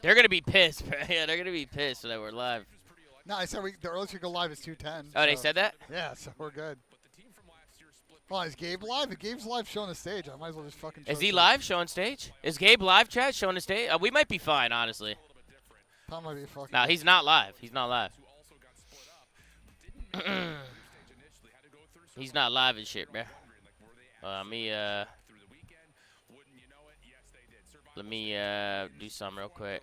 They're gonna be pissed, bro. Yeah, they're gonna be pissed that we're live. No, I said the earliest we go live is 2:10. Oh, they said that? Yeah, so we're good. Oh, is Gabe live? If Gabe's live showing the stage, I might as well just fucking. Is he live showing stage? Is Gabe live, chat, showing the stage? We might be fine, honestly. Tom might be fucking. No, he's not live. He's not live. He's not live and shit, bro. Let me do something real quick.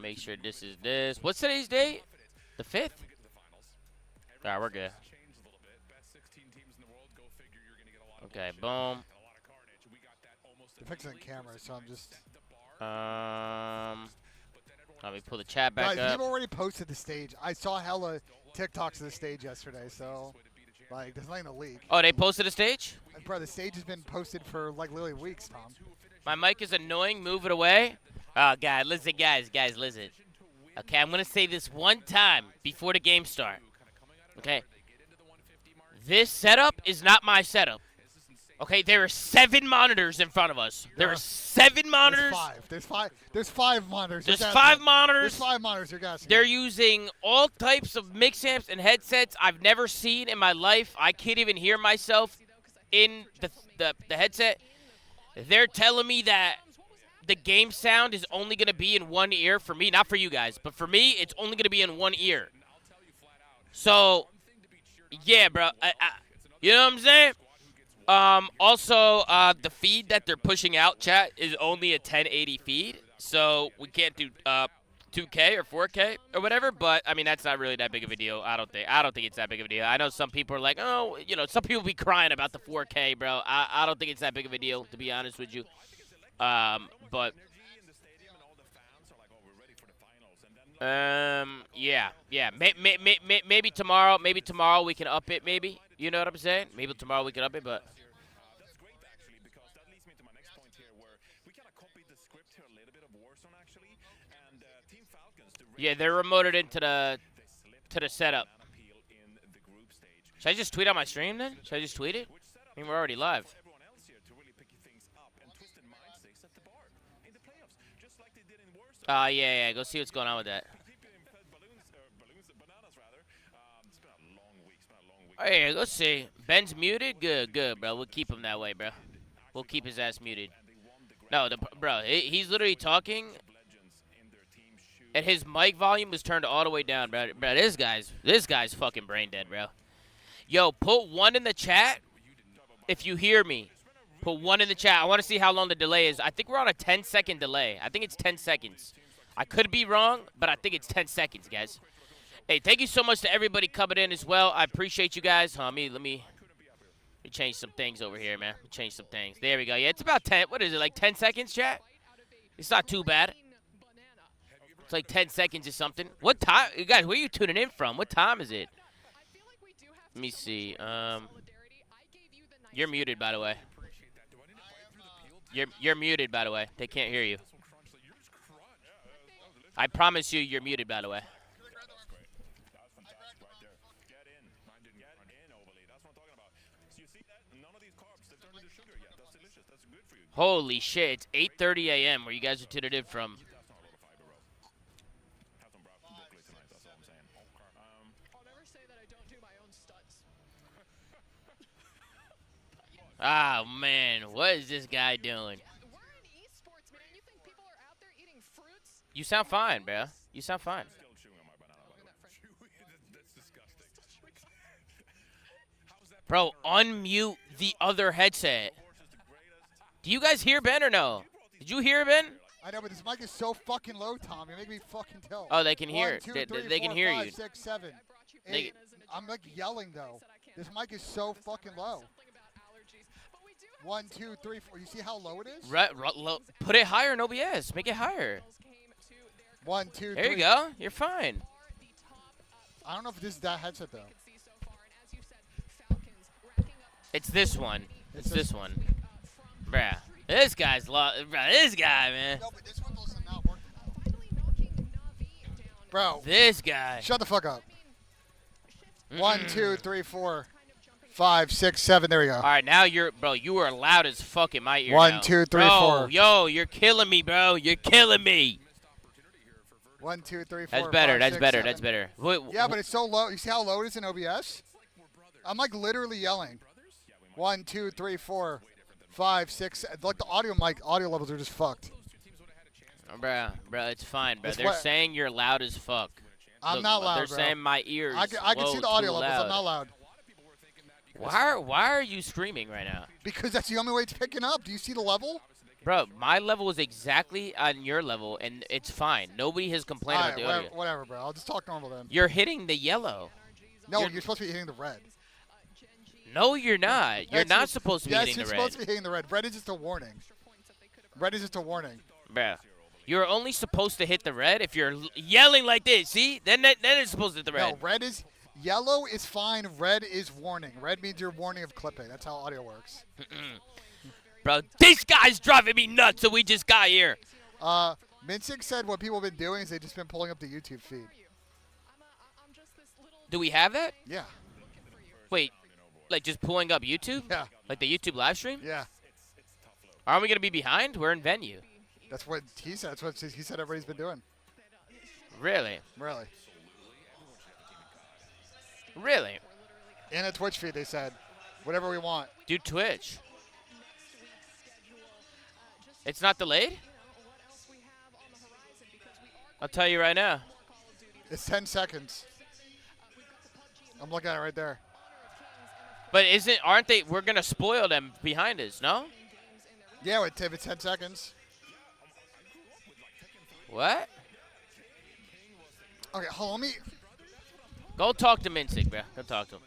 Make sure this is this. What's today's date? The 5th? Alright, we're good. Okay, boom. They're fixing the camera, so I'm just. Let me pull the chat back Guys, up. people already posted the stage. I saw hella TikToks of the stage yesterday, so like there's nothing to leak. Oh, they posted a stage? Bro, the stage has been posted for like literally weeks, Tom. My mic is annoying. Move it away. Oh, God. Listen, guys, listen. Okay, I'm going to say this one time before the game start. Okay? This setup is not my setup. Okay, there are 7 monitors in front of us. There are 7 monitors. There's 5. There's 5 monitors. There's 5 monitors. There's 5 monitors. You're guessing. They're using all types of mix amps and headsets I've never seen in my life. I can't even hear myself in the headset. They're telling me that the game sound is only going to be in one ear for me. Not for you guys, but for me, it's only going to be in one ear. So, yeah, bro. You know what I'm saying? Also, the feed that they're pushing out, chat, is only a 1080 feed. So, we can't do 2K or 4K or whatever, but I mean that's not really that big of a deal. I don't think it's that big of a deal. I know some people are like, oh, you know, some people be crying about the 4K, bro. I don't think it's that big of a deal, to be honest with you. But yeah. Maybe tomorrow we can up it. Maybe, you know what I'm saying? Maybe tomorrow we can up it, but. Yeah, they're remoted into the setup. Should I just tweet on my stream then? Should I just tweet it? I mean, we're already live. Yeah. Go see what's going on with that. Oh, yeah, let's see. Ben's muted? Good, bro. We'll keep him that way, bro. We'll keep his ass muted. No, bro, he's literally talking, and his mic volume was turned all the way down, bro. Bro, this guy's fucking brain dead, bro. Yo, put 1 in the chat if you hear me. Put 1 in the chat. I want to see how long the delay is. I think we're on a 10-second delay. I think it's 10 seconds. I could be wrong, but I think it's 10 seconds, guys. Hey, thank you so much to everybody coming in as well. I appreciate you guys. Let me change some things over here, man. Change some things. There we go. Yeah, it's about 10. What is it, like 10 seconds, chat? It's not too bad. It's like 10 seconds or something. What time? You guys, where are you tuning in from? What time is it? Let me see. You're muted, by the way. You're muted, by the way. They can't hear you. I promise you're muted, by the way. Holy shit, it's 8:30 a.m. where you guys are tuning in from. Ah, man, what is this guy doing? You sound fine, bro. You sound fine. Bro, unmute the other headset. Do you guys hear Ben or no? Did you hear Ben? I know, but this mic is so fucking low, Tom. You make me fucking tell. Oh, they can hear it. 1, 2, 3, they can 4, hear 5, you. 6, 7, 8. I'm like yelling though. This mic is so fucking low. 1, 2, 3, 4. You see how low it is? Put it higher, no BS. Make it higher. 1, 2, 3. There you go. You're fine. I don't know if this is that headset though. It's this one. It's this one. Bruh. This guy's this guy, man. No, but this one's also not working. Bro. This guy. Shut the fuck up. 1, 2, 3, 4, 5, 6, 7. There we go. All right, now you are loud as fuck in my ear. 1, now. 2, 3, bro, 4. Yo, you're killing me, bro. You're killing me. 1, 2, 3, 4. That's better. 5, That's 6, better. 7. That's better. Wait, Yeah, but it's so low. You see how low it is in OBS? I'm like literally yelling. 1, 2, 3, 4, 5, 6. Like the audio levels are just fucked. Bro, it's fine, bro. It's They're what? saying you're loud as fuck. I'm Look, not loud, They're bro. saying my ears. I can see the audio levels. Loud. I'm not loud. Why are you screaming right now? Because that's the only way it's picking up. Do you see the level? Bro, my level is exactly on your level, and it's fine. Nobody has complained about the audio. Whatever, bro. I'll just talk normal then. You're hitting the yellow. No, you're supposed to be hitting the red. No, you're not. You're not supposed to be hitting the red. Yes, you're supposed to be hitting the red. Red is just a warning. Red is just a warning. Bro, you're only supposed to hit the red if you're yelling like this. See? Then it's supposed to hit the red. No, yellow is fine. Red is warning. Red means you're warning of clipping. That's how audio works. Bro, this guy's driving me nuts, so we just got here. Minsik said what people have been doing is they've just been pulling up the YouTube feed. Do we have that? Yeah. Wait, like just pulling up YouTube? Yeah. Like the YouTube live stream? Yeah. Aren't we going to be behind? We're in venue. That's what he said. That's what he said everybody's been doing. Really? Really. Really? In a Twitch feed, they said. Whatever we want. Do Twitch. It's not delayed? I'll tell you right now. It's 10 seconds. I'm looking at it right there. But we're going to spoil them behind us, no? Yeah, if it's 10 seconds. What? Okay, hold on, Go talk to Minsik, bro. Go talk to him.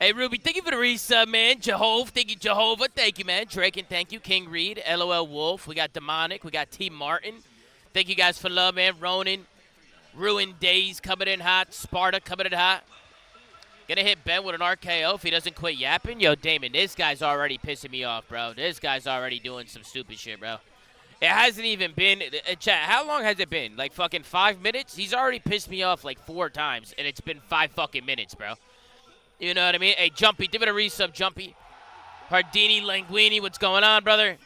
Hey, Ruby, thank you for the resub, man. Jehovah, thank you, Jehovah. Thank you, man. Drake, and thank you. King Reed, LOL Wolf. We got Demonic. We got T. Martin. Thank you guys for love, man. Ronan. Ruined Days coming in hot. Sparta coming in hot. Gonna hit Ben with an RKO if he doesn't quit yapping. Yo, Damon, this guy's already pissing me off, bro. This guy's already doing some stupid shit, bro. It hasn't even been, chat, how long has it been? Like fucking 5 minutes? He's already pissed me off like 4 times, and it's been 5 fucking minutes, bro. You know what I mean? Hey, Jumpy, give it a resub, Jumpy. Hardini, Languini, what's going on, brother?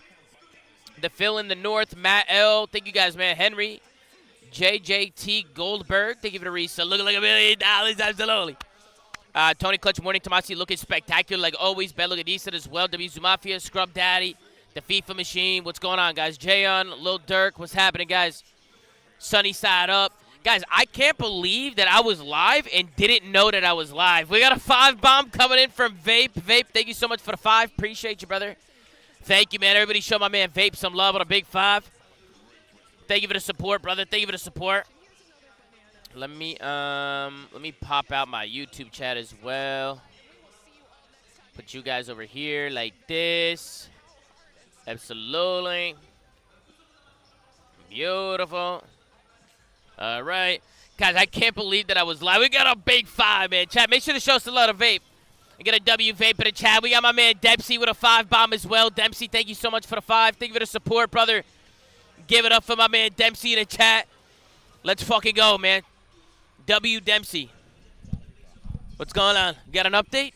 The Phil in the North, Matt L. Thank you guys, man. Henry, JJT Goldberg, thank you for the resub. Looking like $1 million, absolutely. Tony Clutch, Morning Tomasi, looking spectacular like always. Ben Lugadisa as well. W Zumafia, Scrub Daddy, the FIFA Machine. What's going on, guys? Jayon, Lil Durk, what's happening, guys? Sunny Side Up. Guys, I can't believe that I was live and didn't know that I was live. We got a 5-bomb coming in from Vape. Vape, thank you so much for the 5. Appreciate you, brother. Thank you, man. Everybody show my man Vape some love on a big 5. Thank you for the support, brother. Thank you for the support. Let me pop out my YouTube chat as well. Put you guys over here like this. Absolutely. Beautiful. All right. Guys, I can't believe that I was live. We got a big 5, man. Chat, make sure to show us a lot of Vape. We got a W Vape in the chat. We got my man Dempsey with a 5-bomb as well. Dempsey, thank you so much for the 5. Thank you for the support, brother. Give it up for my man Dempsey in the chat. Let's fucking go, man. W Dempsey. What's going on? You got an update?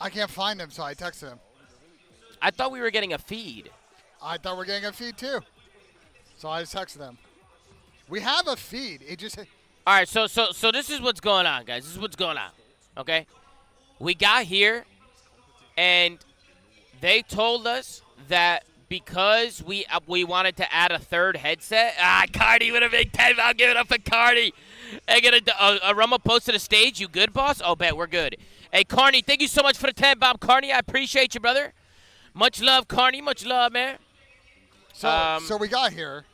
I can't find him, so I texted him. I thought we were getting a feed. I thought we were getting a feed, too. So I just texted him. We have a feed. It just... All right, so this is what's going on, guys. This is what's going on, okay? We got here, and they told us that because we wanted to add a third headset. Cardi with a big 10. I'll give it up for Cardi. I get a Rumble post to the stage. You good, boss? Oh, bet we're good. Hey, Carney, thank you so much for the 10 bomb. Carney, I appreciate you, brother. Much love, Carney. Much love, man. So we got here.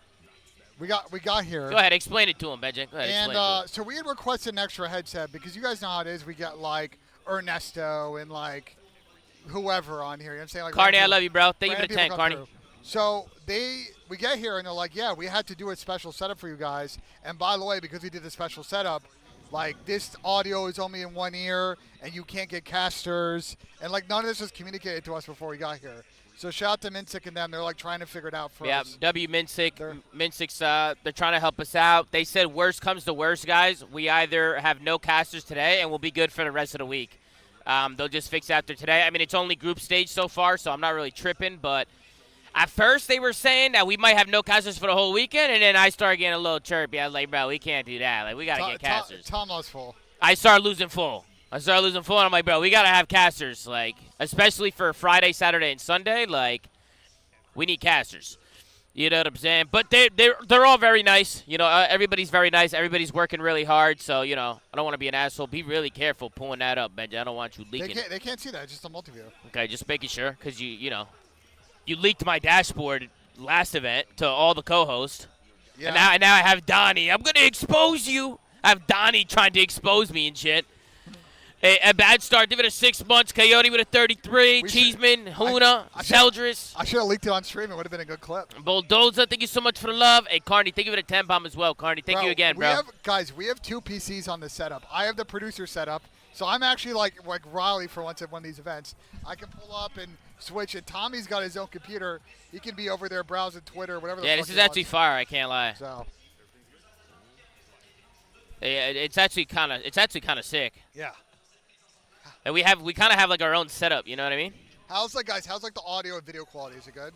We got here. Go ahead, explain it to him, Benji. Go ahead, and so we had requested an extra headset because you guys know how it is. We get like Ernesto and like whoever on here. You know what I'm saying? Like, Carney, I love you, bro. Thank you for the 10, Carney. So we get here and they're like, yeah, we had to do a special setup for you guys. And by the way, because we did the special setup, like this audio is only in one ear and you can't get casters. And like none of this was communicated to us before we got here. So shout out to Minsik and them. They're like trying to figure it out for us. Yeah, W Minsik. Minsik's they're trying to help us out. They said worst comes to worst, guys. We either have no casters today and we'll be good for the rest of the week. They'll just fix after today. I mean, it's only group stage so far, so I'm not really tripping. But at first they were saying that we might have no casters for the whole weekend, and then I started getting a little chirpy. I was like, bro, we can't do that. Like, we got to get casters. Tom was full. I started losing full. And I'm like, bro, we got to have casters. Like, especially for Friday, Saturday, and Sunday. Like, we need casters. You know what I'm saying? But they're all very nice. You know, everybody's very nice. Everybody's working really hard. So, you know, I don't want to be an asshole. Be really careful pulling that up, Benji. I don't want you leaking. They can't see that. It's just a multi-view. Okay, just making sure. Because, you know, you leaked my dashboard last event to all the co-hosts. Yeah. And now I have Donnie. I'm going to expose you. I have Donnie trying to expose me and shit. A bad start. Give it a 6 months. Coyote with a 33. Cheeseman, Huna, Zeldris. I should have leaked it on stream. It would have been a good clip. Bulldozer, thank you so much for the love. Hey, Carney, thank you for the 10 bomb as well. Carney, thank you again, bro. We have 2 PCs on the setup. I have the producer setup, so I'm actually like Riley for once at one of these events. I can pull up and switch it. Tommy's got his own computer. He can be over there browsing Twitter, whatever the fuck this is actually fire. I can't lie. So. It's actually kind of sick. Yeah. And we kind of have like our own setup, you know what I mean? How's the audio and video quality? Is it good?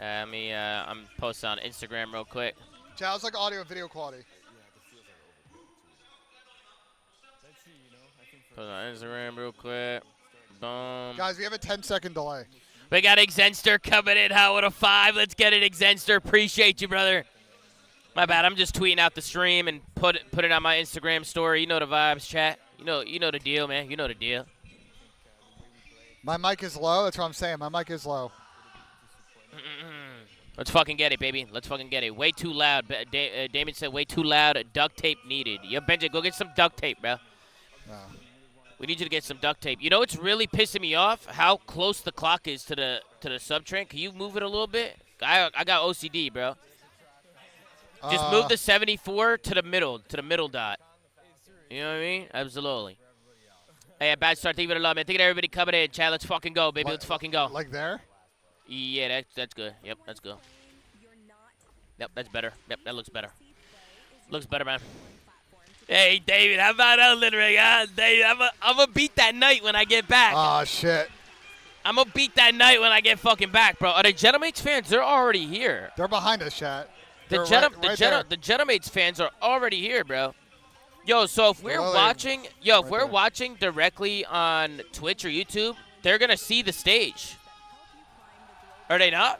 I'm posting on Instagram real quick. How's like audio and video quality? Post on Instagram real quick. Boom. Guys, we have a 10-second delay. We got Exenster coming in. How with a 5? Let's get it, Exenster. Appreciate you, brother. My bad. I'm just tweeting out the stream and put it on my Instagram story. You know the vibes, chat. You know the deal, man. You know the deal. My mic is low. That's what I'm saying. My mic is low. Let's fucking get it, baby. Let's fucking get it. Way too loud. Damon said way too loud. Duct tape needed. Yo, Benji, go get some duct tape, bro. No. We need you to get some duct tape. You know what's really pissing me off? How close the clock is to the sub-train. Can you move it a little bit? I got OCD, bro. Just move the 74 to the middle dot. You know what I mean? Absolutely. Hey, a bad start. Thank you for the love, man. Thank you to everybody coming in, chat. Let's fucking go, baby. Let's fucking go. Like there? Yeah, that's good. Yep, that's good. Yep, that's better. Yep, that looks better. Looks better, man. Hey, David, how about Elden Ring, huh? David, I'm going to beat that night when I get back. Oh, shit. I'm going to beat that night when I get fucking back, bro. Are the Jetamates fans? They're already here. They're behind us, chat. The Jetamates fans are already here, bro. Yo, so if we're watching, watching directly on Twitch or YouTube, they're going to see the stage. Are they not?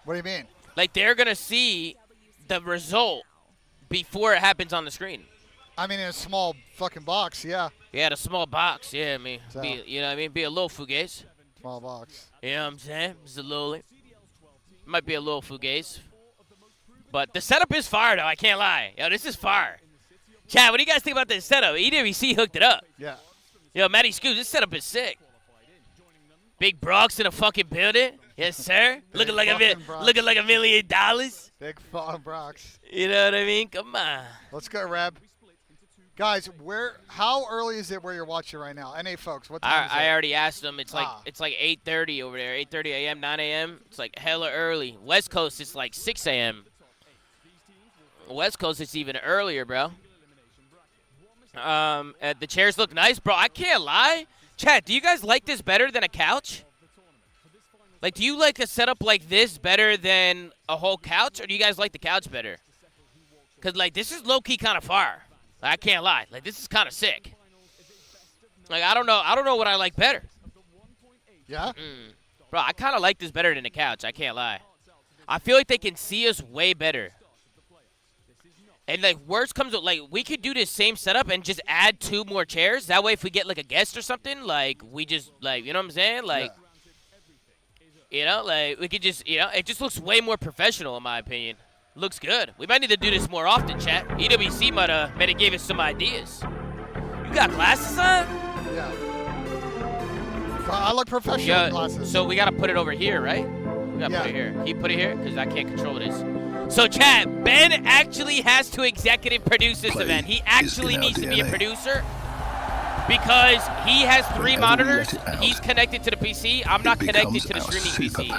What do you mean? Like, they're going to see the result before it happens on the screen. I mean, in a small fucking box, yeah. Yeah, the small box, yeah, I mean, so, you know what I mean? Be a little fugazi. Small box. You know what I'm saying? Just a little. Might be a little fugazi. But the setup is fire, though. I can't lie. Yo, this is fire. Chad, what do you guys think about this setup? EWC hooked it up. Yeah. Yo, Matty Scoot, this setup is sick. Big Bronx in a fucking building. Yes, sir. Looking like $1 million. Big fucking Bronx. You know what I mean? Come on. Let's go, Reb. Guys, how early is it where you're watching right now? NA folks, what time is it? I already asked them. It's like 8:30 over there. 8:30 a.m., 9 a.m. It's like hella early. West Coast, it's like 6 a.m. West Coast, it's even earlier, bro. The chairs look nice, bro. I can't lie. Chat, do you guys like this better than a couch? Like, do you like a setup like this better than a whole couch, or do you guys like the couch better? Because, like, this is low-key kind of fire. I can't lie. Like, this is kind of sick. Like, I don't know what I like better. Yeah? Bro, I kind of like this better than the couch. I can't lie. I feel like they can see us way better. And, like, worst comes to, like, we could do this same setup and just add 2 more chairs. That way, if we get, like, a guest or something, like, we just, like, you know what I'm saying? Like, you know, like, we could just, you know, it just looks way more professional, in my opinion. Looks good. We might need to do this more often, chat. EWC might have gave us some ideas. You got glasses on? Yeah. I look professional in glasses. So we got to put it over here, right? We got to put it here. Can you put it here? Because I can't control this. So, chat, Ben actually has to executive produce this event. He actually needs to be a producer because he has 3 monitors. He's connected to the PC. I'm not connected to the streaming PC.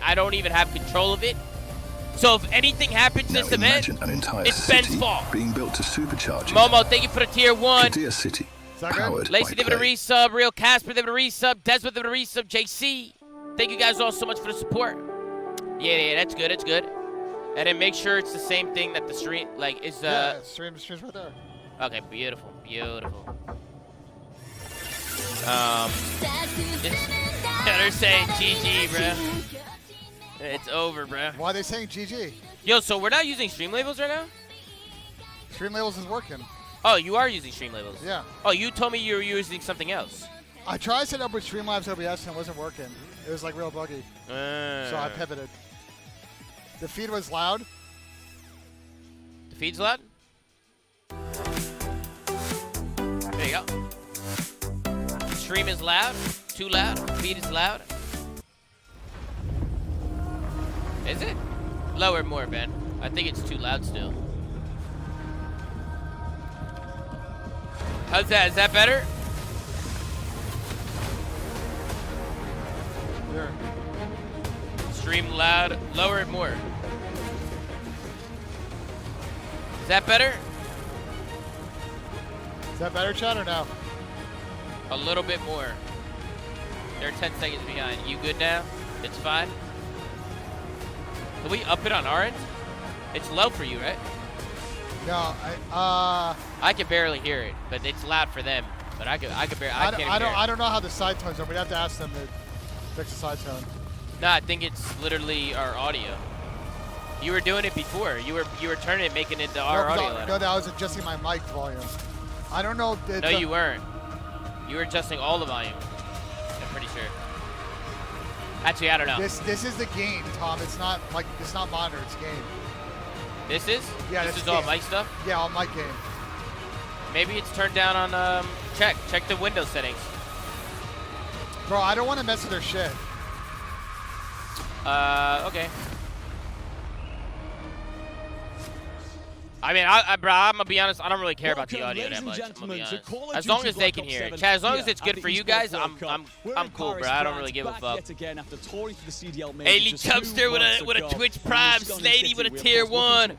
I don't even have control of it. So if anything happens to this event, it's Ben's fault. Being built to supercharge Momo, thank you for the tier 1. Dear City. Is that good? Lacey giving a resub, Real Casper giving a resub, Desmond giving a resub, JC. Thank you guys all so much for the support. Yeah, that's good, that's good. And then make sure it's the same thing that the stream, like, is, Yeah, stream's right there. Okay, beautiful, beautiful. They're saying GG, bro. It's over, bro. Why are they saying GG? Yo, so we're not using Streamlabels right now? Streamlabels is working. Oh, you are using Streamlabels? Yeah. Oh, you told me you were using something else. I tried to set up with Streamlabs OBS and it wasn't working. It was like real buggy. So I pivoted. The feed was loud. The feed's loud? There you go. Stream is loud. Too loud. Feed is loud. Is it? Lower more, Ben. I think it's too loud still. How's that? Is that better? Here. Stream loud. Lower it more. Is that better? Is that better, chat, or no? A little bit more. They're 10 seconds behind. You good now? It's fine? Can we up it on our end? It's low for you, right? No, I can barely hear it, but it's loud for them. But I can't hear it. I don't know how the side tones are. We'd have to ask them to fix the side tone. No, I think it's literally our audio. You were doing it before. You were turning it, making it our audio. No, I was adjusting my mic volume. I don't know. No, you weren't. You were adjusting all the volume. I'm pretty sure. Actually, I don't know. This is the game, Tom. It's not monitor. It's game. This is? Yeah, this is all mic stuff? Yeah, all mic game. Maybe it's turned down on check the Windows settings. Bro, I don't want to mess with their shit. Okay. I mean, bro, I'm gonna be honest. I don't really care about the audio that much. I'm gonna be honest. As long as they can hear it, Chad. As long as it's good for you guys, I'm cool, bro. I don't really give a fuck. Haley Tubster with a Twitch Prime, Slady with a tier 1.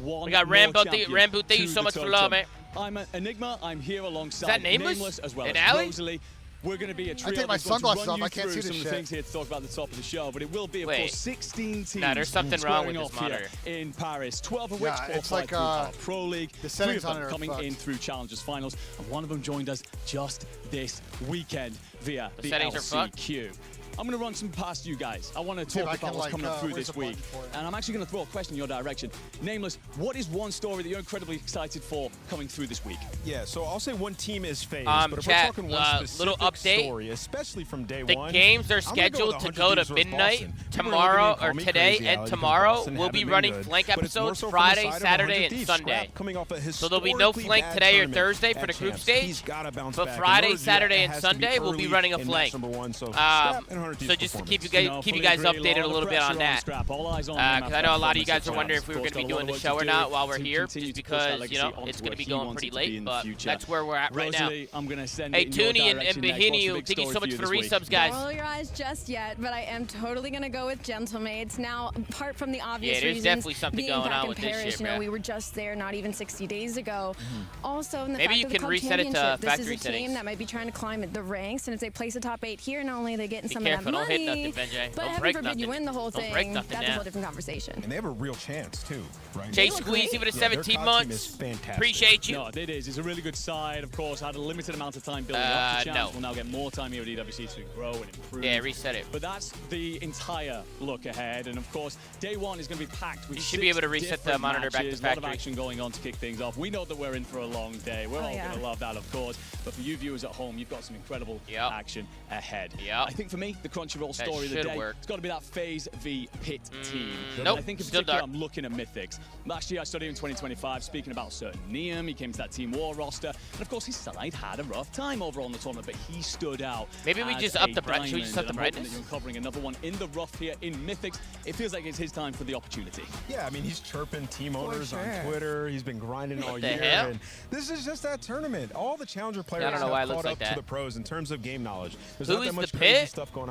We got Rambo. Thank you so much for love, man. I'm Enigma. I'm here alongside Is that Nameless as well and as Allie? Rosalie. We're going to be a trio. I take my sunglasses off. I can't see some the of the shit. things here to talk about at the top of the show, but it will be, of course, 16 teams. Nah, there's something wrong with this squaring off monitor. here in Paris. 12 of which it's qualified like, through our Pro League. the 3 settings of on them it are coming fucked. in through Challengers Finals, and one of them joined us just this weekend via the settings are fucked? LCQ. I'm going to run some past you guys. I want to See if talk I can, about what's coming up through where's this the button week. for it? And I'm actually going to throw a question in your direction. Nameless, what is one story that you're incredibly excited for coming through this week? Yeah, so I'll say one team is phased, but if chat, we're talking one specific little update. story, especially from day The one, games are I'm gonna go scheduled with to go 100 to Thieves versus midnight Boston. People are tomorrow, looking at me, or call me today crazy, and because tomorrow. Boston We'll be haven't been running good, flank but it's more episodes so from the Friday, side of Saturday, 100 and Thieves. Sunday. Scrap coming off a So there'll be no historically flank bad today or tournament Thursday at for the group champs. stage. He's gotta bounce But back. In Friday, order to do that, Saturday, it and has to be Sunday, we'll be early running a in flank. match number 1, so Scrap and 100 Thieves So just to keep you performance. guys updated a little bit on that. Because I know a lot of you guys are wondering if we were going to be doing the show or not while we're here, just because, you know, it's going to be going pretty late, but that's where we're at right now. I'm going to send Hey, Toonie and Bahini, thank you so much for the resubs, guys. Roll your eyes just yet, but I am totally going to go with Gentlemaids. Now, apart from the obvious there's reasons, definitely something being going back on in with this Paris, shit, you know, bruh. we were just there not even 60 days ago. Also, in the Maybe fact you of the can club reset it to championship, this factory is a team settings. that might be trying to climb the ranks, and if they place a top 8 here, not only are they getting Be some careful, of don't that hit money, nothing, Benjay. but Don't heaven break forbid you nothing. win the whole Don't thing. break nothing That's a now. whole different conversation. And they have a real chance, too, right? Jay look great. Squeezy with a Yeah, their 17 COD team months. is fantastic. Appreciate you. No, it is. It's a really good side. Of course, had a limited amount of time building up to champs. no. We'll now get more time here at EWC to grow and improve. Yeah, reset it. But that's the entire look ahead. And of course, day one is going to be packed with You should be able to reset the different monitor back to matches. A lot of factory. action going on to kick things off. We know that we're in for a long day. We're all yeah. going to love that, of course. But for you viewers at home, you've got some incredible action ahead. Yep. I think for me, the Crunchyroll That story of the should day, work. it's got to be that FaZe v Pit team. nope, I think in still particular, dark. I'm looking at Mythics. Last year, I studied in 2025, speaking about certain Nissim. He came to that Team War roster. And of course, his side had a rough time overall in the tournament, but he stood out. Maybe we as just up a the bright. Should we just up diamond, the and I'm hoping brightness? that you're uncovering another one in the rough here in Mythics. It feels like it's his time for the opportunity. Yeah, I mean, he's chirping team owners sure. on Twitter. He's been grinding all the year. hell? And this is just that tournament. All the challenger players I don't know have why it looks caught like up that. to the pros in terms of game knowledge. There's Who not is that much the crazy Pit? stuff going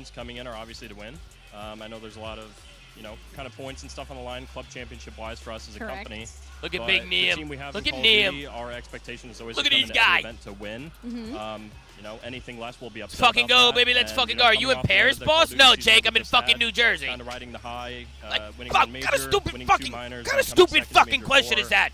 expectations coming in are obviously to win. I know there's a lot of, kind of points and stuff on the line, club championship-wise for us as a Correct. company. Look at But Big the Neem. team we have Look in at Call of Duty, Neem. our expectation is always Look to at come these into every guys. event to win. Anything less will be upset Fucking about go, that. baby. Let's And, fucking go. Are you coming in off the end Paris, of the Call of boss? Duty No, season, Jake. I'm in just fucking had New Jersey. Kind of riding the high, Like, winning fuck, one major, what kind of stupid winning fucking, 2 minors, kind of and coming stupid second in fucking Major question 4. is that?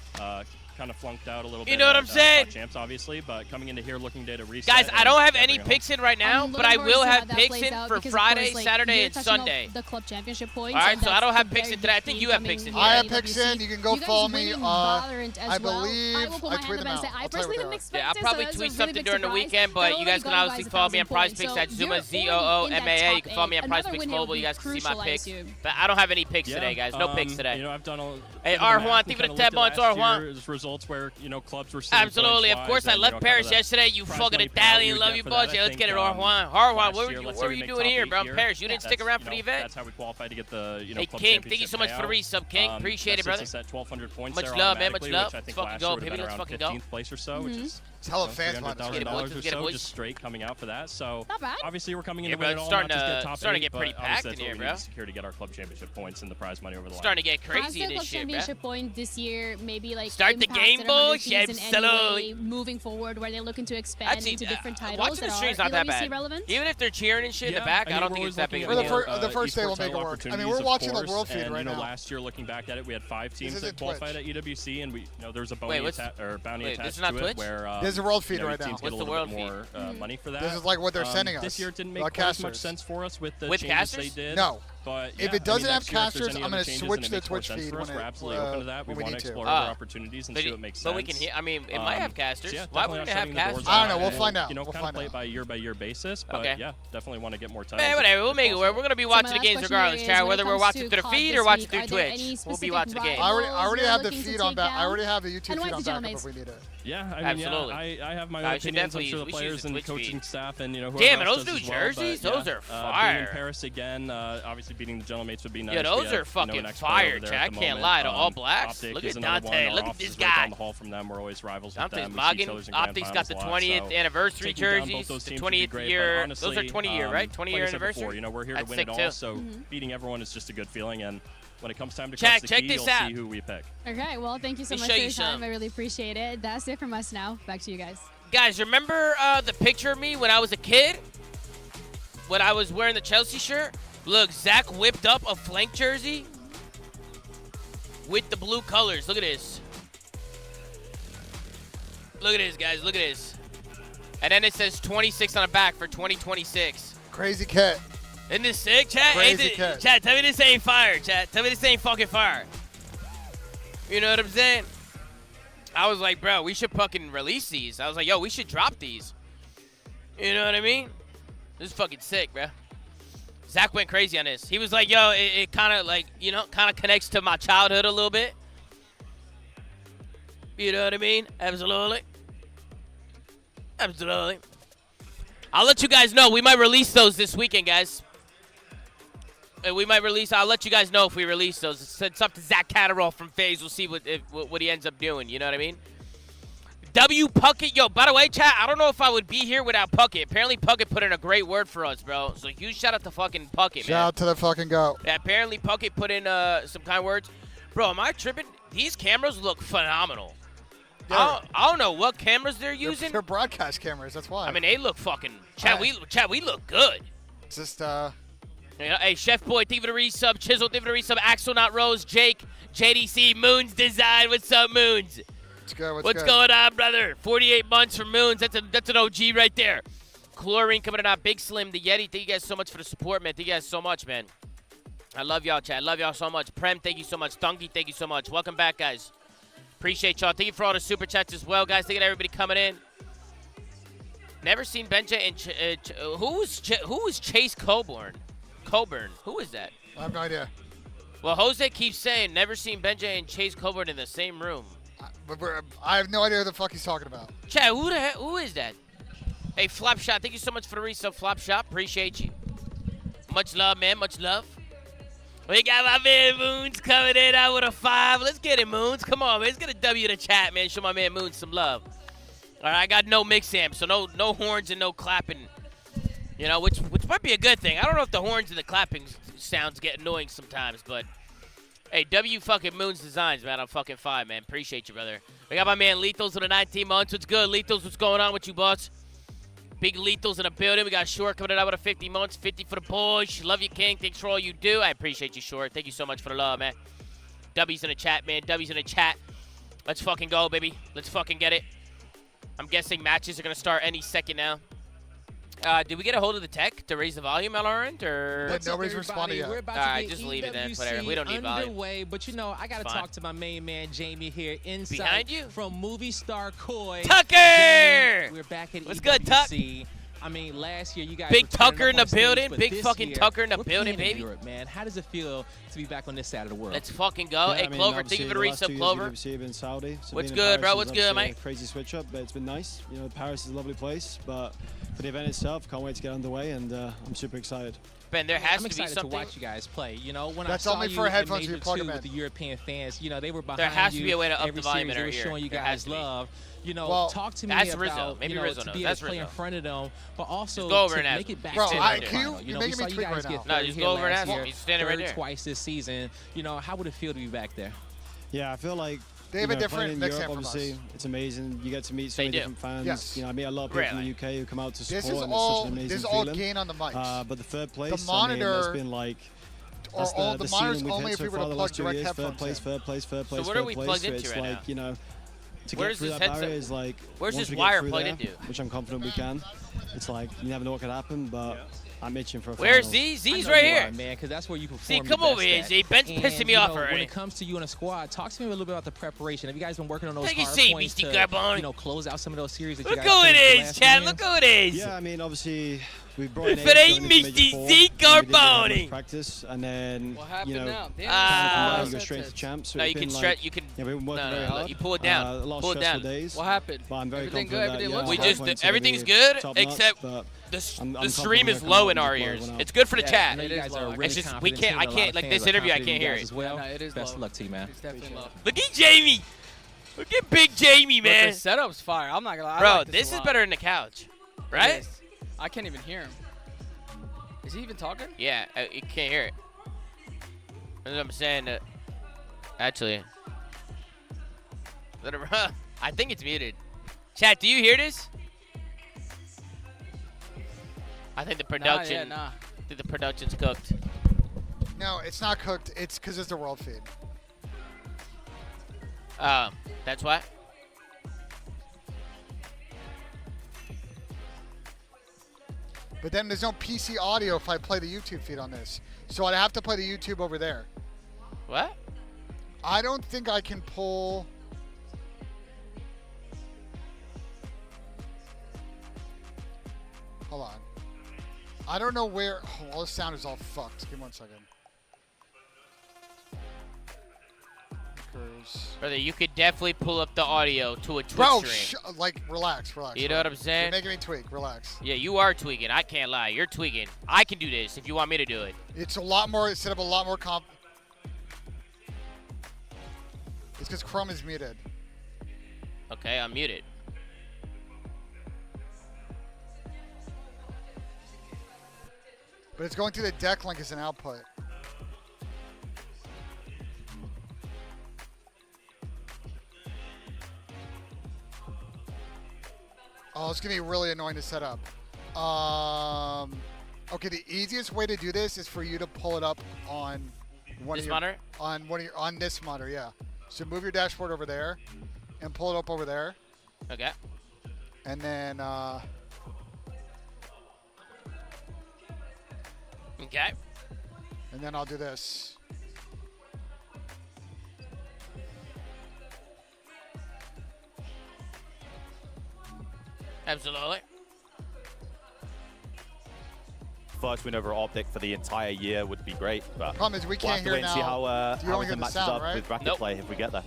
kind of flunked out a little bit. You know what I'm saying? Champs, obviously, but coming into here looking to reset. Guys, I don't have any picks. picks in right now, but I will have picks in for Friday, Saturday, and Sunday. The club championship points. All right, so I don't have picks in today. I think you have picks in here. I have picks in. You can go follow me. I believe I tweet them out. I personally didn't expect I'll probably tweet something during the weekend, but you guys can obviously follow me on Prize Picks at Zuma, ZOOMAA. You can follow me on Prize Picks Mobile. You guys can see my picks. But I don't have any picks today, guys. No picks today. You know, I've done a. Hey, Arjuan, thank you for the 10 months, Arjuan. Results where clubs were. Absolutely, of course. I left Paris yesterday. You fucking Italian, love you, boss. Yeah, let's get it, Arjuan. Arjuan, what were you doing here, bro? In Paris, you didn't stick around for the event. That's how we qualified to get the Hey, King, thank you so much for the resub, King. Appreciate it, brother. At 1,200 points. Much love, man. Much love. Let's fucking go, baby. Let's fucking go. 15th place or so, which is. It's hella fans, $300,000 or so just straight coming out for that. So not bad. Obviously we're coming in yeah, to win it all, not just get top starting to eight, get pretty but packed obviously in here, that's what we bro. need to secure to get our club championship points and the prize money over the line. Starting to get crazy Has the in club this shit, bro. championship point this year maybe like Start the game, impacted on the boys. season Absolutely. anyway, moving forward where they're looking to expand Actually, into different titles watching the that stream's are not that EWC bad. relevant? Even if they're cheering and shit in the back, I don't think it's that big of a deal. The first day we'll make it work. I mean, we're watching the world feed right now. Last year, looking back at it, we had 5 teams that qualified at EWC, and there was a bounty attached to it where there's a world feed right now. What's the world feed? Money for that. This is like what they're sending us. This year it didn't make quite as much sense for us with the changes casters? they did. No. But if it doesn't have casters, I'm going to switch the Twitch feed we're absolutely open to that. We want to explore Ah. other opportunities and see what makes sense. But we can hear. I mean, it might have casters. Yeah, Why wouldn't it have casters? I don't know. We'll find out. You know, we'll kind of play it by year basis. But yeah, definitely want to get more time. Hey, whatever. We'll make it work. We're going to be watching the games regardless, Chad. Whether we're watching through the feed or watching through Twitch, we'll be watching the game. I already have the feed on back. I already have the YouTube feed on backup if we need it. Yeah, I mean, absolutely. I have my own opinions. I'm sure the players and coaching staff and whoever damn, else those new does as well, jerseys, but, those are fire. Being in Paris again, obviously beating the Gentlemates would be nice. Yeah, those are fucking fire, Chad. I can't lie to all blacks. Look at Dante. Look at this guy. Down the hall from them, we're always rivals with them. Optics got the 20th anniversary jerseys, the 20th year. Those are 20-year, right? 20-year anniversary. You know, we're here to win it all, so beating everyone is just a good feeling. And when it comes time to check the key, this you'll out. see who we pick. Okay, well, thank you so much for your time. I really appreciate it. That's it from us now. Back to you guys. Guys, remember the picture of me when I was a kid? When I was wearing the Chelsea shirt? Look, Zach whipped up a flank jersey with the blue colors. Look at this. Look at this, guys. Look at this. And then it says 26 on the back for 2026. Crazy cat. Isn't this sick, Chad? Crazy cat. Chad, tell me this ain't fire, Chad. Tell me this ain't fucking fire. You know what I'm saying? I was like, bro, we should fucking release these. I was like, yo, we should drop these. You know what I mean? This is fucking sick, bro. Zach went crazy on this. He was like, yo, it kind of like, you know, kind of connects to my childhood a little bit. You know what I mean? Absolutely. Absolutely. I'll let you guys know. We might release those this weekend, guys. I'll let you guys know if we release those. It's up to Zach Catterall from FaZe. We'll see what he ends up doing. You know what I mean? W Puckett. Yo, by the way, chat, I don't know if I would be here without Puckett. Apparently, Puckett put in a great word for us, bro. So huge shout out to fucking Puckett, man. Shout out to the fucking goat. Yeah, apparently, Puckett put in some kind words. Bro, am I tripping? These cameras look phenomenal. I don't know what cameras they're using. They're broadcast cameras. That's why. I mean, they look fucking. Chat, we look good. It's just You know, hey, Chef Boy, thank you for the resub. Chisel, thank you for the resub. Axel, not Rose. Jake, JDC, Moons Design. What's up, Moons? What's going on, brother? 48 months for Moons. That's an OG right there. Chlorine coming in out. Big Slim, the Yeti. Thank you guys so much for the support, man. Thank you guys so much, man. I love y'all, chat. I love y'all so much. Prem, thank you so much. Thunky, thank you so much. Welcome back, guys. Appreciate y'all. Thank you for all the super chats as well, guys. Thank you to everybody coming in. Never seen BENJ and who was Chase Coburn? Who is that? I have no idea. Well, Jose keeps saying never seen BENJ and Chase Coburn in the same room. I have no idea who the fuck he's talking about. Chad, who is that? Hey, Flopshot, thank you so much for the resub, Flopshot. Appreciate you. Much love, man. Much love. We got my man Moons coming in out with a 5. Let's get it, Moons. Come on, man. Let's get a W to chat, man. Show my man Moons some love. All right, I got no mix amp, so no horns and no clapping. You know, which might be a good thing. I don't know if the horns and the clapping sounds get annoying sometimes, but hey, W fucking Moons Designs, man. I'm fucking 5, man. Appreciate you, brother. We got my man Lethals with the 19 months. What's good, Lethals? What's going on with you, boss? Big Lethals in the building. We got Short coming out with a 50 months. 50 for the boys. Love you, King. Thanks for all you do. I appreciate you, Short. Thank you so much for the love, man. W's in the chat, man. W's in the chat. Let's fucking go, baby. Let's fucking get it. I'm guessing matches are going to start any second now. Did we get a hold of the tech to raise the volume on our end, or? But nobody's responded yet. We're about All to right, get just leave it then. EWC Whatever. We don't need volume. underway, but you know, I got to Fine. talk to my main man Jamie here inside Behind you? from movie star Coy. Tucker! Jamie, we're back at What's EWC. good, Tuck? I mean, last year you guys Big were turning Tucker up in the on stage, building. but Big this fucking year, Tucker in the we're building, playing in baby. Europe, man. How does it feel to be back on this side of the world? Let's fucking go. Hey, Clover, thank you for the resub, Clover. Been Saudi, so What's being in good, bro? Paris What's is good, obviously mate? a crazy switch up, but it's been nice. You know, Paris is a lovely place, but for the event itself, can't wait to get underway, and I'm super excited. Ben, there has I'm to be excited something. to watch you guys play. You know, when That's I saw only you for in headphones Major you plug 2 them with in. the European fans, you know, they were behind There has to you be a way to up every the volume series. in our They were ear. showing you There has guys to be. love. You know, Well, talk to me that's about Rizzo. Maybe you know, Rizzo to knows. be able That's to play in Rizzo. front of them, but also Just go over to and ask make him. it back Bro, to I- the can final. you You know, making we me saw you tweak guys right get now? No, third just here go over and last ask him. year, He's standing right third there. twice this season. You know, how would it feel to be back there? Yeah, I feel like They have a different playing in mix Europe, in from us. obviously, it's amazing. You get to meet so They many do. different fans. Yes. You know, I meet a lot of people from Really? the UK who come out to support, This is and all it's such an amazing this is all feeling. gain on the mics. But the third place, The monitor- that's been like Or that's all the the monitors ceiling we've only hit if so we were far to the plug last 2 direct years. headphones Third place, in. third place, third place, what are third we place. plugged So into it's right like, now? you know, to Where's get through this that barrier headset? is like Where's once this we wire get through plugged there, into? which I'm confident we can. It's like you never know what could happen, but I'm itching for a Where's final. Z? I Z's know right you here. are, man, because that's where you perform. Z, your come over best here, at. Z. Ben's And, pissing me you off know, already. When it comes to you and a squad, talk to me a little bit about the preparation. Have you guys been working on those Take a hard seat, points Beastie to, Garbone. you know, close out some of those series that Look you guys who it played the is, last Chad. few Look who it is. Yeah, I mean, obviously, we brought in If it ain't going into Misty Major 4, Z and we didn't really have Carbone. much practice, and then What happened you know, now? Damn, Ah. you go straight to champs. So No, it's you can been stretch. like, You can. yeah, we've been working very no, hard. you pull it down. A lot of Pull it stressful down. days. What happened? But I'm very Everything confident good? Everything that, looks We yeah, good? just points are everything's gonna be good top except notch, but I'm the stream confident is we're low gonna in our blow ears. everyone out. It's good for the I chat. know you It is guys are low. really It's just- we confident can't- too, I and a lot can't- of like, fans this are interview, I confident in can't you hear guys it. as well. No, it is Best low. of luck to you, man. It's definitely low. Look at Jamie. Look at Big Jamie, But man. the setup's fire. I'm not gonna lie. I Bro, like this a is lot. better than the couch, It right? is. I can't even hear him. Is he even talking? Yeah, you can't hear it. That's what I'm saying. Actually, I think it's muted. Chat, do you hear this? I think the production. Nah. I think the production's cooked. No, it's not cooked. It's because it's the world feed. That's why. But then there's no PC audio if I play the YouTube feed on this. So I'd have to play the YouTube over there. What? I don't think I can pull. Hold on. I don't know where. Oh, well, the sound is all fucked. Give me 1 second. Brother, you could definitely pull up the audio to a Twitch Bro, stream. like, relax. You know what I'm saying? You're making me tweak. Relax. Yeah, you are tweaking. I can't lie. You're tweaking. I can do this if you want me to do it. It's a lot more. Set up a lot more comp. It's because Chrome is muted. Okay, I'm muted. But it's going through the deck link as an output. Oh, it's gonna be really annoying to set up. Okay, the easiest way to do this is for you to pull it up on one This of your, monitor? on this monitor, yeah. So move your dashboard over there, and pull it up over there, Okay. and then Okay. I'll do this. Absolutely. First win over Optic for the entire year would be great, but Problem is we we'll can't have to hear wait and see now. how You don't hear everything the matches sound, up right? with bracket Nope. play if we get there.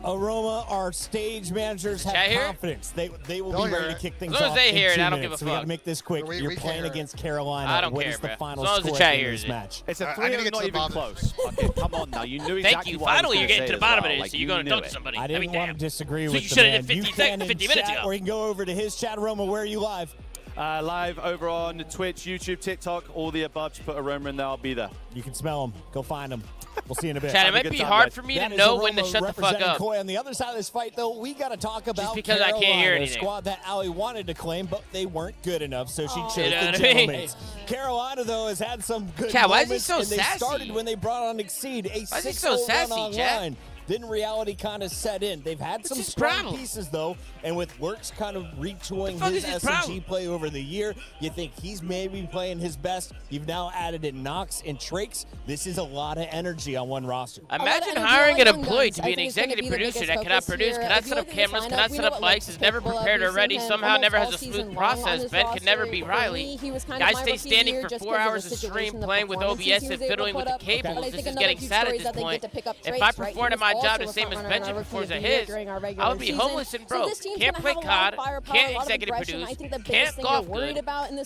Aroma, our stage managers have Chat hear it? confidence. They will They'll be hear ready it. to kick things As long as off they in hear it, 2 I don't give minutes. a So we got fuck. to make this quick. We You're can't playing hear it. against Carolina. I don't What care, is the bro. final As long as the score chat in hears this it. match? It's a I 3 need to get to not the even bottom. close. Okay, come on now. You knew Thank exactly you. what I was Finally, you're gonna getting to say the as bottom well. of this, Like, so you're you going to knew dunk it. somebody. I didn't want to disagree So with you the should have man. did You 50 can in 50 minutes chat, ago. or you can go over to his chat. Aroma, where are you live? Live over on Twitch, YouTube, TikTok, all the above. Just put Aroma in there. I'll be there. You can smell him. Go find him. We'll see you in a bit. Chad, it Have a might good be time, hard guys. for me That to is know when to Aroma shut the fuck representing up. Coy. On the other side of this fight, though, we got to talk about because I can't hear Carolina, anything. a squad that Allie wanted to claim, but they weren't good enough, so she chose You know the what I mean? gentlemen. Carolina, though, has had some good Chad, why is he moments, so and they sassy? started when they brought on Exceed, a Why is he 6-0 so run sassy, online. Chad? Then reality kind of set in. They've had some strong pieces, though, and with Lurks kind of retooling his SMG play over the year, you think he's maybe playing his best. You've now added in Nox and Trakes. This is a lot of energy on one roster. Imagine hiring an employee to be an executive producer that cannot produce, cannot set up cameras, cannot set up mics, is never prepared already, somehow never has a smooth process. Ben could never be Riley. Guys stay standing for 4 hours a stream playing with OBS and fiddling with the cables. This is getting sad at this point. If I performed at my job the same as Benji performs at his, I would be homeless and broke. Can't play COD, can't executive produce, can't golf good.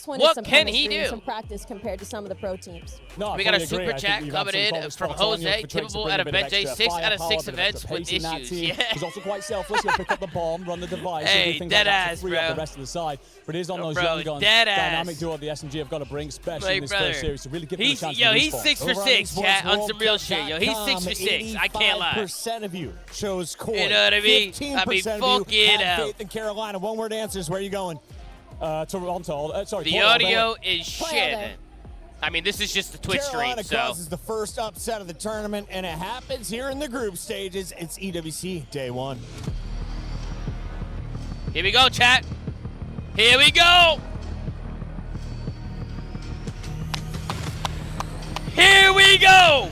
What can he do? Some practice compared to some of the pro teams. We got a super chat coming in from Jose. Typical out of BENJ, 6 out of 6 events with issues. Yeah. He's also quite selfless. He'll pick up the bomb, run the device, hey, dead ass, free up the rest of the side. But it is on those young guns. Dynamic duo the SMG have got to bring, especially in this first series, to really give them a chance. Yo, he's 6 for 6, chat, on some real shit. Yo, he's 6 for 6. I can't lie. 85% of you chose Core. You know what I mean? 15% I mean, fuck it have out. faith in Carolina. One-word answers. Where are you going? Toronto. Sorry, the audio is shit. I mean, this is just the Twitch Carolina stream, so. causes the first upset of the tournament, and it happens here in the group stages. It's EWC Day 1. Here we go, chat. Here we go. Here we go.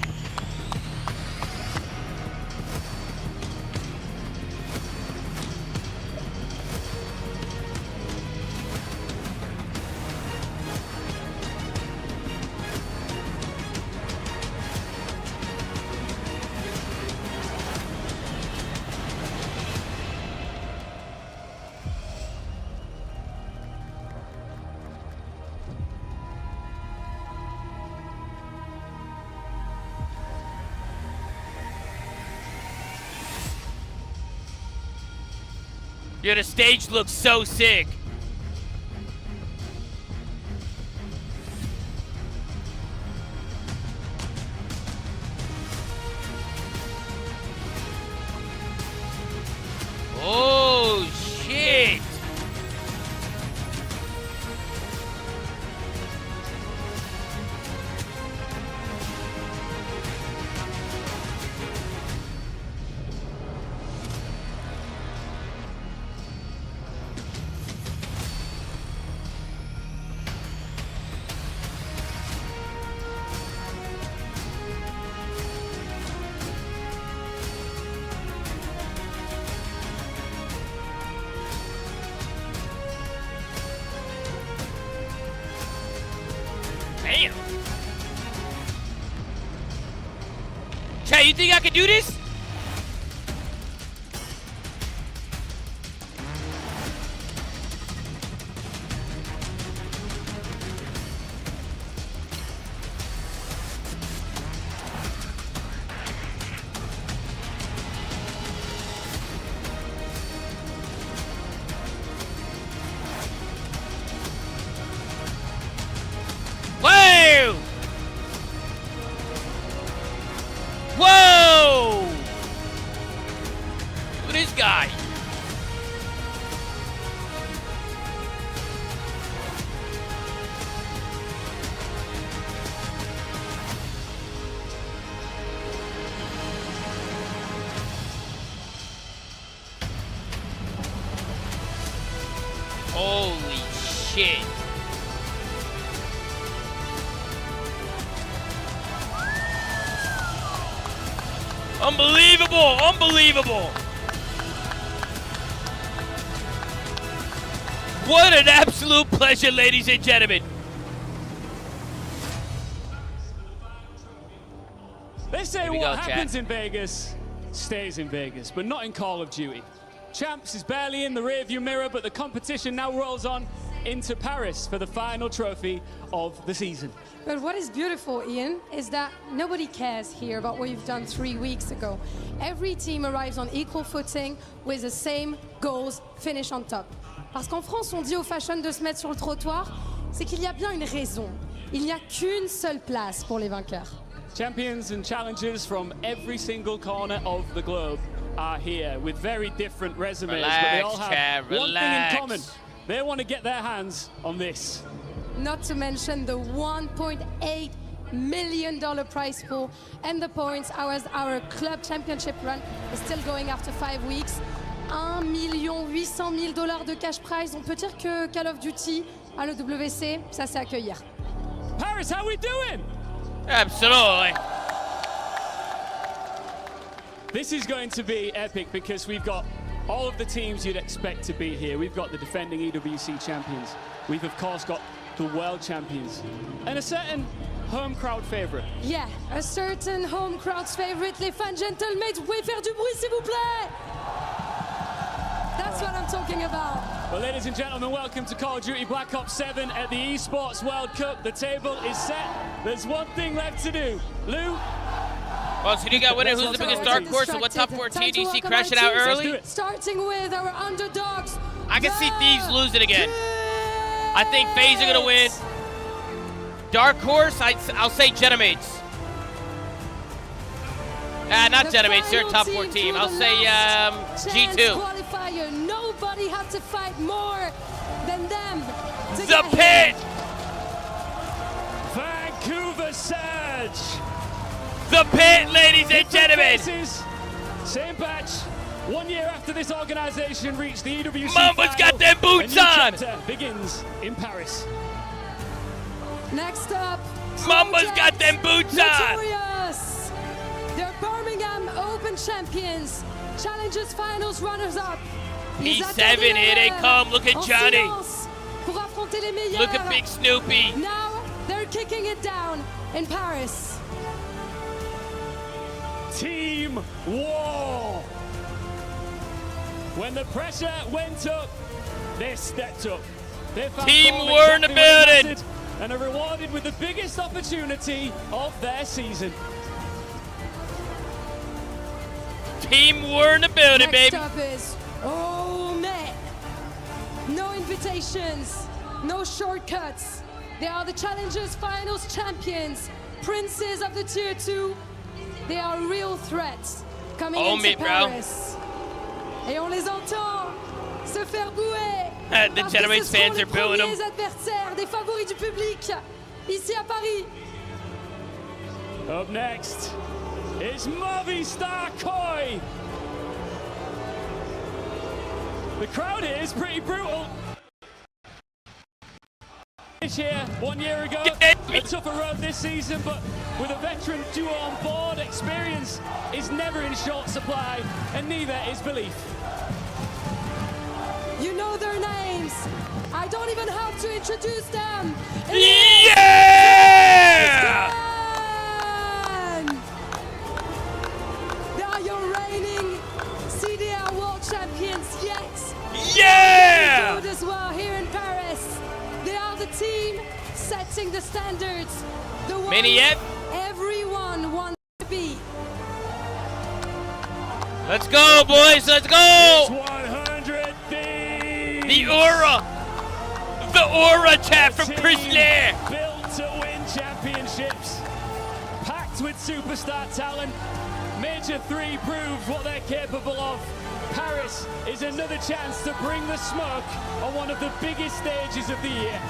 Yo, the stage looks so sick. Oh, shit. Damn. Chat, you think I can do this? Whoa! Whoa! Look at this guy. Holy shit. Unbelievable! Unbelievable! What an absolute pleasure, ladies and gentlemen. They say what happens in Vegas stays in Vegas, but not in Call of Duty. Champs is barely in the rearview mirror, but the competition now rolls on into Paris for the final trophy of the season. But what is beautiful, Ian, is that nobody cares here about what you've done 3 weeks ago. Every team arrives on equal footing with the same goals, finish on top. Parce qu'en France, on dit aux fashion de se mettre sur le trottoir, c'est qu'il y a bien une raison. Il n'y a qu'une seule place pour les vainqueurs. Champions and challengers from every single corner of the globe are here with very different resumes, but they all have one thing in common. They want to get their hands on this. Not to mention the 1.8 million prize pool and the points. Our club championship run is still going after 5 weeks. $1,800,000 de cash prize. On peut dire que Call of Duty à l'EWC, ça c'est accueillir. Paris, how we doing? Absolutely. This is going to be epic because we've got all of the teams you'd expect to be here. We've got the defending EWC champions. We've of course got the world champions and a certain home crowd favorite. Yeah, a certain home crowd's favorite. Les fans gentlemen, vous pouvez faire du bruit s'il vous plaît. That's what I'm talking about. Well, ladies and gentlemen, welcome to Call of Duty Black Ops 7 at the Esports World Cup. The table is set. There's one thing left to do. Lou? Well, so you got winner. Who's the biggest dark horse and what top 14 do you see crash it out early? Starting with our underdogs. I can see Thieves lose it again. I think FaZe are going to win. Dark horse, I'll say Genamates. Not Genamates, they're a top 4 team. I'll say G2. Qualifier. Nobody had to fight more than them. The Pit! Vancouver Surge! The Pit, ladies and gentlemen! Same batch. 1 year after this organization reached the EWC Mamba's got them boots on! Begins in Paris. Next up, Mamba's got them boots on! Notorious. They're Birmingham Open champions. Challengers finals runners-up. P7, here they come. Look at Johnny. Look at Big Snoopy. Now they're kicking it down in Paris. Team War. When the pressure went up, they stepped up. Team War in the building. And are rewarded with the biggest opportunity of their season. Team War in the building, baby. Next up is, oh man, no invitations, no shortcuts. They are the Challengers Finals champions, princes of the Tier 2. They are real threats coming into Paris. Et on les entend se faire bouer. The Genamates fans are booing them. Les adversaires des favoris du public ici à Paris. Up next is Movistar Koi. The crowd here is pretty brutal. Here 1 year ago, a tougher road this season, but with a veteran duo on board, experience is never in short supply, and neither is belief. You know their names. I don't even have to introduce them. Yeah! They are your reigning CDL World Champions yet. Yeah! Good as well here in Paris. They are the team setting the standards. The one everyone wants to be. Let's go, boys. Let's go. It's 100 Thieves. The aura tap from Chrysler. Built to win championships. Packed with superstar talent. Major 3 proved what they're capable of. Paris is another chance to bring the smoke on one of the biggest stages of the year.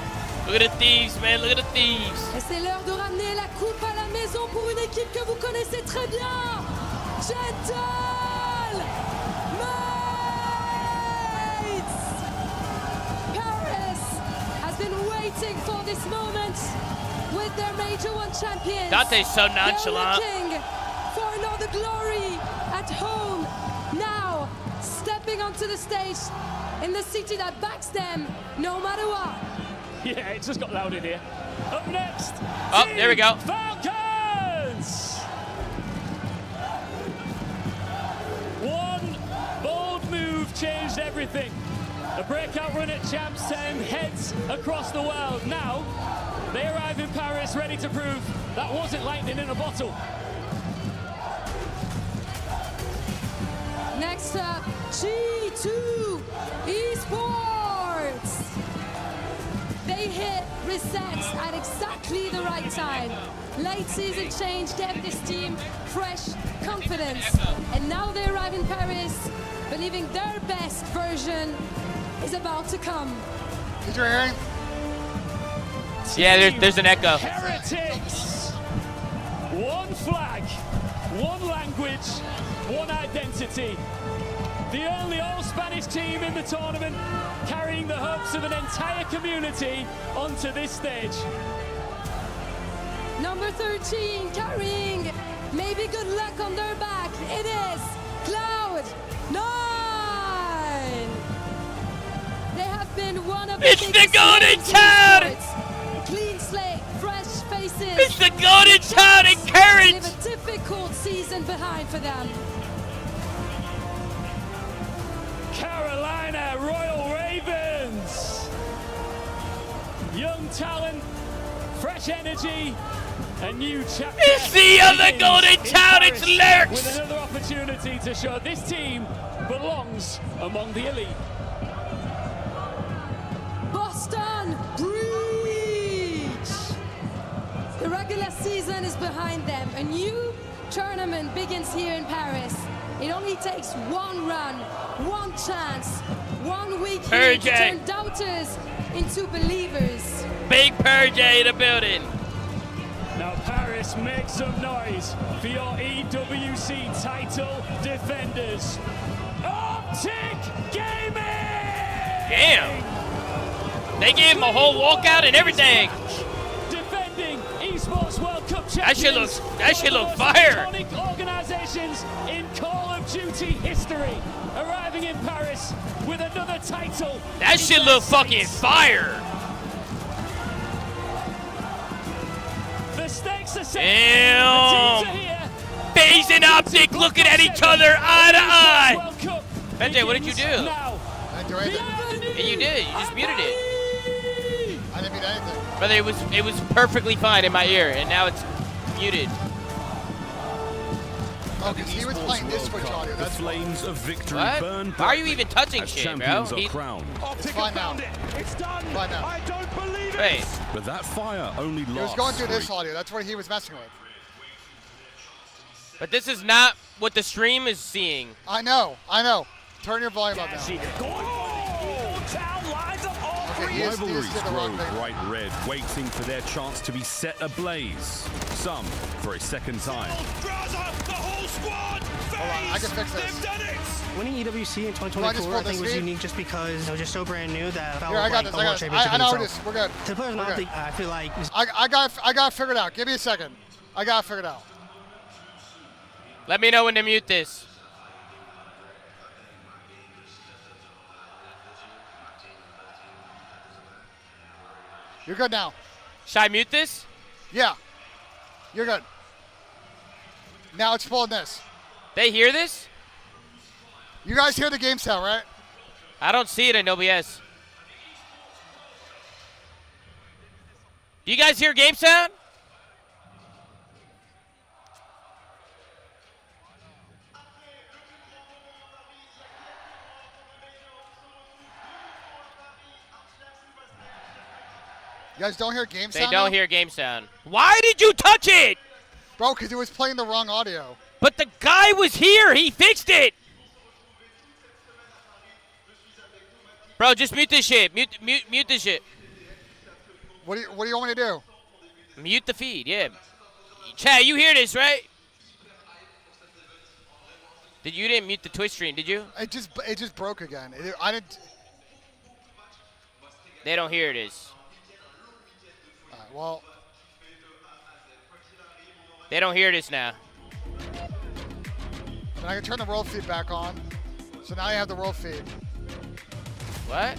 Look at the Thieves, man. Look at the Thieves. Et c'est l'heure de ramener la coupe à la maison pour une équipe que vous connaissez très bien. Paris has been waiting for this moment with their Major 1 champions. Dante's so nonchalant. They're looking for another glory at home. Now, stepping onto the stage in the city that backs them, no matter what. Yeah, it just got loud in here. Up next. Oh, there we go. Falcons! One bold move changed everything. A breakout run at Champs 10 heads across the world. Now, they arrive in Paris ready to prove that wasn't lightning in a bottle. Next up, G2 Esports. They hit resets at exactly the right time. Late season change gave this team fresh confidence. And now they arrive in Paris, believing their best version is about to come. Did you hear him? Yeah, there's an echo. Heretics One flag, one language, one identity. The only all-Spanish team in the tournament, carrying the hopes of an entire community onto this stage. Number 13, carrying maybe good luck on their back. It is Cloud9. They have been one of the It's the Golden Town! Clean slate, fresh faces. It's the Golden Town and Courage! They have a difficult season behind for them. Carolina Royal Ravens. Young talent, fresh energy, a new chapter. It's the other Golden Town, it's Lurks! With another opportunity to show this team belongs among the elite. Boston Breach. The regular season is behind them. A new tournament begins here in Paris. It only takes one run, one chance, 1 week here to turn doubters into believers. Big Purge in the building. Now Paris, make some noise for your EWC title defenders. Optic Gaming! Damn. They gave him a whole walkout and everything. Defending Esports World Cup champions. That shit look fire. Iconic organizations in Call of Duty history, arriving in Paris with another title. That shit look fucking fire. The stakes are set. Damn. The teams are here. FaZe and Optic looking at each other eye to eye. BENJ, what did you do? I didn't do anything. Yeah, you did. You just muted it. I didn't mute anything. Brother, it was perfectly fine in my ear, and now it's muted. Oh, because he was playing this Twitch audio. That's flames of victory what? burn. Why are you even touching shit, bro? It's fine now. It's done. Fine now. I don't believe it. Wait. But that fire only lasts. He was going through this audio. That's what he was messing with. But this is not what the stream is seeing. I know. Turn your volume up now. Rivalries grow bright red, waiting for their chance to be set ablaze. Some for a second time. The whole squad. Hold on, I can fix this. Winning EWC in 2024, I think, was unique just because it was just so brand new that Here, I got this. I know this. We're good. To players not think, I feel like I got it figured out. Give me a second. I got it figured out. Let me know when to mute this. You're good now. Should I mute this? Yeah. You're good. Now it's pulling this. They hear this? You guys hear the game sound, right? I don't see it in OBS. Do you guys hear game sound? You guys don't hear game sound? They don't hear game sound. Why did you touch it? Bro, because it was playing the wrong audio. But the guy was here. He fixed it. Bro, just mute this shit. Mute this shit. What do you want me to do? Mute the feed, yeah. Chad, you hear this, right? You didn't mute the Twitch stream, did you? It just broke again. I didn't. They don't hear this. All right, well. They don't hear this now. And I can turn the world feed back on. So now you have the world feed. What?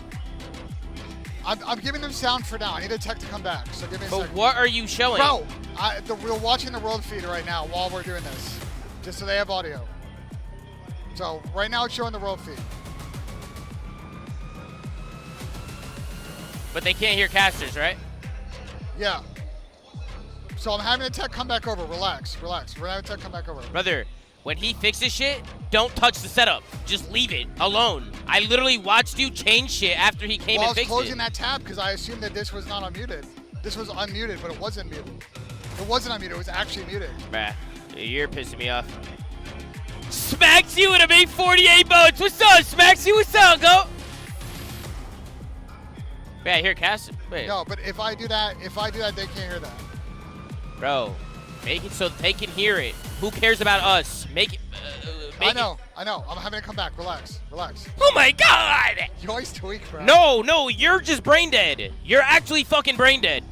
I'm giving them sound for now. I need a tech to come back. So give me a second. But what are you showing? Bro, we're watching the world feed right now while we're doing this. Just so they have audio. So right now it's showing the world feed. But they can't hear casters, right? Yeah. So I'm having a tech come back over. Relax. We're having a tech come back over. Brother, when he fixes shit, don't touch the setup. Just leave it alone. I literally watched you change shit after he came and fixed it. I was closing that tab because I assumed that this was not unmuted. This was unmuted, but it wasn't muted. It wasn't unmuted. It was actually muted. Bruh, you're pissing me off. Smaxy with a big 48 boats. What's up, Smaxy? What's up, go? Wait, I hear cast. Wait. No, but if I do that, they can't hear that. Bro, Make it so they can hear it. Who cares about us? Make it. I know. I'm having to come back. Relax. Oh my God! You always tweak, bro. No, you're just brain dead. You're actually fucking brain dead.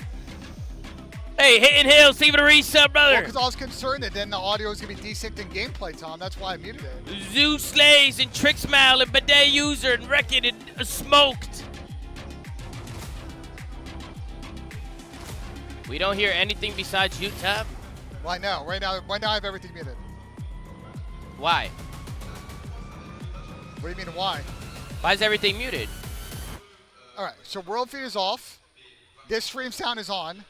Hey, Hitting Hill, see what a resub, brother. Well, because I was concerned that then the audio is going to be desynced in gameplay, Tom. That's why I muted it. Zoo Slays and Trixmal and Bidet User and Wreck-It and Smoked. We don't hear anything besides you, Tab? Why no? Right now I have everything muted. Why? What do you mean, why? Why is everything muted? All right, so world feed is off. This stream sound is on.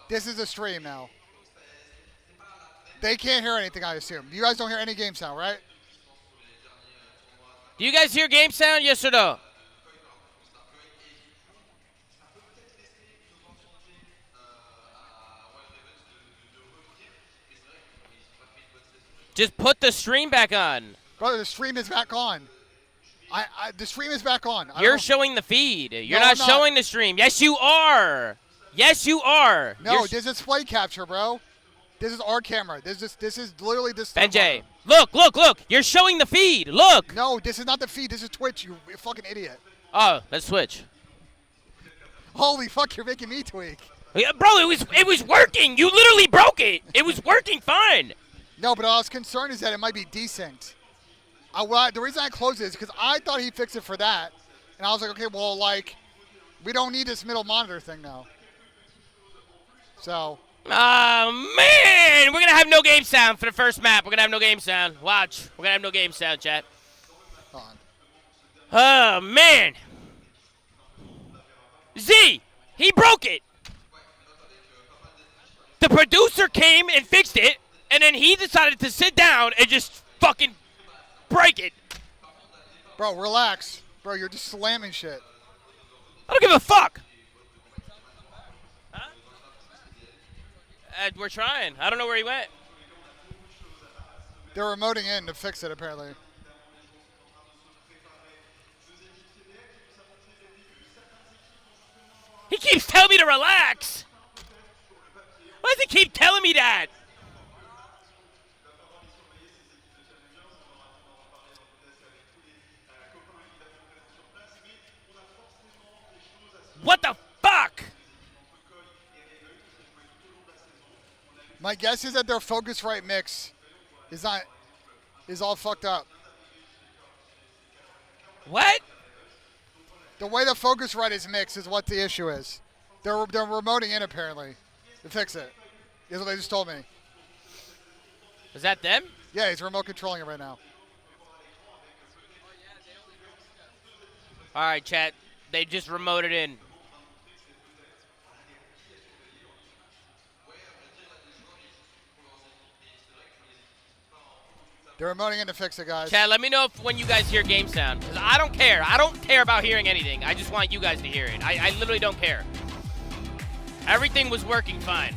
This is a stream now. They can't hear anything, I assume. You guys don't hear any game sound, right? Do you guys hear game sound, yes or no? Just put the stream back on. Brother, the stream is back on. The stream is back on. You're showing the feed. You're not showing the stream. Yes, you are. Yes, you are. No, this is display capture, bro. This is our camera. This is literally this. BENJ, look. You're showing the feed. Look. No, this is not the feed. This is Twitch, you fucking idiot. Oh, that's Twitch. Holy fuck, you're making me tweak. Yeah, bro, it was working. You literally broke it. It was working fine. No, but I was concerned is that it might be desynced. The reason I closed it is because I thought he fixed it for that. And I was like, okay, well, like, we don't need this middle monitor thing now. So. Oh, man. We're going to have no game sound for the first map. We're going to have no game sound. Watch. We're going to have no game sound, chat. Hold on. Oh, man. Z, he broke it. The producer came and fixed it. And then he decided to sit down and just fucking break it. Bro, relax. Bro, you're just slamming shit. I don't give a fuck. Huh? We're trying. I don't know where he went. They're remoting in to fix it, apparently. He keeps telling me to relax. Why does he keep telling me that? What the fuck? My guess is that their Focusrite mix is all fucked up. What? The way the Focusrite is mixed is what the issue is. They're remoting in apparently to fix it. Is what they just told me. Is that them? Yeah, he's remote controlling it right now. All right, chat. They just remoted in. They're remoting in to fix it, guys. Chat, let me know when you guys hear game sound. Because I don't care. I don't care about hearing anything. I just want you guys to hear it. I literally don't care. Everything was working fine.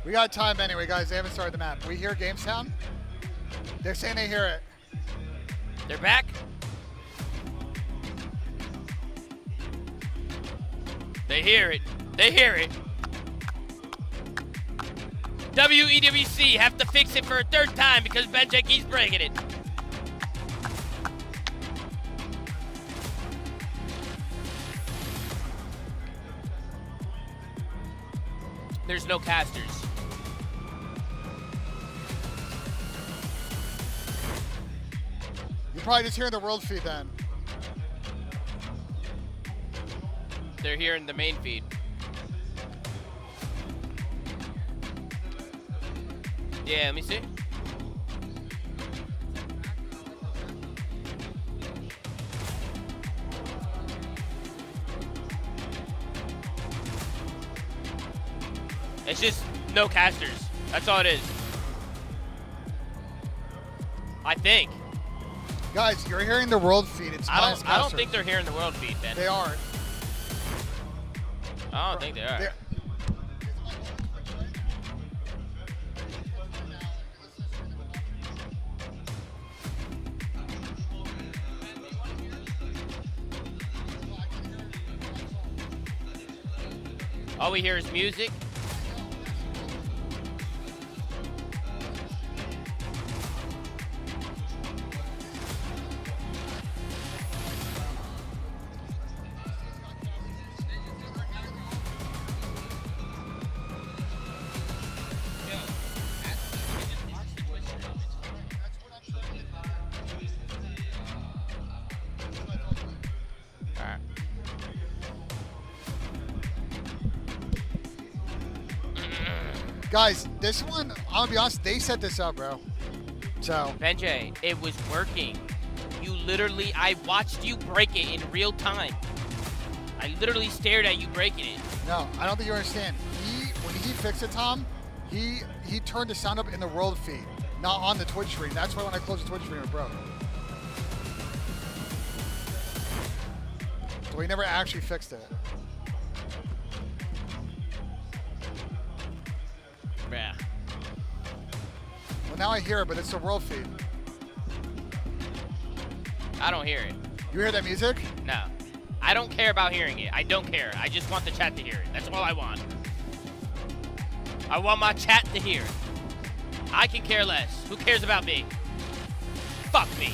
We got time anyway, guys. They haven't started the map. We hear game sound. They're saying they hear it. They're back? They hear it. They hear it. EWC have to fix it for a third time because BENJ keeps breaking it. There's no casters. You're probably just hearing the world feed then. They're here in the main feed. Yeah, let me see. It's just no casters. That's all it is. I think. Guys, you're hearing the world feed. It's I don't think they're hearing the world feed, Ben. They are. I don't think they are. All we hear is music. Guys, this one, I'll be honest, they set this up, bro. So. BENJ, it was working. You literally, I watched you break it in real time. I literally stared at you breaking it. No, I don't think you understand. When he fixed it, Tom, he turned the sound up in the world feed, not on the Twitch stream. That's why when I closed the Twitch stream, it broke. So he never actually fixed it. Yeah. Well, now I hear it, but it's the world feed. I don't hear it. You hear that music? No. I don't care about hearing it. I don't care. I just want the chat to hear it. That's all I want. I want my chat to hear it. I can care less. Who cares about me? Fuck me.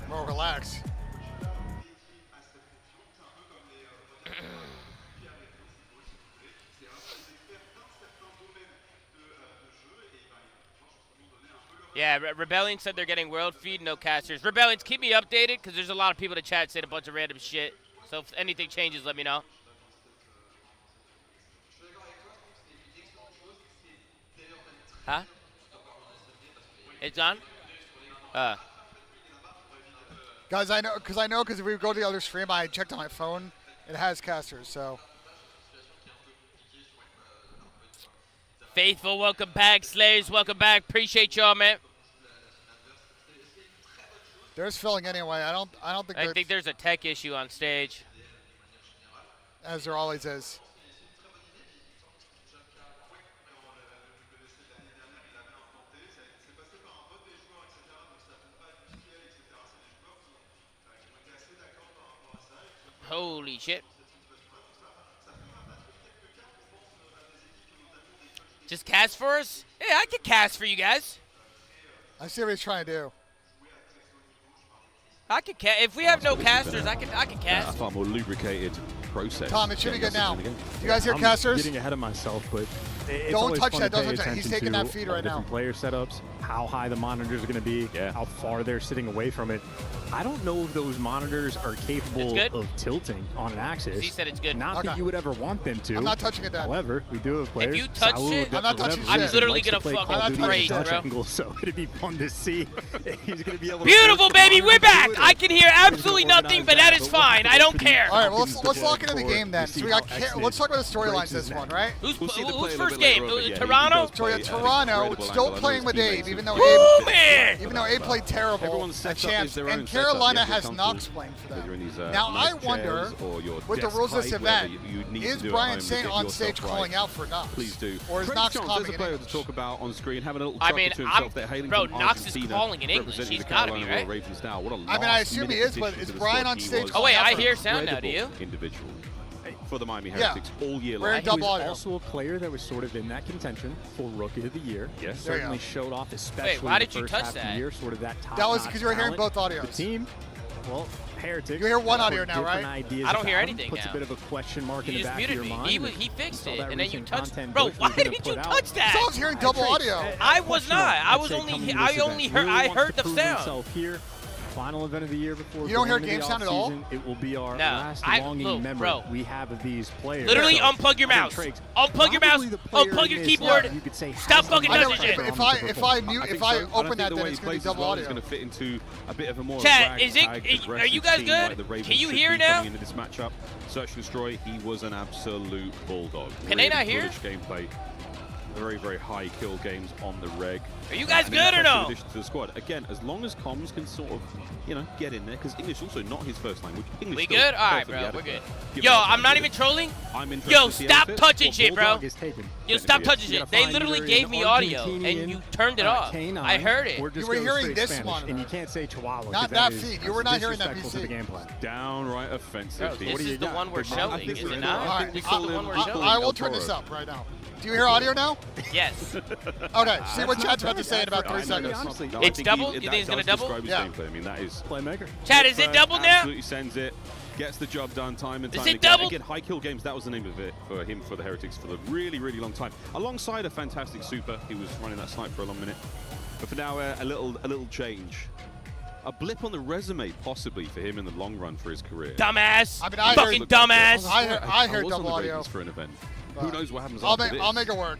Bro, relax. Yeah, Rebellion said they're getting world feed, no casters. Rebellions, keep me updated, because there's a lot of people in the chat saying a bunch of random shit. So if anything changes, let me know. Huh? It's on? Guys, I know, because if we go to the other stream, I checked on my phone. It has casters, so. Faithful, welcome back. Slayers, welcome back. Appreciate y'all, man. There's filling anyway. I don't think there's a tech issue on stage. As there always is. Holy shit. Just cast for us? Yeah, I can cast for you guys. I see what he's trying to do. I can cast. If we have no casters, I can cast. Yeah, a far more lubricated process. Tom, it should be good now. You guys hear casters? I'm getting ahead of myself, but it's don't always touch fun that. to Don't pay touch that. He's attention taking to that feed right now. different player setups, how high the monitors are going to be, how far they're sitting away from it. I don't know if those monitors are capable of tilting on an axis. He said it's good. Not that you would ever want them to. I'm not touching it. However, we do have players. If you touch it, I'm not touching I'm shit. literally gonna fucking rage, bro. Angle, so it'd be fun to see. He's gonna be able to beautiful, baby. We're back. I can hear absolutely nothing, but that is fine. I don't care. All right, well, let's lock into the game then. So we got. Let's talk about the storylines this one, right? Who's first game? Toronto. So we got Toronto still playing with Abe, even though Abe played terrible at champs, and Carolina has Knox playing for them. Now I wonder, with the rules of this event, is Brian Saint on stage calling out for Knox? Please do. Or is Knox calling There's a player to talk about on screen, having a little I chuckle mean, to himself there. Hailing bro, from Knox is Argentina, calling in English. representing He's the got to be, Carolina right? Ravens now. What a I mean, I assume he is, but is Brian on stage? Oh wait, I hear sound now. Do you? Individual for the Miami Heretics all year long. We're in double he was audio. also a player that was sort of in that contention for Rookie of the Year. Yes, certainly showed off, especially why in did the you first touch half of that? the year, sort of that top. That was because you were hearing both audios. The team, well, Heretics. You hear one audio put now, right? ideas I don't hear about him, anything puts now. a bit of a question mark in You the just back of muted your me. mind. He fixed Saw it, that and then you recent touched. content Bro, Bush why was gonna didn't you put touch out. that? So I was hearing double audio. I was not. I was I'd say only. coming to I this only event. heard. I Really heard wants the to prove sound. himself here. Final event of the year before You don't hear going into game the sound at all? offseason. It will be our No, last longing look, memory bro. we have of these players. Literally So, unplug your I think mouse. Triggs, Unplug your mouse. probably the player Unplug in your this keyboard. that you could say Stop has fucking the I know, most touching but it. if I open that, then it's going to be double It's audio. going to fit into a bit of a more Chat, is it? ragtag, Are you guys aggressive team good? like the Ravens Can you should hear be it now? coming into this matchup. Search and Destroy, he was an absolute bulldog. Can they not hear? Bullish gameplay. very, very high kill games on the reg. Are you guys good or no? Addition to the squad. Again, as long as comms can sort of, you know, get in there, because English also not his first language. English We good? All right, bro. We're good. Yo, up I'm not even trolling. I'm Yo, stop touching shit, bro. Yo, stop touching shit. They literally gave me audio, and you turned it off. I heard it. You were hearing this one. And you can't say Chihuahua. Not that feed. You were not hearing that PC. Downright offensive. This is the one we're showing, is it not? This is the one we're showing. I will turn this up right now. Do you hear audio now? Yes. Okay, see what Chad's about to say in about 3 seconds. It's double? You think it's going to double? Yeah. I mean, that is playmaker. Chad, is it double now? Absolutely sends it. Gets the job done time and time again. Double? Again, high kill games, that was the name of it for him, for the Heretics, for the really, really long time. Alongside a fantastic super, he was running that snipe for a long minute. But for now, a little change. A blip on the resume, possibly, for him in the long run for his career. Dumbass! I mean, I fucking heard, dumbass! I heard double audio. For an event. Who knows what happens I'll after this? I'll make it work.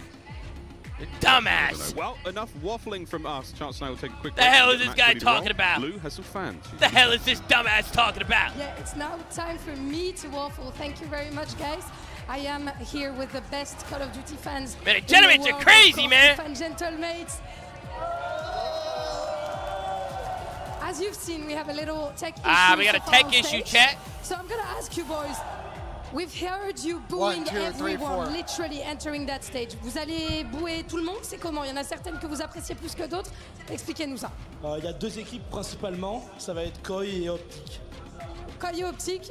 Dumbass! Well, enough waffling from us. Chance and I will take a quick break. The hell is this guy talking about? Blue has some fans. The hell is this dumbass talking about? Yeah, it's now time for me to waffle. Thank you very much, guys. I am here with the best Call of Duty fans. Man, gentlemen, you're crazy, man. Gentlemates. As you've seen, we have a little tech issue. We got a tech issue, chat. So I'm gonna ask you boys. We've heard you booing everyone, literally entering that stage. Vous allez bouer tout le monde? C'est comment? Il y en a certaines que vous appréciez plus que d'autres? Expliquez-nous ça. Il y a deux équipes principalement. Ça va être Koi et Optic. Koi et Optic?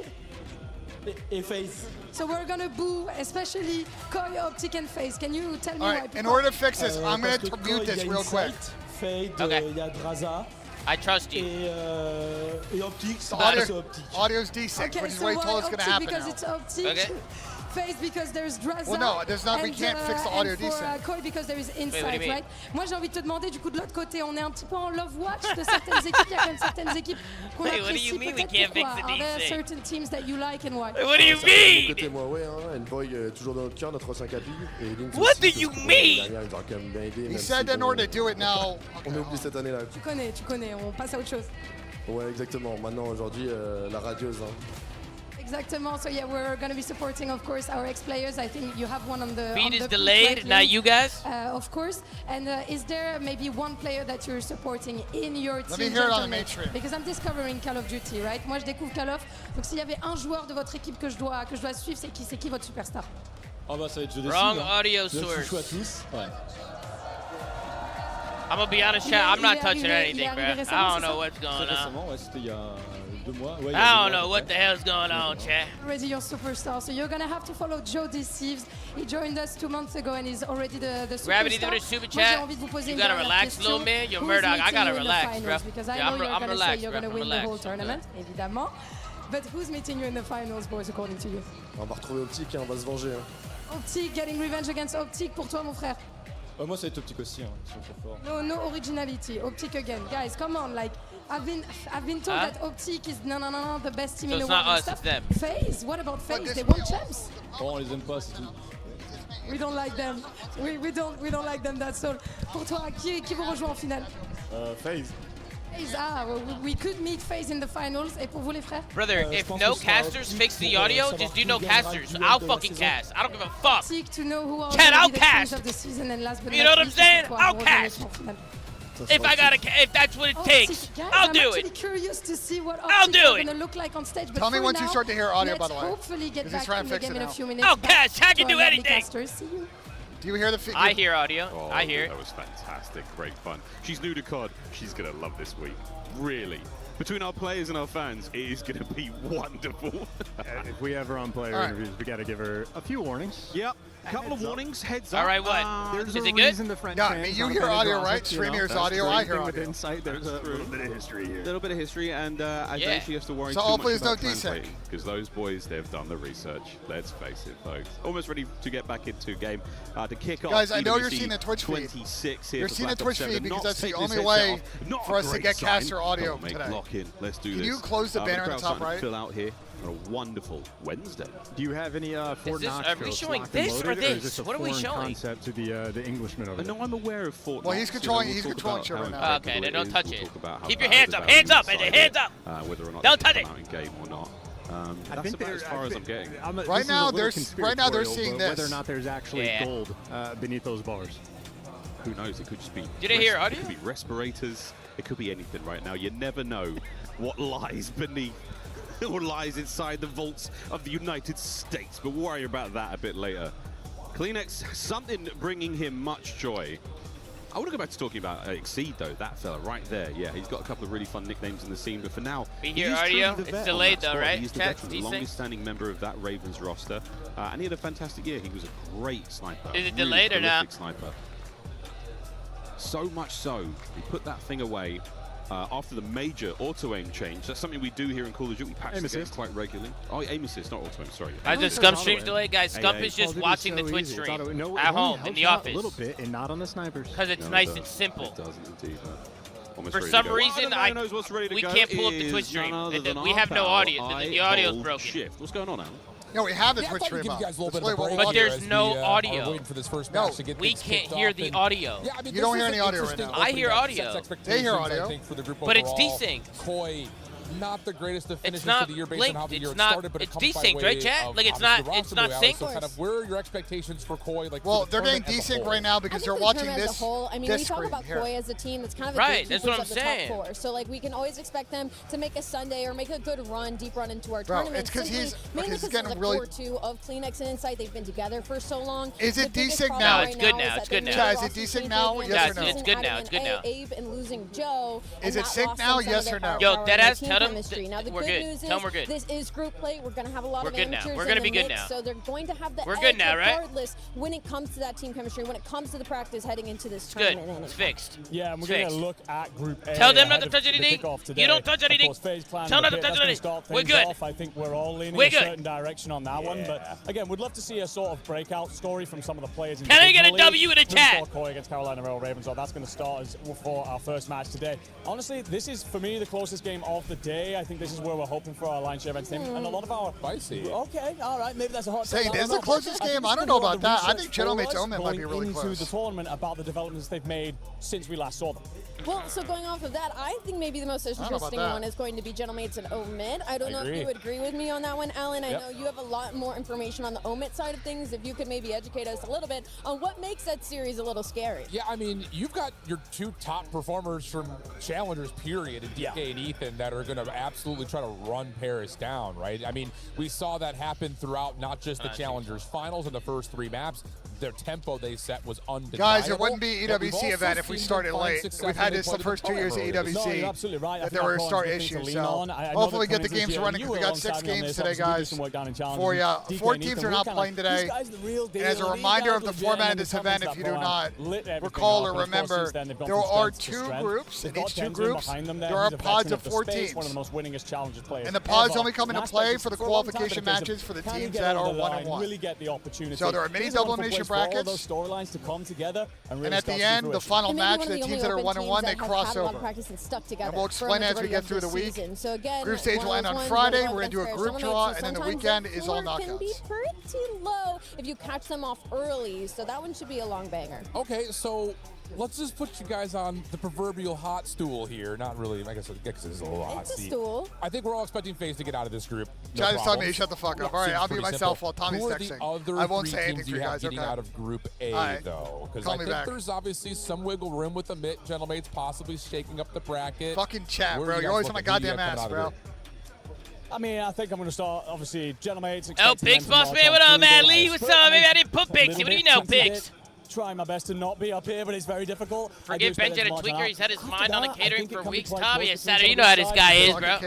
Et FaZe. So we're gonna boo, especially Koi, Optic, and FaZe. Can you tell me why? In order to fix this, I'm going to mute this real quick. Fade, il y a Draza. I trust you. Et Optic, c'est Optic. Audio's decent, which is what he told us going to happen because now. It's Optic. Okay. FaZe because there's Draza. Well, no, there's not. We can't fix the audio decent. Koi because there is insight, right? Moi, j'ai envie de te demander, du coup, de l'autre côté, on est un petit peu en love watch de certaines équipes. Il y a quand même certaines équipes qu'on apprécie peut-être. Pourquoi? Are there certain teams that you like and why? What do you mean? Côté moi, ouais, hein. Envoy toujours dans notre cœur, notre 5 à Link. What do you mean? He said that in order to do it now. On est oublié cette année-là. Tu connais. On passe à autre chose. Ouais, exactement. Maintenant, aujourd'hui, la radieuse. Hein. Exactement. So yeah, we're going to be supporting, of course, our ex-players. I think you have one on the feed is the delayed, not you guys. Of course. And is there maybe one player that you're supporting in your team? Let me hear it on the main stream. Because I'm discovering Call of Duty, right? Moi, je découvre Call of. Donc, s'il y avait un joueur de votre équipe que je dois suivre, c'est qui votre superstar? Ah bah ça va être jeu Wrong audio source. À tous. Ouais. I'm gonna be honest, chat. I'm not touching anything, bro. I don't know what's going on. Ouais, c'était il y a 2 mois. Ouais, I don't know what the hell's going on, chat. Already your superstar, so you're gonna have to follow Joe Deceives. He joined us 2 months ago and he's already the superstar. Gravity through the super chat. You gotta relax a little bit. You're Murdoch. I gotta relax, bro. Because I know you're gonna say you're gonna win the whole tournament, évidemment. But who's meeting you in the finals, boys, according to you? On va retrouver Optic et on va se venger. Hein. Optic, getting revenge against Optic pour toi, mon frère. Moi, ça va être Optic aussi, hein. Ils sont trop forts. No originality. Optic again, guys. Come on, like I've been told that Optic is no the best team in the world. So it's not us, it's them. FaZe, what about FaZe? They won champs. Oh, on les aime pas, c'est tout. We don't like them. We don't like them. That's all. Pour toi, qui vous rejoint en finale? FaZe. We could meet FaZe in the finals. Et pour vous, les frères? Brother, if no casters fix the audio, just do no casters. I'll fucking cast. I don't give a fuck. Chad, I'll cast. You know what I'm saying? I'll cast. If that's what it takes, I'll do it. I'm actually curious to see what I'll do it. Gonna look like on stage. Tell me once you start to hear audio, by the way. Hopefully get back in the game in a few minutes. I'll cast. I can do anything. Do you hear the feed? I hear audio. Oh, I hear it. That was fantastic. Great fun. She's new to COD. She's going to love this week. Really. Between our players and our fans, it is going to be wonderful. If we ever on player interviews, we got to give her a few warnings. Yep. A couple of warnings, heads up. All right, what? There's is a it good? reason the French fans you hear audio, right? Stream hears audio, I hear with audio. insight, there's a little bit of history here. A little bit of history, and I don't think she has to worry so too much about decent. because those boys, they've done the research. Let's face it, folks. Almost ready to get back into game to kick off. Guys, I know you're seeing the Twitch feed. 26 here. You're seeing the Twitch feed because that's the only way for us to get caster audio today. Lock in. Let's do this. Can you close the banner on the top right? Fill out here on a wonderful Wednesday. Do you have any Fort Knox? Are we showing this or this? What are we showing? Concept to the Englishman over there. No, I'm aware of Fort Knox. Well, he's controlling shit right now. Okay, then don't touch it. Keep your hands up. Hands up, hands up. Whether or not don't touch it. out in game or not. That's about as far as I'm getting. Right now they're seeing this. Whether or not there's actually gold beneath those bars. Who knows? It could just be. Did I hear audio? It could be respirators. It could be anything right now. You never know what lies beneath or lies inside the vaults of the United States. But we'll worry about that a bit later. Kleenex, something bringing him much joy. I want to go back to talking about Exceed, though. That fella right there. Yeah, he's got a couple of really fun nicknames in the scene. But for now, we hear audio. It's delayed, though, right? He's the longest-standing member of that Ravens roster. And he had a fantastic year. He was a great sniper. Is it delayed or not? Sniper. So much so, he put that thing away after the major auto-aim change. That's something we do here in Call of Duty. We patch the game quite regularly. Oh, aim assist, not auto-aim, sorry. Is the Scump stream's delayed, guys? Scump is just watching the Twitch stream at home, in the office. A little bit, and not on the snipers. Because it's nice and simple. It doesn't indeed. For some reason, we can't pull up the Twitch stream. We have no audio. The audio's broken. Shift. What's going on, Alan? No, we have the Twitch stream up. But there's no audio. We can't hear the audio. Yeah, I mean, you don't hear any audio right now. I hear audio. They hear audio. But it's desynced. Koi, not the greatest of finishes not for the year based on how the year started, but it's it comes by desynced, way right, chat? of, Like it's not synced. So kind of, where are your expectations for Koi? Like, well, they're getting desync right now because they're watching this. As a whole, I mean, we talk about Koi as a team that's kind of right. That's what I'm saying. Top four. So like we can always expect them to make a Sunday or make a good run, deep run into our tournament. It's because he's getting the core two of Kleenex and Insight. They've been together for so long. Is it desync now? It's good now. It's good now. Is it desync now? Yes or no? It's good now. It's good now. Abe and losing Joe. Is it sync now? Yes or no? Yo, deadass, tell them we're good. Tell them we're good. This is group play. We're going to have a lot of amateurs We're going to be good mix, now. so they're going to have the we're edge good now, right? regardless when it comes to that team chemistry, when it comes to the practice heading into this it's tournament. Good. It's fixed. Yeah, and we're going to look at Group A. Tell them not to touch anything. You don't touch anything. Tell them not to touch anything. We're good. I think we're all leaning in a certain direction on that one. But again, we'd love to see a sort of breakout story from some of the players. Can I get a W in the chat? Koi against Carolina Royal Ravens. So that's going to start for our first match today. Honestly, this is, for me, the closest game of the day. I think this is where we're hoping for our line share events team. And a lot of our... Okay, all right, maybe that's a hot take. Say, this is the closest game? I don't know about that. I think Gentleman's Omen might be really close. Into the tournament about the developments they've made since we last saw them. Well, so going off of that, I think maybe the most interesting one is going to be Gentlemates and Omid. I don't know if you would agree with me on that one, Alan. I know you have a lot more information on the Omid side of things. If you could maybe educate us a little bit on what makes that series a little scary. Yeah, I mean, you've got your two top performers from Challengers, period, in DK and Ethan, that are going to absolutely try to run Paris down, right? I mean, we saw that happen throughout not just the Challengers finals in the first 3 maps. Their tempo they set was undeniable. Guys, it wouldn't be EWC event if we started late. We've had this the first 2 years of EWC. No, you're absolutely right. That there were start issues. So hopefully we get the games running because we got 6 games today, guys. For you, 4 teams are not playing today. And as a reminder of the format of this event, if you do not recall or remember, there are 2 groups. In each 2 groups, there are pods of 4 teams. And the pods only come into play for the qualification matches for the teams that are 1-1. So there are many double elimination brackets. And at the end, the final match, the teams that are 1-1, they cross over. And we'll explain as we get through the week. So again, group stage will end on Friday. We're going to do a group draw, and then the weekend is all knockouts. Can be pretty low if you catch them off early, so that one should be a long banger. Okay, so let's just put you guys on the proverbial hot stool here. Not really, I guess it's a little hot seat. It's a stool. I think we're all expecting FaZe to get out of this group. Chad is telling me to shut the fuck up. All right, I'll mute myself while Tommy's texting. I won't say anything for you guys, getting out of Group A, though? Because I think there's obviously some wiggle room with the Gentlemates possibly shaking up the bracket. Fucking chat, bro. You're always on my goddamn ass, bro. I mean, I think I'm going to start, obviously, Gentlemates. Oh, Picks, boss man. What up, man? Lee, what's up? Maybe I didn't put Picks. What do you know, Picks? Trying my best to not be up here, but it's very difficult. Forget BENJ had a tweaker. He's had his mind on the catering for weeks. Tommy is Saturday. You know how this guy is, bro.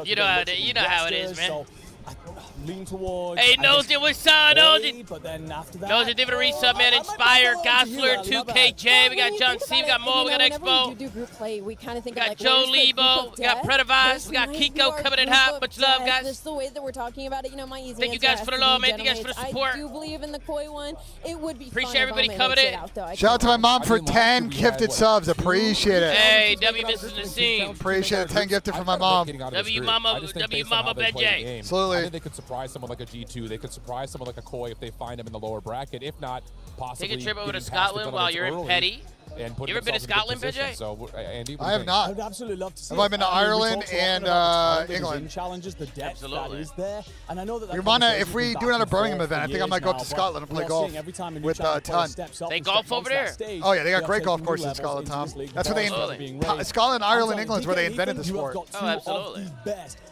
You know how it is, man. Lean towards. Hey, Nosy, what's up, Nosy? Nosy, give it a resub, man. Inspire, Gosler, 2KJ. We got John C. We got Mo. We got Expo. We got Joe Lebo. We got Predavaz. We got Kiko coming in hot. Much love, guys. Just the way that we're talking about it, you know, my easy Thank you guys for the love, man. Thank you guys for the support. I do believe in the Koi one. It would be appreciate everybody coming in. Shout out to my mom for 10 gifted subs. Appreciate it. Hey, W Mrs. Nissim. Appreciate it. 10 gifted from my mom. W Mama BENJ. Absolutely. I think they could surprise someone like a G2. They could surprise someone like a Koi if they find him in the lower bracket. If not, possibly take a trip over to Scotland while you're in Petty. and put You ever been to Scotland, BJ? So, Andy, I have not. I'd absolutely love to see Have I been to Ireland and England? Challenges, the depth Absolutely. that is there. And I know that We wanna, if we do another Birmingham event, I think I might go up to Scotland and play golf with Ton. They golf over there? Oh yeah, they got great golf courses in Scotland, Tom. That's where Scotland, Ireland, England's where they invented the sport. Oh, absolutely.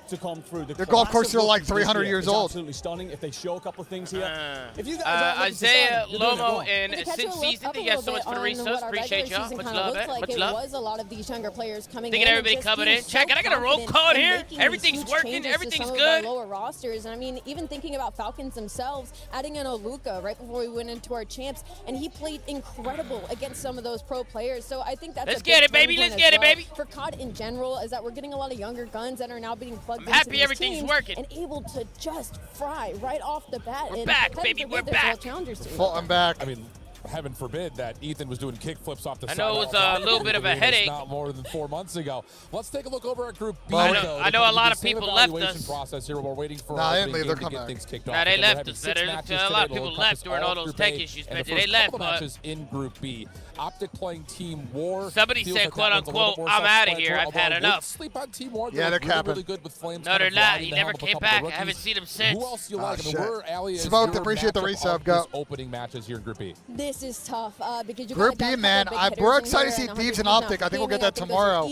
To come through. Their golf courses are like 300 years old. Absolutely stunning. If they show a couple of things here. If you Isaiah, Lomo, and Sin Season, thank you guys so much for the resubs. Appreciate y'all. Much love, man. Much love. It was a lot of these younger players coming Thinking in. everybody coming in. Check it. I got a roll call here. Everything's working. Everything's good. Lower rosters, and I mean, even thinking about Falcons themselves, adding in Oluka right before we went into our champs, and he played incredible against some of those pro players. So I think that's Let's get it, baby. Let's get it, baby. For COD in general, is that we're getting a lot of younger guns that are now being plugged into happy these everything's teams working. and able to just fry right off the bat. We're back, baby. We're back. I'm back. I mean, heaven forbid that Ethan was doing kick flips off the side. I know it was a little bit of a headache. Not more than 4 months ago. Let's take a look over at Group B. I know a lot of people left us. Process here. We're waiting for they didn't leave. They're to coming get back. things kicked off. Nah, they left us. A lot of people left during all those tech issues, man. They left, but matches in Group B. Optic playing Team War. Somebody said, quote unquote, I'm out of here. I've had enough. Sleep on Team War. Yeah, they're capping. Really good with Flames. No, they're not. He never came back. I haven't seen him since. Who else do you like? Smoked, appreciate the resub. Go. Opening matches here in Group B. This is tough because you Group B, man. We're excited to see Thieves and Optic. I think we'll get that tomorrow.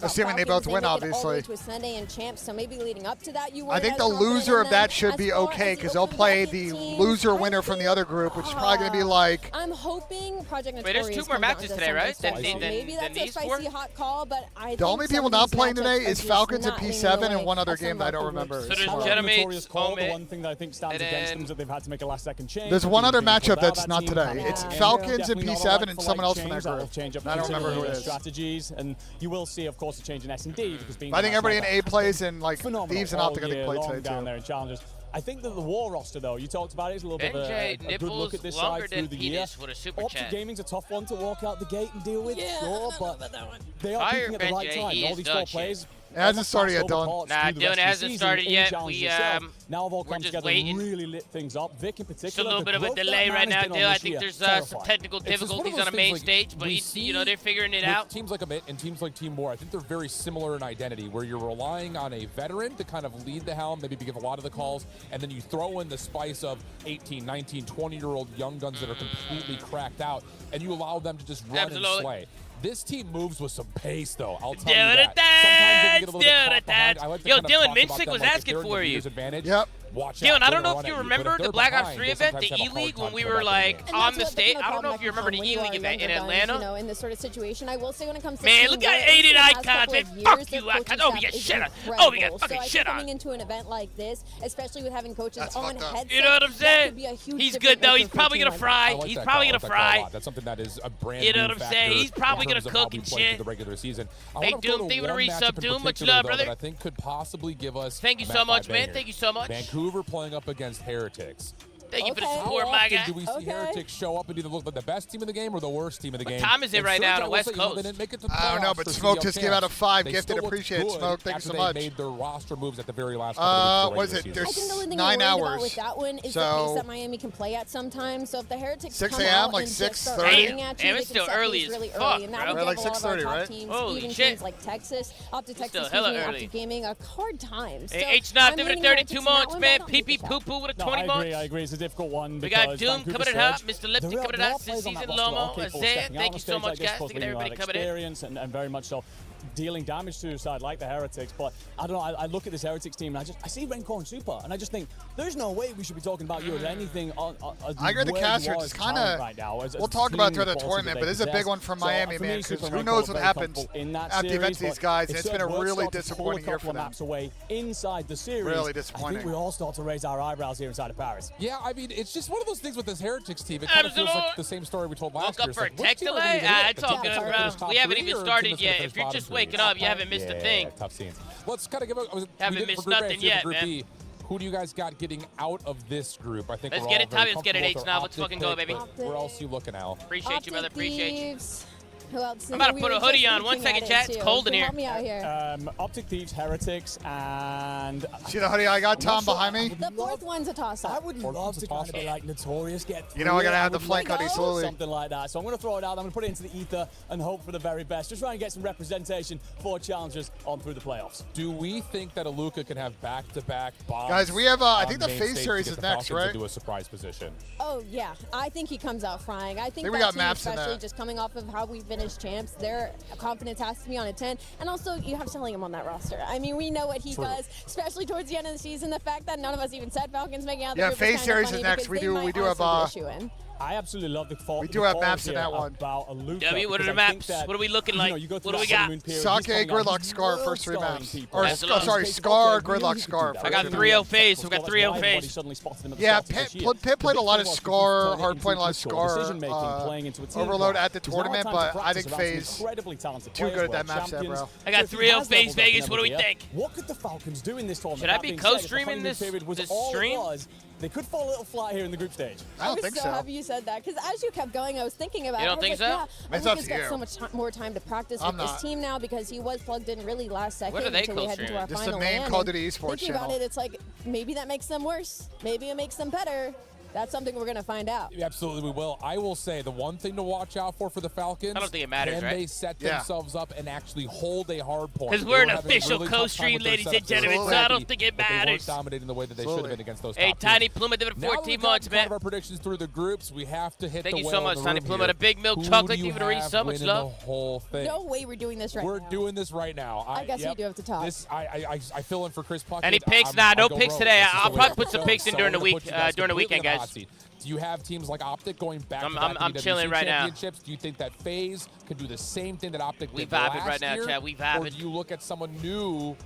Assuming they both win, obviously. So maybe leading up to that, I think the loser of that should be okay because they'll play the loser winner from the other group, which is probably going to be like. I'm hoping Project Wait, there's 2 more matches today, right? Maybe that's a spicy hot call, but I the only people not playing today is Falcons and P7 and one other game that I don't remember. So there's Genomates, the one thing that I think stands against them is that they've had to make a last-second change. There's one other matchup that's not today. It's Falcons and P7 and someone else from that group. I don't remember who it is. Strategies, and you will see, of course, a change in S&D. I think everybody in A plays and like Thieves and Optic I think played today down too. there in Challengers. I think that the War roster, though, you talked about it, is a little bit of a good look at this side through the year. Optic Gaming's a tough one to walk out the gate and deal with, sure, but they are peaking at the right time. All these 4 players. It hasn't started yet, Dylan. Nah, Dylan, it hasn't started yet. Now have all come together and really lit things up. Vic in particular. Just a little bit of a delay right now, Dylan. I think there's some technical difficulties on the main stage, but you know they're figuring it out. Teams like Amit and teams like Team War, I think they're very similar in identity, where you're relying on a veteran to kind of lead the helm, maybe give a lot of the calls, and then you throw in the spice of 18, 19, 20-year-old young guns that are completely cracked out, and you allow them to just run and slay. This team moves with some pace, though. I'll tell you that. Sometimes they get a little bit caught behind. I like to Yo, kind of Dylan talk Minsick about was them like asking if they're for in the you. leader's advantage. Yep. Dylan, I don't know if you remember the Black Ops 3 event, the E-League, when we were like on the stage. I don't know if you remember the E-League event in Atlanta. You know, in this sort of situation, I will say when it comes to man, look at 80 icons, man. Fuck you, icons. Oh, we got shit on. Oh, we got fucking shit on. Coming into an event like this, especially with having coaches on headsets, you know what I'm saying? He's good though. He's probably gonna fry. He's probably gonna fry. That's something that is a brand You know what I'm saying? He's probably gonna cook and shit. The regular season. Hey, Doom, thank you for the resub, Doom. Much love, brother. I think could possibly give us. Thank you so much, man. Thank you so much. Vancouver playing up against Heretics. Thank you for the support, my guy. Do we see Heretics show up and either look like the best team in the game or the worst team in the game? What time is it right now on the West Coast? I don't know, but Smoke just gave out a 5 gifted. Appreciate it, Smoke. Thank you so much. They made their roster moves at the very last what is it? There's 9 hours. With that one is the pace that Miami can play at sometimes. So if the Heretics 6 come a.m. out like and just start 6:30. running at you, Damn, it's they can still set early pace as really fuck, early. And that bro. would Like give a lot of our 6:30, top right? teams, Holy even shit. teams like Texas, Optic Texas, hella and early. Optic Gaming, a hard time. So Hey, H-Knot, I'm give it a leaning 32 Heretics in that months, one, man. but I don't Pee-pee think it's poo-poo with a No, 20 months. I agree. It's a difficult one. We got Doom Vancouver coming it up, surge. Mr. Lipton coming it up, season Lomo, Isaiah, thank you so much, guys. Thank you to everybody coming in. Experience and very much so dealing damage to a side like the Heretics, but I don't know, I look at this Heretics team and I see Rencorn Super, and I just think there's no way we should be talking about you as anything on I agree the caster, it's kind of, right now, we'll talk about it throughout the tournament, but this is a big one for Miami, man, because who knows what happens after the events of these guys, and it's been a really disappointing year for them. Away inside the series, really disappointing. I think we all start to raise our eyebrows here inside of Paris. Yeah, I mean, it's just one of those things with this Heretics team. It kind of feels like the same story we told last year. Woke up for a tech delay? It's all good, bro. We haven't even started yet. If you're just waking up, you haven't missed a thing. Tough scenes. Let's kind of give it. Haven't missed nothing yet, man. B. Who do you guys got getting out of this group? I think let's we're get all it, Tommy. Let's get it, comfortable H now. Let's fucking go, baby. Where else you looking, Al? Appreciate you, brother. Appreciate you. Who else? I'm about to put a hoodie on. 1 second, chat. It's cold in here. Help me out here. Optic Thieves, Heretics, and... See the hoodie I got, Tom, behind me? The fourth one's a toss-up. I would love to kind of be like Notorious, get You know I gotta have the flank hoodie slowly. Something like that. So I'm going to throw it out. I'm going to put it into the ether and hope for the very best. Just try and get some representation for challengers on through the playoffs. Do we think that Aluka can have back-to-back bombs? Guys, we have, I think the main phase stage series to get is the next, Falcons right? into a surprise position. Oh, yeah. I think he comes out frying. I think we that got team, maps in especially that. just coming off of how we finished champs, their confidence has to be on a 10. And also, you have Tellingham on that roster. I mean, we know what he does, especially towards the end of the season. The fact that none of us even said Falcons making out the group phase is series funny is next. We do have I absolutely love the fall. We do have maps in that one. About Aluka, W, what are the maps? What are we looking like? What do we got? Sake, Gridlock, Scar, first 3 maps. Or, sorry, Scar, Gridlock, Scar. I got 3-0 phase. I've got 3-0 phase. Yeah, Pitt played a lot of Scar, Hardpoint, a lot of Scar Overload at the tournament, but I think phase too good at that map set, bro. I got 3-0 phase Vegas. What do we think? What could the Falcons do in this tournament? Should I be co-streaming this stream? They could fall a little flat here in the group stage. I don't think so. I was so happy you said that, because as you kept going, I was thinking about it. You don't think so? Yeah, It's up he's to got you. so much more time to practice I'm with not. this team now, because he was plugged in really last second What are they until we head into our This is final the main LAN, Call and of Duty esports thinking about channel. it, it's like maybe that makes them worse. Maybe it makes them better. That's something we're going to find out. Absolutely, we will. I will say the one thing to watch out for the Falcons. I don't think it matters, can right? they set themselves up and actually hold a hard point? Because we're an official co-stream, ladies and gentlemen, so I don't think it They weren't matters. dominating the way that they should have been against those Hey, top Tiny teams. Pluma did it Now 14 we've months, gotten kind man. of our predictions through the groups. We have to hit Thank the you whale so in much, the Tiny room Pluma. here. A big milk Who chocolate, do you give it a read. have So much winning love. the whole thing? No way we're doing this right We're now. doing this right now. I guess you do have to talk. I fill in for Chris Puckett. Any picks? Nah, no picks today. I'll probably put some picks in during the week, during the weekend, guys. Do you have teams like Optic going back to I'm EWC chilling right now. championships? Do you think that FaZe could do the same thing that Optic We did vibing last right now, year? Chad. We Or vibing. do you look at someone new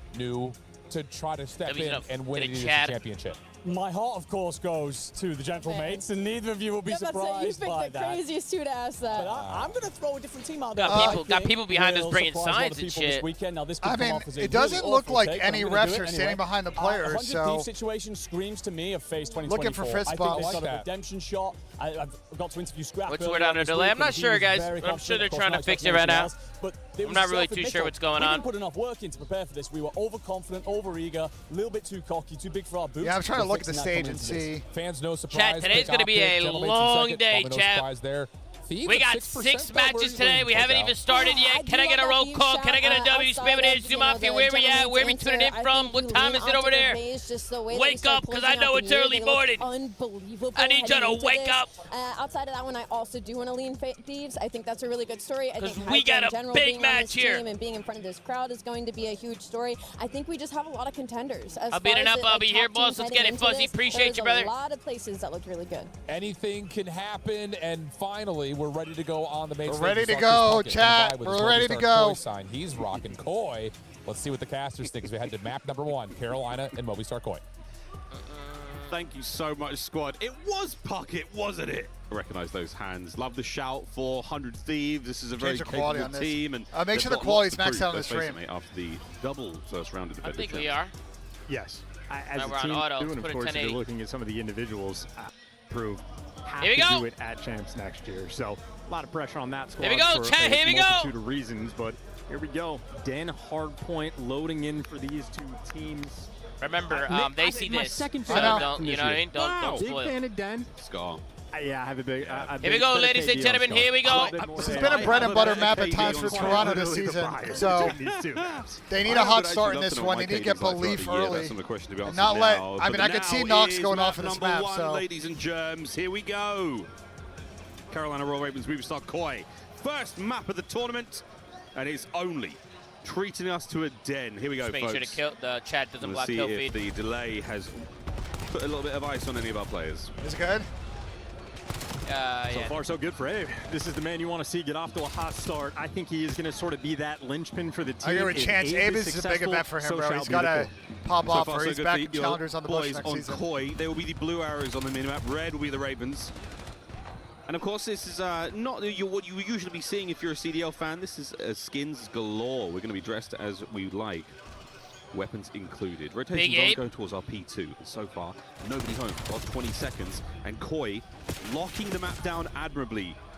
to try to step in and win a championship? My heart, of course, goes to the Gentlemates, and neither of you will be surprised by You picked the that. craziest two to ask that. But I'm going to throw a different team out Got there. people behind us bringing signs and shit. Now, this could I come mean, off as a it doesn't really look awful like take, but any I'm gonna refs do it are anyway. standing behind the players, 100 so Thief situation screams to me of FaZe 2024. Looking for fist I think bumps. they've got Like a that. redemption shot. I've got to interview Scrap. What's the earlier word on the this delay? week, I'm not and he sure, was guys. very I'm sure confident, they're of course, trying to not fix it expecting right anything now. else, but they I'm will not really too self-admit sure it. what's going We on. didn't put enough work in to prepare for this. We were overconfident, overeager, a little bit too cocky, too big for our boots. yeah, I'm trying to We're look at the fixing that stage coming and into this. see. Fans, no surprise. Chat, today's Pick going to be Optic, a Gentlemates in long second, day, Domino's chat. prize there. Thieves We at got 6%, 6 though. matches Where are you today. willing We to haven't take even out? started yet. Can I get a roll call? Can I get a W? Spam it in. Zoom out for you. Where we at? Where we tuning in from? What time is it over there? Wake up, because I know it's early morning. Unbelievable. I need you to wake up. Outside of that one, I also do want to lean Thieves. I think that's a really good story. I think 'Cause we got in a general, big being on match this here. team and being in front of this crowd is going to be a huge story. I think we just have a lot of contenders. As I'll beat far it as up. the, I'll be top here, teams boss. Let's heading get it, into Fuzzy. this, Appreciate there's you, brother. A lot of places that look really good. Anything can happen, and finally, we're ready to go on the main stage. We're ready We to saw go, Chris Puckett chat. in the bye with We're his ready to Rockstar go. Koi sign. He's rocking Koi. Let's see what the casters think as we head to map number 1, Carolina and Movistar Koi. Thank you so much, squad. It was Puckett, wasn't it? I recognize those hands. Love the shout for 100 Thieves. This is a very Change the quality capable on this. team. And Make sure they've the got quality's lots to maxed out on prove, the stream. let's face it, mate, after the double first round of the I Better think we Champs. are. Yes. As Now a we're on team, auto. and Let's of put it course, if 1080. you're looking at some of the individuals, prove have Here we to go. do it at Champs next year. So a lot of pressure on that squad. Here we go, for chat. a Here we go. multitude of reasons, but here we go. Den Hardpoint loading in for these two teams. Remember, they see my this. second So favorite don't, you know what I mean? Don't Big spoil. fan of Den. Scar. Yeah, I have a big. Here we go, ladies and gentlemen. Here we go. This has been a bread and butter map at times for Toronto this season, so they need a hot start in this one. They need to get belief early. And not let. I mean, I could see Knox going off in this map. So, ladies and germs, here we go. Carolina Royal Ravens Movistar Koi. First map of the tournament, and it's only treating us to a den. Here we go, Just make folks. sure the chat doesn't block see kill if feed. the delay has put a little bit of ice on any of our players. is it good? So Yeah. far, so good for Abe. This is the man you want to see get off to a hot start. I think he is going to sort of be that linchpin for the team. I agree with If Chance. Abe is a big successful, event for him, so bro. shall He's got to pop So off, far, or so he's good back for in your challengers on the bush boys next on season. Koi. They will be the blue arrows on the minimap. Red will be the Ravens. And of course, this is not what you would usually be seeing if you're a CDL fan. This is skins galore. We're going to be dressed as we like. Weapons included. Rotations on going towards our P2. So far, nobody home. Last 20 seconds. And Koi locking the map down admirably.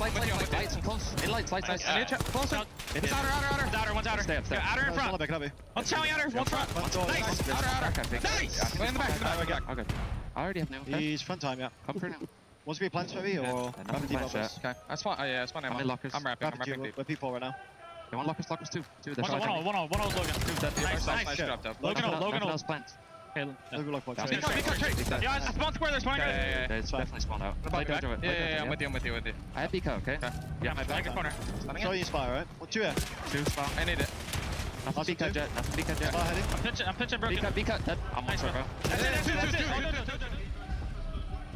Lights, lights, lights, lights, close. In lights, lights, lights. Closer. It's outer. One's outer. Stay up. Outer in front. One's showing outer. One's front. Nice. Outer. Nice. One in the back. Okay. I already have no. He's front time, yeah. Come through now. Wants to be plants maybe, or Nothing plans yet. Okay. That's fine. Yeah, that's fine. I'm in lockers. I'm wrapping deep. We're P4 right now. They want lockers too. One on Logan. Nice drop though. Logan knows plants. Logan lock box. Yeah, spawn square. They're spawning. Yeah, it's definitely spawned out. Yeah, I'm with you. I have BK, okay? Yeah, my back corner. Show you spy, right? Well, 2 here. 2 spawn. I need it. Nothing BK jet. Spy heading. I'm pitching broken. BK, dead. I'm on circle.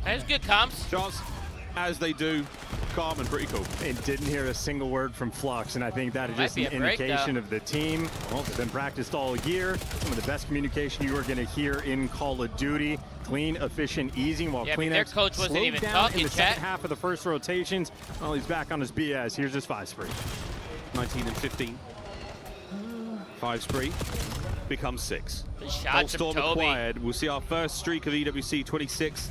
That's good comps. Chance, as they do, calm and pretty cool. And didn't hear a single word from Flux, and I think that is just an indication of the team. Well, they've been practiced all year. Some of the best communication you are going to hear in Call of Duty. Clean, efficient, easy. While their coach wasn't even down talking, in the second half of the first rotations. Well, he's back on his BS. Here's his 5 spree. 19 and 15. 5 spree becomes 6. Shots Storm from Toby. acquired. We'll see our first streak of EWC 26.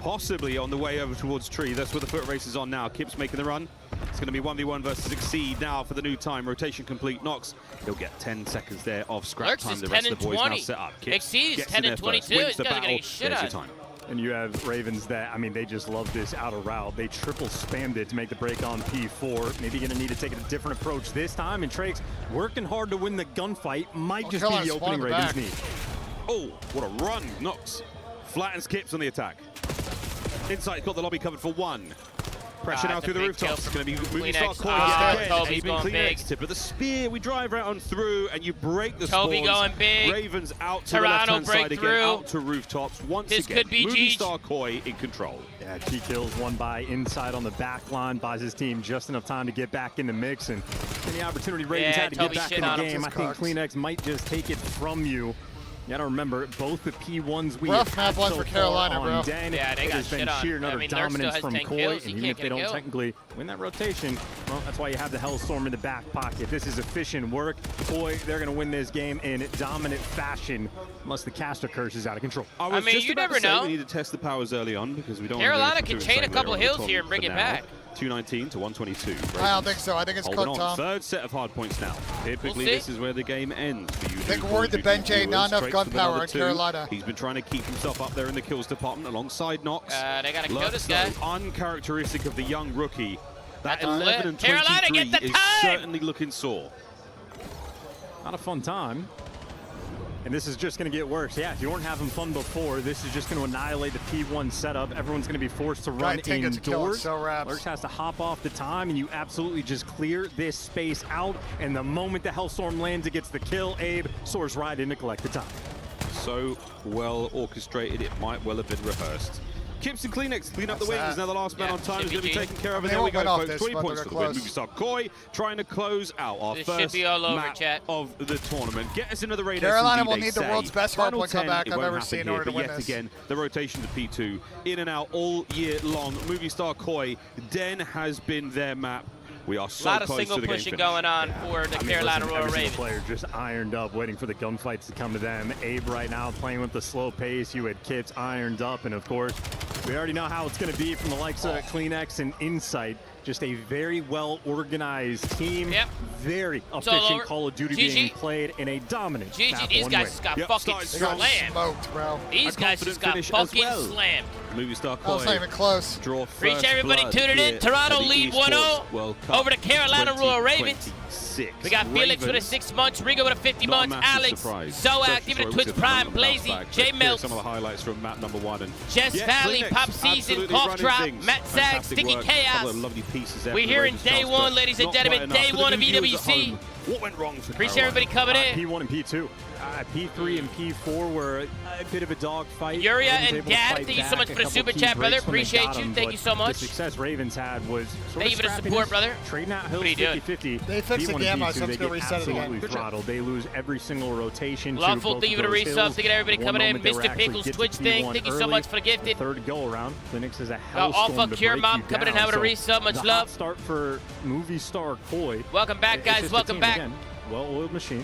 Possibly on the way over towards Tree. That's where the foot race is on now. Kip's making the run. It's going to be 1v1 versus Exceed now for the new time. Rotation complete. Nox, he'll get 10 seconds there of scrap Lurks time. is The rest 10 of the boys now set up. Kip Exceed is gets 10 in and there first, 22. wins This the guy's going to battle. get shit There's on. your time. And you have Ravens that, I mean, they just love this outer route. They triple spammed it to make the break on P4. Maybe going to need to take a different approach this time. And Trakes working hard to win the gunfight. Might just be the opening Ravens need. Oh, what a run. Nox flattens Kips on the attack. Inside, got the lobby covered for 1. Pressure now through the rooftops. It's going to be movie star coin again. Toby's going big. Tip of the spear. We drive right on through, and you break the Toby spawns. going big. Ravens out to Toronto the left-hand side breakthrough. again, out to rooftops. Once This again, could be movie Jeej. star Koi in control. Yeah, key kills, 1 by inside on the back line, buys his team just enough time to get back in the mix, and any opportunity Ravens had to Toby get back shit in the on him. game, I think CleanX might just take it from you. You gotta remember, both the P1s we Rough have map had one so for Carolina, far bro. on Den, Yeah, they got has been shit on. sheer and I utter mean, Lurk still dominance has from 10 Koi, kills. and He even can't if they get a don't kill. technically win that rotation, well, that's why you have the Hellstorm in the back pocket. This is efficient work. Koi, they're gonna win this game in dominant fashion, unless the caster curse is out of control. I mean, just you about never to say know. We need to test the powers early on because we don't. Carolina want to can do chain a later couple on the hills tournament here and bring for it now. back. 219 to 122. I don't think so. I think it's Holding cooked, on. Tom. Third set of hard points now. Typically, see. this is where the game ends. For you I think two we're worried Call that of Duty BENJ, not viewers. enough Straight gun for the power number in 2. Carolina. He's been trying to keep himself up there in the kills department alongside Nox. They got to kill Lurks, this guy. though, uncharacteristic of the young rookie. That That's a 11 flip. and Carolina, 23 get the is time! certainly looking sore. Not a fun time. And this is just going to get worse. Yeah, if you weren't having fun before, this is just going to annihilate the P1 setup. Everyone's going to be forced to run indoors. So Lurks has to hop off the time, and you absolutely just clear this space out. And the moment the Hellstorm lands, it gets the kill. Abe soars right in to collect the time. So well orchestrated, it might well have been rehearsed. Kips and Kleenex clean up the wings. Now the last man on time is going to be taken care of. And there we go, folks. 20 points for the win. Movie star Koi trying to close out our This first should be all over, map chat. of the tournament. Get us into the radar. Carolina will need the world's best hardpoint comeback I've ever seen in order to win yet this. again, the rotation to P2 in and out all year long. Movie star Koi, Den has been their map. We are so A lot of close single to the game pushing finish. going on for the Carolina Royal Every single Ravens. player just ironed up, waiting for the gunfights to come to them. Abe right now playing with the slow pace. You had Kips ironed up, and of course, we already know how it's going to be from the likes of Kleenex and Insight. Just a very well-organized team. Yep. Very all efficient over. Call of Duty GG. being played in a dominant GG, these guys just got fucking slammed. Smoked, bro. These guys just got fucking slammed. Movie star That was not even close. Draw Appreciate first everybody blood tuning here in. Toronto for the lead Esports 1-0 World Cup over the Carolina Royal Ravens. 2026. We got Felix with a 6 months, Rigo with a 50 Not a months, massive Alex, surprise. Zoak, even a Sorry, Twitch we'll get Prime, the bounce Blazy, back. J Let's hear Melts, some of the highlights from map number 1. And Jess Valley, Kleenex, Pop Season, absolutely Cough running Drop, things. Matt Zach, Fantastic Sticky work. Chaos. Couple of lovely pieces there We're from the here in Ravens day chance, one, but ladies and not gentlemen, quite enough. day For the one of new viewers at EWC. home, what went wrong for Appreciate everybody coming in. P1 and P2. P3 and P4 were a bit of a dogfight. Yuria Ravens and able to Dad, fight thank you so back much a for the couple super key chat, brother. breaks when they Appreciate got you. them, Thank but you so much. The success Ravens had was sort Thank you for the support, brother. Trading out hills What are you doing? 50-50. They fixed the P1 gamma, and so I'm P2, just they gonna get reset it again. absolutely throttled. They lose every single rotation. Lawful, to thank you for the both of those resub. hills. Thank you everybody One coming in. moment they were Mr. actually Pickles get to Twitch thing. P1 Thank you so early. much for the gifted. Third go around. Linux is a Alpha hellstorm to Cure break Mom you coming in, down. having a So resub. Much the love. hot start for movie star Koi. Welcome back, It's guys. just a Welcome team, back. again, well-oiled machine.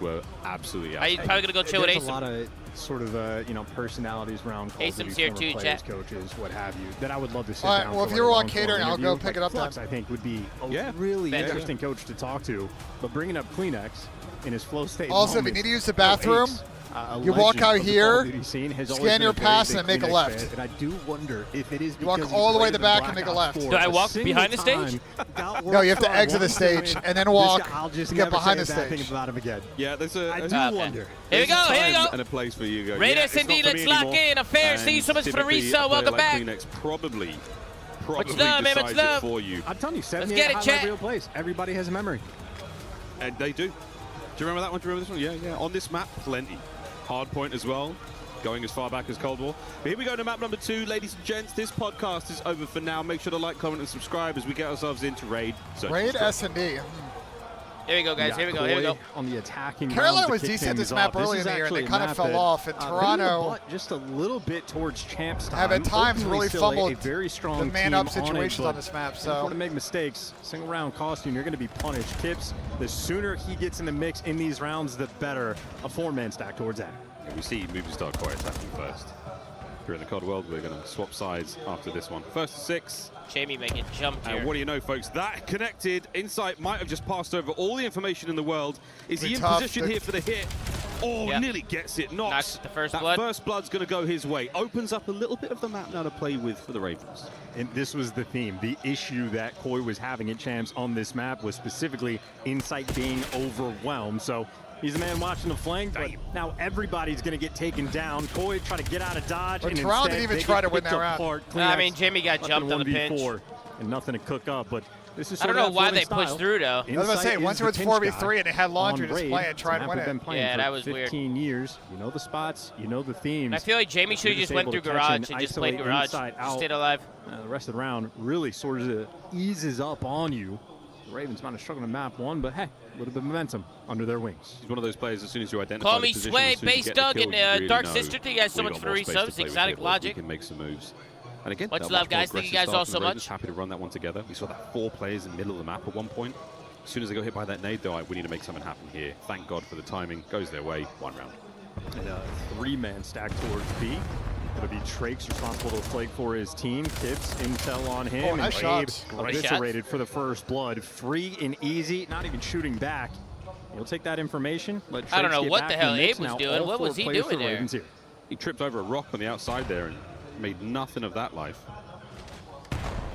were absolutely Are you probably gonna go chill with There's Asim? a lot of sort of you know, personalities around Call of Duty, Asim's here former too, players, chat. coaches, what have you, that I would love to sit All right, down. well, for if you were like a on catering, I'll interview. go pick it up Flux, then. I think would be a really Better. interesting coach to talk to. But bringing up Kleenex in his flow state. Also, if you moments, need to use the bathroom, You walk out here, scan scan your pass, and make a left. And I do wonder if it is you walk all the way to the back and make a left. Do I walk behind the stage? No, you have to exit the stage and then walk to get behind the stage. Yeah, there's a. I do wonder. Here we go, here we go. And a place for you guys. Raiders indeed, let's lock in. A fair see, so much for the resale. Welcome back. Probably What's up, man? What's up? for you. I'm telling you, set Let's me get a it, chat. real place. Everybody has a memory. And they do. Do you remember that one? Do you remember this one? Yeah. On this map, plenty. Hard point as well, going as far back as Cold War. But here we go to map number 2, ladies and gents. This podcast is over for now. Make sure to like, comment, and subscribe as we get ourselves into Raid. Raid S&D. Here we go, guys. Here we go. Here we go. On the attacking. Carolina was decent this map early in the year, and they kind of fell off. And Toronto, just a little bit towards champs time, have at times really fumbled a very strong the man-up team situations on on this map. If So you want to make mistakes, single round costume, you're going to be punished. Kips, the sooner he gets in the mix in these rounds, the better. A 4-man stack towards that. And we see movie star quite attacking first. Here in the COD world, we're going to swap sides after this one. First to 6. Jamie making jump here. And what do you know, folks? That connected. Insight might have just passed over all the information in the world. Is he in position here for the hit? Oh, nearly gets it. Knocks. The first that blood. First blood's going to go his way. Opens up a little bit of the map now to play with for the Ravens. And this was the theme. The issue that Koi was having at champs on this map was specifically Insight being overwhelmed. So he's the man watching the flank, but now everybody's going to get taken down. Koi try to get out of dodge, but and Toronto instead didn't even try to win that round. I mean, Jamie got jumped on the pinch. And nothing to cook up, but this is I don't know why they pushed through, though. I was going to say, once it was 4v3 and they had Laundry to play and try and win it. Yeah, that was 15 years. You know the spots, you know the themes. And I feel like Jamie should have just went through Garage and just played Garage. Stayed alive. The rest of the round really sort of eases up on you. The Ravens might have struggled to map one, but hey, a little bit of momentum under their wings. He's one of those players, as soon as you identify Call me the position, Sway, as soon as you Base get the Doug, kill, and you Dark really Sister. Thank you guys so much for the resubs. Exotic Logic. He can make some moves. And again, much love, guys. Thank you guys all so much. Happy to run that one together. We saw that 4 players in the middle of the map at one point. As soon as they got hit by that nade, though, we need to make something happen here. Thank God for the timing. Goes their way. 1 round. And a 3-man stack towards B. It'll be Trakes responsible to flake for his team. Kips, intel on him. Nice shots. Eviscerated for the first blood. Free and easy, not even shooting back. He'll take that information. Let I don't know get what back the in hell mix. Abe was Now doing. What was he doing there? He tripped over a rock on the outside there and made nothing of that life.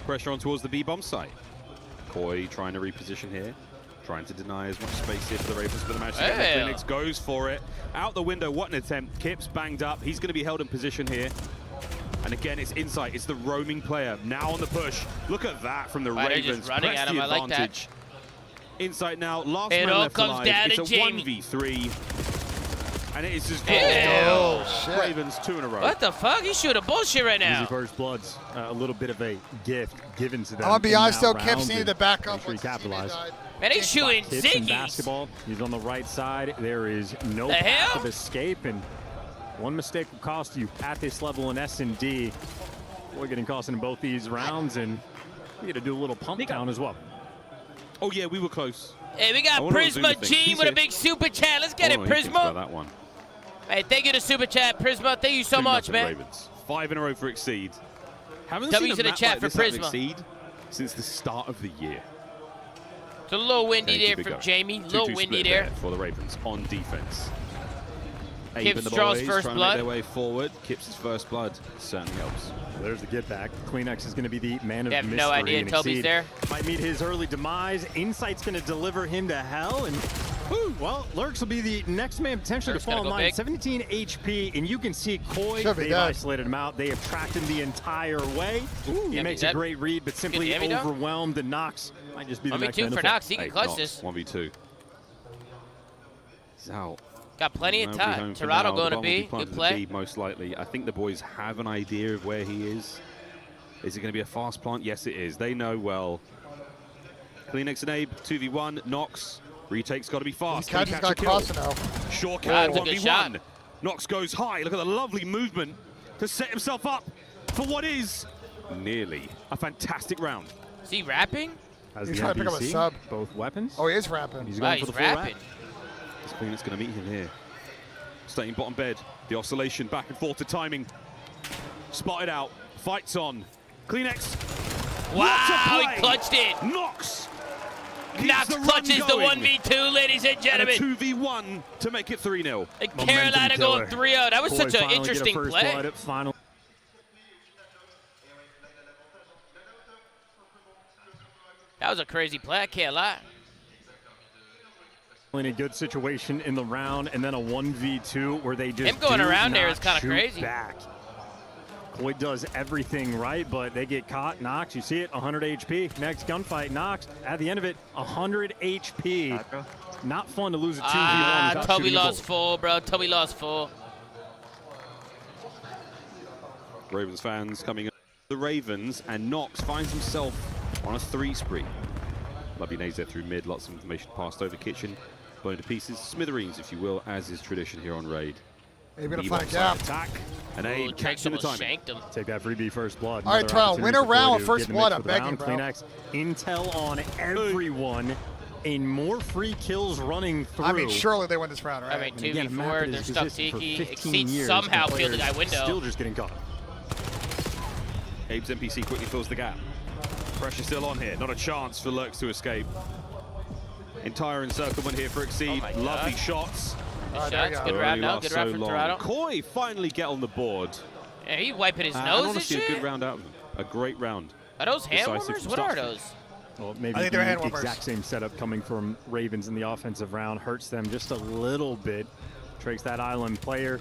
Pressure on towards the B-bomb site. Koi trying to reposition here. Trying to deny as much space here for the Ravens, but the match Phoenix goes for it. Out the window, what an attempt. Kips banged up. He's going to be held in position here. And again, it's Insight. It's the roaming player. Now on the push. Look at that from the Ravens. Just running at him. I like that. Insight now, last man left alive. It's a Jamie. 1v3. And it's just Ravens 2 in a row. What the fuck? He's shooting bullshit right now. Easy first bloods. A little bit of a gift given to them. I'm going to be honest, though. Kips needed to back up. Sure capitalize. Man, he's shooting ziggies. Basketball. He's on the right side. There is no path of escape, and one mistake will cost you at this level in S&D. We're getting cost in both these rounds, and we got to do a little pump down as well. Oh, yeah, we were close. Hey, we got Prisma G with a big super chat. Let's get it, Prisma. That one. Hey, thank you to Super Chat, Prisma. Thank you so much, man. Ravens. 5 in a row for Exceed. Haven't W's seen in the chat for Prisma. Exceed since the start of the year. It's a little windy there from Jamie. A little windy there. For the Ravens on defense. Kips draws first blood. Trying to make their way forward. Kips' first blood certainly helps. There's the get back. Kleenex is going to be the man of mystery. They have no idea Toby's there. Might meet his early demise. Insight's going to deliver him to hell. And, well, Lurks will be the next man potentially to fall in line. 17 HP, and you can see Koi. They've isolated him out. They have tracked him the entire way. He makes a great read, but simply overwhelmed. And Knox might just be the next man to fall. 1v2 for Knox. He can clutch this. 1v2. He's out. Got plenty of time. Toronto going to be. Good play. Most likely. I think the boys have an idea of where he is. Is it going to be a fast plant? Yes, it is. They know well. Kleenex and Abe, 2v1. Knox. Retake's got to be fast. He's got crossing now. Sure can. 1v1. Knox goes high. Look at the lovely movement to set himself up for what is nearly a fantastic round. Is he rapping? He's trying to pick up a sub. Both weapons. Oh, he is rapping. He's going for the full rap. This Kleenex going to meet him here. Staying bottom bed. The oscillation back and forth to timing. Spotted out. Fights on. Kleenex. Wow, he clutched it. Knox. Knox clutches the 1v2, ladies and gentlemen. And a 2v1 to make it 3-0. And Carolina going 3-0. That was such an interesting play. That was a crazy play, I can't lie. In a good situation in the round, and then a 1v2 where they just him going around there is kind of crazy. Back. Koi does everything right, but they get caught. Nox, you see it, 100 HP. Next gunfight, Nox, at the end of it, 100 HP. Not fun to lose a 2v1. Toby lost full, bro. Toby lost full. Ravens fans coming up. The Ravens, and Nox finds himself on a 3 spree. Lovely nades there through mid, lots of information passed over kitchen. Blown to pieces, smithereens, if you will, as is tradition here on Raid. They're going to find a gap. Attack, and Abe catching the timing. Take that freebie first blood. All right, Terrell, win a round with first blood. I'm begging, bro. Kleenex, intel on everyone, and more free kills running through. I mean, surely they win this round, right? I mean, 2v4, they're stuck Tiki. Exceeds somehow killed the guy window. Still just getting caught. Abe's NPC quickly fills the gap. Pressure still on here. Not a chance for Lurks to escape. Entire encirclement here for Exceed. Lovely shots. Good round now. Good round from Toronto. Koi finally get on the board. Yeah, he wiping his nose and shit. A good round out of him. A great round. Are those hand warmers? What are those? Well, maybe the exact same setup coming from Ravens in the offensive round hurts them just a little bit. Tricks that island player.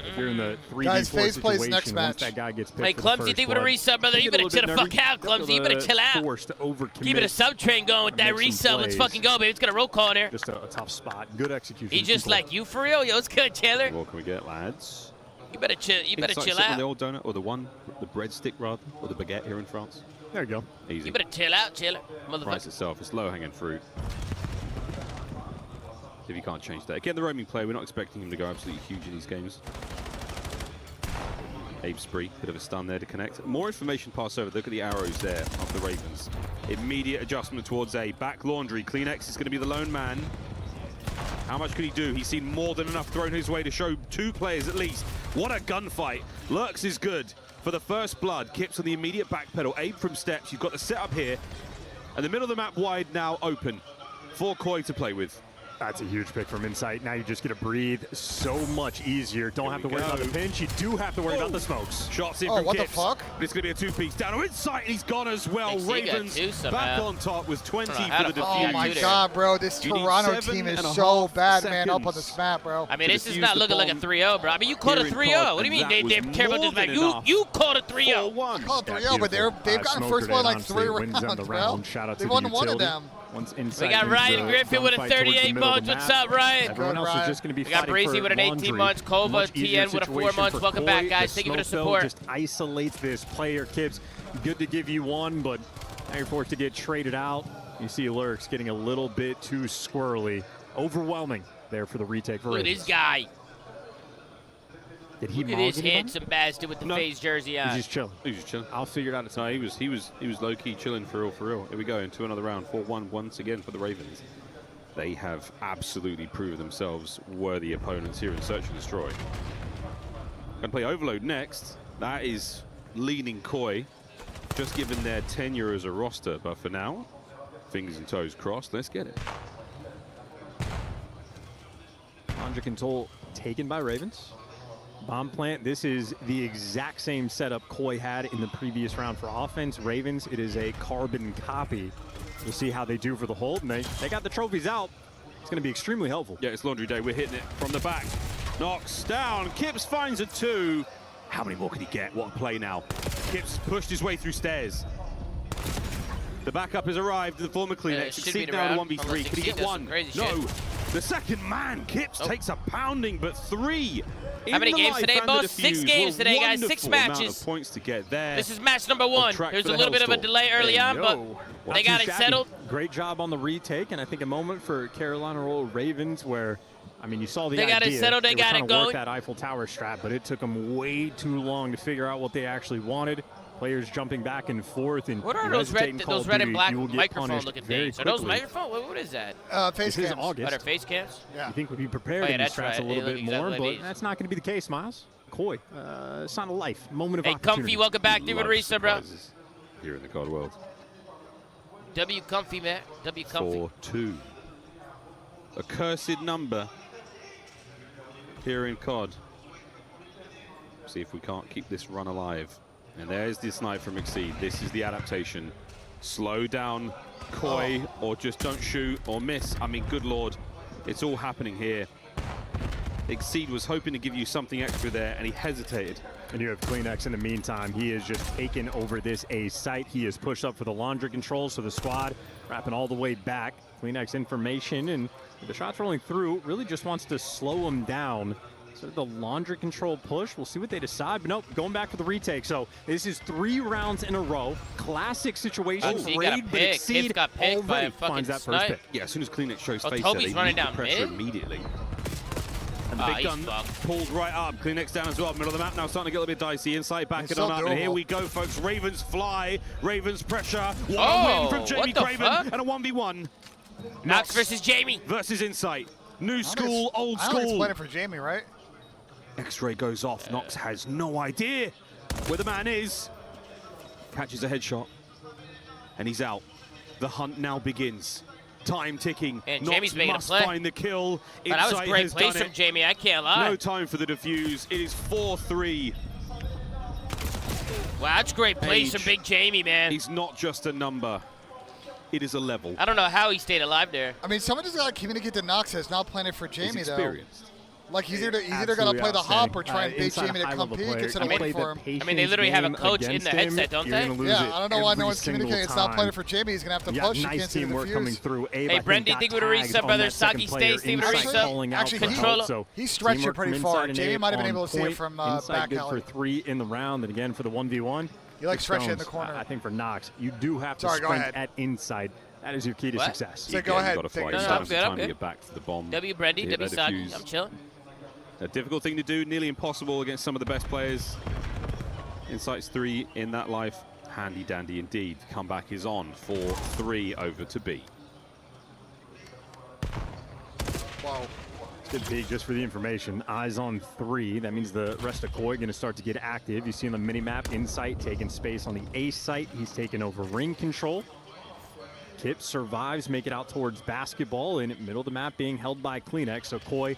If you're in the 3v4 situation, next match. once that guy gets picked Hey, Clumsy, you think with a resub, brother? You better chill the fuck out, Clumsy. You better chill out. Keep it a sub train going with that resub. Let's fucking go, baby. It's got a roll call in there. Just a tough spot. Good execution. He's just like you for real. Yo, it's good, Chandler. What can we get, lads? You better chill. You better chill out. out. The old donut, or the breadstick rather, or the baguette here in France. There you go. Easy. You better chill out, Chandler. Motherfucker. Price itself, it's low-hanging fruit. If you can't change that. Again, the roaming player, we're not expecting him to go absolutely huge in these games. Abe spree, bit of a stun there to connect. More information passed over. Look at the arrows there of the Ravens. Immediate adjustment towards A. Back laundry. Kleenex is going to be the lone man. How much could he do? He's seen more than enough thrown his way to show 2 players at least. What a gunfight. Lurks is good for the first blood. Kips on the immediate back pedal. Abe from steps. You've got the setup here. And the middle of the map wide now open for Koi to play with. That's a huge pick from Insight. Now you just get to breathe so much easier. Don't have to worry about the pinch. You do have to worry about the smokes. Shots in from what Kips. the fuck? But it's going to be a 2-piece down. Oh, Insight, and he's gone as well. Ravens back on top with 20 for the defuse. Oh my god, bro. This Toronto team is so bad, man, up on this map, bro. I mean, this is not looking like a 3-0, bro. I mean, you called a 3-0. What do you mean they care about this map? You called a 3-0. I called 3-0, but they've gotten first blood like 3 rounds, bro. They've won one of them. We got Ryan Griffin with a 38 months. What's up, Ryan? Everyone else is just going to be we got Breezy with an 18 months. Kova, TN with a 4 months. Welcome back, guys. Thank you for the support. Just isolates this player, Kibbs. Good to give you one, but now you're forced to get traded out. You see Lurks getting a little bit too squirrely. Overwhelming there for the retake. Look at this guy. Did he Look at this handsome bastard with the FaZe jersey on. He's just chilling. He was just chilling. I'll figure it out. No, he was low-key chilling for real. Here we go into another round. 4-1 once again for the Ravens. They have absolutely proven themselves worthy opponents here in Search and Destroy. Going to play Overload next. That is leaning Koi, just given their tenure as a roster. But for now, fingers and toes crossed. Let's get it. Under control taken by Ravens. Bomb plant, this is the exact same setup Koi had in the previous round for offense. Ravens, it is a carbon copy. We'll see how they do for the hold, and they got the trophies out. It's going to be extremely helpful. Yeah, it's laundry day. We're hitting it from the back. Knocks down. Kips finds a 2. How many more can he get? What a play now. Kips pushed his way through stairs. The backup has arrived in the former Kleenex. Exceed now to 1v3. Can he get one? No. The second man, Kips takes a pounding, but 3. How many games today, boss? 6 games today, guys. 6 matches. Amount of points to get there. This is match number 1. There's a little bit of a delay early on, but they got it settled. Great job on the retake, and I think a moment for Carolina Royal Ravens where, I mean, you saw the idea. They got it settled. They got it going. Work that Eiffel Tower strat, but it took them way too long to figure out what they actually wanted. Players jumping back and forth. And what are those red and black microphone-looking things? Are those microphones? What is that? Face cams. Are there face cams? Yeah. You think we'd be prepared to be strats a little bit more, but that's not going to be the case, Miles. Koi, sign of life, moment of opportunity. Hey, Comfy, welcome back. Do it, Risa, bro. Here in the COD world. W comfy, man. W comfy. 4-2. A cursed number here in COD. See if we can't keep this run alive. And there's the snipe from Exceed. This is the adaptation. Slow down, coy, or just don't shoot or miss. I mean, good lord, it's all happening here. Exceed was hoping to give you something extra there, and he hesitated. And you have CleanX in the meantime. He has just taken over this A site. He has pushed up for the laundry control, so the squad wrapping all the way back. CleanX information, and the shots rolling through, really just wants to slow him down. So the laundry control push, we'll see what they decide. But nope, going back for the retake. So this is 3 rounds in a row. Classic situation. Oh, he got a pick. Kids got picked by a fucking that snipe. first pick. Yeah, as soon as CleanX shows face Toby's there, running they down pressure mid? immediately. And the big gun pulled right up. CleanX down as well. Middle of the map now starting to get a little bit dicey. Inside, back it on up. And here we go, folks. Ravens fly. Ravens pressure. One win from Jamie Craven and a 1v1. Nox versus Jamie. Versus Insight. New school, old school. I explain it for Jamie, right? X-ray goes off. Nox has no idea where the man is. Catches a headshot. And he's out. The hunt now begins. Time ticking. And Nox Jamie's making must a play. find the kill. That was great plays from Jamie, I can't lie. No time for the defuse. It is 4-3. Wow, that's great plays from Big Jamie, man. He's not just a number. It is a level. I don't know how he stayed alive there. I mean, someone just got to communicate to Nox that's not playing it for Jamie, He's though. experienced. Like, he's either going to play the hop or try and bait Jamie to come peek instead of waiting for him. I mean, they literally have a coach in the headset, don't they? Yeah, I don't know why no one's communicating. It's not playing it for Jamie. He's going to have to push. Nice Against the teamwork coming through. Hey, Brent, do you think we would have reached up brother Saki Stay, Steven Arisa? Actually, Controller. he stretched it pretty far. Jamie might have been able to see it from back good alley. for 3 in the round, and again for the 1v1. You like stretch it in the corner. I think for Nox, you do have to sprint at inside. That is your key to success. So go ahead. Got to fly. I'm good. To get back to the bomb. W Brendy, W Saki, I'm chilling. A difficult thing to do, nearly impossible against some of the best players. Insight's 3 in that life. Handy dandy indeed. Comeback is on. 4-3 over to B. Wow. Good peek just for the information. Eyes on 3. That means the rest of Koi going to start to get active. You see on the mini-map, Insight taking space on the A site. He's taking over ring control. Kip survives, make it out towards basketball, in the middle of the map being held by CleanX. So Koi,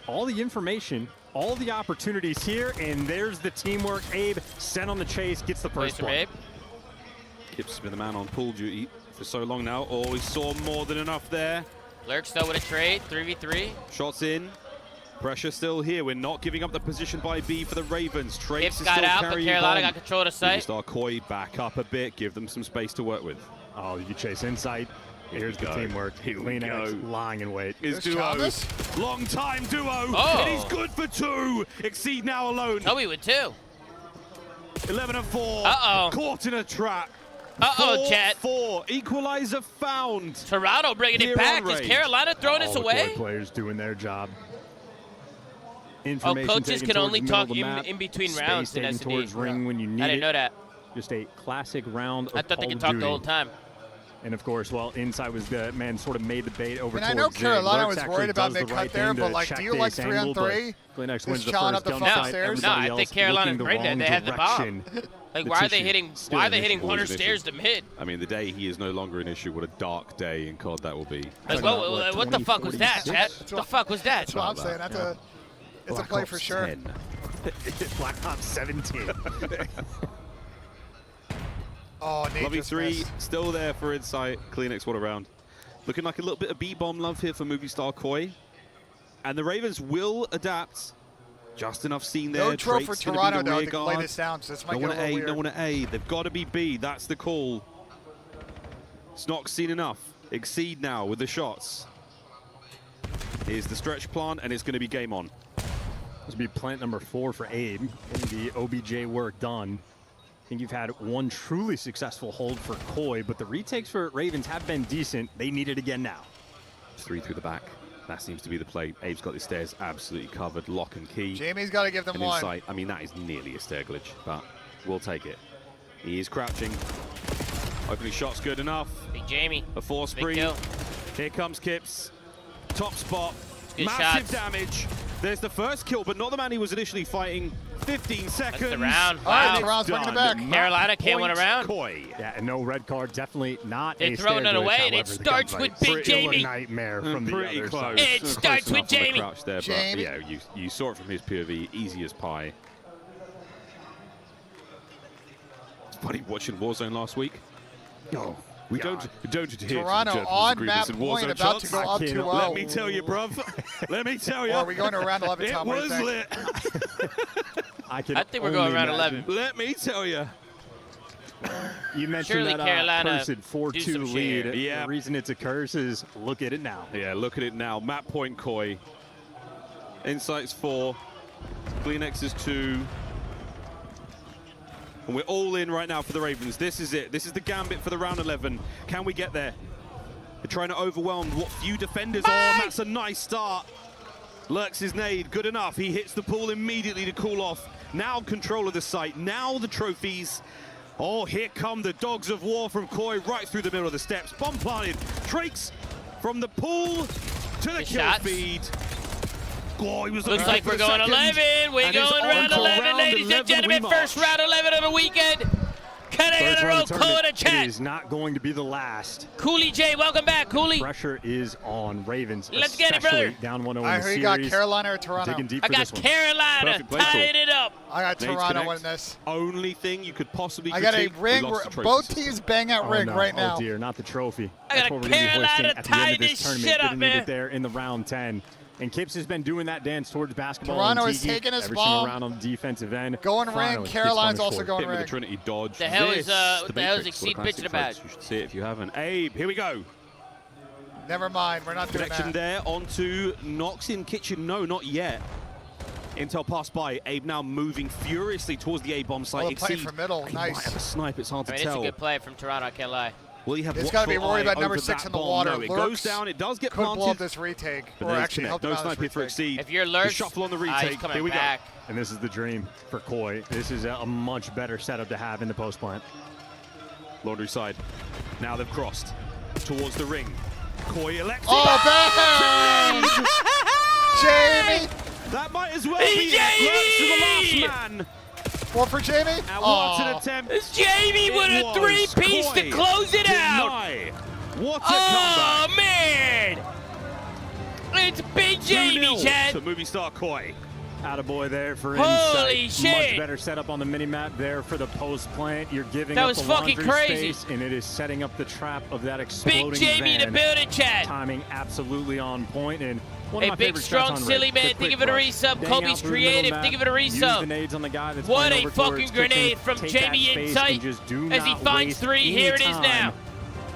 all the information, all the opportunities here, and there's the teamwork. Abe sent on the chase, gets the first one. Kip's been the man on pool duty for so long now. Oh, he saw more than enough there. Lurks though with a trade, 3v3. Shots in. Pressure still here. We're not giving up the position by B for the Ravens. Trace is got still out, but carrying Carolina bomb. got control of the site. Star Koi back up a bit, give them some space to work with. Oh, you chase Insight. Here's the teamwork. CleanX lying in wait. Is duo. Long time duo. Oh. And he's good for 2. Exceed now alone. Toby with 2. 11 and 4. Uh-oh. Caught in a trap. Uh-oh, Chet. 4. Equalizer found. Toronto bringing it back. Is Carolina throwing this away? The players doing their job. Oh, coaches can only talk in between rounds in S&D. Towards ring when you need I didn't know that. Just a classic round of I thought they could Call talk of the whole Duty. time. And of course, well, Insight was the man sort of made the bait over I towards know Carolina Lurks was worried about actually does the mid-cut right there, thing but to like, check do you like this 3 on angle, but 3? CleanX wins Just the chowing first up the gun fucking fight. stairs? No, I Everybody think else Carolina's looking brain dead. They had the bomb. Like, why are they hitting Still corner stairs to mid? I mean, the day he is no longer an issue. What a dark day in COD that will be. Like, what the fuck was that, Chet? What the fuck was that? That's what I'm saying. That's it's a play for sure. Black Ops 17. Oh, Nate Lovely just 3 missed. still there for Insight. CleanX, what a round. Looking like a little bit of B-bomb love here for movie star Koi. And the Ravens will adapt. Just enough seen there. No tro for Drake's gonna Toronto, be the though, rear to guard. lay this down, so this might No get one a at little A, weird. no one at A. They've got to be B. That's the call. Snock's seen enough. Exceed now with the shots. Here's the stretch plant, and it's going to be game on. This will be plant number 4 for Abe. Getting the OBJ work done. I think you've had one truly successful hold for Koi, but the retakes for Ravens have been decent. They need it again now. 3 through the back. That seems to be the play. Abe's got the stairs absolutely covered. Lock and key. Jamie's got to give them and one. Insight. I mean, that is nearly a stair glitch, but we'll take it. He is crouching. Opening shot's good enough. Big Jamie. A 4 spree. kill. Here comes Kips. Top spot. Good Massive shots. damage. There's the first kill, but not the man he was initially fighting 15 seconds. That's the round. All right, Wow. Toronto's bringing it back. Carolina can't win a round. Koi. Yeah, and no red card. Definitely not. They're a throwing it stair away, glitch. and it However, the starts gunfight with Big is still a Jamie. nightmare from the Pretty other close. side. It Close starts with enough on the Jamie. crouch there, but Jamie. yeah, you saw it from his POV, easy as pie. It's funny watching Warzone last week. Oh, we don't adhere Toronto to the on agreements map in point, Warzone about to shots. go up 2-0. Let me tell you, bruv. Let me tell you. Or are we going to round 11, It Tom? What do was you lit. I think we're going around 11. Let me tell you. You mentioned Surely that Carolina person do 4-2 some lead. shit. Yeah. The reason it's a curse is look at it now. Yeah, look at it now. Map point Koi. Insights 4. Gleanex is 2. And we're all in right now for the Ravens. This is it. This is the gambit for the round 11. Can we get there? They're trying to overwhelm what few defenders are. And that's a nice start. Lurks his nade. Good enough. He hits the pool immediately to cool off. Now control of the site. Now the trophies. Oh, here come the dogs of war from Koi right through the middle of the steps. Bomb planted. Trakes from the pool to the kill shots. feed. Oh, he was Looks like we're going 11. We're And it's going on round to 11, round ladies 11 and gentlemen. we First march. round 11 of the weekend. Can I get First a round roll of the code in tournament chat? is not going to be the last. Cooley J, welcome back, Cooley. Pressure is on Ravens. Let's get it, especially brother. Down 1-0 in I the heard you series. got Carolina or Toronto. Digging deep I for got this one. Carolina Perfect play call. tying it up. I got Nades Toronto connect. winning this. Only thing you could possibly I got a critique, ring. we lost the trophy Both system. teams bang out Oh, ring no. right now. Oh dear, not the trophy. I That's got what we're going to be Carolina hoisting at the end tie of this this tournament. shit up, Didn't need man. it there in the round 10. And Kips has been doing that dance towards basketball. Toronto and is Tiki taking his every ball. single round on the defensive end. Going ring. Finally, Kips Carolina's on also his going Hit with ring. the Trinity dodge. The hell This is, what the the hell is Matrix Exceed for the bitching classic about? folks. You should see it if you haven't. Abe, here we go. Never mind. We're not doing Connection that. there onto Nox in kitchen. No, not yet. Intel passed by. Abe now moving furiously towards the A-bomb site. Oh, the play Exceed. from middle. He Nice. might have a snipe. It's hard I mean, to it's a tell. good play from Toronto, I can't lie. Will he have It's got to be watchful worried eye about number over 6 that in the bomb? water. No, it Lurks goes down. It does get could blow up planted. this retake, But or there's actually help Connect. them No out snipe here this for retake. Exceed. If you're The Lurks, shuffle on the he's retake. coming Here we back. And this is the dream for Koi. This is a much better setup to have in the post plant. go. Laundry side. Now they've crossed towards the ring. Koi elects. Oh, bang! Jamie! That might as well be it. Lurks to the last man. One for Jamie. And what an attempt. It's Jamie with It a was. three-piece to Koi close it out. deny. What a Oh, comeback. man. It's Big Jamie, 2-0 Chad. to movie star Koi. Attaboy there for Holy insight. Much shit. better setup on the mini-map there for the post plant. You're giving That up was the fucking laundry crazy. space, and it is setting up the trap of that exploding Big Jamie in the van. building, Chad. Timing absolutely on point, and one Hey, of my big, favorite strong, stats on silly Red, man. the Think quick of it a rush. resub. Bang Kobe's out through the creative. middle Think map, of it a use resub. the nades on the guy that's What playing a over towards fucking kitchen. grenade from Take Jamie that in space sight and just do as he not finds waste three. any Here it is time. now.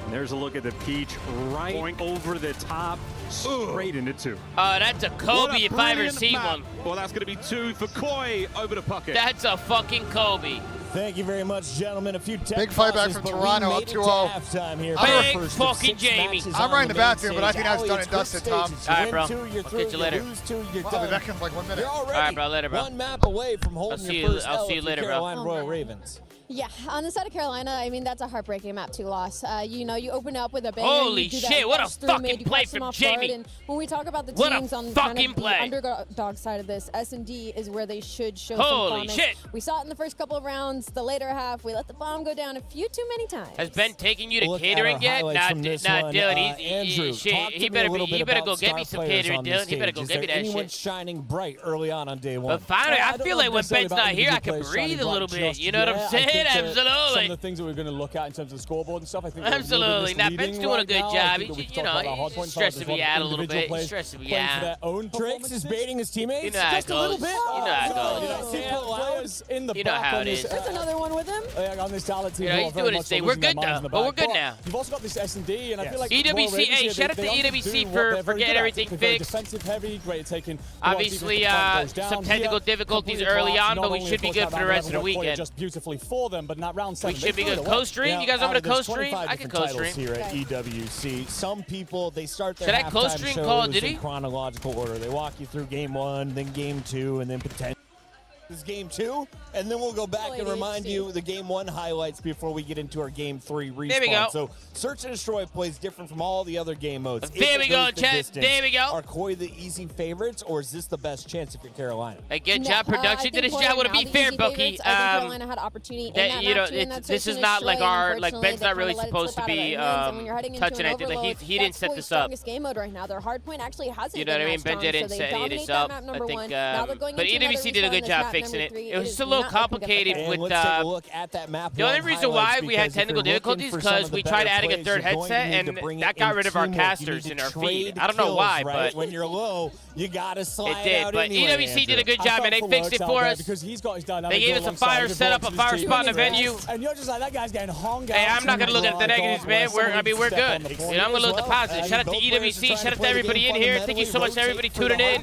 And there's a look at the peach right over the top, straight into 2. That's a Kobe if I ever see one. Well, that's going to be 2 for Koi over the pocket. That's a fucking Kobe. Thank you very much, gentlemen. A few Big fight back from Toronto, up 2-0. halftime here. Big fucking Jamie. I'm right in the bathroom, but I think that's done and dusted, Tom. All right, bro. I'll catch you later. I'll be back in like 1 minute. You're already All right, bro. Later, bro. one map away from holding your first I'll L see you with the later, bro. Carolina Royal Ravens. Yeah, on the side of Carolina, I mean, that's a heartbreaking map 2 loss. You know, you open up with a banger. Holy you do that shit, what a rush through fucking mid, you play catch them from off guard, Jamie. And when we talk about the What a teams on kind fucking of play. the underdog side of this, S&D is where they should show Holy some promise. shit. We saw it in the first couple of rounds. The later half, we let the bomb go down a few too many times. Has Ben taken you to Look at catering our yet? highlights from this one. Dylan. Andrew, Shit, talk to he me better a little bit he better about go get star me some players catering, on this Dylan. He better stage. go Is get me there that anyone shit. shining bright early on day 1? But finally, I don't feel know like when necessarily Ben's about not here, I individual can players breathe a shining little bright bit. just You know what I'm yet. I saying? think that Some Absolutely. of the things that we're going to look at in terms of the scoreboard and stuff, I think they're a little bit Absolutely. Now, misleading Ben's doing a right good now. I job. think that we He's, can talk about our hard he's points, stressing there's me one out a little individual bit. players He's stressing me Playing for out. their own tricks is baiting his teammates. You know how it just a little goes. bit. You know how it goes. players in the You know back how on it this, is. There's another one with him. on this talent team. You know, who he's are very doing much his thing. so We're losing their good minds now, in the but we're back. good now. You've also got this S&D, and I feel like EWC, Royal Ravens hey, here, shout out they to often EWC do what for they're very getting good at. everything They're very fixed. defensive heavy, great at taking Obviously, some technical difficulties early on, but we should be good for the rest of the weekend. Just beautifully for them, but in that round 7, We should be good. Co-stream? You guys want me to co-stream? I can co-stream. Here at EWC, some people they start their Should I halftime co-stream Call of shows Duty? in chronological order. They walk you through game 1, then game 2, and then potentially. This game 2, and then we'll go back and remind you the game 1 highlights before we get into our game 3 respawn. There we go. So Search and Destroy plays different from all the other game modes. There we go, chat. There we go. Are Koi the easy favorites, or is this the best chance if you're Carolina? Hey, good job, production. Did his job. Want to be fair, Bookie. Carolina had opportunity in that match, this is not like our Ben's not really supposed to be touching anything. Like he didn't set this up. Game mode right now. Their hard point actually hasn't. You know what I mean? Ben didn't set this up. I think, but EWC did a good job fixing it. It was just a little complicated with the only reason why we had technical difficulties because we tried adding a third headset and that got rid of our casters in our feed. I don't know why, but when you're low, you gotta slide it did. out But anyway, EWC did a good job, and they fixed it for us. Because he's got his dynamic. They gave us a fire setup, a fire spot in the venue. And you're just like, that guy's getting hung out. Hey, I'm not gonna look at the negatives, man. We're good. You know, I'm gonna look at the positives. Shout out to EWC. Shout out to everybody in here. Thank you so much to everybody tuning in.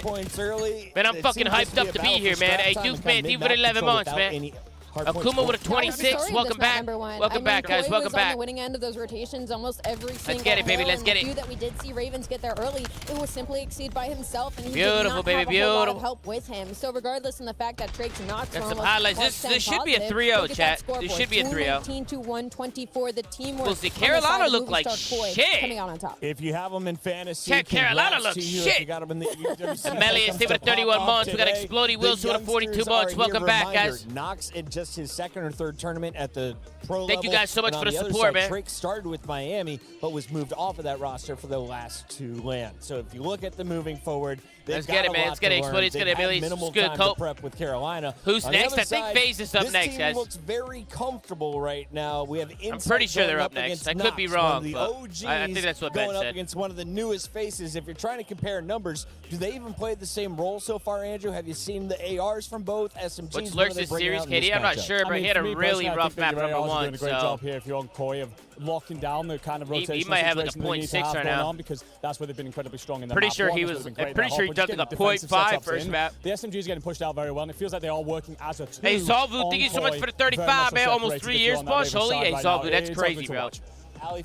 Man, I'm fucking hyped up to be here, man. Hey, Duke, man, D with 11 months, man. Akuma with a 26. Welcome back. Welcome back, guys. Welcome back. On the winning end of those rotations almost every single Let's get it, baby. Let's get it. That we did see Ravens get there early. It was simply Exceed by himself, and he beautiful, did not baby, have beautiful. a whole lot of help with him. So regardless in the fact that Drake's not got some highlights. This should be a 3-0, chat. This should be a 3-0. 219 to 124. The teamwork. We'll see. Carolina look like shit. Coming out on top. If you have them in fantasy, chat, Carolina looks shit. Melius with a 31 months. We got Exploding Wilson with a 42 months. Welcome back, guys. Knox in just his second or third tournament at the pro level. Thank you guys so much for the support, man. Drake started with Miami, but was moved off of that roster for the last 2 lands. So if you look at the moving forward, let's get it, man. Let's get it. Let's get it, Billy. Minimal good time cope. to prep with Carolina. Who's next? I think FaZe is up next, guys. This team looks very comfortable right now. We have I'm pretty sure they're up next. I could be wrong, but I think that's what Ben going said. Up against one of the newest faces. If you're trying to compare numbers, do they even play the same role so far, Andrew? Have you seen the ARs from both SMGs? What's Lurks' series, KD? I'm not sure, but he had a really rough map number 1. Doing a great job here if you're on Koi of locking down the kind of rotation. He might have like a 0.6 right now because that's where they've been incredibly strong in the pretty map. sure he was. I'm pretty sure he dunked like a 0.5 first map. The SMG is getting pushed out very well, and it feels like they are working as a team. Hey Zolvu, thank you so much for the 35, man. Almost 3 years, boss. Holy, hey Zolvu, that's crazy, bro.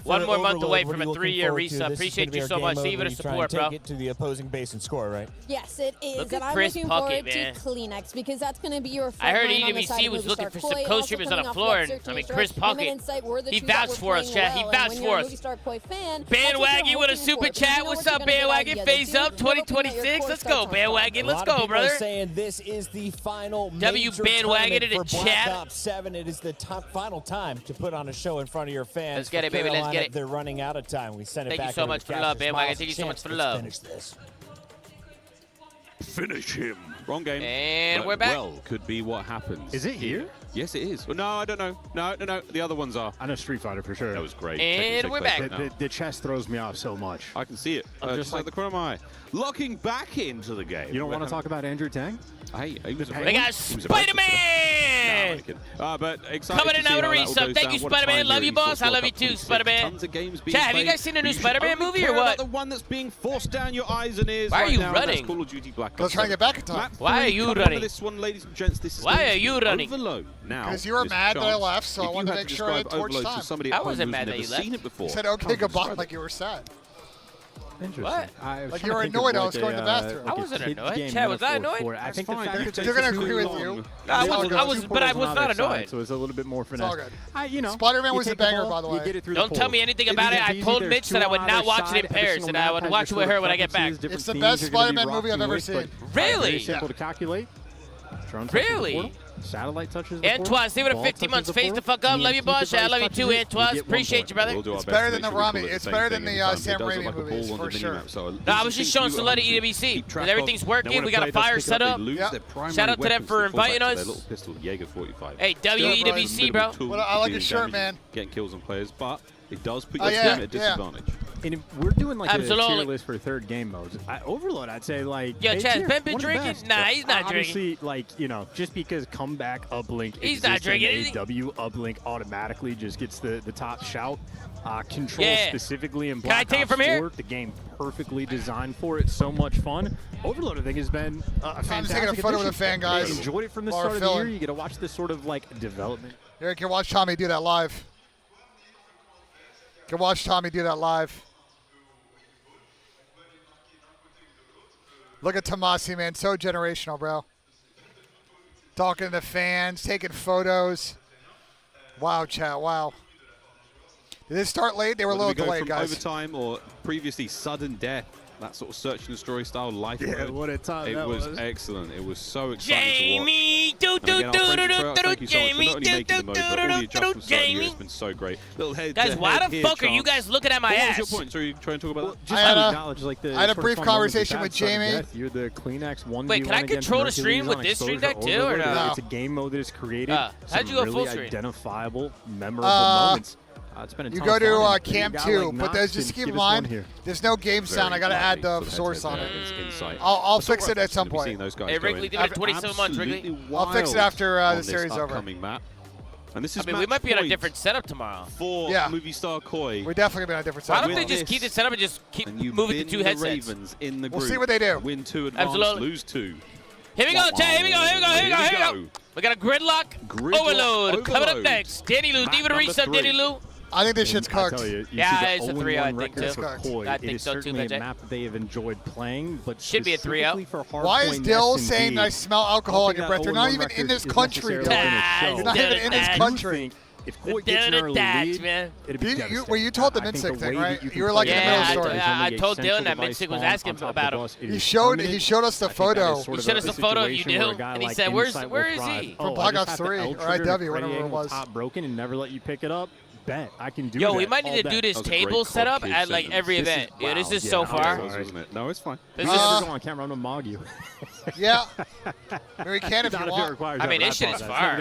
One more month away from a 3-year resub. Appreciate you so much. See you for the support, bro. Take it to the opposing base and score, right? Yes, it is. Look and at I'm Chris looking Puckett, forward man. to Kleenex because that's going to be your I heard front line on the side EWC of was Movie looking Star for some Koi, co-streamers on the also floor, coming and off I mean Lexer Chris Chase, Him and Puckett. Insight were the He two that vouched were for us, playing chat. He well, vouched and when for you're a us. Movie Star Koi fan, Bandwagon with a super chat. What's up, Bandwagon? FaZe up 2026. Let's go, Bandwagon. Let's go, brother. Saying this is the final W Bandwagon in the chat. Ops 7. It is the final time to put on a show in front of your fans. Let's get it, baby. Let's get it. They're running out of time. We send it Thank back. you so much for the love, Bandwagon. Thank you so much for the love. Finish this. Finish him. Wrong game. And but we're back. Well, could be what happens. Is it here? Yes, it is. Well, no, I don't know. No. The other ones are. I know Street Fighter for sure. That was great. And we're back. The chest throws me off so much. I can see it. Just like the corner of my eye. Locking back into the game. You don't want to talk about Andrew Tang? Hey, he was They got Spider-Man! But excited Coming in to see out of how that resub. goes Thank you, down. What a Spider-Man. time Love here you, in boss. I love you Esports too, World Cup Spider-Man. 26. Tons of games being Chat, have you played. guys seen the new You Spider-Man only movie care or what? about the one that's being forced down your eyes and ears Why are right you now, and running? that's Call of Duty Black Ops. Let's try to get back in time. Map Why are 3, you come running? over this one, ladies and gents. This is Why going are to you be running? Overload. Now, Because you were is mad the that I chance. left, so I If you wanted to had make sure I describe torched Overload time. to somebody I at home wasn't who's mad that never you left. seen it before. You said okay goodbye like you were sad. Interesting. What? Like you were annoyed I was going to the bathroom. I wasn't annoyed. Chad, was I annoyed? I think the fine. fact that They're going to agree with you. I was not annoyed. So it's a little bit more finesse. It's all good. You know, Spider-Man you was a take the banger, ball, by the way. you get it through Don't the tell pole. me anything It about it. is I easy. told There's Mitch two that I would on not either watch it side. in Every pairs, single and I would map watch has it with her when I get different back. preferences, It's the different best themes you're gonna be Spider-Man movie I've rocking ever with, seen. but Really? Very simple to calculate. Drone touches the Really? portal. Satellite touches the portal. Antoine, see what a Ball 50 touches months. the Face the portal. fuck up. Love you, boss. I love you too, Antoine. Appreciate you, brother. It's better than the Rami. It's better than the Sam Raimi movies, for sure. No, I was just showing some love to EWC. Because everything's working. We got a fire set up. Shout out to them for inviting us. Hey, WEWC, bro. Well, I like the shirt, man. Getting kills on players, but it does put your team at a disadvantage. And if we're doing like Absolutely. a tier list for third game modes. Overload, I'd say like. Yo, A Chad, tier, Ben been one of the drinking? best. Nah, he's not drinking. Obviously, like, you know, just because comeback uplink He's not drinking, is he? AW uplink automatically just gets the top shout. Control Yeah. specifically in Can I Black take it Ops from here? 4, the game perfectly designed for it. So much fun. Overload, I think, has been a fantastic I'm just taking a photo with a fan, guys. Enjoyed it from the While start we're of the year. filling. You get to watch this sort of like development. Here, you can watch Tommy do that live. You can watch Tommy do that live. Look at Tomasi, man. So generational, bro. talking to the fans, taking photos. Wow, chat, wow. Did it start late? They were a little delayed, guys. Overtime or previously sudden death. That sort of search and destroy style life. Yeah, what a time that was. It was excellent. It was so exciting Jamie, to watch. Jamie, it's been so great. Little head. Guys, why the fuck are you guys looking at my ass? What was your point? So you trying to talk about that? I had a brief conversation with Jamie. You're the Kleenex 1v1 Wait, can I control the stream with this stream deck too, or no? It's a game mode that is created. How'd you go full really screen? Identifiable, memorable moments. It's been a you go to Cam 2, but just keep in mind, there's no game sound. I got to add the source on it. I'll fix it at some point. Hey, Wrigley, give it 27 months, Wrigley. I'll fix it after the series over. And this is we might be on a different setup tomorrow. For Movie Star Koi. We're definitely going to be on a different setup. Why don't they just keep the setup and just keep moving to 2 headsets? Ravens in the group. We'll see what they do. Win 2 advance, lose 2. Here we go, Jay. Here we go. We got a gridlock overload coming up next. Danny Lou, leave it a resub, Danny Lou. I think this shit's cooked. Yeah, it's a 3-0, I think, too. I think so, too, BENJ. It is a map that they have enjoyed playing, but should be a 3-0. Why is Dill saying I smell alcohol in your breath? You're not even in this country, Dill. You're not even in this country. If Koi gets an early lead, man. It'd be well, you told the Minsik thing, right? You were like in the middle of the story. Yeah, I told Dylan that Minsik was asking about him. He showed us the photo. He showed us the photo of you, Dylan, and he said, "Where is he?" From Black Ops 3 or IW, whatever it was. Top broken and never let you pick it up. Bet I can do that. Yo, we might need to do this table setup at like every event. Yeah, this is so far. No, it's fine. This is on camera. I'm gonna mog you. Yeah. We can if you want. I mean, this shit is far.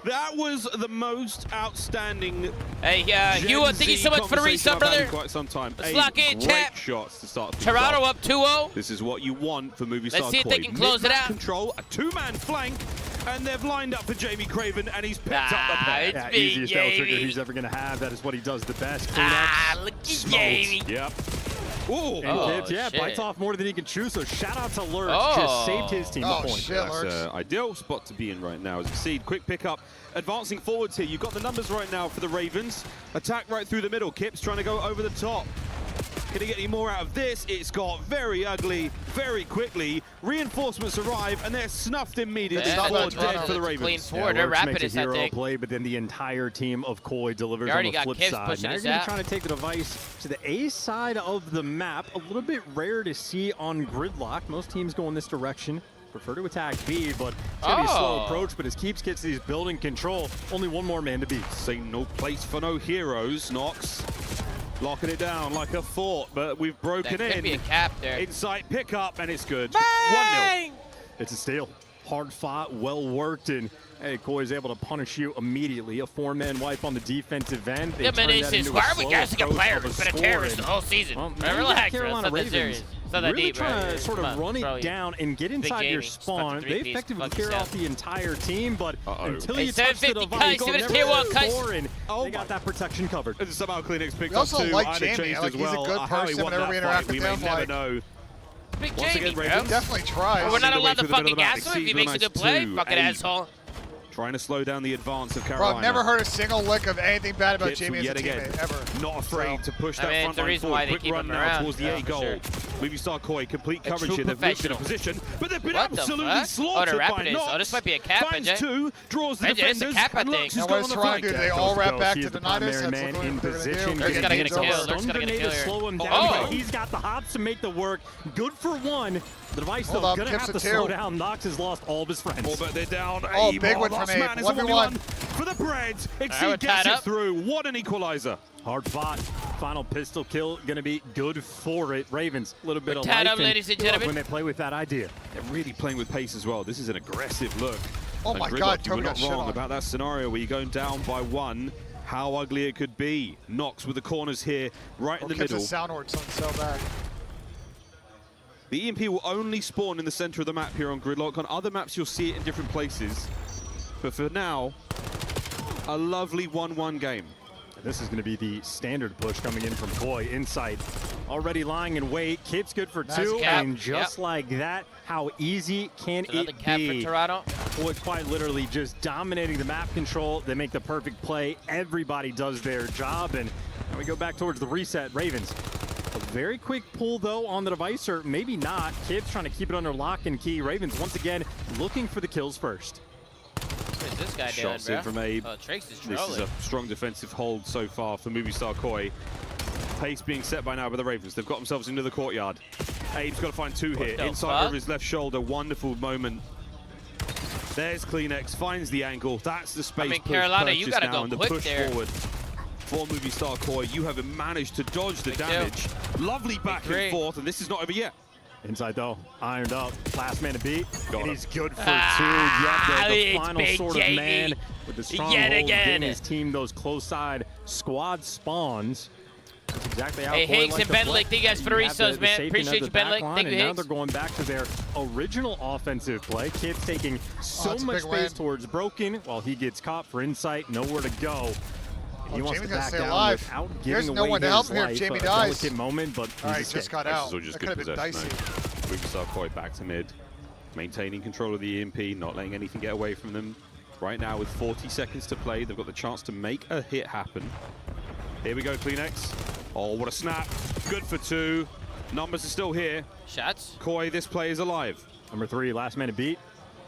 That was the most outstanding. Hey, Hugh, thank you so much for the resub, brother. Quite some time. Let's lock in, chat. Shots to start. Toronto up 2-0. This is what you want for Movie Star. Let's see if they can close it out. Control a 2-man flank, and they've lined up for Jamie Craven, and he's picked up the pair. Yeah, easiest L trigger he's ever gonna have. That is what he does the best. Look at Jamie. Yep. Ooh, bites off more than he can chew, so shout out to Lurch. Just saved his team a point. Shit, That's an ideal spot to be in right now. As you see, quick pickup. Advancing forwards here. You've got the numbers right now for the Ravens. Attack right through the middle. Kip's trying to go over the top. Can he get any more out of this? It's got very ugly very quickly. Reinforcements arrive, and they're snuffed immediately. Or dead for the Ravens. Clean forward. They're rapid as that thing. Play, but then the entire team of Koi delivers on the flip side. Now you're going to try to take the device to the A side of the map. A little bit rare to see on Gridlock. Most teams go in this direction. Prefer to attack B, but it's going to be a slow approach. But as Keeps gets these building control, only one more man to beat. Say no place for no heroes, Nox. Locking it down like a fort, but we've broken in. Could be a cap there. Insight pickup, and it's good. 1-0. It's a steal. Hard fought, well worked, and hey, Koi's able to punish you immediately. A 4-man wipe on the defensive end. Yeah, man, why are we guessing a player who's been a terrorist the whole season? Well, relax, bro. It's not that serious. It's not that really deep, trying to sort of run it down and get inside your spawn. They effectively clear off the entire team, but until you touch the device, they got that protection covered. And somehow Kleenex picked up also too. Like Jamie, like he's a good person whenever we interact with him. We may never know. Big Jamie, bro. Definitely tries. We're not allowed to fucking gas him if he makes a good play. Fucking asshole. Trying to slow down the advance of Carolina. Bro, I've never heard a single lick of anything bad about Jamie as a teammate, ever. Not afraid to push that front line forward. Quick run now towards the A goal. Movie Star Koi, complete coverage here. They've moved in a position, but they've been absolutely slaughtered by Nox. Oh, this might be a cap, Finds 2, draws the defenders, it's a cap, and Lurch has gone on the flank. They all wrap back to the Niners. That's man in position. Lurch's gotta get a kill. Lurch's gotta get a kill here. Slow him down. He's got the hops to make the work. Good for one. The device, though, gonna have to slow down. Nox has lost all of his friends. Oh, but they're down. Oh, big one from Abe. 1v1. For the Breads, Exceed gets it through. What an equalizer. Hard fought. Final pistol kill going to be good for it. Ravens, a little bit of life up, ladies and gentlemen. When they play with that idea. They're really playing with pace as well. This is an aggressive look. Oh my God, you were not wrong about that scenario where you're going down by 1. How ugly it could be. Nox with the corners here, right in the middle. Soundward, so bad. The EMP will only spawn in the center of the map here on Gridlock. On other maps, you'll see it in different places. But for now, a lovely 1-1 game. This is going to be the standard push coming in from Koi. Insight already lying in wait. Kip's good for 2, and just like that, how easy can it cap be? For Toronto. Koi quite literally just dominating the map control. They make the perfect play. Everybody does their job, and now we go back towards the reset. Ravens. A very quick pull, though, on the device, or maybe not. Kip's trying to keep it under lock and key. Ravens, once again, looking for the kills first. What is this guy Shots doing, in from Abe. Oh, Trace is This trolling. is a strong defensive hold so far for Movistar Koi. Pace being set by now by the Ravens. They've got themselves into the courtyard. Abe's got to find 2 here. Inside over his left shoulder. Wonderful moment. There's Kleenex. Finds the angle. That's the space. I mean, Carolina, you got to go and the quick push there. forward for Movistar Koi. You have managed to dodge the damage. Lovely back and forth, and this is not over yet. Inside though, ironed up, last man to beat. Got He's him. good for 2. Yep, the final Big sort JD. of man with the stronghold, getting his team those close side squad spawns. That's exactly how Hey, Koi Higgs likes and to Ben play. Lick, thank you guys for the You have resos, man. safety Appreciate net you, at the Ben back Lick. line, Thank you, and now Higgs. they're going back to their original offensive play. Kid's taking so it's a much big space win. towards Broken while he gets caught for insight, nowhere to go. He wants Jamie's to gonna back stay down alive. without There's giving no away one to help his him here if life. Jamie A dies. delicate moment, but All right, he's just got This out. is all just That good could have been possession, dicey. Movistar Koi back to mid. Maintaining control of the EMP, not letting anything get away from them. Right now with 40 seconds to play, they've got the chance to make a hit happen. Here we go, Kleenex. Oh, what a snap. Good for 2. Numbers are still here. Shots. Koi, this play is alive. Number 3, last man to beat.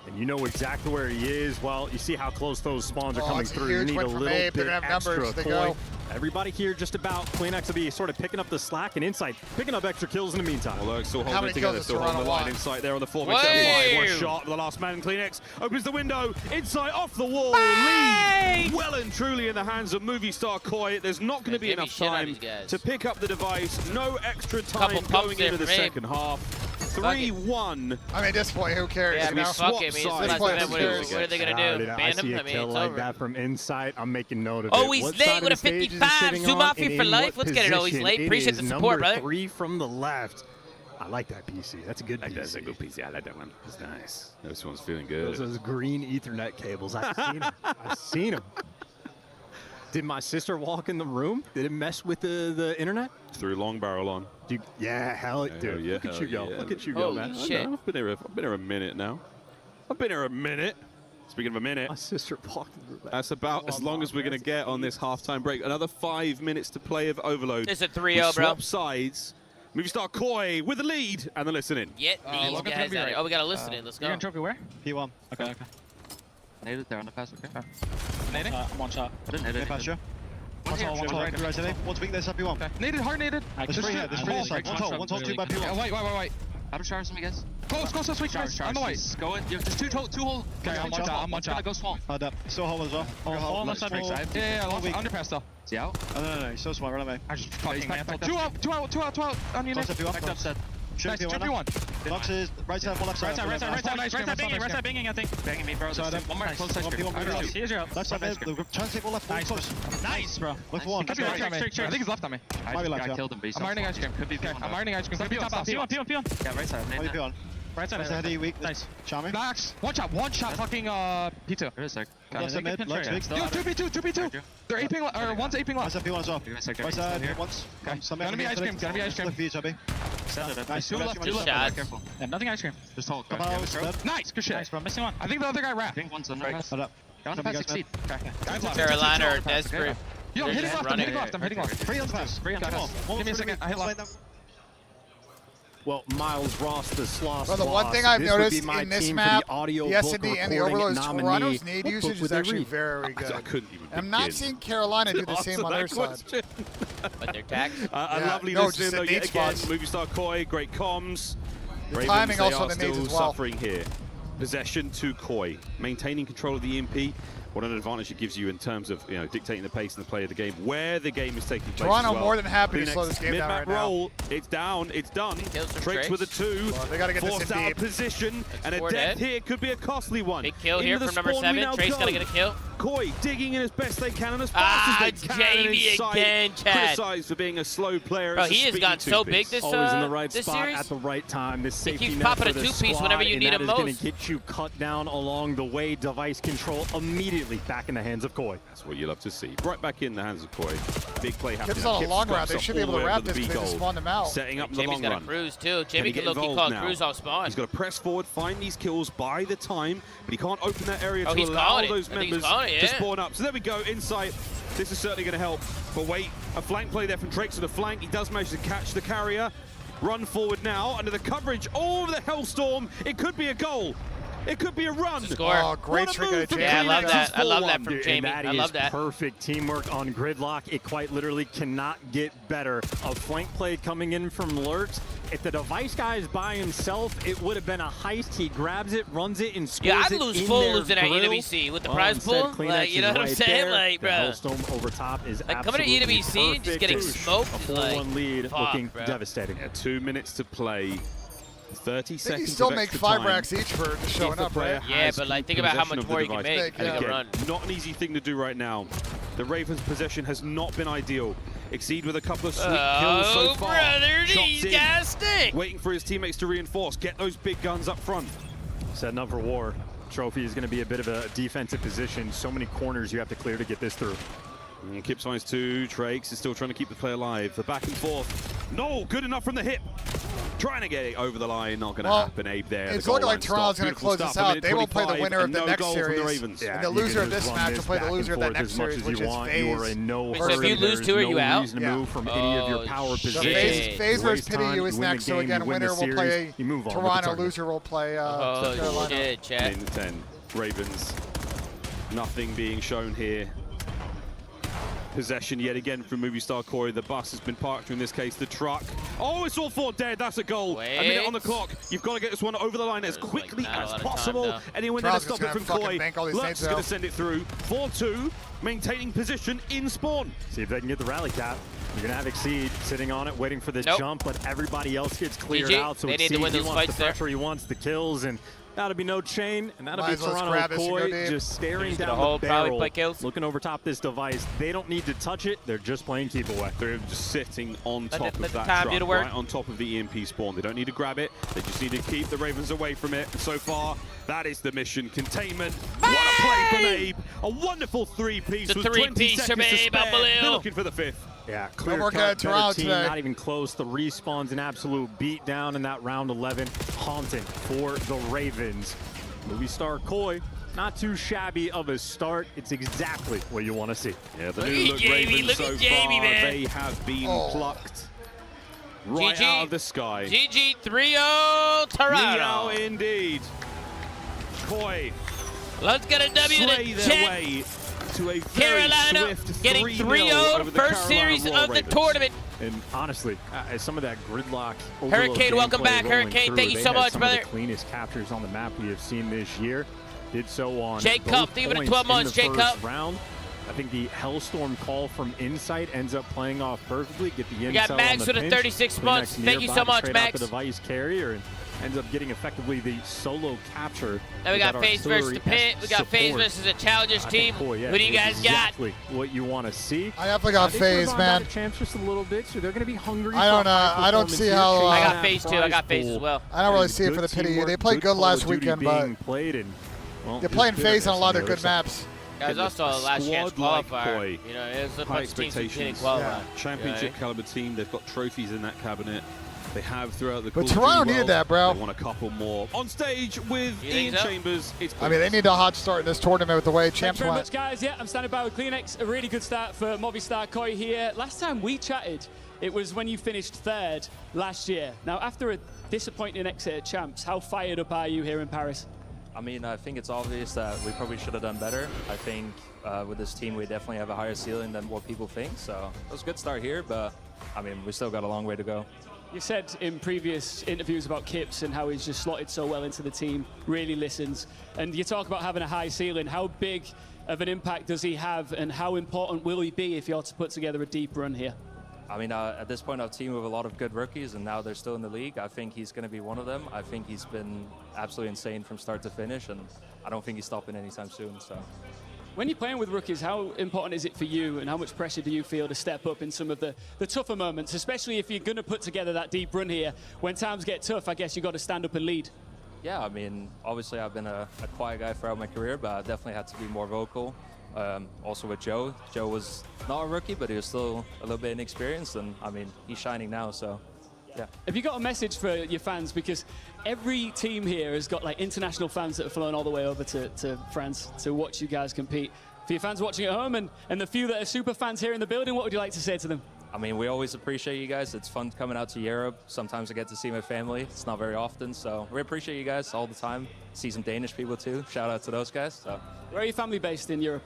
And you know exactly where he is. Well, you see how close those spawns are coming it's a through. You huge need win a from little Abe. They're bit gonna have extra. numbers. They Koi, go. everybody here just about Kleenex will be sort of picking up the slack and Insight, picking up extra kills in the meantime. Well, still How holding many it together, kills still does holding the Toronto line want? Insight there on the 4 Whoa. 5 One shot, the last man, Kleenex opens the window. Insight off the wall. Lead well and truly in the hands of Movistar Koi. There's not going to be Give me enough shit on time these guys. to pick up the device. No extra Couple time pumps going there into the from Abe. second half. Fuck it. 3-1. I mean, at this point, who cares? Yeah, I you mean, know? fuck it. I mean, Swap it's sides. last This minute. point, What are they going to do? I Ban see him? a I mean, kill it's like over. that from Insight. I'm making note of Oh, it. he's What late side with of a the stage is he 55. sitting Zoom on, off and you for in life. what Let's get it. Oh, he's position late. it Appreciate is. the support, Number brother. 3 from the left. I like that PC. That's a good PC. That's a good PC. I like that one. It's nice. This one's feeling good. Those green Ethernet cables. I've seen them. I've seen them. Did my sister walk in the room? Did it mess with the internet? Threw long barrel on. Yeah, hell, dude. Yeah, Look at you go. yeah. Look at you go, Holy man. shit. I've been here a minute now. I've been here a minute. Speaking of a minute, My sister walked in the room. that's about as long as we're going to get on this halftime break. Another 5 minutes to play of Overload. It's a 3-0, We bro. swap sides. Movistar Koi with the lead and the listening. Get these Logan's guys gonna be out. right. Oh, we got to listen in. Let's You're go. gonna trophy where? P1. Okay. Nailed it there on the pass, okay? Nading? I'm one shot. I didn't hit it. Pass you. One tall, one tall. Right today. One's weak, there's P1. Okay. Naded, hard naded. There's 3 here, there's 3 inside. One tall, 2 by P1. Wait. I'm showering some, guys. Close, switch. On the way. Go in. There's 2 hole. Okay, I'm one shot. Go small. Hard up. Still hole as well. All on the side breaks. Yeah, underpass though. Is he out? No. He's so smart. Run away. I just fucking man. Two out. On your neck. Backed up, set. Nice, 2v1. Box is right side, one left side. Right side banging, I think. Banging me, bro. Side up. One more close ice cream. Here's your Left side, try and take one left. Nice, bro. Look for one. Could be left on me. I think he's left on me. I killed him, I'm ironing ice cream. Could be I'm ironing ice cream. Could be top off. P1. Yeah, right side. What are you on? Right side. Where's the head of you weak? Nice. Charming. Max. One shot. Fucking P2. There is like. Left side mid. Left big. Yo, 2v2. They're aping, or one's aping Right left. side P1 as well. Right side once. Okay. Gonna be ice cream. Look for you, Chubby. Nice. Two left. Shots. Careful. Yeah, nothing ice cream. Just hold. Come out. Nice. Good shit. Nice, bro. Missing one. I think the other guy I wrapped. think one's under pass. Hard up. Down the pass, succeed. Carolina are desperate. Yo, I'm They're hitting just left. running. I'm hitting left. 3 on pass. Free on pass. Give me a second. I hit left. Well, Miles Ross, the Sloss. Well, the one thing I've noticed in this map, the S&D and the Overload, Toronto's nade usage is actually very good. I couldn't even I'm not seeing Carolina do the same on their side. But they're taxed. A lovely listening though yet again. Movistar Koi, great comms. The Ravens, timing they also are the nades still as well. suffering here. Possession to Koi, maintaining control of the EMP. What an advantage it gives you in terms of dictating the pace and the play of the game, where the game is taking place. Toronto as well. more than happy to Phoenix, slow this game down mid-map right now. roll, it's down, it's done. Tricks with a 2, Well, they gotta get this forced in out of deep. position, and a four death dead. here could be a costly one. Big kill Into here the from number spawn we 7. now Trace go. gotta get a kill. Koi digging in as best they can and as fast as they can. Jamie Inside, again, Chad. criticized for being a slow player. Bro, It's a he has speedy gotten so big two-piece. this Always in the right this spot series. at the right time. This safety keeps net popping for a the two-piece squad, whenever you and need that him is going most. to get you cut down along the way. Device control immediately back in the hands of Koi. That's what you love to see. Right back in the hands of Koi. Big play happening. Kips on a Kips long got route. They himself should be able all to the way wrap up to this the because they B just goal. spawned them out. Setting up in the Jamie's long got run. a cruise too. Jamie Can can he low-key get call a involved cruise now? off spawn. He's got to press forward, find these kills, buy the time, but he can't open that area Oh, to he's allow calling it. those I think he's members calling it, to yeah. spawn up. So there we go, Insight. This is certainly going to help. But wait, a flank play there from Drakes to the flank. He does manage to catch the carrier. Run forward now under the coverage. Oh, the Hellstorm. It could be a goal. It could be a run. Score. Oh, great trick of the Jamie. Yeah, I love that. I love that from Dude, Jamie. and I love that. Perfect teamwork on Gridlock. It quite literally cannot get better. A flank play coming in from Lurks. If the device guy is by himself, it would have been a heist. He grabs it, runs it, and scores Yeah, I'd it lose in full their losing at grill. EWC with the prize pool. Like, you know what I'm saying? Like, bro. The Hellstorm over top is like coming to absolutely EWC and just getting perfect. smoked. A 4-1 like, lead fuck, looking bro. devastating. Yeah, 2 minutes to play. 30 You seconds still of make extra 5 time. racks each for just showing up, right? Yeah, but like think about how possession much of the more you can device. make And in a again, run. not an easy thing to do right now. The Ravens' possession has not been ideal. Exceed with a couple of sweet kills so far. Brother, Shots these in. guys stink. Waiting for his teammates to reinforce. Get those big guns up front. Setting up for war. Trophy is going to be a bit of a defensive position. So many corners you have to clear to get this through. And Kip signs 2. Trakes is still trying to keep the play alive. The back and forth. No, good enough from the hip. Trying to get it over the line. Not going to happen, Abe there. It's looking like Toronto's going to close this out. They will play the winner of the next series. And the loser of this match will play the loser of that next series, which is FaZe. You are in no So if you lose two, are you out? reason to move from any of your power So positions. FaZe versus Pity U is next. So again, winner will play Toronto, loser will play Carolina. Shit, chat. 10-10. Ravens. Nothing being shown here. Possession yet again from Movie Star Corey. The bus has been parked, or in this case, the truck. Oh, it's all 4 dead. That's a goal. Wait. A minute on the clock. You've got to get this one over the line as quickly as possible. Anyone there to stop it from Koi. Lurk's going to send it through. 4-2, maintaining position in spawn. See if they can get the rally cap. You're going to have Exceed sitting on it, waiting for the jump, but everybody else gets cleared out. So they need to win those wants fights the pressure, he wants the kills, and that'll be no chain, and that'll Might be as well just Toronto grab this and go Koi deep. just staring Just down gonna hold, the probably barrel, play kills. looking over top this device. They don't need to touch it. They're just playing keep away. They're just sitting on top let of the that time truck, do the work. right on top of the EMP spawn. They don't need to grab it. They just need to keep the Ravens away from it. And so far, that is the mission. Containment. What a play from Abe. A wonderful 3-piece with 20 seconds to spare. They're looking for the 5th. Yeah, clear work cut, at Toronto better team, today. not even close. The respawn's an absolute beatdown in that round 11. Haunting for the Ravens. Movie Star Koi, not too shabby of a start. It's exactly what you want to see. Yeah, the Look new at look Jamie, Ravens look so at Jamie, far, man. they have been plucked right GG. out of the sky. GG 3-0 Toronto. Neo indeed. Koi Let's get a W slay to their check. way to a very Carolina swift getting 3-0 3-0 over the first Carolina series Royal of the Ravens. tournament. And honestly, as some of that gridlock overload Hurricane, welcome gameplay back. rolling Hurricane, through, thank you they so had much, some brother. of the cleanest captures on the map we have seen this year. Did so on Jake both Cup, think of it at points 12 in months, the Jake first Cup. round. I think the Hellstorm call from Insight ends up playing off perfectly. Get the We got intel Max on the with a pinch. 36 Cleanex months. Thank you nearby so to much, trade out Max. the device carrier and ends up getting effectively the solo capture. Now we got FaZe versus the Pit. We got FaZe versus a Challengers team. Who do you guys got? Exactly what you want to see. I definitely got FaZe, man. Chance just a little bit, so they're going to be hungry. I don't see how. I got FaZe too. I got FaZe as well. I don't really see it for the Pity U. They played good last weekend, but they're playing FaZe on a lot of good maps. Guys, also a last chance qualifier. You know, there's a High bunch of teams who didn't expectations. qualify. Championship caliber team. They've got trophies in that cabinet. They have throughout the But course of Toronto the needed world. that, bro. They want a couple more on stage with You think Ian so? Chambers. It's I mean, they need a hot start in this tournament with the way Thanks champs very went. much, guys. Yeah, I'm standing by with Kleenex. A really good start for Movistar Koi here. Last time we chatted, it was when you finished 3rd last year. Now, after a disappointing exit at Champs, how fired up are you here in Paris? I mean, I think it's obvious that we probably should have done better. I think with this team, we definitely have a higher ceiling than what people think. So it was a good start here, but I mean, we still got a long way to go. You said in previous interviews about Kips and how he's just slotted so well into the team, really listens. And you talk about having a high ceiling. How big of an impact does he have, and how important will he be if you're to put together a deep run here? I mean, at this point, our team with a lot of good rookies, and now they're still in the league. I think he's going to be one of them. I think he's been absolutely insane from start to finish, and I don't think he's stopping anytime soon. So. When you're playing with rookies, how important is it for you, and how much pressure do you feel to step up in some of the tougher moments, especially if you're going to put together that deep run here? When times get tough, I guess you've got to stand up and lead. Yeah, I mean, obviously I've been a quiet guy throughout my career, but I definitely had to be more vocal. Also with Joe. Joe was not a rookie, but he was still a little bit inexperienced, and I mean, he's shining now, so yeah. Have you got a message for your fans? Because every team here has got like international fans that have flown all the way over to France to watch you guys compete. For your fans watching at home and the few that are super fans here in the building, what would you like to say to them? I mean, we always appreciate you guys. It's fun coming out to Europe. Sometimes I get to see my family. It's not very often, so we appreciate you guys all the time. See some Danish people too. Shout out to those guys. So. Where are your family based in Europe?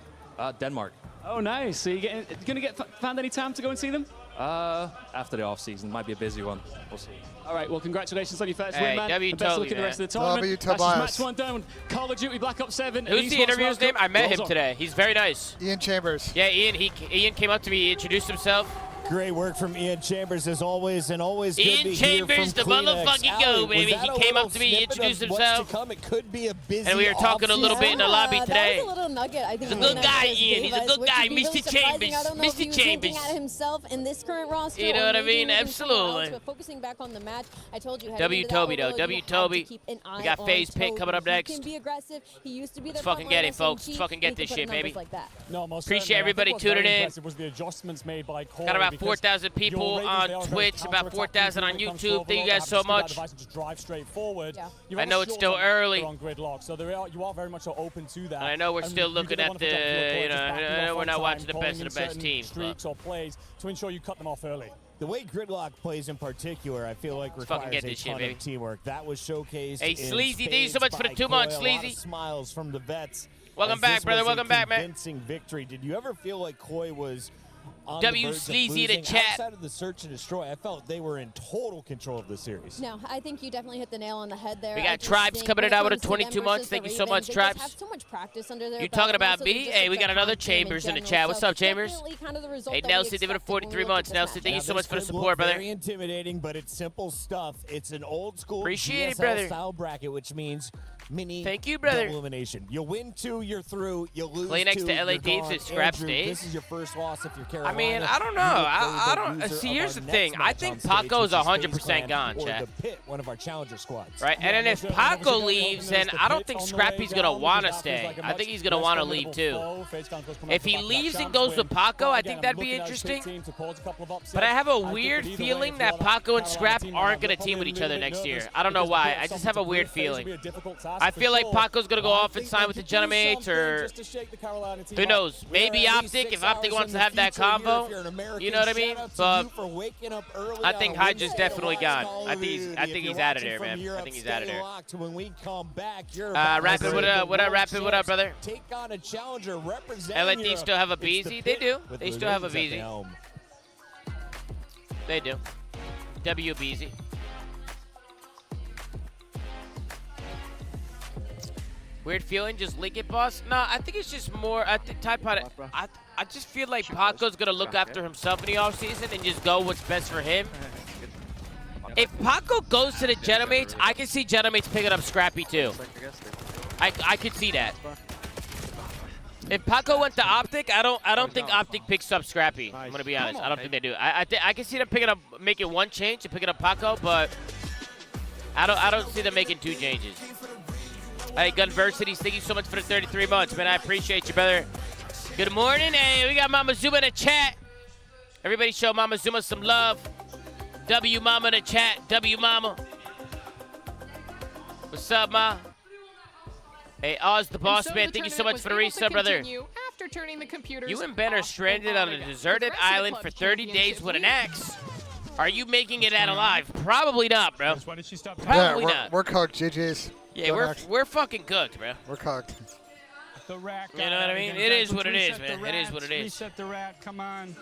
Denmark. Oh, nice. So you going to found any time to go and see them? After the off season, might be a busy one. We'll see. All right. Well, congratulations on your first Hey, win, man. W And best of luck Toby, in the rest of the man. tournament. W That's Tobias. just match 1 done. Call of Duty Black Ops 7. Who's the interviewer's name? I met him today. He's very nice. Ian Chambers. Yeah, Ian. Ian came up to me, he introduced himself. Great work from Ian Chambers as always, and always good Ian to hear Chambers, from the Kleenex. motherfucking Allie, go, was baby. that He a came up little to me, snippet introduced of what's to himself. come? It could be a busy And we were talking a little bit in the lobby today. That was a little nugget, I think. He's a good guy, Ian. He's a good guy. Mr. Chambers. I don't know if he Mr. was Chambers. hinting at himself in this current roster. You know or what I maybe mean? he was in someone Absolutely. else, but focusing back on the match, I told you. W Toby, though. W Toby. We got FaZe Pick coming up next. He can be aggressive. He used to be Let's the fucking get it, folks. Let's fucking get this shit, baby. Like that. No, most Appreciate certainly. everybody I think what's tuning very in. impressive was the adjustments made by Corey, Got about because 4,000 people your Ravens, on they are very Twitch, about counter-attacking 4,000 on when it comes YouTube. forward. Thank you They guys have so to speed that much. device and just drive straight forward. You I have know a it's short still time early. on gridlock, so you are very much open to that. And I know we're And still you did looking a at wonderful the, job with your you Corey, know, just backing I know off we're on not time, watching the calling best in of the best certain teams, but streaks or plays to ensure you cut them off early. The way Gridlock plays in particular, I feel like fucking requires get a this shit, ton baby. of teamwork. That was showcased. Hey, in Sleazy, thank you so spades much for the by 2 Coy. months, A lot Sleazy. of smiles from the vets. Welcome as back, this brother. was a Welcome back, man. Convincing victory. Did you ever feel like Coy was on W the verge of Sleazy to losing? chat. Outside of the search and destroy, I felt they were in total control of the series. No, I think you definitely hit the nail on the head there. We I got just Tribes think coming when it out with a comes to them 22 months. versus Thank the you so much, Ravens, they just Tribes. have so much practice under their You belt, talking and about also me? just Hey, we the got another comp game Chambers in the general. chat. What's So up, Chambers? definitely kind of the result Hey, that we Nelson, give it a expected when we 43 looked at months. this Nelson, match. thank you Now, so much this for the could support, look brother. Very intimidating, but it's simple stuff. It's an old school Appreciate it, GSL brother. style bracket, which means mini Thank you, brother. double elimination. You win 2, you're through. You lose Kleenex 2, to LA you're Dave's gone. at Scraps Andrew, Dave. This is your first loss if you're I Carolina. mean, I don't know. You will I play the don't. loser See, of here's our the next thing. I match think on stage, Paco's which is 100% FaZe gone, Clan or chat. the Pit, one of our challenger squads. Right, and then if Paco leaves, then I don't think Scrappy's gonna want to stay. I think he's gonna want to leave too. If he leaves and goes with Paco, I think that'd be interesting. But I have a weird feeling that Paco and Scrap aren't gonna team with each other next year. I don't know why. I just have a weird feeling. I feel like Paco's gonna go off and sign with the Genemates, or who knows? Maybe Optic, if Optic wants to have that combo. You know what I mean? But I think Hydra's definitely gone. I think he's out of there, man. I think he's out of there. Rapid, what up? What up, Rapid? What up, brother? Take on a challenger LAD still have a BZ? They do. They still have a BZ. They do. WBZ. Weird feeling, just link it, boss? No, I think it's just more. I think Tide Pod. I just feel like Paco's gonna look after himself in the offseason and just go what's best for him. If Paco goes to the Genemates, I can see Genemates picking up Scrappy too. I could see that. If Paco went to Optic, I don't think Optic picks up Scrappy. I'm gonna be honest. I don't think they do. I can see them picking up, making one change and picking up Paco, but I don't see them making 2 changes. Hey, Gunversities, thank you so much for the 33 months, man. I appreciate you, brother. Good morning. Hey, we got Mama Zuma in the chat. Everybody show Mama Zuma some love. W Mama in the chat. W Mama. What's up, Ma? Hey, Oz the boss, man. Thank you so much for the resub, brother. After turning the computers You and Ben are stranded on a deserted island for 30 days with an axe. Are you making it out alive? Probably not, bro. Probably not. We're cooked, GG's. Yeah, we're fucking cooked, bro. We're cooked. The rack. You know what I mean? It is what it is, man. It is what it is. Reset the rack. Come on.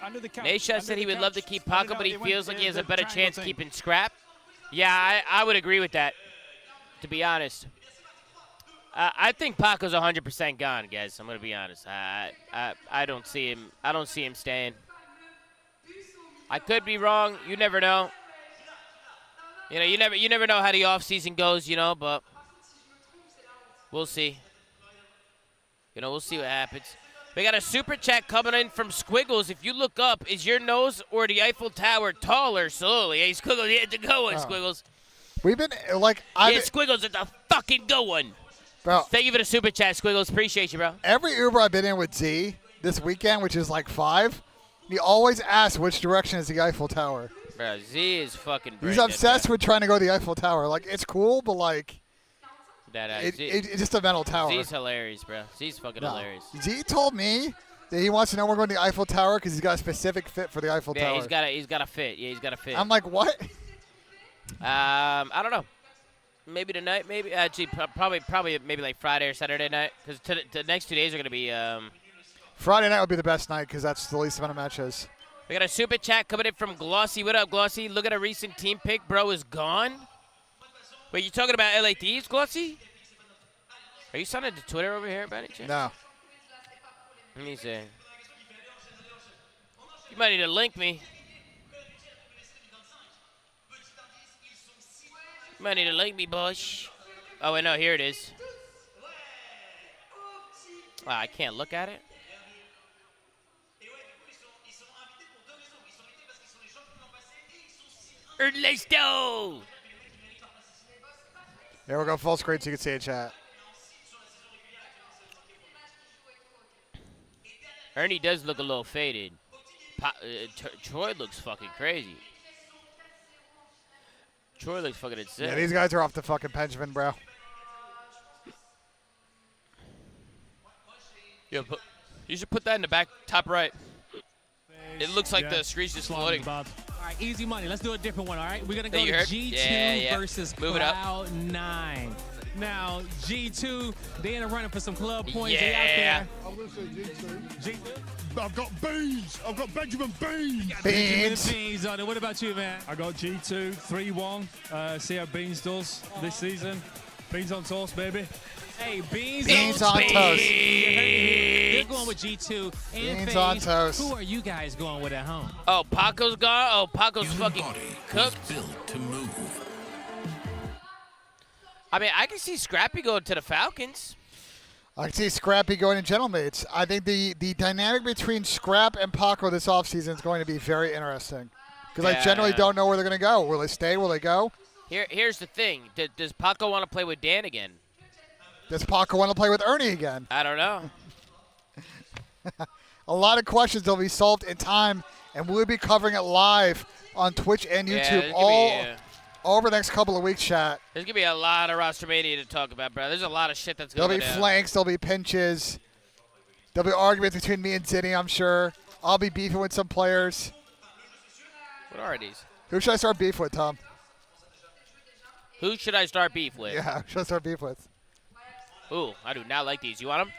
Under the couch. Nation said he would love to keep Paco, but he feels like he has a better chance keeping Scrap. Yeah, I would agree with that, to be honest. I think Paco's 100% gone, guys. I'm gonna be honest. I don't see him. I don't see him staying. I could be wrong. You never know. You know, you never know how the offseason goes, you know, but we'll see. You know, we'll see what happens. We got a super chat coming in from Squiggles. If you look up, is your nose or the Eiffel Tower taller slowly? Hey, Squiggles, you had to go one, Squiggles. We've been, like, Squiggles, it's a fucking go one. Bro. Thank you for the super chat, Squiggles. Appreciate you, bro. Every Uber I've been in with Z this weekend, which is like 5, he always asks which direction is the Eiffel Tower. Bro, Z is fucking He's obsessed with trying to go to the Eiffel Tower. Like, it's cool, but, like, it's just a mental tower. Z's hilarious, bro. Z's fucking hilarious. Z told me He wants to know we're going to the Eiffel Tower because he's got a specific fit for the Eiffel Tower. Yeah, he's got a fit. Yeah, he's got a fit. I'm like, what? I don't know. Maybe tonight, maybe. Actually, probably maybe like Friday or Saturday night because the next 2 days are going to be. Friday night would be the best night because that's the least amount of matches. We got a super chat coming in from Glossy. What up, Glossy? Look at a recent team pick. Bro is gone. Wait, you talking about LA Thieves, Glossy? Are you signing to Twitter over here, by any chance? No. Let me see. You might need to link me. You might need to link me, Bush. Oh, wait, no, here it is. Wow, I can't look at it. Ernesto! Here we go, full screen so you can see a chat. Ernie does look a little faded. Troy looks fucking crazy. Troy looks fucking insane. Yeah, these guys are off the fucking Benjamin, bro. Yeah, you should put that in the back top right. It looks like the screen's just floating. All right, easy money. Let's do a different one, all right? We're going to go You heard? to G2 Yeah. versus Move it up. Cloud9. Now, G2, they in a running for some club points. Yeah. They out there. I'm going to say G2. I've got Beans. I've got Benjamin Beans. Beans on it. What about you, man? I got G2, 3-1. See how Beans does this season. Beans on toast, baby. Hey, Beans on toast. They're going with G2 and Beans FaZe. on toast. Who are you guys going with at home? Oh, Paco's gone? Oh, Paco's fucking cooked. Built to move. I mean, I can see Scrappy going to the Falcons. I can see Scrappy going to Gentlemates. I think the dynamic between Scrap and Paco this offseason is going to be very interesting. Because I generally don't know where they're going to go. Will they stay? Will they go? Here's the thing. Does Paco want to play with Dan again? Does Paco want to play with Ernie again? I don't know. A lot of questions will be solved in time, and we'll be covering it live on Twitch and YouTube over the next couple of weeks, chat. There's going to be a lot of roster mania to talk about, bro. There's a lot of shit that's going There'll be flanks. There'll be pinches. There'll be arguments between me and Zinni, I'm sure. I'll be beefing with some players. What are these? Who should I start beef with, Tom? Who should I start beef with? Yeah, who should I start beef with? Ooh, I do not like these. You want them?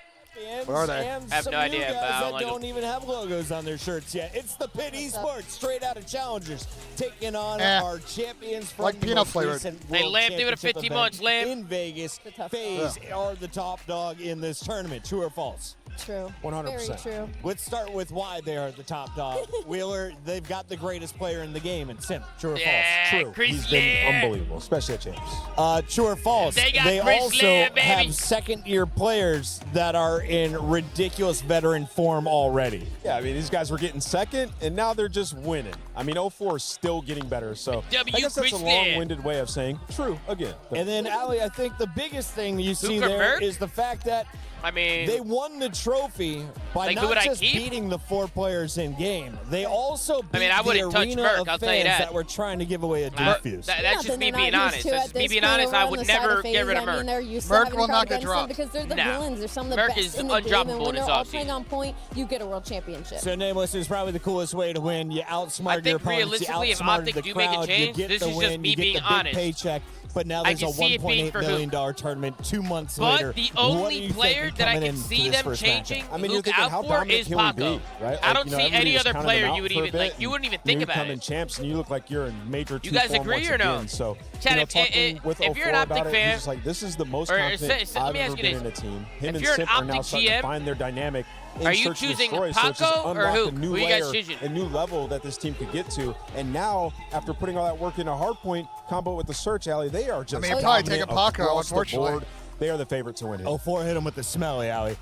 What are they? And I have some no new idea, guys but I don't that like don't them. even have logos on their shirts yet. It's the Pit Esports, straight out of Challengers, taking on our champions from like the peanut most flavored. recent Hey, World Lamb, give it a Championship 50 event months, Lamb. in Vegas. FaZe are the top dog in this tournament. True or false? True. 100%. Very true. Let's start with why they are the top dog. Wheeler, they've got the greatest player in the game in Sim. True or false? True. Chris He's been Lamb. unbelievable, especially at Champs. True or false? They got Chris also Lamb, baby. have second-year players that are in ridiculous veteran form already. Yeah, I mean, these guys were getting second, and now they're just winning. I mean, 04 is still getting better, so I guess that's a long-winded way of saying true again. And then, Ali, I think the biggest thing you see Hooker there Merck? is the fact that I mean, they won the trophy by Like, who would not I just keep? beating the 4 players in game. They also beat I the wouldn't touch arena Merck, of I'll tell you fans that. were trying to give away a defuse. That's just me being honest. That's just me being honest. I would never get rid of I mean, they're Merck. used to Merck having will a not crowd get against them dropped. because they're the No. villains. They're some of the Merck best is in the game, and undroppable when this they're all offseason. playing on point, you get a world championship. So Nameless is probably the coolest way to win. You I outsmart your think opponents, you realistically, if outsmarted Optic the do make a crowd, change, you get this the is win, just me you get being the big honest. paycheck. But now I there's a can see it being $1.8 for million Hook. tournament 2 months But later. the What do only you player think that I coming can into see this them first changing matchup? I mean, you're Luke thinking, out how for dominant is can we Paco. be, right? I Like, don't you know, see everybody any just other counted player them you would out for a even like. bit, You wouldn't even and think you about come in it. champs, and you look like you're in major You guys 2-form agree once or no? again. So, Chad, you know, if talking with you're an 04 Optic about it, fan, he's just like, this is the most or confident let I've me ever ask you been in a this. team. If Him and you're an Simp are now Optic starting to GM, find their dynamic in are you Search and choosing Destroy, so it's just Paco or unlocked who? a new Who you guys layer, choosing? a new level that this team could get to. And now, after putting all that work in a hard point combo with the Search Alley, they are just you're probably taking dominant Paco, across the unfortunately. board. They are the favorite to win it. 04 hit him with the smelly, Ali.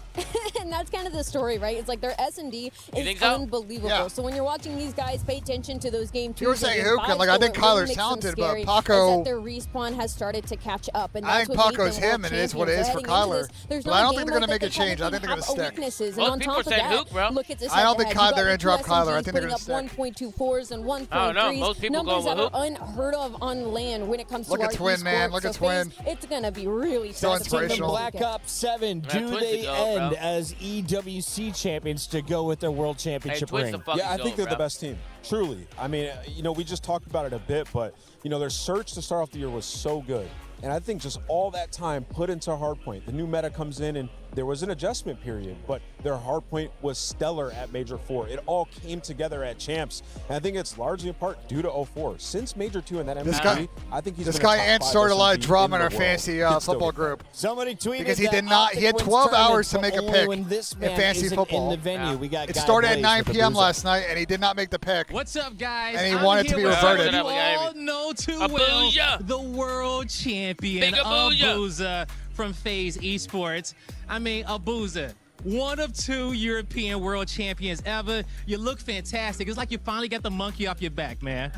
And that's kind of the story, right? It's like their S&D is think so? unbelievable. Yeah. So when you're watching these guys, pay attention to those game 2s. You were saying and who game can, 5s, like, I so think what really Kyler's makes them talented, but scary Paco- is that their respawn has started to catch up. And I that's think what made Paco's them world him, and it is what it is champions. for Heading into Kyler. this, there's But no I don't game think they're mode gonna make that a change. they I think they're have gonna stick. weaknesses. Most And on people top of said that, Luke, bro. look at this. I don't think you got they're gonna two drop Kyler. I SMGs think they're putting gonna up 1.24s and 1.3s. I don't know. Most people numbers going that with are unheard of on land when it comes Look to at our Twin, man. esports. Look at So Twin. FaZe, it's gonna be really Throwing inspirational. Black Ops 7, do they end as EWC champions to go with their World Championship ring? Yeah, I think they're the best team. Truly. I mean, we just talked about it a bit, but, their search to start off the year was so good. And I think just all that time put into Hardpoint. The new meta comes in, and there was an adjustment period, but their Hardpoint was stellar at Major 4. It all came together at Champs. And I think it's largely in part due to 04. Since Major 2 and that MVP, I think he's this guy Ant started a lot of drama in our fantasy football group. Somebody tweeted because he did not. He had 12 hours to make a pick in fantasy football. In the venue. We got it started at 9 p.m. last night, and he did not make the pick. What's up, guys? And he wanted to be reverted. You all know too well the world champion, Abuza from FaZe Esports. I mean, Abuza, one of 2 European world champions ever. You look fantastic. It's like you finally got the monkey off your back, man.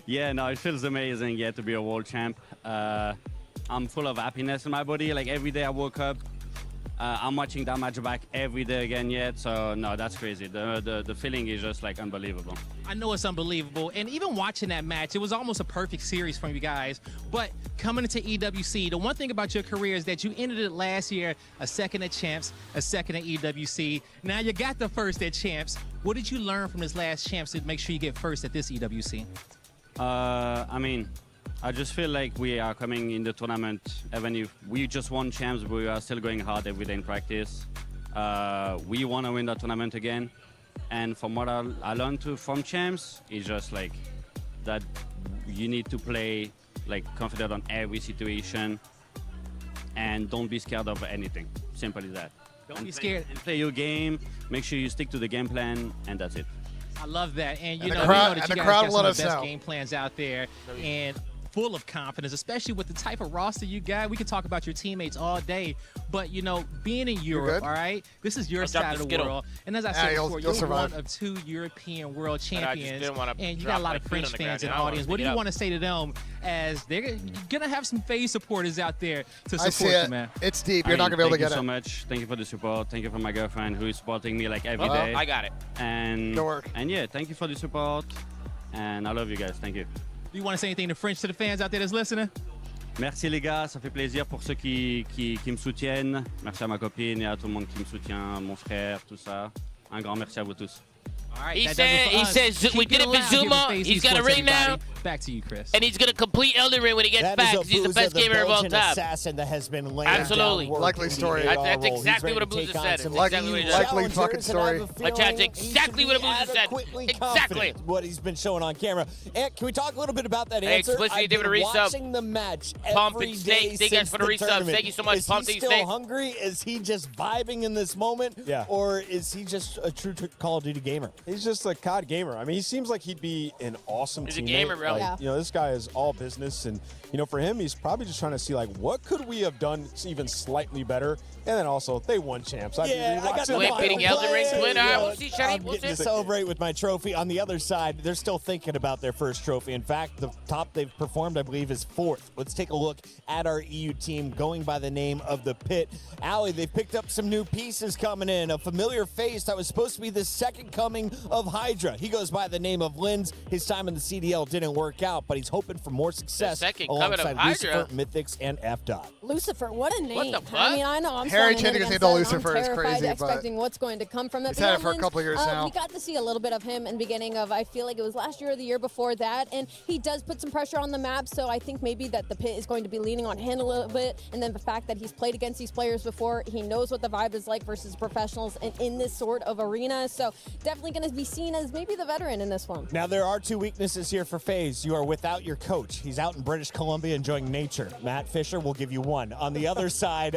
Yeah, no, it feels amazing, to be a world champ. I'm full of happiness in my body. Like, every day I woke up, I'm watching that match back every day again so no, that's crazy. The feeling is just like unbelievable. I know it's unbelievable, and even watching that match, it was almost a perfect series from you guys. But coming into EWC, the one thing about your career is that you ended it last year, a second at Champs, a second at EWC. Now you got the first at Champs. What did you learn from this last Champs to make sure you get first at this EWC? I mean, I just feel like we are coming in the tournament, even if we just won Champs, but we are still going hard every day in practice. We want to win that tournament again. And from what I learned from Champs, it's just like that you need to play like confident on every situation and don't be scared of anything. Simple as that. Don't be scared. And play your game, make sure you stick to the game plan, and that's it. I love that. And you and know, we know that you guys got some of the best know. game plans out there. And full of confidence, especially with the type of roster you got. We can talk about your teammates all day, but being in Europe, all right, this is your side of the world. And as I said before, you're one of 2 European world champions, and you got a lot of French fans in the audience. What do you want to say to them as they're gonna have some FaZe supporters out there to support you, man? It's deep. You're not gonna be able to get it. Thank you so much. Thank you for the support. Thank you for my girlfriend who is supporting me like every day. I got it. And good work. And yeah, thank you for the support. And I love you guys. Thank you. Do you want to say anything in French to the fans out there that's listening? Merci les gars, ça fait plaisir pour ceux qui me soutiennent. Merci à ma copine et à tout le monde qui me soutient, mon frère, tout ça. Un grand merci à vous tous. All right, he says we did it for Zuma. He's got a ring now. Back to you, Chris. And he's going to complete Elden Ring when he gets back because he's the best gamer of all time. Assassin that has been laying absolutely. Likely story. That's exactly what Abuza said. Likely fucking story. That's exactly what Abuza said. Exactly. What he's been showing on camera. And can we talk a little bit about that answer? Explicitly give it a resub. Watching the match Pump every and day Snake. Thank you guys for the resub. Thank you so much. Pump Is he still hungry? Is he just vibing in this moment? Yeah. Or is he just a true Call of Duty gamer? He's just a COD gamer. I mean, he seems like he'd be an awesome teammate. He's a gamer, bro. Like, this guy is all business, and for him, he's probably just trying to see like what could we have done even slightly better. And then also, they won Champs. I got the beating Elden Ring twin. We'll see, I'm getting to celebrate with my trophy. On the other side, they're still thinking about their first trophy. In fact, the top they've performed, I believe, is 4th. Let's take a look at our EU team going by the name of the Pit. Allie, they've picked up some new pieces coming in. A familiar face that was supposed to be the second coming of Hydra. He goes by the name of Linz. His time in the CDL didn't work out, but he's hoping for more success alongside Lucifer, Mythics, and F-Dot. Lucifer, what a name. What the fuck? I mean, I know I'm Harry changing his name to Lucifer is crazy, expecting what's going to come from it. He's had it for a couple of years now. We got to see a little bit of him in the beginning of, I feel like it was last year or the year before that, and he does put some pressure on the map, so I think maybe that the Pit is going to be leaning on him a little bit, and then the fact that he's played against these players before, he knows what the vibe is like versus professionals and in this sort of arena, so definitely going to be seen as maybe the veteran in this one. Now, there are 2 weaknesses here for FaZe. You are without your coach. He's out in British Columbia enjoying nature. Matt Fisher will give you 1. On the other side,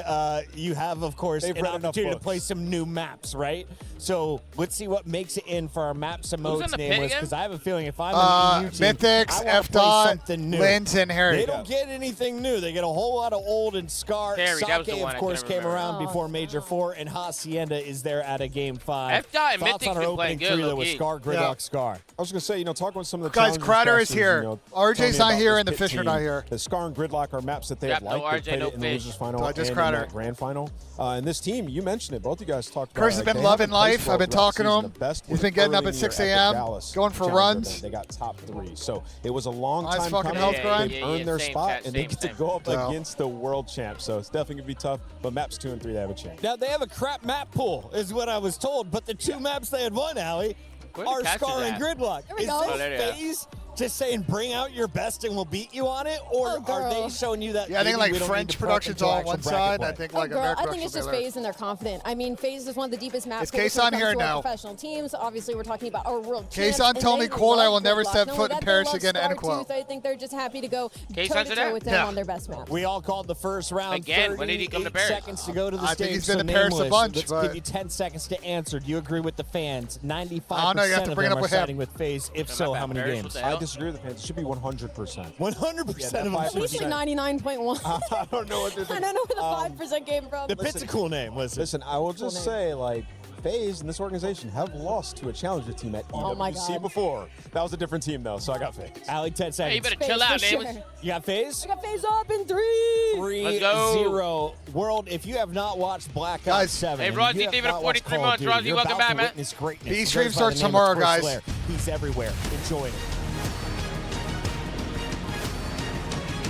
you have, of course, an opportunity to play some new maps, right? So let's see what makes it in for our maps and modes nameless, because I have a feeling if I'm an EU team, Mythics, I want to play something new. Linz, and Harry. They don't get anything new. They get a whole lot of old and Scar. Sake, of course, came around before Major 4, and Hacienda is there at a game 5. F-Dot and Thoughts Mythics on our been opening playing good, trio with Scar, Gridlock, Scar. I was going to say, talking with some of the guys, Crowder is here. RJ's not here, and the Fisher not here. here. The Scar and Gridlock are maps that they have no liked. They RJ, played no it in the fish. losers final and just in Crowder. that grand final. And this team, you mentioned it. Both of you guys talked about Curse it. has Like, been they loving haven't played life. well I've been throughout talking the to season. him. The best He's was been getting up early at in the year 6 the a.m., Dallas going for Challenger runs. event. They got top 3. So it was a long Nice time fucking coming. health grind. They've earned their same, spot, chat, and they same, get to same. go up No. against the world champ. So it's definitely going to be tough. But maps 2 and 3, they have a chance. Now, they have a crap map pool, is what I was told, but the 2 maps they had won, Allie, Where the are catch Scar is and at? Gridlock. There we Is go. Oh, there this they are. phase just saying bring out your best and we'll beat you on it, or Oh, are girl. they showing you that? Yeah, I think maybe like we don't need French to prep production's until all on actual one bracket side. play? I think Oh, like girl, America I think it's just FaZe and they're confident. I mean, FaZe is one of the deepest map Is pools Kason when it comes here to our now? professional teams. Obviously, we're talking about our world champs. Kason and told me they Cole I love will never Gridlock. step Not foot only in that, Paris they love again, end Scar quote. too, so I think they're just happy to go Kason's toe-to-toe there? with them Yeah. on their best maps. We all called the first round. Again, when did he come to 38 Paris? seconds to go to the I stage. think he's been so to Paris a nameless. bunch, Let's but- give you 10 seconds to answer. Do you agree with the fans? 95% I don't know, you have to of bring it them up are with him. siding with FaZe. If so, how many Paris, games? what the I hell? disagree with the fans. It should be 100%. 100% Yeah, of them. that At least like 99.1. I don't know what they're I don't know where the 5% came from. The pit's a cool name. Listen, I will just say, like, FaZe and this organization have lost to a challenger team at Oh my EWC God. before. That was a different team, though, so I got FaZe. Allie, 10 seconds. Hey, you better FaZe chill out, for Davis. sure. You got FaZe? I got FaZe up in 3. 3-0. World, if you have not watched Black Ops Guys. 7, Hey, and Rosy, you have thank you for not watched 43 Call of months. Duty, Rosy, you're welcome about back, to man. witness greatness. B He stream goes by the starts name of tomorrow, Chris guys. Blair. He's everywhere. Enjoy it.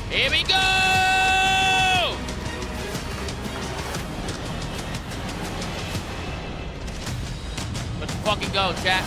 Here we go! Let's fucking go, chat.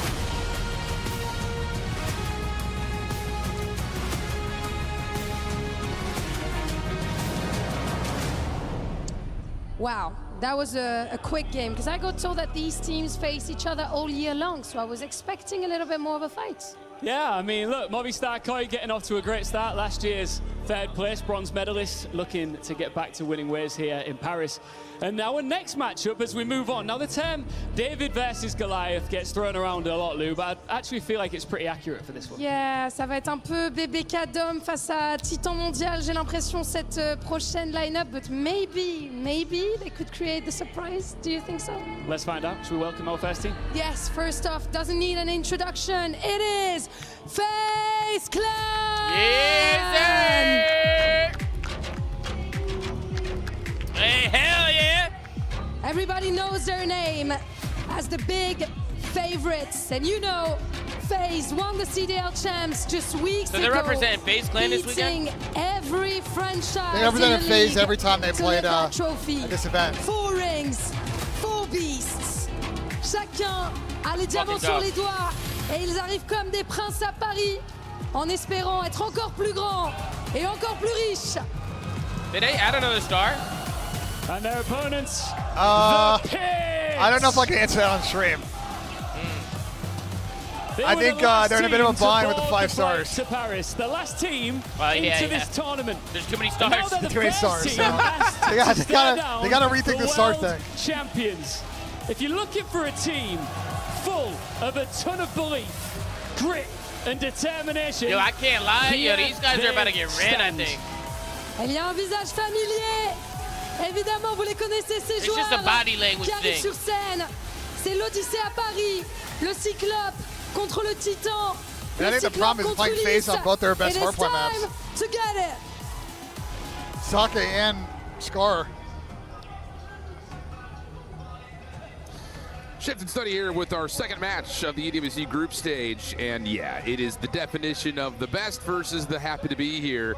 Wow, that was a quick game because I got told that these teams face each other all year long, so I was expecting a little bit more of a fight. Yeah, I mean, look, Movistar Koi getting off to a great start. Last year's third place bronze medalist, looking to get back to winning ways here in Paris. And now our next matchup as we move on. Now the term David versus Goliath gets thrown around a lot, Lou, but I actually feel like it's pretty accurate for this one. Yeah, ça va être un peu BBK d'homme face à Titan Mondial, j'ai l'impression, cette prochaine line-up, but maybe they could create the surprise. Do you think so? Let's find out. Should we welcome our first team? Yes, first off, doesn't need an introduction. It is FaZe Clan! Hey, hell yeah! Everybody knows their name as the big favorites. And you know, FaZe won the CDL champs just weeks ago. So they're representing FaZe Clan this beating weekend? every franchise They represented in the FaZe league every time they to played lift that trophy. at this event. 4 rings, 4 beasts. Chacun a les diamants sur les doigts. Et ils arrivent comme des princes à Paris en espérant être encore plus grands et encore plus riches. Did they add another star? And their opponents, I the Picks! don't know if I can answer that on stream. They I were think the last they're in a bit of a team to bind with the board 5 the flight stars. to Paris, the last team Yeah, into this tournament. There's too many And now stars. they're the Too many first stars. team So asked they to gotta stare down rethink the the star world thing. champions. If you're looking for a team full of a ton of belief, grit, and determination, Yo, I can't lie. Yo, these guys are about to get ran, I think. Il y a un visage familier. Évidemment, vous les connaissez, ces It's joueurs just a body language qui arrivent thing. sur scène. C'est l'Odyssée à Paris, le Cyclope contre le Titan. And I Le think the Cyclope problem is contre playing FaZe on both their best It is hardpoint maps. time to get it. Sake and Scar. Shift and study here with our second match of the EWC group stage. And yeah, it is the definition of the best versus the happy to be here.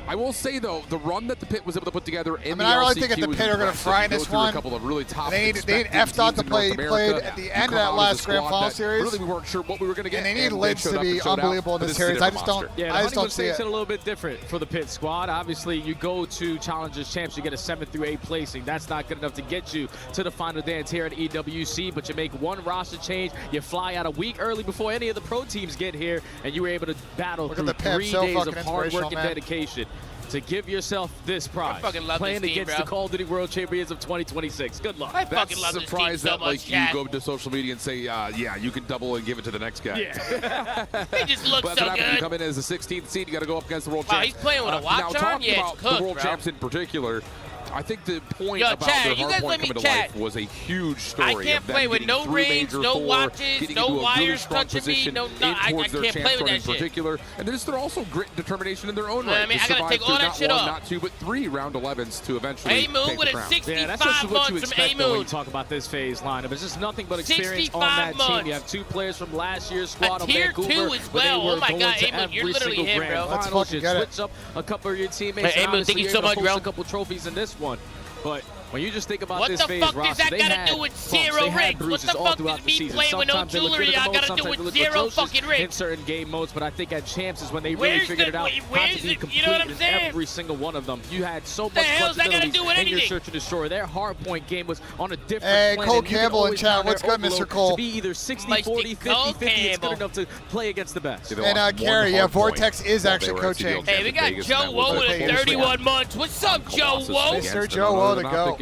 I will say, though, the run that the Pit was able to put together in I really think LCQ if the was Pit are going to impressive. fry in Go this through a one, couple of really top they need expected F-Dot teams to in North played America. at the You end of come that out as a last Grand squad Final that series. Really, we weren't sure what we were going to get. And they need lids showed to up be and showed out, unbelievable in but this is a series. I different just don't. monster. Yeah, I just don't see makes it. it a little bit different for the Pit squad. Obviously, you go to Challengers Champs, you get a 7 through 8 placing. That's not good enough to get you to the final dance here at EWC, but you make one roster change. You fly out a week early before any of the pro teams get here, and you were able to battle Look at through the Pep, 3 so days fucking of hard work inspirational, and man. dedication to give yourself this prize. fucking love Playing this team, against bro. the Call of Duty World Champions of 2026. Good luck. I fucking love this team Surprised so that much, you chat. go to social media and say, yeah, you can double and give it to the next guy. Yeah. They just look But that's so what happens. You good. come in as the 16th seed, you got to go up against the world Wow, champs. he's playing with a watch now, on? talking Yeah, about it's cooked, the world bro. champs in particular, I think the point Yo, about chat, their you hard guys point let me coming to chat. life was a huge story. I can't of them play with getting no through rings, Major no 4, watches, getting no into a really wires strong touching me, position no, in I towards their can't champ play with start that in shit. particular. And they're also grit and determination in their own right. I mean, They I gotta survived take all through that not shit one, off. not two, but 3 round 11s to eventually A-Moon take with the a crown. 65 Yeah, that's just what you months from expect though when you A-Moon. talk about this phase lineup. It's just nothing but experience 65 on that team. months. You have 2 players from last year's squad A on tier Vancouver. 2 as but they well. were Oh my going God, to A-Moon, you're every literally single him, grand bro. Let's finals. fucking You get it. switch up a couple of your teammates. Hey, and A-Moon, thank you honestly, so you're much, gonna bro. host a couple trophies in this one. But when you just think about What this the phase fuck does roster, that they gotta had do with bumps, zero they had rings? What bruises the all fuck throughout does the me season. playing with no Sometimes they look jewelry good in I the gotta modes, do sometimes with they look zero atrocious fucking rings? in certain game modes, but I think at Champs is when they Where's really figured it out. where's Had to be the- complete you know what I'm in saying? every single one of them. You had so The much hell's that gotta flexibility do with in your anything? search and destroy. Their hard point game was on a different Hey, planet. Cole You could Campbell in always chat. find What's their good, Mr. overload Cole? To be either 60, Mighty 40, 50, Cole 50, it's Campbell. good enough to play against the best. And Kerry, yeah, Vortex is actually coaching. Hey, we got Joe Woe with 31 months. What's up, Joe Woe? Mr. Joe Woe to go.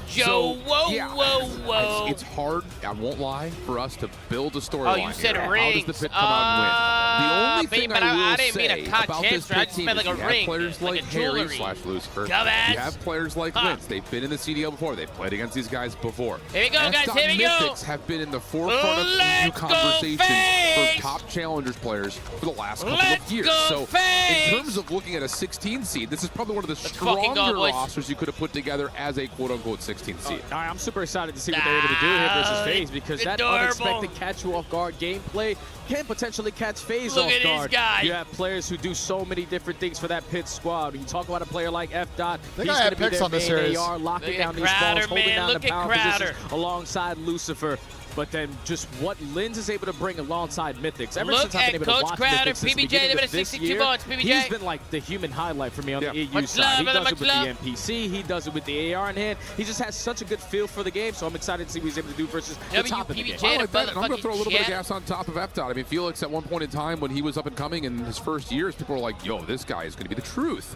Joe Woe. It's hard, I won't lie, for us to build a storyline. Oh, you said here. rings. How does the pit come out and win? The only thing but I will I didn't mean a say cod about this transfer. I pit just team meant is like a you ring, have players like like a Harry jewelry. / Lucifer. Dumbass. You have players like Vince. They've been in the CDL before. They've played against these guys before. Here we go, guys. Here we go. Mythics have been in the forefront of EU conversations for top challengers players for the last couple of years. So in terms of looking at a 16 seed, this is probably one of the stronger rosters you could have put together as a quote-unquote 16 seed. I'm super excited to see what they're able to do here versus FaZe, because that unexpected catch you off guard gameplay can potentially catch FaZe off guard. You have players who do so many different things for that pit squad. When you talk about a player like F. Dot, he's going to be their main AR, locking down these balls, holding down the power positions alongside Lucifer. But then just what Linz is able to bring alongside Mythics. Ever since I've been able to watch Mythics since the beginning of this year, he's been like the human highlight for me on the EU side. He does it with the NPC. He does it with the AR in hand. He just has such a good feel for the game, so I'm excited to see what he's able to do versus the top of the game. I like that. I'm going to throw a little bit of gas on top of F-Dot. I mean, Felix, at one point in time when he was up and coming in his first years, people were like, yo, this guy is going to be the truth.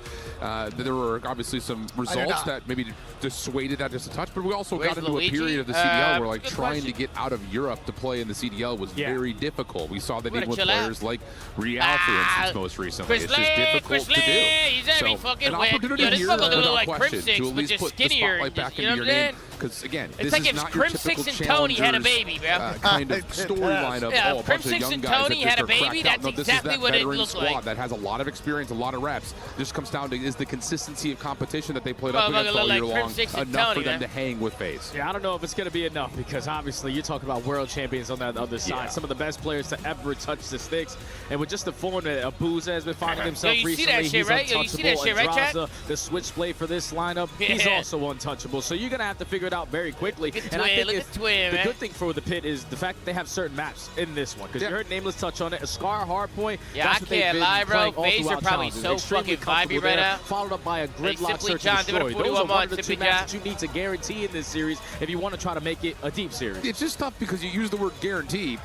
There were obviously some results that maybe dissuaded that just a touch, but we also got into a period of the CDL where like trying to get out of Europe to play in the CDL was very difficult. We saw that even with players like Real, for instance, most recently. It's just difficult to do. He's every fucking win. Yo, this fucker look like Crimsix, but just skinnier. You know what I'm saying? Because again, it's this like is if not your typical Crimsix and Tony had a baby, bro. Kind of storyline of a bunch of young guys that just are cracked out. No, this is that veteran squad that has a lot of experience, a lot of reps. Just comes down to is the consistency of competition that they played up against all year long enough for them to hang with FaZe. Yeah, I don't know if it's going to be enough, because obviously you're talking about world champions on that other side. Some of the best players to ever touch the sticks. And with just the form that Abuza has been finding himself recently, see that shit, right? You see that shit, right, Chad? The switchblade for this lineup, he's also untouchable. So you're going to have to figure it out very quickly. And I think the good thing for the pit is the fact that they have certain maps in this one. Because you heard Nameless touch on it. A Scar hardpoint. Yeah, I can't lie, bro. FaZe are probably so fucking vibey right now. Followed up by a gridlock search and destroy. Those are one of the two maps that you need to guarantee in this series if you want to try to make it a deep series. It's just tough because you use the word guarantee.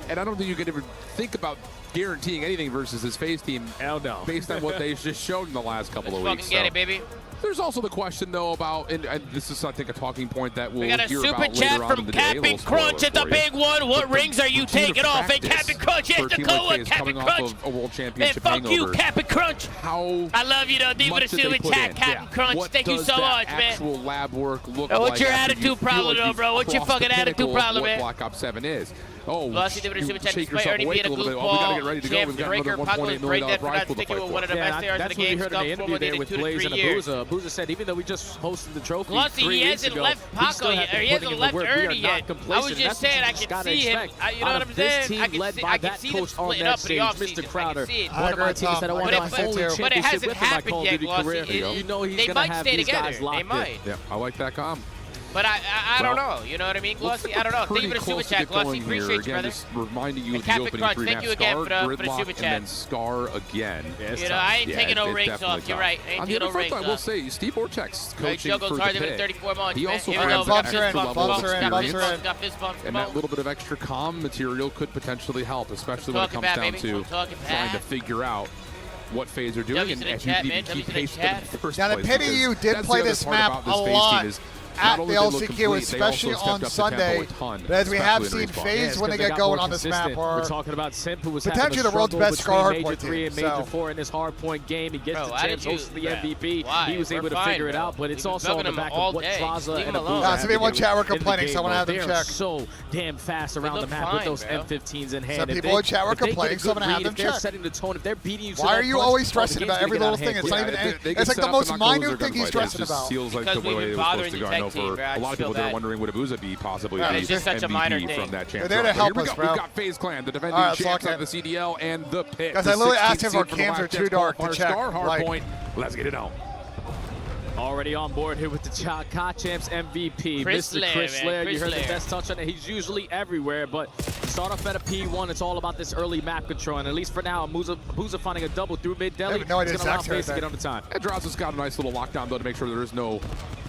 And I don't think you can ever think about guaranteeing anything versus this FaZe team. Hell no. Based on what they've just shown in the last couple of weeks. Get it, baby. There's also the question, though, about, and this is, I think, a talking point that we'll hear about later on in the day. We got a super chat from Captain Crunch at the big one. What rings are you taking off? Hey, Captain Crunch, yes, the Koa, Captain Crunch. A world Man, championship fuck you, Captain Crunch. How I love you, though. Deep with the super chat, Captain Crunch. Thank you so much, man. Actual lab work look like? What's your attitude problem, though, bro? What's your fucking attitude problem, man? What Black Ops 7 is. Oh, Glossy did a super chat. shake Despite yourself already awake being a a little bit. goofball, We got to get ready to go. We've got Breaker, another $1.8 million prize pool to fight one of the for. best players in the game. That's what we heard in the interview there with Blaze and Abuza. Abuza said even though we just hosted the trophy Glossy, 3 he weeks hasn't ago, left Paco yet, or he hasn't left Ernie yet. I was just saying I can see him. You know what I'm saying? I can see them splitting up in the offseason. Mr. Crowder, one of my teams that I won my whole championship with in my Call of Duty career. You know he's going to have these guys locked in. Yeah, I like that com. But I don't know. You know what I mean, Glossy? I don't know. Thank you for the super chat, Glossy. Appreciate you, brother. Just reminding you of the Captain opening Crunch, three thank you again for the super chat. and then Scar again. You know, I ain't taking no rings off. You're right. I ain't taking no rings off. I will say, Steve Vortex coaching for the pit. 34 months, He also man. brings that extra level of experience. Got fist bumps. And that little bit of extra comm material could potentially help, especially when it comes down to trying to figure out what FaZe are doing and if you keep pace with them in the first place. Now, the pity you did play this map a lot. at the LCQ, especially on Sunday, as we have seen FaZe when they get going on this map. We're talking about Simp, who was potentially the world's best scar hardpoint team. And Major 4 in this hardpoint game. He gets the chance, hosts the MVP. Why? He was able to figure it out, but it's also on the back of what Traza and Abuza. Some people in chat were complaining, so I want to have them check. They are so damn fast around the map with those M15s in hand. Some people in chat were complaining, so I'm going to have them check. They're setting the tone. If they're beating you, why are you always stressing about every little thing? It's not even. It's like the most minute thing he's stressing about. Feels like the way it was supposed to go. I know for a lot of people that are wondering would Abuza be possibly the it's just such a minor MVP thing. from that chance. They're there to help us, bro. We've got FaZe Clan, the defending champs of the CDL and the Pit. Because I literally asked him if our cams are too dark to check. Hardpoint. Let's get it on. Already on board here with the COD Champs MVP, Mr. Chris Lair. You heard the best touch on it. He's usually everywhere, but to start off at a P1, it's all about this early map control. And at least for now, Abuza finding a double through mid-deli. No, it's going to allow FaZe to get on the time. Draza's got a nice little lockdown, though, to make sure there is no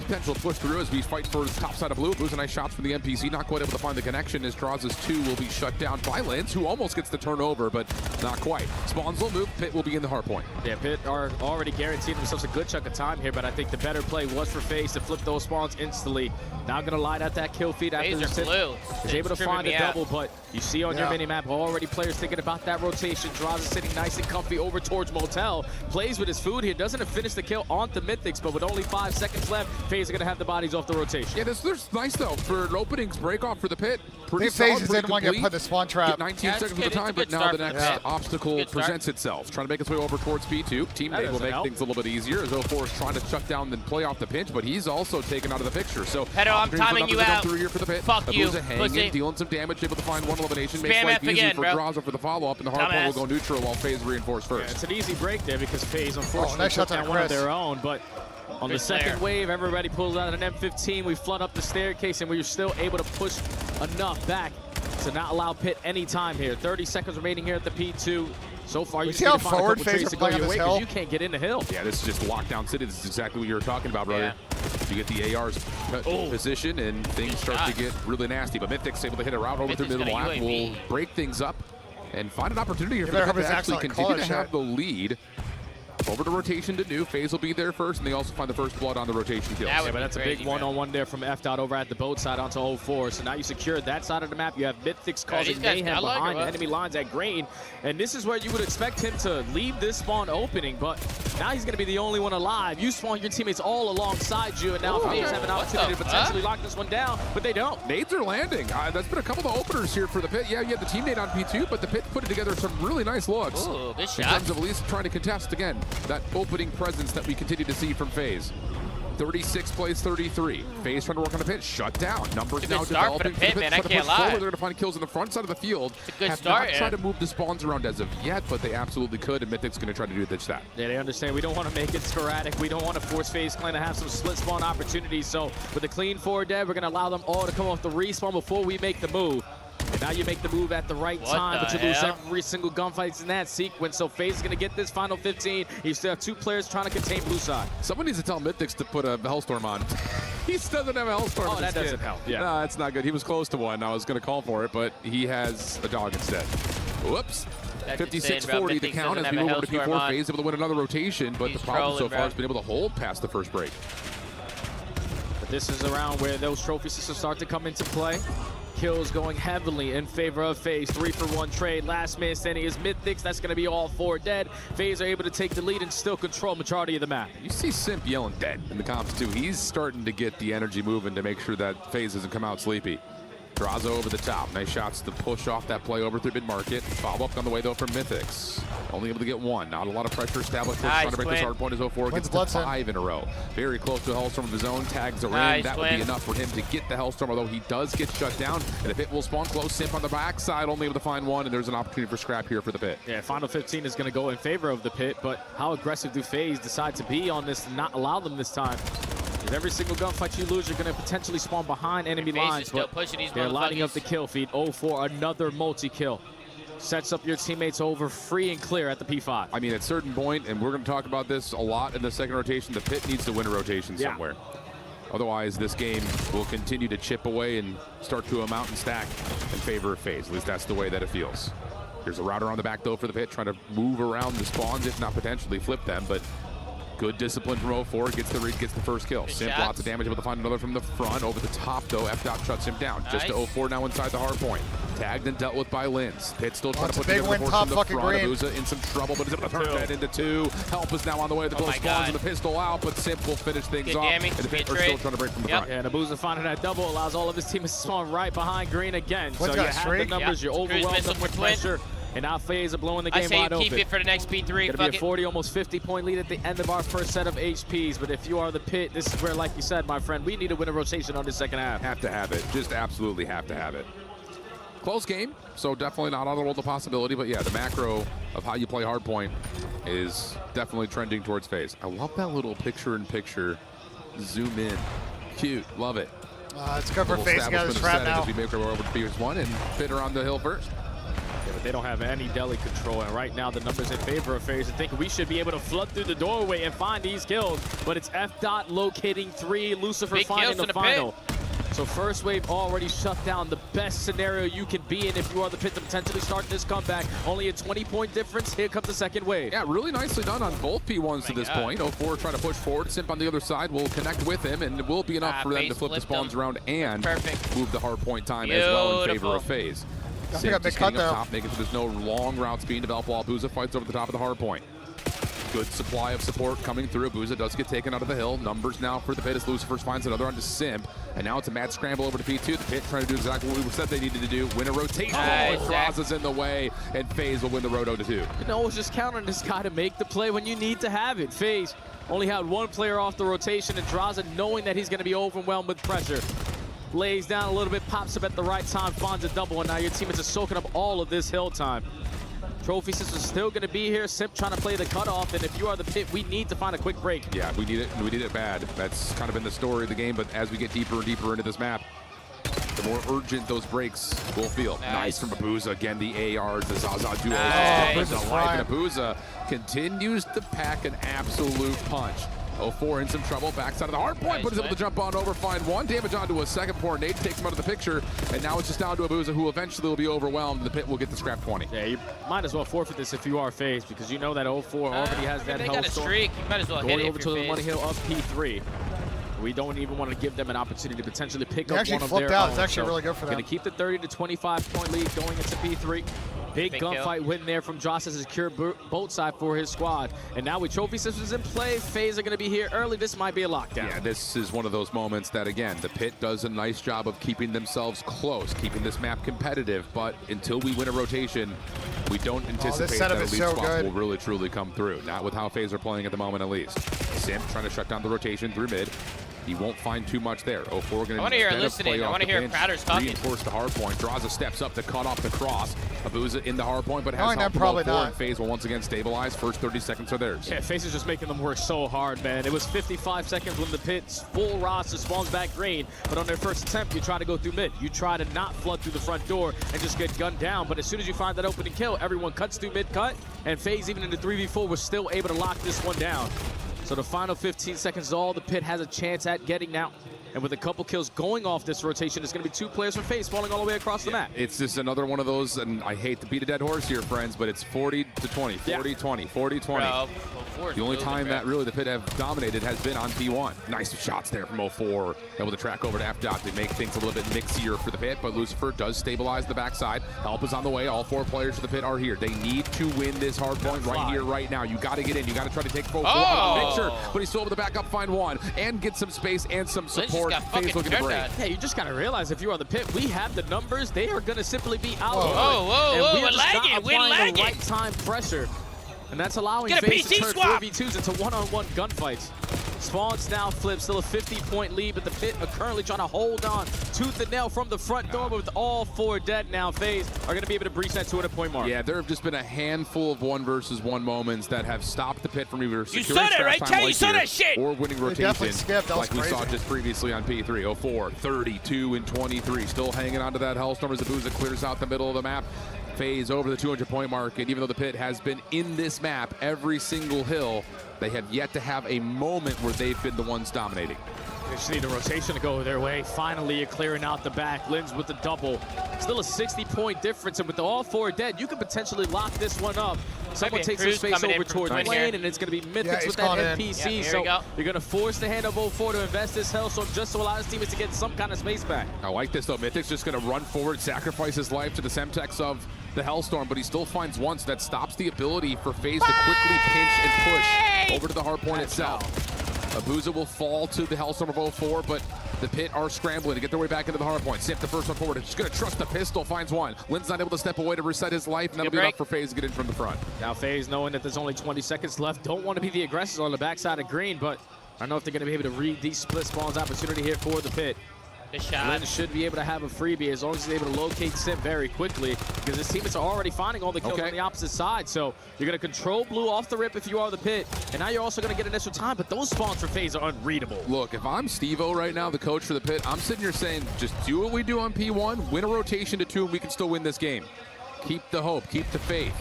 potential push through as we fight for the top side of blue. Abuza, nice shots from the NPC, not quite able to find the connection as Draza's 2 will be shut down by Lance, who almost gets the turnover, but not quite. Spawns will move, Pit will be in the hard point. Yeah, Pit are already guaranteed themselves a good chunk of time here, but I think the better play was for FaZe to flip those spawns instantly. Now gonna light at that kill feed after the is able to find a double, but you see on your minimap already players thinking about that rotation. Draza sitting nice and comfy over towards Motel. Plays with his food here, doesn't finish the kill onto Mythics, but with only 5 seconds left, FaZe are gonna have the bodies off the rotation. Yeah, this is nice though for an openings break off for the Pit. Pretty FaZe didn't want to get put in the spawn trap. Get 19 seconds of the time, but now the next obstacle presents itself. Trying to make its way over towards P2. Teammate will make things a little bit easier as 04 is trying to shut down and play off the pinch, but he's also taken out of the picture. So Pedo, I'm timing you out. Through here for the Pit. Fuck you, hanging, dealing some damage, able to find one elimination. Makes life easy for Draza for the follow-up, and the hardpoint will go neutral while FaZe reinforce first. Yeah, it's an easy break there because FaZe unfortunately took down one of their own, but on the second wave, everybody pulls out an M15. We flood up the staircase, and we were still able to push enough back to not allow Pit any time here. 30 seconds remaining here at the P2. So far, you see how forward FaZe are playing on this hill? You can't get in the hill. Yeah, this is just lockdown city. This is exactly what you were talking about, brother. You get the AR's position, and things start to get really nasty. But Mythic's able to hit a route over through middle lap. Will break things up and find an opportunity here for the Pit to actually continue to have the lead. Over to rotation to new. FaZe will be there first, and they also find the first blood on the rotation kill. Yeah, but that's a big one-on-one there from F-Dot over at the boat side onto 04. So now you secured that side of the map. You have Mythics causing mayhem behind enemy lines at green. And this is where you would expect him to leave this spawn opening, but now he's going to be the only one alive. You spawn your teammates all alongside you, and now FaZe have an opportunity to potentially lock this one down, but they don't. Nades are landing. That's been a couple of openers here for the Pit. Yeah, you had the teammate on P2, but the Pit put together some really nice looks. Ooh, good shot. In terms of at least trying to contest again that opening presence that we continue to see from FaZe. 36 plays 33. FaZe trying to work on the Pit. Shut down. Numbers now developing. For the Pit, man, I can't lie. They're going to find kills in the front side of the field. It's a good start. Not tried to move the spawns around as of yet, but they absolutely could, and Mythic's going to try to do just that. Yeah, they understand. We don't want to make it sporadic. We don't want to force FaZe Clan to have some split spawn opportunities. So with a clean 4 dead, we're going to allow them all to come off the respawn before we make the move. And now you make the move at the right time, but you lose every single gunfight in that sequence. So FaZe is going to get this final 15. You still have 2 players trying to contain blue side. Someone needs to tell Mythics to put a Hellstorm on. He doesn't have a Hellstorm. Oh, that doesn't help. Yeah. No, that's not good. He was close to one. I was going to call for it, but he has a dog instead. Whoops. 56-40 the count as we move over to P4. FaZe able to win another rotation, but the problem so far has been able to hold past the first break. But this is around where those trophy systems start to come into play. Kills going heavily in favor of FaZe. 3-for-1 trade. Last man standing is Mythics. That's going to be all 4 dead. FaZe are able to take the lead and still control majority of the map. You see Simp yelling dead in the comps too. He's starting to get the energy moving to make sure that FaZe doesn't come out sleepy. Draza over the top. Nice shots to push off that play over through mid-market. Follow-up on the way, though, from Mythics. Only able to get 1. Not a lot of pressure established. Trying to break this hard point as 04 gets to 5 in a row. Very close to a Hellstorm of his own. Tags are in. That would be enough for him to get the Hellstorm, although he does get shut down. And the Pit will spawn close. Simp on the backside, only able to find 1, and there's an opportunity for scrap here for the Pit. Yeah, final 15 is going to go in favor of the Pit, but how aggressive do FaZe decide to be on this and not allow them this time? With every single gunfight you lose, you're going to potentially spawn behind enemy lines, but they're lining up the kill feed. 04, another multi-kill. Sets up your teammates over free and clear at the P5. I mean, at a certain point, and we're going to talk about this a lot in the second rotation, the Pit needs to win a rotation somewhere. Otherwise, this game will continue to chip away and start to amount and stack in favor of FaZe. At least that's the way that it feels. There's a router on the back, though, for the Pit, trying to move around the spawns, if not potentially flip them, but Good discipline from 04, gets the read, gets the first kill. Simp, lots of damage, able to find another from the front. Over the top, though, F-Dot shuts him down. Nice. Just to 04 now inside the hard point. Tagged and dealt with by Linz. Pitt still trying to put together the force from the front. Abuza in some trouble, but is able to turn that into 2. Help is now on the way. The blow spawns and the pistol out, but Simp will finish things off. And the Pitt are still trying to break from the front. Yeah, and Abuza finding that double allows all of his team to spawn right behind Green again. So you have the numbers, you're overwhelmed with pressure. And now FaZe are blowing the game wide open. Keep it for the next P3. Gonna be a 40, almost 50-point lead at the end of our first set of HPs. But if you are the Pitt, this is where, like you said, my friend, we need to win a rotation on the second half. Have to have it. Just absolutely have to have it. Close game, so definitely not out of the world of possibility. But yeah, the macro of how you play hardpoint is definitely trending towards FaZe. I love that little picture-in-picture zoom in. Cute, love it. It's good for FaZe to get this trap now. As we make our way over to PS1 and Pitt are on the hill first. Yeah, but they don't have any deli control, and right now the numbers in favor of FaZe. I think we should be able to flood through the doorway and find these kills, but it's F-Dot locating 3, Lucifer finding the final. So first wave already shut down. The best scenario you can be in if you are the Pitt to potentially start this comeback. Only a 20-point difference. Here comes the second wave. Yeah, really nicely done on both P1s to this point. 04 trying to push forward. Simp on the other side will connect with him, and it will be enough for them to flip the spawns around and move the hard point time as well in favor of FaZe. Simp just getting up top, making sure there's no long routes being developed while Abuza fights over the top of the hard point. Good supply of support coming through. Abuza does get taken out of the hill. Numbers now for the Pitt as Lucifer finds another onto Simp. And now it's a mad scramble over to P2. The Pitt trying to do exactly what we said they needed to do. Win a rotation. Draza's in the way, and FaZe will win the Roto to 2. You know, it's just count on this guy to make the play when you need to have it. FaZe only had one player off the rotation, and Draza, knowing that he's going to be overwhelmed with pressure, lays down a little bit, pops up at the right time, finds a double, and now your team is just soaking up all of this hill time. Trophy Sisters still going to be here. Simp trying to play the cutoff, and if you are the Pitt, we need to find a quick break. Yeah, we need it. We need it bad. That's kind of been the story of the game, but as we get deeper and deeper into this map, the more urgent those breaks will feel. Nice from Abuza. Again, the ARs, the Zaza duo. And Abuza continues to pack an absolute punch. 04 in some trouble, backside of the hard point, but is able to jump on over, find 1 damage onto a second poor. Nate takes him out of the picture, and now it's just down to Abuza, who eventually will be overwhelmed. The Pitt will get the scrap 20. Yeah, you might as well forfeit this if you are FaZe, because you know that 04 already has that hell streak. You might as well hit it over to the money hill of P3. We don't even want to give them an opportunity to potentially pick up one of their own. It's actually really good for them. Going to keep the 30 to 25-point lead going into P3. Big gunfight win there from Josh to secure both side for his squad. And now with Trophy Sisters in play, FaZe are going to be here early. This might be a lockdown. Yeah, this is one of those moments that, again, the Pitt does a nice job of keeping themselves close, keeping this map competitive. But until we win a rotation, we don't anticipate that elite spots will really, truly come through. Not with how FaZe are playing at the moment, at least. Simp trying to shut down the rotation through mid. He won't find too much there. 04 going to listening. I want to hear Crowder's talking. Reinforce the hard point. Draza steps up to cut off the cross. Abuza in the hard point, but has help from 04, and FaZe will once again stabilize. First 30 seconds are theirs. Yeah, FaZe is just making them work so hard, man. It was 55 seconds when the Pitt's full roster spawns back green, but on their first attempt, you try to go through mid. You try to not flood through the front door and just get gunned down, but as soon as you find that opening kill, everyone cuts through mid-cut, and FaZe, even in the 3v4, was still able to lock this one down. So the final 15 seconds is all the Pitt has a chance at getting now. And with a couple kills going off this rotation, it's going to be 2 players from FaZe falling all the way across the map. It's just another one of those, and I hate to beat a dead horse here, friends, but it's 40 to 20, 40 20, 40 20. The only time that really the Pitt have dominated has been on P1. Nice shots there from 04. Able to track over to F-Dot to make things a little bit mixier for the Pitt, but Lucifer does stabilize the backside. Help is on the way. All 4 players for the Pitt are here. They need to win this hard point right here, right now. You got to get in. You got to try to take 4 out of the picture, but he's still able to back up, find 1, and get some space and some support. FaZe looking to break. Yeah, you just got to realize if you are the Pitt, we have the numbers. They are going to simply be out. Whoa, we're lagging. We're lagging. The right time pressure. And that's allowing FaZe to turn 4v2s into one-on-one gunfights. Spawns now flip, still a 50-point lead, but the Pitt are currently trying to hold on tooth and nail from the front door, but with all 4 dead now, FaZe are going to be able to breach that 200-point mark. Yeah, there have just been a handful of 1-versus-1 moments that have stopped the Pitt from either securing you saw that, right, Tay? You saw that shit! Or winning rotation, like we saw just previously on P3. 04, 32 and 23, still hanging on to that Hellstorm as Abuza clears out the middle of the map. FaZe over the 200-point mark, and even though the Pitt has been in this map every single hill, they have yet to have a moment where they've been the ones dominating. They just need a rotation to go their way. Finally, you're clearing out the back. Linz with the double. Still a 60-point difference, and with all 4 dead, you could potentially lock this one up. Someone takes his face over towards lane, and it's going to be Mythics with that NPC. So you're going to force the hand of 0-4 to invest this Hellstorm just to allow his teammates to get some kind of space back. I like this, though. Mythic's just going to run forward, sacrifice his life to the Semtex of the Hellstorm, but he still finds one, so that stops the ability for FaZe to quickly pinch and push over to the hardpoint itself. Abuza will fall to the Hellstorm of 0-4, but the Pit are scrambling to get their way back into the hardpoint. Simp the first one forward. Just going to trust the pistol, finds one. Lynn's not able to step away to reset his life, and that'll be enough for FaZe to get in from the front. Now FaZe, knowing that there's only 20 seconds left, don't want to be the aggressors on the backside of green, but I don't know if they're going to be able to read these split spawns opportunity here for the Pit. Good shot. Lynn should be able to have a freebie as long as he's able to locate Simp very quickly, because his teammates are already finding all the kills on the opposite side. So you're going to control blue off the rip if you are the Pit, and now you're also going to get initial time, but those spawns for FaZe are unreadable. Look, if I'm Steve-O right now, the coach for the Pit, I'm sitting here saying, just do what we do on P1, win a rotation to 2, and we can still win this game. Keep the hope, keep the faith.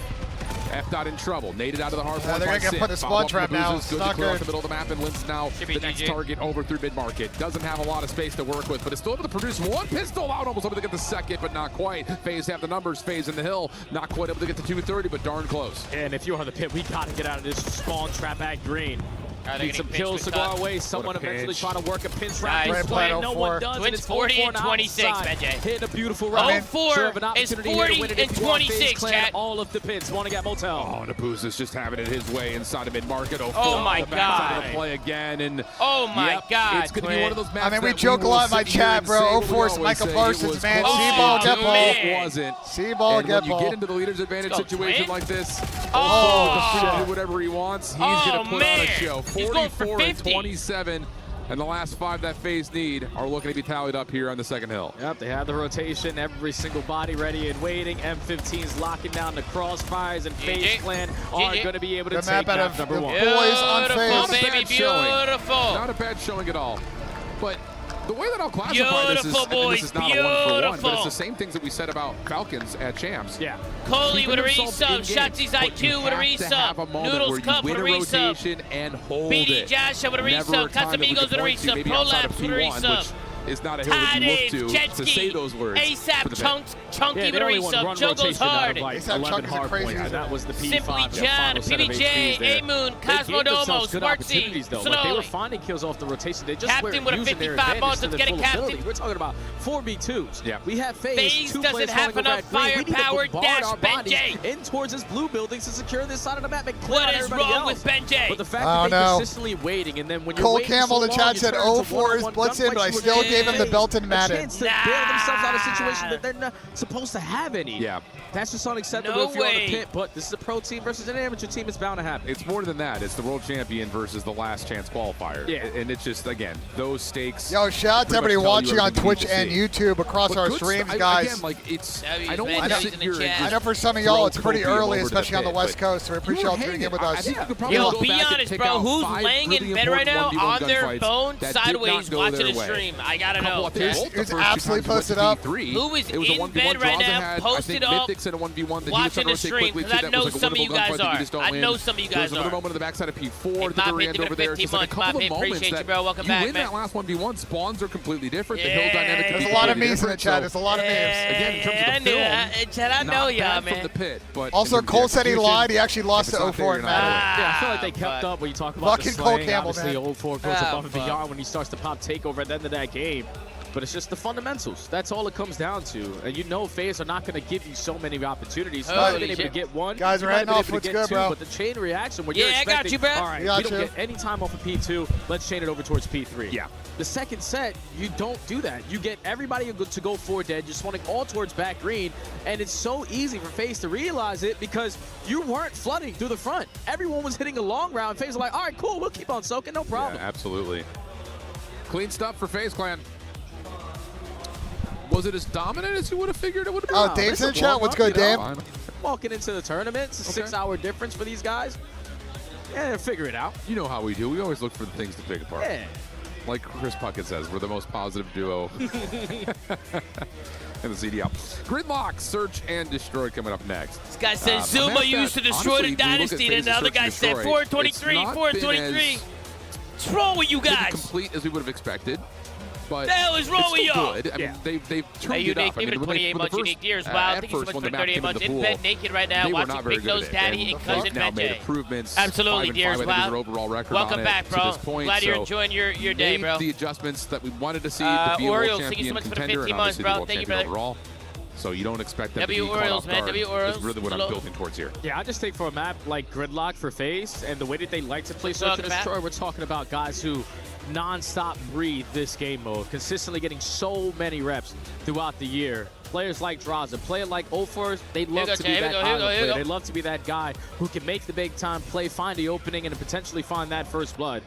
F-Dot in trouble. Naded out of the hard point. They're going to get put in a spawn trap now. Good to clear out the middle of the map, and Lynn's now the next target over through mid-market. Doesn't have a lot of space to work with, but is still able to produce one pistol out. Almost able to get the second, but not quite. FaZe have the numbers. FaZe in the hill. Not quite able to get to 230, but darn close. And if you are the Pit, we got to get out of this spawn trap at green. Need some kills to go our way. Someone eventually trying to work a pinch trap this way. No one does. Twins 40 and 26, BENJ. Hitting a beautiful round. 0-4 is 40 and 26, chat. All of the Pits want to get Motel. Oh, and Abuza's just having it his way inside of mid-market. Oh my God. The play again, and oh my God. It's going to be one of those maps. I mean, we joke a lot in my chat, bro. 0-4 is Michael Parsons, man. C-ball, get ball. It wasn't. C-ball, get ball. When you get into the leader's advantage situation like this, oh, do whatever he wants. He's going to put on a show. 44-27, and the last 5 that FaZe need are looking to be tallied up here on the second hill. Yep, they have the rotation, every single body ready and waiting. M15's locking down the crossfires, and FaZe Clan are going to be able to take that number 1. Boys on FaZe. Baby, beautiful. Not a bad showing at all. But the way that I'll classify this is, boys, this is not a 1-for-1, but it's the same things that we said about Falcons at Champs. Yeah. Coley with a resub, Shotzi's IQ with a resub, Noodles Cup with a resub, and hold BD Joshua with a resub, Casamigos with a resub, Prolapse with a resub. Is not a hill that you look to say those words. ASAP Chunky with a resub, Joe goes hard. ASAP Chunky's a crazy. That was the P5. Simply John, PBJ, A-Moon, Cosmodomo, Smartsy, But they were finding kills off the rotation. They just Captain with a 55 balls, let's get a Captain. We're talking about 4v2s. Yeah. We have FaZe doesn't have enough firepower, dash BENJ. In towards his blue buildings to secure this side of the map. What is wrong with BENJ? But the fact that they're consistently waiting, and then when you're Cole waiting Campbell, so the long, chat said 0-4 is Blitzen, but I still gave him the Belton Madden. A chance to bail themselves out of a situation that they're not supposed to have any. Yeah. That's just unacceptable if you're on the Pit, but this is a pro team versus an amateur team. It's bound to happen. It's more than that. It's the world champion versus the last chance qualifier. Yeah. And it's just, again, those stakes. Yo, shout out to everybody watching on Twitch and YouTube across our streams, guys. Again, like, it's, I don't want to sit here and I know for some of y'all it's pretty early, especially on the West Coast, so we appreciate y'all tuning in with us. Yo, be honest, bro. Who's laying in bed right now on their phone sideways watching the stream? I gotta know. Who's absolutely posted up? Who is in bed right now, posted up, watching the stream? Because I know some of you guys are. I know some of you guys are. Another moment at the backside of P4 at the Bob very hit end over there. 15 Just like a months. couple Bob, of moments appreciate you, that bro. Welcome you back, win man. that last 1v1, spawns are completely different. The Yeah, hill dynamic is There's a lot of memes in the chat. There's a lot of memes. Again, in terms of the film, Chat, I know y'all, man. from the Pit, but also, Cole said he lied. He actually lost to 0-4 in Madden. Yeah, I feel like they kept up when you talk about the Fucking Cole slaying. Campbell, Obviously, man. 0-4 goes above and beyond when he starts to pop takeover at the end of that game. But it's just the fundamentals. That's all it comes down to. And you know FaZe are not going to give you so many opportunities. You might have been able to get one. Guys, we're heading off. What's good, bro? But the chain reaction where you're expecting, I got you, bro. all right, we don't get any time off of P2. Let's chain it over towards P3. Yeah. The second set, you don't do that. You get everybody to go 4 dead. You're swanning all towards back green. And it's so easy for FaZe to realize it because you weren't flooding through the front. Everyone was hitting a long round. FaZe are like, all right, cool, we'll keep on soaking, no problem. Yeah, absolutely. Clean stuff for FaZe Clan. Was it as dominant as you would have figured it would have been? Oh, Dave's in the chat. What's good, Dave? Walking into the tournament, it's a 6-hour difference for these guys. Yeah, figure it out. You know how we do. We always look for the things to pick apart. Yeah. Like Chris Puckett says, we're the most positive duo in the CDL. Gridlock, Search, and Destroy coming up next. This guy said Zuma used to destroy the dynasty, and the other guy said 423, 423. What's wrong with you guys? Complete as we would have expected. but the hell is wrong it's with still y'all? good. I mean, they've turned you it up. give it 28 months, unique years. Wow, thank you so much for 38 months. In bed naked right now, watching Big Nose Daddy and Cousin now made BENJ. improvements. Absolutely, dears. Wow. Overall record Welcome on back, it bro. to this point. Glad you're enjoying your day, made bro. the adjustments that we wanted to see to be a world Orioles, thank you so champion much for the contender 15 and months, obviously bro. the world Thank you, champion brother. overall. So you don't expect them to be caught Orioles, off man. guard. Orioles. That's really what I'm building towards here. Yeah, I just think for a map like Gridlock for FaZe and the way that they like to play Search and Destroy, we're talking about guys who non-stop breathe this game mode, consistently getting so many reps throughout the year. Players like Draza, player like O4s, they love to be that island player. They love to be that guy who can make the big time play, find the opening, and potentially find that first blood.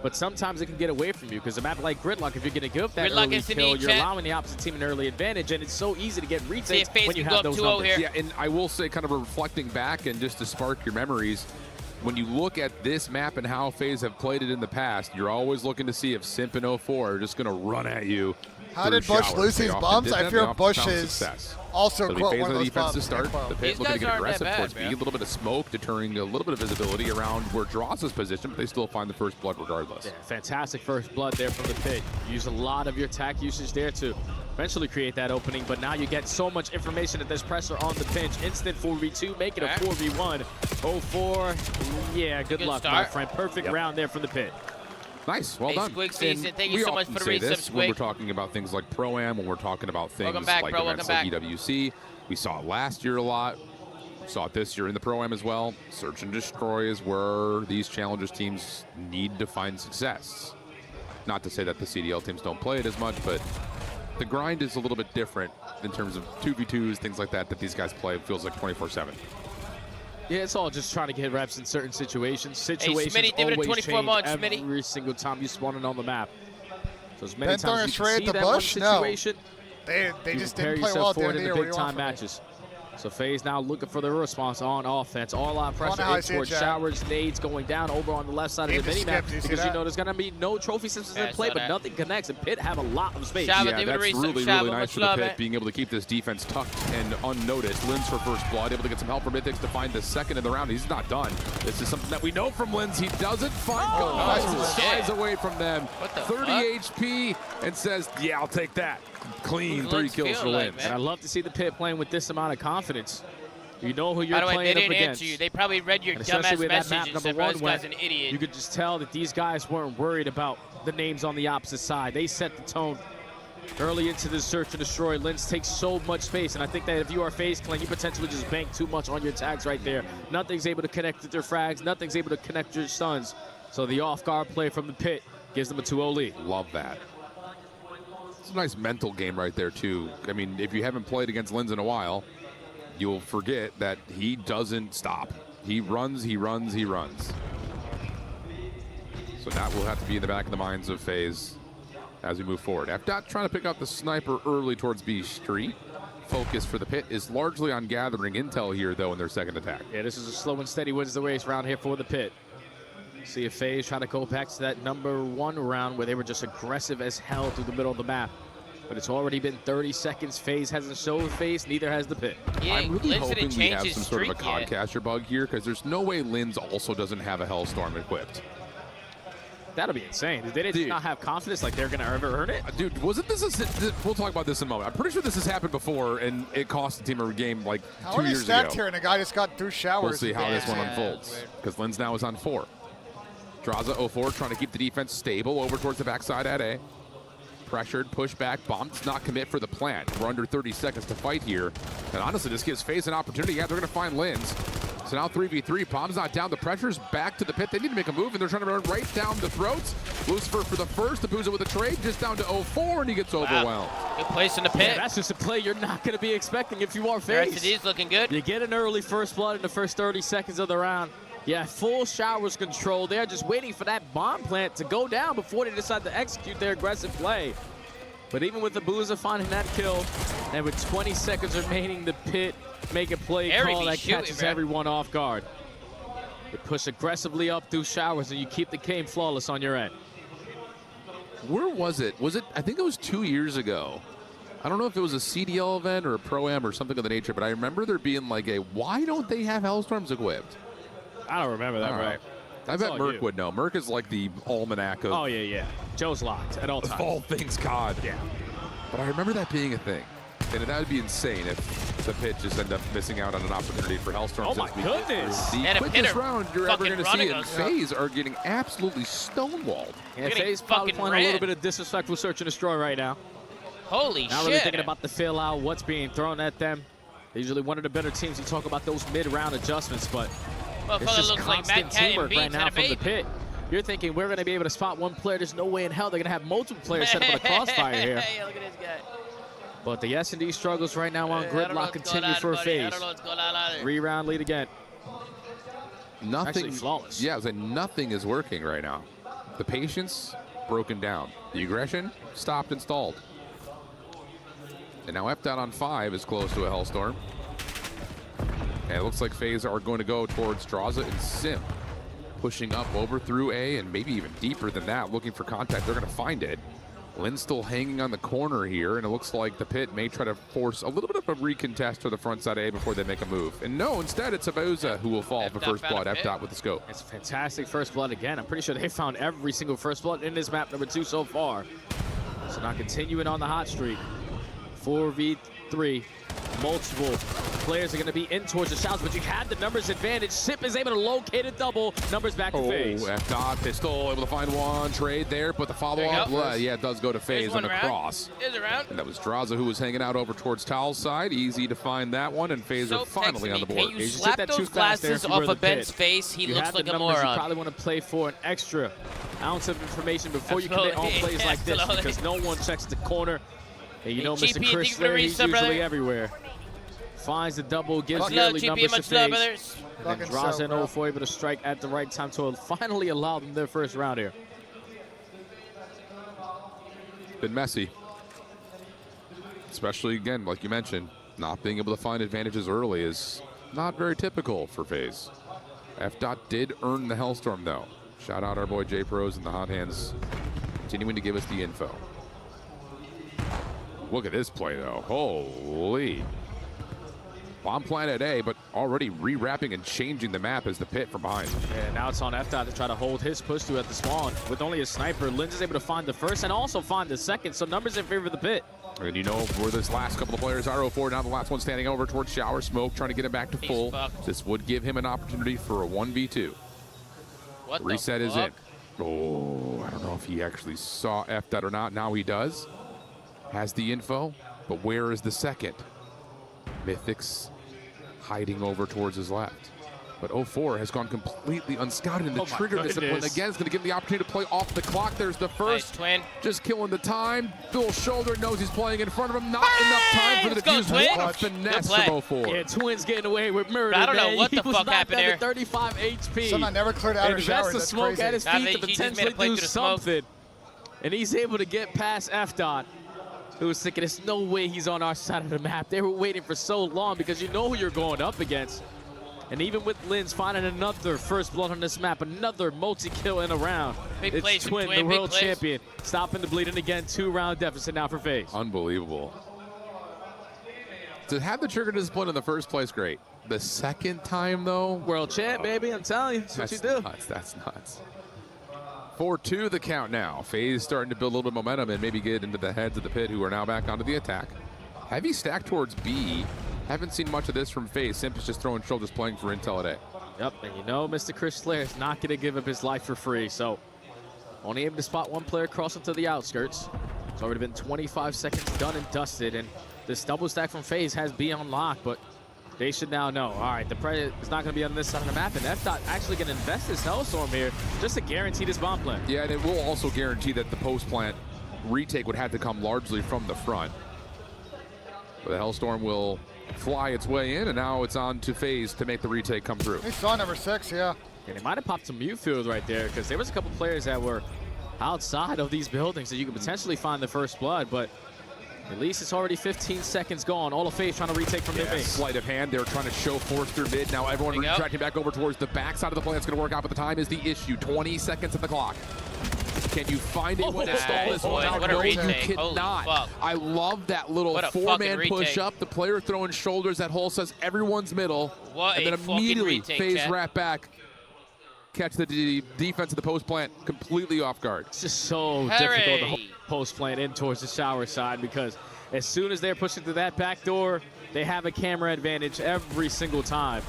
But sometimes it can get away from you because a map like Gridlock, if you're going to give up that early kill, you're allowing the opposite team an early advantage, and it's so easy to get retakes when you have those numbers. Yeah, and I will say, kind of reflecting back and just to spark your memories, when you look at this map and how FaZe have played it in the past, you're always looking to see if Simp and 04 are just going to run at you. How did Bush lose these bumps? I fear Bush is also quote one of those defense bumps. to start. The pit looking to get aggressive towards B. A little bit of smoke, deterring a little bit of visibility around where Draws' position, but they still find the first blood regardless. Yeah, fantastic first blood there from the pit. Use a lot of your attack usage there to eventually create that opening, but now you get so much information that there's pressure on the pinch. Instant 4v2, make it a 4v1. 04, yeah, good luck, my friend. Perfect round there from the pit. Nice, well done. Squig Season, thank you so much for the resub, when we're Squig. talking about things like Pro-Am, when we're talking about things back, like bro, events like EWC. We saw it last year a lot. We saw it this year in the Pro-Am as well. Search and Destroy is where these Challengers teams need to find success. Not to say that the CDL teams don't play it as much, but the grind is a little bit different in terms of 2v2s, things like that these guys play. It feels like 24/7. Yeah, it's all just trying to get reps in certain situations. Smitty, give it a 24 months, Smitty. Every single time you spawn it on the map. So as many Ben times you can see the that Bush? one situation, they just prepare didn't play well yourself at the for end it of in the the year. big time matches. So FaZe now looking for their response on offense. All out pressure in towards showers, nades going down over on the left side of the mini-map because you know there's going to be no trophy systems in play, but nothing connects, and Pit have a lot of space. Yeah, that's really nice for the Pit, being able to keep this defense tucked and unnoticed. Lins for first blood, able to get some help from Mythics to find the second in the round. He's not done. This is something that we know from Lins. He doesn't find shies away from them. 30 HP and says, yeah, I'll take that. Clean 3 kills for Lins. And I love to see the Pit playing with this amount of confidence. You know who you're By the way, playing they up didn't against. answer you. They probably read your dumbass message and said, bro, this guy's an idiot. You could just tell that these guys weren't worried about the names on the opposite side. They set the tone early into the search and destroy. Lins takes so much space, and I think that if you are FaZe Clan, you potentially just bank too much on your tags right there. Nothing's able to connect with your frags. Nothing's able to connect your stuns. So the off-guard play from the Pit gives them a 2-0 lead. Love that. It's a nice mental game right there, too. I mean, if you haven't played against Lins in a while, you'll forget that he doesn't stop. He runs, he runs, he runs. So that will have to be in the back of the minds of FaZe as we move forward. FDOT trying to pick up the sniper early towards B Street. Focus for the Pit is largely on gathering intel here, though, in their second attack. Yeah, this is a slow and steady wins the race round here for the Pit. See if FaZe trying to go back to that #1 round where they were just aggressive as hell through the middle of the map. But it's already been 30 seconds. FaZe hasn't shown face, neither has the Pit. Yeah, I'm really Lins hoping didn't we change have his some sort of a streak yet. Codcaster bug here, because there's no way Lins also doesn't have a Hellstorm equipped. That'll be insane. Did they just not have confidence like they're going to ever earn it? Dude, wasn't this we'll talk about this in a moment. I'm pretty sure this has happened before, and it cost the team a game like 2 years ago. Here, and a guy just got through showers. We'll see how this one unfolds, because Lins now is on 4. Draza 04 trying to keep the defense stable over towards the backside at A. Pressured, push back, bomb does not commit for the plant. We're under 30 seconds to fight here. And honestly, this gives FaZe an opportunity. Yeah, they're going to find Lins. So now 3v3. Bomb's not down. The pressure's back to the Pit. They need to make a move, and they're trying to run right down the throats. Lucifer for the first. Abuza with a trade. Just down to 04, and he gets overwhelmed. Good place in the Pit. Yeah, that's just a play you're not going to be expecting if you are FaZe. RTD's looking good. You get an early first blood in the first 30 seconds of the round. Yeah, full showers control. They're just waiting for that bomb plant to go down before they decide to execute their aggressive play. But even with the Abuza finding that kill, and with 20 seconds remaining, the Pit make a play call that catches everyone off guard. They push aggressively up through showers, and you keep the game flawless on your end. Where was it? I think it was 2 years ago. I don't know if it was a CDL event or a Pro-Am or something of the nature, but I remember there being like why don't they have Hellstorms equipped? I don't remember that, right? I bet Merc would know. Merc is like the almanac of. Oh, yeah. Joe's locked at all times. All things COD. Yeah. But I remember that being a thing. And that would be insane if the pit just ended up missing out on an opportunity for Hellstorm. Oh, my goodness. The quickest round you're ever going to see. And FaZe are getting absolutely stonewalled. Yeah, FaZe probably playing a little bit of disrespectful search and destroy right now. Holy shit. Not really thinking about the fill out, what's being thrown at them. Usually one of the better teams, you talk about those mid-round adjustments, but it's just constant teamwork right now from the pit. You're thinking we're going to be able to spot one player. There's no way in hell they're going to have multiple players set up with a crossfire here. Hey, look at this guy. But the S&D struggles right now on Gridlock continue for FaZe. 3-round lead again. Nothing. Actually flawless. Yeah, I was like, nothing is working right now. The patience broken down. The aggression stopped and stalled. And now FDOT on 5 is close to a Hellstorm. And it looks like FaZe are going to go towards Straza and Sim. Pushing up over through A and maybe even deeper than that, looking for contact. They're going to find it. Lynn's still hanging on the corner here, and it looks like the pit may try to force a little bit of a recontest to the front side A before they make a move. And no, instead it's Aboza who will fall for first blood. FDOT with the scope. It's fantastic first blood again. I'm pretty sure they found every single first blood in this map, number 2 so far. So now continuing on the hot streak. 4v3. Multiple players are going to be in towards the shouts, but you had the numbers advantage. Sip is able to locate a double. Numbers back to FaZe. FDOT pistol able to find one trade there, but the follow-up, yeah, it does go to FaZe on the cross. And that was Straza who was hanging out over towards Towel's side. Easy to find that one, and FaZe are finally on the board. Can you slap those glasses off of Ben's face? He looks like a moron. You probably want to play for an extra ounce of information before you commit on plays like this, because no one checks the corner. And you know, Mr. Chris there, he's usually everywhere. Finds the double, gives the early numbers to FaZe. And then draws in 0-4, able to strike at the right time to finally allow them their first round here. Been messy. Especially, again, like you mentioned, not being able to find advantages early is not very typical for FaZe. FDOT did earn the Hellstorm, though. Shout out our boy J-Pros and the Hot Hands continuing to give us the info. Look at this play, though. Holy. Bomb planet A, but already rewrapping and changing the map as the pit from behind. Yeah, now it's on FDOT to try to hold his push through at the spawn. With only a sniper, Linz is able to find the first and also find the second, so numbers in favor of the pit. And you know where this last couple of players are. 0-4, now the last one standing over towards Shower Smoke, trying to get him back to full. This would give him an opportunity for a 1v2. What reset is in. Oh, I don't know if he actually saw FDOT or not. Now he does. Has the info, but where is the second? Mythic's hiding over towards his left. But 0-4 has gone completely unscouted, and the trigger discipline again is going to give him the opportunity to play off the clock. There's the first. Nice, twin. Just killing the time. Dual shoulder, knows he's playing in front of him. Not enough time for the defuse. What a finesse from 0-4. Yeah, Twins getting away with murder. I don't know what the fuck happened there. 35 HP. Someone never cleared out his shower. That's the smoke at his feet to potentially do something. And he's able to get past FDOT. Who was thinking, there's no way he's on our side of the map. They were waiting for so long because you know who you're going up against. And even with Linz finding another first blood on this map, another multi-kill in a round. Big it's plays, Twin, the world champion, stopping the bleeding again. 2-round deficit now for FaZe. Unbelievable. To have the trigger discipline in the first place, great. The second time, though. World champ, baby, I'm telling you. That's what you do. Nuts. That's nuts. 4-2 the count now. FaZe starting to build a little bit of momentum and maybe get into the heads of the pit, who are now back onto the attack. Heavy stack towards B. Haven't seen much of this from FaZe. Simp is just throwing shoulders, playing for intel today. Yep, and you know Mr. Chris Slayer is not going to give up his life for free, so only able to spot one player crossing to the outskirts. It's already been 25 seconds done and dusted, and this double stack from FaZe has B on lock, but they should now know. All right, the pressure is not going to be on this side of the map, and FDOT actually going to invest this Hellstorm here just to guarantee this bomb plant. Yeah, and it will also guarantee that the post plant retake would have to come largely from the front. But the Hellstorm will fly its way in, and now it's on to FaZe to make the retake come through. He saw number 6, yeah. And they might have popped some mute field right there, because there was a couple players that were outside of these buildings that you could potentially find the first blood, but at least it's already 15 seconds gone. All of FaZe trying to retake from mid-base. Sleight of hand. They're trying to show force through mid. Now everyone retracting back over towards the backside of the play. It's going to work out, but the time is the issue. 20 seconds on the clock. Can you find a way to stall this one out? No, you cannot. I love that little four-man push-up. The player throwing shoulders. That hole says everyone's middle. What and then immediately FaZe wrap back. catch the defense of the post plant completely off guard. It's just so difficult to hold post plant in towards the shower side because as soon as they're pushing through that back door, they have a camera advantage every single time.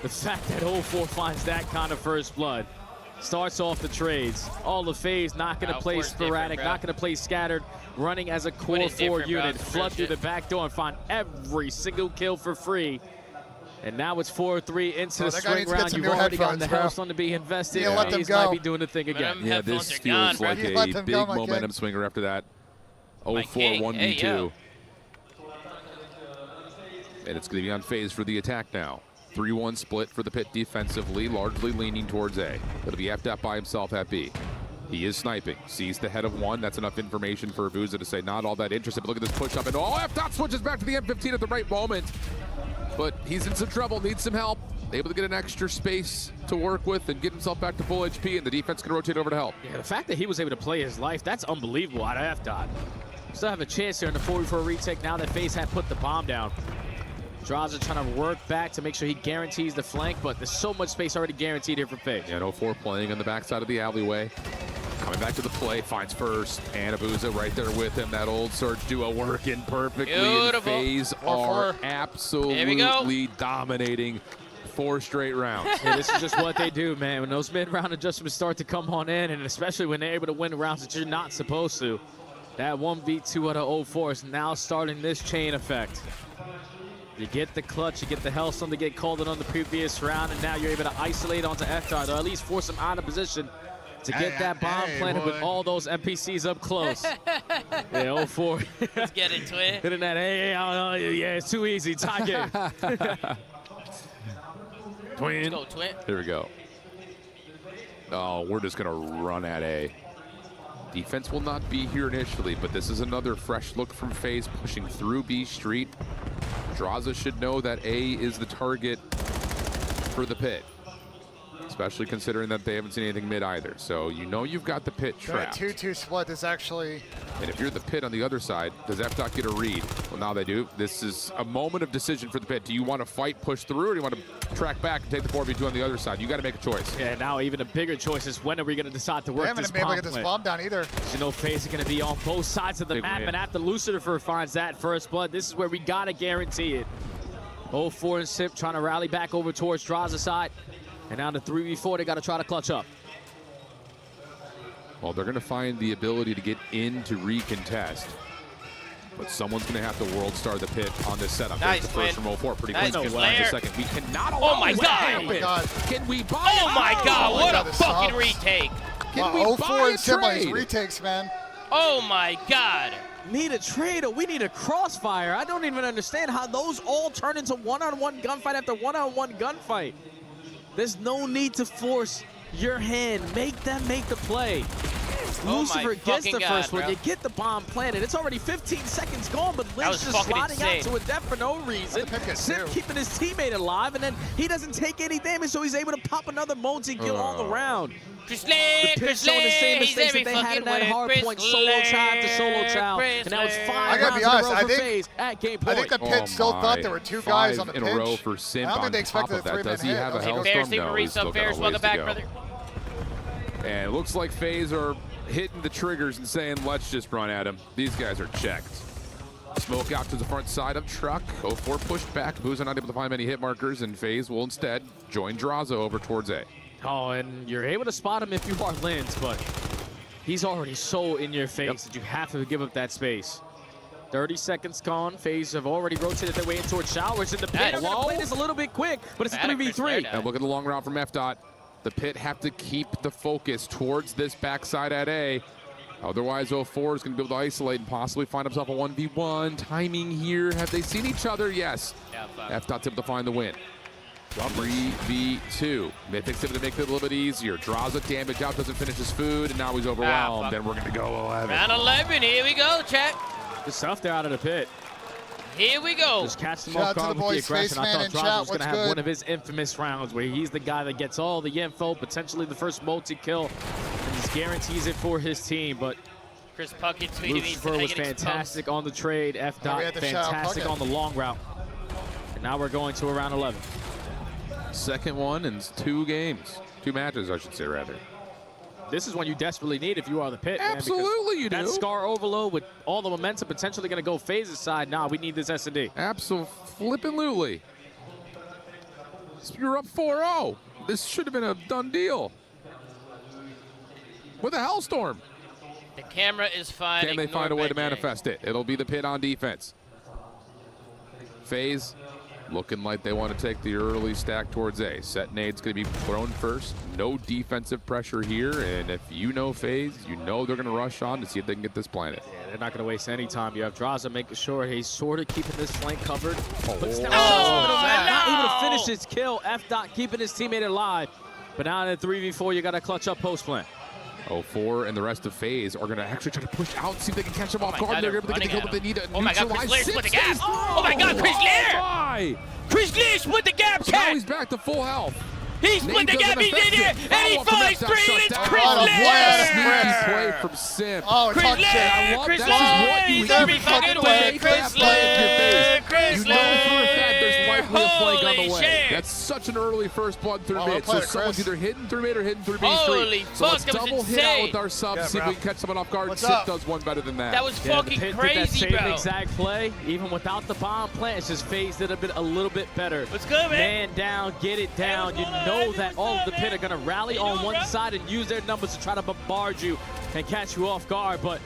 The fact that 0-4 finds that kind of first blood starts off the trades. All the FaZe not going to play sporadic, not going to play scattered, running as a core 4 unit, flood through the back door and find every single kill for free. And now it's 4-3 into the spring round. You've already gotten the Hellstone to be invested. FaZe might be doing the thing again. Yeah, this feels like a big momentum swinger after that. 0-4, 1v2. And it's going to be on FaZe for the attack now. 3-1 split for the Pit defensively, largely leaning towards A. It'll be F-Dot by himself at B. He is sniping. Sees the head of one. That's enough information for Abuza to say not all that interested. But look at this push up. And F-Dot switches back to the M15 at the right moment. But he's in some trouble, needs some help. Able to get an extra space to work with and get himself back to full HP. And the defense can rotate over to help. Yeah, the fact that he was able to play his life, that's unbelievable out of F-Dot. Still have a chance here in the 4v4 retake now that FaZe had put the bomb down. Draza trying to work back to make sure he guarantees the flank, but there's so much space already guaranteed here for FaZe. Yeah, 0-4 playing on the backside of the alleyway. Coming back to the play, finds first, and Abuza right there with him. That old Surge duo working perfectly. Beautiful. And FaZe are absolutely dominating 4 straight rounds. Yeah, this is just what they do, man. When those mid-round adjustments start to come on in, and especially when they're able to win rounds that you're not supposed to, that 1v2 out of 0-4 is now starting this chain effect. You get the clutch, you get the Hellstone to get called in on the previous round, and now you're able to isolate onto F-Dot, or at least force him out of position to get that bomb planted with all those NPCs up close. Yeah, 0-4. Let's get into it. Hitting that, yeah, it's too easy. Tie game. Twin. Let's go, Twin. Here we go. Oh, we're just going to run at A. Defense will not be here initially, but this is another fresh look from FaZe pushing through B Street. Draza should know that A is the target for the Pit, especially considering that they haven't seen anything mid either. So you know you've got the Pit trapped. That 2-2 split is actually... And if you're the Pit on the other side, does F-Dot get a read? Well, now they do. This is a moment of decision for the Pit. Do you want to fight, push through, or do you want to track back and take the 4v2 on the other side? You got to make a choice. Yeah, now even a bigger choice is when are we going to decide to work this bomb? They haven't been able to get this bomb down either. You know, FaZe are going to be on both sides of the map, and after Lucifer finds that first blood, this is where we got to guarantee it. 0-4 and Sip trying to rally back over towards Draza's side. And now the 3v4, they got to try to clutch up. Well, they're going to find the ability to get in to recontest. But someone's going to have to world star the Pit on this setup. Nice, the first from 0-4. Pretty nice quick. flare. Second. We cannot allow Oh my god! Can we buy Oh my god, what a fucking sucks. retake! Can we 0-4 buy and a semis trade? retakes, man. Oh my god! Need a trade, or we need a crossfire. I don't even understand how those all turn into one-on-one gunfight after one-on-one gunfight. There's no need to force your hand. Make them make the play. Oh Lucifer gets the first one. bro. You get the bomb planted. It's already 15 seconds gone, but That Lynch was just fucking sliding insane. out to a death for no reason. Sim keeping his teammate alive, and then he doesn't take any damage, so he's able to pop another multi-kill all around. Chris The Pit showing the same mistakes that they had in that hard point, solo child to solo child, and now it's 5 I gotta be rounds in a honest, row I for think- FaZe at game I point. think the Pit still thought there were 2 guys on the in pitch. a row for Simp. I don't On think they top expected of a that, 3-man does he hit. have a Okay, Bears, Hellstorm? No, he's still got Bears, a ways welcome to back, go. brother. And it looks like FaZe are hitting the triggers and saying, let's just run at him. These guys are checked. Smoke out to the front side of truck. 0-4 pushed back. Abuza not able to find many hit markers, and FaZe will instead join Draza over towards A. Oh, and you're able to spot him if you are Lins, but he's already so in your face that you have to give up that space. 30 seconds gone. FaZe have already rotated their way in towards Showers in the Pit. I'm going to play this a little bit quick, but it's a 3v3. And look at the long round from F-Dot. The Pit have to keep the focus towards this backside at A. Otherwise, 0-4 is going to be able to isolate and possibly find himself a 1v1. Timing here. Have they seen each other? Yes. F-Dot's able to find the win. 3v2. Mythic's able to make it a little bit easier. Draws a damage out, doesn't finish his food, and now he's overwhelmed. Then we're going to go 11. Round 11, here we go, chat. Good stuff there out of the Pit. Here we go. Just catch them off guard with the aggression. I thought Draza was going to have one of his infamous rounds where he's the guy that gets all the info, potentially the first multi-kill, and just guarantees it for his team. But Chris Puckett tweeted Lucifer was fantastic on the trade. F-Dot fantastic on the long route. And now we're going to a round 11. Second one in 2 games. 2 matches, I should say, rather. This is one you desperately need if you are the pit. Absolutely, you do. That Scar overload with all the momentum potentially going to go FaZe's side. Nah, we need this S&D. Absolutely. You're up 4-0. This should have been a done deal. With a Hellstorm. The camera is fine. Can they find a way to manifest it? It'll be the pit on defense. FaZe looking like they want to take the early stack towards A. Set nade's going to be thrown first. No defensive pressure here. And if you know FaZe, you know they're going to rush on to see if they can get this planted. Yeah, they're not going to waste any time. You have Draza making sure he's sort of keeping this flank covered. Puts down not able to finish his kill. F-Dot keeping his teammate alive. But now in a 3v4, you got to clutch up post plant. 04 and the rest of FaZe are going to actually try to push out, see if they can catch them off guard. They're able to get the kill, but they need to neutralize. Chris Lear split the gap. Oh my God, Chris Lear! Chris Lear split the gap, so now he's back to full health. He split the gap, he did it, and he finds 3, and it's Chris Lear! Play from Sim. Oh, Chris Lear! Chris Lear! He's every fucking way. Chris Lear! Chris Lear! You know for a fact there's likely a flank on the way. That's such an early first blood through mid. So someone's either hidden through mid or hidden through B street. Holy So fuck, let's that was double hit out insane. with our subs, see if we can catch someone off guard. Sim does one better than that. That was fucking crazy, that bro. same exact play, even without the bomb plant, it's just FaZe did a little bit better. Let's go, man. Man down, get it down. You know that all of the pit are going to rally on one side and use their numbers to try to bombard you and catch you off guard, but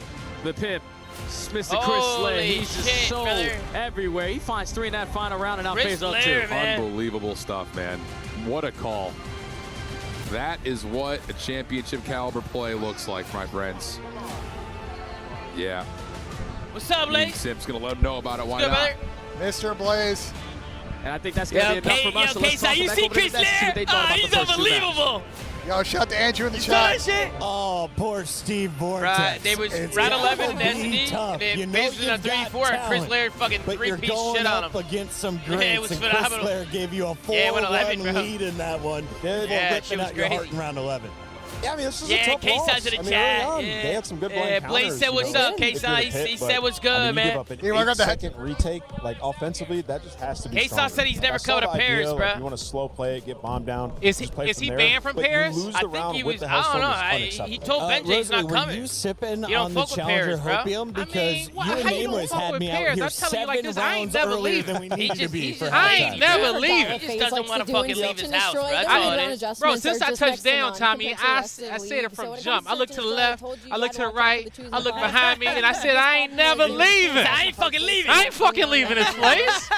the pit, Mr. Chris Lear, he's just so everywhere. He finds 3 in that final round and now FaZe up 2. Unbelievable stuff, man. What a call. That is what a championship caliber play looks like, my friends. Yeah. What's up, Blaze? Sim's going to let him know about it. Why not? Mr. Blaze. And I think that's going to be enough from us. So let's talk you see Chris Lear? He's unbelievable. Yo, shout to Andrew in the chat. Oh, poor Steve Vortex. They was round 11 in SD, and then basically on 3v4, and Chris Lair fucking 3-piece shit on him. Against some greats, it was and phenomenal. Chris Lair gave you a 4-1 lead in that one. Yeah, she was out your heart crazy. in round 11. Yeah, I mean, this is a tough K-Side's loss. in the chat. They had some good blind counters. Blaze said what's up, K-Side. He said what's good, man. He got the second retake, like offensively, that just has to be K-Side said he's never covered a Paris, bro. You want to slow play it, get bombed down. Is he banned from Paris? I think he was. I don't know. He told BENJ he's not coming. Were you sipping you don't on the fuck with Challenger Paris, Hopium? bro. Because you and Neighbors had me out here 7 rounds earlier than we needed to be for I ain't never leaving. He just doesn't want to fucking leave his house, bro. That's all it is. Bro, since I touched down, Tommy, I said it from jump. I looked to the left, I looked to the right, I looked behind me, and I said, I ain't never leaving. I ain't fucking leaving. I ain't fucking leaving this place.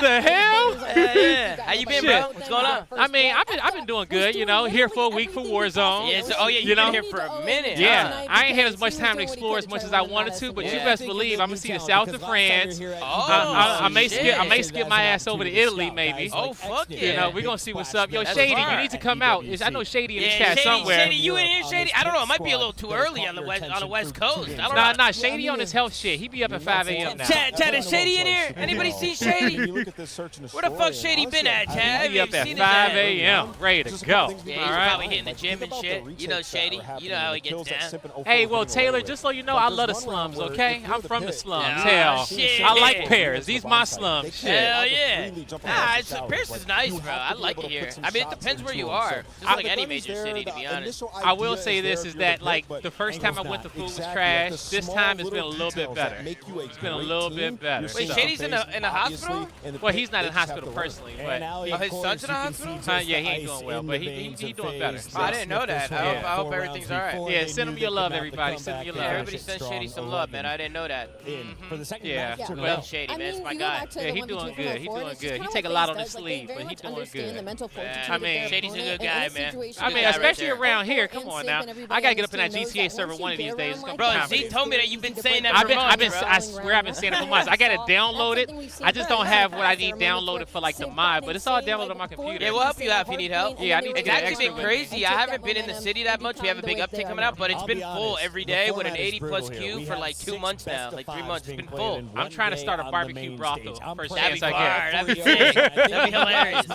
The hell? Yeah. How you been, bro? What's going on? I mean, I've been doing good, you know, here for a week for Warzone. Yeah, so, you've been here for a minute. Yeah, I ain't had as much time to explore as much as I wanted to, but you best believe I'm gonna see the south of France. I may skip my ass over to Italy, maybe. Oh, fuck yeah. You know, we're gonna see what's up. Yo, Shady, you need to come out. I know Shady in the chat somewhere. Shady, you in here, Shady? I don't know. It might be a little too early on the West Coast. I don't know. Nah, Shady on his health shit. He be up at 5 a.m. now. Chad, is Shady in here? Anybody see Shady? Where the fuck Shady been at, Chad? He be up at 5 a.m. ready to go. Yeah, he's probably hitting the gym and shit. You know Shady. You know how he gets down. Hey, well, Taylor, just so you know, I love the slums, okay? I'm from the slums. Hell, shit. I like Paris. These my slums. Shit. Hell yeah. Nah, Paris is nice, bro. I like it here. I mean, it depends where you are. Just like any major city, to be honest. I will say this is that, like, the first time I went, the food was trash. This time it's been a little bit better. It's been a little bit better. Wait, Shady's in the hospital? Well, he's not in hospital personally, but his son's in the hospital? Yeah, he ain't doing well, but he doing better. Oh, I didn't know that. I hope everything's all right. Yeah, send him your love, everybody. Send him your love. Everybody send Shady some love, man. I didn't know that. Yeah, well, Shady, man. It's my guy. Yeah, he's doing good. He's doing good. He take a lot on his sleeve, but he's doing good. I mean, Shady's a good guy, man. I mean, especially around here. Come on now. I gotta get up in that GTA server one of these days. Bro, Z told me that you've been saying that for months, I swear I've been saying it for months. I got it downloaded. I just don't have what I need downloaded for like the mod, but it's all downloaded on my computer. Yeah, we'll help you out if you need help. Yeah, I need to It's get actually extra been crazy. I haven't been in the city that much. We have a big uptick coming out, but it's been full every day with an 80+ queue for like 2 months now, like 3 months. It's been full. I'm trying to start a barbecue brothel. First That'd chance be I fire. get. That'd be sick. That'd be hilarious.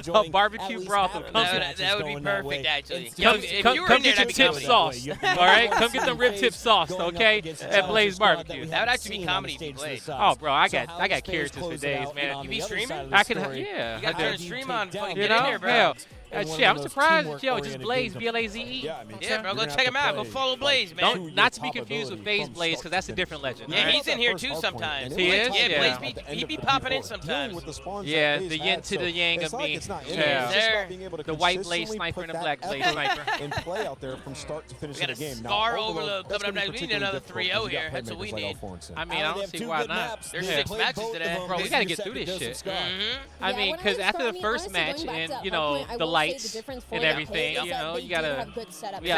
A barbecue brothel. That would be perfect, actually. Come get your tip sauce. All right, come get them rib tip sauce, okay? At Blaze Barbecue. That would actually be comedy if you played. Oh, bro, I got characters for days, man. You be streaming? I can Yeah. You got to turn stream on. Fucking You get in know, here, bro. hell. Shit, I'm surprised. Yo, just Blaze, BLAZE. Yeah, bro, go check him out. Go follow Blaze, man. Not to be confused with FaZe Blaze, because that's a different legend. Yeah, he's in here too sometimes. He is? Yeah, Blaze he be popping in sometimes. Yeah, the yin to the yang of me. Yeah, the white Blaze sniper and the black Blaze sniper. And play out there from start to finish We got of the game. a Scar Overload coming up next. We need another 3-0 here. That's what we need. I mean, I don't see why not. There's 6 matches today. Bro, we got to get through this shit. I mean, because after the first match and, you know, the lights and everything, you know, you gotta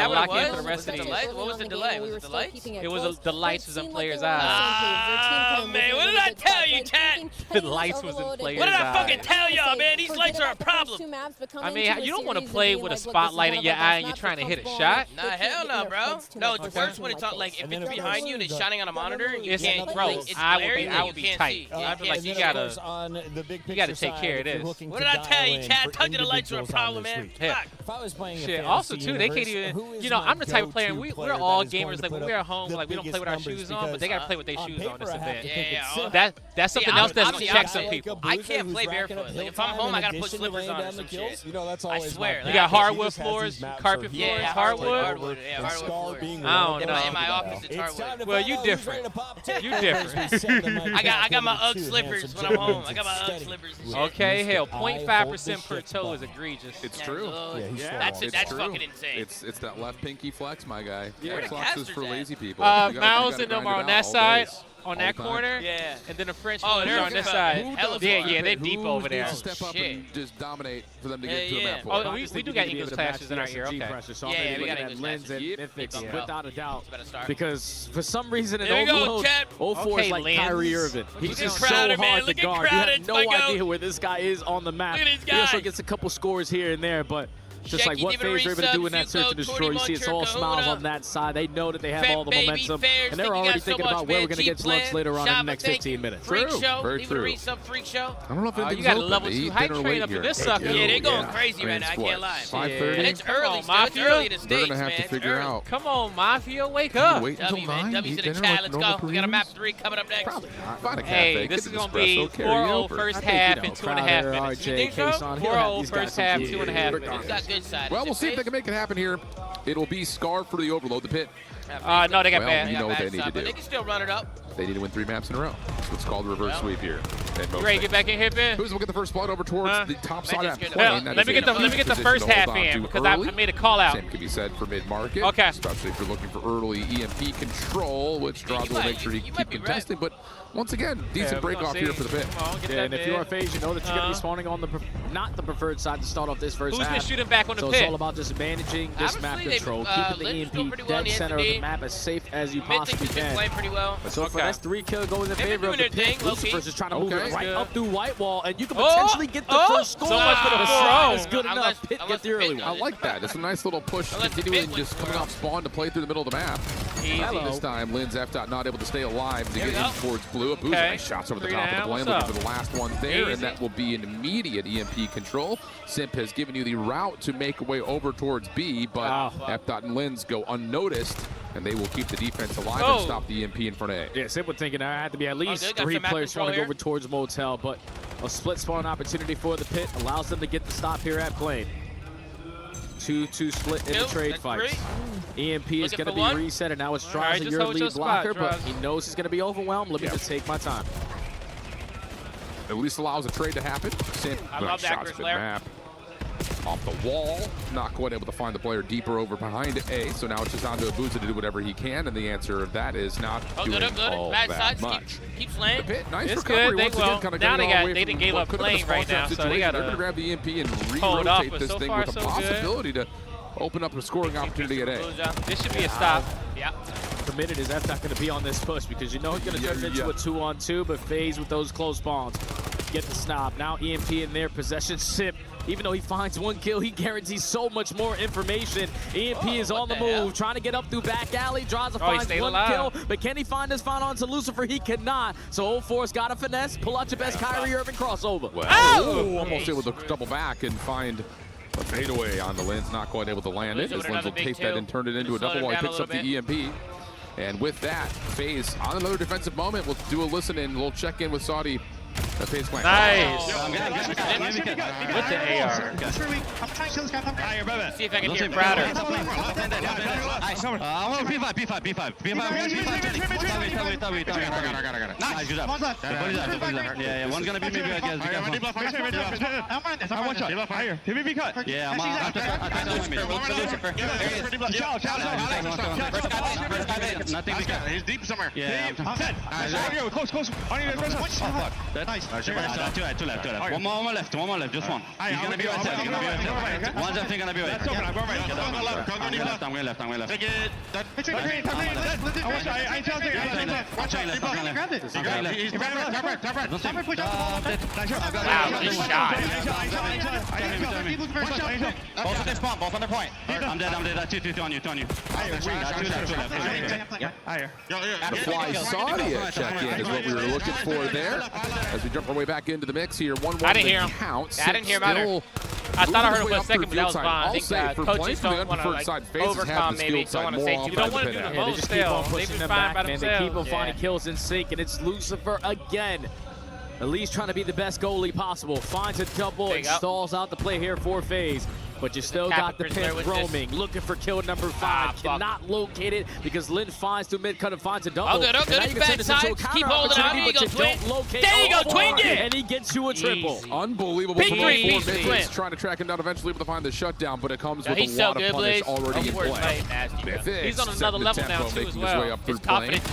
lock in for the rest of these. What was the delay? Was it the lights? It was the lights was in players' eyes. Ah, man, what did I tell you, chat? The lights was in players' eyes. What did I fucking tell y'all, man? These lights are a problem. I mean, you don't want to play with a spotlight in your eye and you're trying to hit a shot. Nah, hell no, bro. No, it's worse when it's on, like, if it's behind you and it's shining on a monitor and you can't, bro, it's glaring I and would you be can't tight. see. I'd be like, you gotta take care of this. What did I tell you, Chad? I told you the lights were a problem, man. Fuck. If I was playing shit. Also, too, they can't even. You know, I'm the type of player. We're all gamers. Like when we're at home, like we don't play with our shoes on, but they gotta play with their shoes on this event. Yeah. That's something else that checks some people. I can't play barefoot. Like if I'm home, I gotta put slippers on or some shit. I swear. You got hardwood floors, carpet floors, hardwood. Yeah, hardwood floors. I don't know. In my office, it's hardwood. Well, you different. You different. I got my UGG slippers when I'm home. I got my UGG slippers. Okay, hell, 0.5% per toe is egregious. It's true. That's fucking insane. It's that left pinky flex, my guy. Flex is for lazy people. Miles and them are on that side. On that time. corner, yeah, and then the French they're on this side. Yeah, they're deep over there. Step up and just dominate for them to get to the map. Oh, we do got English classes in our ear. Okay. So yeah, we got English Lens and Mythics without a doubt. Start. Because for some reason in There we go, Overload, Chad. 04 is like Kyrie Irving. He's just so Crowder, hard to guard. You have no my idea where this guy is on the map. Look at this He also guy. gets a couple scores here and there, but just like what give it a FaZe are able to do in that resub, search and Fuko, destroy. You see it's all smiles on that side. They know that they have all the momentum, and they're already thinking about where we're going to get lunch later on in the next 15 minutes. Freak show. Very Leave true. a resub, freak show. I don't know if anything's you got a open. level 2 hype train up in this sucker. Yeah, they're going crazy right now. I can't lie. 5:30. And it's early, Come on, still. It's early in the They're States, gonna have man. to It's figure early. out. Come on, Mafia, wake up. Wait until W, man. 9. W Eat to the dinner chat. like Let's normal go. We got a map Koreans. 3 coming up next. Find a cafe, Hey, get this an is going to be espresso, carry 4-0 over. first I think, half you know, and 2.5 minutes. RJ, You think so? Kason, he'll have 4-0 these guys first half, some 2.5 It's minutes. got good side. Well, we'll see if they can make it happen here. It'll be Scar for the Overload, the pit. No, they got Well, bad. you know what they need to But do. they can still run it up. They need to win 3 maps in a row. That's what's called a reverse sweep here. You ready to get back in here, Ben? Who's will get the first blood over towards the top side of that Well, plane? let me get the first half in because I made a call out. Same can be said for mid-market. Okay. Especially if you're looking for early EMP control, which Draws will make sure you keep contesting. But once again, decent break off here for the pit. And if you are FaZe, you know that you're going to be spawning on the not the preferred side to start off this first half. Who's been shooting back on the so pit? it's all about just managing this map control, keeping the EMP dead center of the map as safe as you possibly can. Playing pretty well. But so far, that's 3 kills going in favor of the pit. Lucifer's just trying to move it right up through white wall, and you can potentially get the first score. So much for the 4-0 is good enough. Pit get the early one. I like that. It's a nice little push, continuing just coming off spawn to play through the middle of the map. This time, Lynn's F. not able to stay alive to get in towards blue. Abu's nice shots over the top of the blade, looking for the last one there, and that will be an immediate EMP control. Simp has given you the route to make a way over towards B, but F. and Lynn's go unnoticed, and they will keep the defense alive and stop the EMP in front of A. Yeah, Simp was thinking there had to be at least 3 players trying to go over towards Motel, but a split spawn opportunity for the pit allows them to get the stop here at plane. 2-2 split in the trade fights. EMP is going to be reset, and now it's Draws in your lead blocker, but he knows he's going to be overwhelmed. Let me just take my time. At least allows a trade to happen. Simp, I love that, shots at the map. Off the wall, not quite able to find the player deeper over behind A, so now it's just on to Abuza to do whatever he can, and the answer of that is not doing all that much. Keep playing. The pit, nice It's recovery good. once again, kind of now getting they didn't give up playing right now, so they got to grab the EMP and hold off, re-rotate but this so thing far, with a so possibility to open up a scoring opportunity at A. This should be a stop. Yeah. Committed is F not going to be on this push because you know he's going to turn into a 2-on-2, but FaZe with those close spawns. Get the stop. Now EMP in their possession. Simp, even though he finds 1 kill, he guarantees so much more information. EMP is on the move, trying to get up through back alley. Draws finds 1 kill, but can he find his final onto Lucifer? He cannot. So 04's got a finesse. Pull out your best Kyrie Irving crossover. Well, almost able to double back and find a fadeaway on the Lens, not quite able to land it. As Lens will take that and turn it into a double while he picks up the EMP. And with that, FaZe on another defensive moment. We'll do a listen in. We'll check in with Saudi The face plant. Nice. With the AR. See if I can hear Crowder. I want P5. Nice, good job. Yeah, one's gonna be maybe, I guess. One shot. Yeah, I'm nothing. He's deep somewhere. Yeah, I'm dead. Close. Nice. Two left. One more left. Just one. He's gonna be right there. One's definitely gonna be right. I'm going left. Take it. Both on their point. I'm dead. Two on you. Fly Saudi check-in is what we were looking for there. As we jump our way back into the mix here. 1-1 I didn't hear him. Count. I didn't hear him either. I thought I heard him for a second, but that was fine. I think coaches don't want to overcome maybe. Don't want to say too much. You don't want to do the most still. They've been fine by themselves. They keep on finding kills in sync, and it's Lucifer again. Elise trying to be the best goalie possible. Finds a double and stalls out the play here for FaZe. But you still got the pin roaming, looking for kill number 5. Cannot locate it because Lin finds through mid-cut and finds a double. Oh, good. It's backside. Keep holding on. There you go, Twin. There you go, Twin. And he gets you a triple. Unbelievable. He's trying to track him down, eventually able to find the shutdown, but it comes with a lot of punish already in play. He's on another level now, too, as well. His confidence.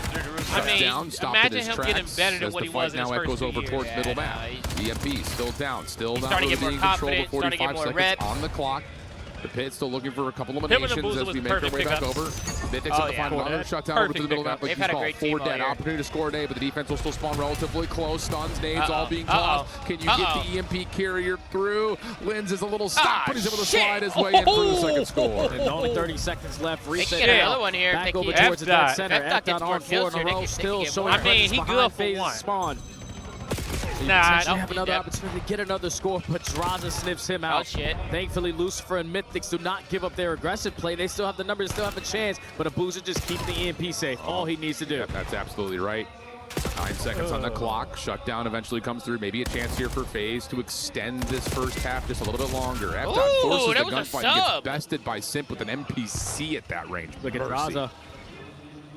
I mean, imagine him getting better than what he was in his first 2 years. Now echoes over towards middle map. EMP still down starting to get more confident, starting to get more reps on the clock. The pit still looking for a couple eliminations as we make our way back over. Mythics up to find another shutdown over to the middle map. Like he's called 4 dead. Opportunity to score an A, but the defense will still spawn relatively close. Stuns, nades, all being tossed. Can you get the EMP carrier through? Linz is a little stuck, but he's able to slide his way in for the second score. And only 30 seconds left. Reset. Get another one here. Back over towards the dead center. F-Dot on 4 in a row. Still showing presence behind FaZe's spawn. I have another opportunity to get another score, but Draza sniffs him out. Oh, shit. Thankfully, Lucifer and Mythics do not give up their aggressive play. They still have the numbers, still have a chance, but Abuja just keeps the EMP safe. All he needs to do. Yep, that's absolutely right. 9 seconds on the clock. Shutdown eventually comes through. Maybe a chance here for FaZe to extend this first half just a little bit longer. F-Dot forces the gunfight and gets bested by Simp with an NPC at that range. Look at Draza.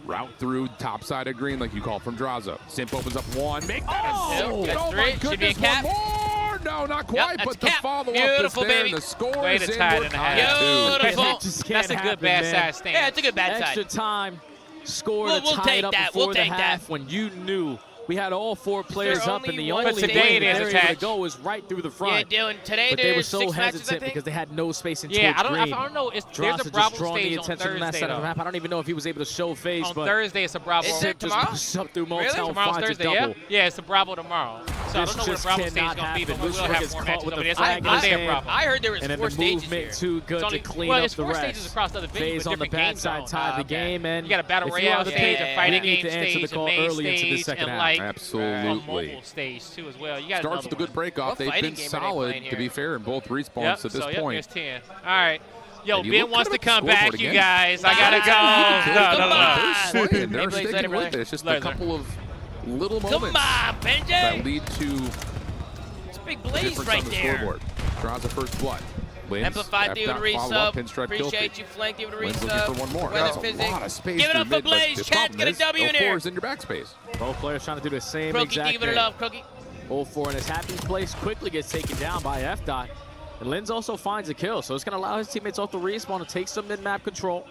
Route through top side of green like you call from Draza. Simp opens up 1. Make that oh my goodness, should be a cap. One more. No, not quite, but the follow-up is there, baby. and the score Way is to in. tie it in half. Beautiful. That's a good bad side stand. Yeah, it's a good bad side. Extra time. Score to tie it up before the half when you knew we had all 4 players up, and the only way to go is right through the front. Yeah, Dylan, today but they were there's so 6 hesitant matches, because they had no space in I green. don't know. There's a Drasa Bravo just drawing stage the on attention from that Thursday, side of the map. I don't even know if he was able to show FaZe, on but Thursday it's a Bravo. Is it tomorrow? Just up through Motel, Really? Tomorrow's finds Thursday, a double. yeah, it's a Bravo tomorrow. So I don't know what a Bravo stage is going to be, but we will have more matches over there. I heard there was 4 stages here. Too good to clean up the rest. Stages across other venues, FaZe on the bad side tied the game, and you got a battle royale stage, a fighting game stage, a main stage, and like a mobile stage too as well. You got starts with a good breakoff. They've been solid, to be fair, in both respawns to this point. There's 10. All right. Yo, Ben wants to come back, you guys. I gotta go. They're sticking with it. It's just a couple of little moments that lead to it's a big blaze right there. Draws a first blood. Amplified the resub. Appreciate you, Flank. Give it a resub. For one more. That's a lot of space. Give it up for Blaze. Chat, get a W in here. In your backspace. Both players trying to do the same Crookie, exact give it up, Crookie. 0-4 in his happy place quickly gets taken down by F-Dot. And Linz also finds a kill, so it's going to allow his teammates off the respawn to take some mid-map control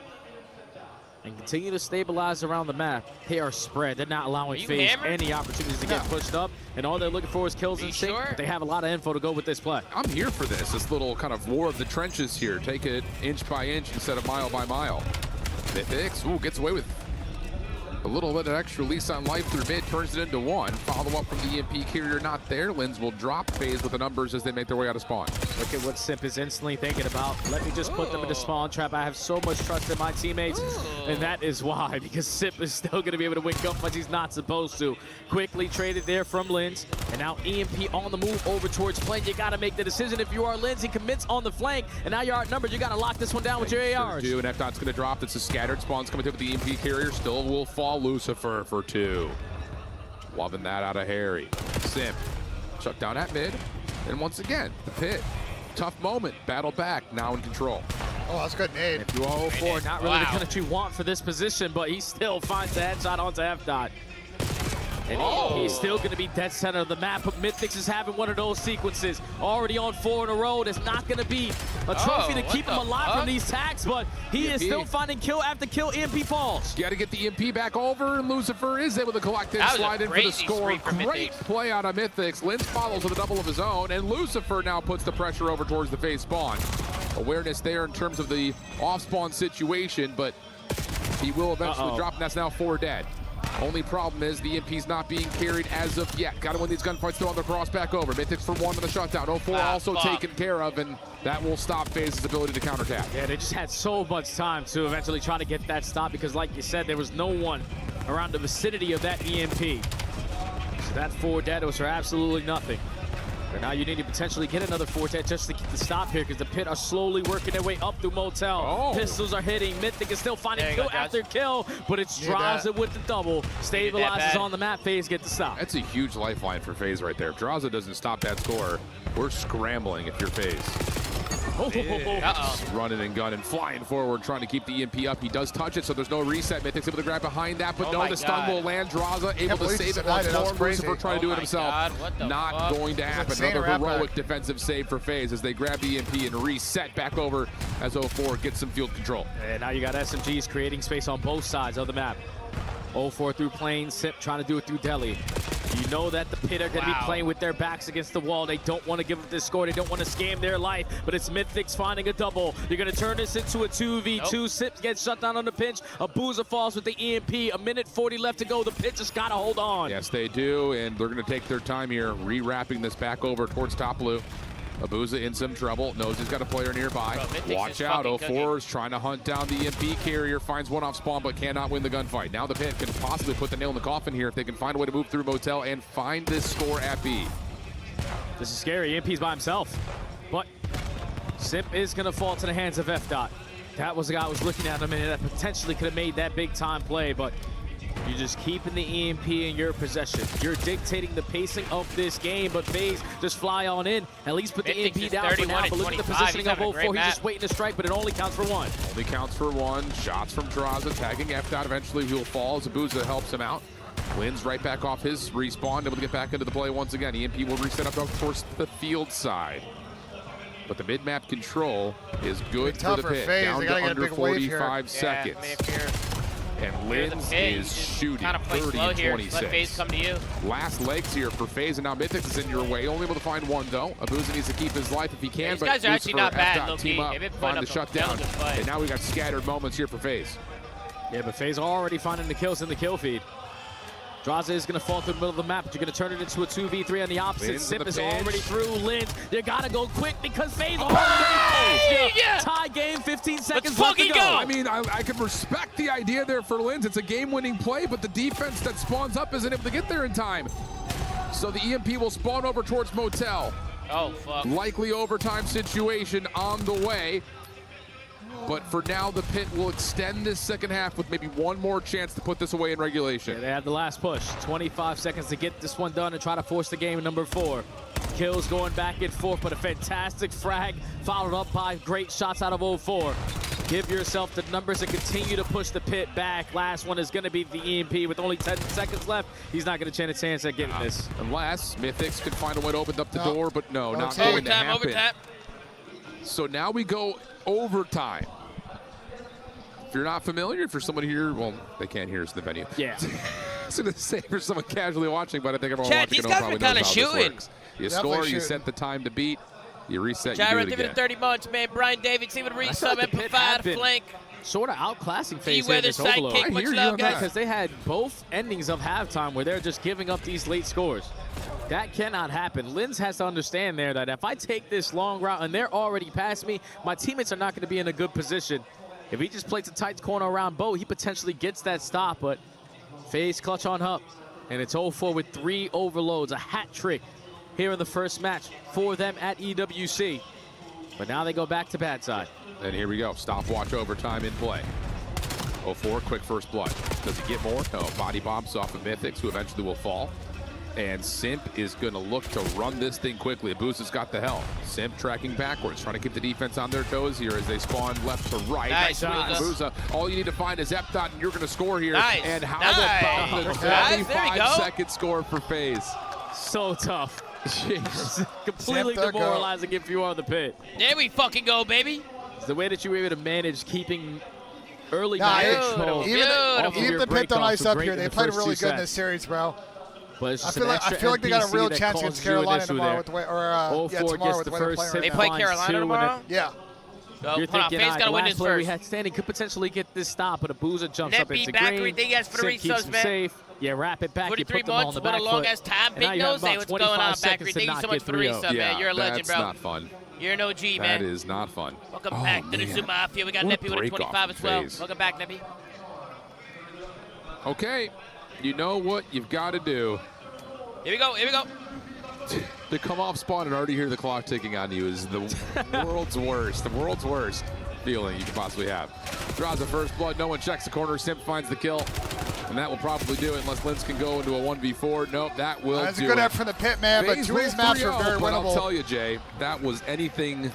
and continue to stabilize around the map. They are spread. They're not allowing FaZe any opportunities to get pushed up, and all they're looking for is kills in sync. They have a lot of info to go with this play. I'm here for this little kind of war of the trenches here. Take it inch by inch instead of mile by mile. Mythics, gets away with a little bit of extra lease on life through mid, turns it into 1. Follow up from the EMP carrier not there. Linz will drop FaZe with the numbers as they make their way out of spawn. Look at what Simp is instantly thinking about. Let me just put them in the spawn trap. I have so much trust in my teammates, and that is why, because Simp is still going to be able to win gunfights he's not supposed to. Quickly traded there from Linz, and now EMP on the move over towards flank. You got to make the decision if you are Linz. He commits on the flank, and now you're outnumbered. You got to lock this one down with your ARs. And F-Dot's going to drop. It's a scattered spawn's coming through with the EMP carrier. Still will fall Lucifer for 2. Loving that out of Harry. Simp Shut down at mid. And once again, the pit. Tough moment. Battle back. Now in control. Oh, that's a good nade. If you 0-4, not really the kind that you want for this position, but he still finds the headshot onto F-Dot. And he's still going to be dead center of the map, but Mythics is having one of those sequences. Already on 4 in a row. There's not going to be a trophy to keep him alive from these tags, but he is still finding kill after kill. EMP falls. Got to get the EMP back over, and Lucifer is able to collect it, slide in for the score. Great play out of Mythics. Linz follows with a double of his own, and Lucifer now puts the pressure over towards the phase spawn. Awareness there in terms of the off-spawn situation, but he will eventually drop, and that's now 4 dead. Only problem is the EMP's not being carried as of yet. Got to win these gunfights still on the cross back over. Mythics for 1 on the shutdown. 0-4 also taken care of, and that will stop FaZe's ability to counterattack. Yeah, they just had so much time to eventually try to get that stop because, like you said, there was no one around the vicinity of that EMP. So that 4 dead was for absolutely nothing. And now you need to potentially get another 4 dead just to get the stop here because the pit are slowly working their way up through Motel. Pistols are hitting. Mythic is still finding kill after kill, but it's Draza with the double. Stabilizes on the map. FaZe get the stop. That's a huge lifeline for FaZe right there. If Draza doesn't stop that score, we're scrambling if you're FaZe. Running and gunning, flying forward, trying to keep the EMP up. He does touch it, so there's no reset. Mythic's able to grab behind that, but no, the stun will land. Draza able to save it once more. Lucifer trying to do it himself. Not going to happen. Another heroic defensive save for FaZe as they grab the EMP and reset back over as 0-4 gets some field control. And now you got SMGs creating space on both sides of the map. 0-4 through Plane, Sip trying to do it through Delhi. You know that the pit are going to be playing with their backs against the wall. They don't want to give up this score. They don't want to scam their life, but it's Mythics finding a double. You're going to turn this into a 2v2. Sip gets shut down on the pinch. Abuza falls with the EMP. 1:40 left to go. The pit just got to hold on. Yes, they do, and they're going to take their time here, re-wrapping this back over towards top blue. Abuza in some trouble, knows he's got a player nearby. Watch out, 0-4 is trying to hunt down the EMP carrier, finds one off spawn but cannot win the gunfight. Now the pit can possibly put the nail in the coffin here if they can find a way to move through Motel and find this score at B. This is scary, EMP's by himself, but Sip is going to fall to the hands of F-Dot. That was the guy I was looking at him and that potentially could have made that big time play, but you're just keeping the EMP in your possession. You're dictating the pacing of this game, but FaZe just fly on in. At least put the EMP down for now, but look at the positioning of 0-4. He's just waiting to strike, but it only counts for 1. Only counts for 1. Shots from Draza, tagging F-Dot. Eventually he'll fall as Abuza helps him out. Wins right back off his respawn, able to get back into the play once again. EMP will reset up towards the field side. But the mid-map control is good for the pit. Down to under 45 seconds. And Linz is shooting 30 and 26. Let FaZe come to you. Last legs here for FaZe, and now Mythics is in your way. Only able to find 1 though. Abuza needs to keep his life if he can. These guys are actually not bad. Team up, find the shutdown. And now we got scattered moments here for FaZe. Yeah, but FaZe already finding the kills in the kill feed. Draza is going to fall through the middle of the map, but you're going to turn it into a 2v3 on the opposite. Sip is already through. Linz, you got to go quick because FaZe already tie game, 15 seconds left to go. I mean, I can respect the idea there for Linz. It's a game-winning play, but the defense that spawns up isn't able to get there in time. So the EMP will spawn over towards Motel. Oh, fuck. Likely overtime situation on the way. But for now, the pit will extend this second half with maybe 1 more chance to put this away in regulation. Yeah, they had the last push. 25 seconds to get this one done and try to force the game in number 4. Kills going back and forth, but a fantastic frag followed up by great shots out of 0-4. Give yourself the numbers and continue to push the pit back. Last one is going to be the EMP with only 10 seconds left. He's not going to stand a chance at getting this. Unless Mythics could find a way to open up the door, but no, not going to happen. Overtime. So now we go overtime. If you're not familiar, if you're someone here, well, they can't hear us in the venue. Yeah. I was going to say for someone casually watching, but I think everyone Chad, watching these guys probably are kind knows of how this shooting. works. You score, you set the time to beat, you reset, Chad, you do I it give it again. 30 months, man. Brian Davids, he would read some and provide a flank. Sort of outclassing FaZe weather in this overload. sidekick, much love, guys. Because they had both endings of halftime where they're just giving up these late scores. That cannot happen. Linz has to understand there that if I take this long route and they're already past me, my teammates are not going to be in a good position. If he just plays a tight corner around Bo, he potentially gets that stop, but FaZe clutch on up. And it's 0-4 with 3 overloads, a hat trick here in the first match for them at EWC. But now they go back to bad side. And here we go, stopwatch overtime in play. 0-4, quick first blood. Does he get more? No, body bombs off of Mythics, who eventually will fall. And Simp is going to look to run this thing quickly. Abusa's got the help. Simp tracking backwards, trying to keep the defense on their toes here as they spawn left to right. Nice, Abusa. All you need to find is Epdot, and you're going to score here. Nice. And how about the 25-second score for FaZe? So tough. Jeez. Completely demoralizing if you are the pit. There we fucking go, baby. It's the way that you were able to manage keeping early control. Even the pit don't ice up here. They played really good in this series, bro. But I feel like they got a real chance against Carolina tomorrow with the way, tomorrow with the way they're playing. They play Carolina tomorrow? Yeah. You're thinking, FaZe gotta win this first. We had Standing could potentially get this stop, but Abusa jumps up into back green. they got for Simp keeps him safe. Yeah, wrap it back. 43 you put them all on months, the what back a long foot. ass time. And Big now you have nose, hey, about what's going 25 on, seconds Bakery? to Thank you not so much get for the resub, man. You're a legend, bro. That's not fun. You're an OG, man. That is not fun. Welcome back to the Zoom Mafia. We got What a Neppy with a 25 as well. FaZe. Welcome back, Neppy. Okay, you know what you've got to do. Here we go, here we go. To come off spawn and already hear the clock ticking on you is the world's worst. The world's worst feeling you could possibly have. Draws the first blood. No one checks the corner. Simp finds the kill. And that will probably do it unless Linz can go into a 1v4. Nope, that will do it. That's a good effort from the pit, man, but two of these maps are very but winnable. I'll tell you, Jay, that was anything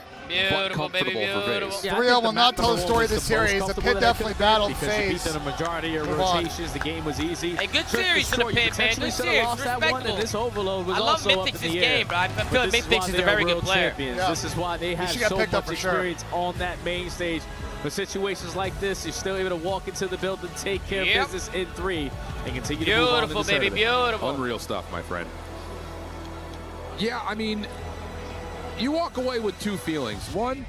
but comfortable for FaZe. 3-0 will not tell the story of this series. The pit definitely battled FaZe. Because you beat the majority of rotations, the game was easy. Hey, good series in the pit, man. Good series. Respectable. This overload was I love also up in Mythic's the air. game, bro. I feel like Mythic's is a very good player. Yeah. This is why they have so much experience on that main stage. For situations like this, you're still able to walk into the building, take care of business in 3, and continue to move on. Beautiful, baby, beautiful. Unreal stuff, my friend. Yeah, I mean, you walk away with two feelings. One,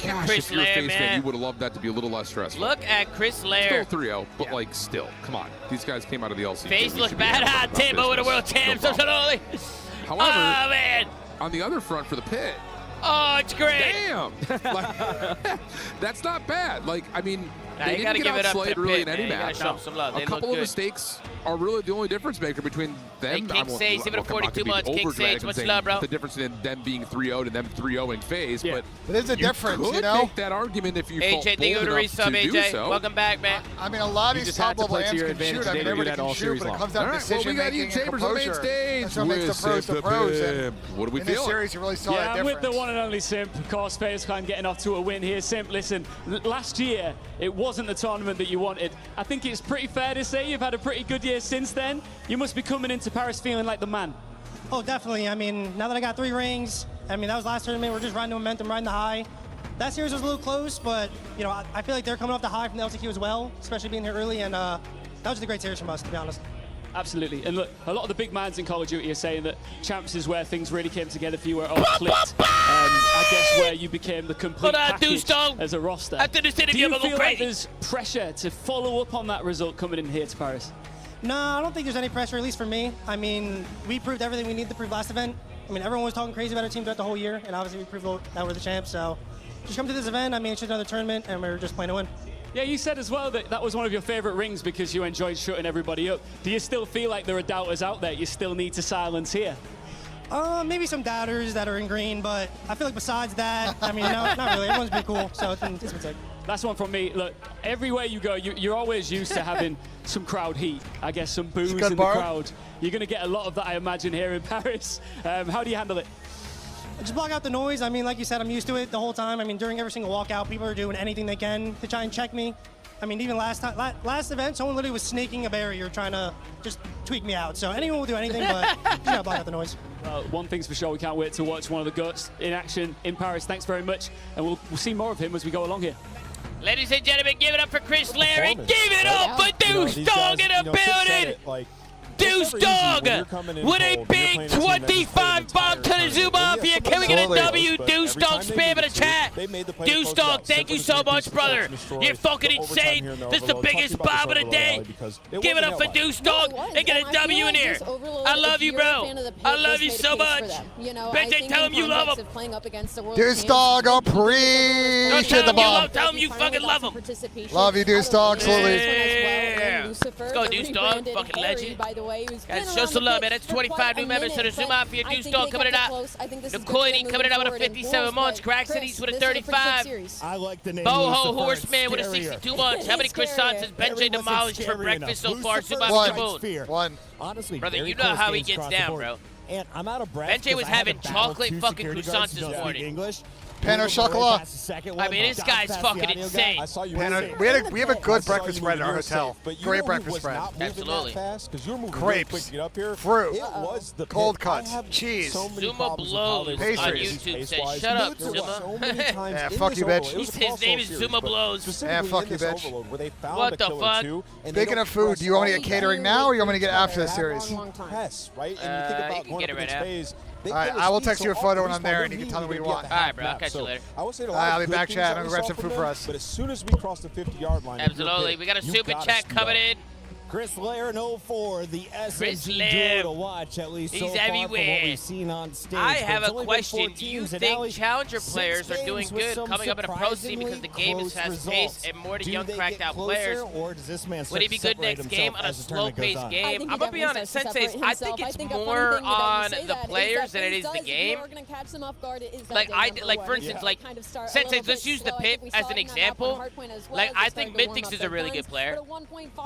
gosh, if you're a FaZe fan, you would have loved that to be a little less stressful. Look at Chris Lair. Still 3-0, but like still, come on. These guys came out of the LCK. FaZe look bad hot. Timbo with a world champ. However, oh, man. On the other front for the pit, oh, it's great. Damn. Like, that's not bad. Like, I mean, they you gotta didn't give get it up to outslayed the really pit, in any man. You gotta match. show them some love. They A couple look of good. mistakes are really the only difference maker between them. Hey, King Sage, even 42 months. King Sage, much love, bro. The difference in them being 3-0 and them 3-0ing FaZe, but there's a difference, you you know? make that argument if you felt AJ, thank you bold for the enough resub, to do AJ. so. Welcome back, man. I mean, a lot of these top-level amps can shoot. I mean, everybody can shoot, but it comes down to decision-making and composure. That's what makes the pros the pros. And what are we in feeling? this series, you really saw that Yeah, I'm difference. with the one and only Simp. Of course, FaZe Clan getting off to a win here. Simp, listen, last year, it wasn't the tournament that you wanted. I think it's pretty fair to say you've had a pretty good year since then. You must be coming into Paris feeling like the man. Oh, definitely. I mean, now that I got 3 rings, I mean, that was last tournament. We're just riding the momentum, riding the high. That series was a little close, but, you know, I feel like they're coming off the high from the LCQ as well, especially being here early, and that was just a great series from us, to be honest. Absolutely. And look, a lot of the big minds in Call of Duty are saying that Champs is where things really came together for you, where it all clicked. I guess where you became the complete package as a roster. After this Do interview, you I'm going feel like crazy. there's pressure to follow up on that result coming in here to Paris? No, I don't think there's any pressure, at least for me. I mean, we proved everything we needed to prove last event. I mean, everyone was talking crazy about our team throughout the whole year, and obviously we proved that we're the champs. So just come to this event. I mean, it's just another tournament, and we're just playing to win. Yeah, you said as well that that was one of your favorite rings because you enjoyed shutting everybody up. Do you still feel like there are doubters out there you still need to silence here? Maybe some doubters that are in green, but I feel like besides that, I mean, no, not really. Everyone's been cool, so it's been sick. That's one from me. Look, everywhere you go, you're always used to having some crowd heat. I guess some boos in the crowd. You're going to get a lot of that, I imagine, here in Paris. How do you handle it? Just block out the noise. I mean, like you said, I'm used to it the whole time. I mean, during every single walkout, people are doing anything they can to try and check me. I mean, even last event, someone literally was snaking a barrier trying to just tweak me out. So anyone will do anything, but just gotta block out the noise. Well, one thing's for sure, we can't wait to watch one of the GOATs in action in Paris. Thanks very much, and we'll see more of him as we go along here. Ladies and gentlemen, give it up for Chris Larry. Give it up for Deuce Dog in the building. Deuce Dog with a big 25 bomb to the Zoom Mafia. Can we get a W? Deuce Dog, spam in the chat. Deuce Dog, thank you so much, brother. You're fucking insane. This is the biggest bomb of the day. Give it up for Deuce Dog and get a W in here. I love you, bro. I love you so much. BENJ, tell him you love him. Deuce Dog, appreciate the bomb. Tell him you fucking love him. Love you, Deuce Dog, absolutely. Yeah. Lucifer, Let's go, the Deuce Dog. rebranded Fucking Harry, legend. by the way, who's been Guys, show around some the love, pit man. That's for 25 quite new a members to the minute, Zoom but Mafia. I Deuce think Dog they coming in kept it out. close. I think this The is good for them Coiny coming in moving out with a forward in 57 pools, months. but Craxity's Chris, with a this is pretty good 35. series. I like the name Boho Lucifer. Horseman with a Scarier. 62 months. How many croissants has BENJ demolished for breakfast so far? Zoom Mafia. One. Honestly, Brother, very you know close how he games gets across the down, board. bro. And I'm out of breath. BENJ was 'cause I had to having battle chocolate two fucking security guards croissants who this don't speak morning. English. Pain au chocolat. I mean, this guy's fucking insane. I saw you. We have a good breakfast spread at our hotel. Great breakfast spread. Absolutely. Because you're moving Grapes, to get up here. fruit, It was the cold pit. I cuts, have cheese. so many Zuma problems with how they Blows were on Pastries. YouTube says, space-wise. shut up, There were Zuma. so many times Yeah, in fuck this you, overload. bitch. It was a His name is series, Zuma but Blows. specifically Yeah, fuck in you, this bitch. overload where they found What a the killer fuck? too, and Speaking they of food, do you want me to get catering now, or you want me to get after the series? Press, right? And you think You about can going get up it right against now. FaZe, they All right, kill I will speed, text so you a photo when all I'm there, these and you can numbers tell me what you mean want. get the half Alright, bro, I'll map. catch you So later. I will say a All lot right, of I'll be good back, things chat. that I'm we gonna grab saw some from food them, for us. But as soon as we cross the 50-yard line, Absolutely. We got a super chat coming in. Chris Lair 04, the Chris SMG Lair. duo to watch, at least He's so far from what everywhere. we've seen on stage. I But have it's a only been 4 question. Do you teams, and think now challenger 6 players are games doing with good some coming up in a pro scene because the game is surprisingly fast close paced and more to results? young Do they cracked get out closer, players? or does this man Would start he be to good separate next game himself on a as the tournament goes slow-paced on? game? I'm gonna be honest, Sensei. I think it's more on the players than it is the game. Like for instance, like Sensei. Let's use the Pit as an example. Like I think Mythics is a really good player.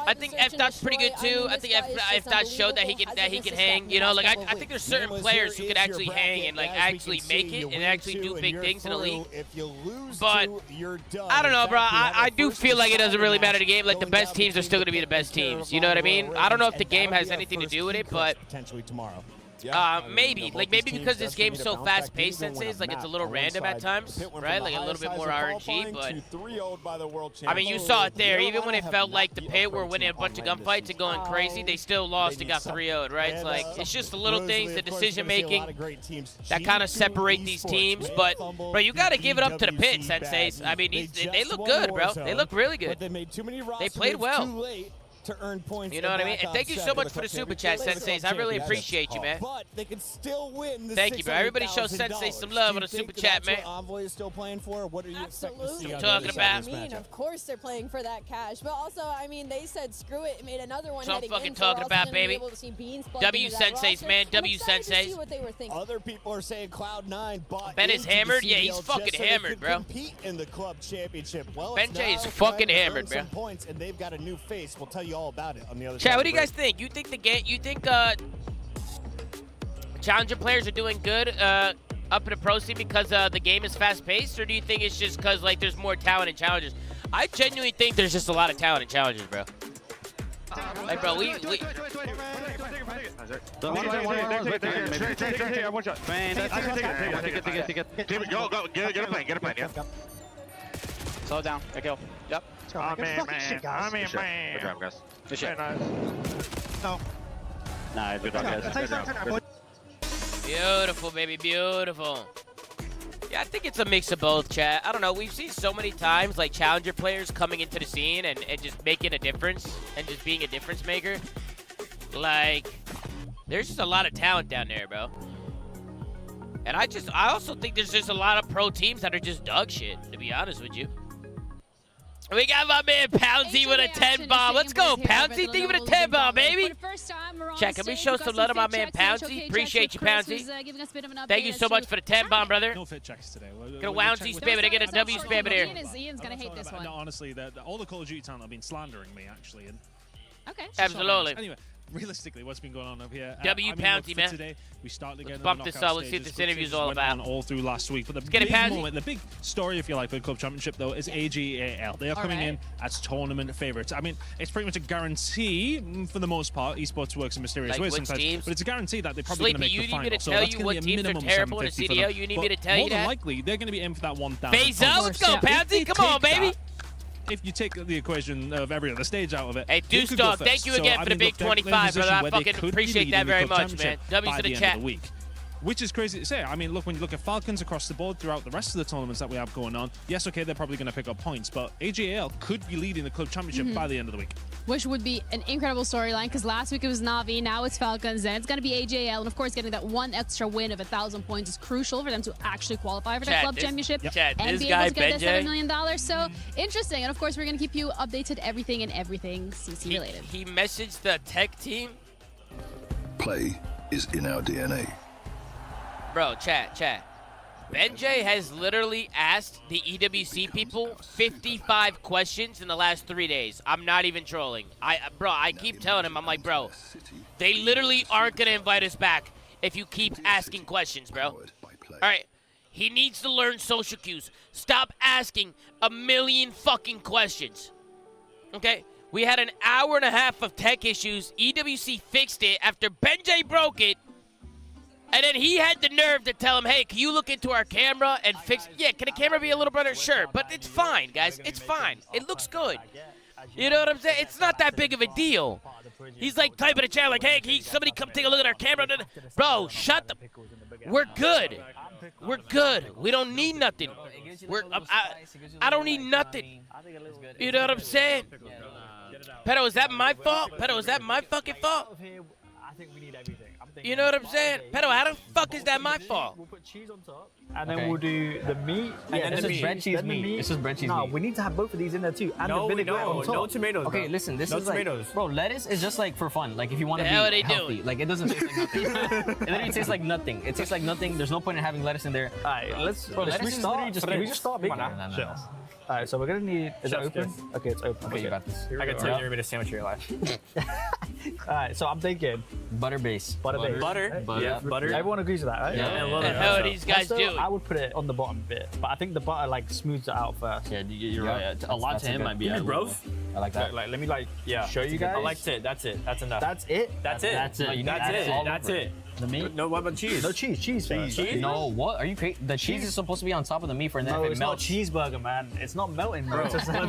I think F Dot's pretty good too. I think F Dot showed that he can hang. You know, like I think there's certain players who could actually hang and like actually make it and actually do big things in the league. But I don't know, bro. I do feel like it doesn't really matter the game. Like the best teams are still gonna be the best teams. You know what I mean? I don't know if the game has anything to do with it, but potentially tomorrow. maybe because this game's so fast-paced, Sensei, it's like it's a little random at times, right? Like a little bit more RNG, but I mean, you saw it there. Even when it felt like the Pit were winning a bunch of gunfights and going crazy, they still lost and got 3-0'd, right? It's like it's just the little things, the decision-making that kind of separate these teams. But bro, you got to give it up to the Pit, Sensei. I mean, they look good, bro. They look really good. They played well. To earn points. You know what I mean? And thank you so much for the super chat, Senseis. I really appreciate you, man. But they can still win. Thank you, bro. Everybody show Sensei some love on the super chat, man. Envoy is still playing for. What are you expecting to see? Talking about? I mean, of course they're playing for that cash, but also, I mean, they said screw it, made another one. So I'm heading fucking in, talking so about, baby. W Senseis, man. W Senseis. Other people are saying Cloud9 bought. Ben is hammered. Yeah, he's fucking hammered, bro. Compete in the club championship. Well, BENJ is fucking hammered, bro. Points, and they've got a new face. We'll tell you all about it on the other. Chat, what do you guys think? You think challenger players are doing good up in the pro scene because the game is fast-paced, or do you think it's just because like there's more talent in challengers? I genuinely think there's just a lot of talent in challengers, bro. Like, bro, we Slow down. I kill. Yep. I'm in, man. Good job, guys. Good shit. No. Nah, good job, guys. Beautiful, baby, beautiful. Yeah, I think it's a mix of both, chat. I don't know. We've seen so many times, like, challenger players coming into the scene and just making a difference and just being a difference maker. Like, there's just a lot of talent down there, bro. And I also think there's just a lot of pro teams that are just dog shit, to be honest with you. We got my man Poundsy with a 10 bomb. Let's go, Poundsy. Think with a 10 bomb, baby. Check, can we show some love to my man Poundsy? Appreciate you, Poundsy. Thank you so much for the 10 bomb, brother. No fit checks today. Get a Woundsy spam it. I get a W spam it here. Ian's going to hate this one. No, honestly, all the Call of Duty talent have been slandering me, actually. And okay. Absolutely. Anyway, realistically, what's been going on up here? W Poundsy, man. Today, we started again. Let's bump this up. Let's see what this interview's all about. All through last week. But the get big it, moment, the big story, if you like, for the club championship, though, is AGAL. They are coming in as tournament favorites. I mean, it's pretty much a guarantee for the most part. Esports works in mysterious ways sometimes, teams? but it's a guarantee that they're probably going to make the final. You need me to so tell that's you going what to be a teams are minimum terrible in the 750 for CDL? them. You need me to tell you more than that? likely, they're going to be in for that 1,000. Phase out. Let's go, Poundsy. Come on, baby. If you take the equation of every other stage out of it, hey, Deuce Dog, thank you again for the big 25, brother. I fucking appreciate that very much, man. W's to the chat. Which is crazy to say. I mean, look, when you look at Falcons across the board throughout the rest of the tournaments that we have going on, yes, okay, they're probably going to pick up points, but AGAL could be leading the club championship by the end of the week. which would be an incredible storyline because last week it was Na'Vi, now it's Falcons, and it's going to be AJL. And of course, getting that one extra win of 1,000 points is crucial for them to actually qualify for the club championship and be able to get that $7 million. So interesting. And of course, we're going to keep you updated everything CC related. He messaged the tech team. Play is in our DNA. Bro, chat. BENJ has literally asked the EWC people 55 questions in the last 3 days. I'm not even trolling. I keep telling him, I'm like, bro, they literally aren't going to invite us back if you keep asking questions, bro. All right. He needs to learn social cues. Stop asking a million fucking questions. Okay? We had an hour and a half of tech issues. EWC fixed it after BENJ broke it. And then he had the nerve to tell him, hey, can you look into our camera and fix it? Yeah, can the camera be a little better? Sure, but it's fine, guys. It's fine. It looks good. You know what I'm saying? It's not that big of a deal. He's like typing a chat like, hey, can somebody come take a look at our camera? Bro, shut the... We're good. We're good. We don't need nothing. I don't need nothing. You know what I'm saying? Pedo, is that my fault? Pedo, is that my fucking fault? I think we need everything. You know what I'm saying? Pedo, how the fuck is that my fault? We'll put cheese on top, and then we'll do the meat. And then this is bread cheese meat. This is bread cheese meat. No, we need to have both of these in there too, and the vinaigrette on top. No tomatoes. Okay, listen, this is like, bro, lettuce is just like for fun. Like if you want to be healthy. Like it doesn't taste like nothing. It literally tastes like nothing. It tastes like nothing. There's no point in having lettuce in there. All right, let's restart. Can we just start big? Chill. All right, so we're gonna need. Is it open? Okay, it's open. Okay, you got this. I can tell you're gonna sandwich your life. All right, so I'm thinking butter base. Butter. Yeah, butter. Everyone agrees with that, right? Yeah. What the hell are these guys doing? I would put it on the bottom bit, but I think the butter like smooths it out first. Yeah, you're right. A lot to him might be. Bro, I like that. Like, let me show you guys. I liked it. That's it. That's enough. That's it. That's it. That's it. The meat? No, what about cheese? No cheese. Cheese. No, what? Are you crazy? The cheese is supposed to be on top of the meat for then if it melts. It's not cheeseburger, man. It's not melting, bro.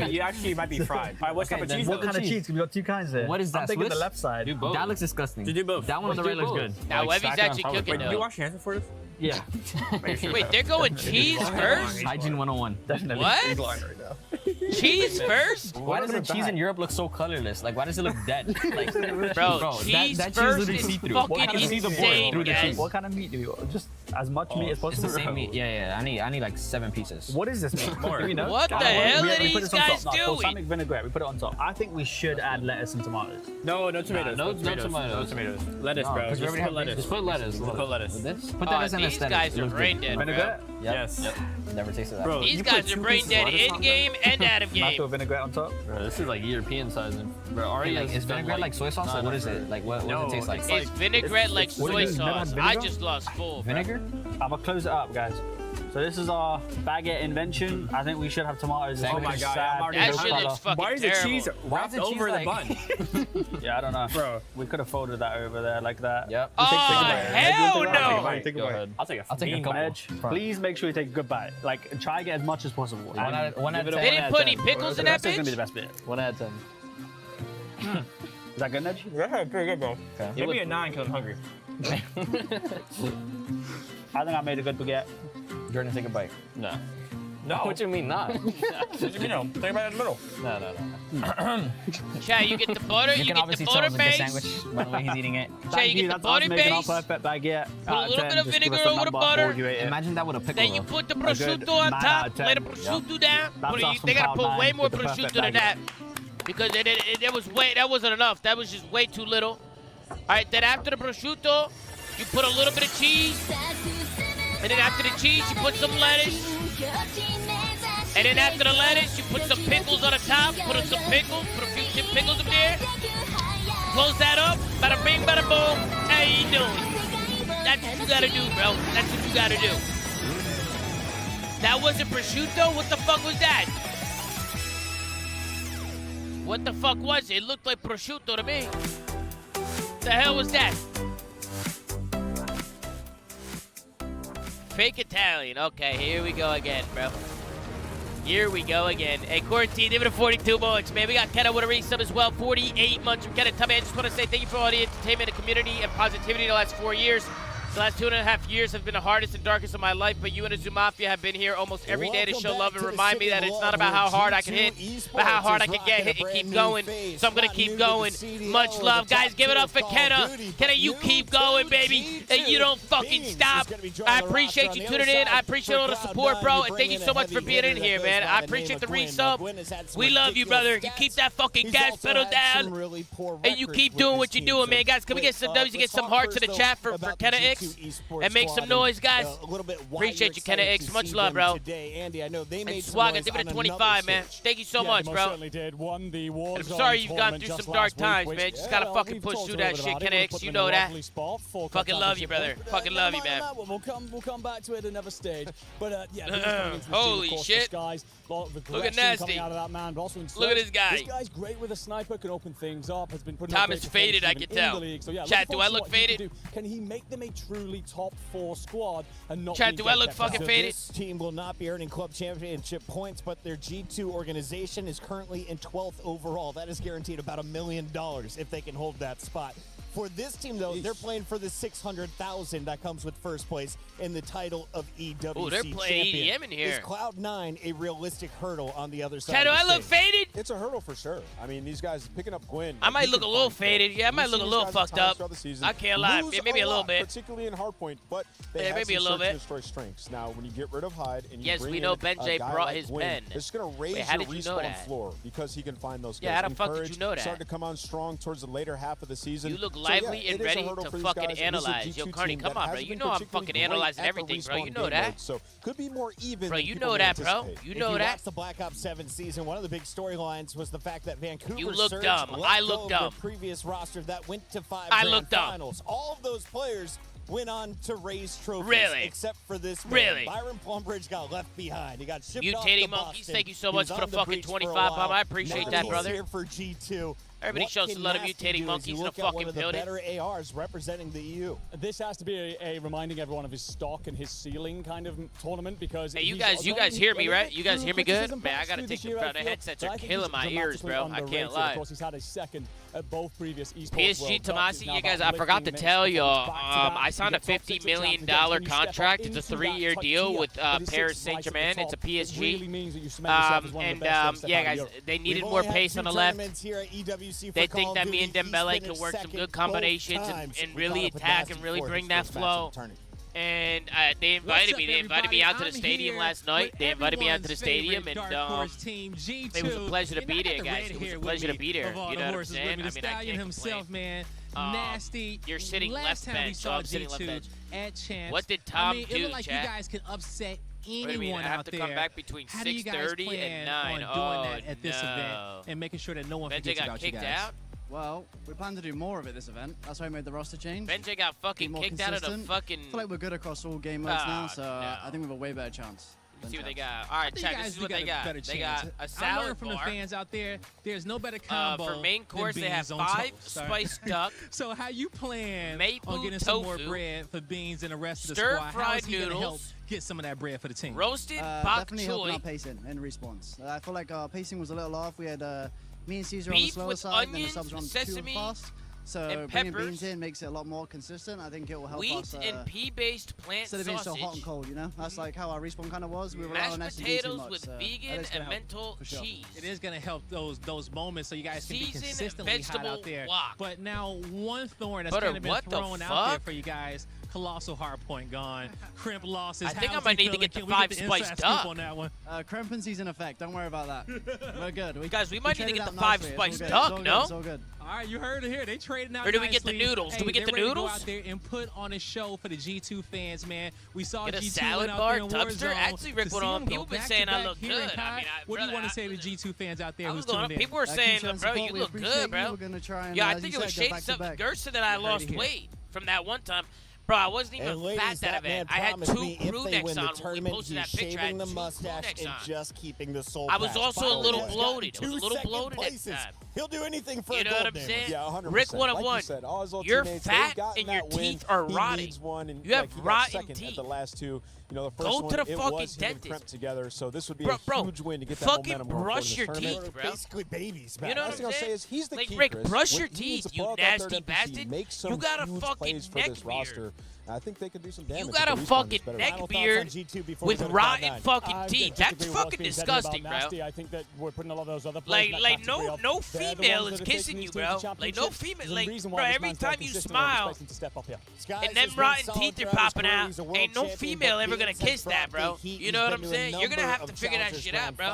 You actually might be fried. All right, what type of cheese? What kind of cheese? We got two kinds there. What is that? I'm thinking the left side. Do both. That looks disgusting. Do both. That one on the right looks good. Now, Wevy's actually cooking, though. Did you wash your hands before this? Yeah. Wait, they're going cheese first? Hygiene 101. Definitely. What? Cheese first? Why does the cheese in Europe look so colorless? Like, why does it look dead? Like, bro, cheese that first cheese is fucking insane, guys. What kind of meat do you want? Just as much meat as possible? It's the same meat. Yeah. I need like 7 pieces. What is this meat? Do you know? What the hell are these guys doing? Balsamic vinaigrette, we put it on top. I think we should add lettuce and tomatoes. No tomatoes. No tomatoes. Lettuce, bro. Just put lettuce. Just put lettuce. Put lettuce. Put that as an aesthetic. These guys are brain dead, vinaigrette? Yes. Never tasted that. Bro, these guys are brain dead in game and out of game. Tomato vinaigrette on top. Bro, this is like European sizing. Bro, already is vinaigrette like soy sauce? Like, what is it? Like, what does it taste like? It's vinaigrette like soy sauce. I just lost full. Vinegar? I'm gonna close it up, guys. So this is our baguette invention. I think we should have tomatoes. Oh my god, I'm already that shit looks fucking Why is the cheese wrapped over the bun? Yeah, I don't know. Bro, we could have folded that over there like that. Yep. Oh, hell no! Take a bite. I'll take a couple. Please make sure you take a good bite. Like, try to get as much as possible. 1 out of 10. They didn't put any pickles in that bitch? That's gonna be the best bit. 1 out of 10. Is that good, Nedge? Yeah, pretty good, bro. Okay. Give me a 9 because I'm hungry. I think I made a good baguette. Jordan, take a bite. No. What do you mean not? What do you mean no? Take a bite in the middle. No. Chat, you get the butter, you get the butter base. Sandwich by the way he's eating it. Chat, you get the butter base. Perfect baguette. Put a little bit of vinegar over the butter. Imagine that with a pickle. Then you put the prosciutto on top. Lay the prosciutto down. They gotta put way more prosciutto than that because that wasn't enough. That was just way too little. All right, then after the prosciutto, you put a little bit of cheese. And then after the cheese, you put some lettuce. And then after the lettuce, you put some pickles on the top. Put some pickles. Put a few pickles up there. Close that up. Bada bing, bada boom. How you doing? That's what you gotta do, bro. That's what you gotta do. That wasn't prosciutto? What the fuck was that? What the fuck was it? It looked like prosciutto to me. The hell was that? Fake Italian. Okay, here we go again, bro. Here we go again. Hey, Quarantine, give it a 42 bucks, man. We got Kenna with a resub as well. 48 months from Kenna. Man, just want to say thank you for all the entertainment and community and positivity the last 4 years. The last 2.5 years have been the hardest and darkest of my life, but you and Azul Mafia have been here almost every day to show love and remind me that it's not about how hard I can hit, but how hard I can get hit and keep going. So I'm going to keep going. Much love. Guys, give it up for Kenna. Kenna, you keep going, baby. And you don't fucking stop. I appreciate you tuning in. I appreciate all the support, bro. And thank you so much for being in here, man. I appreciate the resub. We love you, brother. You keep that fucking gas pedal down. And you keep doing what you're doing, man. Guys, can we get some W's and get some hearts in the chat for Kenna X? And make some noise, guys. Appreciate you, Kenna X. Much love, bro. And Swag, I think it 25, man. Thank you so much, bro. I'm sorry you've gone through some dark times, man. Just gotta fucking push through that shit, Kenna X. You know that. Fucking love you, brother. Fucking love you, man. We'll come back to it another stage. But yeah, holy shit. Look at Nasty. Look at this guy. This guy's great with a sniper, can open things up, has been putting Tom is faded, I can tell. So, yeah, Chat, do I look faded? Can he make them a truly top 4 squad and not Chat, do I look fucking faded? This team will not be earning club championship points, but their G2 organization is currently in 12th overall. That is guaranteed about $1 million if they can hold that spot. For this team, though, they're playing for the $600,000 that comes with first place in the title of EWC Oh, they're playing champion. EDM in here. Is Cloud9 a realistic hurdle on the other side? Chat, do I look faded? It's a hurdle for sure. I mean, these guys picking up Gwyn. I might look a little faded. Yeah, I might look a little fucked up. I can't lie. Maybe a little bit. Particularly in hardpoint, but they have maybe a some little bit. destroy strengths. Now, when you get rid of Hyde and you yes, bring we know in BENJ a guy brought like his Gwyn, pen. it's going to raise Wait, how your did you know respawn that? floor because he can find those guys. Yeah, how the fuck did you know that? Starting to come on strong towards the later half of the season. You look lively and ready to fucking analyze. Yo, Carney, come on, bro. You know I'm fucking analyzing everything, bro. You know that. So could be more even. Bro, you know that, bro. You know that. Watch the Black Ops 7 season. One of the big storylines was the fact that Vancouver you look Surge dumb. I look dumb. The previous roster that went to 5 I look dumb. finals. All of those players went on to raise trophies. Really? Except for this man. Really? Byron Plumbridge got left behind. He got shipped Mutating off to Monkeys, Boston. thank you so much for the fucking 25 bomb. I appreciate that, brother. Here for G2. Everybody shows a lot of Mutating Monkeys in the fucking building. Better ARs representing the EU. This has to be a reminding everyone of his stock and his ceiling kind of tournament because. Hey, you guys hear me, right? You guys hear me good? Man, I gotta take the headsets are killing my ears, bro. I can't lie. Of course, he's had a second at both previous esports. PSG Tomasi, you guys, I forgot to tell y'all. I signed a $50 million contract. It's a 3-year deal with Paris Saint-Germain. It's a PSG. Yeah, guys, they needed more pace on the left. They think that me and Dembele can work some good combinations and really attack and really bring that flow. And they invited me. They invited me out to the stadium last night. They invited me out to the stadium, and it was a pleasure to be there, guys. It was a pleasure to be there. You know what I'm saying? I mean, I can't himself, man. Nasty. You're sitting left bench, so I'm sitting left bench. At Champs. What did Tom do, it looked like chat? You guys can upset anyone what do you mean? I have out to there. come back between 6:30 and 9. On doing that at this event and making sure that no one forgets about you guys. Out? Well, we plan to do more of it this event. That's why we made the roster change. BENJ got fucking kicked out of the fucking. I feel like we're good across all game modes now, so I think we have a way better chance. Let's see what they got. All right, chat, this is what they got. They got a salad I learned from bar. the fans out there, there's no better combo for main course, than they have beans on 5 toast. spiced duck. So how you plan maple on getting some more bread for beans and the rest of the squad? Stir-fried How's he gonna help noodles. Get some of that bread for the team. Roasted bok definitely choy. helping our pacing and respawns. I feel like our pacing was a little off. We had me and Caesar on the Beef slower with side, onions, and the subs were on sesame, too fast. So and bringing peppers. beans in makes it a lot more consistent. I think it will help Wheat us. and pea-based plant instead of being sausage. so hot and cold, you know? That's like how our respawn kind of was. We were Mashed on S&D too potatoes much, with so vegan and mental cheese. It is going to help those moments so you guys can be Seasoned consistently hot out there. wok. But now one thorn that's Butter, kind of been what the thrown out there fuck? for you guys. Colossal hardpoint gone. Crimp losses. I think How's I might he need to feeling? get the Can we get 5 the spiced inside duck. scoop on that one? Crimpancy's in effect. Don't worry about that. We're good. Guys, we might need to traded get the out 5 nicely. spiced It's duck, all good. no? It's all good. All right, you heard it here. They traded out Or do we get the nicely. noodles? Hey, Do we get the they're ready to noodles? go out there and put on a show for the G2 fans, man. We saw Get a G2 salad out bar, there in Dubster. Warzone. Actually, Rick To went see on. them People go been back saying to I back look here good. in Kai. I mean, what do you want to say to G2 fans out there who's tuned in? People were saying, bro, you look good, bro. We're gonna try and, Yeah, I as think you it was said, go Shade back to something. back. Gerson that I lost weight from that one time. Bro, I wasn't even fat that event. I had 2 crew necks on when we posted that picture. I had 2 the crew mustache necks and on. just keeping the soul. I was patch. also a little He's bloated. gotten I was a 2 little second bloated at places. that. He'll do anything for You a know gold what I'm damage. saying? Yeah, 100%. Rick 101. Like you said, all his old You're teammates, fat they've gotten and your that win. teeth are He rotting. needs one, and You have like, he got rotten second teeth. At the last 2. You know, the first Go one, to the it fucking was him and dentist. Kremp together, so this would be Bro, a huge win to get that fucking momentum going brush for your this teeth, tournament. bro. Basically babies, man. You know what Last I'm thing I'll say saying? is he's the Like, key, Rick, Chris. brush When your he needs teeth, to you pull out that nasty third NPC, bastard. make some You got a huge fucking plays for neck this roster. I think they could do some damage. You got a fucking neck beard with rotten fucking teeth. That's fucking disgusting, bro. I think that we're putting a lot of those other like no female is kissing you, bro. Like no female, like bro. Every time you smile and them rotten teeth are popping out, ain't no female ever gonna kiss that, bro. You know what I'm saying? You're gonna have to figure that shit out, bro.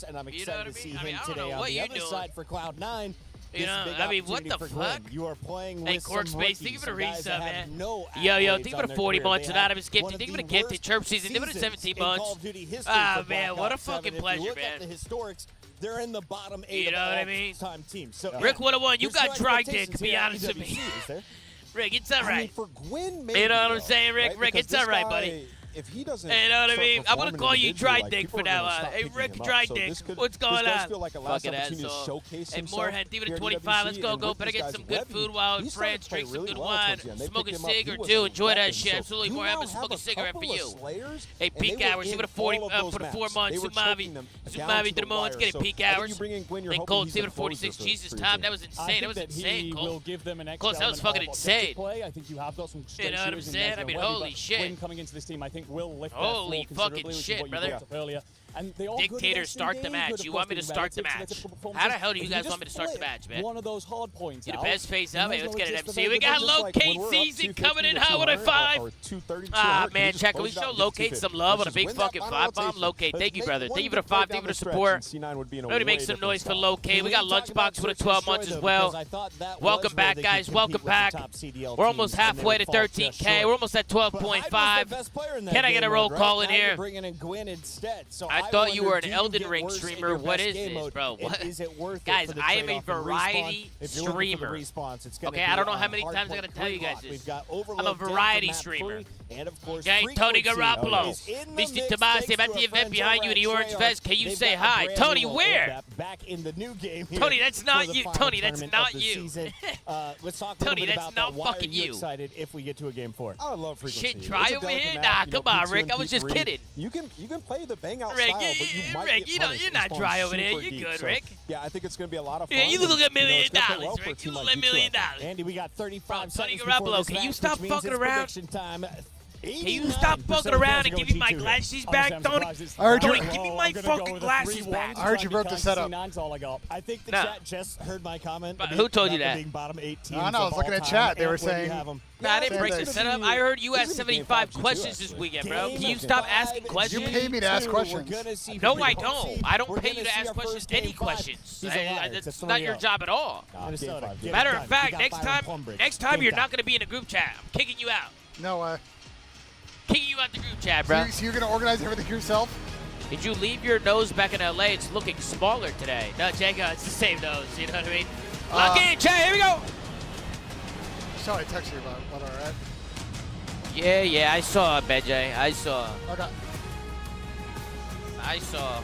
And I'm You know what I excited to see mean? I mean, him I don't today know on what the you other doing. side for Cloud9. You know, I mean, what the fuck? You are playing Hey, with Cork some Space, rookies, thank you for the some guys resub, that have man. no Yo, accolades thank you on for the their 40 career. months. They Anonymous have gifted. one of Thank you for the the gifted chirp season. Thank you for the 17 in Call months. of Duty history Ah, for man, Black what a Ops 7. fucking If you pleasure, look man. at the historics, they're in the bottom 8 You know what I of mean? all-time teams. So, Rick 101, you there's got no dry dick, expectations to be here at honest with me. EWC, is there? Rick, it's all I mean, right. for Gwyn, maybe, You know what I'm though, saying, Rick? right? Rick, Because it's all this right, guy, buddy. If he doesn't, You know what I start mean? I'm gonna performing call you individually, Dry like, Dick people for are gonna now. stop Hey, picking Rick, him up. Dry So Dick, this could- what's going this does on? feel like a last Fucking opportunity to asshole. showcase Hey, himself Moorhead, even here at 25. Let's EWC, go, and go. with Better these get guys some good Webby, food while he in started France. to play Drink some really good well wine. towards the end. They Smoke a picked him up. cig He or was two. a Enjoy that weapon. shit. So Absolutely you more. now Have a smoke a have cigarette for couple of you. Slayers, Hey, and they peak were hours. in Even a all 40 of those for the maps. 4 months. They were Sumavi. choking them down Sumavi to to the the moments. wire. Getting So peak I think hours. you bring in Gwyn, you're Then hoping Colt, he's even a a 46. closer Jesus, for Tom, your that was team. insane. That was insane, He will Colt. give them an Colt, that was fucking insane. Play. I think you have got some You know what I'm saying? I mean, holy shit. Gwyn coming into this team, I think will lift Holy their floor fucking considerably, which is shit, what you brother. brought up earlier. And they all Dictator, start the match. You want me to start the match? How the hell do you guys want me to start the match, man? One of those hard points. You the best face up. Hey, let's get an just MC. We got Locate Season coming in hot with a 5. Ah, man, check. Can we show Locate some love on a big fucking 5-bomb? Locate, thank you, brother. Thank you for the 5. Thank you for the support. Everybody make some noise for Locate. We got Lunchbox with a 12 months as well. Welcome back, guys. Welcome back. We're almost halfway to 13K. We're almost at 12.5. Can I get a roll call in here? I thought you were an Elden Ring streamer. What is this, bro? What? Guys, I am a variety streamer. Okay, I don't know how many times I gotta tell you guys this. I'm a variety streamer. Okay, Tony Garoppolo. Mr. Tomasi, about the event behind you in the orange vest. Can you say hi? Tony, where? Tony, that's not you. Tony, that's not you. Tony, that's not fucking you. Excited if we get to a game 4. I love frequency. Shit, try over here? Nah, come on, Rick. I was just kidding. You can play the bang out Rick, style, but you might Rick, get you're not dry over there. You're good, Rick. Yeah, I think it's going to be a lot of fun. Yeah, you look at $1 million, Well Rick. You look like $1 million. Andy, we got 35 Tony seconds before Garoppolo, this can match, you stop which means fucking it's around? prediction time. Can you stop fucking around and give me my glasses back, Tony? Tony, give me my fucking glasses back. I heard you broke the setup. I think the No. chat just heard my comment. But who told you that? Being bottom 8 teams I know, I was of looking all at time. chat. They And were where do you saying- have them? Nah, I didn't break the It's setup. I heard you asked 75 questions this weekend, bro. Can you stop asking questions? You pay me to ask questions. No, I don't. I don't pay you to ask questions. Any questions. That's not your job at all. Matter of fact, next time you're not going to be in a group chat. I'm kicking you out. No way. Kicking you out the group chat, bro. So you're going to organize everything yourself? Did you leave your nose back in LA? It's looking smaller today. No, Jacob, it's the same nose. You know what I mean? Lock in, chat. Here we go. Sorry, I texted you about all right? Yeah, I saw BENJ. I saw. Okay. I saw.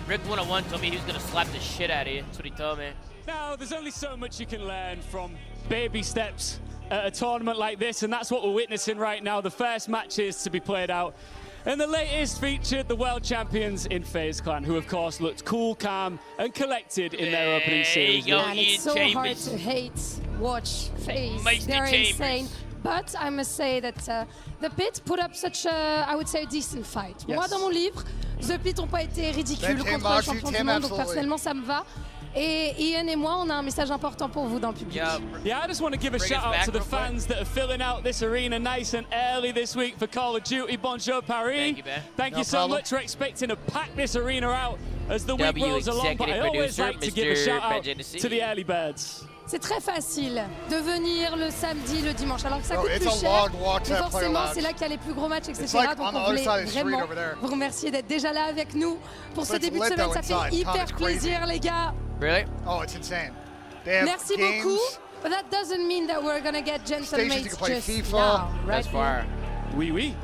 Rick 101 told me he was going to slap the shit out of you. That's what he told me. Now, there's only so much you can learn from baby steps at a tournament like this, and that's what we're witnessing right now. The first matches to be played out. And the latest featured the world champions in FaZe Clan, who of course looked cool, calm, and collected in their opening series. And it's so hard to watch FaZe. They're insane. But I must say that the Pit put up such a, I would say, a decent fight. Yes. Moi, dans mon livre, The Pit n'ont pas été ridicules contre le champion du monde, donc personnellement, ça me va. Et Ian et moi, on a un message important pour vous dans le public. Yeah, I just want to give a shout out to the fans that are filling out this arena nice and early this week for Call of Duty. Bonjour, Paris. Thank you, Ben. Thank you so much. We're expecting to pack this arena out as the week rolls along, but I always like to give a shout out to the early birds. C'est très facile de venir le samedi, le dimanche, alors que ça coûte plus cher. Et forcément, c'est là qu'il y a les plus gros matchs, etc. Donc on voulait vraiment vous remercier d'être déjà là avec nous pour ce début de semaine. Ça fait hyper plaisir, les gars. Really? Oh, it's insane. They have Merci games, beaucoup. But that doesn't mean that we're gonna get gentlemen just FIFA. now, right? That's far. Oui.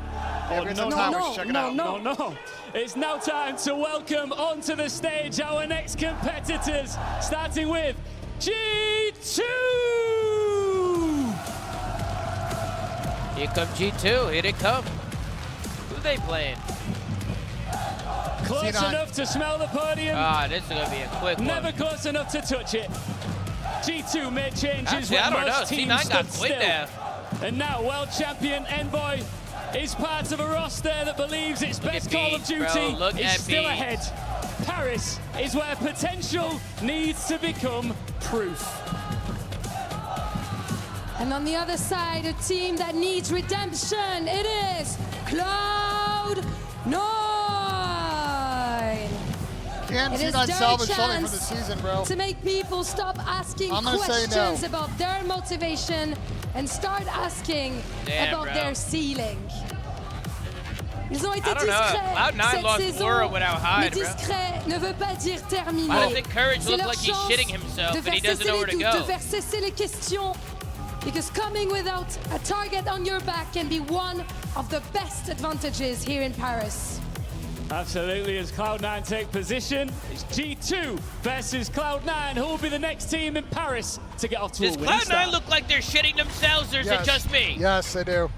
Oh, No. It's now time to welcome onto the stage our next competitors, starting with G2! Here come G2. Here they come. Who they playing? Close enough to smell the podium. Ah, this is going to be a quick one. Never close enough to touch it. G2 made changes. Actually, I don't know. C9 got quit there. And now world champion Envoy is part of a roster that believes its best Call of Duty is still ahead. Paris is where potential needs to become proof. And on the other side, a team that needs redemption, it is Cloud9. Can't see that salvage something from the season, bro. To make people stop asking questions about their motivation and start asking about their ceiling. Ils ont été discrets cette saison, mais discret ne veut pas dire terminé. C'est leur chance de faire cesser les questions, because coming without a target on your back can be one of the best advantages here in Paris. Absolutely, as Cloud9 take position, it's G2 versus Cloud9. Who will be the next team in Paris to get off to a winning start? Does Cloud9 look like they're shitting themselves, or is it just me? Yes, they do.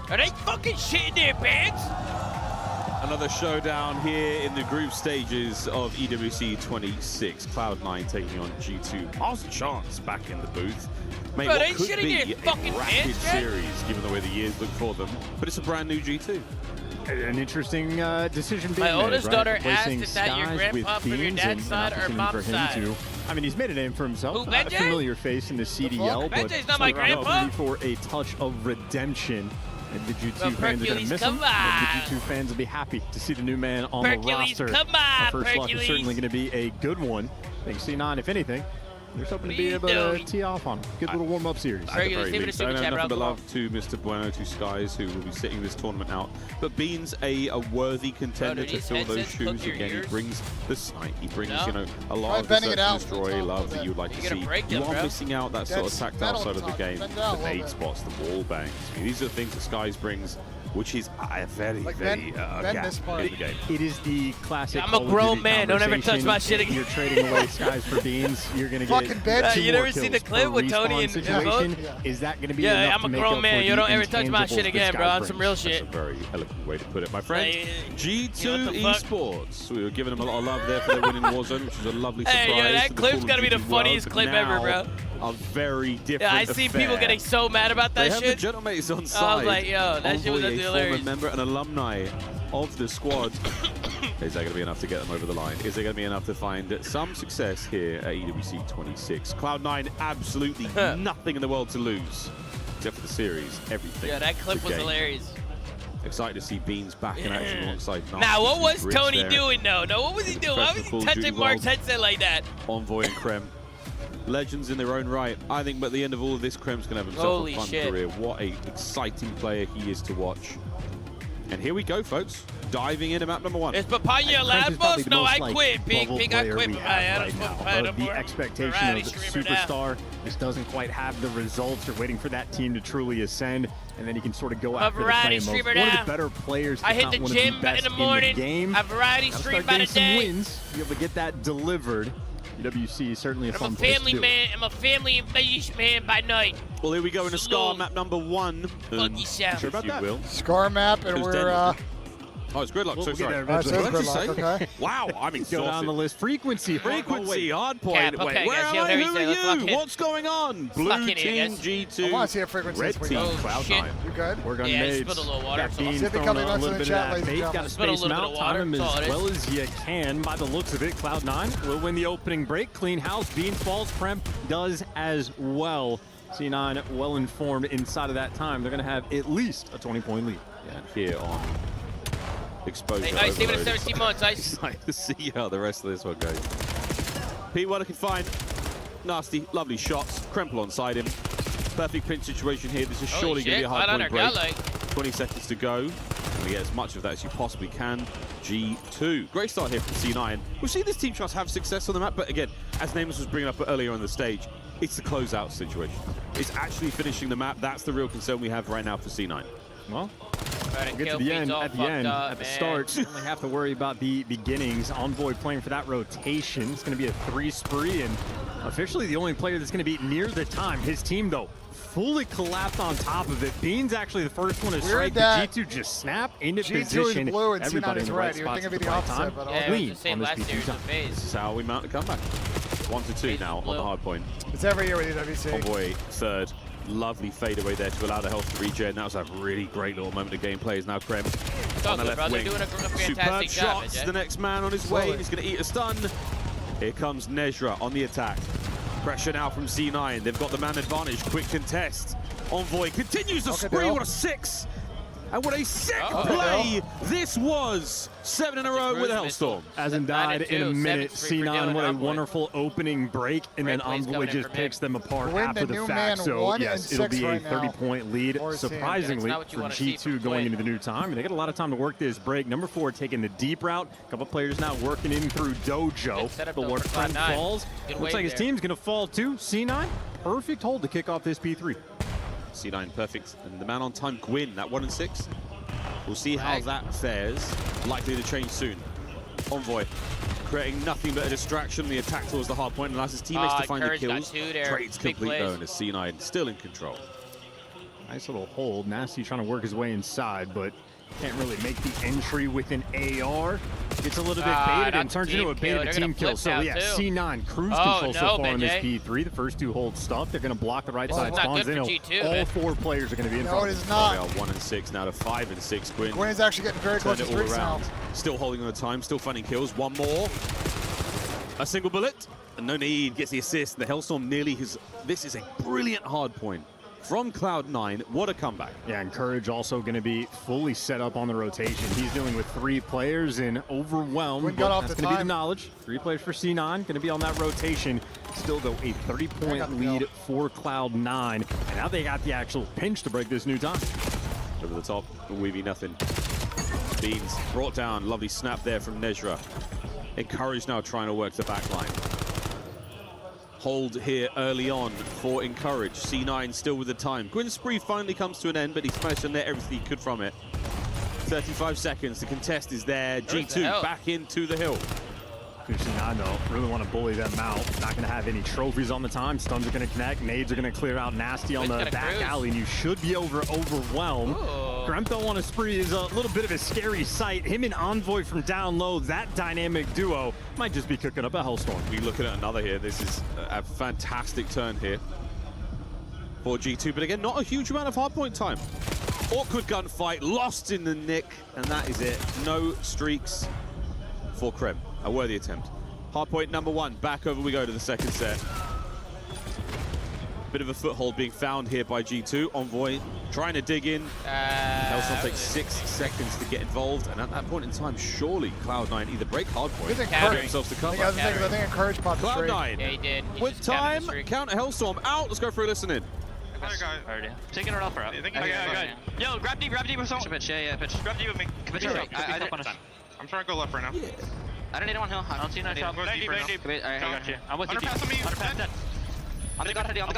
Are they fucking shitting their pants? Another showdown here in the group stages of EWC 26. Cloud9 taking on G2. Miles and Chance back in the booth. Mate, bro, what could be a fucking rapid series, given the way the years look for them. But it's a brand new G2. An interesting decision being made. My oldest daughter asked Placing if that your grandpa from your dad's side or mom's side. I mean, he's made a name for himself. Who, A familiar face in the CDL, but BENJ's not my grandpa. For a touch of redemption. And the G2 fans are going to miss him. The G2 fans will be happy to see the new man on the roster. Our first look is certainly going to be a good one. I think C9, if anything, they're hoping to be able to tee off on. Good little warm-up series. At the very least. I know nothing but love to Mr. Bueno, to Skies, who will be sitting this tournament out. But Beans a worthy contender to fill those shoes. Again, he brings the sight. He brings, you know, a lot of the search and destroy love that you'd like to see. You are missing out that sort of tactile side of the game. The nade spots, the wall bangs. I mean, these are the things that Skies brings, which is a very, very gap in the game. It is the classic. I'm a grown man. Don't ever touch my shit again. You're trading away Skies for Beans. You're going to get you never seen the clip with Tony and situation. Is that going to be I'm a grown man. You don't ever touch my shit again, bro. On some real shit. That's a very eloquent way to put it, my friend. G2 Esports. We were giving them a lot of love there for their win in Warzone, which was a lovely surprise. Hey, yo, that clip's got to be the funniest clip ever, bro. A very different I see people getting so mad about that shit. They have the gentlemates on side. I was like, yo, that shit was hilarious. Former member and alumni of the squad. Is that going to be enough to get them over the line? Is there going to be enough to find some success here at EWC 26? Cloud9, absolutely nothing in the world to lose, except for the series, everything. Yeah, that clip was hilarious. Excited to see Beans back in action alongside Nissim. Now, what was Tony doing, though? No, what was he doing? Why was he touching Mark's headset like that? Envoy and Krem. Legends in their own right. I think, but at the end of all of this, Krem's going to have himself a fun career. What an exciting player he is to watch. And here we go, folks. Diving into map number 1. Is Papaya Labos? No, I quit. Pink, I quit. The expectation of superstar just doesn't quite have the results. You're waiting for that team to truly ascend, and then you can sort of go after the play mode. One of the better players. I hit the gym in the morning. A variety stream by the day. Wins. Be able to get that delivered. EWC is certainly a fun place to do it. I'm a family man by night. Well, here we go in a Scar map number 1. Fucky sound. Sure about that? Scar map, and we're oh, it's Gridlock. So sorry. What did you say? Okay. Wow, I'm exhausted. Go down the list. Frequency, hard point. Wait, where am I? Who are you? What's going on? Blue team G2. I want to see a frequency. Red team Cloud9. You good? We're going to spit a little water. See if they come in on the chat, ladies and gentlemen. Got to space them out, time them as well as you can. By the looks of it, Cloud9 will win the opening break. Clean house. Bean falls. Prem does as well. C9 well informed inside of that time. They're going to have at least a 20-point lead. Yeah, here on exposure. Hey, Ice, leave it at 17 months, Ice. Excited to see how the rest of this one goes. Pete, what I can find. Nasty, lovely shots. Krempel onside him. Perfect pinch situation here. This is surely going to be a hard point break. 20 seconds to go. And we get as much of that as you possibly can. G2. Great start here from C9. We've seen this team try to have success on the map, but again, as Namus was bringing up earlier on the stage, it's the closeout situation. It's actually finishing the map. That's the real concern we have right now for C9. Well, we'll get to the end. At the start, you only have to worry about the beginnings. Envoy playing for that rotation. It's going to be a 3 spree, and officially the only player that's going to be near the time. His team, though, fully collapsed on top of it. Bean's actually the first one to strike. The G2 just snap into position. G2 is blue and everybody C9 is red. You're thinking of the opposite, but clean on this P2 time. This is how we mount a comeback. 1-2 now on the hard point. It's every year with EWC. Envoy third. Lovely fadeaway there to allow the health to regen. That was a really great little moment of gameplay. Is now Krem on the left wing. Superb shots. The next man on his way. He's going to eat a stun. Here comes Nezra on the attack. Pressure now from C9. They've got the man advantage. Quick contest. Envoy continues the spree. What a 6. And what a sick play this was. 7 in a row with a Hellstorm. Hasn't died in a minute. C9, what a wonderful opening break. And then Envoy just picks them apart after the fact. So, yes, it'll be a 30-point lead. Surprisingly, for G2 going into the new time. They got a lot of time to work this break. Number 4 taking the deep route. A couple players now working in through Dojo. But where Krem falls, looks like his team's going to fall too. C9, perfect hold to kick off this P3. C9 perfect, and the man on time, Gwyn, that 1-6. We'll see how that fares. Likely to change soon. Envoy creating nothing but a distraction. The attack towards the hard point, and allows his teammates to find the kills. Trades complete though, and C9 still in control. Nice little hold. Nasty trying to work his way inside, but can't really make the entry with an AR. Gets a little bit baited and turns into a bait of a team kill. So yeah, C9 cruise control so far in this P3. The first 2 holds stuck. They're going to block the right side spawns in. All 4 players are going to be in front. No, it is not. They are 1-6 now to 5-6. Gwyn. Gwyn is actually getting very close to streaks now. Still holding on the time, still finding kills. One more. A single bullet. And no need. Gets the assist. The Hellstorm nearly his. This is a brilliant hard point from Cloud9. What a comeback. Yeah, and Courage also going to be fully set up on the rotation. He's dealing with 3 players and overwhelmed. That's going to be the knowledge. 3 players for C9, going to be on that rotation. Still, though, a 30-point lead for Cloud9. And now they got the actual pinch to break this new time. Over the top, Weavy nothing. Beans brought down. Lovely snap there from Nezra. Encourage now trying to work the back line. Hold here early on for Encourage. C9 still with the time. Gwyn's spree finally comes to an end, but he's managed to net everything he could from it. 35 seconds. The contest is there. G2 back into the hill. C9 though, really want to bully them out. Not going to have any trophies on the time. Stuns are going to connect. Nades are going to clear out Nasty on the back alley, and you should be overwhelmed. Gremtho on a spree is a little bit of a scary sight. Him and Envoy from down low, that dynamic duo might just be cooking up a Hellstorm. We're looking at another here. This is a fantastic turn here for G2, but again, not a huge amount of hardpoint time. Awkward gunfight, lost in the nick, and that is it. No streaks for Krem. A worthy attempt. Hardpoint number 1, back over we go to the second set. Bit of a foothold being found here by G2. Envoy trying to dig in. Hellstorm takes 6 seconds to get involved, and at that point in time, surely Cloud9 either break hardpoint or get themselves to cover. I think Encourage popped the straight. Yeah, he did. With time, counter Hellstorm out. Let's go for a listen in. Already. Taking it off for up. Yo, grab deep with someone. Pitch, yeah, pitch. Grab deep with me. Pitch, I'm trying to go left right now. Yeah. I don't need one hill. I don't see no top. Very deep. Wait, I got you. I'm with you. Underpass me. On the got ready. Got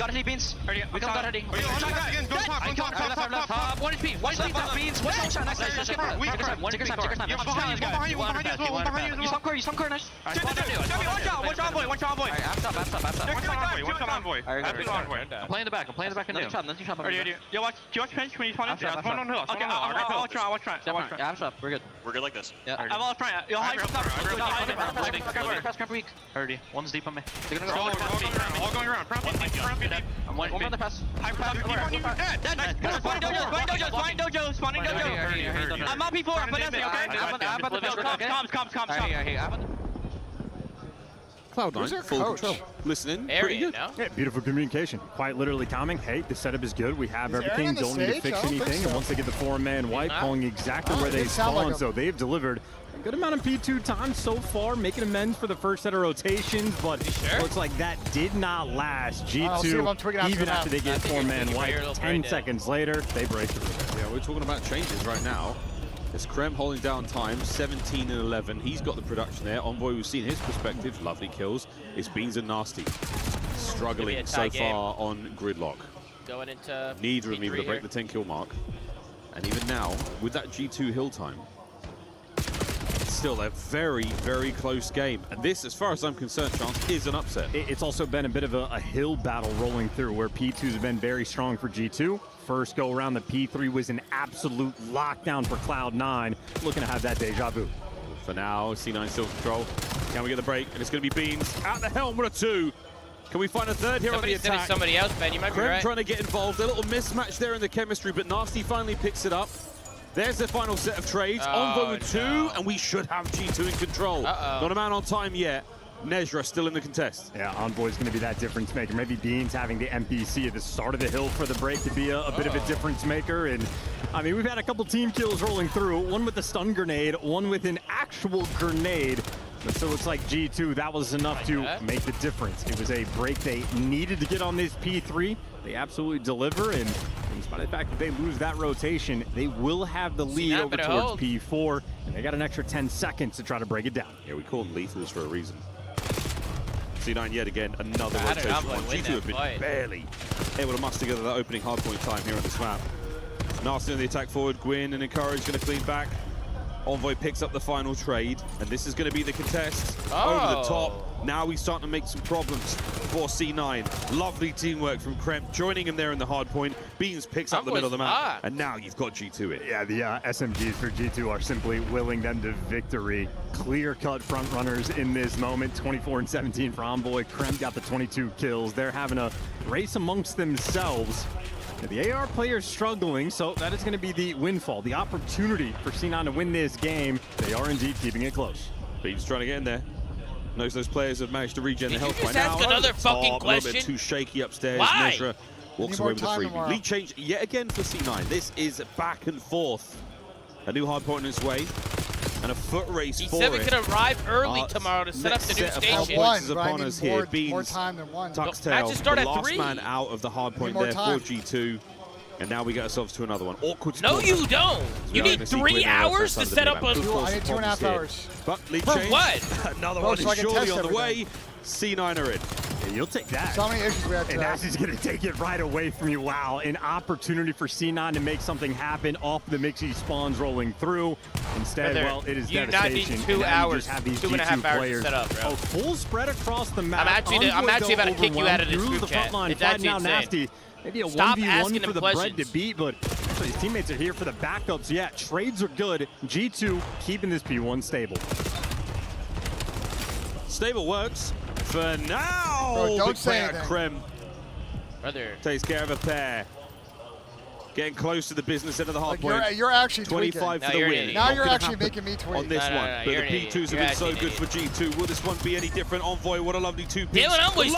ready beans. We come got ready. Go top. 1 HP. 1 HP top beans. 1 shot. Nice. Take your time. Behind you. You some core. Nice. One shot boy. Ass up boy. I'm playing the back. Nothing shot. Yo, watch pinch when you spawn in. Spawn on hill. Okay, I'll try. Yeah, ass up. We're good like this. Yeah. I'm all front. Yo, high top. Weak. 30. One's deep on me. They're gonna go. All going around. I'm one on the pass. High pass. Spawning dojo. I'm on P4. I'm finessing, okay? I'm about to build. Comms. Cloud9, full control. Listening, pretty good. Yeah, beautiful communication. Quite literally calming. Hey, the setup is good. We have everything. Don't need to fix anything. And once they get the 4-man wipe, calling exactly where they spawn. So they've delivered a good amount of P2 time so far, making amends for the first set of rotations, but looks like that did not last. G2, even after they get 4-man wipe, 10 seconds later, they break through. Yeah, we're talking about changes right now. It's Krem holding down time, 17 and 11. He's got the production there. Envoy, we've seen his perspective. Lovely kills. It's Beans and Nasty. Struggling so far on Gridlock. Going into neither of them able to break the 10-kill mark. And even now, with that G2 hill time, it's still a very, very close game. And this, as far as I'm concerned, Chance, is an upset. It's also been a bit of a hill battle rolling through, where P2s have been very strong for G2. First go around, the P3 was an absolute lockdown for Cloud9. Looking to have that deja vu. For now, C9 still control. Can we get the break? And it's going to be Beans at the helm with a 2. Can we find a third here on the attack? Somebody else, Ben. You might be right. Trying to get involved. A little mismatch there in the chemistry, but Nasty finally picks it up. There's the final set of trades. Envoy with 2, and we should have G2 in control. Not a man on time yet. Nezra still in the contest. Yeah, Envoy's going to be that difference maker. Maybe Beans having the MPC at the start of the hill for the break to be a bit of a difference maker. And I mean, we've had a couple team kills rolling through. One with the stun grenade, one with an actual grenade. But still looks like G2, that was enough to make the difference. It was a break they needed to get on this P3. They absolutely deliver, and in spite of the fact that they lose that rotation, they will have the lead over towards P4, and they got an extra 10 seconds to try to break it down. Yeah, we call them lethals for a reason. C9 yet again, another rotation. G2 have been barely able to muster together that opening hardpoint time here on this map. Nasty on the attack forward, Gwyn and Encourage going to clean back. Envoy picks up the final trade, and this is going to be the contest over the top. Now he's starting to make some problems for C9. Lovely teamwork from Kremp, joining him there in the hard point. Beans picks up the middle of the map, and now you've got G2 in. Yeah, the SMGs for G2 are simply willing them to victory. Clear-cut front runners in this moment. 24 and 17 for Envoy. Kremp got the 22 kills. They're having a race amongst themselves. The AR player's struggling, so that is going to be the windfall, the opportunity for C9 to win this game. They are indeed keeping it close. Beans trying to get in there. Knows those players have managed to regen the health by now. Ask another fucking question? A little bit too shaky upstairs. Why? Nezra walks away with a freebie. Lead change yet again for C9. This is back and forth. A new hard point in its way. And a foot race for it. He said we could arrive early tomorrow to set up the new station. Points upon us here. More time than one. Tuxtail, start the at last 3. man out of the hard point there for G2. And now we get ourselves to another one. Awkward. No, you don't. You need 3 hours to set up a... I need 2.5 hours. But lead for change. what? Another one is surely on the way. C9 are in. Yeah, you'll take that. So many issues we have today. And Nasty's going to take it right away from you. Wow, an opportunity for C9 to make something happen off the Mixie spawns rolling through. Instead, well, it is devastation. You not need 2 hours, have these 2.5 hours players. to set up, bro. A full spread across the map. I'm actually about to kick you out of this group chat. It's actually now Nasty. Maybe a 1v1 for the bread to beat, but actually his teammates are here for the backups. Yeah, trades are good. G2 keeping this P1 stable. Stable works for now. Bro, don't say anything. Krem brother takes care of a pair. Getting close to the business end of the hard point. You're actually 25 for the win. Now you're actually making me tweak. On this one. But the P2s have been so good for G2. Will this one be any different? Envoy, what a lovely 2-piece. Dylan Envoy's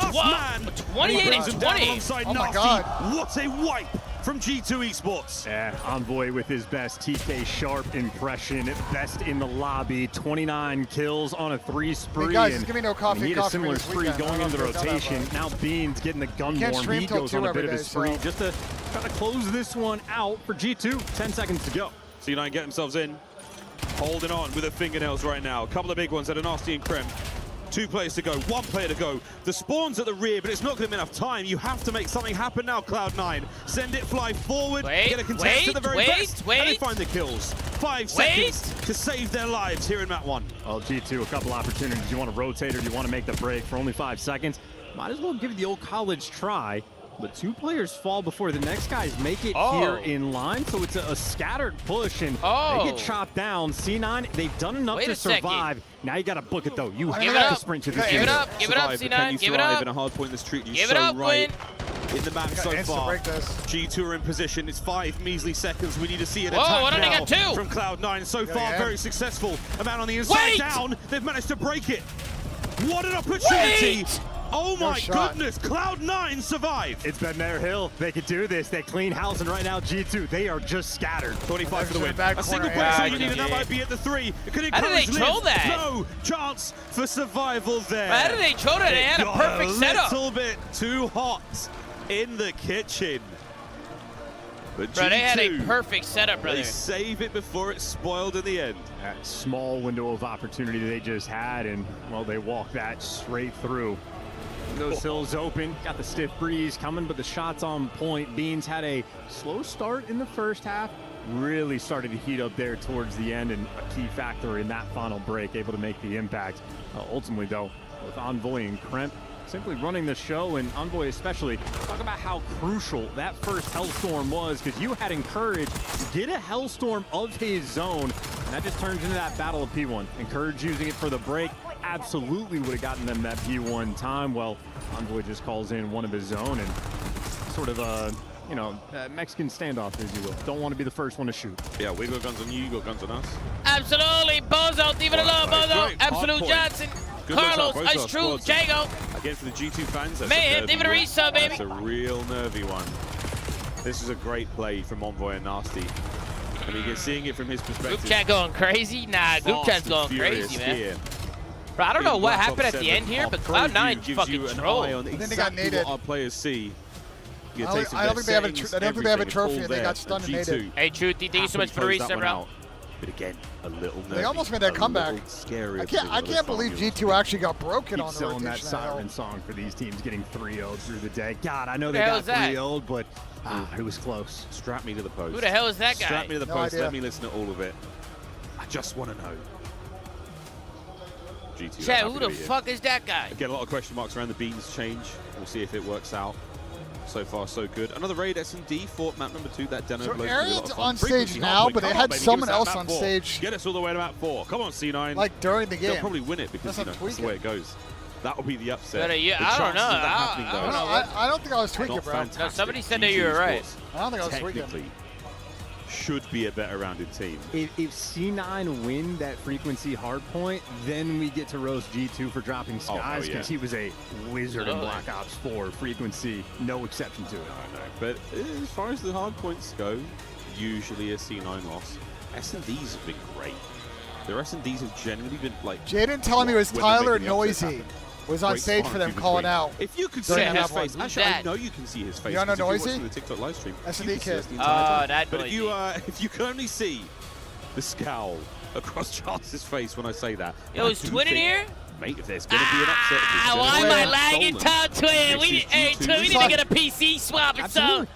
28 and 20. Oh my God. What a wipe from G2 Esports. Yeah, Envoy with his best TK Sharp impression. Best in the lobby. 29 kills on a 3 spree. Hey guys, give me no coffee. He had a similar spree going into the rotation. Now Beans getting the gun warm. He goes on a bit of a spree just to try to close this one out for G2. 10 seconds to go. C9 get themselves in. Holding on with the fingernails right now. A couple of big ones that are Nasty and Krem. 2 players to go, 1 player to go. The spawn's at the rear, but it's not going to be enough time. You have to make something happen now, Cloud9. Send it, fly forward, get a contest to the very best, and they find the kills. 5 seconds to save their lives here in map 1. Well, G2, a couple opportunities. You want to rotate or do you want to make the break for only 5 seconds? Might as well give it the old college try. But 2 players fall before the next guys make it here in line. So it's a scattered push, and they get chopped down. C9, they've done enough to survive. Now you got to book it, though. You have to sprint to the Give it up, C9, give it up. In a hard point, this treat you give it up, right in the map so far. G2 are in position. It's 5 measly seconds. We need to see an attack now from Cloud9. So far, very successful. A man on the inside down. They've managed to break it. What an opportunity. Oh my goodness, Cloud9 survived. It's been their hill. They could do this. They clean house, and right now G2, they are just scattered. 25 for the win. A single player you need, and that might be at the 3. How did they troll that? No chance for survival there. How did they troll that? They had a perfect setup. A little bit too hot in the kitchen. But bro, G2, they had a perfect setup, brother. They save it before it's spoiled in the end. That small window of opportunity they just had, and, well, they walked that straight through. Those hills open, got the stiff breeze coming, but the shots on point. Beans had a slow start in the first half, really started to heat up there towards the end, and a key factor in that final break, able to make the impact. Ultimately, though, with Envoy and Kremp simply running the show, and Envoy especially, talk about how crucial that first Hellstorm was, because you had Encourage get a Hellstorm of his own, and that just turns into that battle of P1. Encourage using it for the break, absolutely would have gotten them that P1 time. Well, Envoy just calls in one of his own and sort of a, you know, Mexican standoff, as you will. Don't want to be the first one to shoot. Yeah, we got guns on you got guns on us. Absolutely. Bozo, leave it alone, Bozo. Absolute Johnson. Carlos, Ice True, Jago. Again, for the G2 fans, that's man, leave it a resub, baby. That's a real nervy one. This is a great play from Envoy and Nasty. I mean, you're seeing it from his perspective. Group chat going crazy? Nah, group chat's going crazy, man. Here. Bro, I don't know what happened at the end here, but Cloud9 fucking trolled. And then they got naded. What our players see. I don't think they have a trophy, and they got stunned and naded. Hey, Truthy, thank you so much for the reset, bro. But again, a little nervy. They almost made that comeback. Scary. I can't believe G2 actually got broken on the rotation. That siren song for these teams getting 3-0'd through the day. God, I know they got 3-0'd, but it was close. Strap me to the post. Who the hell is that guy? Strap me to the post. Let me listen to all of it. I just want to know. G2. Chat, who the fuck is that guy? Again, a lot of question marks around the Beans change. We'll see if it works out. So far, so good. Another raid S&D for map number 2. That demo so Arian's on stage now, but they had someone else on stage. Get us all the way to map 4. Come on, C9. Like during the game. They'll probably win it because that's the way it goes. That will be the upset. Yeah, I don't know. I don't think I was tweaking, bro. No, somebody said that you were right. I don't think I was tweaking. Technically, should be a better rounded team. If C9 win that frequency hard point, then we get to roast G2 for dropping Skies because he was a wizard in Black Ops 4 frequency. No exception to it. I know. But as far as the hard points go, usually a C9 loss. S&Ds have been great. Their S&Ds have generally been like... Jaden telling me it was Tyler Noisy was on stage for them calling out. If you could see his face, actually, I know you can see his face. You don't know Noisy? The TikTok live stream. S&D kid. That but if you can only see the scowl across Charles's face when I say that. Yo, is Twin in here? Mate, if there's going to be an upset... why am I lagging, Todd Twin? Hey, Twin, we need to get a PC swap or something.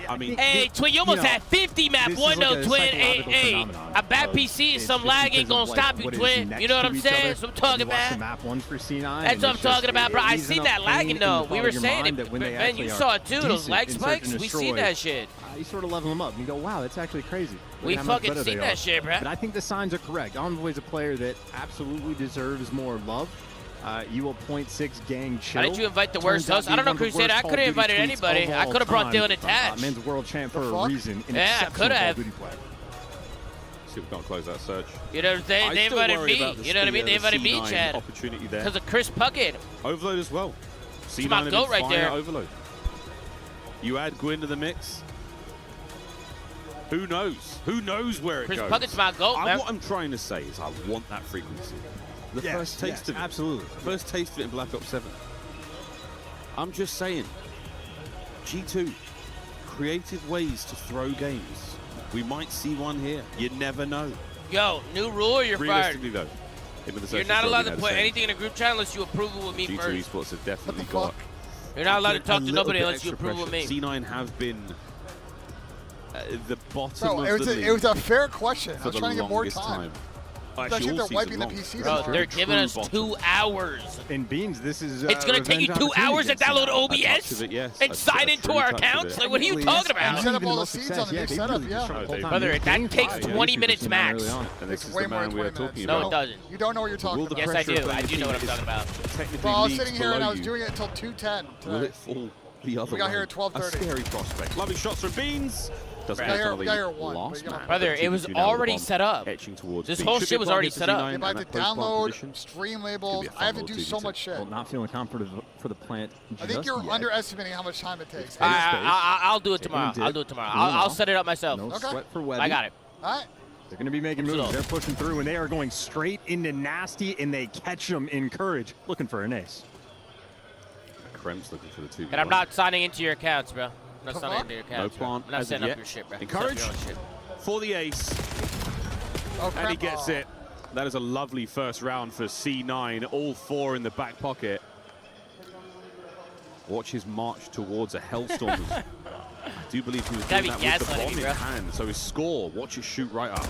I mean, hey, Twin, you almost had 50 map 1 though, Twin. Hey, a bad PC and some lag ain't gonna stop you, Twin. You know what I'm saying? That's what I'm talking about. Map 1 for C9. That's what I'm talking about, bro. I see that lagging though. We were saying it, man. You saw it too. Those lag spikes. We see that shit. You sort of level them up and you go, wow, that's actually crazy. We fucking seen that shit, bro. But I think the signs are correct. Envoy's a player that absolutely deserves more love. You will 0.6 gang chill. How did you invite the worst host? I don't know, Crusader. I could have invited anybody. I could have brought Dylan attached. Men's world champ for a reason. Yeah, I could have. See if we can't close that search. You know what I'm saying? They invited me. You know what I mean? They invited me, Chad. Opportunity there. Because of Chris Puckett. Overload as well. It's my goat right there. Overload. You add Gwyn to the mix. Who knows? Who knows where it goes? Chris Puckett's my goat, man. What I'm trying to say is I want that frequency. The first taste of it. Absolutely. First taste of it in Black Ops 7. I'm just saying, G2, creative ways to throw games. We might see one here. You never know. Yo, new rule or you're fired? Realistically, though, you're not allowed to put anything in a group chat unless you approve it with me G2 first. Esports have definitely got... You're not allowed to talk to nobody unless you approve with me. C9 have been the bottom of the league. It was a fair question. I was trying to get more time. Especially if they're wiping the PC. Bro, they're giving us 2 hours. In Beans, this is it's going to take you 2 hours to download OBS and sign into our accounts? Like, what are you talking about? Set up all the seeds on the new setup, Brother, that takes 20 minutes max. And this is the man we are talking about. No, it doesn't. You don't know what you're talking about. Yes, I do. I do know what I'm talking about. Well, I was sitting here and I was doing it until 2:10. Will it fall the other way? We got here at 12:30. A scary prospect. Lovely shots from Beans. We got here 1. Brother, it was already set up. This whole shit was already set up. I have to download, stream labels. I have to do so much shit. Well, not feeling confident for the plant. I think you're underestimating how much time it takes. I'll do it tomorrow. I'll do it tomorrow. I'll set it up myself. No sweat for Webby. I got it. All right. They're going to be making moves. They're pushing through, and they are going straight into Nasty, and they catch them in Courage, looking for an ace. Krem's looking for the 2v1. And I'm not signing into your accounts, bro. I'm not signing into your accounts. No plant. I'm not setting up your shit, bro. Encourage for the ace. And he gets it. That is a lovely first round for C9. All 4 in the back pocket. Watch his march towards a Hellstorm. I do believe he was doing that with the bomb in hand. So his score, watch it shoot right up.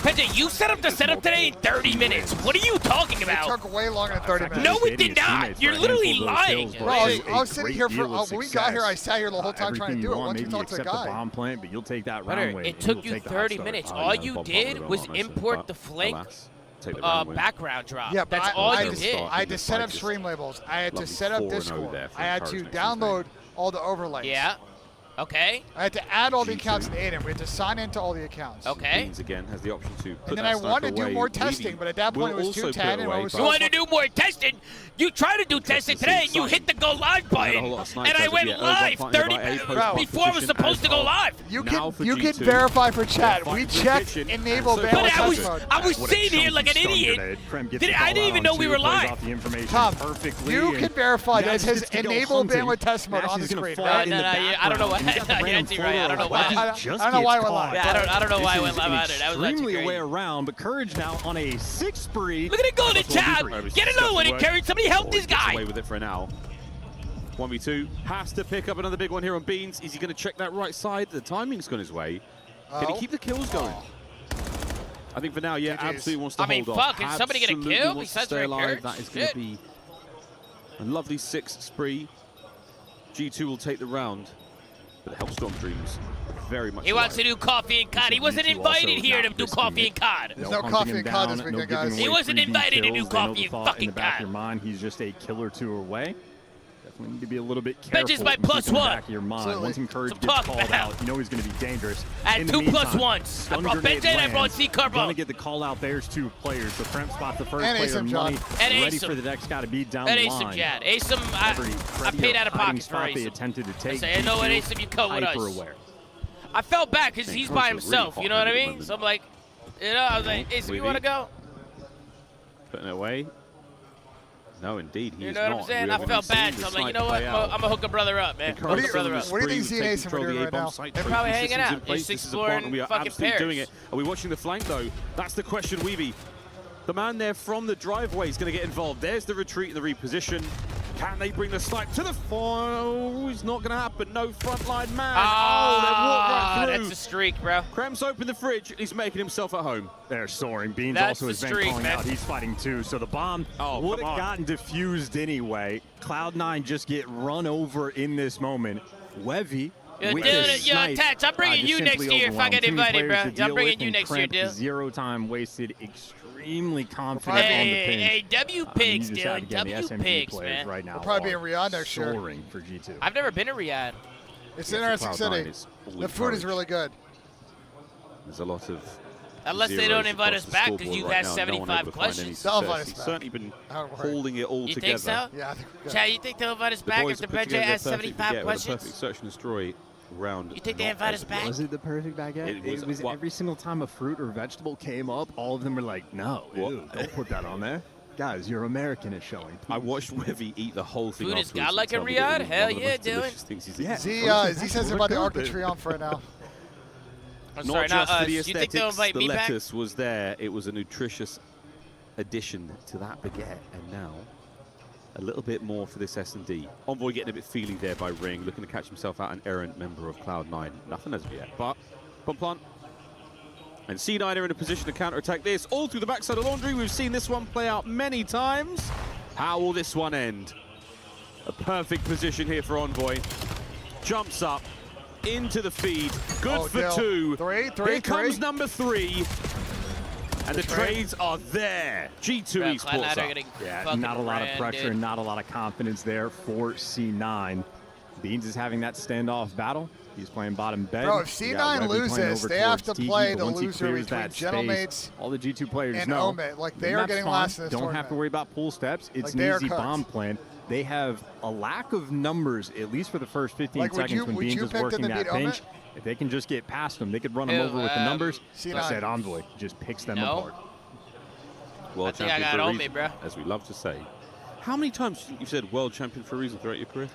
Pedro, you set up the setup today in 30 minutes. What are you talking about? It took way longer than 30 minutes. No, it did not. You're literally lying. Bro, I was sitting here for, when we got here, I sat here the whole time trying to do it. Once you talked to the guy. The bomb plant, but you'll take that round. It took you 30 minutes. All you did was import the flank take the round win. Background drop. Yeah, that's all you did. I had to set up stream labels. I had to set up Discord. I had to download all the overlays. Yeah. Okay. I had to add all the accounts in Aiden. We had to sign into all the accounts. Okay. Beans again has the option to put and then I wanted to do more testing, but at that point it was 210 and I was You wanted to do more testing? You tried to do testing today and you hit the go live button. And I went live 30 minutes before I was supposed to go live. You can verify for chat. We checked enable bandwidth mode. I was sitting here like an idiot. I didn't even know we were live. Tom, you can verify that it says enable bandwidth test mode on the screen. I don't know why. I don't know why. I don't know why I went live. Yeah, I don't know why I went live either. That was extremely way around, but Courage now on a 6 spree. Look at it go to tab. Get another one in Courage. Somebody help this guy. Away with it for now. 1v2 has to pick up another big one here on Beans. Is he going to check that right side? The timing's gone his way. Can he keep the kills going? I think for now, yeah, absolutely wants to hold off. I mean, fuck, is somebody going to kill besides Courage? That is going to be a lovely 6 spree. G2 will take the round. But the Hellstorm Dreams very much. He wants to do coffee and cod. He wasn't invited here to do coffee and cod. There's no coffee and cod this weekend, guys. He wasn't invited to do coffee and fucking in the back cod. of your mind, he's just a kill or two away. Definitely need to be a little bit careful. Benj is my plus in the one. back of your mind. Once Courage gets called out, you know he's going to be dangerous. At 2 plus 1s. I brought Benj and I brought C-Carbo. Going to get the call out. There's 2 players. So Kremp spots the first player. Money ready for the next got to be down the line. And Asim, Jad. Asim, I paid out of pocket for Asim. Attempted to take. I know what Asim, you come with us. I felt bad because he's by himself, you know what I mean? So I'm like, you know, I was like, Asim, you want to go? Putting it away. No, indeed, he's not. You know what I'm saying? I felt bad, so I'm like, you know what? I'm going to hook a brother up, man. What do you think Z and Asim are doing right now? They're probably hanging out. They're 6-4 We are fucking absolutely pairs. doing it. Are we watching the flank, though? That's the question, Weavy. The man there from the driveway is going to get involved. There's the retreat and the reposition. Can they bring the snipe to the foil? It's not going to happen. No frontline man. Oh, they walk right through. That's a streak, bro. Krem's opened the fridge. He's making himself at home. They're soaring. Beans That's also has been streak, calling man. out. He's fighting too. So the bomb would have gotten diffused anyway. Cloud9 just get run over in this moment. Wevy. Yo, Tats, I'm bringing you next year if I get invited, bro. I'm bringing you next year, dude. 0 time wasted. Extremely confident on the pinch. Hey, W Pigs, dude. W Pigs, man. Right now we'll probably be in Riyadh next year. Soaring for G2. I've never been to Riyadh. It's an interesting city. The food is really good. There's a lot of. Unless they don't invite us back because you've had 75 questions. They'll invite us He's back. certainly been holding it all together. You think so? Yeah, I think Chad, you think they'll invite us back after BENJ has 75 questions? Perfect search and destroy round. You think they invite us back? Was it the perfect baguette? It was every single time a fruit or vegetable came up, all of them were like, no, ew, don't put that on there. Guys, your American is showing. I watched Wevy eat the whole thing. Food is God like a Riyadh? Hell yeah, dude. Z says about the Arc de Triomphe right now. I'm Not sorry, just for the you think they'll aesthetics, invite the me back? lettuce was there. It was a nutritious addition to that baguette. And now, a little bit more for this S&D. Envoy getting a bit feely there by Ring, looking to catch himself out, an errant member of Cloud9. Nothing as of yet, but Plant. And C9 are in a position to counterattack this. All through the backside of Laundry. We've seen this one play out many times. How will this one end? A perfect position here for Envoy. Jumps up into the feed. Good for 2. Here comes number 3. And the trades are there. G2 Esports up. Yeah, not a lot of pressure and not a lot of confidence there for C9. Beans is having that standoff battle. He's playing bottom bed. Bro, if C9 loses, they have to play the loser between Gentlemates all the G2 players and know. Omit. Like, they are getting last in this tournament. Don't have to worry about pull steps. It's like an easy bomb plan. They have a lack of numbers, at least for the first 15 seconds when Beans is working that bench. If they can just get past them, they could run them over with the numbers. I said Envoy just picks them apart. World champion for a reason, as we love to say. How many times you've said world champion for a reason throughout your career?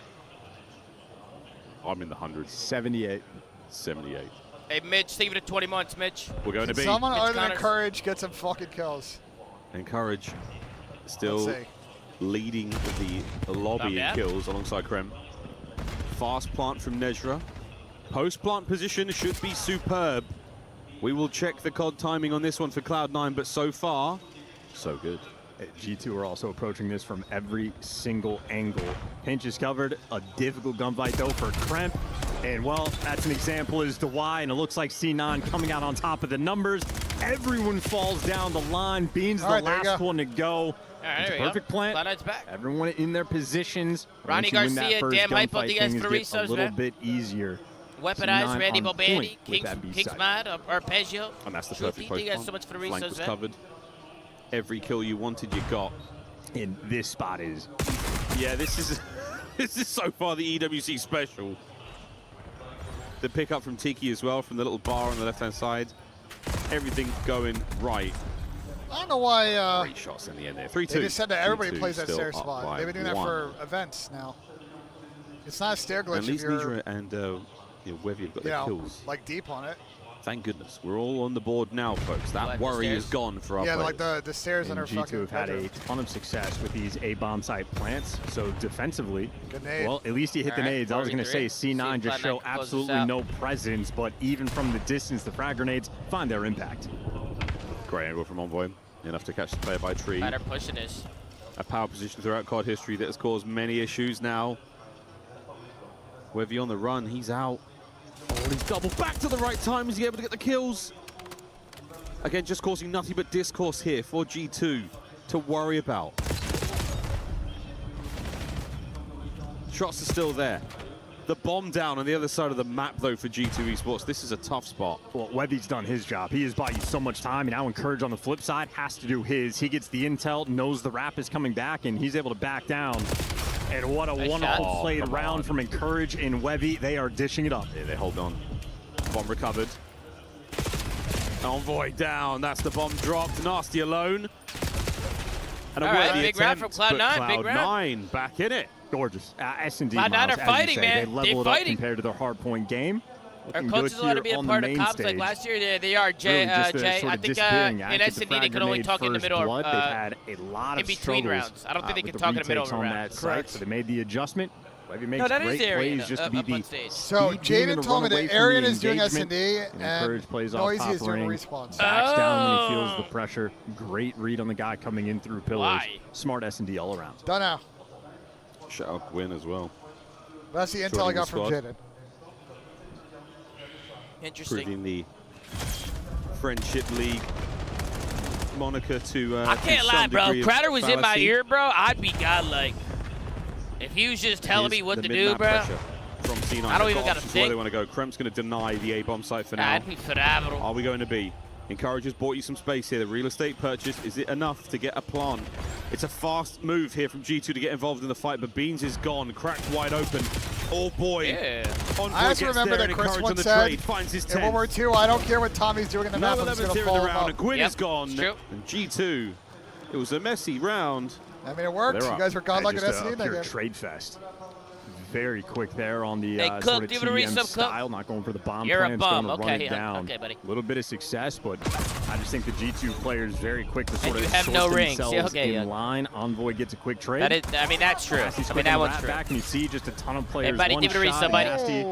I'm in the hundreds. 78. 78. Hey, Mitch, leave it at 20 months, Mitch. We're going to be. Someone other than Courage get some fucking kills. And Courage still leading the lobby in kills alongside Krem. Fast plant from Nezra. Post plant position should be superb. We will check the COD timing on this one for Cloud9, but so far, so good. G2 are also approaching this from every single angle. Pinch is covered. A difficult gunfight, though, for Kremp. And, well, that's an example as to why. And it looks like C9 coming out on top of the numbers. Everyone falls down the line. Beans the last one to go. Right, perfect plant. Back. Everyone in their positions. Ronnie Garcia, damn hype on the guys for a little bit easier. Weaponized Randy Bobandy, King's Mad, Arpeggio. And that's the perfect Thank you guys so much for the Flank was man. covered. Every kill you wanted, you got. And this spot is. Yeah, this is this is so far the EWC special. The pickup from Tiki as well, from the little bar on the left-hand side. Everything going right. I don't know why. Great shots in the end there. 3-2. They just said that everybody plays that still stair spot. They've been doing that for events now. It's not a stair glitch. At least Nidra and Wevy have got their kills. Like deep on it. Thank goodness. We're all on the board now, folks. That worry is gone for our players. Like the stairs on our fucking. G2 have had a ton of success with these A-bomb site plants. So defensively, well, at least he hit the nades. I was going to say C9 just show absolutely no presence, but even from the distance, the frag grenades find their impact. Great angle from Envoy. Enough to catch the player by tree. Better pushing this. A power position throughout COD history that has caused many issues now. Wevy on the run, he's out. Oh, he's doubled back to the right time. Is he able to get the kills? Again, just causing nothing but discourse here for G2 to worry about. Shots are still there. The bomb down on the other side of the map, though, for G2 Esports. This is a tough spot. Well, Wevy's done his job. He has bought you so much time, and now Encourage on the flip side has to do his. He gets the intel, knows the wrap is coming back, and he's able to back down. And what a wonderful played round from Encourage and Wevy. They are dishing it up. Yeah, they hold on. Bomb recovered. Envoy down. That's the bomb dropped. Nasty alone. And a big round from Cloud9. Big round. Cloud9 back in it. Gorgeous. S&D Cloud9 are fighting, man. They level it up compared to their hardpoint game. Our coaches allowed to be a part of comps like last year. They are, Jay. I think in S&D they could only talk in the middle of they've had a lot of in between rounds. I don't think they can talk in the middle of a round. Correct. So they made the adjustment. Wevy makes great plays just to be the So Jaden told me that Arian is doing S&D and Encourage plays off Noisy is top doing ring. response. Backs down when he feels the pressure. Great read on the guy coming in through pillars. Smart S&D all around. Done now. Shout out Gwyn as well. That's the intel I got from Jaden. Interesting. Proving the Friendship League moniker to I can't lie, bro. Crowder was in my ear, bro. I'd be godlike. If he was just telling me what to do, bro. From C9. I don't even got to think. Where they want to go. Kremp's going to deny the A-bomb site for now. That'd be phenomenal. Are we going to B? Encourage has bought you some space here. The real estate purchase, is it enough to get a plant? It's a fast move here from G2 to get involved in the fight, but Beans is gone, cracked wide open. Oh boy. Yeah. I also remember that Chris once said, in World War II, I don't care what Tommy's doing in the map, I'm just going to fall around. And Gwyn is gone. True. And G2, it was a messy round. I mean, it worked. You guys were godlike at S&D. Pure trade fest. Very quick there on the hey, sort of give it a resub, style, not going for the bomb You're plans, a bum. going to run it down. Okay, buddy. A little bit of success, but I just think the G2 players very quick to sort of have sort no rings. themselves in line. Envoy gets a quick trade. That is, I mean, that's true. I mean, that one's true. Back and you see just a ton of players. Hey, buddy, one give it a shot, resub, buddy. Nasty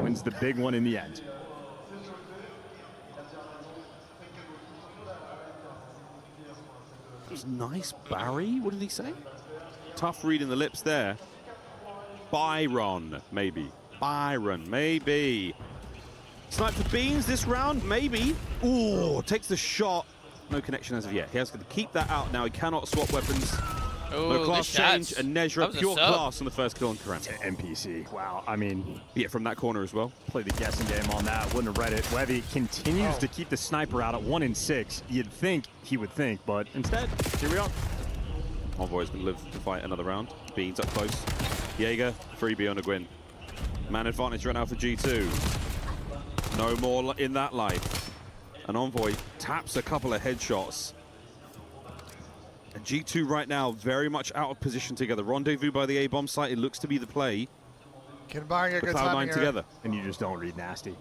wins the big one in the end. That was nice, Barry. What did he say? Tough read in the lips there. Byron, maybe. Byron, maybe. Snipe for Beans this round, maybe. Ooh, takes the shot. No connection as of yet. He has to keep that out now. He cannot swap weapons. No class change, and Nezra, pure class on the first kill on Kremp. NPC. Wow, I mean... Yeah, from that corner as well. Play the guessing game on that. Wouldn't have read it. Wevy continues to keep the sniper out at 1 in 6. You'd think he would think, but instead, here we are. Envoy's going to live to fight another round. Beans up close. Jaeger, freebie on a Gwyn. Man advantage right now for G2. No more in that life. And Envoy taps a couple of headshots. And G2 right now very much out of position together. Rendezvous by the A-bomb site. It looks to be the play. Combining a good Cloud9 together. And you just don't read Nasty.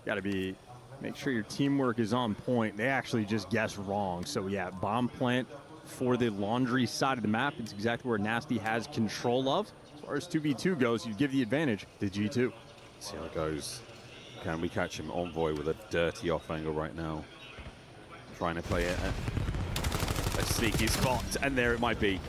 Got to be... Make sure your teamwork is on point. They actually just guess wrong. So yeah, bomb plant for the laundry side of the map. It's exactly where Nasty has control of. As far as 2v2 goes, you give the advantage to G2. See how it goes. Can we catch him? Envoy with a dirty off angle right now. Trying to play it at a sneaky spot, and there it might be.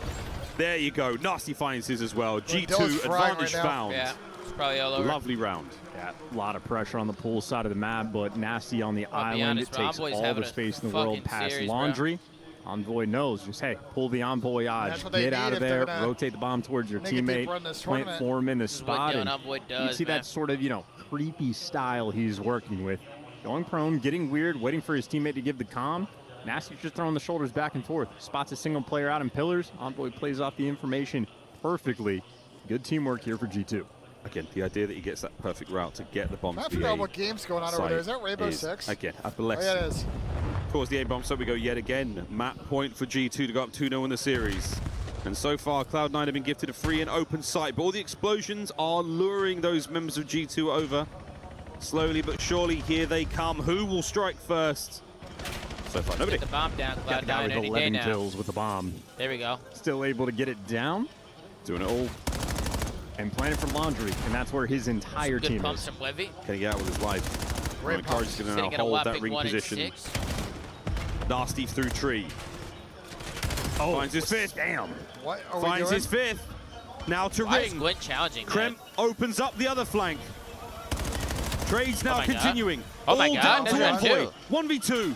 There you go. Nasty finds his as well. G2 advantage found. Yeah. It's probably all over. Lovely round. Yeah, a lot of pressure on the pool side of the map, but Nasty on the island. It takes all the space in the world past Laundry. Envoy knows, just, hey, pull the Envoy odds, get out of there, rotate the bomb towards your teammate, plant for him in the spot. And you see that sort of, creepy style he's working with. Going prone, getting weird, waiting for his teammate to give the comm. Nasty's just throwing the shoulders back and forth. Spots a single player out in pillars. Envoy plays off the information perfectly. Good teamwork here for G2. Again, the idea that he gets that perfect route to get the bomb I to the forgot what game's going on over there. Is that Rainbow Six? Again, a blessing. Oh, yeah, it is. Towards the A-bomb, so we go yet again. Map point for G2 to go up 2-0 in the series. And so far, Cloud9 have been gifted a free and open site, but all the explosions are luring those members of G2 over. Slowly but surely, here they come. Who will strike first? So far, nobody. Get the bomb down, Cloud9 with 11 kills with the bomb. There we go. Still able to get it down. Doing it all. And planning for Laundry, and that's where his entire team is. Can he get out with his life? Encouraged to now hold that ring position. Nasty through tree. Oh, finds his fifth. Damn. What are we finds doing? his fifth. Now to Why ring. is Gwent challenging? Kremp opens up the other flank. Trades now continuing. Oh my God. All down to Envoy. 1v2.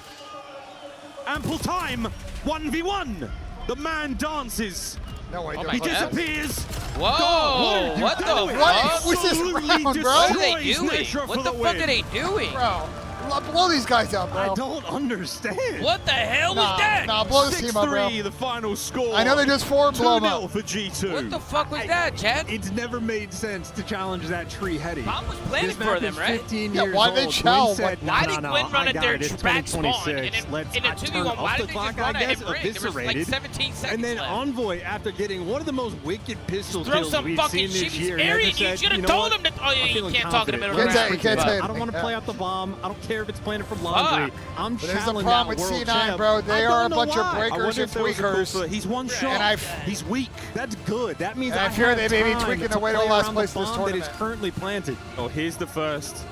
Ample time. 1v1. The man dances. No way. He disappears. Whoa! What the fuck? What was this round, bro? What are they doing? What the fuck are they doing? Bro, blow these guys up, bro. I don't understand. What the hell was that? Nah, blow this team up, bro. 6-3, the final score. I know they just forward blow them up. for G2. What the fuck was that, Chad? It's never made sense to challenge that tree heady. Bomb was planning for them, right? 15 Yeah, years why they old. challenge? Said, Why no, did no, Gwent run at their back spawn? And in a 2v1, why did they just run at him? There was like 17 seconds And then left. Envoy, after getting one of the most wicked pistol Throw kills some we've fucking seen this shit. year. Area, you said, should have know told what? him that. Oh, yeah, I'm you feeling can't talk in the middle of the Can't round. say it. I don't want to play out the bomb. I don't care if it's planted from Laundry. I'm But there's the challenging problem that with world C9, champ. bro. They are a bunch of breakers and tweakers. He's one shot. He's weak. That's good. That means And I I fear have they may be time tweaking to their way to play last around place the in this bomb that is tournament. currently planted. Oh, here's the first.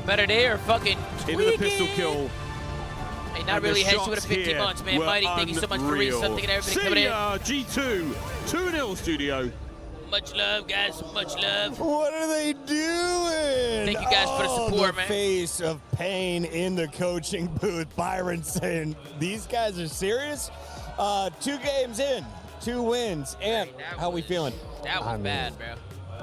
Better they are fucking tweaking. Into the pistol kill. Hey, not really heads to it 15 months, man. Mighty, thank you so much for reading something and everybody coming in. G2, 2-0 studio. Much love, guys. Much love. What are they doing? Thank you guys for the support, the man. Face of pain in the coaching booth. Byron saying, these guys are serious? 2 games in, 2 wins. And how we feeling? That was bad, bro.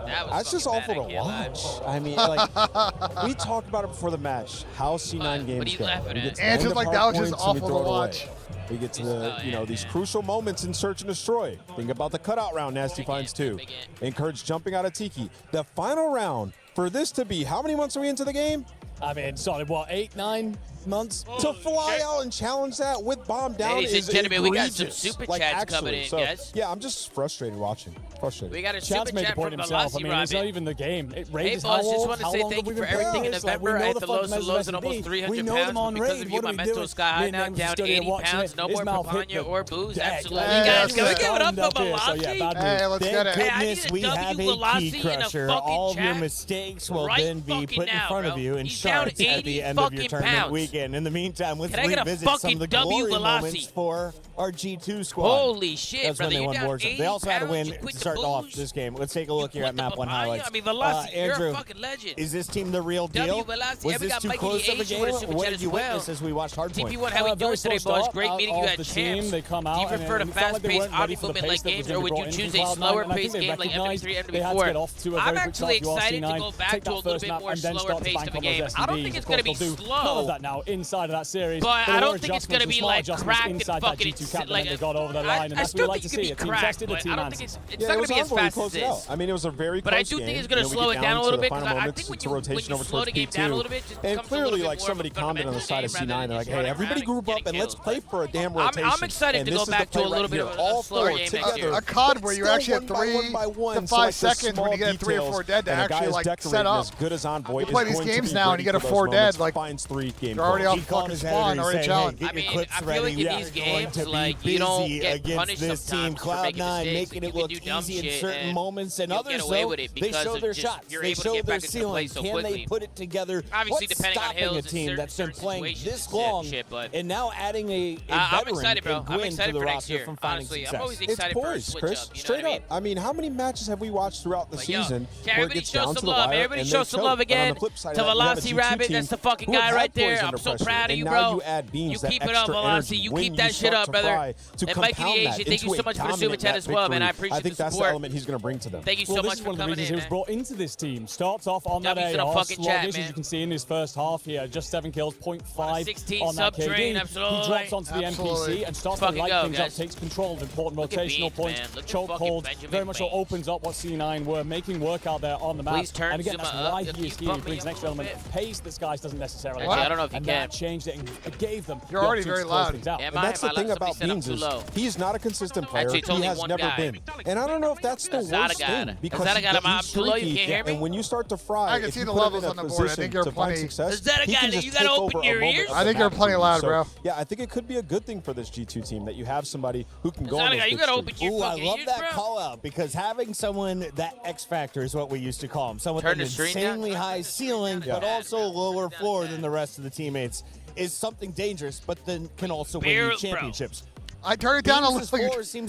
That's just awful to watch. I mean, like, we talked about it before the match. How C9 games go. And just like that was just awful to watch. We get to the, these crucial moments in Search and Destroy. Think about the cutout round Nasty finds 2. Encourage jumping out of Tiki. The final round, for this to be, how many months are we into the game? I mean, solid, what, 8, 9 months? To fly out and challenge that with bomb down Ladies is and gentlemen, we got egregious. some super Like, chats actually. coming in, So, guys. yeah, I'm just frustrated watching. Frustrated. We got a Chad's super made the chat point from himself. I Velocity mean, it's not Robin. even the game. It Hey, ranges boss, how just old, want to how say long thank have we you for been everything in playing this? Like, we November. I know had the the lows and fundamentals lows of and almost S&D. 300 We know pounds, them on but because raid. of you, What my are we mental doing? sky high Me and now, him down stood here 80 watching pounds. it. No His more mouth hit Papania the or booze. deck. Absolutely, Like, guys. Can we yeah, give it up stunned for up here. So, yeah, Velocity? bad Hey, let's get it. Hey, I Goodness, need a we have W a Velocity key in a crusher. fucking All of your chat mistakes will right then be fucking put in now, front bro. of you and He's down shards at 80 the end of your fucking tournament pounds. weekend. In the meantime, let's Can I get a revisit some of fucking the W glory Velocity? moments for our G2 squad. Holy shit, That's brother. when they You're won down Warzone. 80 They also had a pounds, win you quit to the start off booze, this game. Let's take a look here at quit the Map 1 Papaya? highlights. I mean, Velocity, you're a Andrew, fucking legend. is this team the real W deal? Velocity. Was Yeah, we this got too Mikey close of a H game? with a super What chat did as you well. witness as we watched Hardpoint? TP1, how we doing Very today, slow boys? start Great out meeting you of at the Champs. team. They come out Do you and prefer it the felt like they fast-paced, weren't ready audio for the movement like pace that was games, gonna or be would you brought in choose from a Cloud9, slower and I think paced they game like recognized MW3 and they had to get MW4? off to a I'm very quick actually start. You are excited to C9, go back take to a that little first bit map more and then slower start to pace bank of a on those game. I don't SMDs. think it's Of going to course, be they'll do none of slow. that now inside of that series. But I there don't were think it's gonna adjustments, be small like adjustments cracked and inside fucking that G2 cap, like and they got over the line, and I that's what still we like think to it see. could A be team cracked, tested, a but team I don't answered. think it's Yeah, not it going was to be as Envoy who fast as closed it out. this. I mean, it was a very But close I do think game. it's going to We slow get it down a to little the bit, final because I moments, think when it's a you rotation over slow the towards game down a P2. little bit, it just And becomes a little clearly, bit like more somebody of a commented on the side of fundamental C9, they're like, game hey, rather everybody than group just up and getting let's kills. play for a damn rotation. I'm excited And to this go is the back to play a little right bit here. of All a slower four game next together. year. A COD where you Still actually have 3 to 5 seconds when you get 3 or 4 dead to actually like set up. as good as Envoy You play these games now and you get a 4 dead, like finds 3 game they're already off fucking spawn, already challenged. I mean, I feel like in these games, like, you don't get punished sometimes for making mistakes. Making it look easy in certain moments, and others, though, they show their shots. They show their ceiling. Can they put it together? Obviously, depending on hills a team that's been playing this long and now adding a I'm excited, bro. I'm excited for next year. Honestly, I'm always excited for a switch Chris, up. You straight know what up. I mean, how many matches have we watched throughout the season where it gets down to the wire? Everybody show some love again to Velocity Rabbit. That's the fucking guy right there. I'm so proud of you, bro. You keep it up, Velocity. You keep that shit up, brother. And Mikey the Asian, thank you so much for the super chat as well, man. I appreciate the support. I think that's the element he's going to bring to them. Thank you so much for coming in, he was brought into this team. Starts off on that AR sluggish, as you can see in his first half here. Just 7 kills, 0.5 on that KD. He drops onto the NPC and starts to light things up, takes control of important rotational points, chokeholds, very much so opens up what C9 were making work out there on the map. And again, that's why he is here. He brings an extra element of pace that Skies doesn't necessarily have. I don't know if he can. can. That changed it and gave them. You're already very loud. And that's the thing about Beans is he's not a consistent player. He has never been. And I don't know if that's the worst thing because he's streaky. And when you start to fry, I can see the levels on the board. I think you're plenty. Is that a guy that you got to open your ears? I think you're plenty loud, bro. Yeah, I think it could be a good thing for this G2 team that you have somebody who can go on those you got to open your I love ears, that bro. call out because having someone that X factor is what we used to call him. Someone with an insanely high ceiling, but also lower floor than the rest of the teammates is something dangerous, but then can also win you championships. I turned it down a little.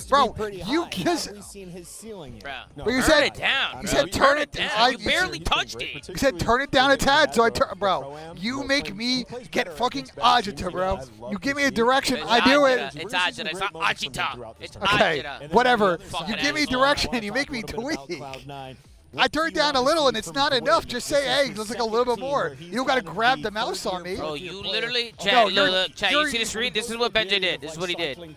Bro, you just seen his ceiling. But you said it down. You said turn it down. You barely touched it. You said turn it down a tad, so I bro. You make me get fucking agita, bro. You give me a direction, I do it. It's agita. It's not agita. It's okay, agita. Whatever. You give me direction and you make me tweak. I turned down a little, and it's not enough. Just say, hey, let's like a little bit more. You don't got to grab the mouse on me. Bro, you literally, chat, look, chat, you see the screen? This is what BENJ did. This is what he did. You're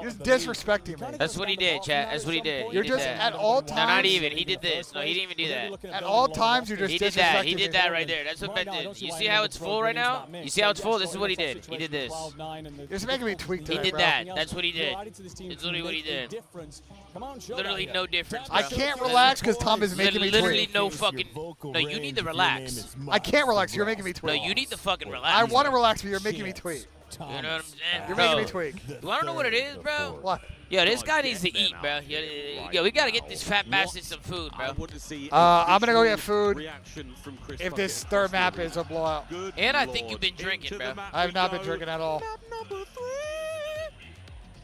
just disrespecting me. That's what he did, chat. That's what he did. You're just, at all times. No, not even. He did this. No, he didn't even do that. At all times, you're just disrespecting me. He did that right there. That's what BENJ did. You see how it's full right now? You see how it's full? This is what he did. He did this. You're just making me tweak today, He did bro. that. That's what he did. It's literally what he did. Literally no difference, bro. I can't relax because Tom is making me tweak. Literally no fucking. No, you need to relax. I can't relax. You're making me tweak. No, you need to fucking relax. I want to relax, but you're making me tweak. You know what I'm saying? You're making me tweak. You want to know what it is, bro? What? Yo, this guy needs to eat, bro. Yo, we got to get this fat bastard some food, bro. I'm going to go get food if this third map is a blowout. And I think you've been drinking, bro. I have not been drinking at all.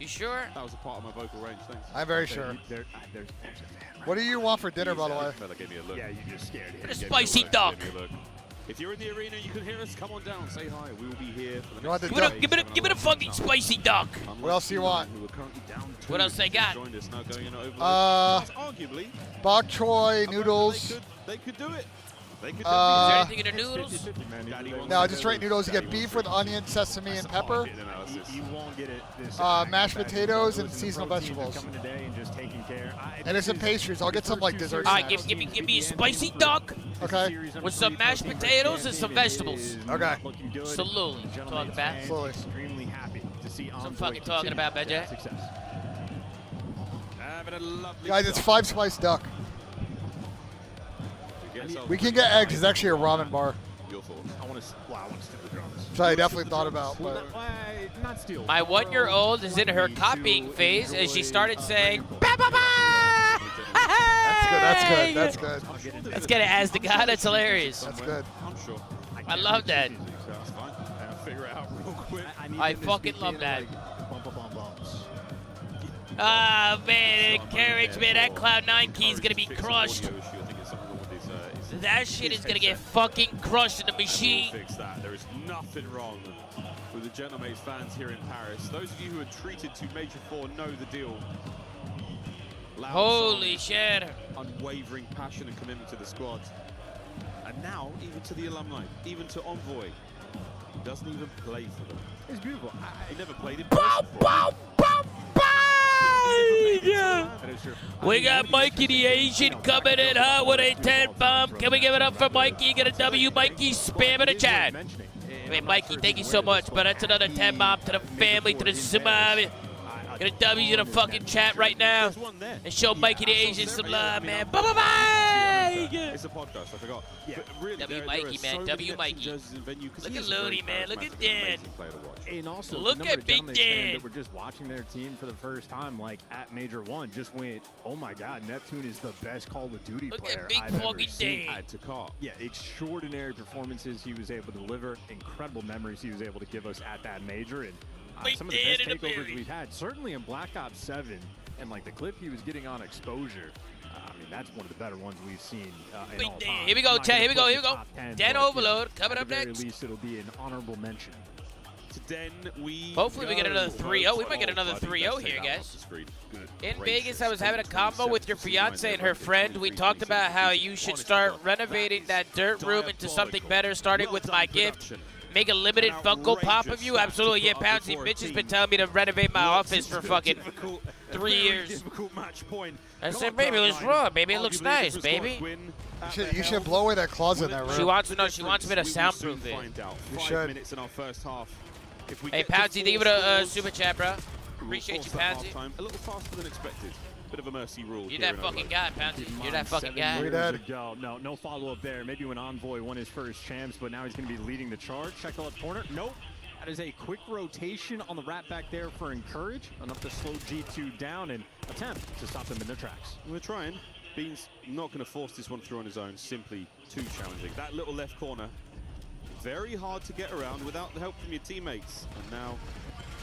You sure? That was a part of my vocal range, thanks. I'm very sure. What do you want for dinner, by the way? Yeah, you just scared him. A spicy duck. If you're in the arena, you can hear us. Come on down, say hi. We will be here for the next give it a fucking spicy duck. What else do you want? What else they got? Bok choy, noodles. They could do it. Is there anything in the noodles? No, just straight noodles. You get beef with onion, sesame, and pepper. Mashed potatoes and seasonal vegetables. And there's some pastries. I'll get some like dessert. All right, give me a spicy duck. Okay. With some mashed potatoes and some vegetables. Okay. Slowly. Talking about. Slowly. I'm fucking talking about, BENJ. Guys, it's 5 spiced duck. We can get eggs. It's actually a ramen bar. Your thoughts? I want to stick with drums. Which I definitely thought about. But my 1-year-old is in her copying phase as she started saying, "Ba ba ba." That's good. That's good. That's good. As the guy, that's hilarious. That's good. I'm sure. I love that. That's fine. I'll figure it out real quick. I fucking love that. Ah, man, encouragement. That Cloud9 key is going to be crushed. That shit is going to get fucking crushed in the machine. Fix that. There is nothing wrong with the Genomates fans here in Paris. Those of you who are treated to Major 4 know the deal. Loud Holy songs, shit. Unwavering passion and commitment to the squad. And now, even to the alumni, even to Envoy. He doesn't even play for them. It's beautiful. He never played it. We got Mikey the Asian coming in hot with a 10 bomb. Can we give it up for Mikey? Get a W. Mikey spamming the chat. Hey, Mikey, thank you so much, but that's another 10 bomb to the family, to the Somali. Get a W in the fucking chat right now. And show Mikey the Asian some love, man. Bye-bye! It's a podcast, I forgot. Yeah. Really, W Mikey, man. W Mikey. Look at Looney, man. Look at Dan. And also, look at Big Dan. That we're just watching their team for the first time, like at Major 1, just went, oh my God, Neptune is the best Call of Duty player I've ever seen at Takar. Yeah, extraordinary performances he was able to deliver, incredible memories he was able to give us at that Major, and some of the best takeovers we've had, certainly in Black Ops 7, and like the clip he was getting on Exposure. I mean, that's one of the better ones we've seen in all time. Here we go, chat. Here we go. Here we go. Den Overload coming up next. At the very least, it'll be an honorable mention. Hopefully we get another 3-0. We might get another 3-0 here, guys. In Vegas, I was having a combo with your fiance and her friend. We talked about how you should start renovating that dirt room into something better, starting with my gift. Make a limited Funko Pop of you. Absolutely, yeah, Pouncy. Bitch has been telling me to renovate my office for fucking 3 years. I said, baby, what's wrong? Baby, it looks nice, baby. You should blow away that closet in that room. She wants to know. She wants me to soundproof it. You should. Hey, Pouncy, thank you for the super chat, bro. Appreciate you, Pouncy. A little faster than expected. Bit of a mercy rule. You're that fucking guy, Pouncy. You're that fucking guy. No follow-up there. Maybe when Envoy won his first champs, but now he's going to be leading the charge. Check the left corner. Nope. That is a quick rotation on the rat back there for Encourage. Enough to slow G2 down and attempt to stop them in their tracks. We're trying. Bean's not going to force this one through on his own. Simply too challenging. That little left corner, very hard to get around without the help from your teammates. And now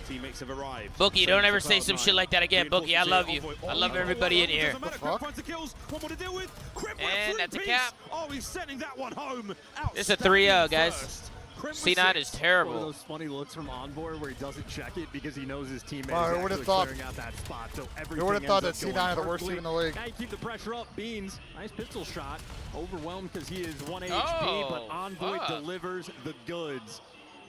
teammates have arrived. Bookie, don't ever say some shit like that again. Bookie, I love you. I love everybody in here. And that's a cap. Oh, he's sending that one home. It's a 3-0, guys. C9 is terrible. One of those funny looks from Envoy where he doesn't check it because he knows his teammate is actually clearing out that spot. So who would have thought that C9 had the worst team in the league? Now you keep the pressure up. Beans, nice pistol shot. Overwhelmed because he is 1 HP, but Envoy delivers the goods.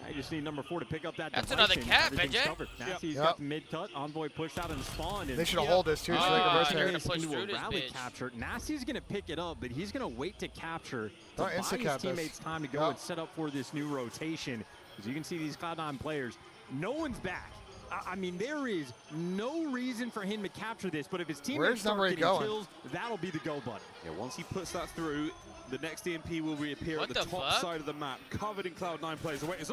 I just need number 4 to pick up that. That's another cap, BENJ. Nasty's got the mid cut. Envoy pushed out and spawned. They should have hold this too. So they can they're gonna push through this rally bitch. Capture. Nasty's gonna pick it up, but he's gonna wait to capture. Don't buy his teammates time to go and set up for this new rotation. As you can see, these Cloud9 players, no one's back. I mean, there is no reason for him to capture this, but if his teammates start getting kills, that'll be the go button. Yeah, once he puts that through, the next EMP will reappear at the top side of the map, covered in Cloud9 players. What the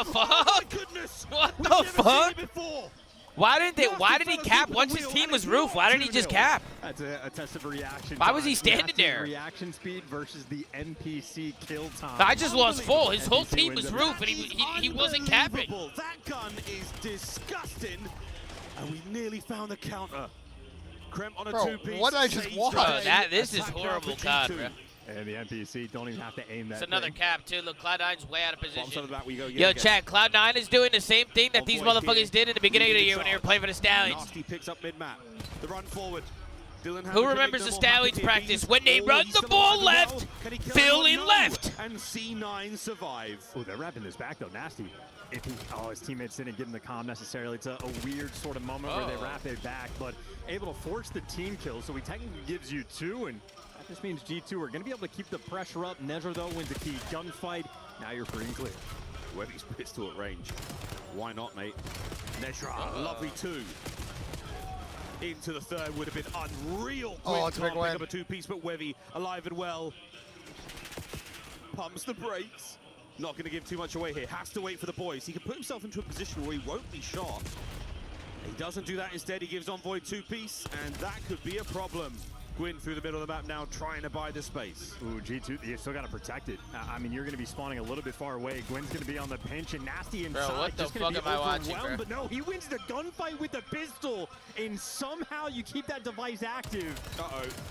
fuck? Oh my goodness! What the fuck? Why did he cap once his team was roof? Why didn't he just cap? That's a test of reaction. Why was he standing there? Reaction speed versus the NPC kill time. I just lost full. His whole team was roof, and he wasn't capping. That gun is disgusting, and we nearly found the counter. Kremp on a 2-piece. What did I just watch? This is horrible COD, bro. And the NPC don't even have to aim that. It's another cap, too. Look, Cloud9's way out of position. Yo, chat, Cloud9 is doing the same thing that these motherfuckers did in the beginning of the year when they were playing for the Stallions. Nasty picks up mid-map. The run forward. Who remembers the Stallions practice? When they run the ball left, fill in left. And C9 survive. Oh, they're wrapping this back, though. Nasty. If his teammates didn't give him the comm necessarily. It's a weird sort of moment where they wrap it back, but able to force the team kill. So he technically gives you 2, and that just means G2 are going to be able to keep the pressure up. Nezra, though, wins a key gunfight. Now you're free and clear. Wevy's pistol at range. Why not, mate? Nezra, lovely 2. Into the third would have been unreal. It's a big win. Pick up a 2-piece, but Wevy alive and well. Pumps the brakes. Not going to give too much away here. Has to wait for the boys. He can put himself into a position where he won't be shot. He doesn't do that. Instead, he gives Envoy 2-piece, and that could be a problem. Gwyn through the middle of the map now, trying to buy the space. Ooh, G2, you still got to protect it. I mean, you're going to be spawning a little bit far away. Gwyn's going to be on the pinch, and Nasty inside. Bro, what the fuck am I watching, bro? But no, he wins the gunfight with the pistol, and somehow you keep that device active.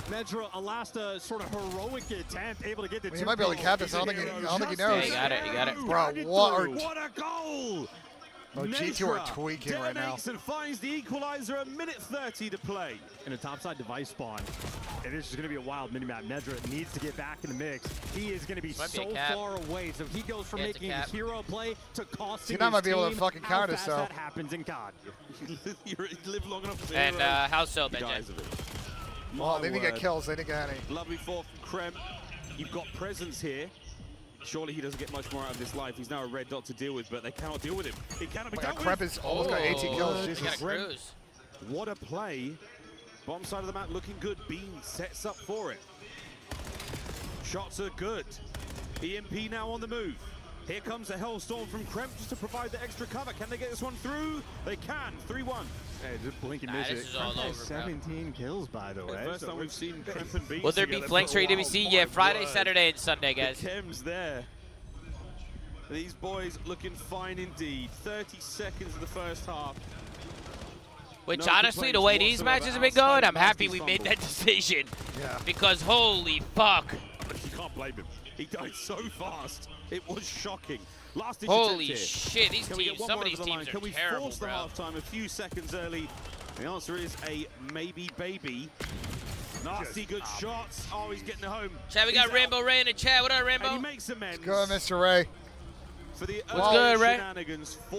Nezra, a last sort of heroic attempt, able to get the 2. He might be able to cap this. I don't think he knows. Yeah, you got it. Bro, what a goal! G2 are tweaking right now. And finds the equalizer, a minute 30 to play. In a topside device spawn. And this is going to be a wild minimap. Nezra needs to get back in the mix. He is going to be so far away. So he goes from making a hero play to costing his team. Might be able to fucking counter this, though. That happens in COD. You live long enough to And how so, BENJ? Well, they didn't get kills. They didn't get any. Lovely 4 from Kremp. You've got presence here. Surely he doesn't get much more out of this life. He's now a red dot to deal with, but they cannot deal with him. It cannot be dealt with. Kremp has almost got 18 kills. Jesus. What a play. Bottom side of the map looking good. Bean sets up for it. Shots are good. EMP now on the move. Here comes the Hellstorm from Kremp just to provide the extra cover. Can they get this one through? They can. 3-1. Hey, just blink and miss it. Kremp has 17 kills, by the way. First time we've seen Kremp and Bean. Will there be flanks for EWC? Yeah, Friday, Saturday, and Sunday, guys. The chems there. These boys looking fine indeed. 30 seconds of the first half. Which, honestly, the way these matches have been going, I'm happy we made that decision. Yeah. Because holy fuck. You can't blame him. He died so fast. It was shocking. Last holy shit, these teams, some of these teams are Can we terrible, force the halftime a few seconds early? The answer is a maybe baby. Nasty good shots. Oh, he's getting it home. Chad, we got Rainbow Ray in the chat. What up, Rainbow? And he makes amends. Go, Mr. Ray. For the what's good, Ray? I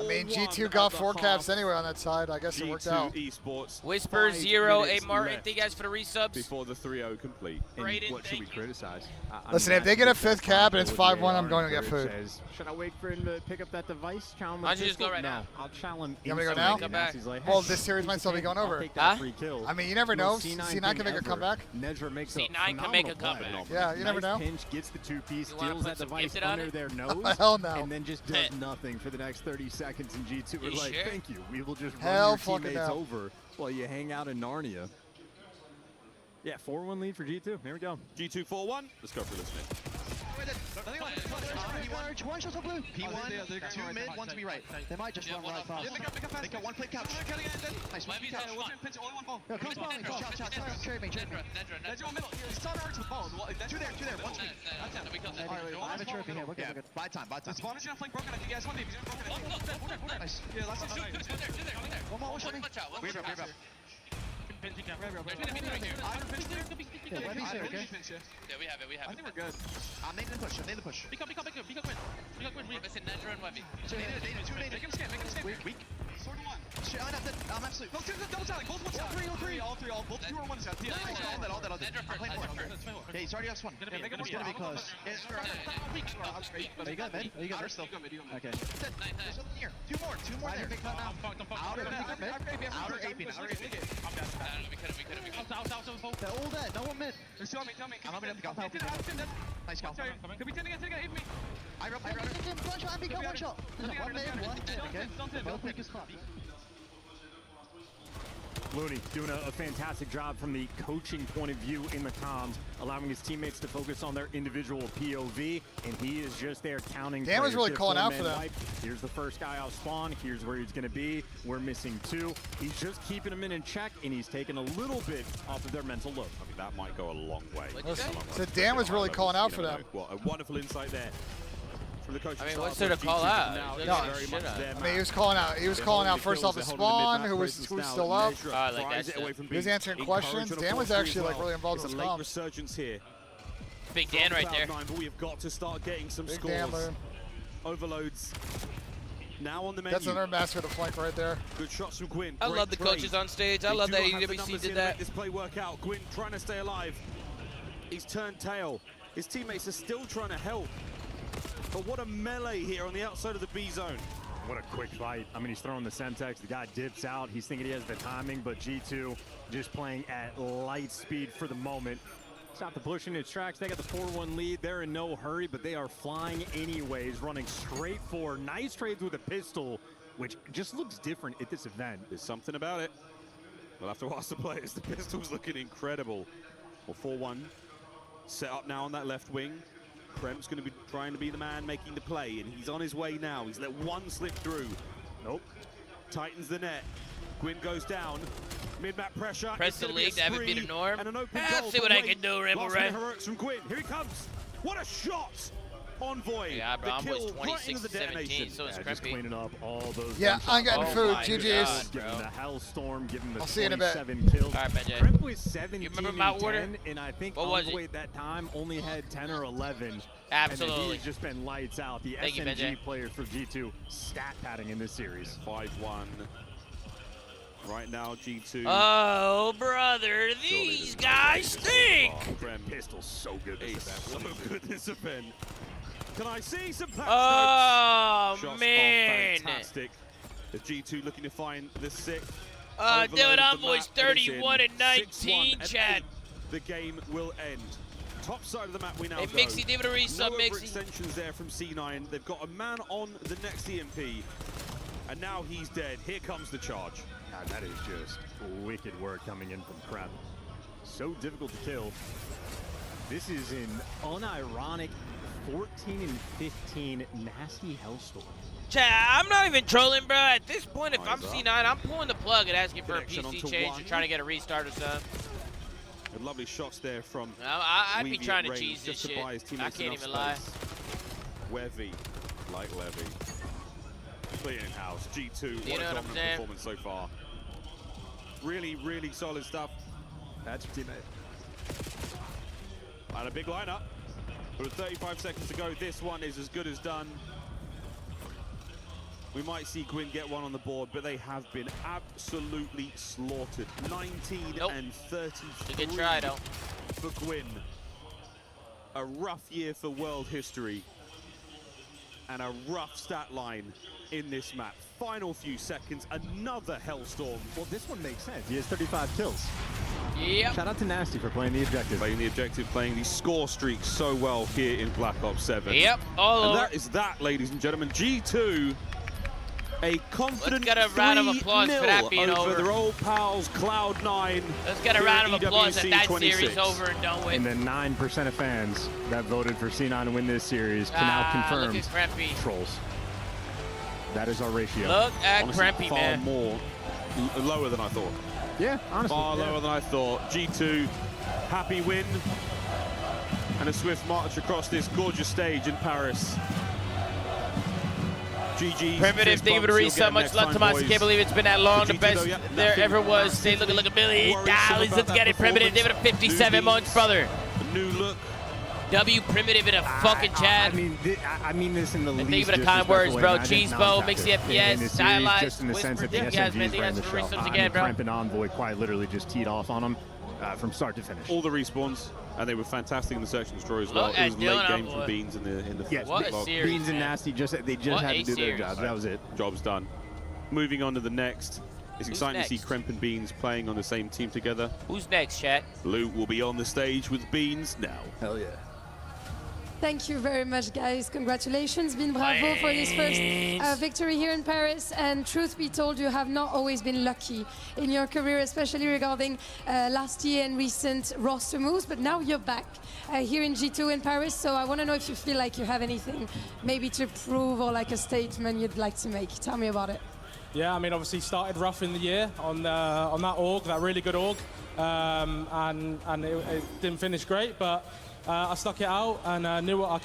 mean, G2 got 4 caps anyway on that side. I guess it worked out. Esports. Whisper 0, A Martin, thank you guys for the resubs. Before the 3-0 complete. Brayden, what should we criticize? Listen, if they get a 5th cap and it's 5-1, I'm going to get food. Should I wait for him to pick up that device? Challenge Why don't you just go right now? I'll challenge him. You want me to go now? Come back. Like, well, this series might still be going over. Huh? I mean, you never know. C9 can make a comeback. C9 can make a comeback. Yeah, you never know. Pinch gets the 2-piece, steals that device under their nose, hell no. and then just does nothing for the next 30 seconds. And G2 are like, thank you. We will just hell run your teammates over while you hang out in Narnia. Yeah, 4-1 lead for G2. Here we go. G2 4-1. Let's go for this minute. One shot on blue. P1, 2 mid, 1 to be right. They might just run right past. They got 1 plate couch. Nice, 1 couch. No, come on, trade me. There's one middle. Start arch with balls. 2 there, 1 to me. Alright, I have a trophy here. We're good. Buy time. Spawners gonna flank broken. If you guys want me, he's gonna broken. Nice. Yeah, last one. One more, one shot me. Weave up. Yeah, we have it. I think we're good. I'm making the push. Pick up. Listen, Nedra and Webby. Make him scan. Weak. Sword 1. Shit, I'm absolute. No, double tally. Both 1 shot. All three. Both 2 or 1 shot. All that. I'm playing 4. Okay, he's already up 1. It's gonna be close. Are you good, man? Are you good? Outer still. Okay. There's something here. 2 more there. Outer AP. They're all dead. No one mid. Tell me. I'm up in the nice gun. Could be 10 again. Hit me. I run. One shot. MP got 1 shot. 1 mid. 1 dead. Okay. Both weakest clap. Looney doing a fantastic job from the coaching point of view in the comms, allowing his teammates to focus on their individual POV, and he is just there counting. Dan was really calling out for them. Here's the first guy off spawn. Here's where he's going to be. We're missing 2. He's just keeping them in check, and he's taking a little bit off of their mental load. I mean, that might go a long way. So Dan was really calling out for them. Well, a wonderful insight there. I mean, what's there to call out? I mean, he was calling out. He was calling out first off the spawn, who's still up. He was answering questions. Dan was actually like really involved in the comms. Resurgence here. Big Dan right there. But we have got to start getting some scores. Overloads. Now on the menu. That's another master of the flank right there. Good shots from Gwyn. I love the coaches on stage. I love that EWC did that. This play work out. Gwyn trying to stay alive. He's turned tail. His teammates are still trying to help. But what a melee here on the outside of the B zone. What a quick fight. I mean, he's throwing the Semtex. The guy dips out. He's thinking he has the timing, but G2 just playing at light speed for the moment. Stop the push in its tracks. They got the 4-1 lead. They're in no hurry, but they are flying anyways, running straight for nice trades with a pistol, which just looks different at this event. There's something about it. We'll have to ask the players. The pistol's looking incredible. Well, 4-1. Set up now on that left wing. Kremp's going to be trying to be the man making the play, and he's on his way now. He's let 1 slip through. Nope. Tightens the net. Gwyn goes down. Mid-map pressure. Press the league to have it be the norm. And an open goal. See what I can do, Rainbow Ray. Heroics from Gwyn. Here he comes. What a shot! Envoy. Yeah, bro, Envoy's 26-17, so it's just cleaning up all those. Yeah, I'm getting food. GG's. Giving the Hellstorm, giving the 27 kills. All right, BENJ. Kremp was 17 you remember Mount Warder? and I think Envoy at that time only had 10 or 11. Absolutely. And he's just been lights out. The SMG players for G2 stat padding in this series. 5-1. Right now, G2. Oh, brother, these guys stink. Kremp pistol's so good. So good this event. Can I see some patch Oh, notes? man. Fantastic. The G2 looking to find the 6th. David Envoy's 31 and 19, chat. The game will end. Top side of the map we now go. Mixy, give it a resub, Mixy. Extensions there from C9. They've got a man on the next EMP, and now he's dead. Here comes the charge. God, that is just wicked work coming in from Kremp. So difficult to kill. This is an unironic 14 and 15 nasty Hellstorm. Chat, I'm not even trolling, bro. At this point, if I'm C9, I'm pulling the plug and asking for a PC change or trying to get a restart or something. And lovely shots there from I'd be trying to cheese this shit. I can't even lie. Wevy, like Levy. Clean house. G2, what a dominant performance so far. Really, really solid stuff. That's your teammate. And a big lineup. With 35 seconds to go, this one is as good as done. We might see Gwyn get one on the board, but they have been absolutely slaughtered. 19 and 33 good try, though. For Gwyn. A rough year for world history. And a rough stat line in this map. Final few seconds, another Hellstorm. Well, this one makes sense. He has 35 kills. Yep. Shout out to Nasty for playing the objective. Playing the objective, playing the score streak so well here in Black Ops 7. Yep, all over. And that is that, ladies and gentlemen. G2, a confident 3-0 Let's get a round of applause for that being over over. their old pals, Cloud9. Let's get a round of applause EWC that 26. series over and done with. And the 9% of fans that voted for C9 to win this series can now confirm look at Krempy. trolls. That is our ratio. Look at Honestly, Krempy, far man. more, lower than I thought. Yeah, honestly. Far lower than I thought. G2, happy win. And a swift march across this gorgeous stage in Paris. GG. Primitive, thank you for the reset. Much love to us. Can't believe it's been that long. The best there ever was. Say, look at Billy. Dallas, let's get it. Primitive, give it a 57 months, brother. A new look. W Primitive in a fucking chat. I mean this in the least. Thank you for the kind words, bro. Cheesebo, Mixy FPS, Stylized. Just in the sense that the SMGs ran the show. Again, bro. Kremp and Envoy quite literally just teed off on them from start to finish. All the respawns, and they were fantastic in the search and destroy as well. It was late game from Beans in the yes, what a series, Beans and Nasty just had to do their jobs. That was it. Job's done. Moving on to the next. It's exciting to see Kremp and Beans playing on the same team together. Who's next, chat? Luke will be on the stage with Beans now. Hell yeah. Thank you very much, guys. Congratulations, Bean Bravo, for this first victory here in Paris. And truth be told, you have not always been lucky in your career, especially regarding last year and recent roster moves. But now you're back here in G2 in Paris. So I want to know if you feel like you have anything maybe to prove or like a statement you'd like to make. Tell me about it. Yeah, I mean, obviously started rough in the year on that org, that really good org, and it didn't finish great, but I stuck it out and knew what I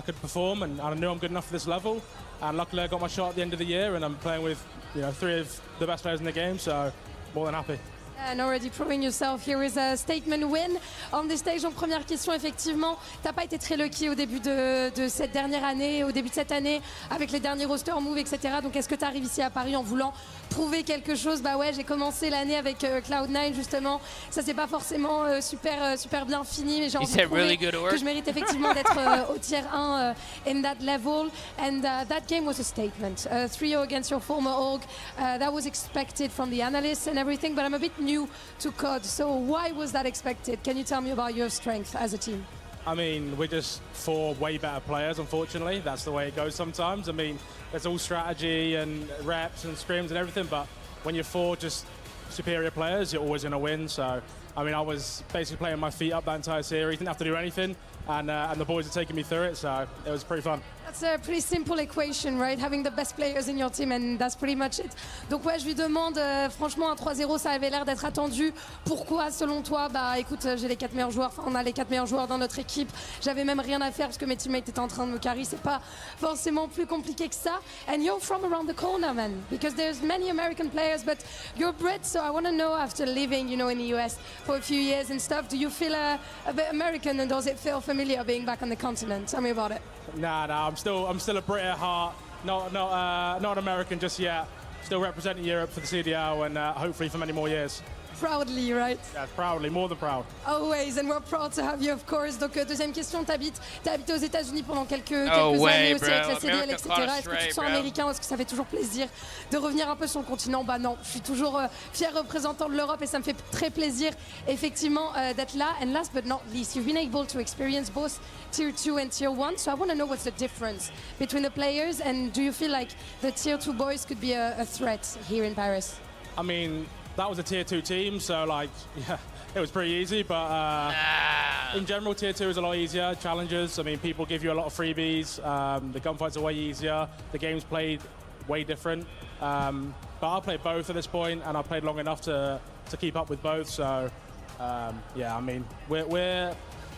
could perform, and I knew I'm good enough for this level. And luckily, I got my shot at the end of the year, and I'm playing with 3 of the best players in the game, so more than happy. And already proving yourself, here is a statement win on this stage. Donc première question, effectivement, t'as pas été très lucky au début de cette dernière année, au début de cette année, avec les derniers roster moves, etc. Donc est-ce que tu arrives ici à Paris en voulant prouver quelque chose? Bah ouais, j'ai commencé l'année avec Cloud9 justement. Ça c'est pas forcément super bien fini, mais j'ai envie de prouver que je mérite effectivement d'être au tier 1 in that level. And that game was a statement. 3-0 against your former org. That was expected from the analysts and everything, but I'm a bit new to COD, so why was that expected? Can you tell me about your strength as a team? I mean, we're just 4 way better players, unfortunately. That's the way it goes sometimes. I mean, there's all strategy and reps and scrims and everything, but when you're 4 just superior players, you're always going to win. So, I mean, I was basically playing my feet up that entire series, didn't have to do anything, and the boys are taking me through it, so it was pretty fun. That's a pretty simple equation, right? Having the best players in your team, and that's pretty much it. Donc ouais, je lui demande, franchement, un 3-0, ça avait l'air d'être attendu. Pourquoi, selon toi? Bah écoute, j'ai les 4 meilleurs joueurs, enfin on a les 4 meilleurs joueurs dans notre équipe. J'avais même rien à faire parce que mes teammates étaient en train de me carry. C'est pas forcément plus compliqué que ça. And you're from around the corner, man, because there's many American players, but you're Brit, so I want to know, after living, in the US for a few years and stuff, do you feel a bit American, and does it feel familiar being back on the continent? Tell me about it. Nah, I'm still a Brit at heart, not an American just yet. Still representing Europe for the CDL, and hopefully for many more years. Proudly, right? Yeah, proudly, more than proud. Always, and we're proud to have you, of course. Donc, deuxième question, t'as habité aux États-Unis pendant quelques années aussi avec la CDL, etc. Est-ce que tu te sens américain? Est-ce que ça fait toujours plaisir de revenir un peu sur le continent? Bah non, je suis toujours fier représentant de l'Europe et ça me fait très plaisir, effectivement, d'être là. And last but not least, you've been able to experience both Tier 2 and Tier 1. So I want to know what's the difference between the players, and do you feel like the Tier 2 boys could be a threat here in Paris? I mean, that was a Tier 2 team, so like, yeah, it was pretty easy, but in general, Tier 2 is a lot easier. Challenges, I mean, people give you a lot of freebies. The gunfights are way easier. The game's played way different. But I played both at this point, and I played long enough to keep up with both. So, yeah, I mean,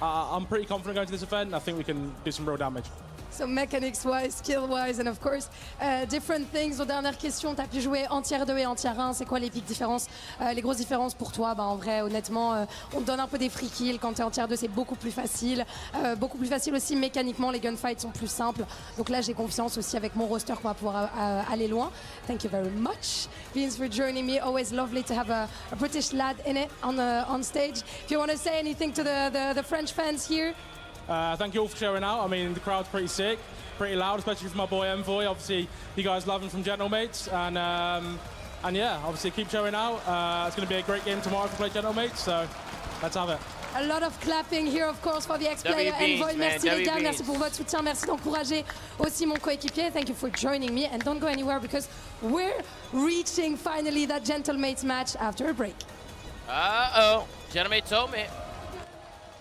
I'm pretty confident going to this event. I think we can do some real damage. So mechanics-wise, skill-wise, and of course, different things. Aux dernières questions, tu as pu jouer en tier 2 et en tier 1. C'est quoi les big différences, les grosses différences pour toi? En vrai, honnêtement, on te donne un peu des free kills. Quand tu es en tier 2, c'est beaucoup plus facile. Beaucoup plus facile aussi mécaniquement, les gunfights sont plus simples. Donc là, j'ai confiance aussi avec mon roster qu'on va pouvoir aller loin. Thank you very much, Vince, for joining me. Always lovely to have a British lad in it on stage. If you want to say anything to the French fans here. Thank you all for showing out. I mean, the crowd's pretty sick, pretty loud, especially for my boy Envoy. Obviously, you guys love him from Gentlemates, and yeah, obviously keep showing out. It's going to be a great game tomorrow if we play Gentlemates, so let's have it. A lot of clapping here, of course, for the ex-player Envoy. Merci les gars, merci pour votre soutien, merci d'encourager aussi mon coéquipier. Thank you for joining me, and don't go anywhere because we're reaching finally that Gentlemates match after a break. Uh-oh, Gentlemates told me.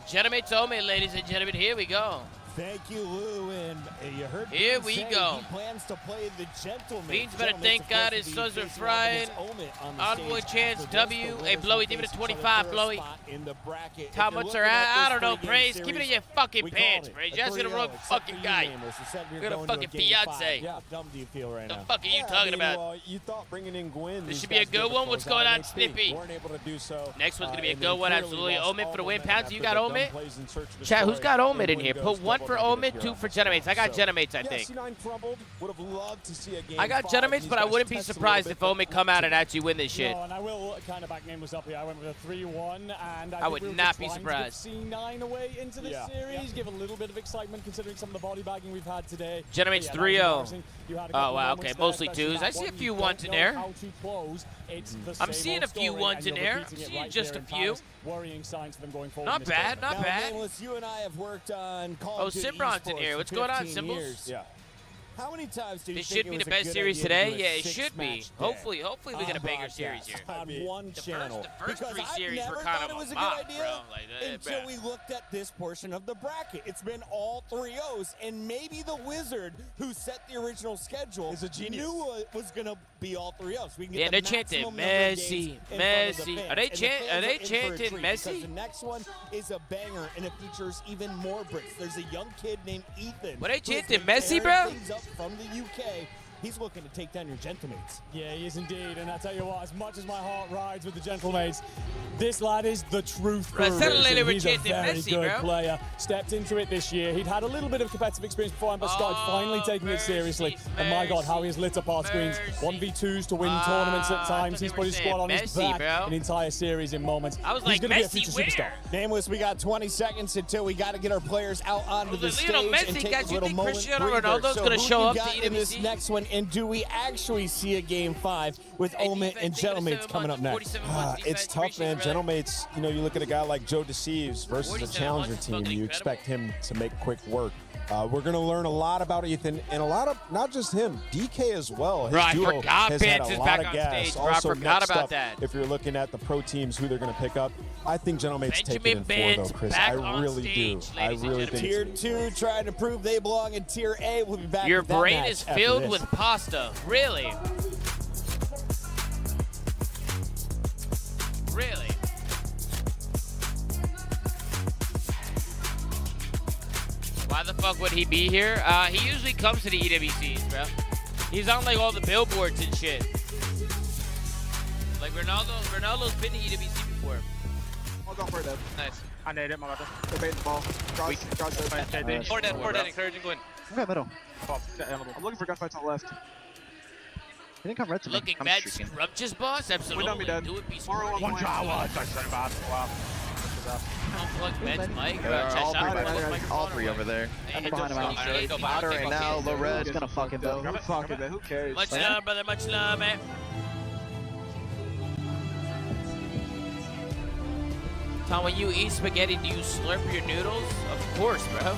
Gentlemen told me, ladies and gentlemen, here we go. Thank you, Lou, and you heard here we go. He plans to play the gentleman. Beans better thank God his sons are frying. Envoy chance W. Hey, Blowy, give it a 25, Blowy. How much are at? I don't know, Praise. Keep it in your fucking pants, Praise. You're asking the wrong fucking guy. You're gonna fucking fiance. Yeah, how dumb do you feel right now? The fuck are you talking about? You thought bringing in Gwyn. This should be a good one. What's going on, Snippy? Next one's gonna be a good one, absolutely. Omid for the win. Pounds, you got Omid? Chat, who's got Omid in here? Put one for Omid, two for Gentlemates. I got Gentlemates, I think. I got Gentlemates, but I wouldn't be surprised if Omid come out and actually win this shit. No, and I will kind of back Nameless up here. I went with a 3-1, and I would not be surprised. C9 away into the series, give a little bit of excitement considering some of the body bagging we've had today. Gentlemates 3-0. Oh, wow, okay, mostly twos. I see a few ones in there. I'm seeing a few ones in there. I'm seeing just a few. Worrying signs for them going forward. Not bad, not bad. You and I have worked on Oh, Simbron's in here. What's going on, Symbols? Yeah. How many times do you this think should be the best series today? Yeah, it should be. Hopefully we get a banger series here. On one channel. The first three series were kind of a mop, bro. Like, until we looked at this portion of the bracket. It's been all 3-0s, and maybe the Wizard who set the original schedule is a genius. Knew it was going to be all 3-0s. We can get yeah, they're chanting Messi, Messi. Are they chanting Messi? Because the next one is a banger, and it features even more Brits. There's a young kid named Ethan. What they chanting Messi, bro? From the UK, he's looking to take down your Gentlemates. Yeah, he is indeed. And I tell you what, as much as my heart rides with the Gentlemates, this lad is the truth. He's a very good player. Stepped into it this year. He'd had a little bit of competitive experience beforehand, but started finally taking it seriously. And my God, how he has lit up our screens. 1v2s to win tournaments at times. He's put his squad on his back an entire series in moments. I was he's like, going to be a future superstar. Nameless, we got 20 seconds until we got to get our players out onto the stage and take a little moment. Cristiano Ronaldo's going to show up to in this next one, and do we actually see a game 5 with Omid and Gentlemates coming up next? It's tough, man. Gentlemates, you know, you look at a guy like Joe Deceives versus a challenger team. You expect him to make quick work. We're going to learn a lot about Ethan, and a lot of, not just him, DK as well. His duo has had a lot of gas. Also, next up, if you're looking at the pro teams, who they're going to pick up, I think Gentlemates take it in 4, though, Chris. I really do. I really think Tier 2 trying to prove they belong in Tier A. We'll be back. Your brain is filled with pasta. Really? Really? Why the fuck would he be here? He usually comes to the EWCs, bro. He's on like all the billboards and shit. Like Ronaldo's been to EWC before. I'll go for it, nice. I need it, my brother. They're baiting the ball. Cross. Four dead, encouraging Gwyn. Okay, middle. I'm looking for gunfights on the left. He didn't come red to me. Looking bad, scrumptious boss? Absolutely. Do it, be smart. One shot, Unplug Ben's mic. All three over there. I'm behind him. Outer right now. Low red's gonna fuck him though. Who cares? Much love, brother. Much love, man. Tom, when you eat spaghetti, do you slurp your noodles? Of course, bro.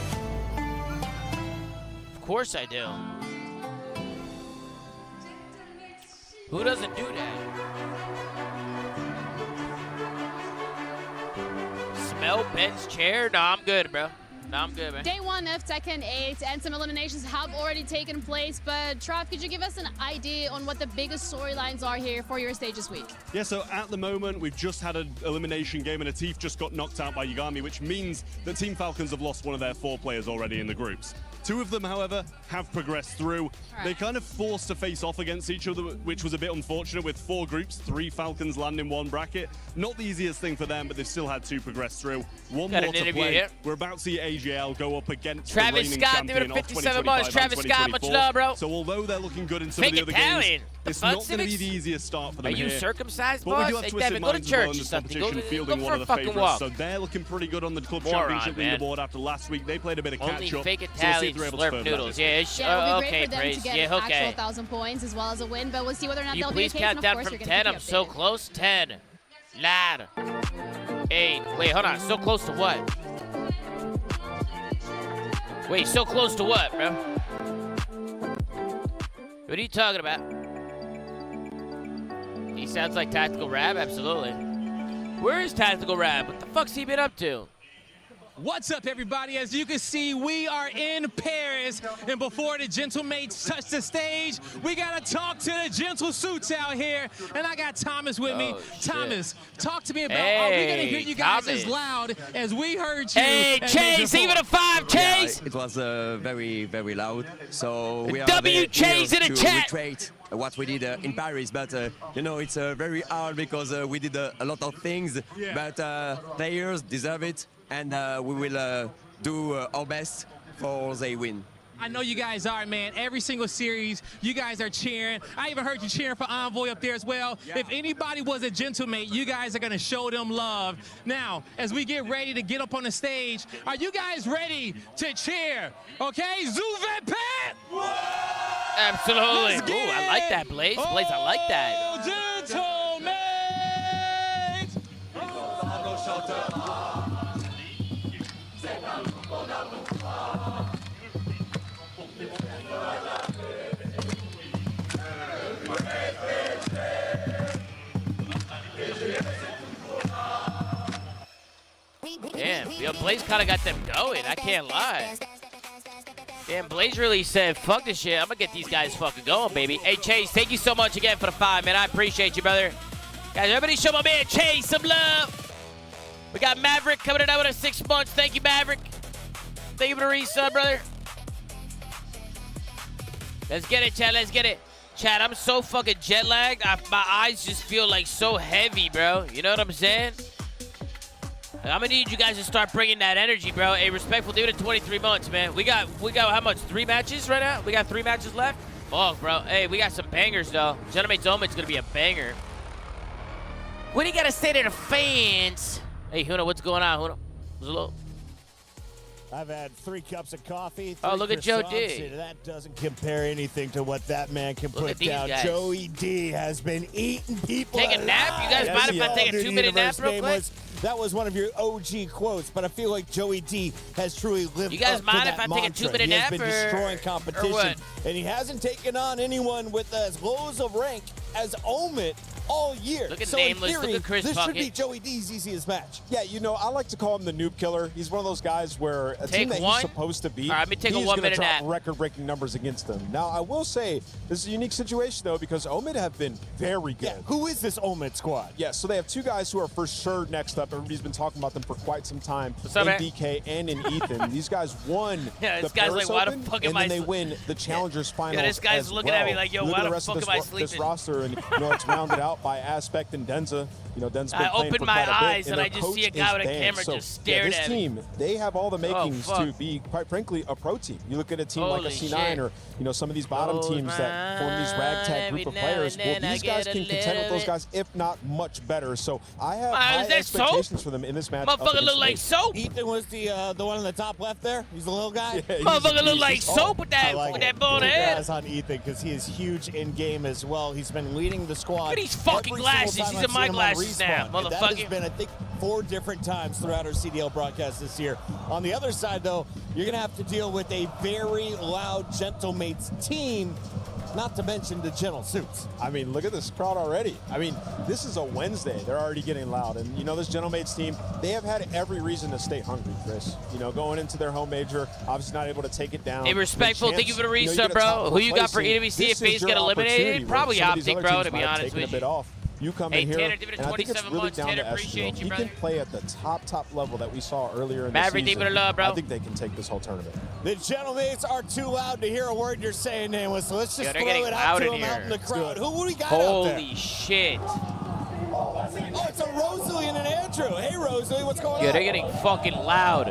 Of course I do. Who doesn't do that? Smell Ben's chair? No, I'm good, bro. No, I'm good, man. Day 1 of Tekken 8 and some eliminations have already taken place, but Trav, could you give us an idea on what the biggest storylines are here for your stage this week? Yeah, so at the moment, we've just had an elimination game and Atif just got knocked out by Yagami, which means that Team Falcons have lost one of their 4 players already in the groups. 2 of them, however, have progressed through. Right. They kind of forced to face off against each other, which was a bit unfortunate with 4 groups, 3 Falcons land in 1 bracket. Not the easiest thing for them, but they've still had 2 progress through. One more to play. Here. We're about to see AJL go up against Travis the reigning Scott, champion of 57 months. Travis Scott, much 2024. love, bro. So although they're looking good in some of the other games, it's not going to be the easiest start for them. Are you here. circumcised, but boss? we do have hey, twisted Devin, go to minds as well church in or this something. competition, fielding go one for of a the fucking favorites. walk. So they're looking pretty good on the club Moron, championship leaderboard after last week. They played a bit of catch Only up. fake So we'll see Italian if they're able to slurp spur noodles. that. Yeah, Yeah, it'll be great okay, for them praise. to get Yeah, actual okay. 1,000 points as well as a win, but we'll see whether or not You that'll be the please case. count And down of course, from you're 10. gonna I'm so updated. close. 10. Lad. 8. Wait, hold on. So close to what? Wait, so close to what, bro? What are you talking about? He sounds like Tactical Rab, absolutely. Where is Tactical Rab? What the fuck's he been up to? What's up, everybody? As you can see, we are in Paris, and before the gentlemates touch the stage, we gotta talk to the gentle suits out here, and I got Thomas with me. Thomas, talk to me about, are we gonna hear you guys as loud as we heard you? Hey, Chase, even a 5, Chase! Yeah, it was very, very loud, so we are Chase in the chat! Recreate what we did in Paris, but you know, it's very hard because we did a lot of things, but players deserve it. And we will do our best for they win. I know you guys are, man. Every single series, you guys are cheering. I even heard you cheering for Envoy up there as well. Yeah. If anybody was a gentlemate, you guys are going to show them love. Now, as we get ready to get up on the stage, are you guys ready to cheer? Okay, Zuvet Pat! Absolutely. Ooh, I like that, Blaze. Blaze, I like that. Gentlemen! Damn, yo, Blaze kind of got them going. I can't lie. Damn, Blaze really said, fuck this shit. I'm going to get these guys fucking going, baby. Hey, Chase, thank you so much again for the 5, man. I appreciate you, brother. Guys, everybody show my man Chase some love. We got Maverick coming in out with a 6 months. Thank you, Maverick. Thank you for the resub, brother. Let's get it, Chad. Let's get it. Chad, I'm so fucking jet lagged. My eyes just feel like so heavy, bro. You know what I'm saying? I'm gonna need you guys to start bringing that energy, bro. Hey, respectful dude at 23 months, man. We got how much? 3 matches right now? We got 3 matches left? Fuck, bro. Hey, we got some bangers, though. Gentleman's Omen's gonna be a banger. What do you gotta say to the fans? Hey, Huno, what's going on, Huno? What's a little? I've had 3 cups of coffee. Oh, look at Joe D. That doesn't compare anything to what that man can put down. Guys. Joey D has been eating people Take a nap? You guys mind if I take a 2-minute nap real quick? That was one of your OG quotes, but I feel like Joey D has truly lived You guys up mind to if that I take a mantra. 2-minute nap? He has been destroying competition, what? and he hasn't taken on anyone with as low as a rank as Omen all year. Look at so Nameless, in theory, look at Chris this Puckett. should be Joey D's easiest match. Yeah, you know, I like to call him the noob killer. He's one of those guys where a team that he's supposed to beat, all right, let me take a he's 1 going to minute nap. drop record-breaking numbers against them. Now, I will say, this is a unique situation, though, because Omen have been very good. Yeah, who is this Omen squad? Yeah, so they have 2 guys who are for sure next up. Everybody's been talking about them for quite some time. What's up, in man? DK and in Ethan. These guys won Yeah, the this guy's Paris like, why the Open, fuck am and I then they win the Challengers Finals. Yeah, this guy's as looking well. at me like, yo, Look why at the rest fuck of am I this sleeping? roster, and you know, it's rounded out out by Aspect and Denza. You know, Denza's been I playing opened for my quite a bit, eyes and I just see a guy with a BENJ. camera So, just stared this at me. team, they have all the makings to be, quite frankly, a pro team. You look at a team like a C9 or, you know, some of these bottom teams that form these ragtag group of players. Well, these guys can contend with those guys, if not much better. So I have high expectations for them in this match. Motherfucker look like soap. Ethan was the one on the top left there. He's the little guy. Yeah, motherfucker look like soap with that bald head. Congrats on Ethan because he is huge in game as well. He's been leading the squad. Look at these fucking glasses. These are my glasses now, motherfucker. That has been, I think, 4 different times throughout our CDL broadcast this year. On the other side, though, you're going to have to deal with a very loud Gentlemates team, not to mention the Gentle Suits. I mean, look at this crowd already. I mean, this is a Wednesday. They're already getting loud. And, you know, this Gentlemates team, they have had every reason to stay hungry, Chris. You know, going into their home major, obviously not able to take it down. Hey, respectful. Thank you for the reset, bro. Who you got for EWC if FaZe get eliminated? Probably Optic, bro, to be honest with you. You come in here, and I think it's really down to Esther. He can play at the top level that we saw earlier in the season. I think they can take this whole tournament. The Gentlemates are too loud to hear a word you're saying, Nameless. So let's just throw it out to them out in the crowd. Who we got out there? Holy shit. Oh, it's a Rosalie and an Andrew. Hey, Rosalie, what's going on? Yeah, they're getting fucking loud.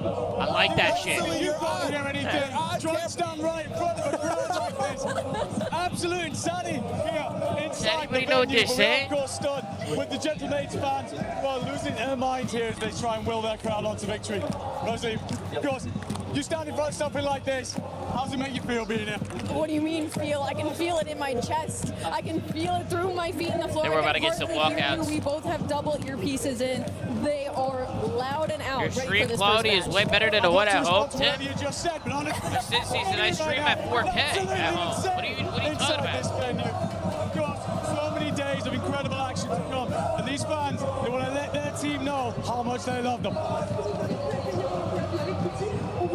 I like that shit. Drops down right in front of a crowd like this. Absolute insanity here inside. Anybody know what they're saying? Of course, stood with the Gentlemates fans, well, losing their minds here as they try and will their crowd onto victory. Rosalie, of course, you stand in front of something like this. How does it make you feel being here? What do you mean feel? I can feel it in my chest. I can feel it through my feet in the floor. They were about to get some walkouts. We both have double earpieces in. They are loud and out. Your stream quality is way better than the one at home, Tim. You just said, but this season I stream at 4K at home. What are you talking about? Of course, so many days of incredible action to come, and these fans, they want to let their team know how much they love them.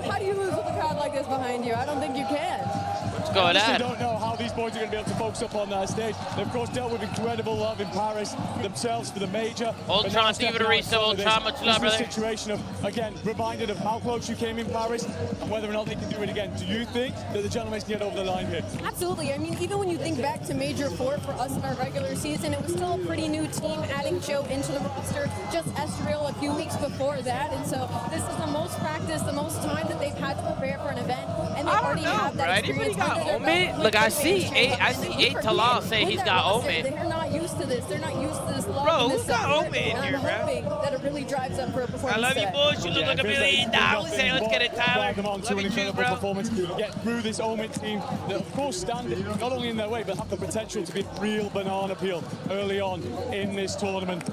How do you lose with a crowd like this behind you? I don't think you can. What's going on? I don't know how these boys are going to be able to focus up on that stage. They've, of course, dealt with incredible love in Paris themselves for the major. Ultron, thank you for the reset. Ultron, much love, brother. This is a situation of, again, reminded of how close you came in Paris and whether or not they can do it again. Do you think that the Gentlemen can get over the line here? Absolutely. I mean, even when you think back to Major 4 for us in our regular season, it was still a pretty new team, adding Joe into the roster, just Estoril a few weeks before that. And so this is the most practice, the most time that they've had to prepare for an event. And they already have that experience under their belt. Look, I see eight Talal say he's got Omen. They're not used to this. They're not used to this love. Bro, who's got Omen here, bro? I'm hoping that it really drives them for a performance. I love you, boys. You look like $1 million. Hey, let's get it, Tyler. Them on to an incredible performance. Get through this Omen team that, of course, stand not only in their way, but have the potential to be a real banana peel early on in this tournament.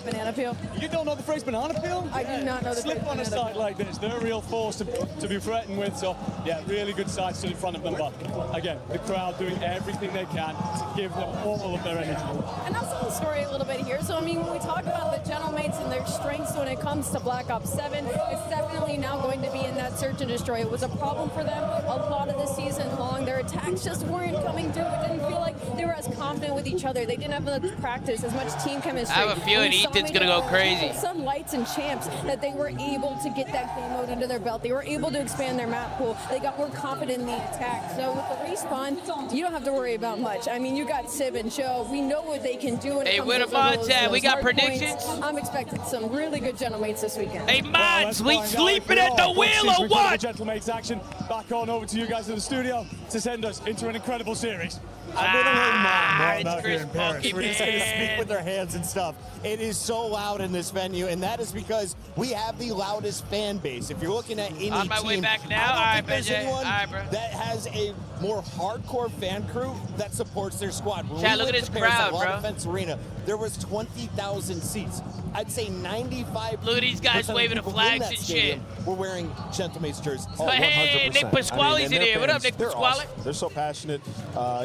Banana peel? You don't know the phrase banana peel? I do not know the phrase Slip on a side like this. They're a real force to be threatened with. So, yeah, really good side stood in front of them. But, again, the crowd doing everything they can to give them all of their energy. And that's the story a little bit here. So, I mean, when we talk about the Gentlemates and their strengths when it comes to Black Ops 7, it's definitely now going to be in that search and destroy. It was a problem for them a lot of the season long. Their attacks just weren't coming through. It didn't feel like they were as confident with each other. They didn't have much practice, as much team chemistry. I have a feeling Ethan's going to go crazy. Some lights and champs that they were able to get that game mode under their belt. They were able to expand their map pool. They got more confident in the attack. So with the respawn, you don't have to worry about much. I mean, you got Sib and Joe. We know what they can do. Hey, where the mods at? We got predictions? I'm expecting some really good Gentlemates this weekend. Hey, mods, we sleeping at the wheel or what? Gentlemates action. Back on over to you guys in the studio to send us into an incredible series. I'm going to learn more about here in Paris. We're just going to speak with their hands and stuff. It is so loud in this venue, and that is because we have the loudest fan base. If you're looking at any on my team, way back now. I don't think there's anyone bro. that has a more hardcore fan crew that supports their squad. When Chad, look at this crowd, bro. Defense Arena, there was 20,000 seats. I'd say 95%. Look at these guys waving the flags and shit. We're wearing Gentlemates jerseys. Oh, hey, Nick Pasquale's in here. What up, Nick Pasquale? Awesome. They're so passionate.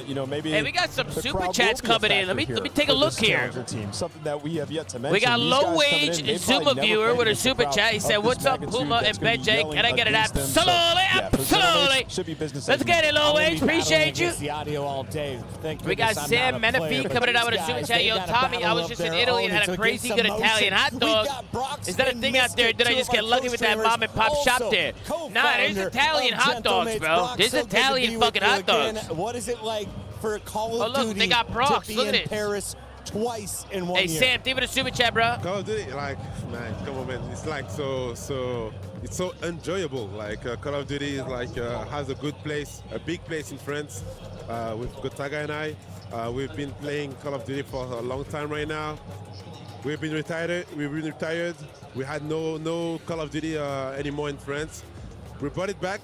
You know, maybe. Hey, we got some super chats coming in. Let me take a look here. Team, something that we have yet to mention. We got low wage Zuma viewer with a super chat. He said, "What's up, Puma and BENJ? Can I get it absolutely, absolutely? Should be business. Let's get it, low wage. Appreciate you." The audio all day. We got Sam Menifee coming in out with a super chat. Yo, Tommy, I was just in Italy and had a crazy good Italian hot dog. Is that a thing out there? Did I just get lucky with that mom and pop shop there? Nah, there's Italian hot dogs, bro. There's Italian fucking hot dogs. What is it like for Call of Duty they got Brox. to be Look in at it. Paris twice in 1 year. Hey, Sam, give it a super chat, bro. Call of Duty, like, man, come on, man. It's like it's so enjoyable. Like, Call of Duty is like, has a good place, a big place in France with Gotaga and I. We've been playing Call of Duty for a long time right now. We've been retired. We had no Call of Duty anymore in France. We brought it back,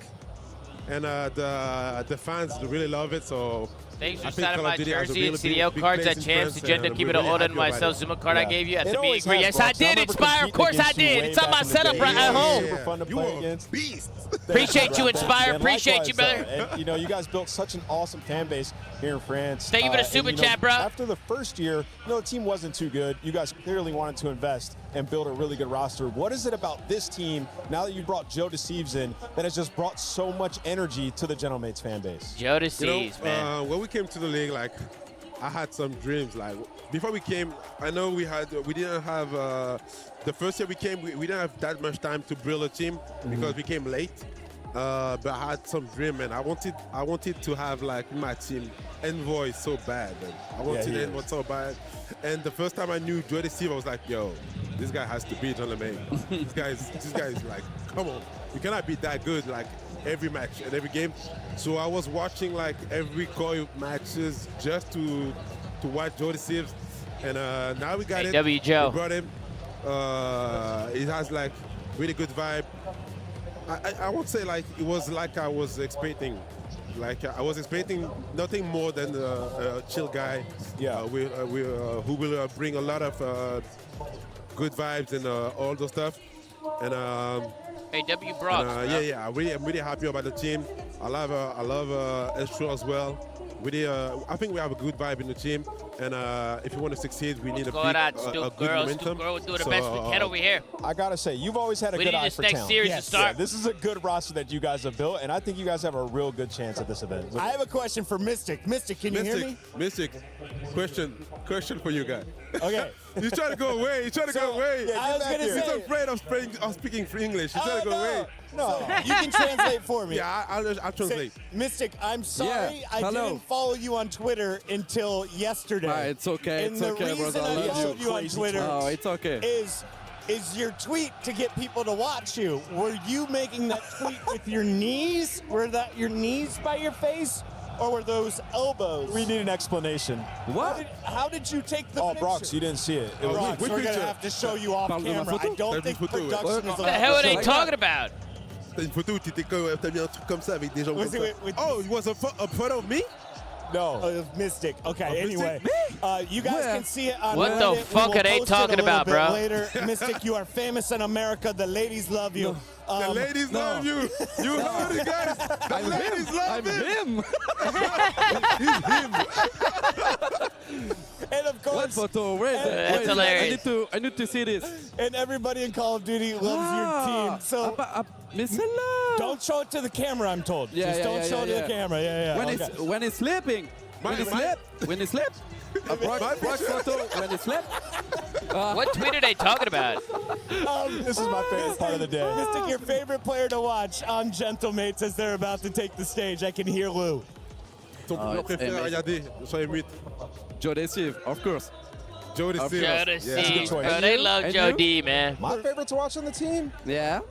and the fans really love it. So thanks for signing my jersey and CDL cards at Champs. Agenda, keep it order and myself. Zuma card I gave you at the meet. Yes, I did, Inspire. Of course I did. It's on my setup right at home. Super fun to play against. Beast. Appreciate you, Inspire. Appreciate you, brother. And, you know, you guys built such an awesome fan base here in France. Thank you for the super chat, bro. After the first year, you know, the team wasn't too good. You guys clearly wanted to invest and build a really good roster. What is it about this team, now that you brought Joe Deceives in, that has just brought so much energy to the Gentlemates fan base? Joe Deceives, man. When we came to the league, like, I had some dreams. Like, before we came, I know we didn't have, the first year we came, we didn't have that much time to build a team because we came late. But I had some dream, and I wanted to have, like, my team Envoy so bad, man. I wanted Envoy so bad. And the first time I knew Joe Deceive, I was like, yo, this guy has to be Gentleman. this guy is like, come on, you cannot be that good, like, every match and every game. So I was watching, like, every COI matches just to watch Joe Deceive. And now we got it. W Joe. We brought him. It has, like, really good vibe. I won't say, like, it was like I was expecting. Like, I was expecting nothing more than a chill guy. Yeah. Who will bring a lot of good vibes and all those stuff. And W Brock. I'm really happy about the team. I love Estro as well. I think we have a good vibe in the team, and if you want to succeed, we need a good momentum. We're doing the best we can over here. I gotta say, you've always had a good eye for talent. Yes. Yeah, this is a good roster that you guys have built, and I think you guys have a real good chance at this event. I have a question for Mystic. Mystic, can you hear me? Mystic, question for you guys. Okay. He's trying to go away. He's afraid of speaking English. He's trying to go away. No, you can translate for me. Yeah, I'll translate. Mystic, I'm sorry I didn't follow you on Twitter until yesterday. It's okay. And the reason I followed you on Twitter it's okay. is your tweet to get people to watch you. Were you making that tweet with your knees? Were that your knees by your face? Or were those elbows? We need an explanation. What? How did you take the picture? Brox, you didn't see it. Brox, we're going to have to show you off camera. I don't think production is allowed. What the hell are they talking about? T'as une photo où t'as mis un truc comme ça avec des gens comme ça. Oh, it was a photo of me? No. Of Mystic. Okay, anyway. You guys can see it on What the fuck are they talking about, bro? Later. Mystic, you are famous in America. The ladies love you. The ladies love you. You heard it, guys. The ladies love him. He's him. And of course, what photo? Wait, that's hilarious. I need to see this. And everybody in Call of Duty loves your team. So don't show it to the camera, I'm told. Just don't show it to the camera. When he's sleeping. When he slept. A Brock photo when he slept. What tweet are they talking about? This is my favorite part of the day. Mystic, your favorite player to watch on Gentlemates as they're about to take the stage. I can hear Lou. Ton joueur préféré à regarder sur les muts. Joe Deceive, of course. Joe Deceive. That's a good choice. Bro, they love Joe D, man. My favorite to watch on the team? Yeah.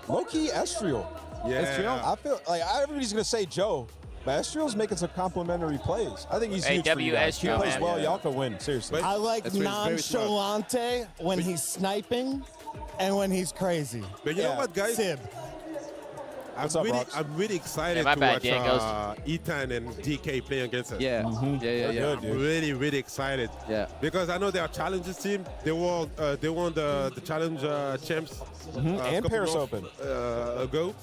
Low-key, Estriel. Yeah. Estriel? I feel like everybody's going to say Joe, but Estriel's making some complimentary plays. I think he's huge for you guys. He plays well, y'all can win, seriously. I like nonchalante when he's sniping and when he's crazy. But you know what, guys? Sib. I'm really excited to watch Ethan and DK play against us. Yeah. I'm really excited. Yeah. Because I know they are challenges team. They won the challenge champs and Paris Open ago.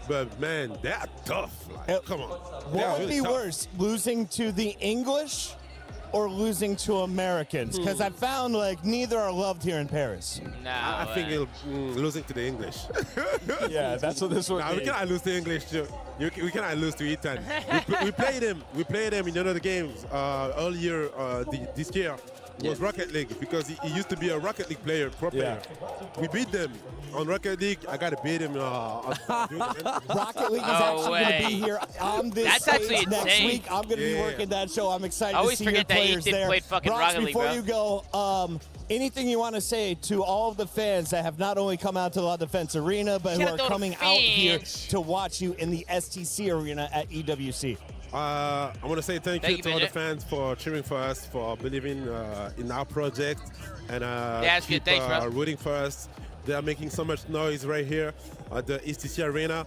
But man, they are tough. Like, come on. What would be worse, losing to the English or losing to Americans? Because I found like neither are loved here in Paris. I think losing to the English. Yeah, that's what this one is. We cannot lose to English too. We cannot lose to Ethan. we played him in another games earlier this year. was Rocket League because he used to be a Rocket League player, pro player. We beat them on Rocket League. I got to beat him. Rocket League is actually going to be here on this stage next week. I'm going to be working that show. I'm excited to see your players there. Brox, before you go, anything you want to say to all of the fans that have not only come out to La Defense Arena, but who are coming out here to watch you in the STC Arena at EWC? I want to say thank you to all the fans for cheering for us, for believing in our project, and keep rooting for us. They are making so much noise right here at the STC Arena.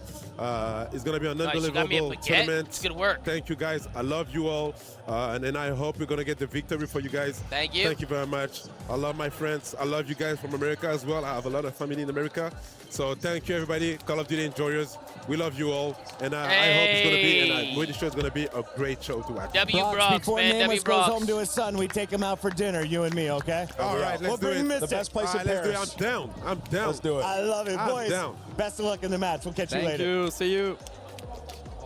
It's going to be an unbelievable tournament. It's good work. Thank you, guys. I love you all. And then I hope we're going to get the victory for you guys. Thank you. Thank you very much. I love my friends. I love you guys from America as well. I have a lot of family in America. So thank you, everybody. Call of Duty enjoyers. We love you all. And I hope it's going to be, and I'm pretty sure it's going to be a great show to watch. Before Nameless goes home to his son, we take him out for dinner, you and me, okay? All right, let's do it. The best place in Paris. Let's do it. I'm down. Let's do it. I love it, boys. Best of luck in the match. We'll catch you later. Thank you. See you.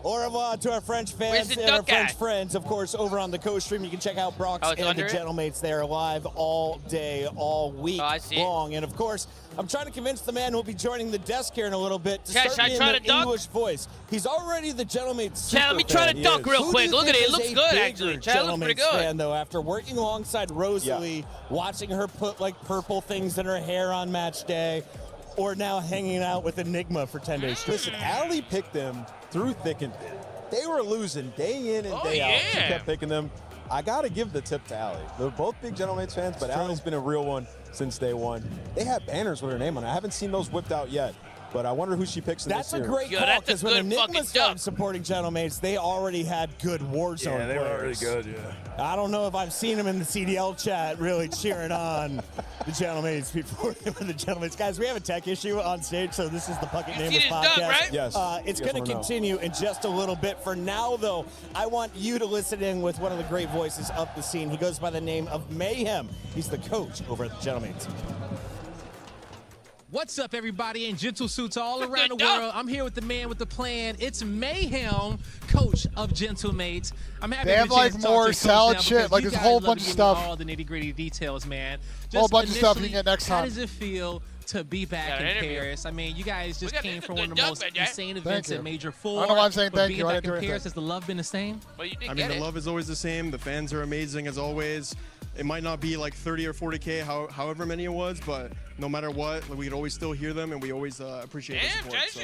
Au revoir to our French fans and our French friends, of course, over on the co-stream. You can check out Brox and the Gentlemates there live all day, all week long. And, of course, I'm trying to convince the man who will be joining the desk here in a little bit to start me in the English voice. He's already the Gentlemates Chad, let me try to dunk real quick. Look at it. It looks good, actually. Chad, looks pretty good. Fan, though, after working alongside Rosalie, watching her put, like, purple things in her hair on match day, or now hanging out with Enigma for 10 days straight. Listen, Allie picked them through thick and thin. They were losing day in and day out. She kept picking them. I got to give the tip to Allie. They're both big Gentlemates fans, but Allie's been a real one since day one. They have banners with her name on it. I haven't seen those whipped out yet, but I wonder who she picks in this year. That's a great call, because when Enigma started supporting Gentlemates, they already had good Warzone players. They were really good, I don't know if I've seen them in the CDL chat really cheering on the Gentlemates before they were the Gentlemates. Guys, we have a tech issue on stage, so this is the Puckett Nameless podcast. Right? Yes. It's going to continue in just a little bit. For now, though, I want you to listen in with one of the great voices of the scene. He goes by the name of Mayhem. He's the coach over at the Gentlemates. What's up, everybody in gentle suits all around the world? I'm here with the man with the plan. It's Mayhem, coach of Gentlemates. I'm happy they have like more salad shit, like there's a whole bunch of stuff. All the nitty-gritty details, man. A whole bunch of stuff you can get next time. How does it feel to be back in Paris? I mean, you guys just came from one of the most insane events at Major 4. I don't know why I'm saying thank you. Being back in Paris, has the love been the same? Well, you did I mean, the love is always the same. The fans are amazing as always. It might not be like 30 or 40K, however many it was, but no matter what, we could always still hear them, and we always appreciate the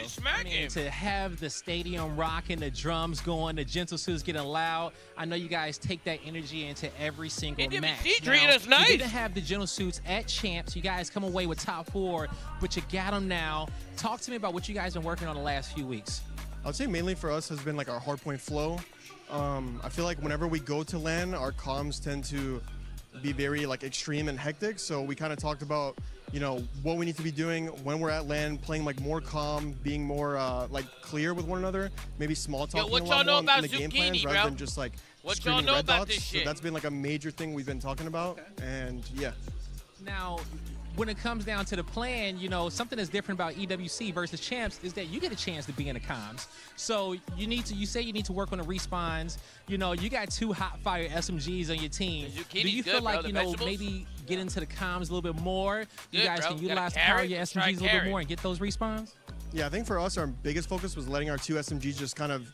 support. I mean, to have the stadium rocking, the drums going, the gentle suits getting loud, I know you guys take that energy into every single match. Treating us nice. You didn't have the gentle suits at Champs. You guys come away with top 4, but you got them now. Talk to me about what you guys have been working on the last few weeks. I would say mainly for us has been like our hardpoint flow. I feel like whenever we go to LAN, our comms tend to be very like extreme and hectic, so we kind of talked about, you know, what we need to be doing when we're at LAN, playing like more calm, being more like clear with one another, maybe small talking a lot more in the game plans rather than just like screaming red dots. So that's been like a major thing we've been talking about, and yeah. Now, when it comes down to the plan, you know, something that's different about EWC versus Champs is that you get a chance to be in the comms. So you say you need to work on the respawns. You know, you got 2 hot fire SMGs on your team. Do you feel like, you know, maybe get into the comms a little bit more? You guys can utilize the power of your SMGs a little bit more and get those respawns? Yeah, I think for us, our biggest focus was letting our 2 SMGs just kind of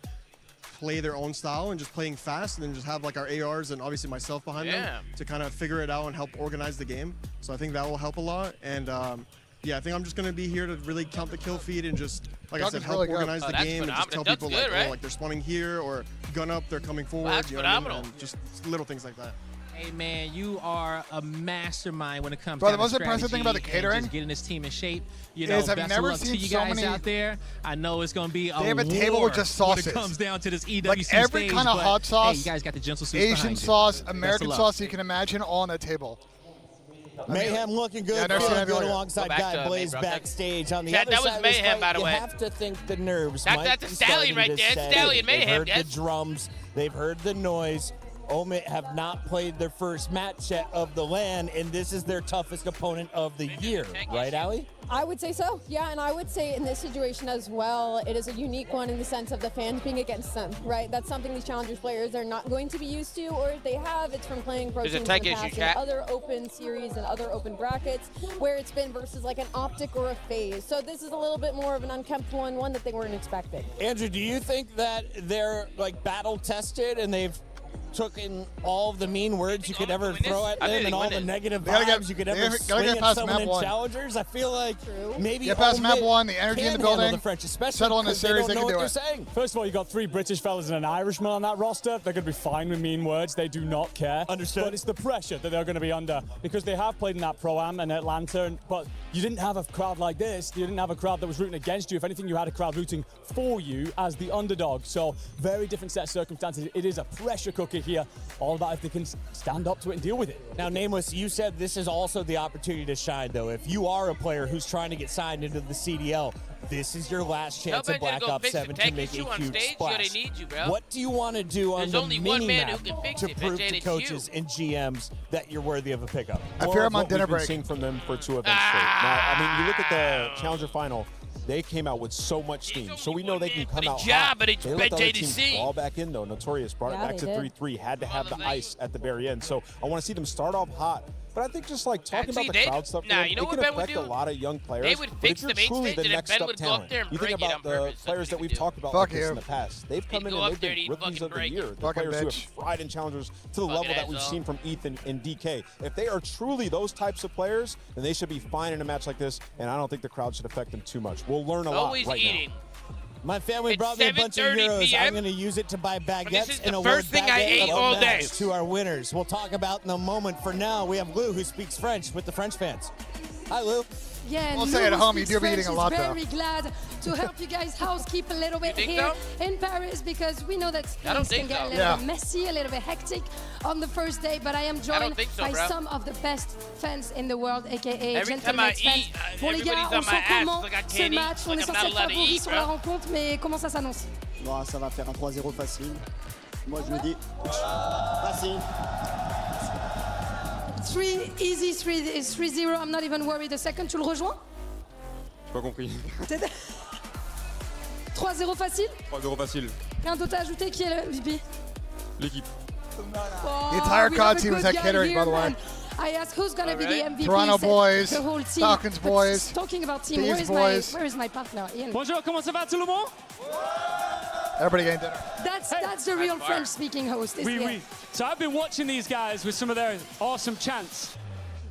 play their own style and just playing fast, and then just have like our ARs and obviously myself behind them to kind of figure it out and help organize the game. So I think that will help a lot. And yeah, I think I'm just going to be here to really count the kill feed and just, like I said, help organize the game and just tell people like, oh, like they're spawning here, or gun up, they're coming forward. You know what I mean? And just little things like that. Hey, man, you are a mastermind when it comes to the most impressive thing about the catering just getting this team in shape. You know, is I've best never of luck seen to you so guys many out there. I know it's going to be a They have a war table with just sauces. when it comes down to this EWC like every stage, kind of hot sauce, hey, you guys got the gentle suits Asian sauce, American sauce you can imagine, all on that table. Mayhem looking good, feeling good alongside Guy Blaze backstage. On the other that side was Mayhem, by the way. You have to think the nerves that's a Stallion right there. It's Stallion Mayhem. They've heard the drums. They've heard the noise. Omit have not played their first match yet of the LAN, and this is their toughest opponent of the year. Right, Allie? I would say so, yeah, and I would say in this situation as well, it is a unique one in the sense of the fans being against them, right? That's something these Challengers players are not going to be used to, or if they have, it's from playing pro teams in the past and other open series and other open brackets, where it's been versus like an Optic or a FaZe. So this is a little bit more of an unkempt one that they weren't expecting. Andrew, do you think that they're like battle tested and they've took in all of the mean words you could ever throw at them and all the negative vibes you could ever swing at someone in Challengers? I feel like maybe get past map 1, the energy in the building, the French, settle in the series, they can do it. First of all, you got 3 British fellas and an Irishman on that roster. They're going to be fine with mean words. They do not care. Understood. But it's the pressure that they're going to be under because they have played in that Pro-Am in Atlanta, but you didn't have a crowd like this. You didn't have a crowd that was rooting against you. If anything, you had a crowd rooting for you as the underdog. So very different set of circumstances. It is a pressure cooker here. All about if they can stand up to it and deal with it. Now, Nameless, you said this is also the opportunity to shine, though. If you are a player who's trying to get signed into the CDL, this is your last chance at Black Ops 7 to make a huge splash. What do you want to do on the mini-map to prove to coaches and GMs that you're worthy of a pickup? I fear I'm on dinner break. We've been seeing from them for 2 events straight. Now, I mean, you look at the Challenger Final, they came out with so much steam, so we know they can come out hot. But it's they let the other team fall back in, though. Notorious brought it back to 3-3, had to have the ice at the very end. So I want to see them start off hot. But I think just like talking about the crowd stuff, you know it can affect a lot of young players. They would fix the main stage, and Ben would go up there and you think about the players that we've talked about like this in the past. They've come in and they've been rookies of the year. The players who have tried in Challengers to the level that we've seen from Ethan and DK. If they are truly those types of players, then they should be fine in a match like this, and I don't think the crowd should affect them too much. We'll learn a lot right now. My family brought me a bunch of euros. I'm going to use it to buy baguettes and award baguettes to our winners. We'll talk about in a moment. For now, we have Lou, who speaks French, with the French fans. Hi, Lou. Yeah, we'll say at home, you do be eating a lot, very glad to help you guys housekeep a little bit here in Paris, because we know that things can get a little bit messy, a little bit hectic on the first day, but I am joined by some of the best fans in the world, aka Gentleman's fans. Bon les gars, on sent comment ce match, on est censé être favoris sur la rencontre, mais comment ça s'annonce? Bon, ça va faire un 3-0 facile. Moi je me dis facile. 3 easy, 3-0, I'm not even worried a second. Tu le rejoins? J'ai pas compris. 3-0 facile? 3-0 facile. Rien d'autre à ajouter, qui est le MVP? L'équipe. The entire COD team was at catering, by the way. I asked who's going to be the MVP. Toronto boys, the whole team. Falcons boys, talking about team, where is my partner, Ian? Bonjour, comment ça va tout le monde? Everybody getting dinner. That's the real French-speaking host. Oui. So I've been watching these guys with some of their awesome chants.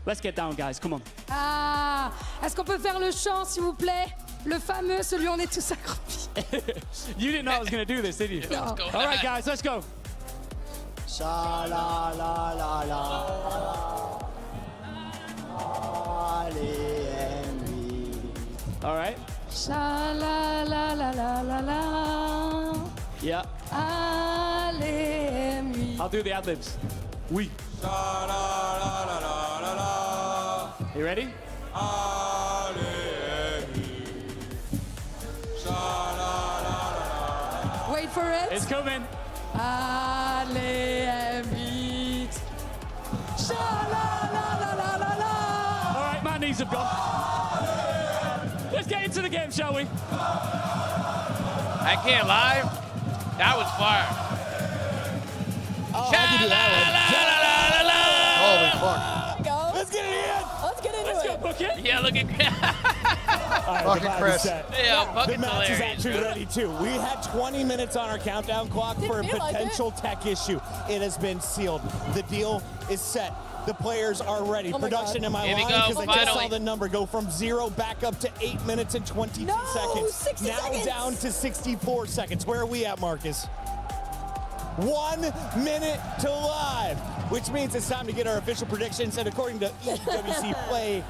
Let's get down, guys. Come on. Ah, est-ce qu'on peut faire le chant, s'il vous plaît? Le fameux, celui où on est tous accroupis. You didn't know I was going to do this, did you? No. All right, guys, let's go. Sha la la la la. All right. Sha la la la la la la. Yeah. Allez, nuit. I'll do the ad-libs. Oui. Sha la la la la la la. You ready? Allez, nuit. Sha la la la la. Wait for it. It's coming. Allez, vite. Sha la la la la la la. All right, my knees have gone. Let's get into the game, shall we? I can't lie. That was fire. Oh, I can do that Holy fuck. Go. Let's get it in. Let's get into Let's it. go, book it. Yeah, look at Fucking Chris. Yeah, the match is actually ready too. We had 20 minutes on our countdown clock for a potential tech issue. It has been sealed. The deal is set. The players are ready. Production, am I lying? Because I just saw the number go from 0 back up to 8 minutes and 22 seconds. 60 now seconds. down to 64 seconds. Where are we at, Marcus? 1 minute to live, which means it's time to get our official predictions. And according to EWC Play,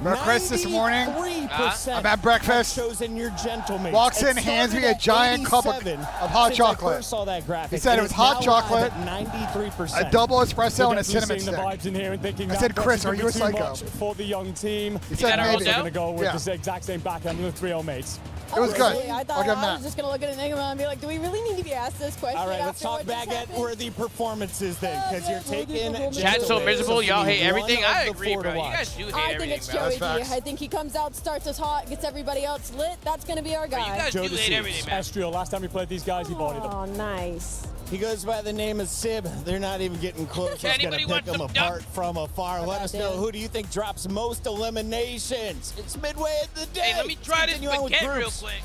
Chris this morning, 93% I'm at breakfast. Chosen your gentleman. Walks in, hands me a giant cup of hot chocolate. Saw that graphic. He said it was hot chocolate, 93%. a double espresso, and a cinnamon stick. The vibes in here and thinking I said, Chris, are you a psycho? For the young team. He said maybe. We're going to go with the exact same backhand with the 3-0 mates. It was good. I thought I was just going to look at Enigma and be like, do we really need to be asked this question? All right, let's talk baguette-worthy performances then, because you're taking... Chat's so miserable. Y'all hate everything. I agree, bro. You guys do hate everything, I think it's Joey D. I think he comes out, starts us hot, gets everybody else lit. That's going to be our guy. You guys do hate everything, man. Estriel, last time we played these guys, he bodied them. Oh, nice. He goes by the name of Sib. They're not even getting close. He's going to pick them apart from afar. Let us know, who do you think drops most eliminations? It's midway of the day. Hey, let me try this baguette real quick.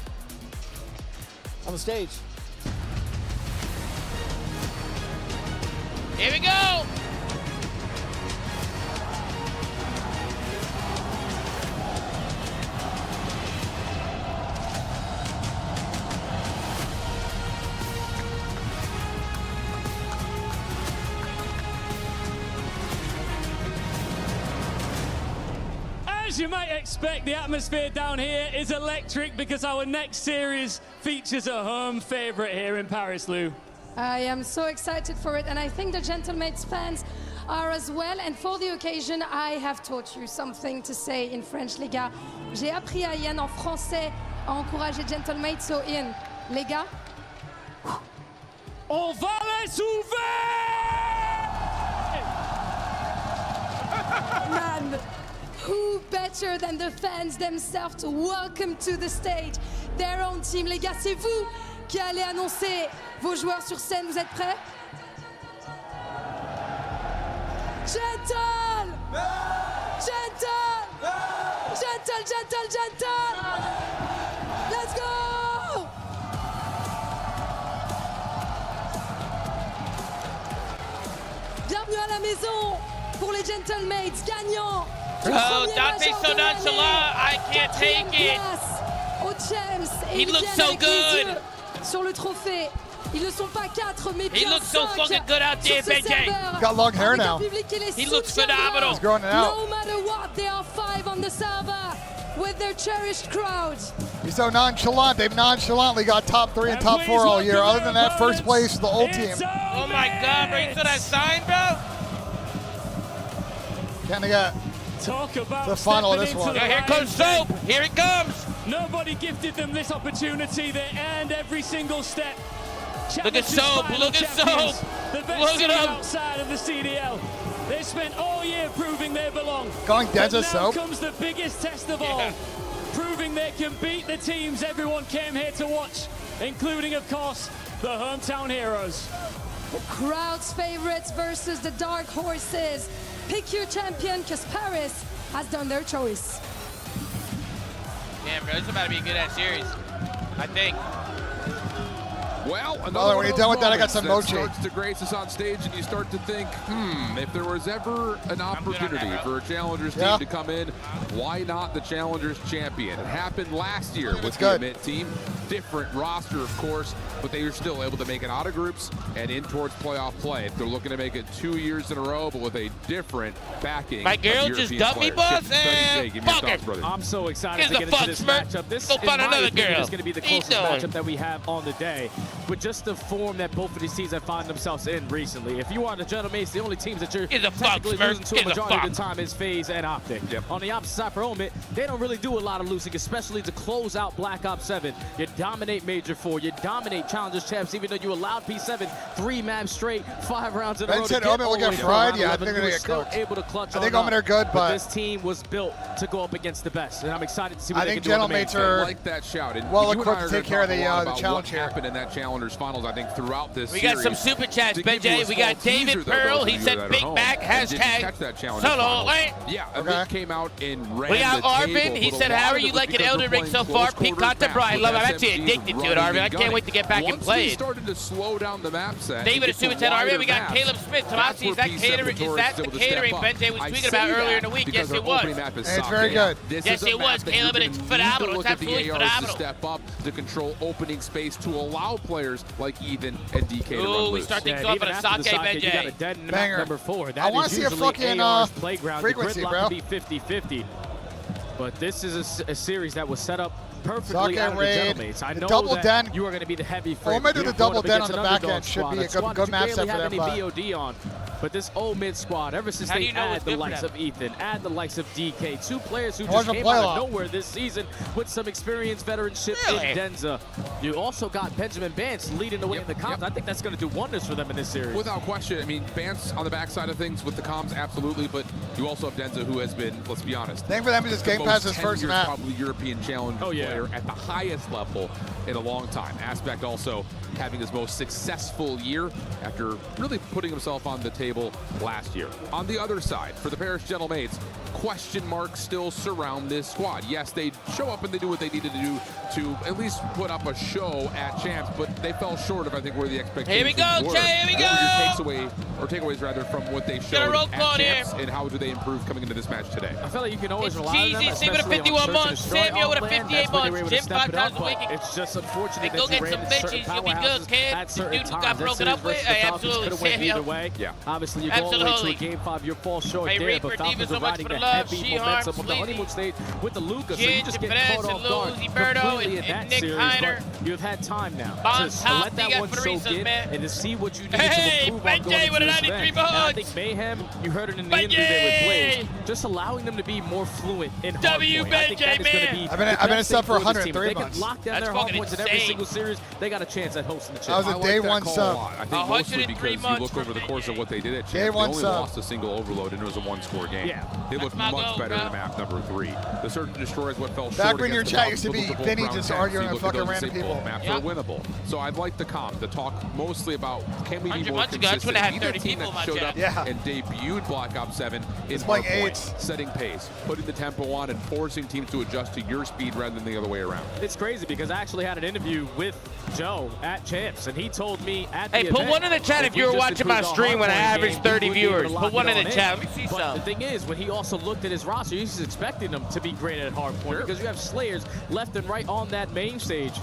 On the stage. Here we go. As you might expect, the atmosphere down here is electric because our next series features a home favorite here in Paris, Lou. I am so excited for it, and I think the Gentlemates fans are as well. And for the occasion, I have taught you something to say in French, les gars. J'ai appris à Ian en français à encourager Gentlemates. So Ian, les gars, on va les ouvrir! Man, who better than the fans themselves to welcome to the stage their own team? Les gars, c'est vous qui allez annoncer vos joueurs sur scène. Vous êtes prêts? Gentle! Gentle! Gentle, gentle, gentle! Let's go! Bienvenue à la maison pour les Gentlemates gagnants. Oh, Dante's so nonchalant, I can't take it. He looks so good. Sur le trophée, ils ne sont pas 4, mais he looks so fucking good out there, BENJ. He's got long hair now. He looks phenomenal. He's growing it out. No matter what, they are 5 on the server with their cherished crowd. He's so nonchalant. They've nonchalantly got top 3 and top 4 all year. Other than that, first place, the old team. Oh my God, bro! You saw that sign, bro? Can they get Talk about the final of this one? Here comes Soap. Here it comes. Nobody gifted them this opportunity. They earned every single step. Look at Soap. Look at Soap. The best Look at him. outside of the CDL. They spent all year proving they belong. Going dead to Now Soap. comes the biggest test of all. Proving they can beat the teams everyone came here to watch, including, of course, the hometown heroes. The crowd's favorites versus the dark horses. Pick your champion, because Paris has done their choice. Damn, bro, this is about to be a good-ass series, I think. Well, another when you're done with that, I got some mochi. Starts to grace us on stage, and you start to think, if there was ever an opportunity for a Challengers team to come in, why not the Challengers champion? It happened last year with the Mint team. Different roster, of course, but they were still able to make it out of groups and in towards playoff play. They're looking to make it 2 years in a row, but with a different backing. My girl just dumped me, boss, and fuck her. I'm so excited to get into this matchup. This Go find another girl. is going to be the closest matchup that we have on the day. But just the form that both of these teams have found themselves in recently. If you are the Gentlemates, the only teams that you're technically losing to a majority of the time is FaZe and Optic. On the opposite side for Omit, they don't really do a lot of losing, especially to close out Black Ops 7. You dominate Major 4, you dominate Challengers champs, even though you allowed P7 3 maps straight, 5 rounds in a row. Ben said Omit will get fried. Yeah, I think they're going to get cooked. Able to clutch I think Omit are good, but this team was built to go up against the best, and I'm excited to see what they can do. I think Gentlemates are like that shout. well equipped to take care of the challenge here. What happened in that Challengers finals, I think, throughout this series. We got some super chats, BENJ. We got David Pearl. He said Big Mac, hashtag solo. Yeah, Amit came out and ran we got Arvin. He said, how are you liking Elden Ring so far? Peak content, bro. I love it. I'm actually addicted to it, Arvin. I can't wait to get back and play it. Started to slow down the map set. David is super chat, Arvin. We got Caleb Smith. Tomasi, is that catering? Is that the catering BENJ was tweeting about earlier in the week? Yes, it was. It's very good. Yes, it was, Caleb, and it's phenomenal. It's absolutely phenomenal. Step up to control opening space to allow players like Ethan and DK to run loose. We start things off on a sake, BENJ. You got a dead in Banger. number 4. That I want to see a fucking playground. frequency, the bro. Be 50-50. But this is a series that was set up perfectly out of the Gentlemates. I know double that den. you are going to be the heavy favorite. Omit do the double den on the back end should be a good map set for them. BOD on. But this Omid squad, ever since they add the likes of Ethan, add the likes of DK, 2 players who just came out of nowhere this season with some experienced veteranship in Denza. You also got Benjamin Bance leading the way in the comms. I think that's going to do wonders for them in this series. Without question. I mean, Bance on the backside of things with the comms, absolutely. But you also have Denza, who has been, let's be honest, thank for them to just Game Pass his first map. Probably European Challenge player at the highest level in a long time. Aspect also having his most successful year after really putting himself on the table last year. On the other side, for the Paris Gentlemates, question marks still surround this squad. Yes, they show up and they do what they needed to do to at least put up a show at Champs, but they fell short of, I think, where the expectations were. Here we go, Jay, here we go! What are your takeaways rather from what they showed at Champs, and how do they improve coming into this match today? I feel like you can always rely on them, especially with a 51 months, Samuel with a 58 months, Jim 5 times a week. It's just unfortunate that go get some bitches, you'll be good, kid. The dude who got broken up with, absolutely, Samuel. Yeah. Obviously, you're going away to a Game 5, you're fall short there, but Falcons are riding a heavy momentum on the honeymoon stage with the Luca, so you just get caught off guard completely in that series, but you've had time now to let that one soak in and to see what you need to improve on going into this event. And I think Mayhem, you heard it in the interview they played, just allowing them to be more fluent in hardpoint. I think that is going to be I've been a sub for 103 months. If they can lock down their hardpoints in every single series, they got a chance at hosting the challenge. That was a day one sub. I think mostly because you look over the course of what they did at Champs, they only lost a single overload and it was a 1-score game. Yeah. They looked much better in map number 3. The Search and Destroy is what fell short. Back when your chat used to be Vinny just arguing with fucking random people. Maps are winnable. So I'd like the comp to talk mostly about can we be more consistent. Be the team that showed up and debuted Black Ops 7 in hardpoint, setting pace, putting the tempo on and forcing teams to adjust to your speed rather than the other way around. It's crazy because I actually had an interview with Joe at Champs, and he told me at the event, put one in the chat if you were watching my stream when I averaged 30 viewers. Put one in the chat. Let me see some. The thing is, when he also looked at his roster, he's expecting them to be great at hardpoint because you have Slayers left and right on that main stage.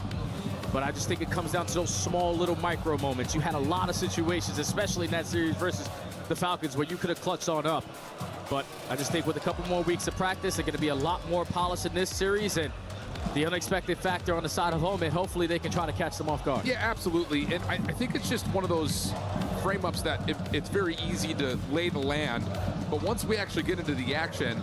But I just think it comes down to those small little micro moments. You had a lot of situations, especially in that series versus the Falcons, where you could have clutched on up. But I just think with a couple more weeks of practice, they're going to be a lot more polished in this series. And the unexpected factor on the side of home, and hopefully they can try to catch them off guard. Yeah, absolutely. And I think it's just one of those frame-ups that it's very easy to lay the land. But once we actually get into the action,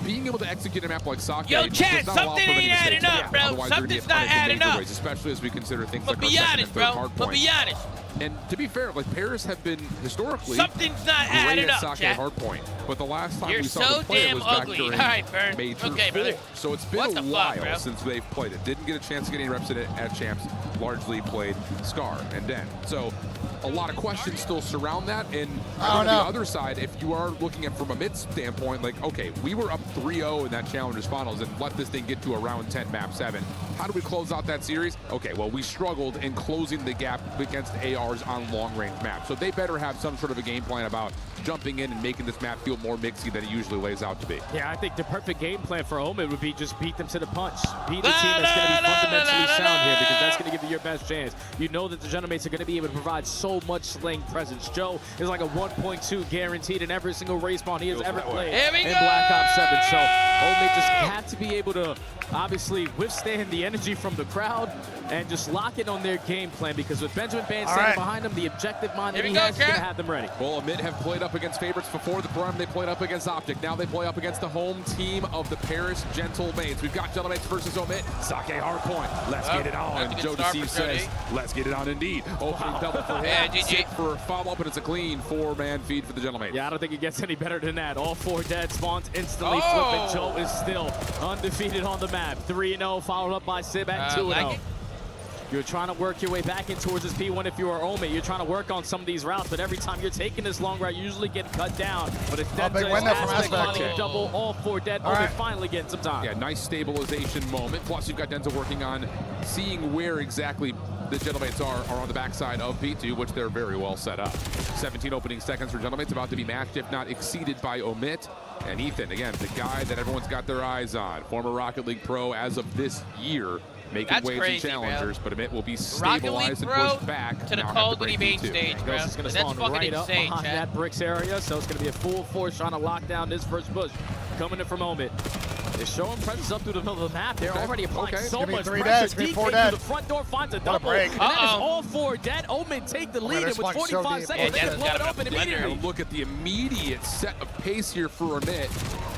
being able to execute a map like Sake, yo, Chad, something ain't adding up, bro. Something's not adding up. Especially as we consider things like our second and third hardpoint. But be honest. And to be fair, like Paris have been historically something's not adding up, Sake hardpoint. But the last time we saw them play it was back during Major 4. So it's been a while since they've played it. Didn't get a chance to get any reps in it at Champs. Largely played Scar and Den. So a lot of questions still surround that. And on the other side, if you are looking at from a mid standpoint, like, okay, we were up 3-0 in that Challengers Finals and let this thing get to a round 10 map 7. How do we close out that series? Okay, well, we struggled in closing the gap against ARs on long-range maps. So they better have some sort of a game plan about jumping in and making this map feel more mixy than it usually lays out to be. Yeah, I think the perfect game plan for Omen would be just beat them to the punch. Beat the team that's going to be fundamentally sound here because that's going to give you your best chance. You know that the Gentlemates are going to be able to provide so much sling presence. Joe is like a 1.2 guaranteed in every single race spawn he has ever played in Black Ops 7. So Omen just have to be able to obviously withstand the energy from the crowd and just lock in on their game plan because with Benjamin Band standing behind him, the objective mind that he has is going to have them ready. Well, Amit have played up against favorites before the prime. They played up against Optic. Now they play up against the home team of the Paris Gentlemates. We've got Gentlemates versus Omit. Sake hardpoint. Let's get it on. And Joe Deceive says, let's get it on indeed. Opening double for him. Sit for a follow-up, and it's a clean 4-man feed for the Gentlemates. Yeah, I don't think it gets any better than that. All 4 dead spawns instantly flipping. Joe is still undefeated on the map. 3-0, followed up by Sib at 2-0. You're trying to work your way back in towards this P1 if you are Omi. You're trying to work on some of these routes, but every time you're taking this long route, you usually get cut down. But it's Denza double, all 4 dead. Omi finally getting some time. Yeah, nice stabilization moment. Plus, you've got Denza working on seeing where exactly the Gentlemates are on the backside of P2, which they're very well set up. 17 opening seconds for Gentlemates, about to be matched, if not exceeded by Omit. And Ethan, again, the guy that everyone's got their eyes on. Former Rocket League pro as of this year. Making waves in challengers, but Amit will be stabilized and pushed back to the Call of Duty main stage, bro. That's going to spawn right up behind that bricks area, so it's going to be a full force trying to lock down this first push. Coming in from Omit. They're showing presence up through the middle of the map. They're already applying so much three pressure. dead. DK through the front door finds a double. And that is all 4 dead. Omen take the lead, and with 45 seconds, they can blow it open immediately. Look at the immediate set of pace here for Amit.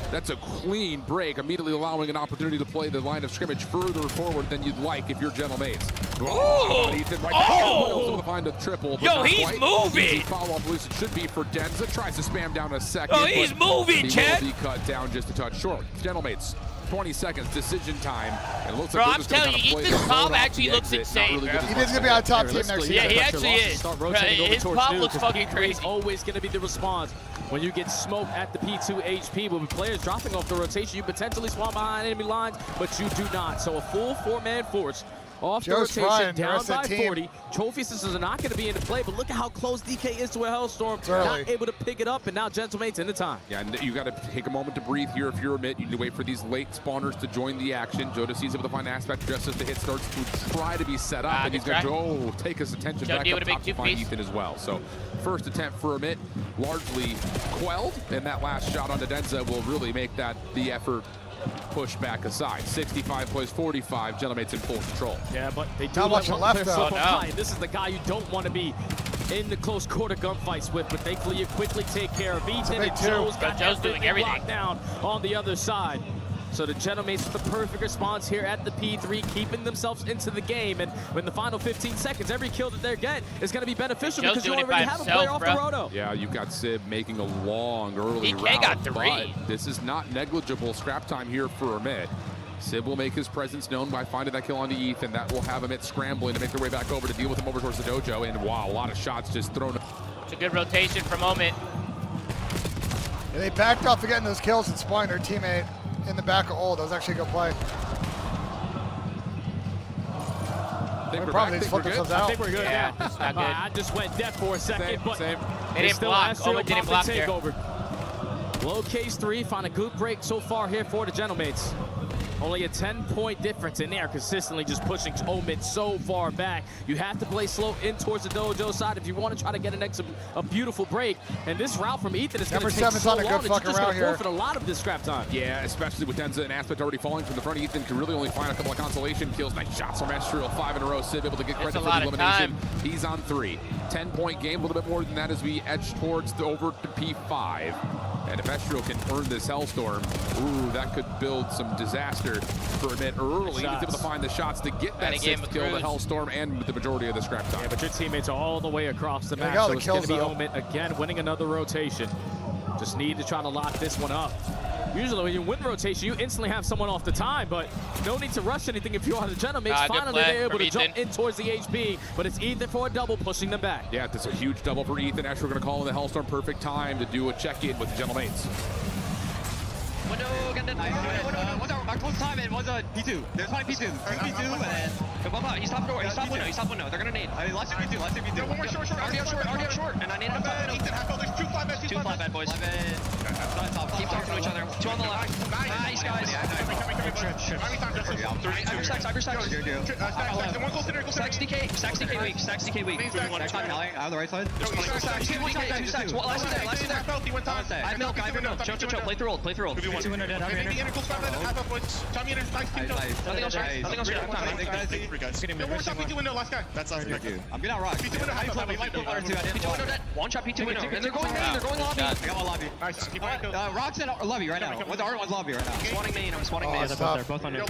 That's a clean break, immediately allowing an opportunity to play the line of scrimmage further forward than you'd like if you're Gentle Mates. Oh! Ethan right to find a triple. Yo, he's moving! Follow-up loose it should be for Denza. Tries to spam down a second. Oh, he's moving, Chad! He will be cut down just a touch short. Gentle Mates, 20 seconds, decision time. And it looks bro, like I'm telling you, Ethan's pop actually looks insane, bro. He is going to be on top team next season. Yeah, he actually is. His pop looks fucking crazy. It's always going to be the response. When you get smoked at the P2 HP, but with players dropping off the rotation, you potentially spawn behind enemy lines, but you do not. So a full 4-man force off Joe's the rotation, fine. down by 40. Trophy systems are not going to be into play, but look at how close DK is to a Hellstorm. Not able to pick it up, and now Gentlemate's in the time. Yeah, and you got to take a moment to breathe here if you're a mid. You need to wait for these late spawners to join the action. Joda sees it with a fine aspect just as the hit starts to try to be set up, and he's going to take his attention back up top to find Ethan as well. So first attempt for a mid, largely quelled, and that last shot on the Denza will really make that the effort push back aside. 65 plays 45. Gentlemate's in full control. Yeah, but they do much left though. This is the guy you don't want to be in the close quarter gunfights with, but thankfully you quickly take care of Ethan, and Joe's doing everything. Locked down on the other side. So the Gentlemates with the perfect response here at the P3, keeping themselves into the game. And in the final 15 seconds, every kill that they get is going to be beneficial because you already have a player off the roto. Yeah, you've got Sib making a long early round. got 3. This is not negligible scrap time here for Amit. Sib will make his presence known by finding that kill onto Ethan. That will have Amit scrambling to make their way back over to deal with him over towards the dojo. And wow, a lot of shots just thrown. It's a good rotation from Amit. Yeah, they backed off to getting those kills and spawning their teammate in the back of old. That was actually a good play. Probably just flipped themselves out. I think we're good. Yeah, it's not good. I just went deaf for a second, but They didn't block. Omen didn't block there. Low case 3, found a good break so far here for the Gentlemates. Only a 10-point difference in there, consistently just pushing Omen so far back. You have to play slow in towards the dojo side if you want to try to get a beautiful break. And this route from Ethan is going to take so long that you're just going to forfeit a lot of this scrap time. Yeah, especially with Denza and Aspect already falling from the front. Ethan can really only find a couple of consolation kills. Nice shots from Estriel, 5 in a row. Sib able to get credit for the elimination. He's on 3. 10-point game, a little bit more than that as we edge towards over to P5. And if Estriel can earn this Hellstorm, ooh, that could build some disaster for a bit early. He's able to find the shots to get that 6th kill, the Hellstorm, and the majority of the scrap time. Yeah, but your teammates are all the way across the map, so it's going to be Omen again winning another rotation. Just need to try to lock this one up. Usually when you win rotation, you instantly have someone off the time, but no need to rush anything if you are the Gentlemates. Finally, they're able to jump in towards the HP, but it's Ethan for a double, pushing them back. Yeah, that's a huge double for Ethan. Actually, we're going to call in the Hellstorm. Perfect time to do a check-in with the Gentlemates. Close time, it was a P2. There's probably P2. P2, and then he's top door. He's top window. They're gonna nade. Last year P2. One more short. Already out short. And I need him top window. There's 2 flat beds. 2 flat bed, boys. Keep talking to each other. 2 on the left. Nice, guys. Ivers stacks. Stacks DK weak. Stacks DK weak. Out of the right side. 2 stacks. Last there. I have milk. Chill. Play through old. 2 window dead. Nothing else. That's us. I'm gonna rock. P2 window. We might put 1 or 2. P2 window dead. One shot P2 window. And they're going main. They're going lobby. I got one lobby. Nice. Keep on. Rock's in lobby right now. With the R1's lobby right now. I'm spawning main. They're both on there.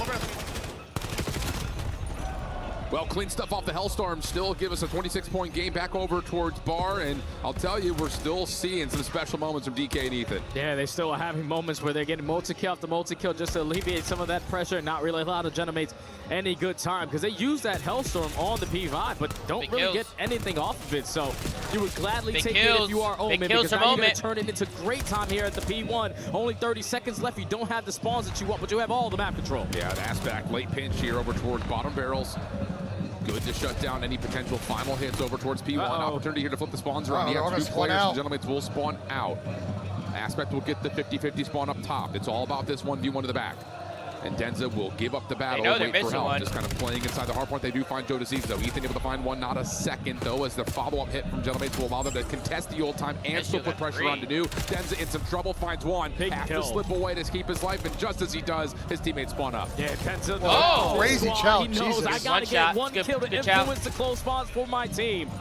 Well, clean stuff off the Hellstorm. Still give us a 26-point game back over towards Bar, and I'll tell you, we're still seeing some special moments from DK and Ethan. Yeah, they still are having moments where they're getting multi-kill after multi-kill just to alleviate some of that pressure and not really allow the Gentlemates any good time, because they use that Hellstorm on the P5, but don't really get anything off of it. So you would gladly take it if you are Omen, because now you're going to turn it into great time here at the P1. Only 30 seconds left. You don't have the spawns that you want, but you have all the map control. Yeah, the Aspect late pinch here over towards bottom barrels. Good to shut down any potential final hits over towards P1. Opportunity here to flip the spawns around. The extra 2 players, the Gentlemates will spawn out. Aspect will get the 50-50 spawn up top. It's all about this 1v1 to the back. And Denza will give up the battle and wait for help. Just kind of playing inside the hard point. They do find Joe Deceives, though. Ethan able to find one, not a second, though, as the follow-up hit from Gentlemates will allow them to contest the old time and still put pressure on Danu. Denza in some trouble, finds one. Has to slip away to keep his life, and just as he does, his teammates spawn up. Yeah, Denza. Oh, crazy chow. He knows I got to get one kill to influence the close spawns for my team.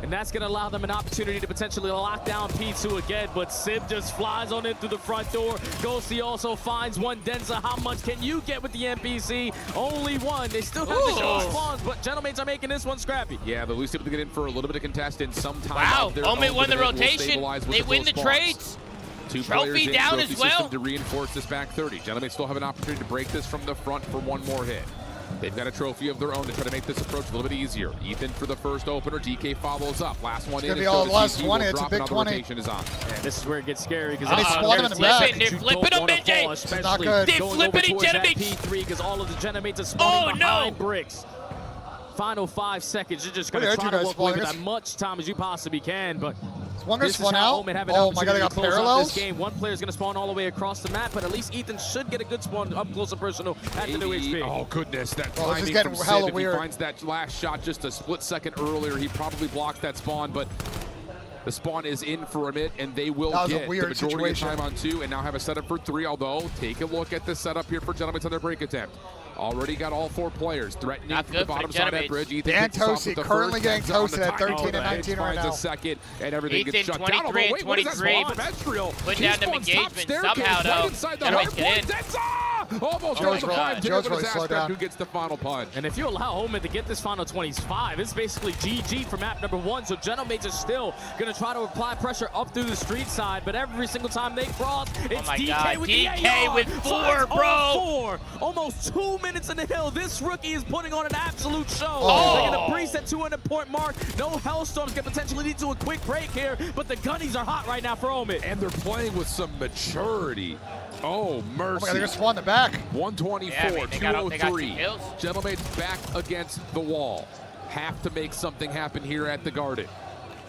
And that's going to allow them an opportunity to potentially lock down P2 again. But Sib just flies on in through the front door. Ghosty also finds one. Denza, how much can you get with the NPC? Only one. They still have the close spawns, but Gentlemates are making this one scrappy. Yeah, the Loose able to get in for a little bit of contest in some time. Wow, Omen won the rotation. They win the trades. Two Trophy players down in, as well. To reinforce this back 30. Gentlemates still have an opportunity to break this from the front for one more hit. They've got a trophy of their own to try to make this approach a little bit easier. Ethan for the first opener. DK follows up. Last one in. It's going to be all last 20. It's a big 20. Rotation is on. Yeah, this is where it gets scary because they're flipping them, BENJ. Especially they're flipping Gentlemates. P3 because all of the Gentlemates are spawning behind bricks. Final 5 seconds. You're just going to try to walk away with as much time as you possibly can, but this is how Omen have an opportunity to close out this game. One player is going to spawn all the way across the map, but at least Ethan should get a good spawn up close and personal at the new HP. Oh, goodness. That this is timing getting from hella Sid. weird. If he finds that last shot just a split second earlier, he probably blocks that spawn, but the spawn is in for a minute, and they will get the majority of time on 2 and now have a setup for 3, although take a look at the setup here for Gentlemates on their break attempt. Already got all 4 players threatening from the bottom side of that bridge. Ethan Dan Toasty currently getting toasted at 13 and 19 right now. A second, and everything gets shut down. 23 and 23, put down the engagement somehow, though. Gentlemates get in. Almost Joe's really slow down. Who gets the final punch? And if you allow Omen to get this final 25, it's basically GG for map number 1. So Gentlemates are still going to try to apply pressure up through the street side, but every single time they cross, it's DK with the AR. with 4, bro. 4. Almost 2 minutes in the hill. This rookie is putting on an absolute show. They're going to breeze that 200-point mark. No Hellstorms can potentially lead to a quick break here, but the gunnies are hot right now for Omen. And they're playing with some maturity. Oh, mercy. Oh my God, they're going to spawn the back. 124, 203. Gentlemates back against the wall. Have to make something happen here at the Garden.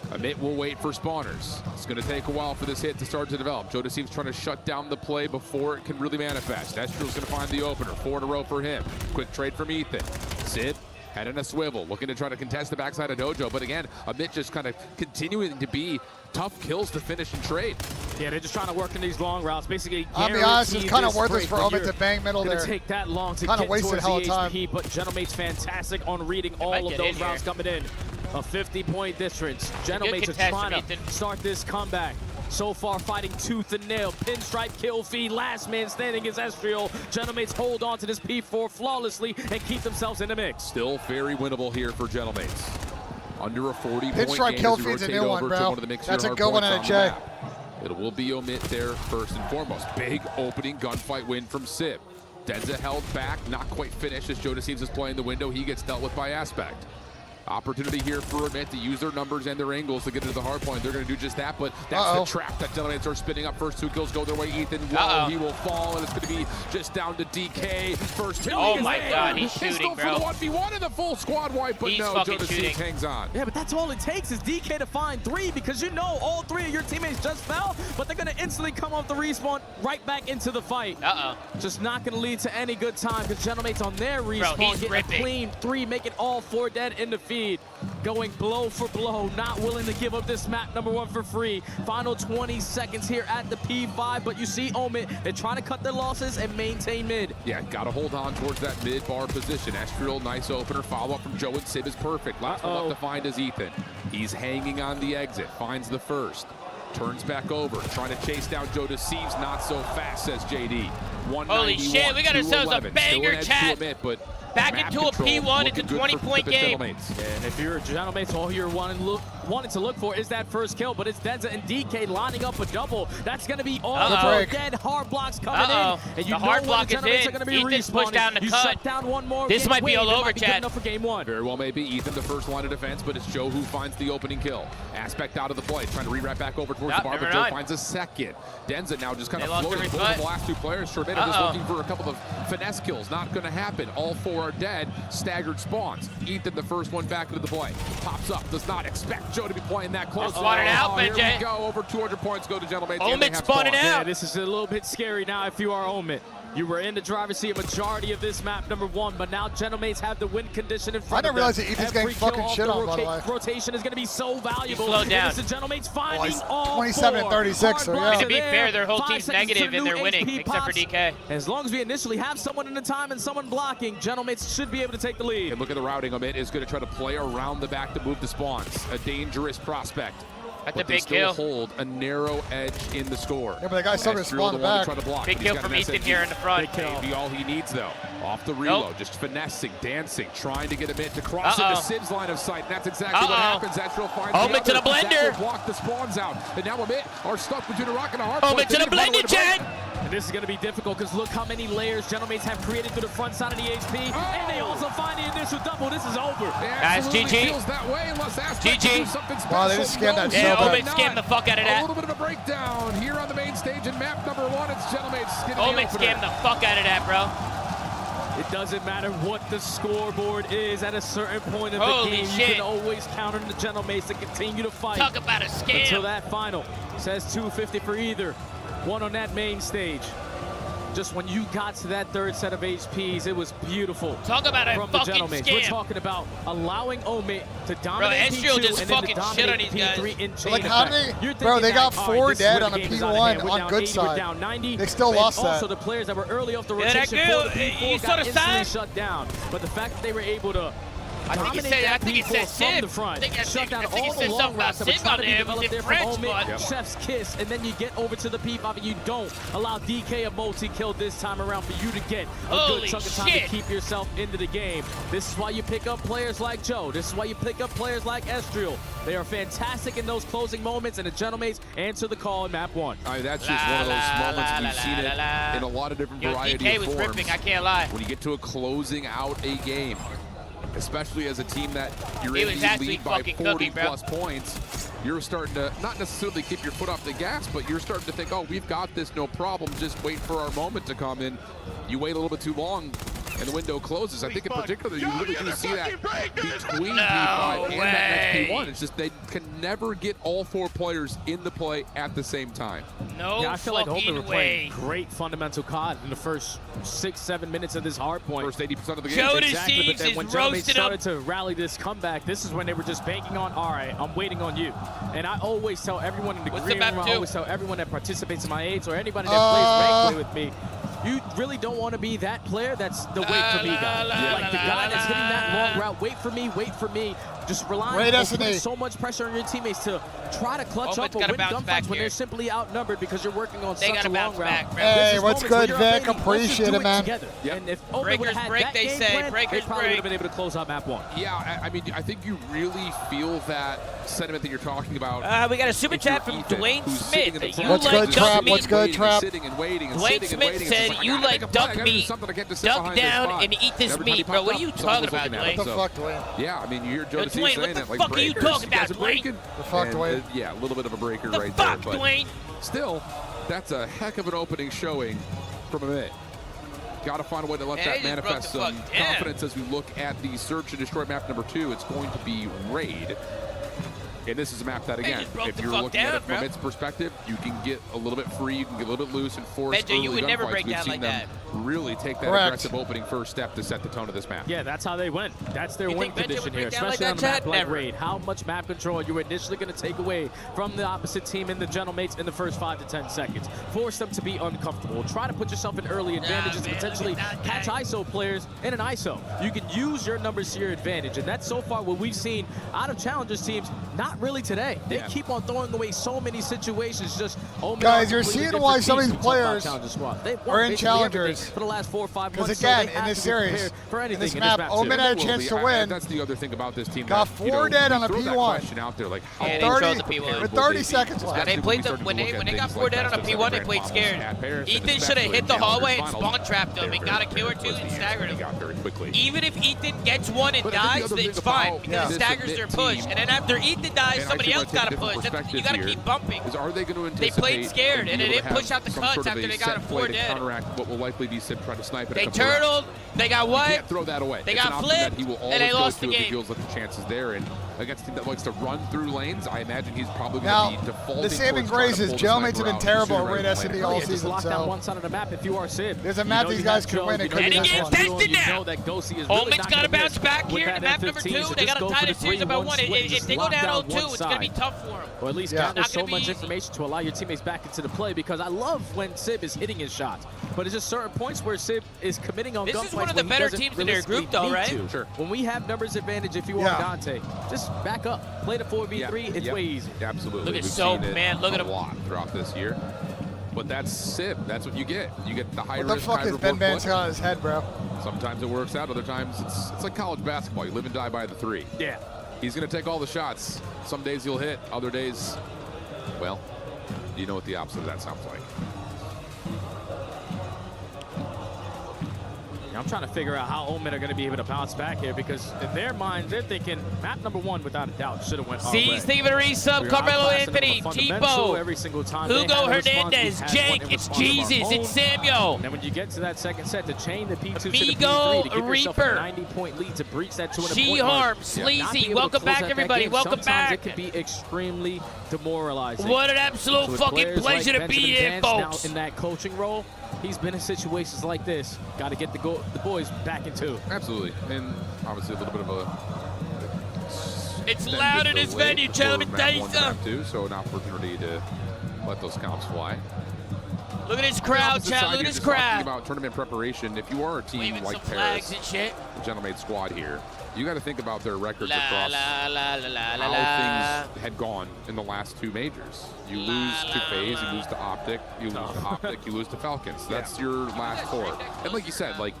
Amit will wait for spawners. It's going to take a while for this hit to start to develop. Joe Deceives trying to shut down the play before it can really manifest. Estrel's going to find the opener. 4 in a row for him. Quick trade from Ethan. Sid head in a swivel, looking to try to contest the backside of Dojo. But again, Amit just kind of continuing to be tough kills to finish and trade. Yeah, they're just trying to work in these long routes. Basically, I'll be honest, it's kind of worthless for Omen to bang middle there. It's going to take that long to get towards the HP, but Gentlemates fantastic on reading all of those routes coming in. A 50-point difference. Gentlemates are trying to start this comeback. So far, fighting tooth and nail. Pinstripe kill feed. Last man standing is Estriel. Gentlemates hold on to this P4 flawlessly and keep themselves in the mix. Still very winnable here for Gentlemates. Under a 40-point Pinstripe kill feed's a new one, bro. That's a good one at a J. It will be Omit there first and foremost. Big opening gunfight win from Sib. Denza held back, not quite finished as Joe Deceives is playing the window. He gets dealt with by Aspect. Opportunity here for Amit to use their numbers and their angles to get into the hard point. They're going to do just that, but that's the trap that Gentlemates are spinning up. First 2 kills go their way. Ethan, he will fall, and it's going to be just down to DK. First 2. Oh my God, he's shooting, bro. For the 1v1 and the full squad wipe, but no, Joe Deceives hangs on. Yeah, but that's all it takes is DK to find 3, because you know all 3 of your teammates just fell, but they're going to instantly come off the respawn right back into the fight. Just not going to lead to any good time, because Gentlemates on their respawn get a clean 3, make it all 4 dead in the feed. Going blow for blow, not willing to give up this map number 1 for free. Final 20 seconds here at the P5, but you see Omen, they're trying to cut their losses and maintain mid. Yeah, got to hold on towards that mid-bar position. Estriel, nice opener. Follow-up from Joe and Sib is perfect. Last one left to find is Ethan. He's hanging on the exit, finds the first. Turns back over, trying to chase down Joe Deceives. Not so fast, says JD. Holy shit, we got ourselves a banger, chat. Back into a P1, it's a 20-point game. And if you're Gentlemates, all you're wanting to look for is that first kill, but it's Denza and DK lining up a double. That's going to be all dead hard blocks coming in. And you the hard block is in. Ethan's pushed down the cut. Shut down one more. This might be all over, Chad. Enough for game 1. Very well may be. Ethan the first line of defense, but it's Joe who finds the opening kill. Aspect out of the play, trying to re-wrap back over towards the bar, but Joe finds a second. Denza now just kind of floating both the last 2 players. Tornado just looking for a couple of finesse kills. Not going to happen. All 4 are dead. Staggered spawns. Ethan, the first one back into the play. Pops up. Does not expect Joe to be playing that close. Spawning out, BENJ. Here we go. Over 200 points go to Gentlemates. Omen spawning out. Yeah, this is a little bit scary now if you are Omen. You were in the driver's seat a majority of this map, number 1, but now Genomates have the win condition in front of them. I didn't realize that Ethan's getting fucking shit on, by the way. Rotation is going to be so valuable. Slow down. Genomates finding all 27 and 36, so yeah. To be fair, their whole team's negative and they're winning, except for DK. As long as we initially have someone in the time and someone blocking, Genomates should be able to take the lead. And look at the routing. Omit is going to try to play around the back to move the spawns. A dangerous prospect. That's but a big still kill. hold a narrow edge in the score. Yeah, but the guy's still going to spawn back. Big kill from Ethan here in the front. Big kill. Be all he needs, though. Off the reload, just finessing, dancing, trying to get a bit to cross into Sim's line of sight. And that's exactly what happens. Astral finds Omit to the blender. Block the spawns out. And now Omit are stuck between a rock and a hard Omit to the blender, Chad. And this is going to be difficult because look how many layers Genomates have created through the front side of the HP. And they also find the initial double. This is over. Guys, GG. Feels that way unless GG. Wow, they just scammed that so bad. bad. Omit scammed the fuck out of that. A little bit of a breakdown here on the main stage in map number 1. It's Genomates getting Omit scammed the fuck out of that, bro. It doesn't matter what the scoreboard is at a certain point of the game. Shit. You can always count on the Genomates to continue to fight. Talk about a scam. Until that final. Says 250 for either. One on that main stage. Just when you got to that third set of HPs, it was beautiful. Talk about a fucking Genomates. scam. We're talking about allowing Omit to dominate P2 just and fucking then to shit on these guys. P3 in chain Like how many? Bro, they got 4 dead on a P1 on good side. They still lost that. Also, the players that were early off the rotation for the P4 got instantly shut down. But the fact that they were able to I think it said from the front, shut down all the long routes that were trying to be developed there from Omit, Chef's Kiss, and then you get over to the P5 and you don't allow DK a multi-kill this time around for you to get a good chunk of time to keep yourself into the game. This is why you pick up players like Joe. This is why you pick up players like Estriel. They are fantastic in those closing moments, and the Genomates answer the call in map 1. I mean, that's just one of those moments we've seen it in a lot of different variety DK of was forms. ripping, I can't lie. When you get to a closing out a game, especially as a team that you're He in was the actually lead by fucking 40 cooking, bro. plus points, you're starting to not necessarily keep your foot off the gas, but you're starting to think, oh, we've got this, no problem, just wait for our moment to come in. You wait a little bit too long, and the window closes. I think in particular, you really do see that between P5 and that next P1. It's just they can never get all 4 players in the play at the same time. I feel like Omit were playing great fundamental COD in the first 6-7 minutes of this hard point. First 80% of the game. Exactly, but then when Genomates started to rally this comeback, this is when they were just banking on, all right, I'm waiting on you. And I always tell everyone in the green room, I always tell everyone that participates in my aids or anybody that plays rank play with me, you really don't want to be that player that's the wait for me guy. Like the guy that's hitting that long route, wait for me. Just relying on putting so much pressure on your teammates to try to clutch up or win gunfights when they're simply outnumbered because you're working on such a long route. Hey, what's good, Vic? Appreciate it, man. And if Omit would have had that game plan, they probably would have been able to close out map 1. Yeah, I mean, I think you really feel that sentiment that you're talking about. We got a super chat from Dwayne Smith. What's good, Trap? What's good, Trap? Dwayne Smith said, you like duck meat, duck down, and eat this meat. Bro, what are you talking about, Dwayne? What the fuck, Dwayne? Yeah, I mean, you're Joe Dwayne, what the fuck are you talking about, Dwayne? The fuck, Dwayne? Yeah, a little bit of a breaker right there. But Dwayne? Still, that's a heck of an opening showing from Omit. Got to find a way to let that manifest some confidence as we look at the search and destroy map number 2. It's going to be Raid. And this is a map that, again, if you're looking at it from Omit's perspective, you can get a little bit free, you can get a little bit loose and force early you would never gunfights. break We've down seen like them really take that aggressive opening first step to set the tone of this map. Yeah, that's how they went. That's their win condition here, especially on a map like Raid. How much map control you were initially going to take away from the opposite team in the Genomates in the first 5 to 10 seconds. Force them to be uncomfortable. Try to put yourself in early advantages and potentially catch ISO players in an ISO. You can use your numbers to your advantage, and that's so far what we've seen out of Challengers teams, not really today. They keep on throwing away so many situations. Just guys, you're seeing why some of these players are in Challengers for the last 4 or 5 months. Because again, in this series, in this map, Omit had a chance to win. That's the other thing about this team. Got 4 dead on a P1. Out there, like how 30 seconds left. They played when they got 4 dead on a P1, they played scared. Ethan should have hit the hallway and spawn trapped them and got a kill or 2 and staggered him. Even if Ethan gets 1 and dies, it's fine because it staggers their push. And then after Ethan dies, somebody else got to push. You got to keep bumping. They played scared and they didn't push out the cuts after they got a 4 dead. Counteract what will likely be Sim trying to snipe it. They turtled. They got what? You can't throw that away. They got flipped, and they lost the game. He feels like the chances there, and against a team that likes to run through lanes, I imagine he's probably going to be defaulting. The saving grace is jailmates have been terrible at Raid S&D all season. Just lock down one side of the map if you are Sib. There's a map these guys can win. And he gets tested now. Holman's got to bounce back here in map number 2. They got to tie the series by 1. If they go down 0-2, it's going to be tough for them. Or at least gather so much information to allow your teammates back into the play, because I love when Sib is hitting his shots. But it's just certain points where Sib is committing on gunfights. This is one of the better teams in their group, though, right? Sure. When we have numbers advantage, if you are Dante, just back up. Play the 4v3. It's way easy. Absolutely. Look at Soap, man. Look at him. A lot throughout this year. But that's Sib. That's what you get. You get the high risk. What the fuck is BENJ got on his head, bro? Sometimes it works out. Other times it's like college basketball. You live and die by the 3. Yeah. He's going to take all the shots. Some days he'll hit. Other days, well, you know what the opposite of that sounds like. I'm trying to figure out how Omen are going to be able to bounce back here, because in their minds, they're thinking map number 1, without a doubt, should have went our way. See, Steven resub, Carmelo Anthony, Tipo, every single time. Hugo Hernandez, Jake, it's Jesus, it's Samuel. And then when you get to that second set, to chain the P2 Amigo, to the P3 to give yourself a Reaper, 90-point lead to breach that 200-point She-Harm, Sleazy, welcome back, everybody, welcome back. It can be extremely demoralizing. What an absolute fucking pleasure to be here, folks. Now in that coaching role, he's been in situations like this. Got to get the boys back into. Absolutely, and obviously a little bit of a. It's loud in this venue, gentlemen. So an opportunity to let those counts fly. Look at this crowd, chat. Look at this crowd. Talking about tournament preparation, if you are a team like Paris, and shit. the Gentlemate squad here, you got to think about their records across how things had gone in the last 2 majors. You lose to FaZe, you lose to Optic, you lose to Optic, you lose to Falcons. That's your last 4. And like you said, like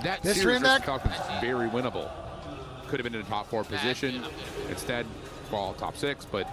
that series versus Falcons is very winnable. Could have been in a top 4 position. Instead, fall top 6. But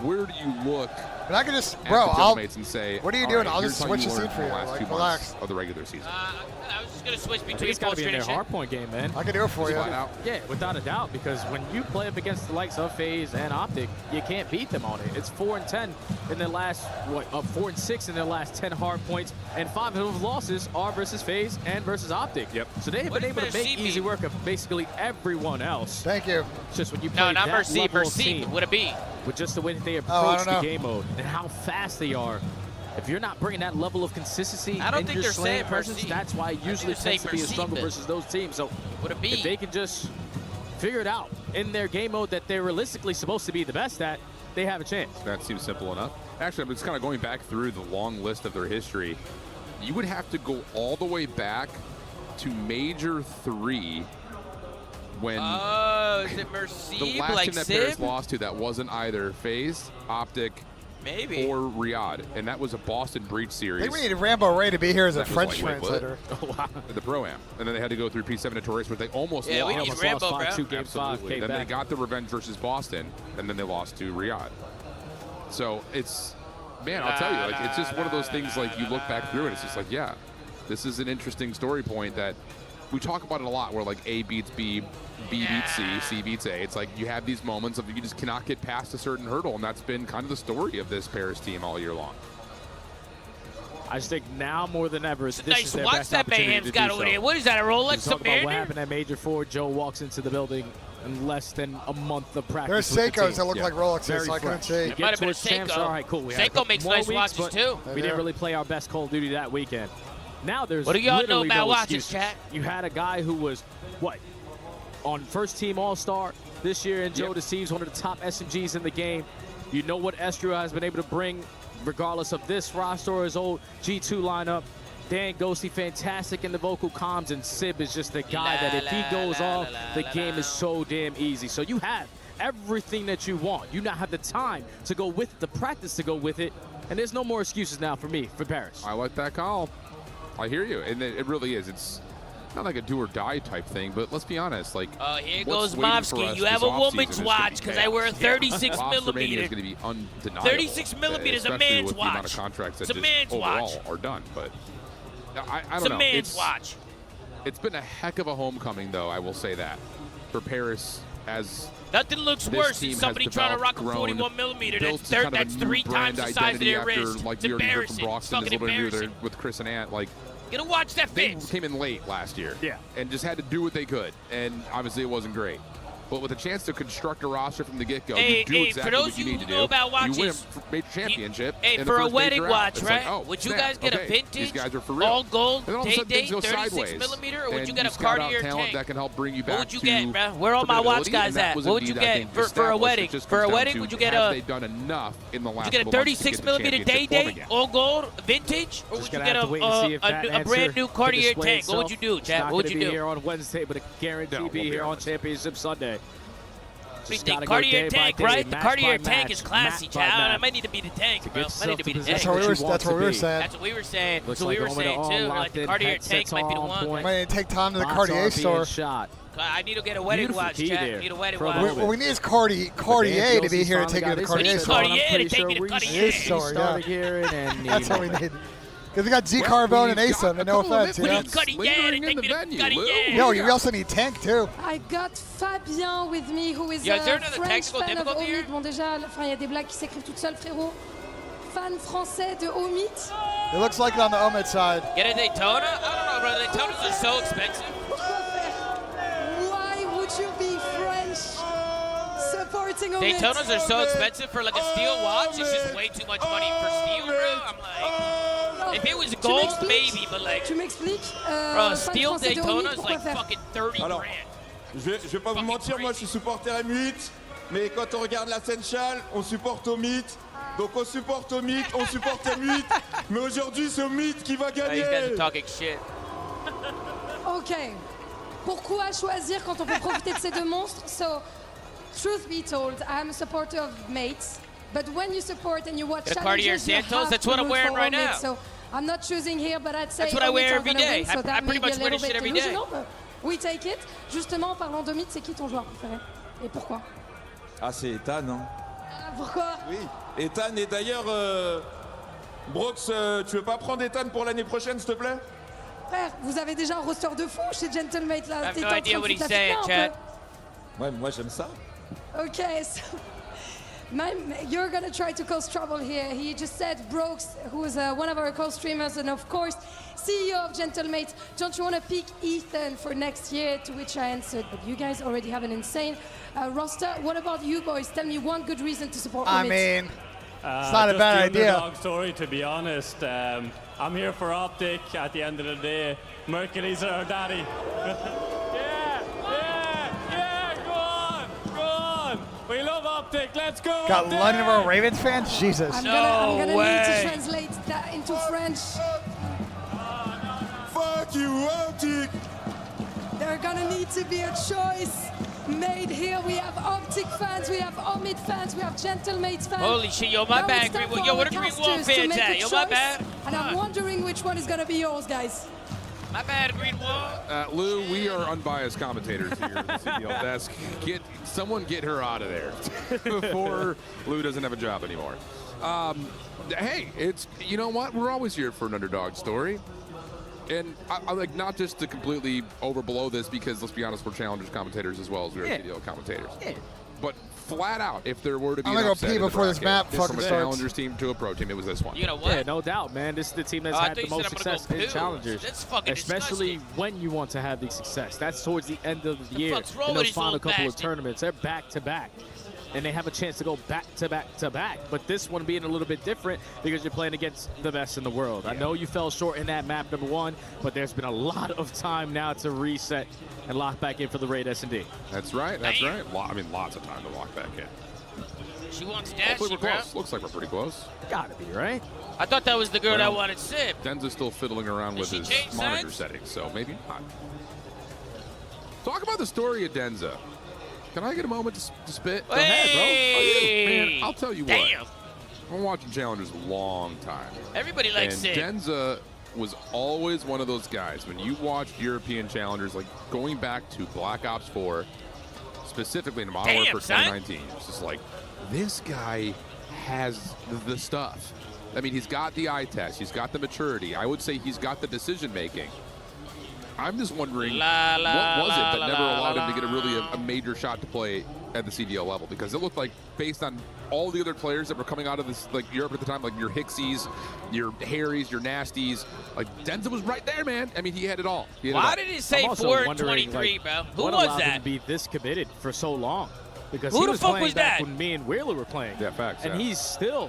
where do you look? And I can just, bro, and say, what are you doing? I'll just switch the seat for you. Last 2 months of the regular season. I was just gonna switch between. It's got to be in their hardpoint game, man. I can do it for you. Yeah, without a doubt, because when you play up against the likes of FaZe and Optic, you can't beat them on it. It's 4-10 in their last 4-6 in their last 10 hard points, and 5 of those losses are versus FaZe and versus Optic. Yep. So they have been able to make easy work of basically everyone else. Thank you. It's just when you play not that Mercy, level of Mercy. team, Would it be? With just the way that they approach the game mode and how fast they are. If you're not bringing that level of consistency in your slaying presence, that's why it usually tends to be a struggle versus those teams. So would it be? If they can just figure it out in their game mode that they're realistically supposed to be the best at, they have a chance. That seems simple enough. Actually, I'm just kind of going back through the long list of their history. You would have to go all the way back to Major 3 when is it Mercy? the last team that Paris lost to that wasn't either FaZe, Optic, or Riyadh, and that was a Boston Breach series. I think we needed Rambo Ray to be here as a French translator. Oh, wow. The Pro-Am. And then they had to go through P7 to Torres, but they almost lost. We need Rambo, bro. 2 game 5. Then they got the revenge versus Boston, and then they lost to Riyadh. So it's, man, I'll tell you, like, it's just one of those things, like, you look back through it, it's just like, yeah, this is an interesting story point that we talk about it a lot, where, like, A beats B, B beats C, C beats A. It's like you have these moments of you just cannot get past a certain hurdle, and that's been kind of the story of this Paris team all year long. I just think now more than ever, this nice is their watch best that opportunity Mayhem's to got do over so. there. What is that, a Rolex? Talk about what happened at Major 4. Joe walks into the building in less than a month of practice. There's Seikos that look like Rolexes, so I couldn't see. It might have been a Seiko. All right, cool. Seiko makes nice watches, too. We didn't really play our best Call of Duty that weekend. Now there's what do y'all know about watches, excuses. chat? You had a guy who was, on first-team All-Star this year, and Joe Deceives, one of the top SMGs in the game. You know what Estrio has been able to bring, regardless of this roster or his old G2 lineup. Dan Ghosty, fantastic in the vocal comms, and Sib is just the guy that if he goes off, the game is so damn easy. So you have everything that you want. You now have the time to go with it, the practice to go with it, and there's no more excuses now for me, for Paris. I like that call. I hear you, and it really is. It's not like a do or die type thing, but let's be honest. Like, here goes Mobsky. You have a woman's watch because I wear a 36 millimeter. Is going to be undeniable. 36 millimeters, a man's watch. The amount of contracts that it's a man's watch. Are done, but I don't know. It's a man's watch. It's been a heck of a homecoming, though. I will say that for Paris, as nothing looks worse than somebody trying to rock a 41 millimeter. That's 3 times the size of their wrist. Like it's embarrassing. It's fucking embarrassing. With Chris and Ant, like. You gotta watch that They Fitz. came in late last year, and just had to do what they could, and obviously it wasn't great. but with a chance to construct a roster from the get-go, Hey, you do exactly for those what you of you need who to know do. about watches, you win a major championship. Hey, in for the a first wedding major watch, it's right? Like, oh, would you snap, guys get a okay, vintage, these guys are for real. all gold, And then all of a sudden things go 36 sideways, millimeter, or would and you get a scout out Cartier talent tank? that can help bring you back What would you to get, bro? Where all my watch formidability, guys and that at? was What would you indeed, I get think, for a established. wedding? It just For a comes down wedding, to would you get have a? they done enough in the last Would you get a couple months to 36 get the millimeter championship day form again? all gold vintage, or would you get a brand new Cartier tank? What would you do, Chad? What would you do? Be here on Wednesday, but guarantee be here on Championship Sunday. Cartier tank, right? The Cartier tank is classy, Chad. I might need to be the tank, bro. I need to be the tank. That's what we were saying. That's what we were saying. That's what we were saying too. Like the Cartier tank might be the one. Might need to take time to the Cartier store. I need to get a wedding watch, Chad. I need a wedding watch. What we need is Cartier to be here to take you to the Cartier store. We need Cartier to take me to Cartier store, yeah. That's what we need. Because we got Z Well, Carbone and Asa, and no offense, you know? Yo, we also need Tank, too. I got Fabien with me, who is a French fan of Omid. Bon, déjà, il y a des blagues qui s'écrivent toutes seules, frérot. Fan français de Omid. It looks like it on the Omid side. Get a Daytona? I don't know, bro. Daytonas are so expensive. Why would you be French supporting Omid? Daytonas are so expensive for like a steel watch. It's just way too much money for steel, bro. I'm like, if it was gold, maybe, but like, tu m'expliques? Bro, steel Daytona is like fucking 30 grand. Je vais pas vous mentir, moi je suis supporter M8, mais quand on regarde la Senchal, on supporte Omid. Donc on supporte Omid, on supporte M8, mais aujourd'hui c'est Omid qui va gagner. These guys are talking shit. Ok. Pourquoi choisir quand on peut profiter de ces deux monstres? So, truth be told, I'm a supporter of mates, but when you support and you watch challenges, you have that's what I'm wearing right now. So I'm not choosing here, but I'd say that's what I wear every day. Win, so I pretty much wear this shit every day. We take it. Justement, en parlant d'Omid, c'est qui ton joueur préféré? Et pourquoi? Ah, c'est Ethan, non? Pourquoi? Oui, Ethan, et d'ailleurs, Brox, tu veux pas prendre Ethan pour l'année prochaine, s'il te plaît? Frère, vous avez déjà un roster de fou chez Gentlemate là. I have no idea what he's saying, Chad. Ouais, moi j'aime ça. Okay, so you're gonna try to cause trouble here. He just said, Brooks, who is one of our co-streamers and of course CEO of Gentlemate, don't you want to pick Ethan for next year? To which I answered, but you guys already have an insane roster. What about you boys? Tell me one good reason to support I Omid. mean, it's not a bad idea. Underdog story, to be honest. I'm here for Optic at the end of the day. Mercury's our daddy. Go on. We love Optic. Let's go. Got Optic. London of Ravens fans? Jesus. I'm gonna need to translate that into French. Fuck you, Optic. There's gonna need to be a choice made here. We have Optic fans, we have Omid fans, we have Gentlemate fans. Holy shit, yo, my bad, Greenwood. Yo, what are Greenwood fans at? Yo, my bad. And I'm wondering which one is gonna be yours, guys. My bad, Greenwood. Lou, we are unbiased commentators here at the CDL desk. Someone get her out of there before Lou doesn't have a job anymore. Hey, you know what? We're always here for an underdog story. And I like, not just to completely overblow this, because let's be honest, we're challengers commentators as well as we're CDL commentators. Yeah. But flat out, if there were to be I'm an gonna upset go pee before this map fucking from a starts. challengers team to a pro team, it was this one. You know what? Yeah, no doubt, man. This is the team that's had the most success in challengers. That's fucking especially disgusting. when you want to have the success. That's towards the end of the year fuck's wrong in with those these final little couple of bastards? tournaments. They're back to back. And they have a chance to go back to back to back. But this one being a little bit different because you're playing against the best in the world. Yeah. I know you fell short in that map #1, but there's been a lot of time now to reset and lock back in for the Raid S&D. That's right. That's right. I mean, lots of time to lock back in. She wants Hopefully Dash, we're close. Looks like we're pretty close. Gotta be, right? I thought that was the girl that wanted Sip. Denza's still fiddling around with his monitor sides? settings, so maybe not. Talk about the story of Denza. Can I get a moment to spit? Go ahead, bro. Man, I'll tell you what. I've been watching Challengers a long time. Everybody likes and Sid. Denza was always one of those guys. When you watched European Challengers, like going back to Black Ops 4, specifically in Modern Warfare 2019, it's just like, this guy has the stuff. I mean, he's got the eye test. He's got the maturity. I would say he's got the decision-making. I'm just wondering, what was it that never allowed him to get a major shot to play at the CDL level, because it looked like, based on all the other players that were coming out of this, like Europe at the time, like your Hicksies, your Harrys, your Nasties, like Denza was right there, man. I mean, he had it all. Why did it say 423, bro? Who was that? Him to be this committed for so long? Because who he the was fuck playing was back that? when me and Wheeler were playing. Yeah, facts. And he's still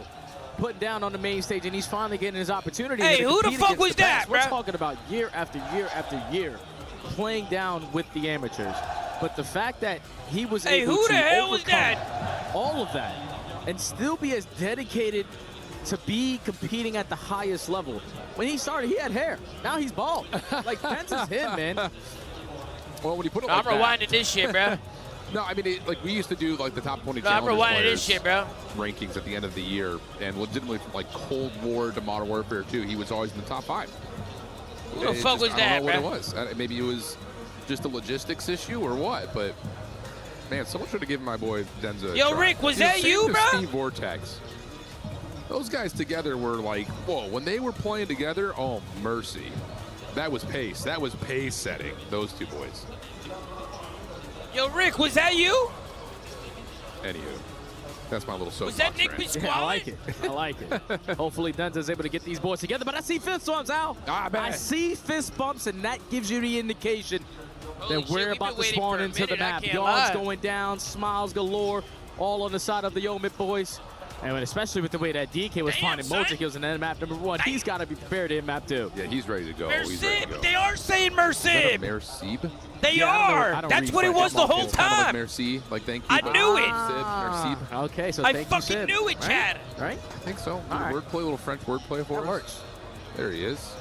putting down on the main stage, and he's finally getting his opportunity. Hey, who the fuck was that, bro? We're talking about year after year after year playing down with the amateurs. But the fact that he was able who to the hell was overcome that? all of that and still be as dedicated to be competing at the highest level. When he started, he had hair. Now he's bald. Like, Pence is him, man. Well, when you put it I'm rewinding this shit, bro. No, I mean, like, we used to do, like, the top 20 I'm rewinding this shit, bro. Rankings at the end of the year, and legitimately from, like, Cold War to Modern Warfare 2, he was always in the top 5. Who the fuck was that, I don't know bro? what it was. Maybe it was just a logistics issue or what, but, man, someone should have given my boy Denza Yo, Rick, was that you, bro? Steve Vortex. Those guys together were like, whoa, when they were playing together, oh, mercy. That was pace. That was pace setting, those two boys. Yo, Rick, was that you? Anywho, that's my little soapbox. Was that Nick Pasquale? Yeah, I like it. I like it. Hopefully Denza's able to get these boys together, but I see fist bumps, Al. I see fist bumps, and that gives you the indication that we're about to spawn into the map. Yards going down, smiles galore, all on the side of the Omid boys. And especially with the way that DK was finding Mojikills in map number 1, he's got to be prepared in map 2. Yeah, he's ready to go. He's ready to go. They are saying Mercib. Mercib? They are. That's what it was the whole time. Like Merci, like thank you. I knew it. Mercib. Okay, so I thank fucking you, knew it, Chad. Right? I think so. Wordplay, little French wordplay for us. Works. There he is.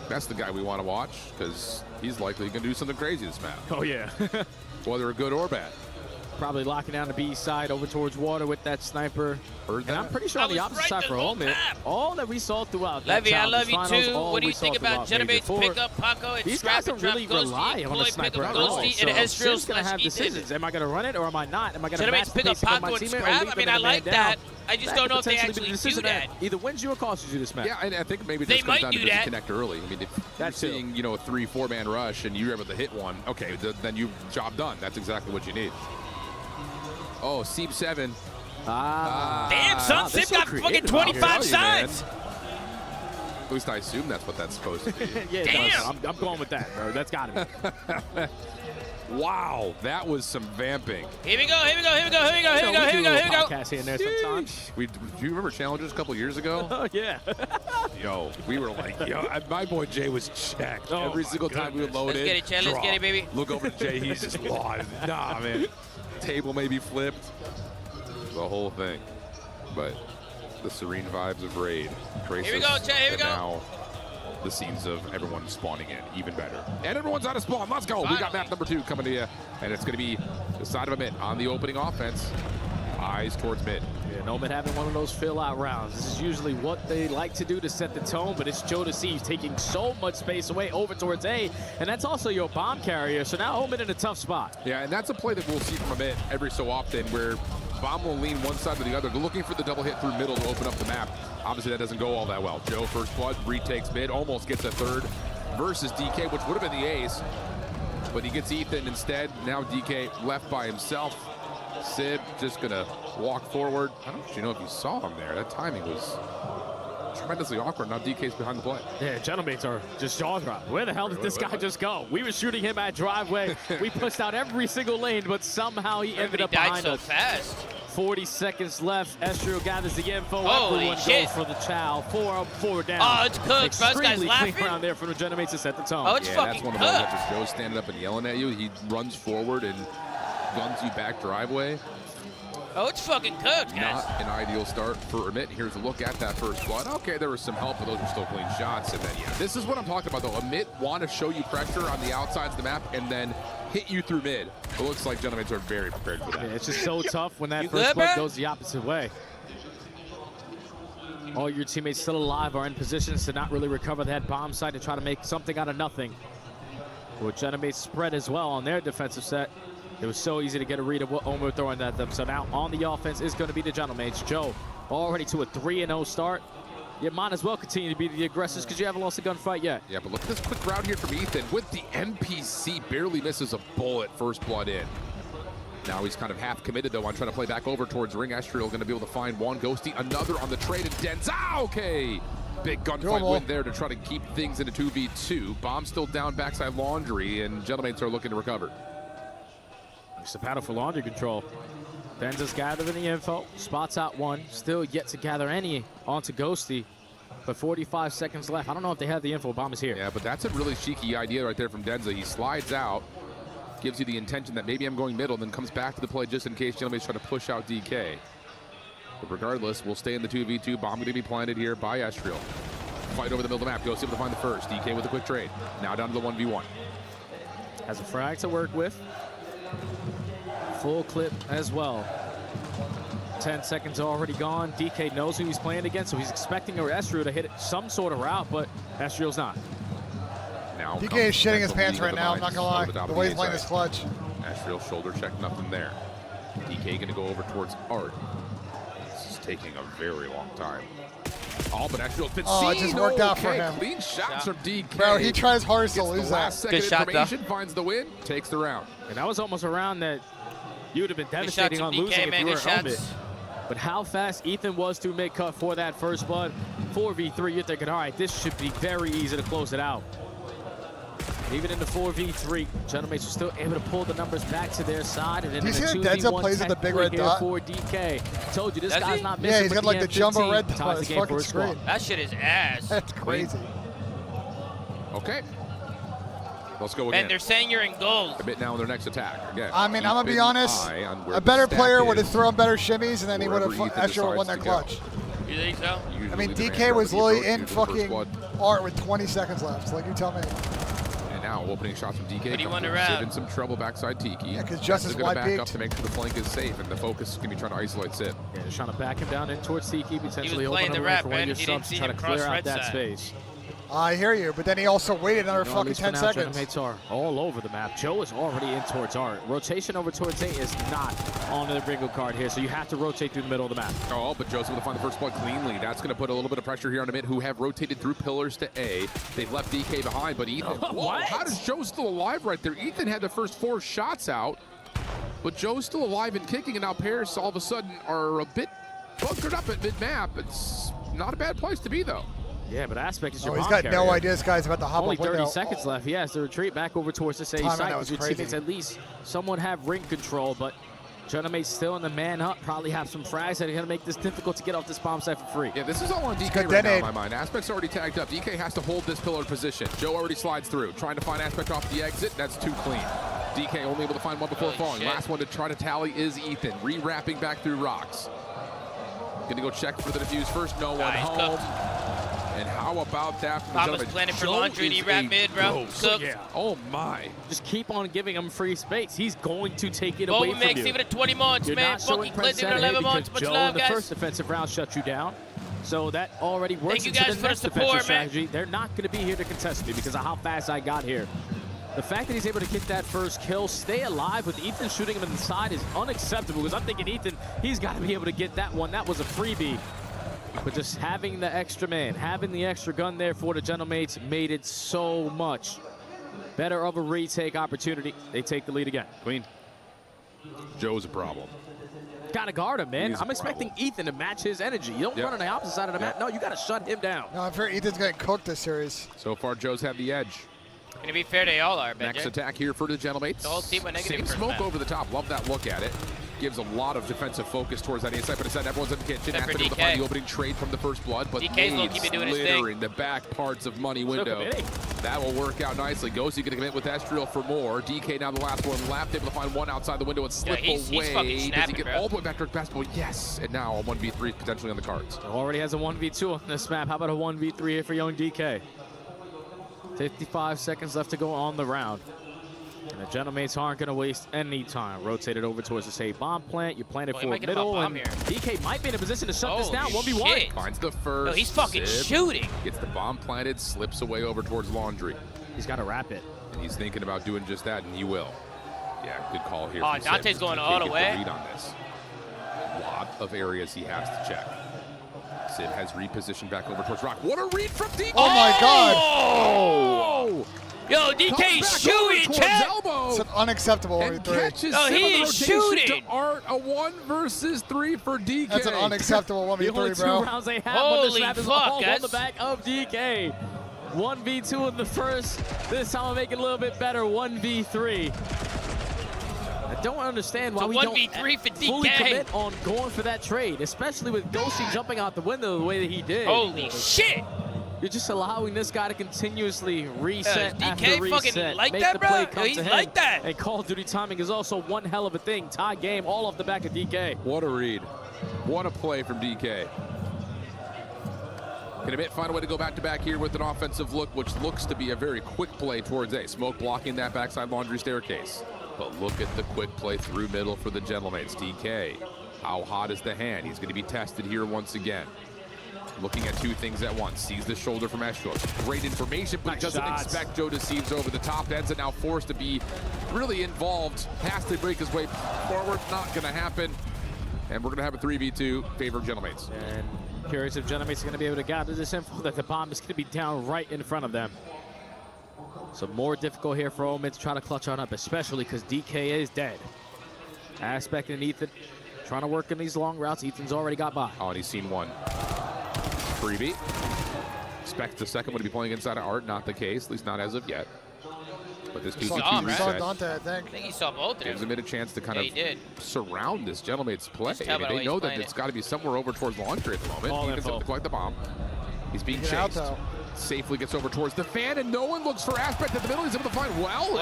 That's the guy we want to watch, because he's likely going to do something crazy this map. Oh, yeah. Whether good or bad. Probably locking down the B side over towards water with that sniper. And I'm pretty sure on the opposite side for Omid, all that we saw throughout Levy, I love you finals, too. What do you think about Genovate's pickup, Paco, and these guys don't really rely on a sniper at all. So Sid's going to have decisions. Am I going to run it or am I not? Am I going to match pick up Paco and scrap? I mean, I like that. I just don't know if they actually do that. Either wins you or costs you this match. Yeah, and I think maybe this comes down to disconnect early. I mean, if you're seeing, you know, a 3-4 man rush and you're able to hit one, okay, then you job done. That's exactly what you need. Oh, Seep 7. Damn, son, Seep got fucking 25 sides. At least I assume that's what that's supposed to be. Yeah, damn. I'm going with that, bro. That's got to be. Wow, that was some vamping. Here we go, here we go, here we go, here we go, here we go, here we go, here we go. Podcast here and there sometimes. Do you remember challenges a couple years ago? Oh, yeah. Yo, we were like, yo, my boy Jay was checked. Every single time we would load Let's in. get it, Chad. Let's get it, baby. Look over to Jay, he's just lost. Nah, man. Table may be flipped. The whole thing. But the serene vibes of Raid. Here we go, Chad. Here we go. Now the scenes of everyone spawning in, even better. And everyone's out of spawn. Let's go. We got map number 2 coming to you. And it's going to be the side of a mid on the opening offense. Eyes towards mid. Yeah, Nomad having one of those fill-out rounds. This is usually what they like to do to set the tone, but it's Joe Deceive taking so much space away over towards A, and that's also your bomb carrier, so now Omid in a tough spot. Yeah, and that's a play that we'll see from a mid every so often, where bomb will lean one side or the other. They're looking for the double hit through middle to open up the map. Obviously, that doesn't go all that well. Joe, first blood, retakes mid, almost gets a third versus DK, which would have been the ace, but he gets Ethan instead. Now DK left by himself. Sib just gonna walk forward. I don't actually know if you saw him there. That timing was tremendously awkward. Now DK's behind the play. Yeah, gentlemates are just jaw dropped. Where the hell did this guy just go? We were shooting him at driveway. We pushed out every single lane, but somehow he ended up behind us. Fast. 40 seconds left. Estrio gathers the info. Holy Everyone shit. goes for the chow. 4 up, 4 down. Oh, it's cooked, bro. This guy's Extremely laughing. clean around there from the gentlemates to set the tone. Oh, it's That's fucking one of those after Joe's standing up and yelling at you. He runs forward and guns you back driveway. Oh, it's fucking cooked, guys. Not an ideal start for Amit. Here's a look at that first blood. Okay, there was some help, but those were still clean shots. And then, yeah, this is what I'm talking about, though. Amit want to show you pressure on the outsides of the map and then hit you through mid. It looks like gentlemen are very prepared for that. Yeah, it's just so tough when that first blood goes the opposite way. All your teammates still alive are in positions to not really recover that bomb site and try to make something out of nothing. Well, gentlemates spread as well on their defensive set. It was so easy to get a read of what Omer throwing at them. So now on the offense is going to be the gentlemates. Joe already to a 3-0 start. You might as well continue to be the aggressors because you haven't lost a gunfight yet. Yeah, but look at this quick round here from Ethan with the NPC. Barely misses a bullet first blood in. Now he's kind of half committed, though, on trying to play back over towards ring. Estriel going to be able to find one. Ghosty, another on the trade, and Denza. Okay. Big gunfight win there to try to keep things in a 2v2. Bomb still down backside Laundry, and Gentlemates are looking to recover. It's a battle for Laundry control. Benza's gathering the info, spots out one, still yet to gather any onto Ghosty. But 45 seconds left. I don't know if they have the info. Bomb is here. Yeah, but that's a really cheeky idea right there from Denza. He slides out, gives you the intention that maybe I'm going middle, then comes back to the play just in case Gentlemate's trying to push out DK. But regardless, we'll stay in the 2v2. Bomb going to be planted here by Estriel. Fight over the middle of the map. Goes able to find the first. DK with a quick trade. Now down to the 1v1. Has a frag to work with. Full clip as well. 10 seconds already gone. DK knows who he's playing against, so he's expecting Estriel to hit some sort of route, but Estriel's not. Now DK is shitting his pants right now, I'm not gonna lie. The way he's playing this clutch. Estriel shoulder check, nothing there. DK gonna go over towards Art. Taking a very long time. Oh, but Estriel's been seen. It just worked out for him. Clean shots from DK. Bro, he tries hardest to lose that. Last second information, finds the win, takes the round. And that was almost a round that you would have been devastating on losing if you were at it. But how fast Ethan was to make cut for that first blood. 4v3, you're thinking, all right, this should be very easy to close it out. Even in the 4v3, Gentlemates are still able to pull the numbers back to their side. And then do you in see the that Denza plays with the big red dot? For DK. Told you, this guy's not missing. Yeah, he's got like the jumbo red dot on his his fucking screen. That shit is ass. That's crazy. Okay. Let's go again. And they're saying you're in gold. Commit now on their next attack. Again, I mean, I'm going to be honest. A better player would have thrown better shimmies, and then he would have Estriel won that clutch. You think so? I mean, DK was literally in fucking Art with 20 seconds left. Like, you tell me. And now opening shots from DK. But he won the round. In some trouble backside Tiki. Yeah, because Justice is going to back peaked up to make sure the flank is safe, and the focus is going to be trying to isolate Sib. Yeah, just trying to back him down in towards Tiki, potentially he was playing open the up rap, for one of your he subs, trying to clear out that space. I hear you, but then he also waited another fucking 10 seconds. Gentlemates are all over the map. Joe is already in towards Art. Rotation over towards A is not on the bingo card here, so you have to rotate through the middle of the map. Oh, but Joe's able to find the first blood cleanly. That's going to put a little bit of pressure here on the mid, who have rotated through pillars to A. They've left DK behind, but Ethan, whoa, how does Joe still alive right there? Ethan had the first 4 shots out, but Joe's still alive and kicking, and now Paris all of a sudden are a bit bunkered up at mid-map. It's not a bad place to be, though. Yeah, but Aspect is your he's got no idea this guy's about to hop Only up window. 30 seconds left. He has to retreat back over towards the same side because your teammates at least somewhat have ring control, but Gentlemates still in the man up, probably have some frags that are going to make this difficult to get off this bomb site for free. Yeah, this is all on DK right now in my mind. Aspect's already tagged up. DK has to hold this pillar position. Joe already slides through, trying to find Aspect off the exit. That's too clean. DK only able to find one before falling. Last one to try to tally is Ethan, re-wrapping back through rocks. Gonna go check for the defuse first. No one home. And how about that from the Thomas planning for Laundry, he wrapped mid, bro. Yeah. Oh my. Just keep on giving him free space. He's going to take it away from you. Even at 20 months, man. Fucking Clint, even 11 months. Much love, guys. The first defensive round shut you down. So that already works into the next defensive strategy. They're not going to be here to contest me because of how fast I got here. The fact that he's able to get that first kill, stay alive with Ethan shooting him in the side is unacceptable because I'm thinking Ethan, he's got to be able to get that one. That was a freebie. But just having the extra man, having the extra gun there for the Gentlemates made it so much better of a retake opportunity. They take the lead again. Queen. Joe's a problem. Gotta guard him, man. I'm expecting Ethan to match his energy. You don't run on the opposite side of the map. No, you gotta shut him down. No, I'm sure Ethan's getting cooked this series. So far, Joe's had the edge. Gonna be fair, they all are, BENJ. Next attack here for the Gentlemates. The whole team went negative. Same smoke over the top. Love that look at it. Gives a lot of defensive focus towards that inside, but instead everyone's in the kitchen. Has to be able to find the opening trade from the first blood, but DK's doing his thing. In the back parts of money window. That will work out nicely. Ghosty gonna commit with Estriel for more. DK now the last one left, able to find one outside the window and slip away. He's fucking snapping, does he get all the way back to basketball? Yes, and now a 1v3 potentially on the cards. Already has a 1v2 on this map. How about a 1v3 here for young DK? 55 seconds left to go on the round. And the Gentlemates aren't going to waste any time. Rotated over towards the safe bomb plant. You plant it for middle, and DK might be in a position to shut this down. 1v1. Finds the first. No, he's fucking shooting. Gets the bomb planted, slips away over towards Laundry. He's got to wrap it. And he's thinking about doing just that, and he will. Yeah, good call here. Oh, Dante's going all the way. Read on this. A lot of areas he has to check. Sid has repositioned back over towards Rock. What a read from DK! Oh my God! Oh! Yo, DK shooting, chat. It's an unacceptable 1v3. Oh, he is shooting. Art, a 1 versus 3 for DK. That's an unacceptable 1v3, the only bro. 2 rounds they have Holy on this map is fuck, all on the back of DK. 1v2 in the first. This time I'll make it a little bit better. 1v3. I don't understand why we don't fully commit on going for that trade, especially with Ghosty jumping out the window the way that he did. Holy shit! You're just allowing this guy to continuously reset after DK reset. fucking like make that, the bro? play come He's to him. like that. And Call of Duty timing is also one hell of a thing. Tie game all off the back of DK. What a read. What a play from DK. Can Amit find a way to go back-to-back here with an offensive look, which looks to be a very quick play towards A. Smoke blocking that backside laundry staircase. But look at the quick play through middle for the Gentlemates. DK, how hot is the hand? He's going to be tested here once again. Looking at 2 things at once. Sees the shoulder from Estro. Great information, but doesn't expect Joe Deceives over the top. Ends it now forced to be really involved. Has to break his way forward. Not going to happen. And we're going to have a 3v2 favor of Gentlemates. And curious if Gentlemates are going to be able to gather this info that the bomb is going to be down right in front of them. So more difficult here for Omen to try to clutch on up, especially because DK is dead. Aspect and Ethan trying to work in these long routes. Ethan's already got by. Oh, and he's seen one. Freebie. Expect the second one to be playing inside of Art. Not the case, at least not as of yet. But this PC2 reset I think he saw both of them. gives him a chance to kind of surround this Gentlemate's play. I mean, they know that it's got to be somewhere over towards laundry at the moment. He can collect the bomb. He's being chased. Safely gets over towards the fan, and no one looks for Aspect at the middle. He's able to find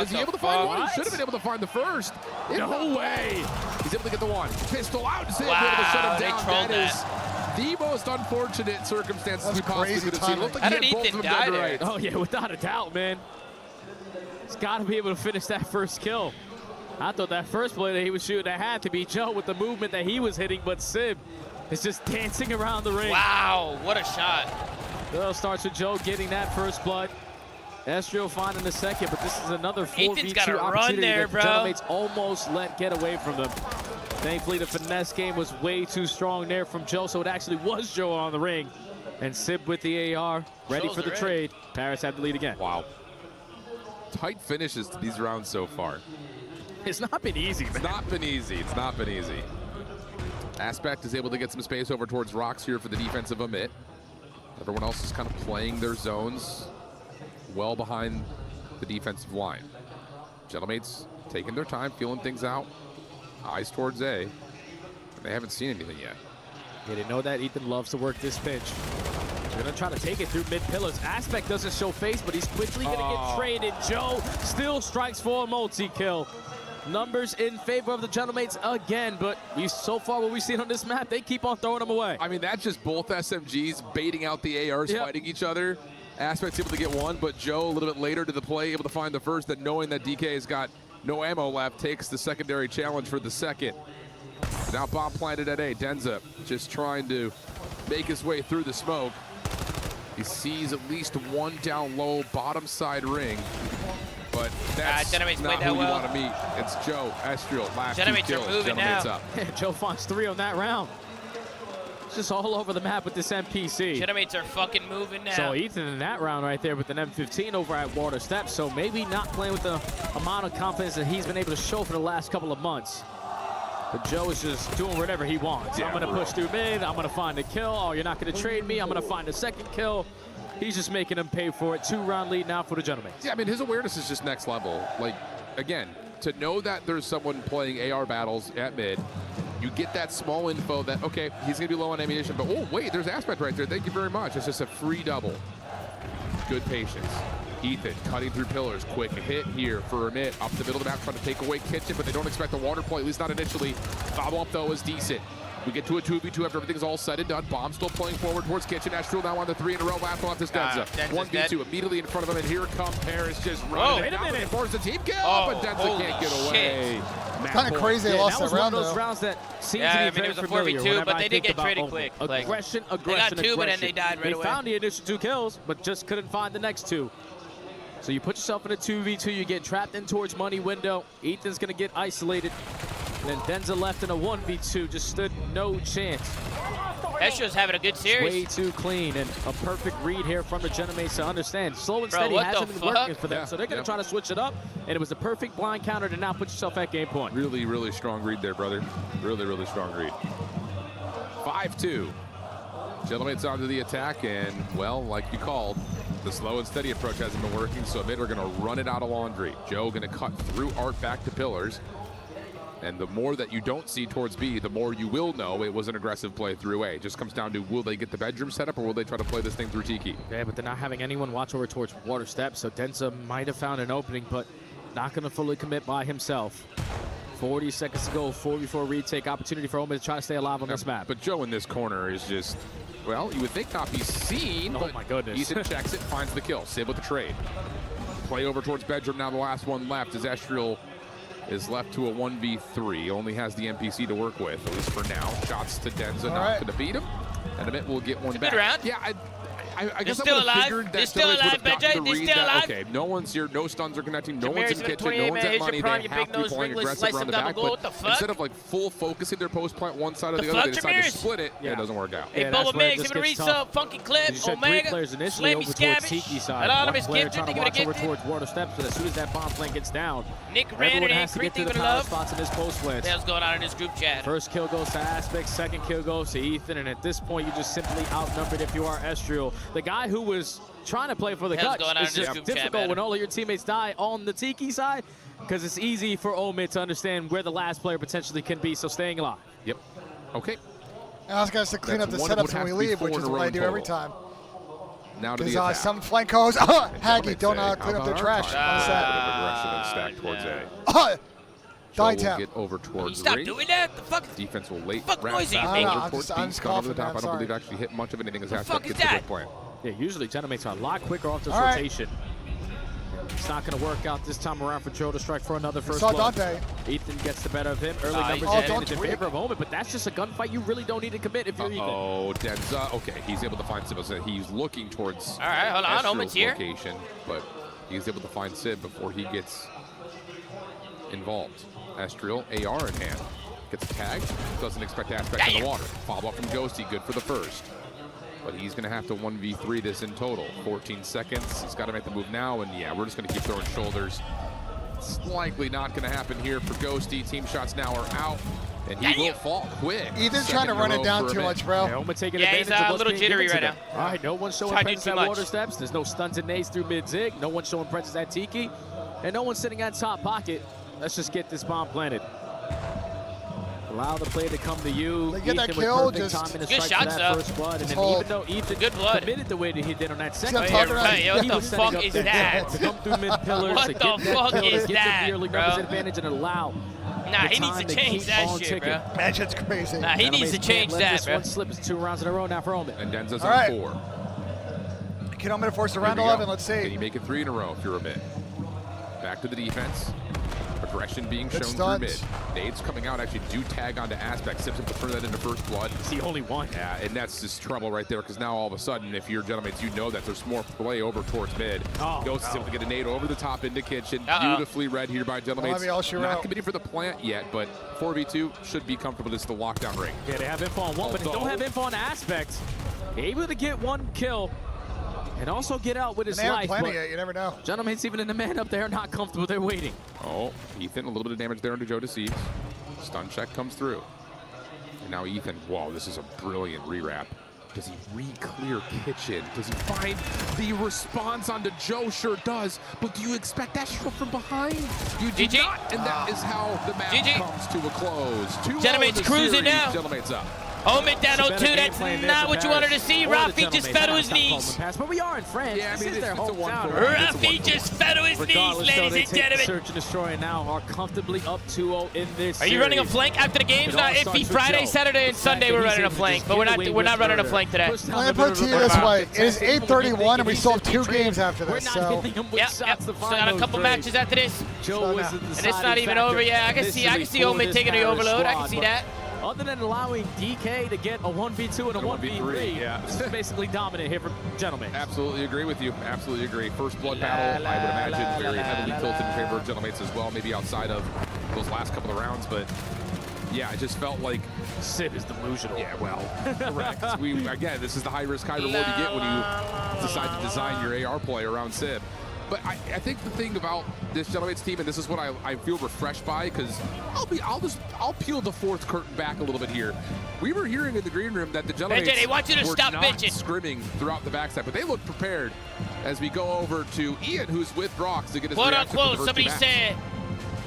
Is he able to find one? He should have been able to find the first. No way. He's able to get the one. Pistol out. Able to shut him down. That is the most unfortunate circumstances we possibly could have seen. Looked like How did Ethan die there? Right. Oh, yeah, without a doubt, man. He's got to be able to finish that first kill. I thought that first play that he was shooting, that had to be Joe with the movement that he was hitting, but Sib is just dancing around the ring. Wow, what a shot. Well, starts with Joe getting that first blood. Estrio finding the second, but this is another 4v2 opportunity that the Gentlemates almost let get away from them. Thankfully, the finesse game was way too strong there from Joe, so it actually was Joe on the ring. And Sib with the AR, ready for the trade. Paris had the lead again. Wow. Tight finishes to these rounds so far. It's not been easy, man. It's not been easy. It's not been easy. Aspect is able to get some space over towards Rocks here for the defensive Amit. Everyone else is kind of playing their zones well behind the defensive line. Gentlemates taking their time, feeling things out. Eyes towards A. And they haven't seen anything yet. Yeah, they know that Ethan loves to work this pitch. They're going to try to take it through mid-pillars. Aspect doesn't show face, but he's quickly going to get traded. Joe still strikes for a multi-kill. Numbers in favor of the Gentlemates again, but so far what we've seen on this map, they keep on throwing them away. I mean, that's just both SMGs baiting out the ARs, fighting each other. Aspect's able to get one, but Joe a little bit later to the play, able to find the first, and knowing that DK has got no ammo left, takes the secondary challenge for the second. Now bomb planted at A. Denza just trying to make his way through the smoke. He sees at least one down low, bottom side ring. But that's not who you want to meet. It's Joe, Estriel, last 2 kills. Gentlemates up. Joe finds 3 on that round. It's just all over the map with this NPC. Gentlemates are fucking moving now. So Ethan in that round right there with an M15 over at Water Steps. So maybe not playing with the amount of confidence that he's been able to show for the last couple of months. But Joe is just doing whatever he wants. I'm going to push through mid. I'm going to find a kill. Oh, you're not going to trade me. I'm going to find a second kill. He's just making them pay for it. 2-round lead now for the Gentlemates. Yeah, I mean, his awareness is just next level. Like, again, to know that there's someone playing AR battles at mid, you get that small info that, okay, he's going to be low on ammunition, but, oh, wait, there's Aspect right there. Thank you very much. It's just a free double. Good patience. Ethan cutting through pillars. Quick hit here for Amit. Up the middle of the map, trying to take away Kitchen, but they don't expect the water play, at least not initially. Follow-up, though, is decent. We get to a 2v2 after everything's all said and done. Bomb still playing forward towards Kitchen. Estriel now on the 3 in a row. Last one left is Denza. 1v2 immediately in front of him, and here come Paris just running. Wait a minute. Force the team kill, but Denza can't get away. Kind of crazy they lost that round, though. That was one of those rounds that seems to be very it was a familiar 4v2, but they did get traded quick. Aggression, they got 2, but then they died right away. They found the initial 2 kills, but just couldn't find the next 2. So you put yourself in a 2v2, you get trapped in towards money window. Ethan's going to get isolated. And then Denza left in a 1v2, just stood no chance. Estro's having a good series. Way too clean, and a perfect read here from the Genomates to understand. Slow and steady hasn't been working for them, so they're going to try to switch it up, and it was a perfect blind counter to now put yourself at game point. Really, really strong read there, brother. Really, really strong read. 5-2. Genomates onto the attack, and, well, like you called, the slow and steady approach hasn't been working, so mid are going to run it out of laundry. Joe going to cut through Art back to pillars. And the more that you don't see towards B, the more you will know it was an aggressive play through A. It just comes down to, will they get the bedroom set up, or will they try to play this thing through Tiki? Yeah, but they're not having anyone watch over towards water steps, so Denza might have found an opening, but not going to fully commit by himself. 40 seconds to go, 4v4 retake, opportunity for Omen to try to stay alive on this map. But Joe in this corner is just, well, you would think not be seen, oh my goodness. Ethan checks it, finds the kill. Sid with the trade. Play over towards bedroom, now the last one left is Estriel. Is left to a 1v3. Only has the NPC to work with, at least for now. Shots to Denza, not going to beat him. And Amit will get one back. Good round. Yeah, I guess still I would have alive. figured that They're still alive, BENJ. They're still alive. Okay, no one's here, no stuns are connecting, no Jameer's one's in kitchen, no one's at money. They have to be playing aggressive around the back, but instead of like full focusing their post plant one side or the other, they decide to split it. Yeah. It doesn't work out. Hey, Bubba Migs, give it a resub. Funky Clip, Omega, Slammy Scabbage. Anonymous Gifted, give it a gift. Towards water steps, but as soon as that bomb plant gets down, Nick ran it in, Creek, give it a love. Spots in this post plant. What's going on in this group chat? First kill goes to Aspect, second kill goes to Ethan, and at this point, you're just simply outnumbered if you are Estriel. The guy who was trying to play for the cut is just difficult when all of your teammates die on the Tiki side, because it's easy for Omid to understand where the last player potentially can be, so staying alive. Yep. Okay. I was going to clean up the setups when we leave, which is what I do every time. Now to the attack. Some flankos, Haggy, don't clean up their trash. Stack towards A. Die will get over towards Stop doing that. The fuck. Defense will late fuck noise are you making? I'm just coughing, over the top. I don't believe actually hit much of anything as Aspect gets that? a good plan. Yeah, usually Genomates are a lot quicker off this rotation. It's not going to work out this time around for Joe to strike for another first blood. Ethan gets the better of him. Early numbers advantage in favor of Omen, but that's just a gunfight you really don't need to commit if you're Ethan. Oh, Denza. Okay, he's able to find Sid. He's looking towards all right, hold on, Omen's here. Location, but he's able to find Sid before he gets involved. Estriel, AR in hand. Gets tagged. Doesn't expect Aspect in the water. Follow up from Ghosty. Good for the first. But he's going to have to 1v3 this in total. 14 seconds. He's got to make the move now. And yeah, we're just going to keep throwing shoulders. It's likely not going to happen here for Ghosty. Team shots now are out. And he will fall quick. Ethan's trying to run it down too much, bro. Yeah, taking advantage of a little jittery right now. All right, no one's showing presence at water steps. There's no stuns and nades through mid-zig. No one's showing presence at Tiki. And no one's sitting at top pocket. Let's just get this bomb planted. Allow the play to come to you. They get that kill, just good shots up. First blood, and then even though Ethan committed the way that he did on that second, what the fuck is that? To come through mid pillars, what the fuck is that, bro? Advantage and allow. Nah, he needs to change that shit, bro. That shit's crazy. Nah, he needs to change that, bro. One slip is 2 rounds in a row now for Omen. And Denza's on 4. Kid, I'm going to force a round 11. Let's see. Can you make it 3 in a row if you're a bit? Back to the defense. Aggression being shown through mid. Nades coming out actually do tag onto Aspect. Simpson prefer that into first blood. It's the only one. Yeah, and that's just trouble right there, because now all of a sudden, if you're Genomates, you know that there's more play over towards mid. Ghost is able to get a nade over the top into kitchen. Beautifully read here by Genomates. Not committing for the plant yet, but 4v2 should be comfortable. This is the lockdown ring. Yeah, they have info on one, but they don't have info on Aspect. Able to get one kill. And also get out with his life. You never know. Genomates, even in the man up there, not comfortable. They're waiting. Oh, Ethan, a little bit of damage there into Joe Deceives. Stun check comes through. And now Ethan, whoa, this is a brilliant rewrap. Does he re-clear kitchen? Does he find the response onto Joe? Sure does. But do you expect that shot from behind? You do not. And that is how the match comes to a close. Genomates cruising now. Genomates up. Omen down 0-2, that's not what you wanted to see. Rafi just fell to his knees. But we are in France. Yeah, I mean, this is their hometown. Rafi just fell to his knees, ladies and gentlemen. Search and Destroy now are comfortably up 2-0 in this series. Are you running a flank after the games? Not if Friday, Saturday, and Sunday we're running a flank, but we're not running a flank today. Let me put it to you this way. It is 8:31 and we still have 2 games after this. So yep. Still got a couple matches after this. And it's not even over yet. I can see Omen taking the overload. I can see that. Other than allowing DK to get a 1v2 and a 1v3, this is basically dominant here for Gentlemen. Absolutely agree with you. Absolutely agree. First blood battle, I would imagine, very heavily tilted in favor of Gentlemates as well, maybe outside of those last couple of rounds. But yeah, I just felt like Sib is delusional. Yeah, well, correct. Again, this is the high risk, high reward you get when you decide to design your AR play around Sib. But I think the thing about this Gentlemates team, and this is what I feel refreshed by, because I'll peel the fourth curtain back a little bit here. We were hearing in the green room that the Gentlemates they want you to were stop not bitching. scrimming throughout the backside, but they look prepared as we go over to Ian, who's with Brox, to get his reaction quote to the somebody first said,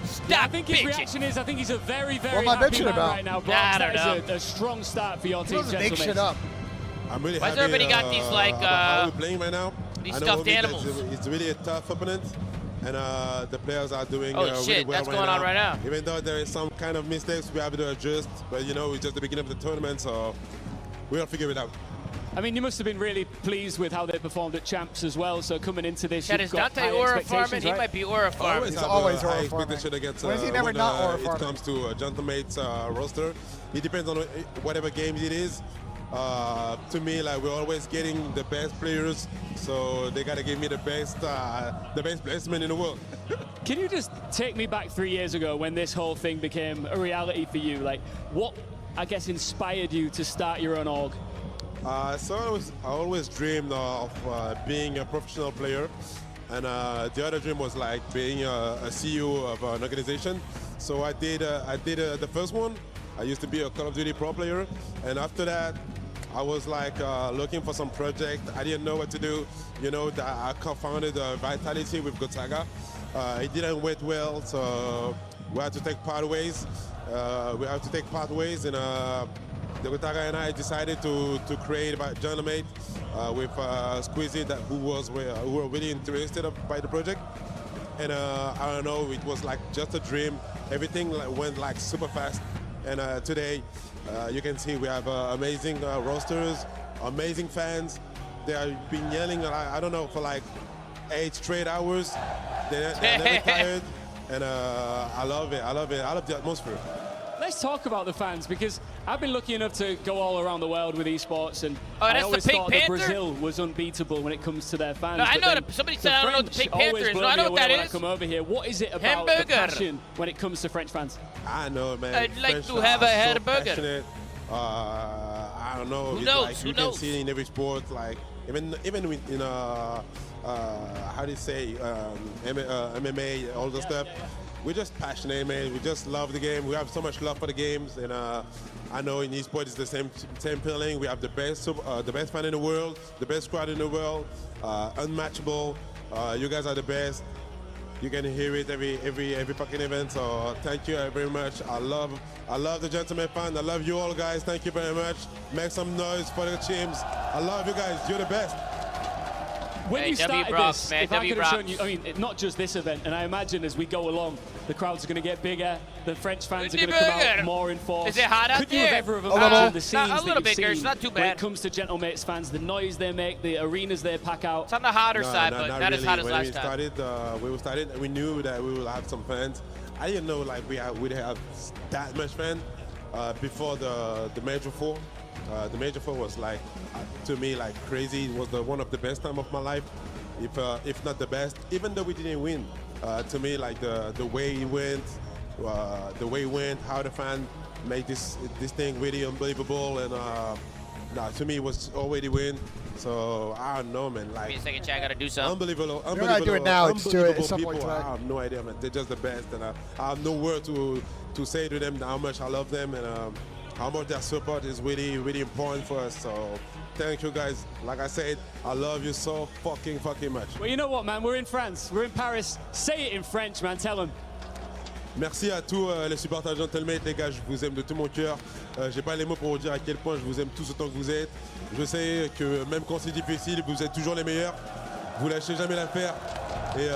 stop I think his bitching. reaction is, I think he's a very, very What am I happy bitching man about? right now. Nah, Brox, I that don't is a strong start for your He team, doesn't make gentlemen. shit up. I'm really Why's happy, everybody got these, like, how we're playing right now. these I know stuffed Omid, animals? It's really a tough opponent, and the players are doing Oh, really shit, well that's going on right now. Even though there is some kind of mistakes, we have to adjust. But you know, it's just the beginning of the tournament, so we'll figure it out. I mean, you must have been really pleased with how they performed at Champs as well. So coming into this, Chad, you've is got Dante high aura expectations, farming? He right? might be aura farming. He's always high aura farming. expectation against When has he never not aura it farming? comes to Gentlemates roster. It depends on whatever game it is. To me, like, we're always getting the best players, so they gotta give me the best placement in the world. Can you just take me back 3 years ago when this whole thing became a reality for you? Like, what, I guess, inspired you to start your own org? So I always dreamed of being a professional player, and the other dream was like being a CEO of an organization. So I did the first one. I used to be a Call of Duty pro player, and after that, I was like looking for some project. I didn't know what to do. You know, I co-founded Vitality with Gotaga. It didn't went well, so we had to take part ways. And the Gotaga and I decided to create Gentlemates with Squeezy, who were really interested by the project. And I don't know, it was like just a dream. Everything went like super fast. And today, you can see we have amazing rosters, amazing fans. They have been yelling, I don't know, for like 8 straight hours. They're never tired. And I love it. I love the atmosphere. Let's talk about the fans, because I've been lucky enough to go all around the world with esports, and I always thought that Brazil was unbeatable when it comes to their fans. No, I know somebody said I don't know what the Pink Panther is. No, I know what that is. When I come over here, what is it about the passion when it comes to French fans? I know, man. I'd like French to have a hamburger. So I don't know. Who knows? Like, you can see it in every sport, like even in how do you say MMA, all the stuff. We're just passionate, man. We just love the game. We have so much love for the games, and I know in esports it's the same feeling. We have the best fan in the world, the best squad in the world, unmatchable. You guys are the best. You can hear it every fucking event. So thank you very much. I love the Gentleman fan. I love you all, guys. Thank you very much. Make some noise for the teams. I love you guys. You're the best. When you started this, if I could have shown you, I mean, not just this event, and I imagine as we go along, the crowds are going to get bigger, the French fans are going to come out more in force. Is it hot out there? Could you have ever have imagined the scenes a little that bigger, you've it's seen not too bad. when it comes to Gentlemates fans, the noise they make, the arenas they pack out? It's on the hotter side, but not as hot as last time. When we started, we knew that we would have some fans. I didn't know like we'd have that much fans before the Major 4. The Major 4 was like, to me, like crazy. It was one of the best time of my life. If not the best, even though we didn't win, to me, like the way it went, how the fan made this thing really unbelievable, and to me it was already win. So I don't know, man. Like, give me a second, Chad. I gotta do something. Unbelievable. You're not doing it now. It's do it at some point. I have no idea, man. They're just the best, and I have no word to say to them how much I love them, and how much their support is really, really important for us. So thank you, guys. Like I said, I love you so fucking much. Well, you know what, man? We're in France. We're in Paris. Say it in French, man. Tell them. Merci à tous les supporters Gentlemates, les gars. Je vous aime de tout mon cœur. J'ai pas les mots pour vous dire à quel point je vous aime tous autant que vous êtes. Je sais que même quand c'est difficile, vous êtes toujours les meilleurs. Vous lâchez jamais l'affaire. Et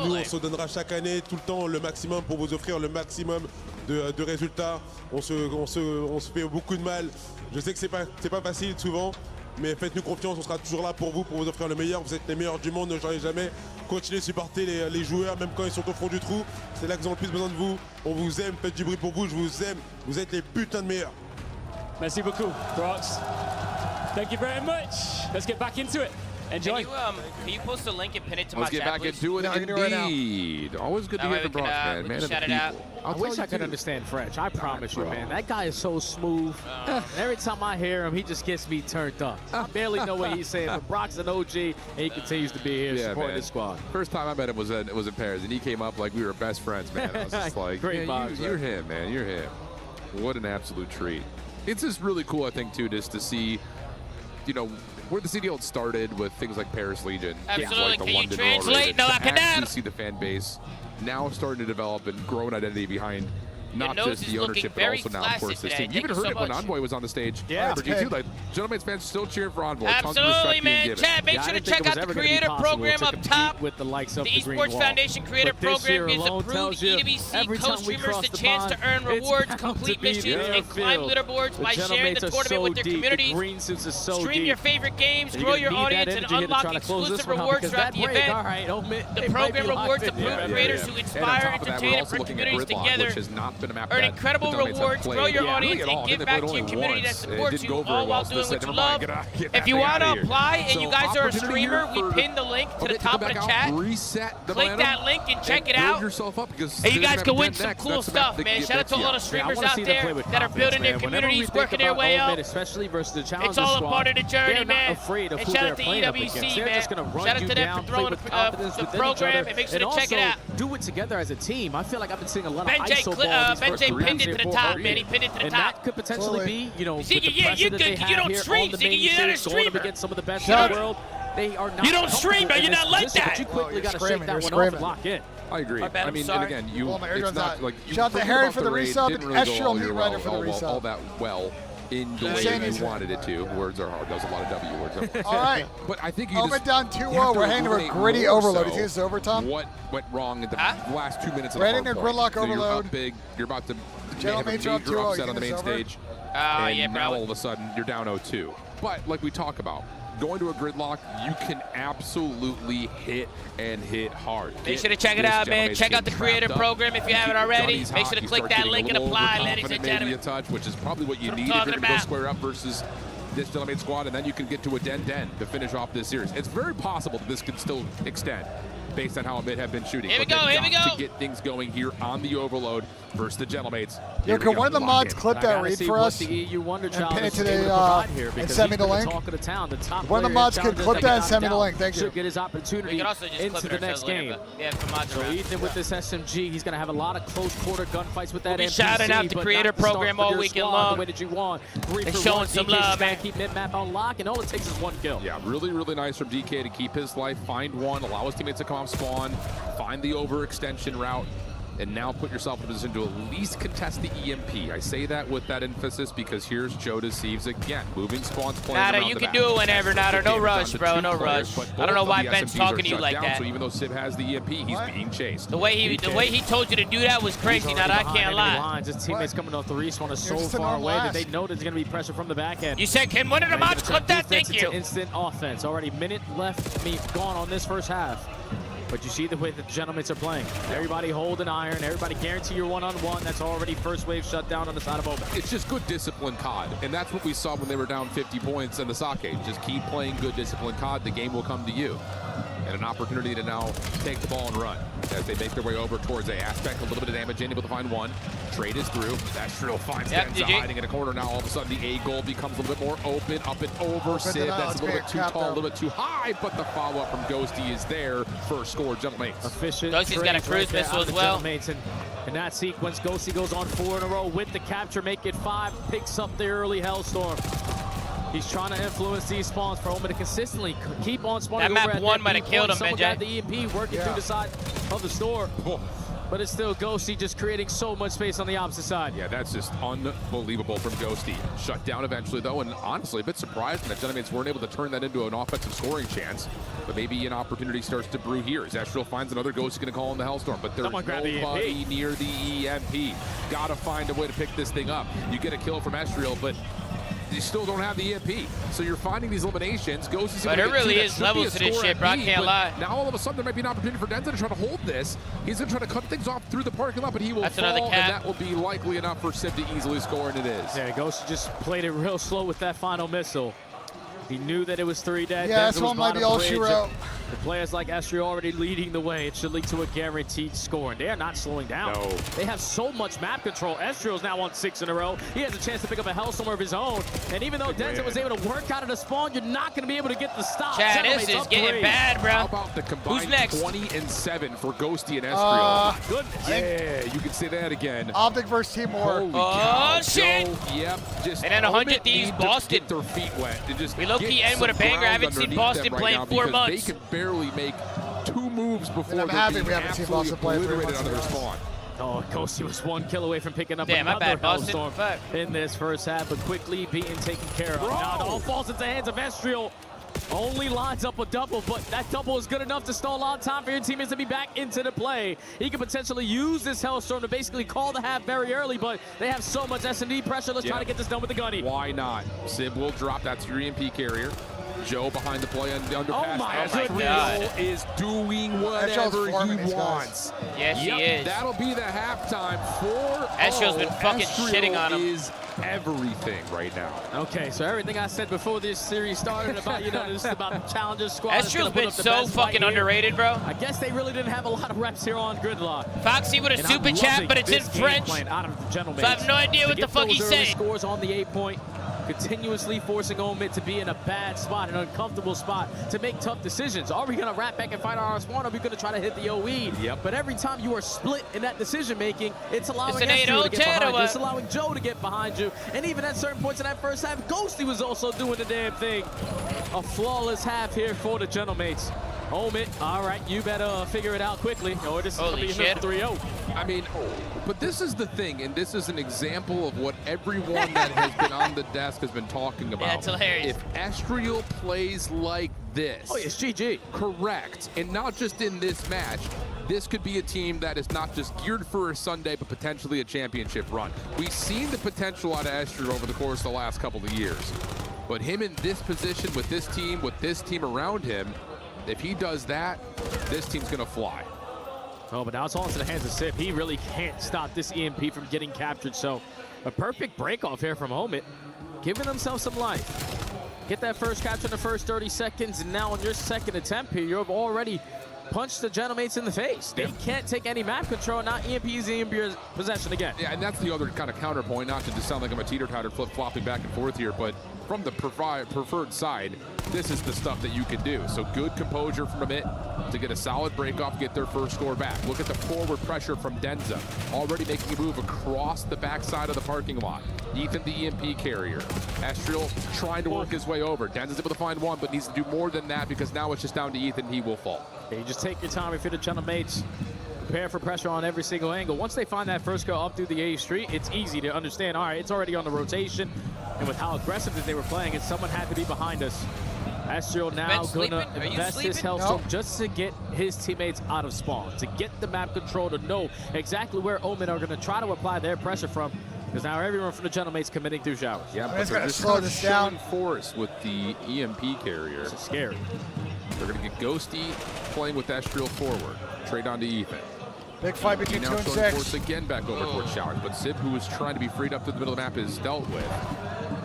nous, on se donnera chaque année, tout le temps, le maximum pour vous offrir le maximum de résultats. On se fait beaucoup de mal. Je sais que c'est pas facile souvent, mais faites-nous confiance, on sera toujours là pour vous offrir le meilleur. Vous êtes les meilleurs du monde, ne changez jamais. Continuez de supporter les joueurs, même quand ils sont au fond du trou. C'est là qu'ils ont le plus besoin de vous. On vous aime, faites du bruit pour vous, je vous aime. Vous êtes les putains de meilleurs. Merci beaucoup, Brox. Thank you very much. Let's get back into it. Enjoy. Can you post a link and pin it to my chat, Let's get back into it, indeed. Always good to hear from Brock, man. Man of the people. I wish I could understand French. I promise you, man. That guy is so smooth. Every time I hear him, he just gets me turned up. I barely know what he's saying, but Brock's an OG, and he continues to be here supporting the squad. First time I met him was in Paris, and he came up like we were best friends, man. I was just like, Great vibes, you're him, man. You're him. What an absolute treat. It's just really cool, I think, too, just to see, you know, where the CDL started with things like Paris Legion. Absolutely. Like the Can London you translate? No, I cannot. actually see the fan base now starting to develop and grow an identity behind not just the ownership, but also now, of course, this team. You even heard it when Envoy was on the stage. Yeah. For G2, like, Gentleman's fans still cheering for Envoy. Absolutely, man. Chat, make sure to check out the creator program up top. With the likes of the Esports Foundation creator program gives approved EWC co-streamers the chance to earn rewards, complete missions, and climb leaderboards by sharing the tournament with their communities. Stream your favorite games, grow your audience, and unlock exclusive rewards throughout the event. The program rewards approved creators who inspire, entertain, and bring communities together. Earn incredible rewards, grow your audience, and give back to your community that supports you, all while doing what you love. If you want to apply and you guys are a streamer, we pinned the link to the top of the chat. Click that link and check it out. And you guys can win some cool stuff, man. Shout out to all the streamers out there that are building their communities, working their way up. Especially versus the challenger it's all a squad, part of the journey, man. And shout out to EWC, man. Shout out to them for throwing the program, and make sure to check it out. Do it together as a team. I feel like I've been seeing a lot of BENJ ISO ball BENJ pinned it to the top, man. He pinned it to the and top. That could potentially be, you know, Ziggy, yeah, you're good because you don't stream, Ziggy. You're not a streamer. Against some of the best in the world. They are not. You don't stream, but you're not like that. But you quickly got to shake that one off and lock in. I agree. I mean, and again, it's not like you shout out to Harry for the resub. Didn't really go all that well in the way you wanted it to. Words are hard. That was a lot of W words. All right. But I think you just down 2-0. We're handing a gritty overload. Is this overtime? What went wrong in the last 2 minutes of the hard point? Gridlock overload. You're about to have a major upset on the main stage. And now all of a sudden you're down 0-2. But like we talk about, going to a gridlock, you can absolutely hit and hit hard. Make sure to check it out, man. Check out the creator program if you haven't already. Make sure to click that link and apply, ladies and gentlemen. Which is probably what you need if you're going to go square up versus this Gentleman squad, and then you can get to a den to finish off this series. It's very possible that this could still extend based on how it may have been shooting. Here we go, here we go. To get things going here on the Overload versus the Gentlemates. Yo, can one of the mods clip that read for us? The EU Wonder Child and pin it to the, and send me the link? One of the mods can clip that and send me the link. Thank you. Should get his opportunity into the next game. So Ethan with this SMG, he's going to have a lot of close quarter gunfights with that MPC. Shouting out the creator program all weekend long. The way that you want. And showing some love, man. Keep mid-map on lock, and all it takes is one kill. Yeah, really, really nice from DK to keep his life, find one, allow his teammates to come off spawn, find the overextension route, and now put yourself in a position to at least contest the EMP. I say that with that emphasis because here's Joe deceives again. Moving spawns playing Nada, you can do it whenever, Nada. No rush, bro, no rush. I don't know why Ben's talking to you like that. So even though Sib has the EMP, he's being chased. The way he told you to do that was crazy, Nada. I can't lie. His teammates coming off the respawn are so far away that they know there's going to be pressure from the back end. You said, can one of the mods clip that? Thank you. Instant offense. Already minute left, gone on this first half. But you see the way the Gentlemen are playing. Everybody hold an iron. Everybody guarantee your one-on-one. That's already first wave shut down on the side of Open. It's just good discipline COD. And that's what we saw when they were down 50 points in the sake. Just keep playing good discipline COD. The game will come to you. And an opportunity to now take the ball and run as they make their way over towards A. Aspect, a little bit of damage in, able to find one. Trade is through. That drill finds Denza hiding in a corner now. All of a sudden, the A goal becomes a little bit more open, up and over. Sib, that's a little bit too tall, a little bit too high, but the follow-up from Ghosty is there. First score, Gentlemen. Efficient. Ghosty's got a cruise missile as well. In that sequence, Ghosty goes on 4 in a row with the capture, make it 5, picks up the early Hellstorm. He's trying to influence these spawns for Omen to consistently keep on spawning. That map 1 might have killed him, Someone BENJ. got the EMP working through the side of the store. But it's still Ghosty just creating so much space on the opposite side. Yeah, that's just unbelievable from Ghosty. Shut down eventually, though, and honestly, a bit surprised that Gentlemen weren't able to turn that into an offensive scoring chance. But maybe an opportunity starts to brew here. Zestriel finds another Ghosty going to call in the Hellstorm, but there's nobody near the EMP. Gotta find a way to pick this thing up. You get a kill from Ezreal, but you still don't have the EMP. So you're finding these eliminations. Ghosty's but there really is levels to this shit, bro. I can't lie. Now all of a sudden there might be an opportunity for Denza to try to hold this. He's going to try to cut things off through the parking lot, but he will fall, and that will be likely enough for Sib to easily score, and it is. Yeah, Ghosty just played it real slow with that final missile. He knew that it was 3 dead. Yeah, this one might be all she wrote. The players like Estrio already leading the way. It should lead to a guaranteed score. And they are not slowing down. No. They have so much map control. Estrio's now on 6 in a row. He has a chance to pick up a Hellstorm of his own. And even though Denzel was able to work out of the spawn, you're not going to be able to get the stop. Chad, this is getting bad, bro. How about the combined Who's next? 20 and 7 for Ghosty and Estrio? Goodness. Yeah, you can say that again. Optic versus Timor. Oh, shit. Yep. Just and then 100 Thieves, Boston. Get their feet wet. We low-key end with a banger. I haven't seen Boston play in 4 months. They can barely make 2 moves before they're happy we haven't seen Boston play obliterated under their spawn. Oh, Ghosty was 1 kill away from picking up another Hellstorm in this first half, but quickly being taken care of. Now it all falls into the hands of Estrio. Only lines up a double, but that double is good enough to stall on time for your teammates to be back into the play. He could potentially use this Hellstorm to basically call the half very early, but they have so much S&D pressure. Let's try to get this done with the gunny. Why not? Sib will drop. That's your EMP carrier. Joe behind the play on the underpass. Oh my God. Is doing whatever he wants. Yes, he is. That'll be the halftime for Estrio's been fucking shitting on him. Is everything right now. Okay, so everything I said before this series started about, this is about the Challengers squad. Estrio's been so fucking underrated, bro. I guess they really didn't have a lot of reps here on Gridlock. Foxy with a super chat, but it's in French. Out of the so I have no idea what the fuck he's saying. Scores on the 8-point. Continuously forcing Omid to be in a bad spot, an uncomfortable spot, to make tough decisions. Are we going to wrap back and fight our spawn, or are we going to try to hit the OE? Yep. But every time you are split in that decision-making, it's allowing Estrio to get behind you. It's allowing Joe to get behind you. And even at certain points in that first half, Ghosty was also doing the damn thing. A flawless half here for the Gentlemates. Omid, all right, you better figure it out quickly, or this is going to be 3-0. I mean, but this is the thing, and this is an example of what everyone that has been on the desk has been talking about. Yeah, it's hilarious. If Estrio plays like this. Oh, it's GG. Correct. And not just in this match. This could be a team that is not just geared for a Sunday, but potentially a championship run. We've seen the potential out of Estrio over the course of the last couple of years. But him in this position with this team around him, if he does that, this team's going to fly. Oh, but now it's all into the hands of Sip. He really can't stop this EMP from getting captured. So a perfect break off here from Omid, giving himself some life. Get that first capture in the first 30 seconds, and now on your second attempt here, you've already punched the Gentlemates in the face. They can't take any map control, not EMP's in your possession again. Yeah, and that's the other kind of counterpoint, not to just sound like I'm a teeter-totter flip-flopping back and forth here, but from the preferred side, this is the stuff that you can do. So good composure from Amit to get a solid break off, get their first score back. Look at the forward pressure from Denza, already making a move across the backside of the parking lot. Ethan, the EMP carrier. Estrio trying to work his way over. Denza's able to find one, but needs to do more than that because now it's just down to Ethan. He will fall. Yeah, you just take your time if you're the Gentlemates. Prepare for pressure on every single angle. Once they find that first go up through the A street, it's easy to understand, all right, it's already on the rotation. And with how aggressive that they were playing, and someone had to be behind us. Estrio now going to invest his Hellstorm just to get his teammates out of spawn, to get the map control, to know exactly where Omid are going to try to apply their pressure from. Because now everyone from the Gentlemates committing through showers. Yeah, but they're just slow this down force with the EMP carrier. This is scary. They're going to get Ghosty playing with Estrio forward. Trade on to Ethan. Big fight between 2 and 6. Force again back over towards Showers, but Sib, who is trying to be freed up to the middle of the map, is dealt with.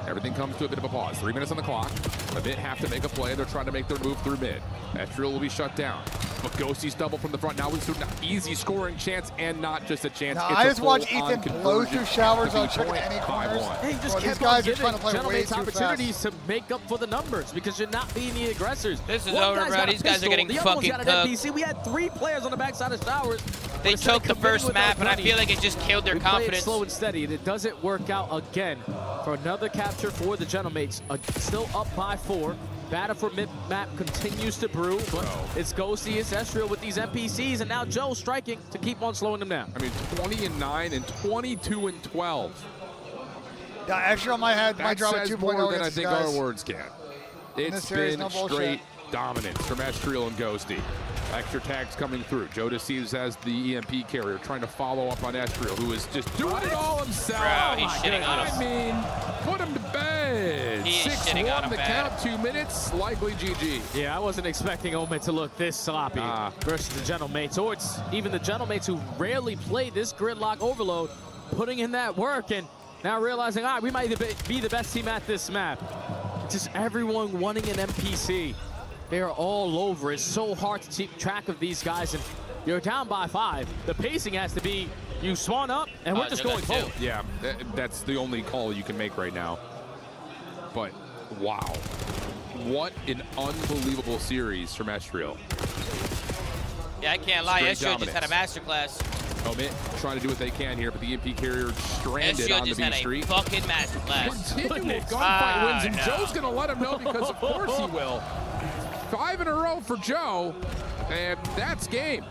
Everything comes to a bit of a pause. 3 minutes on the clock. A bit have to make a play. They're trying to make their move through mid. Estrio will be shut down. But Ghosty's double from the front. Now it's an easy scoring chance, and not just a chance. Now, I just watched Ethan blow through Showers on checking any corners. Hey, you just kept on giving Gentlemates opportunities to make up for the numbers because you're not being the aggressors. This is over, bro. These guys are getting fucking cooked. We had 3 players on the backside of Showers. They choked the first map, and I feel like it just killed their confidence. Slow and steady, and it doesn't work out again for another capture for the Gentlemates. Still up by 4. Battle for mid-map continues to brew, but it's Ghosty, it's Estrio with these NPCs, and now Joe striking to keep on slowing them down. I mean, 20-9 and 22-12. Yeah, Estrio might drop a 2.0 more than I think our words can. It's been straight dominance from Estrio and Ghosty. Extra tags coming through. Joe deceives as the EMP carrier, trying to follow up on Estrio, who is just doing it all himself. Bro, he's shitting on us. I mean, put him to bed. 6-1 the count, 2 minutes, likely GG. Yeah, I wasn't expecting Omid to look this sloppy versus the Gentlemates, or it's even the Gentlemates who rarely play this gridlock overload, putting in that work and now realizing, all right, we might be the best team at this map. Just everyone wanting an MPC. They're all over. It's so hard to keep track of these guys, and you're down by 5. The pacing has to be, you spawn up, and we're just going forward. Yeah, that's the only call you can make right now. But, wow. What an unbelievable series from Estriel. Yeah, I can't lie. Estriel just had a masterclass. Omit trying to do what they can here, but the EMP carrier stranded on the B Street. Fucking masterclass. Continual gunfight wins, and Joe's going to let him know because of course he will. 5 in a row for Joe, and that's game.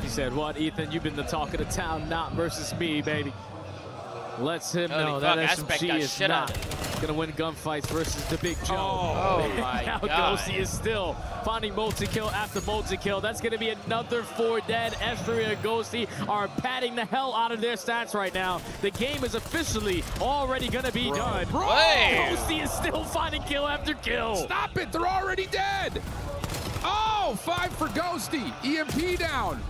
He said, what, Ethan? You've been the talk of the town, not versus me, baby. Lets him know that SMG is not going to win gunfights versus the Big Joe. Oh my now God. Ghosty is still finding multi-kill after multi-kill. That's going to be another 4 dead. Estriel and Ghosty are padding the hell out of their stats right now. The game is officially already going to be done. Ghosty is still finding kill after kill. Stop it, they're already dead. Oh, 5 for Ghosty. EMP down.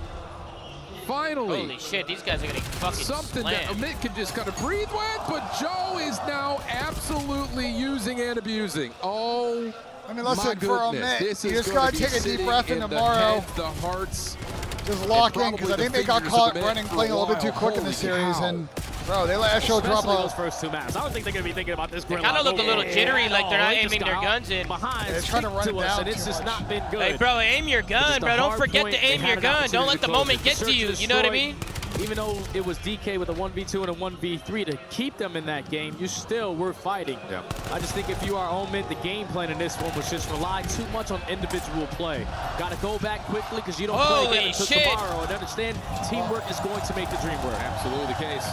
Finally. Holy shit, these guys are getting fucking something slammed. that Omit can just kind of breathe with, but Joe is now absolutely using and abusing. Oh, I mean, listen, for Omit, this you is just got to take a deep breath in tomorrow. The hearts. Just lock in, because I think they got caught playing a little bit too quick in this series. And, bro, they let Estriel drop those first 2 maps. I don't think they're going to be thinking about this. They kind of look a little jittery, like they're not aiming their guns in. Behind, they're trying to run it down. And it's just not been good. Hey, bro, aim your gun, bro. Don't forget to aim your gun. Don't let the moment get to you. You know what I mean? Even though it was DK with a 1v2 and a 1v3 to keep them in that game, you still were fighting. Yeah. I just think if you are Omit, the game plan in this one was just rely too much on individual play. Got to go back quickly because you don't play again until tomorrow, and understand teamwork is going to make the dream work. Absolutely the case.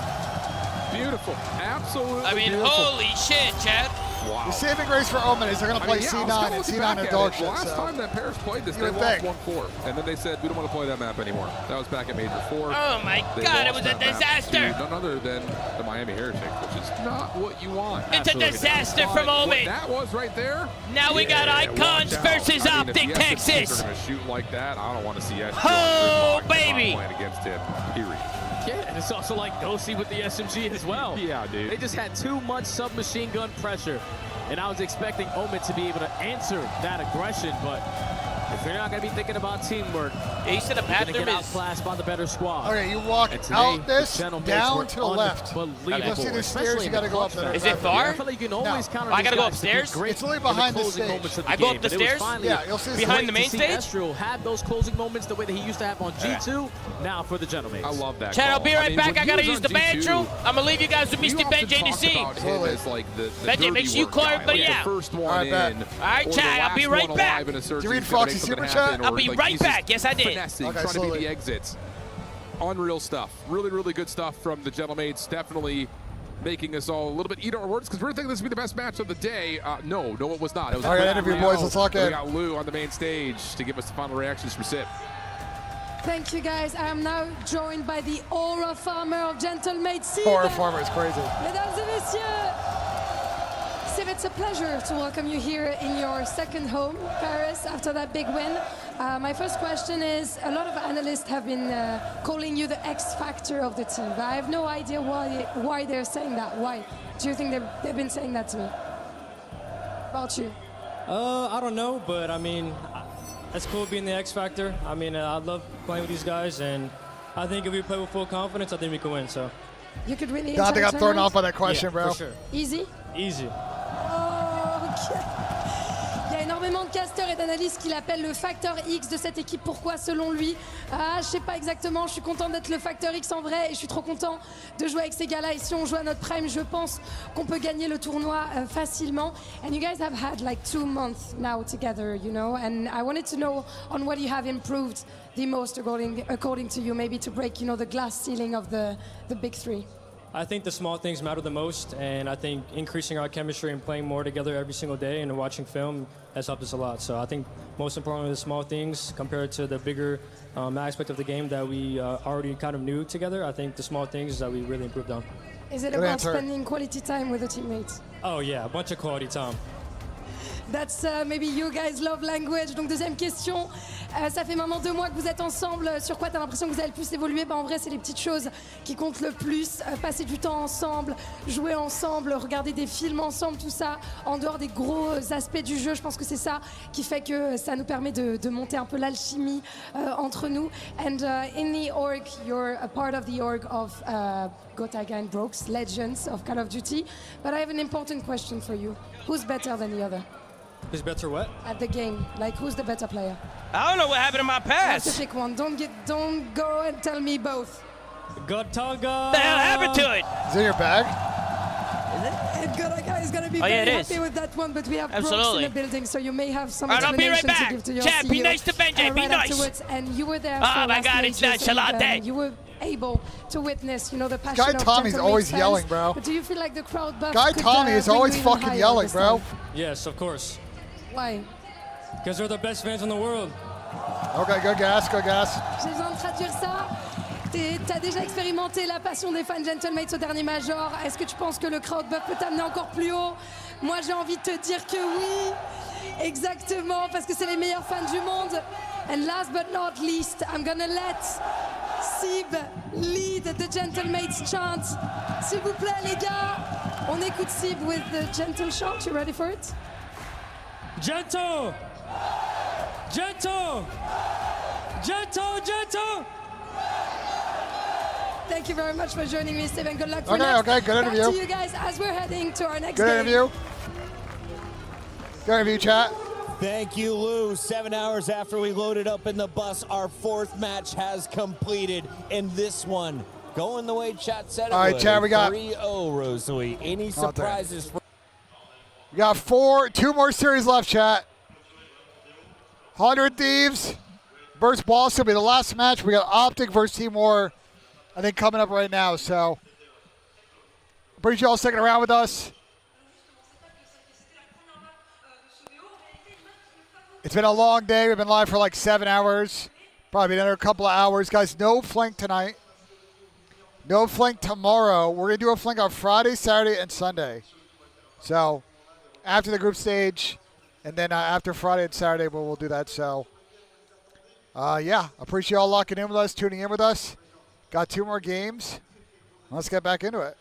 Beautiful. Absolutely. I mean, holy shit, Chad. Wow. The saving grace for Omen is they're going to play C9, and C9 is dog shit. Last time that Paris played this, they lost 1-4. And then they said, we don't want to play that map anymore. That was back at Major 4. Oh my God, it was a disaster. None other than the Miami Heretics, which is not what you want. It's a disaster from Omen. That was right there. Now we got Icons versus Optic Texas. If they're going to shoot like that, I don't want to see SG. Oh, baby. Playing against him, period. Yeah, and it's also like Ghosty with the SMG as well. Yeah, dude. They just had too much submachine gun pressure. And I was expecting Omit to be able to answer that aggression, but if you're not going to be thinking about teamwork, you said the bathroom get outclassed by the better squad. Okay, you walk out this, down to the left. You'll see the stairs, you got to go up there. Is it far? I feel like you can always count on I got to go upstairs? It's literally behind the stage. I go up the stairs? Yeah, you'll see behind the main stage? Estriel had those closing moments the way that he used to have on G2, now for the gentlemen. I love that. Chad, I'll be right back. I got to use the bathroom. I'm going to leave you guys with Mr. BENJ Nissim. BENJ, make sure you call everybody out. All right, Chad, I'll be right back. Did you read Foxy's super chat? I'll be right back. Yes, I did. Finessing, trying to beat the exits. Unreal stuff. Really, really good stuff from the Gentlemates. Definitely making us all a little bit eat our words because we're thinking this would be the best match of the day. No, it was not. It was all right, interview, boys. Let's lock in. We got Lou on the main stage to give us the final reactions from SIP. Thank you, guys. I am now joined by the Aura Farmer of Gentlemates. Aura Farmer is crazy. Mesdames et messieurs, it's a pleasure to welcome you here in your second home, Paris, after that big win. My first question is, a lot of analysts have been calling you the X factor of the team, but I have no idea why they're saying that. Why do you think they've been saying that to me? About you? I don't know, but I mean, it's cool being the X factor. I mean, I love playing with these guys, and I think if we play with full confidence, I think we can win, so. You could really God, they got thrown off by that question, bro. For sure. Easy? Easy. Il y a énormément de casteurs et d'analystes qui l'appellent le facteur X de cette équipe. Pourquoi selon lui? Je sais pas exactement, je suis content d'être le facteur X en vrai et je suis trop content de jouer avec ces gars-là. Et si on joue à notre prime, je pense qu'on peut gagner le tournoi facilement. And you guys have had like 2 months now together, you know, and I wanted to know on what you have improved the most according to you, maybe to break, you know, the glass ceiling of the big three. I think the small things matter the most, and I think increasing our chemistry and playing more together every single day and watching film has helped us a lot. So I think most importantly, the small things compared to the bigger aspect of the game that we already kind of knew together, I think the small things that we really improved on. Is it about spending quality time with the teammates? Oh yeah, a bunch of quality time. That's maybe you guys love language. Donc deuxième question, Ça fait maintenant 2 mois que vous êtes ensemble. Sur quoi tu as l'impression que vous avez le plus évolué? En vrai, c'est les petites choses qui comptent le plus. Passer du temps ensemble, jouer ensemble, regarder des films ensemble, tout ça, en dehors des gros aspects du jeu. Je pense que c'est ça qui fait que ça nous permet de monter un peu l'alchimie entre nous. And in the org, you're a part of the org of Gotaga and Brooks, legends of Call of Duty. But I have an important question for you. Who's better than the other? Who's better what? At the game. Like, who's the better player? I don't know what happened in my past. You have to pick one. Don't go and tell me both. Gotaga! What the hell happened to it? Is it your bag? And Gotaga is going to be very happy with that one, but we have Brooks in the building, so you may have some explanation to give to your Chad, CEO. be nice to BENJ, be right nice. Afterwards. And you were there Oh for my last God, it's Majors, nonchalant. you were able to witness, the passion Guy of Tommy's Gentleman's always fans. yelling, bro. But do you feel like the crowd buff Guy could, Tommy is bring always you even fucking higher yelling, this bro. time? Yes, of course. Why? Because they're the best fans in the world. Okay, good gas, good gas. J'ai besoin de traduire ça. T'as déjà expérimenté la passion des fans Gentlemates au dernier Major. Est-ce que tu penses que le crowd buff peut t'amener encore plus haut? Moi, j'ai envie de te dire que oui. Exactement, parce que c'est les meilleurs fans du monde. And last but not least, I'm gonna let Sib lead the Gentlemates chant. S'il vous plaît, les gars, on écoute Sib with the gentle chant. You ready for it? Gentle! Gentle! Gentle! Gentle! Thank you very much for joining me, Steve, and good luck for Okay, good interview. Back to you guys as we're heading to our next Good game. interview. Good interview, chat. Thank you, Lou. 7 hours after we loaded up in the bus, our 4th match has completed. And this one, going the way chat said it would. All right, chat, we got 3-0, Rosalie. Any surprises? We got 2 more series left, chat. 100 Thieves versus Boston will be the last match. We got Optic versus Team War, I think, coming up right now. So, appreciate y'all sticking around with us. It's been a long day. We've been live for like 7 hours. Probably another couple of hours. Guys, no flank tonight. No flank tomorrow. We're going to do a flank on Friday, Saturday, and Sunday. So, after the group stage, and then after Friday and Saturday, we'll do that. So, yeah, appreciate y'all locking in with us, tuning in with us. Got 2 more games. Let's get back into it.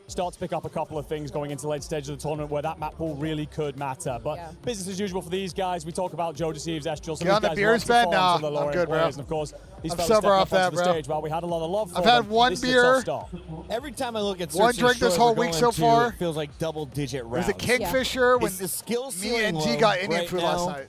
Start to pick up a couple of things going into the late stage of the tournament where that map pool really could matter. But business as usual for these guys. We talk about Joe Deceives, Estriel. Get on the beers, Ben? Nah, I'm good, bro. And of course, these I'm sober off that, bro. Stage. Well, we had a lot of love for I've had them. 1 beer. Every time I look at one drink this whole week so far. It feels like double-digit rounds. There's a Kingfisher when the skill me and G got Indian food last night.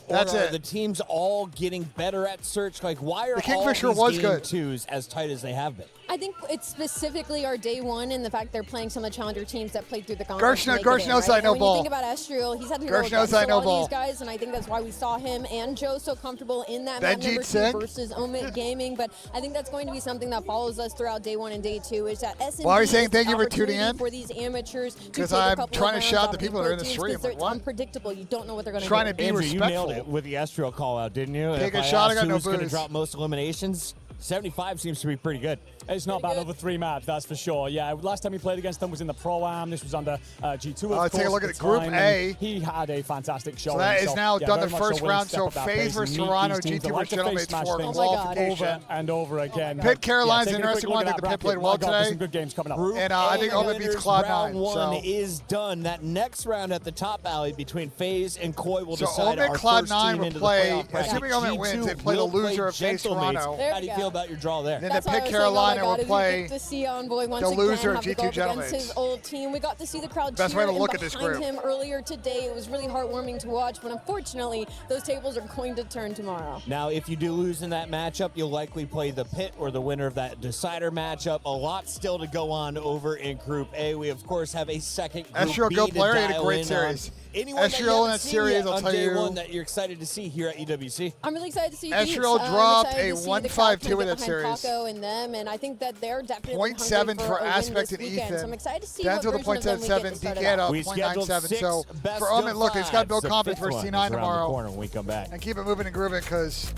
That's it. The teams all getting better at search. Like, why are the Kingfisher all these was game 2s as tight as they have been? I think it's specifically our day 1 and the fact they're playing some of the challenger teams that played through the gauntlet. Gersh knows I know ball. When you think about Estriel, he's had to go against all these guys, and I think that's why we saw him and Joe so comfortable in that map number 2 versus Omit Gaming. But I think that's going to be something that follows us throughout day 1 and day 2. Is that SMG? Why are you saying thank you for tuning in? For these amateurs, because I'm trying to shout the people that are in the stream. It's unpredictable. You don't know what they're going to do. Trying to be Andrew, respectful. you nailed it with the Estriel call out, didn't you? Take a shot. I got no booze. Who's going to drop most eliminations? 75 seems to be pretty good. It's not bad over 3 maps, that's for sure. Yeah, last time we played against them was in the Pro-Am. This was under G2, of course. Take a look at Group A. He had a fantastic showing. So that is now done the first round. So FaZe versus Toronto, G2 versus Gentlemates for qualification. Over and over again. Pitt Carolina's an interesting one. I think the Pitt played well today. Some good games coming up. And I think Omit beats Cloud9. Round 1 is done. That next round at the top alley between FaZe and Koi will decide our first team into the playoff bracket. Assuming Omit wins, they play the loser of FaZe Toronto. How do you feel about your draw there? Then the Pitt Carolina will play to see Envoy once the loser again of G2 against his old team. We got to see the crowd Best cheer way to look at this behind group. him earlier today. It was really heartwarming to watch, but unfortunately, those tables are going to turn tomorrow. Now, if you do lose in that matchup, you'll likely play the Pit or the winner of that decider matchup. A lot still to go on over in Group A. We, of course, have a second Group Estriel B Go to Player had a dial great in series. Anyone Estriel in that seen series, yet I'll on tell day you. 1 that you're excited to see here at EWC? I'm really excited to see Estriel dropped a 1-5-2 in that series. Kako and them, and I think that they're definitely 0.7 for Aspect and Ethan. So I'm excited to see Denzel what version of them we get to start DK out. 0.97. So for Omit, look, he's got to build confidence for C9 tomorrow. When we come back. And keep it moving and grooving, because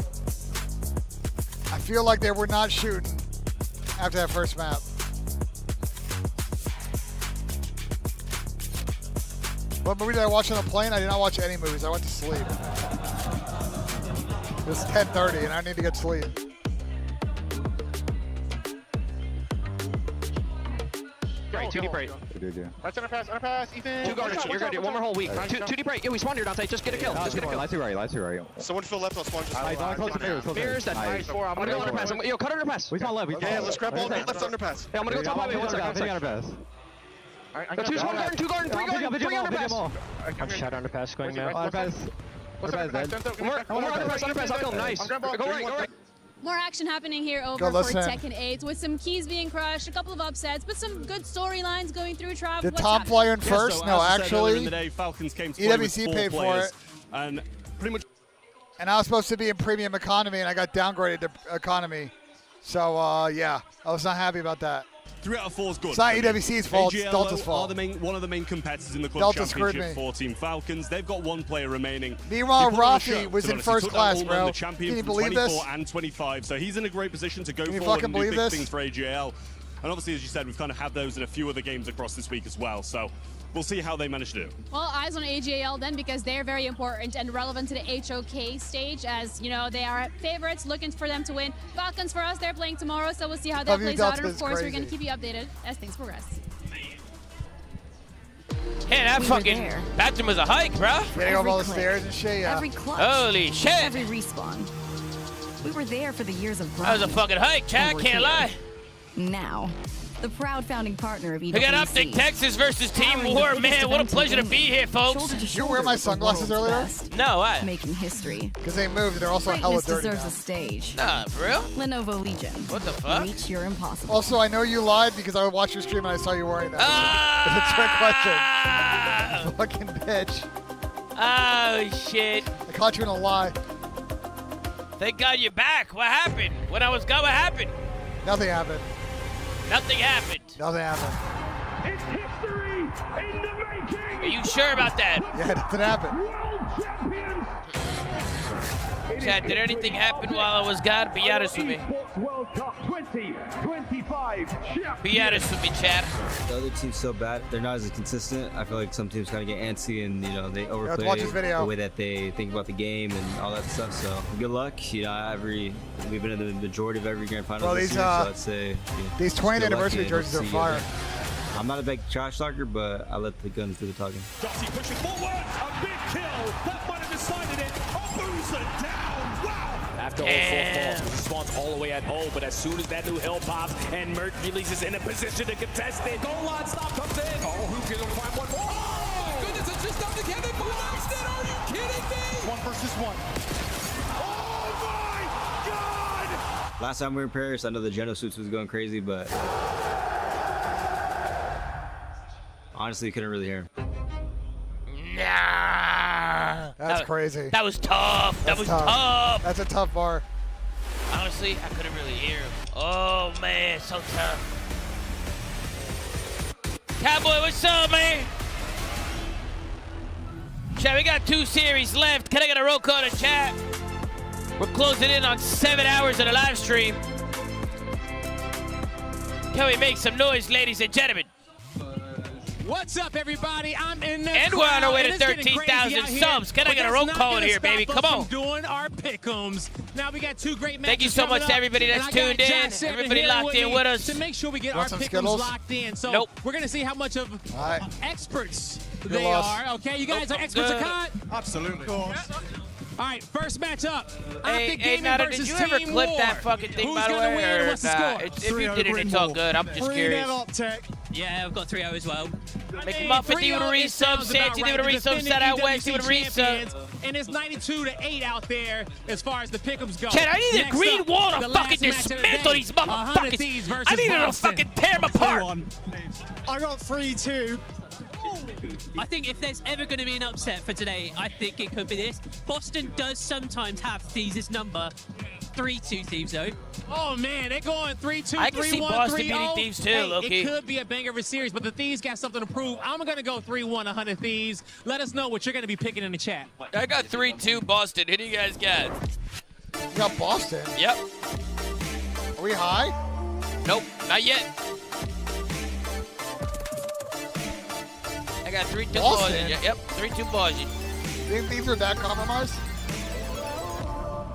I feel like they were not shooting after that first map. What movie did I watch on the plane? I did not watch any movies. I went to sleep. It's 10:30 and I need to get sleep. Right, 2 deep right. That's underpass, Ethan. 2 guard, you're good. One more whole week. 2 deep right. Yo, we spawned here, Dante. Just get a kill. Just get a kill. Lights to right. Someone fill left, I'll spawn just Mirrors that nice. I'm gonna go underpass. Yo, cut underpass. We spawn left. Yeah, let's grab all left underpass. Hey, I'm gonna go top highway. 1 second. Got 2 garden, 2 garden, 3 garden, 3 underpass. I'm shot underpass going now. One more underpass. I'll kill him. Nice. Go right. More action happening here over for Tekken 8 with some keys being crushed, a couple of upsets, but some good storylines going through. Trav, did Tom play in first? So, no, actually, Falcons came to EWC paid for it. And pretty much. And I was supposed to be in premium economy, and I got downgraded to economy. So, yeah, I was not happy about that. 3 out of 4 is good. It's not EWC's fault, it's Delta's fault. One of the main competitors in the club Delta championship for Team Falcons. They've got 1 player remaining. Meanwhile, Rafi was in first class, bro. Can you believe this? 24 and 25, so he's in a great position to go forward and do big things for AGL. And obviously, as you said, we've kind of had those in a few other games across this week as well. So we'll see how they manage to do. Well, eyes on AGL then, because they're very important and relevant to the HOK stage, as you know they are favorites, looking for them to win. Falcons for us, they're playing tomorrow, so we'll see how that plays out. And of course, we're going to keep you updated as things progress. Hey, that fucking bathroom was a hike, bro. Getting up all the stairs and shit, yeah. Every clutch. Holy shit. Every respawn. We were there for the years of grind. That was a fucking hike, Chad. Can't lie. Now, the proud founding partner of EWC. We got Optic Texas versus Team War, man. What a pleasure to be here, folks. Did you wear my sunglasses earlier? No, why? Making history. Because they moved. They're also hella dirty deserves now. a stage. Nah, for real? Lenovo Legion. What the fuck? Reach your impossible. Also, I know you lied because I watched your stream and I saw you wearing that. It's a trick question. Fucking bitch. Oh, shit. I caught you in a lie. Thank God you're back. What happened? When I was gone, what happened? Nothing happened. Nothing happened. Nothing happened. It's history in the making. Are you sure about that? Yeah, nothing happened. World champions. Chad, did anything happen while I was gone? Be honest with me. World Cup 2025 Be honest with me, Chad. The other team's so bad, they're not as consistent. I feel like some teams kind of get antsy and, you know, they overplay the way that they think about the game and all that stuff. So good luck. You know, we've been in the majority of every grand final this year, so I'd say these 20th anniversary jerseys are fire. I'm not a big trash talker, but I let the guns do the talking. Dossie pushing forward, a big kill. That might have decided it. A boozer down. Wow. After all 4 falls, he spawns all the way at home, but as soon as that new hill pops and Mercules is in a position to contest it, goal line stop comes in. Oh, who can find one more? Oh, my goodness, it's just up to Kevin Buxton. Are you kidding me? 1 versus 1. Oh, my God. Last time we were in Paris, I know the Geno suits was going crazy, but honestly, you couldn't really hear him. Nah. That's crazy. That was tough. That was tough. That's a tough bar. Honestly, I couldn't really hear him. Oh, man, so tough. Cowboy, what's up, man? Chat, we got 2 series left. Can I get a roll call in chat? We're closing in on 7 hours of the live stream. Can we make some noise, ladies and gentlemen? What's up, everybody? I'm in the And we're on our way to 13,000 subs. Can I get a roll call in here, baby? Come on. Doing our pick'ems. Now we got 2 great matches. Thank you so much to everybody that's tuned in. Everybody locked in with us. To make sure we get our pick'ems locked in. So we're gonna see how much of experts they are. Okay, you guys are experts at COD? Absolutely. All right, first matchup. Hey, Nada, did you ever clip that fucking thing, by the way? Or what's the score? If you didn't, it's all good. I'm just curious. Yeah, I've got 3-0 as well. Mickey Muffin, do with a resub. Santi, do with a resub. Set out West, do with a resub. And it's 92-8 out there as far as the pick'ems go. Chad, I need a green wall to fucking dismantle these motherfuckers. I need to fucking tear them apart. I got 3-2. I think if there's ever going to be an upset for today, I think it could be this. Boston does sometimes have Thieves' number. 3-2 Thieves, though. Oh, man, they're going 3-2, 3-1, 3-0. I can see Boston beating Thieves, too, Loki. It could be a banger of a series, but the Thieves got something to prove. I'm going to go 3-1, 100 Thieves. Let us know what you're going to be picking in the chat. I got 3-2 Boston. Who do you guys got? You got Boston? Yep. Are we high? Nope, not yet. I got 3-2 Boston. Yep, 3-2 Boston. You think these are that compromised?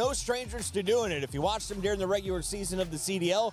no strangers to doing it. If you watched them during the regular season of the CDL,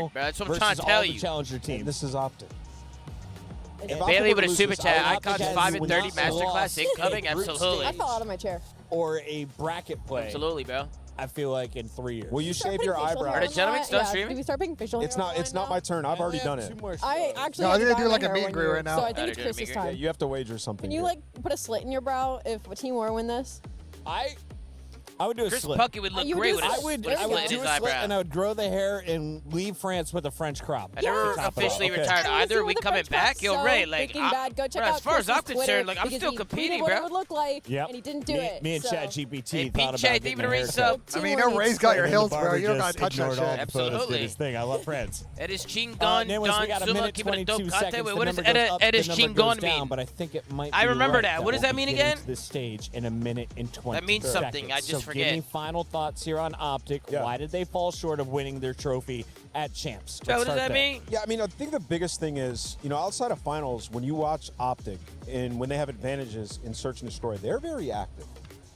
bro. That's what I'm trying to tell you. Challenger team. This is Optic. Bailey with a super chat. Icons 5 and 30 masterclass incoming. Absolutely. I fell out of my chair. Or a bracket play. Absolutely, bro. I feel like, in 3 years. Will you shave your eyebrows? Are the gentlemen still streaming? Did we start picking facial hair? It's not my turn. I've already done it. I actually No, have I'm to gonna do dye like my a hair meet one and greet year, right now. So I think it's Chris's Yeah, time. you have to wager something. Can you like put a slit in your brow if Team War win this? I would do a Chris slit. Puckett would look great with I would do a slit, eyebrow. and I would grow the hair and leave France with a French crop. I never officially retired either. We coming back? Yo, Ray, like, as far as I'm concerned, like, I'm still competing, what bro. it would look like, Yep. and he didn't do it. Me and so. ChatGPT thought BJ, about getting a haircut. I mean, you know, Ray's got your And hills, the bro. barber You don't just gotta touch that ignored all shit. the photos, did Absolutely. his thing. I love France. Eres chingón, Anyways, we got a Don minute, Suma, keeping it dope 22 content. seconds. Wait, The what does number goes up, Eres the number chingón goes down, mean? but I think it might I be remember right that. What does we'll that be mean getting again? to the stage in a minute and 20 That means something. I seconds. just So give me forget. final thoughts here on Optic. Yeah. Why did they fall short of winning their trophy at Champs? What Let's does start that there. mean? Yeah, I mean, I think the biggest thing is, outside of finals, when you watch Optic and when they have advantages in Search and Destroy, they're very active.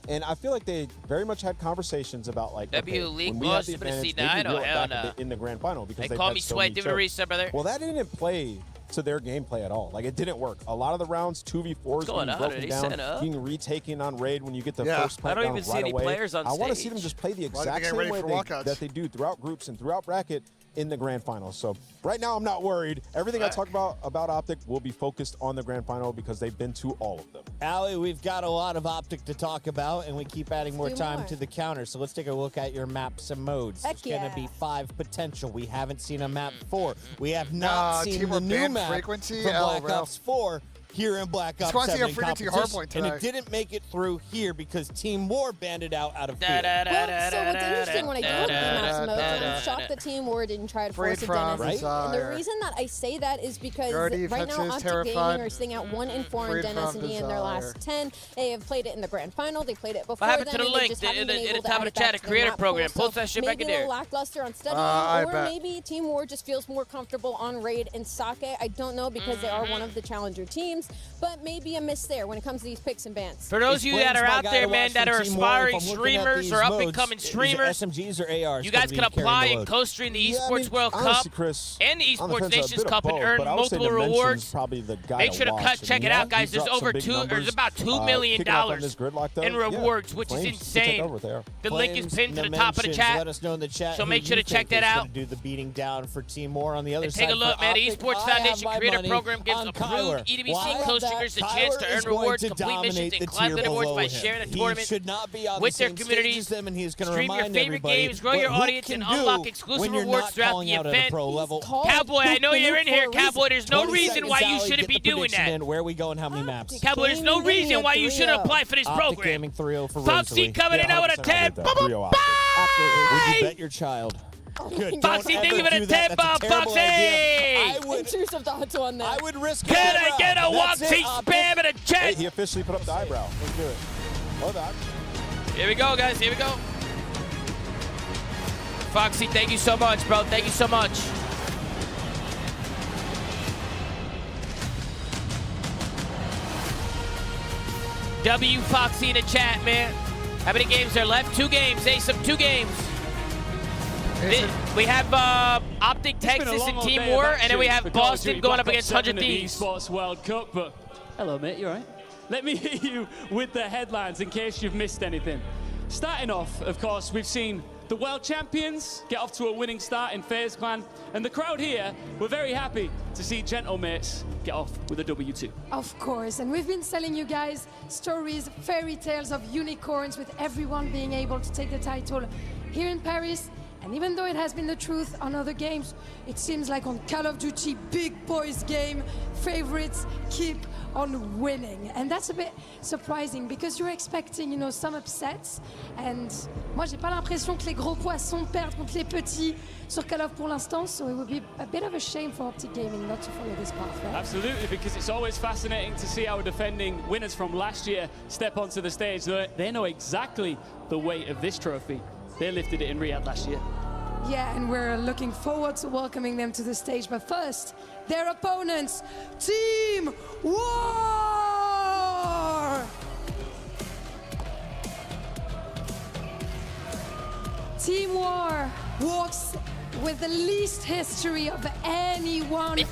And I feel like they very much had conversations about, like, W okay, League when we have boss, the you better advantage, see they that. can Oh, reel it hell back no. in the grand final because They they've call had me so Sweat. many Give it a chokes. reset, brother. Well, that didn't play to their gameplay at all. Like, it didn't work. A lot of the rounds, 2v4s, going being on? broken Are they down, setting up? being retaken on raid when you get the Yeah. first plant I don't down even see right any away. players on I want to see stage. them just play the Why exact they get same ready way for they, walkouts? that they do throughout groups and throughout bracket in the grand final. So right now, I'm not worried. Everything I talk about Optic will be focused on the grand final because they've been to all of them. Allie, we've got a lot of Optic to talk about, and we keep adding more do time more. to the counter. So let's take a look at your maps and modes. Heck There's going yeah. to be 5 potential. We haven't seen a map 4. We have Nah, not seen Team the War new banned map frequency? from Oh, Black bro. Ops 4 here in Black Ops Just wanna see 7 a frequency competition. hardpoint And today. it didn't make it through here because Team War banned it out of fear. Well, so what's interesting when I do look at the maps and modes, I'm shocked the Team War didn't try to Freed force a from Dennis. desire. And the reason that I say that is because Dirty, right now offensive, Optic terrified. Gaming are sitting at 1-4 in Freed Dennis from and D in their last 10. They have played it in the grand final. They played it before What happened then, to the and they link just in haven't been the able to top add of it the back chat? to A their creative map program. pool. Post that shit back maybe in a there. little lackluster on studying, I or bet. maybe Team War just feels more comfortable on raid and sake. I don't know because they are one of the challenger teams, but maybe a miss there when it comes to these picks and bans. For those of you that are out there, man, that are aspiring streamers or up-and-coming streamers, SMGs or ARs, you guys can apply and co-stream the Esports World honestly, Cup Chris, and the on the Esports fence, a Nations bit of Cup and both, earn but I would say multiple Dimension's rewards. probably the guy Make to sure to watch. check I mean, it out, he guys. There's dropped some over big numbers, there's about $2 million kicking off on this gridlock, though. in rewards, which is Flames can take insane. over there. The link is Flames pinned to the top of the Dimensions, chat. Let us know in the chat. So who make sure you to check think that is out. gonna do the beating down for Team War on the other And side. take a look, for man. The Optic, Esports I have Foundation my Creator money Program gives on approved Kyler. EWC Why? co-streamers the Kyler chance to earn is going rewards, to complete missions, dominate and the climb tier the rewards below by him. sharing the He tournament should not be on with the their same communities. stage as them, and he's going to Stream your remind favorite everybody games, grow your what Hook audience, can and do unlock exclusive when you're rewards not throughout calling the out at a event. pro level. Cowboy, I know you're in here. for a Cowboy, there's no 20 reason seconds, why you Allie, shouldn't get be the doing prediction that. in. Where are we going? How many maps? Cowboy, there's no reason why you shouldn't apply for this Optic program. Gaming 3-0 for Foxy Rosalie. coming in out with a 10. Would you bet your child? Good. Foxy, Don't thank you ever for the do that. 10 That's a bomb, terrible Foxy. idea. I would Intrusive thoughts on that. I would risk Can an I eyebrow. get a walk That's it, seat Optic. spam and a Hey, jet? he officially put up the eyebrow. Let's do it. Love that. Here we go, guys. Here we go. Foxy, thank you so much, bro. Thank you so much. W Foxy in the chat, man. How many games are left? 2 games. Ace, 2 games. We have Optic Texas and Team War, and then we have Boston going up against 100 Thieves. Esports World Cup, but hello, mate. You all right? Let me hit you with the headlines in case you've missed anything. Starting off, of course, we've seen the world champions get off to a winning start in FaZe Clan, and the crowd here were very happy to see Gentlemates get off with a W2. Of course, and we've been telling you guys stories, fairy tales of unicorns with everyone being able to take the title here in Paris. And even though it has been the truth on other games, it seems like on Call of Duty big boys game, favorites keep on winning. And that's a bit surprising because you're expecting, some upsets. And moi, j'ai pas l'impression que les gros poissons perdent contre les petits sur Call of pour l'instant. So it would be a bit of a shame for Optic Gaming not to follow this path, right? Absolutely, because it's always fascinating to see our defending winners from last year step onto the stage. They know exactly the weight of this trophy. They lifted it in Riyadh last year. Yeah, and we're looking forward to welcoming them to the stage. But first, their opponents, Team War! Team War walks with the least history of anyone in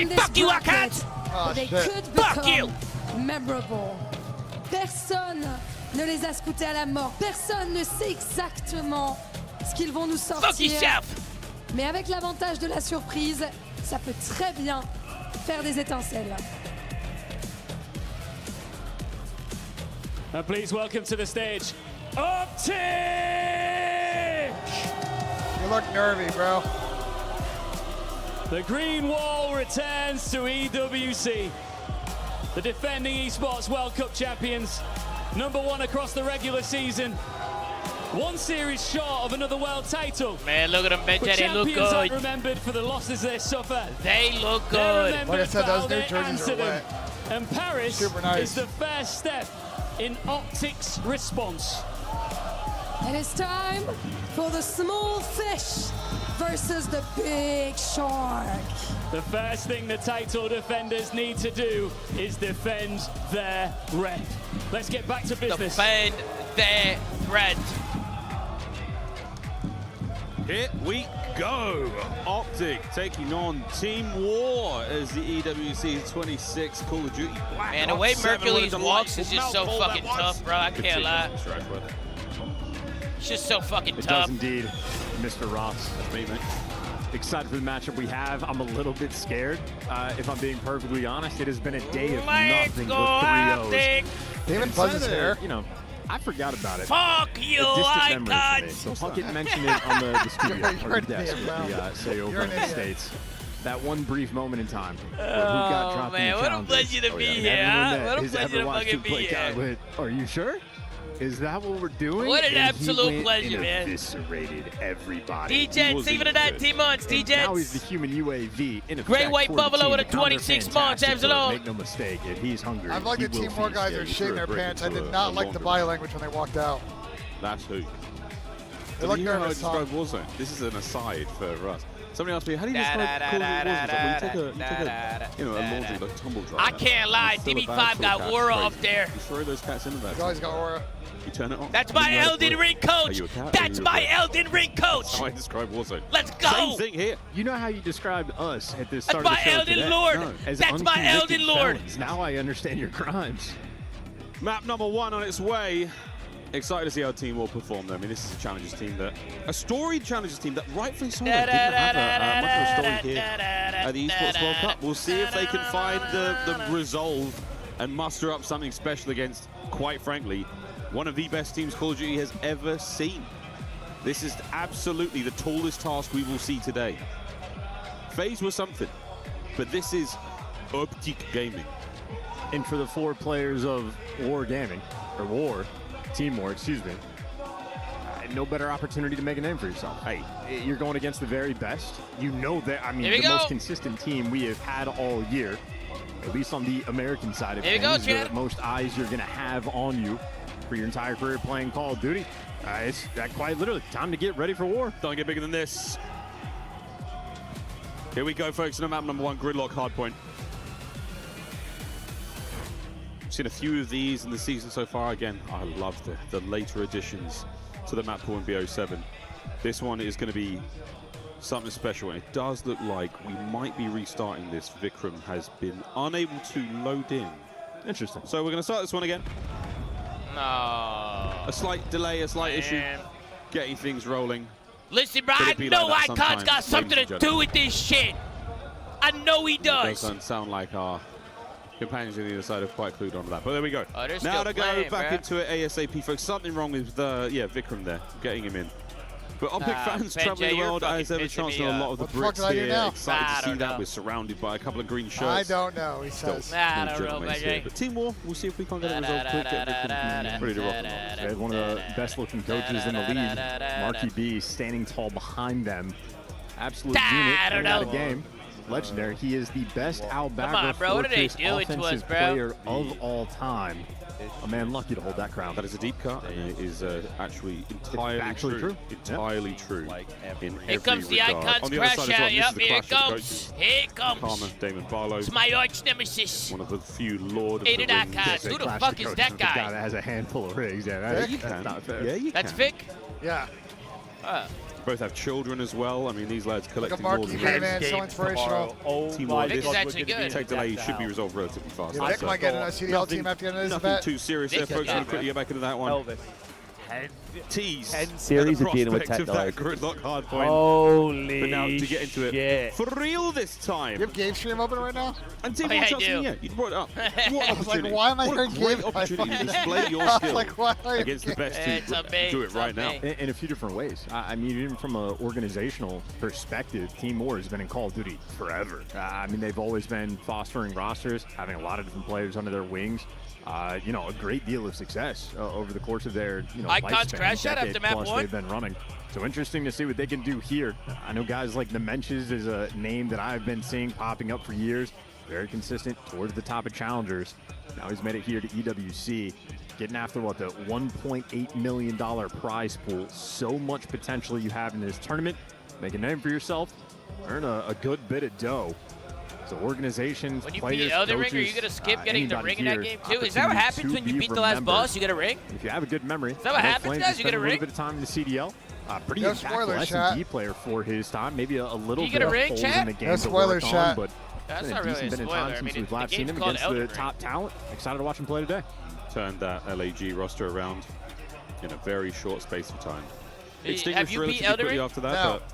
this bracket. Oh, they shit. could become memorable. Personne ne les a scoutés à la mort. Personne ne sait exactement ce qu'ils vont nous sortir. Mais avec l'avantage de la surprise, ça peut très bien faire des étincelles. And please welcome to the stage, Optic! You look nervy, bro. The Green Wall returns to EWC. The defending esports World Cup champions, #1 across the regular season. One series short of another world title. Man, look at them, BENJ. They look Champions good. aren't remembered for the losses they suffer. They look They're good. remembered Like I said, for those how new they jerseys answered are them. wet. And Paris Super nice. is the first step in Optic's response. And it's time for the small fish versus the big shark. The first thing the title defenders need to do is defend their red. Let's get back to business. Defend their red. Here we go. Optic taking on Team War as the EWC 26 Call of Duty Black Man, the Ops way 7 Mercury's with a walks is just so mouthful fucking that tough, bro. I can't lie. It's just so fucking It tough. does indeed, Mr. Ross. That's me, mate. Excited for the matchup we have. I'm a little bit scared, if I'm being perfectly honest. It has been a day of nothing but 3-0s. David Buzz's hair. You know, I forgot about it. Fuck you, A distant I memory for me. So Puckett mentioned it on the studio You're or an the desk idiot, with the say over You're in an the idiot. States. That one brief moment in time where who Oh, got dropped man, in the what a challenges. pleasure to be And here, everyone huh? that What a has pleasure ever to watched fucking you play be here. God went, are you sure? Is that what we're doing? What an And he absolute went pleasure, and man. Eviscerated everybody. DJ, even at that 10 months, And now he's DJ. the human UAV. In Great effect White for the Buffalo team. with a The counter 26 months, fantastic, but absolute. Make no mistake, if he's hungry, I like he the will Team War feast. guys Yeah, are you shitting threw a their brick pants. I into did a not like the longer body language when they walked out. That's who. They look you know how I nervous, Tom. describe Warzone? This is an aside for us. Somebody asked me, how do you describe Call of Duty Warzone? It's like, when you take a laundry, like tumble dryer. I can't lie, you fill a DB5 bag full of got cats, Aura crazy. up there. You throw those cats in the bag. Guys got Aura. You turn it on. That's You my know how to Elden do it. Ring Are coach. you a cat or That's are you a my bird? Elden Ring coach. That's how I describe Warzone. Let's go. Same thing here. You know how you described us at the That's start of the my show Elden today? Lord. No, as That's my unconvicted Elden Lord. felons. Now I understand your crimes. Map #1 on its way. Excited to see how Team War perform though. I mean, this is a Challengers team a storied Challengers team that rightfully so didn't have much of a story here at the Esports World Cup. We'll see if they can find the resolve and muster up something special against, quite frankly, one of the best teams Call of Duty has ever seen. This is absolutely the tallest task we will see today. FaZe was something, but this is Optic Gaming. And for the 4 players of War Gaming, or War, Team War, excuse me, no better opportunity to make a name for yourself. Hey, you're going against the very best. You know that, I mean, the most consistent team we have had all year, at least on the American side of things, the most eyes you're going to have on you for your entire career playing Call of Duty. It's quite literally time to get ready for war. Don't get bigger than this. Here we go, folks, in map #1, Gridlock Hardpoint. Seen a few of these in the season so far. Again, I love the later additions to the map pool in BO7. This one is going to be something special, and it does look like we might be restarting this. Vikram has been unable to load in. Interesting. So we're going to start this one again. No. A slight delay, a slight issue, getting things rolling. Listen, bro, I know Icon's got something to do with this shit. I know he does. It doesn't sound like our companions on the other side are quite clued onto that. But there we go. Oh, now to go back into it ASAP, folks. Something wrong with Vikram there, getting him in. But Optic fans traveling the world as ever chance on a lot of the bricks here. Excited to see that. We're surrounded by a couple of green shirts. I don't know, he says. I don't know, BENJ. But Team War, we'll see if we can get a result quick. Get Vikram ready to rock. They had one of the best looking coaches in the league, Marky B, standing tall behind them. Absolute unit out of game. Legendary. He is the best Al-Baghdad Fortress offensive player of all time. A man lucky to hold that crown. That is a deep cut, and it is actually entirely true. Entirely true. In Here comes the Icon's crash out. Yep, here it comes. Here it comes. Karma, Damon Barlow. It's my arch nemesis. One of the few Lord of the Hated Rings. Icons. Who the fuck is that guy? That has a handful of rigs. Yeah, that's not fair. Yeah, you That's can. Vic? Yeah. Both have children as well. I mean, these lads collecting Mark more than man, so inspirational. Team War, this tech delay should be resolved relatively fast. Yeah, Vic might get a CDL team after the end of this Nothing event. too serious there, folks. We'll quickly get back into that one. Tease 10 series of dealing with tech delays. Gridlock hard point. Holy But now to get into it for real this time. You have game stream open right now? And Team War Chelsea, yeah, you brought it up. What I was like, opportunity. why am I What a hearing great game? opportunity to display your skill against the best team. Do it right now. In a few different ways. I mean, even from an organizational perspective, Team War has been in Call of Duty forever. I mean, they've always been fostering rosters, having a lot of different players under their wings. You know, a great deal of success over the course of their, Icons crash out after map 1. They've been running. So interesting to see what they can do here. I know guys like Dimensions is a name that I've been seeing popping up for years. Very consistent towards the top of challengers. Now he's made it here to EWC, getting after what, the $1.8 million prize pool. So much potential you have in this tournament. Make a name for yourself, earn a good bit of dough. So organizations, when you players, beat Elden coaches, Ring, are you going to skip getting the ring in that game too? Is that what opportunity happens when you to beat be the last remembered. boss? You get a ring? If you have a good memory. Is that what happens, Flames guys? You get a spent ring? little bit of time in the CDL. Pretty No impactful spoilers, S&D chat. player for his time. Maybe a little You bit get a of ring, holes chat? in the game No to spoilers, work chat. on, but That's been not a really a decent bit of spoiler. time I since mean, we've last the seen game's him called against Elden the Ring. top talent. Excited to watch him play today. Turned that LAG roster around in a very short space of time. Have Extinguished you beat relatively Elden quickly Ring? after that, No. but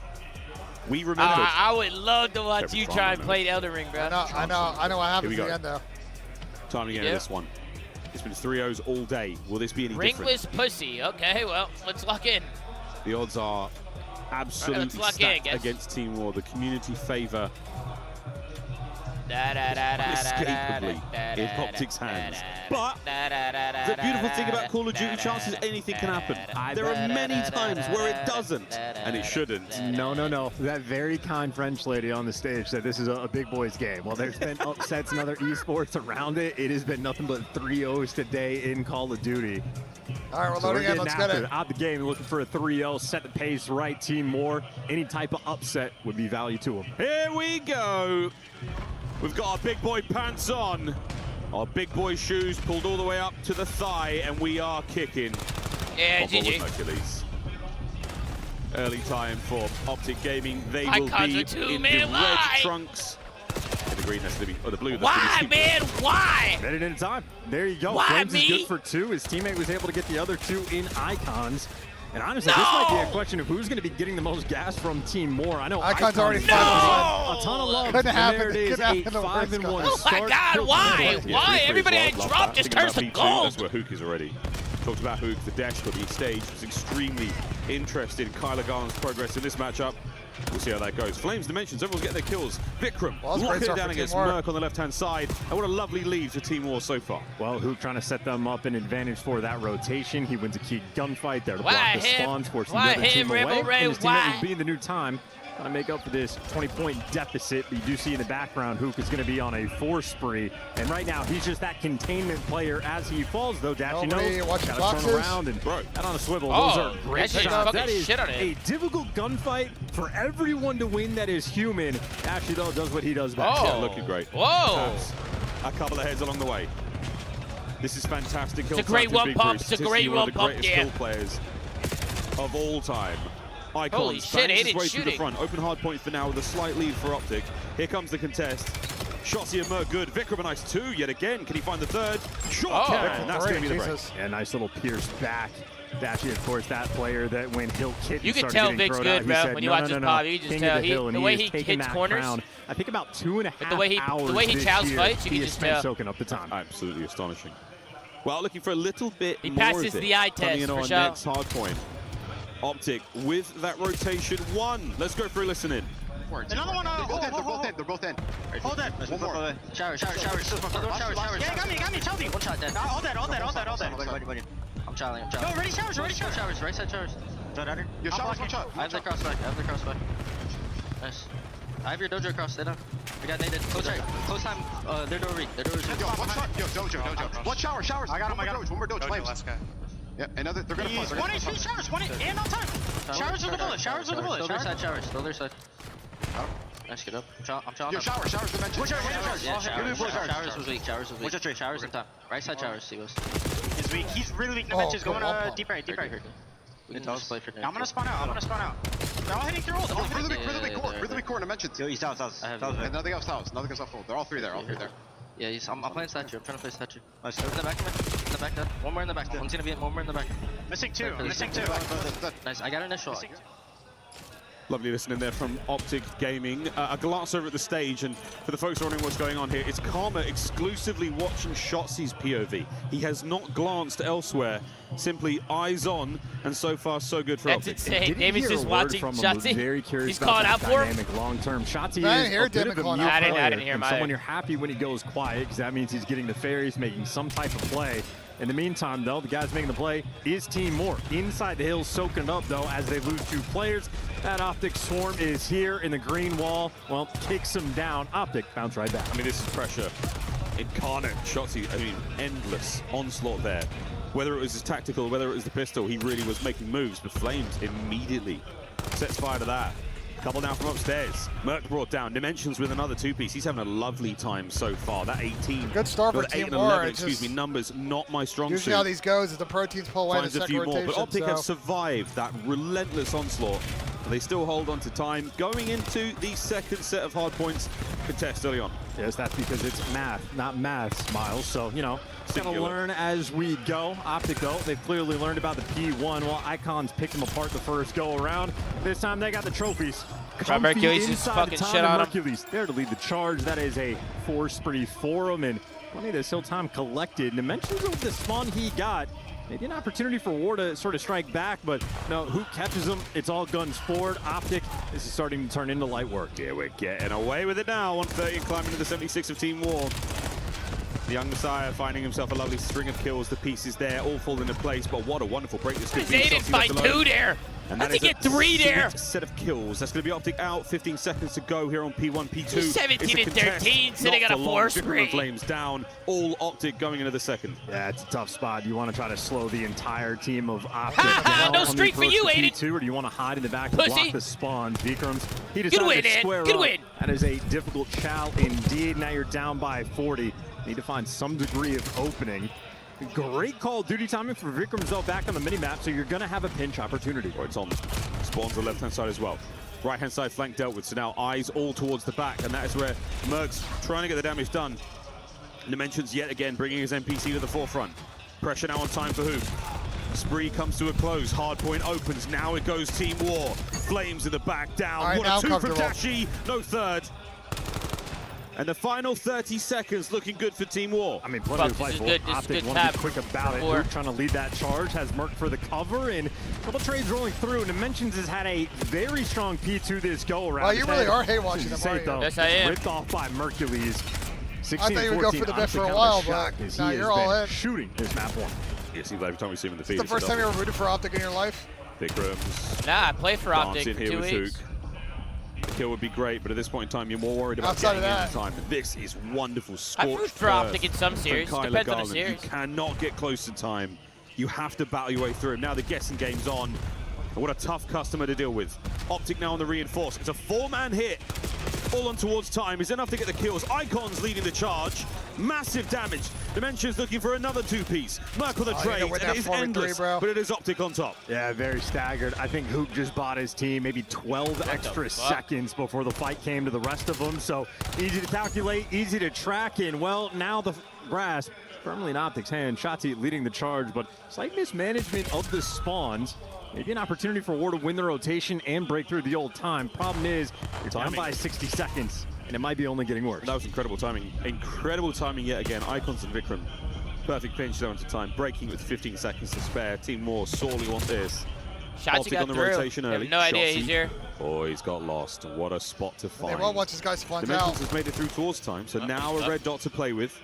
we remembered. I would love to watch Every you time try I and play Elden Ring, bro. I know what happens Here we at the go. end though. Time to get into this one. It's been 3-0s all day. Will this be any different? Ringless pussy. Okay, well, let's lock in. The odds are absolutely lock in, stacked guys. against Team War. The community favor Inescapably in Optic's hands. But the beautiful thing about Call of Duty chances, anything can happen. There are many times where it doesn't, and it shouldn't. No. That very kind French lady on the stage said this is a big boys game. Well, there's been upsets in other esports around it. It has been nothing but 3-0s today in Call of Duty. All right, we're So loading in. getting Let's get after it. out the game, looking for a 3-0, set the pace right. Team More. Any type of upset would be value to them. Here we go. We've got our big boy pants on, our big boy shoes pulled all the way up to the thigh, and we are kicking. Yeah, off with GG. Hercules. Early time for Optic Gaming. They will Icons be are two, in man, the red why? trunks. And the green has to be, or the blue. Why, man? Why? Minute at a time. There you go. Why Flames me? is good for 2. His teammate was able to get the other 2 in Icons. And honestly, this might be a question of who's going to be getting the most gas from Team More. I know Icons already a 5-1. ton of love. Couldn't and happen. there it is, Couldn't happen the 5-1 worst Oh my start. God, why? Yeah, Why? three Everybody I threes, love dropped that. just Thinking turns to about B2, gold. That's where Hook is already. Talked about Hook, the dash got the stage. Was extremely interested in Kyler Garland's progress in this matchup. We'll see how that goes. Flames Dimensions, everyone's getting their kills. Vikram Well, that's locking great it down stuff for against Team War. Merc on the left-hand side. And what a lovely lead for Team War so far. Well, Hook trying to set them up an advantage for that rotation. He wins a key gunfight there to Why block the him? spawns, forcing Why the other him, team away. Rebel Ray? And his teammate Why? was being the new time. Trying to make up for this 20-point deficit. But you do see in the background, Hook is going to be on a 4 spree. And right now, he's just that containment player as he falls, though. Dashy Nobody knows. watching Gotta boxes. turn around and that on a swivel. Oh, Those are great that shit is shots. fucking That is shit on it. a difficult gunfight for everyone to win that is human. Dashy, though, does what he does best. Oh. Yeah, looking great. Whoa. Taps a couple of heads along the way. This is fantastic. It's a great one pump. It's a great one pump, One of the greatest yeah. kill players of all time. Icons Holy shit, bangs his Aiden's way through the shooting. front. Open hard point for now with a slight lead for Optic. Here comes the contest. Shotzi and Merc good. Vikram a nice 2 yet again. Can he find the third? Sure can. That's going to be the break. Jesus. Yeah, nice little pierce back. Dashy, of course, that player that when Hill Kitten You can started tell getting Vic's thrown good, out, he bro. said, When you no, watch no, this no, pop, you can just King tell. of the Hill, and The way is he taking hits that corners. crown. I think about 2.5 The way he hours chows this year, fights, you he can has just spent tell. soaking up the time. Absolutely astonishing. Well, looking for a little bit He more passes of it the eye coming test, in for on sure. next hard point. Optic with that rotation 1. Let's go for a listen in. Another one. They're both in. Hold it. One more. Showers. Yeah, got me. Chelsea. One shot dead. All dead. Buddy. I'm chowing. Go, ready, showers. Right side showers. Your showers, one shot. I have the crossfire. Nice. I have your dojo cross. Stay down. I got naded. Close right. Close time. Their door read. Yo, one shot. Yo, dojo. One showers. I got him. One more dojo. Flames. Last guy. Yeah, another. They're gonna flush. 1 HP showers. 1 and on time. Showers with the bullet. Still their side. Nice, get up. I'm chowing. Yo, showers dimension. Yeah, showers was weak. Showers in top. Right side showers, he goes. He's weak. He's really weak. Dimensions going deep right. We can just play for I'm gonna spawn out. They're all hitting through ult. Through the big core dimensions. Yo, he's south. And nothing else south. Nothing else full. They're all three there. Yeah, I'm playing statue. I'm trying to play statue. Nice. In the back, dead. One more in the back. One's gonna be one more in the back. Missing two. Nice. I got an initial. Lovely listening there from Optic Gaming. A glance over at the stage, and for the folks wondering what's going on here, it's Karma exclusively watching Shotzi's POV. He has not glanced elsewhere, simply eyes on, and so far so good for Optic. That's insane. David's just watching Shotzi. Very curious. He's calling out for him. Long term. Shotzi is a bit of a mute I player, didn't hear him someone you're happy when he goes quiet, because that means he's getting the fairies, making some type of play. In the meantime, though, the guys making the play is Team Moore. Inside the hills, soaking it up, though, as they lose 2 players. That Optic Swarm is here in the green wall. Well, kicks him down. Optic bounce right back. I mean, this is pressure incarnate. Shotzi, I mean, endless onslaught there. Whether it was his tactical, whether it was the pistol, he really was making moves, but Flames immediately sets fire to that. Couple down from upstairs. Merc brought down. Dimensions with another 2-piece. He's having a lovely time so far. That 18. Good start for Team Moore. 11, excuse me, numbers not my strong suit. Usually how these goes is the proteins pull away in the Finds a second few more, rotation. but Optic have survived that relentless onslaught. They still hold on to time. Going into the second set of hard points contest early on. Yes, that's because it's math, not maths, Miles. So, you know, gotta learn as we go. Optic, though, they've clearly learned about the P1. Well, Icons picked them apart the first go around. This time they got the trophies. Mercury's just fucking shit on him. Mercury's there to lead the charge. That is a force spree for him, and plenty of the still time collected. Dimensions of the spawn he got. Maybe an opportunity for War to sort of strike back, but no, who catches him? It's all guns forward. Optic, this is starting to turn into light work. Yeah, we're getting away with it now. 130 climbing to the 76 of Team War. The young Messiah finding himself a lovely string of kills. The pieces there all fall into place, but what a wonderful break this could be. They didn't find 2 there. And how'd they get 3 there? Set of kills. That's going to be Optic out. 15 seconds to go here on P1, P2. 17 and 13, so they got a 4 spree. Flames down. All Optic going into the second. Yeah, it's a tough spot. You want to try to slow the entire team of Optic down. No streak for you, Aiden. P2, or do you want to hide in the back and block the spawns? Vikrams, he decided to square up. Win. That is a difficult chow indeed. Now you're down by 40. Need to find some degree of opening. Great Call of Duty timing for Vikrams, though, back on the minimap, so you're going to have a pinch opportunity. Oh, it's on. Spawns the left-hand side as well. Right-hand side flank dealt with, so now eyes all towards the back, and that is where Merc's trying to get the damage done. Dimensions yet again bringing his NPC to the forefront. Pressure now on time for Hoop. Spree comes to a close. Hardpoint opens. Now it goes Team War. Flames in the back down. Right, what a 2 from Dashi. No third. And the final 30 seconds looking good for Team War. I mean, plenty of fight for Optic. Want to be quick about it. Hoop trying to lead that charge. Has Merc for the cover. And a couple trades rolling through. And Dimensions has had a very strong P2 this go-around. Well, you really are hate-watching them, aren't you? Yes, I am. Ripped off by Mercules. 16, I thought you would go for the bit for a while, but now you're all in. Shooting his map 1. Yeah, seems like every time we see him in the field. It's the first time you ever rooted for Optic in your life? Vikrams. Nah, I play for Optic in for here 2 with weeks. Hook. The kill would be great, but at this point in time, you're more worried about Outside getting of in time. This is wonderful. I've rooted for Optic in some series. Depends on the series. You cannot get close to time. You have to battle your way through him. Now the guessing game's on. And what a tough customer to deal with. Optic now on the reinforce. It's a 4-man hit. All on towards time is enough to get the kills. Icons leading the charge. Massive damage. Dimensions looking for another 2-piece. Merc with a trade, and it is endless, but it is Optic on top. Yeah, very staggered. I think Hoop just bought his team maybe 12 extra seconds before the fight came to the rest of them. So easy to calculate, easy to track in. Well, now the grasp firmly in Optic's hand. Shotzi leading the charge, but slight mismanagement of the spawns. Maybe an opportunity for War to win the rotation and break through the old time. Problem is, you're down by 60 seconds, and it might be only getting worse. That was incredible timing. Incredible timing yet again. Icons and Vikram. Perfect pinch though into time. Breaking with 15 seconds to spare. Team Moore sorely want this. Shots got on the through. rotation early. Have no idea he's here. Oh, he's got lost. What a spot to find. They won't watch this guy spawn out. Dimensions has made it through towards time, so now a red dot to play with.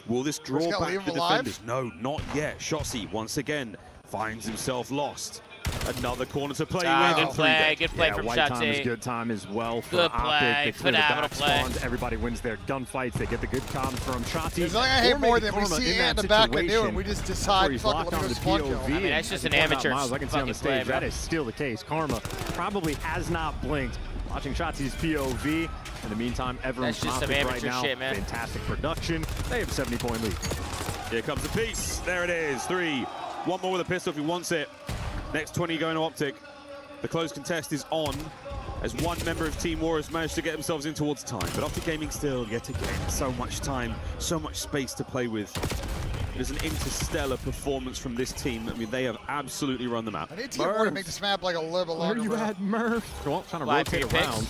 Will this draw back the defenders? No, not yet. Shotzi once again finds himself lost. Another corner to play with. Good play from White Shotzi. time is good time as well for good Optic. play. They clear the back spawns. Everybody wins their gunfights. They get the good comms from Shotzi. There's nothing I hate more than we see in the back of new and we just decide fuck it, let me go spawn kill. I mean, that's just an amateur Miles, I can see on the stage, play, that is still the case. Karma probably has not blinked. Watching Shotzi's POV. In the meantime, everyone's Optic right now. Shit, man. Fantastic production. They have a 70-point lead. Here comes the piece. There it is. 3. One more with a pistol if he wants it. Next 20 going to Optic. The close contest is on, as one member of Team War has managed to get themselves in towards time. But Optic Gaming still, yet again, so much time, so much space to play with. It is an interstellar performance from this team. I mean, they have absolutely run them out. I need Team War to make this map like a little longer. Where you at, Murph? Well, trying to rotate around.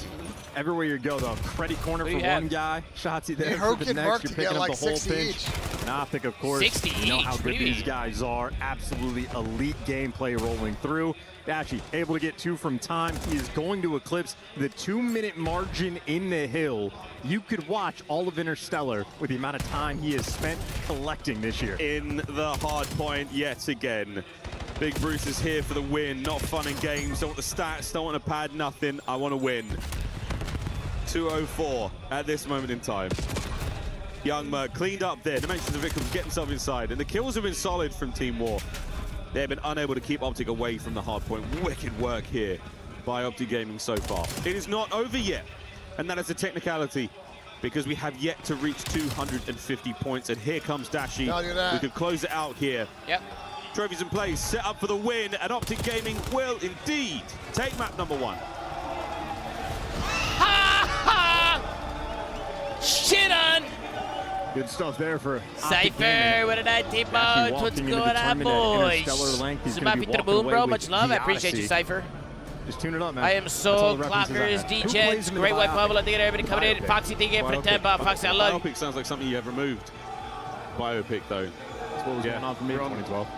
Everywhere you go, though. Credit corner for one guy. Shotsy there for the next. You're picking up the whole pinch. And Optic, of course, you know how good these guys are. Absolutely elite gameplay rolling through. Actually able to get 2 from time. He is going to eclipse the 2-minute margin in the hill. You could watch all of Interstellar with the amount of time he has spent collecting this year. In the hard point yet again. Big Bruce is here for the win. Not fun and games. Don't want the stats, don't want to pad, nothing. I want to win. 2:04 at this moment in time. Young Merc cleaned up there. Dimensions of victims get himself inside. And the kills have been solid from Team War. They've been unable to keep Optic away from the hard point. Wicked work here by Optic Gaming so far. It is not over yet. And that is a technicality, because we have yet to reach 250 points. And here comes Dashi. We could close it out here. Yep. Trophies in place, set up for the win. And Optic Gaming will indeed take map number 1. Shit on! Good stuff there for Cypher, what a night, team mode. What's going on, boys? This is my feet to the moon, bro. Much love. I appreciate you, Cypher. Just tune it up, man. I am Soul, Clockers, D-Jets, Great White Bubble. I think everybody coming in. Foxy, thank you for the 10 baht. Foxy, I love you. Biopic sounds like something you have removed. Biopic, though. That's what was going on for me in 2012.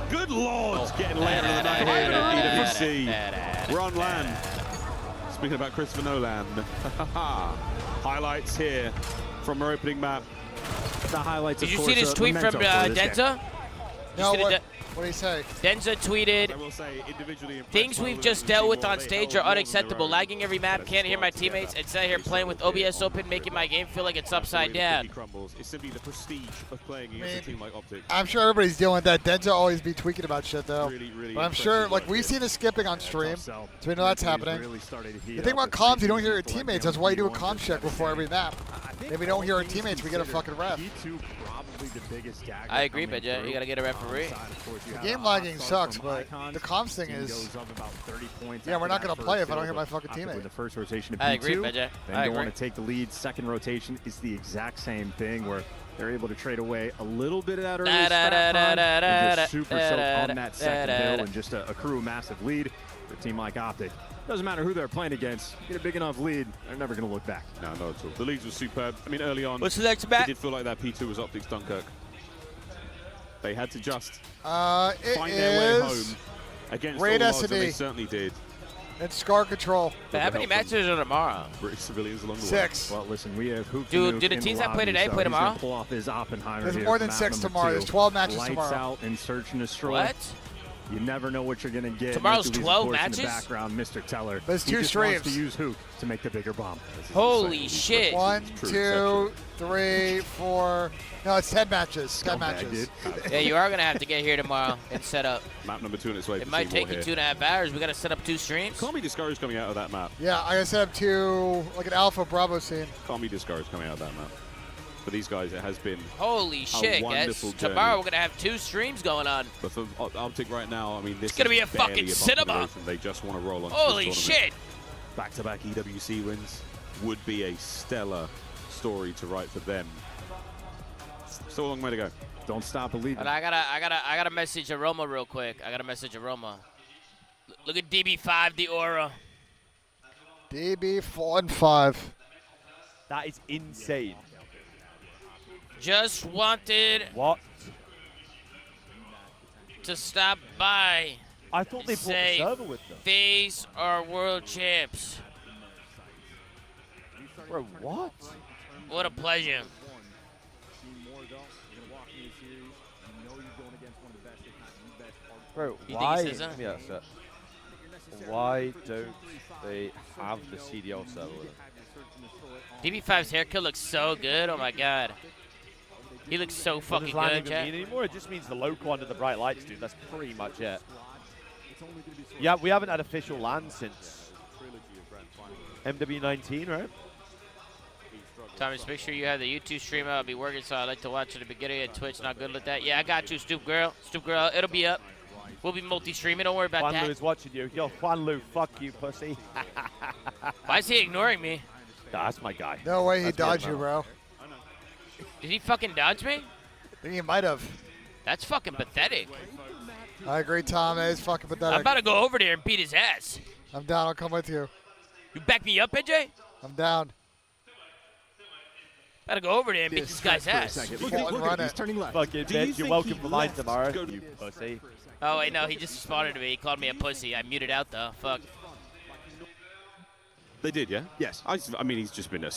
Good lord! Getting later in the night here at EWC. We're on land. Speaking about Christopher Nolan. Highlights here from our opening map. The highlights. Did you see this tweet from Denza? No, what did he say? Denza tweeted, things we've just dealt with on stage are unacceptable. Lagging every map, can't hear my teammates, and sat here playing with OBS open, making my game feel like it's upside down. It's simply the prestige of playing against a team like Optic. I'm sure everybody's dealing with that. Denza always be tweaking about shit, though. But I'm sure, like, we've seen the skipping on stream, so we know that's happening. The thing about comms, you don't hear your teammates. That's why you do a comm check before every map. If we don't hear our teammates, we get a fucking ref. I agree, BENJ. You gotta get a referee. The game lagging sucks, but the comms thing is, yeah, we're not gonna play if I don't hear my fucking teammate. The first rotation of P2, I agree, BENJ. Then go on to take the lead. Second rotation is the exact same thing, where they're able to trade away a little bit of that early start time and just super soak on that second hill and just accrue a massive lead for a team like Optic. Doesn't matter who they're playing against. Get a big enough lead, they're never going to look back. No, not at all. The leads were superb. I mean, early on, what's the next map? It did feel like that P2 was Optic's Dunkirk. They had to just find their way home against all odds, and they certainly did. It's Scar Control. But how many matches are tomorrow? British civilians along the way. 6. Well, listen, we have Hoop. Dude, do the teams that play today play tomorrow? Pull off his Oppenheimer. There's more than 6 tomorrow. There's 12 matches Lights tomorrow. Out and Search and Destroy. What? You never know what you're going to get. Tomorrow's 12 matches? In the background, Mr. Teller. There's 2 streams. Wants to use Hoop to make the bigger bomb. Holy shit. 1, 2, 3, 4. No, it's 10 matches. 10 matches. Yeah, you are going to have to get here tomorrow and set up. Map number 2 on its way. It might take you 2.5 hours. We got to set up 2 streams. Can't be discouraged coming out of that map. Yeah, I gotta set up 2, like an Alpha Bravo scene. Can't be discouraged coming out of that map. For these guys, it has been holy shit, guys. Tomorrow we're going to have 2 streams going on. But for Optic right now, I mean, this it's going to be a fucking cinema. They just want to roll on. Holy shit. Back-to-back EWC wins would be a stellar story to write for them. Still a long way to go. Don't stop believing. But I gotta message Aroma real quick. I gotta message Aroma. Look at DB5, the aura. DB4 and 5. That is insane. Just wanted to stop by. I thought they brought the server with them. These are world champs. Bro, what? What a pleasure. Bro, why? Why don't they have the CDL server with them? DB5's haircut looks so good. Oh my god. He looks so fucking good, Jack. Anymore? It just means the local under the bright lights, dude. That's pretty much it. Yeah, we haven't had official LAN since MW19, right? Thomas, make sure you have the YouTube stream. I'll be working, so I like to watch at the beginning of Twitch. Not good with that. Yeah, I got you, Stoop Girl. Stoop Girl, it'll be up. We'll be multi-streaming. Don't worry about Juan that. Lu is watching you. Yo, Juan Lu, fuck you, pussy. Why is he ignoring me? Nah, that's my guy. No way he dodged you, bro. Did he fucking dodge me? I think he might have. That's fucking pathetic. I agree, Tom. It is fucking pathetic. I'm about to go over there and beat his ass. I'm down. I'll come with you. You back me up, BENJ? I'm down. Gotta go over there and beat this guy's ass. Look at he's turning left. Fucking bitch, you're welcome for mine tomorrow, you pussy. Oh, wait, no, he just responded to me. He called me a pussy. I muted out, though. Fuck. They did, yeah? Yes. I mean, he's just been an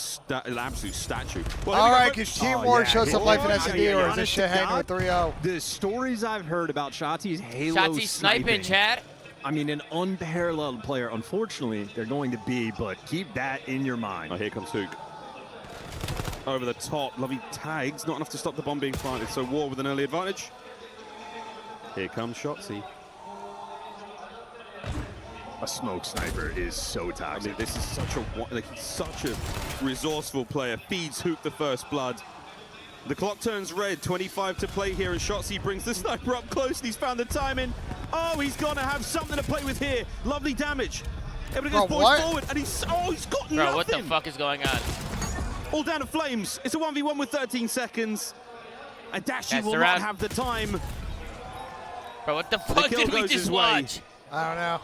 absolute statue. Well, all right, because Team War shows some life in S&D, or is this shit hanging with 3-0? The stories I've heard about Shotzi's Halo Shotzi sniping, Chad. I mean, an unparalleled player. Unfortunately, they're going to be, but keep that in your mind. Oh, here comes Hook. Over the top, lovely tags, not enough to stop the bomb being planted, so War with an early advantage. Here comes Shotzi. A smoke sniper is so toxic. I mean, this is such a resourceful player. Feeds Hook the first blood. The clock turns red, 25 to play here, and Shotzi brings the sniper up close, and he's found the timing. Oh, he's gonna have something to play with here. Lovely damage. Able to get his boys forward, and he's got nothing. Bro, what the fuck is going on? All down to flames. It's a 1v1 with 13 seconds. And Dashi will not have the time. Bro, what the fuck did we just watch? I don't know.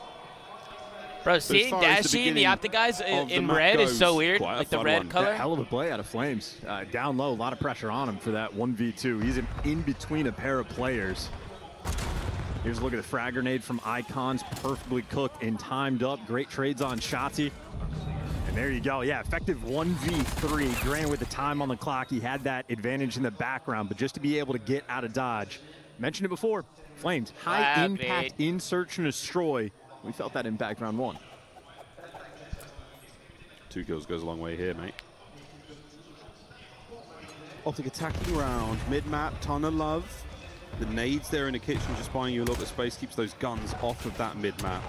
Bro, seeing Dashi and the Optic guys in red is so weird. Like the red color. Yeah, hell of a play out of Flames. Down low, a lot of pressure on him for that 1v2. He's in between a pair of players. Here's a look at the frag grenade from Icons. Perfectly cooked and timed up. Great trades on Shotzi. And there you go. Yeah, effective 1v3. Granted, with the time on the clock, he had that advantage in the background, but just to be able to get out of dodge. Mentioned it before. Flames, high impact in search and destroy. We felt that impact round 1. 2 kills goes a long way here, mate. Optic attacking round. Mid-map, ton of love. The nades there in the kitchen just buying you a little bit of space. Keeps those guns off of that mid-map.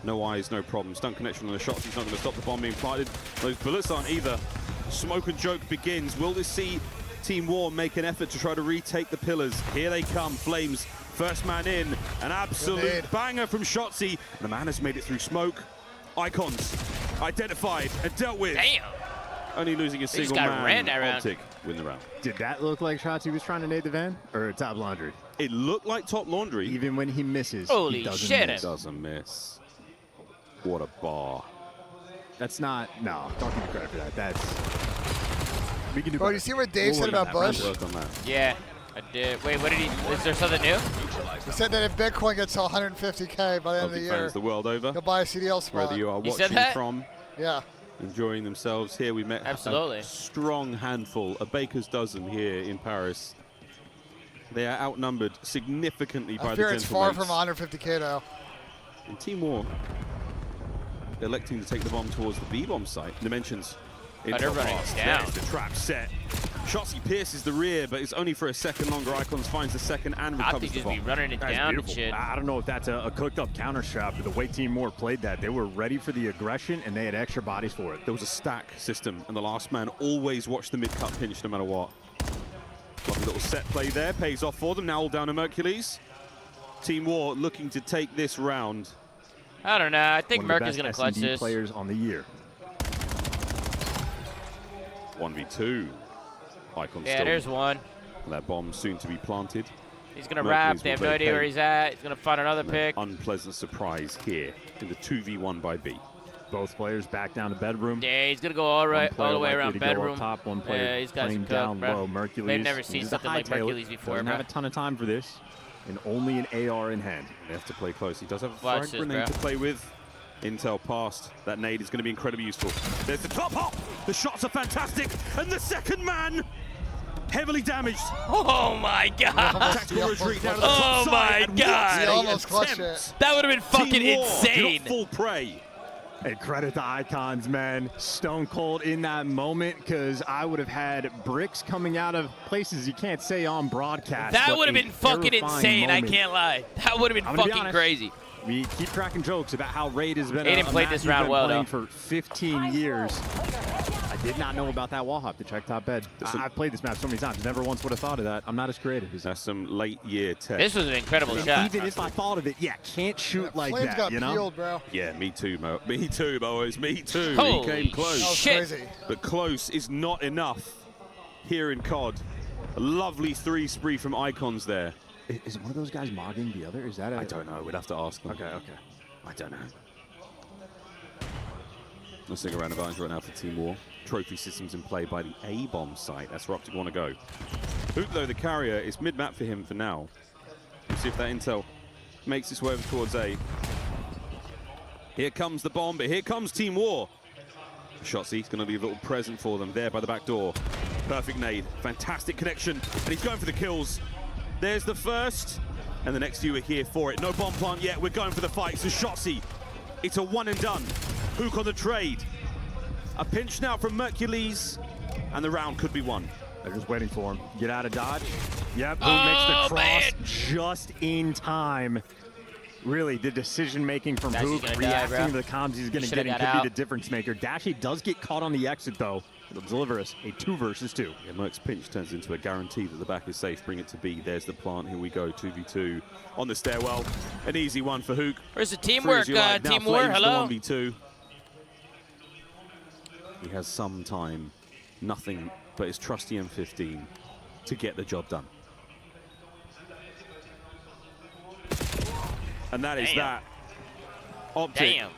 No eyes, no problem. Stun connection on the shots. He's not going to stop the bomb being planted. Those bullets aren't either. Smoke and joke begins. Will this see Team War make an effort to try to retake the pillars? Here they come. Flames, first man in. An absolute banger from Shotzi. The man has made it through smoke. Icons identified and dealt with. Damn. Only losing a single man. Optic win the round. Did that look like Shotzi was trying to nade the van? Or top laundry? It looked like top laundry. Even when he misses, holy he doesn't shit. miss. Doesn't miss. What a bar. That's not, no, don't give me credit for that. That's, we can do Bro, better. you see what Dave said about Bush? Yeah, I did. Wait, what did he, is there something new? He said that if Bitcoin gets to 150K by the end of the year, the world over. he'll buy a CDL spot. Whether you are watching from, enjoying themselves here, we met a strong handful, a baker's dozen here in Paris. They are outnumbered significantly by the gentlemen. It's far from 150K though. In Team War, electing to take the bomb towards the B-bomb site. Dimensions. They're running down. The trap set. Shotzi pierces the rear, but it's only for a second longer. Icons finds the second and recovers the bomb. Be running it down and shit. I don't know if that's a cooked-up counter strap, but the way Team War played that, they were ready for the aggression, and they had extra bodies for it. There was a stack system, and the last man always watched the mid-cut pinch no matter what. Lovely little set play there. Pays off for them. Now all down to Mercules. Team War looking to take this round. I don't know. I think Merc is going to clutch S&D this. Players on the year. 1v2. Icon yeah, there's one. That bomb soon to be planted. He's going to wrap. They have no idea where he's at. He's going to find another pick. Unpleasant surprise here in the 2v1 by B. Both players back down to bedroom. Yeah, he's going to go all the way around bedroom. Top, one player he's got playing down low. Mercules. They've never seen something like Mercules before. Doesn't have a ton of time for this. And only an AR in hand. They have to play close. He does have a frag grenade to play with. Intel passed. That nade is going to be incredibly useful. There's the top hop. The shots are fantastic. And the second man, heavily damaged. Oh my god. Tactical retreat down to the top side. Oh my god. He almost clutched it. That would have been fucking insane. Full prey. Hey, credit to Icons, man. Stone cold in that moment, because I would have had bricks coming out of places you can't say on broadcast. That would have been fucking insane, I can't lie. That would have been fucking crazy. We keep cracking jokes about how Raid has been Aiden played this round well, though. For 15 years. I Did not know about that wall hop to check top bed. I've played this map so many times. Never once would have thought of that. I'm not as creative as That's some late year tech. This was an incredible shot. Even if I thought of it, can't shoot like Flames that, got you know? peeled, bro. Yeah, me too, Mo. Me too, boys. Me too. Holy he came close. That was crazy. But close is not enough here in COD. A lovely 3 spree from Icons there. Is one of those guys mogging the other? Is that I don't know. We'd have to ask them. Okay. I don't know. Let's stick around advantage right now for Team War. Trophy systems in play by the A-bomb site. That's where Optic want to go. Hook, though, the carrier, is mid-map for him for now. Let's see if that intel makes its way over towards A. Here comes the bomb, but here comes Team War. Shotzi's going to be a little present for them there by the back door. Perfect nade. Fantastic connection. And he's going for the kills. There's the first. And the next few are here for it. No bomb plant yet. We're going for the fight. So Shotzi, it's a one and done. Hook on the trade. A pinch now from Mercules. And the round could be won. They're just waiting for him. Get out of dodge. Yep, who makes the cross just in time. Really, the decision-making from Hook, reacting to the comms he's going to get could be the difference maker. Dashy does get caught on the exit, though. It'll deliver us a 2 versus 2. Yeah, Merc's pinch turns into a guarantee that the back is safe. Bring it to B. There's the plant. Here we go. 2v2 on the stairwell. An easy one for Hook. Where's the teamwork, Team War? Hello? 1v2. He has some time. Nothing but his trusty M15 to get the job done. And that is that. Optic. Damn.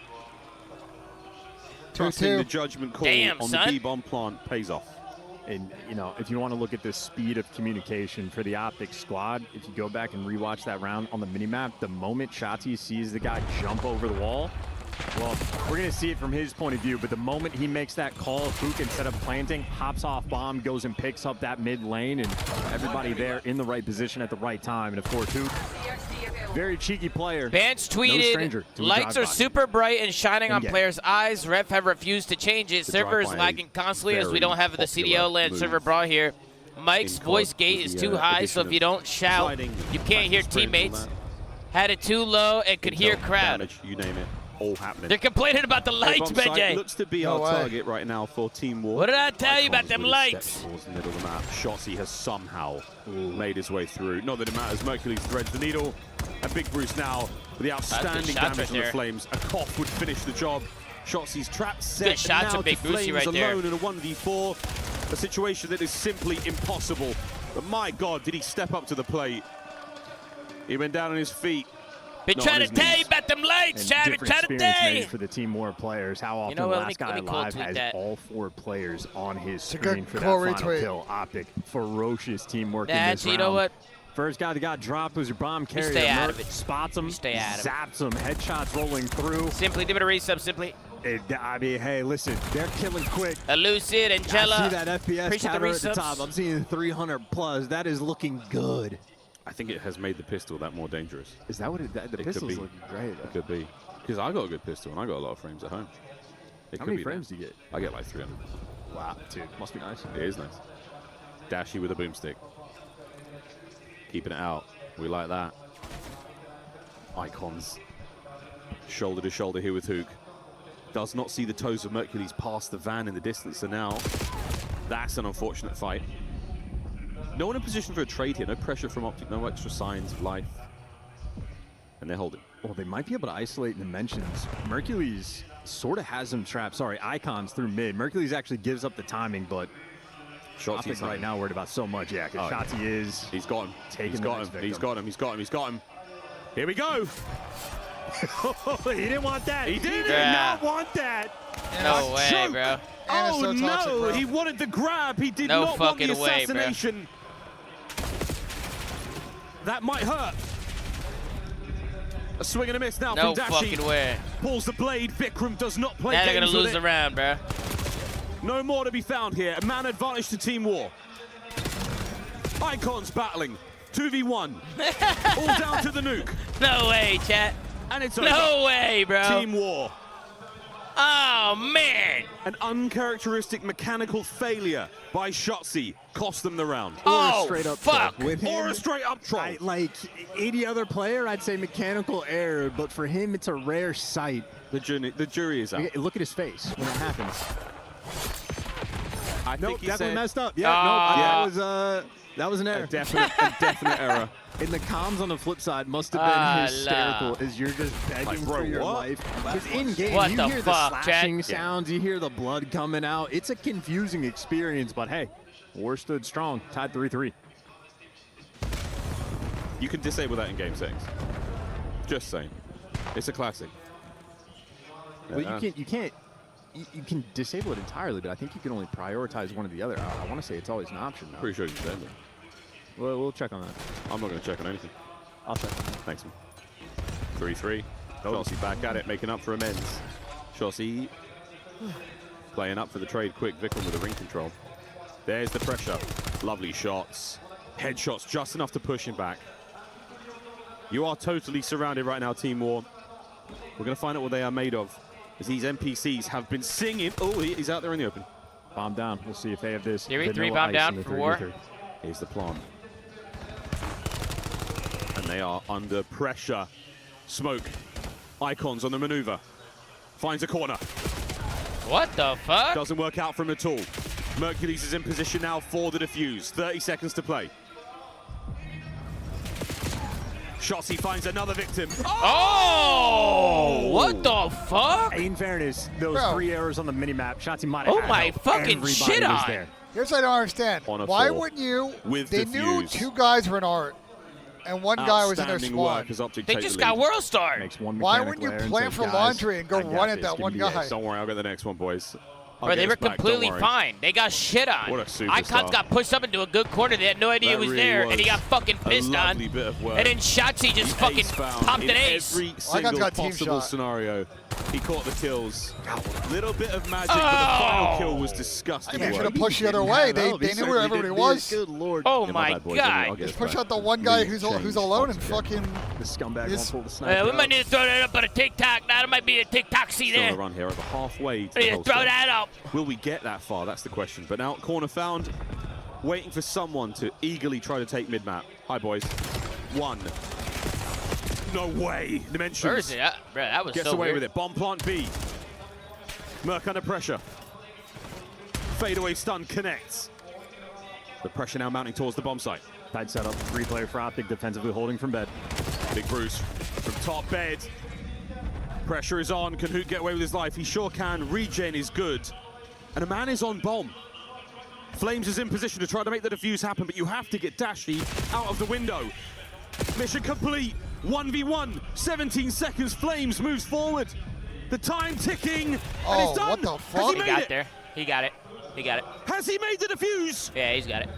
Trusting the judgment call on the B-bomb plant pays off. And, you know, if you want to look at the speed of communication for the Optic squad, if you go back and rewatch that round on the minimap, the moment Shotzi sees the guy jump over the wall, well, we're going to see it from his point of view, but the moment he makes that call, Fook, instead of planting, hops off bomb, goes and picks up that mid lane, and everybody there in the right position at the right time. And of course, Fook, very cheeky player. BENJ tweeted, lights are super bright and shining on players' eyes. Ref have refused to change it. Server is lagging constantly as we don't have the CDO land server brawl here. Mike's voice gate is too high, so if you don't shout, you can't hear teammates. Had it too low and could hear crowd. You name it. All happening. They're complaining about the lights, BENJ. Looks to be our target right now for Team War. What did I tell you about them lights? Towards the middle of the map. Shotzi has somehow made his way through. Not that it matters. Mercules threads the needle. And Big Bruce now with the outstanding damage from the flames. A cough would finish the job. Shotzi's trap set. Good shots now of Big Brucey right there. Alone in a 1v4. A situation that is simply impossible. But my God, did he step up to the plate? He went down on his feet. Been trying to tell you about them lights, Chad. Been trying to tell you. For the Team War players, how often the last guy alive has all 4 players on his screen for that final kill. Optic, ferocious teamwork in this round. You know what? First guy that got dropped was your bomb carrier. Stay out of it. Spots him, stay out of it. zaps him, headshots rolling through. Simply, give it a resub, Simply. I mean, hey, listen, they're killing quick. Elucid, Angela. I see that FPS counter at the top. I'm seeing 300 plus. That is looking good. I think it has made the pistol that more dangerous. Is that what the pistol's looking great? It could be. Because I got a good pistol and I got a lot of frames at home. How many frames do you get? I get like 300. Wow, dude, must be nice. It is nice. Dashy with a boomstick. Keeping it out. We like that. Icons. Shoulder to shoulder here with Hook. Does not see the toes of Mercules past the van in the distance. So now, that's an unfortunate fight. No one in position for a trade here. No pressure from Optic. No extra signs of life. And they're holding. Well, they might be able to isolate Dimensions. Mercules sort of has them trapped. Sorry, Icons through mid. Mercules actually gives up the timing, but Optic right now worried about so much. Yeah, because Shotzi is. He's got him. Taking He's got him. He's got him. He's got him. He's got him. Here we go. He didn't want that. He did not want that. No way, bro. Oh, so toxic, no. bro. He wanted the grab. He did not want the assassination. That might hurt. A swing and a miss now from Dashi. No fucking way. Pulls the blade. Vikram does not play now games they're going to lose the round, bro. No more to be found here. A man advantage to Team War. Icons battling. 2v1. All down to the nuke. No way, chat. And it's over. No way, bro. Team War. Oh, man. An uncharacteristic mechanical failure by Shotzi cost them the round. Oh, or a straight up fuck. With him, or a straight up troll. Like any other player, I'd say mechanical error, but for him, it's a rare sight. The jury is out. Look at his face when it happens. I think he definitely said, messed up. Yeah, that was an error. A definite error. And the comms on the flip side must have been hysterical as you're just begging for your life. Because in-game, you hear the slashing sounds, you hear the blood coming out. It's a confusing experience, but hey, war stood strong, tied 3-3. You can disable that in game settings. Just saying. It's a classic. Well, you can disable it entirely, but I think you can only prioritize one or the other. I want to say it's always an option, though. Pretty sure you can. Well, we'll check on that. I'm not going to check on anything. I'll check. Thanks, man. 3-3. Chelsea back at it, making up for amends. Chelsea playing up for the trade quick. Vikram with the ring control. There's the pressure. Lovely shots. Headshots just enough to push him back. You are totally surrounded right now, Team War. We're going to find out what they are made of, as these NPCs have been singing. Oh, he's out there in the open. Bomb down. We'll see if they have this. Here we 3 bomb down for War. Here's the plan. And they are under pressure. Smoke. Icons on the maneuver. Finds a corner. What the fuck? Doesn't work out for him at all. Mercules is in position now for the defuse. 30 seconds to play. Shotzi finds another victim. Oh! What the fuck? In fairness, those 3 errors on the minimap, Shotzi might have had my fucking shit on. There. Here's what I don't understand. Why wouldn't you? They knew 2 guys were in art, and 1 guy was in their squad. They just got World Star. Why wouldn't you plan for laundry and go run at that 1 guy? Don't worry, I'll get the next one, boys. Bro, they were completely fine. They got shit on. What a superstar. Icons got pushed up into a good corner. They had no idea it was there, and he got fucking pissed on. And then Shotzi just fucking popped an ace. Every single possible scenario, he caught the kills. Little bit of magic, but the final kill was disgusting. They should have pushed the other way. They knew where everybody was. Good lord. Oh my god. Just push out the 1 guy who's alone and fucking. The scumbag won't pull the sniper. We might need to throw that up on a TikTok. That might be a TikTok see there. Still a run here over halfway to the throw that up. Will we get that far? That's the question. But now corner found, waiting for someone to eagerly try to take mid-map. Hi, boys. 1. No way. Dimensions. Where is it? Bro, that was Gets so away weird. with it. Bomb plant B. Merc under pressure. Fadeaway stun connects. The pressure now mounting towards the bomb site. Tight setup. 3-player for Optic, defensively holding from bed. Big Bruce from top bed. Pressure is on. Can Hoot get away with his life? He sure can. Regen is good. And a man is on bomb. Flames is in position to try to make the defuse happen, but you have to get Dashi out of the window. Mission complete. 1v1. 17 seconds. Flames moves forward. The time ticking. And it's done. What the fuck? He got there. He got it. He got it. Has he made the defuse? Yeah, he's got it.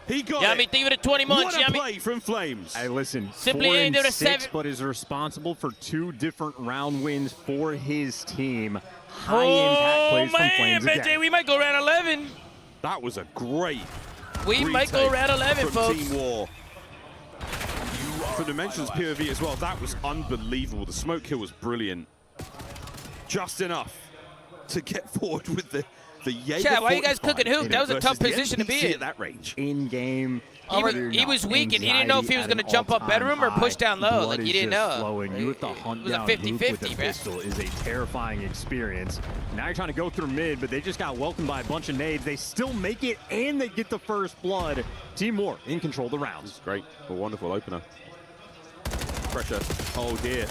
He got it. Yummy, think of it 20 months. What a play from Flames. Hey, listen, Simply 4 aimed at a 6, 7. but is responsible for 2 different round wins for his team. High impact plays from Flames BENJ, again. we might go round 11. That was a great We might go round 11, from folks. Team War. For Dimensions POV as well, that was unbelievable. The smoke kill was brilliant. Just enough to get forward with the Jaeger. Chad, why are you guys cooking Hoop? That was a tough versus the position to be NPC in. at that range. In game, he was weak and he didn't know if he was going to jump up bedroom or push down low. Like, he didn't know. Flowing. You have to hunt it was a down 50-50, Hoop with a pistol is a terrifying experience. Now you're trying to go through mid, but they just got welcomed by a bunch of nades. They still make it, and they get the first blood. Team War in control of the rounds. Great. A wonderful opener. Pressure. Oh, dear.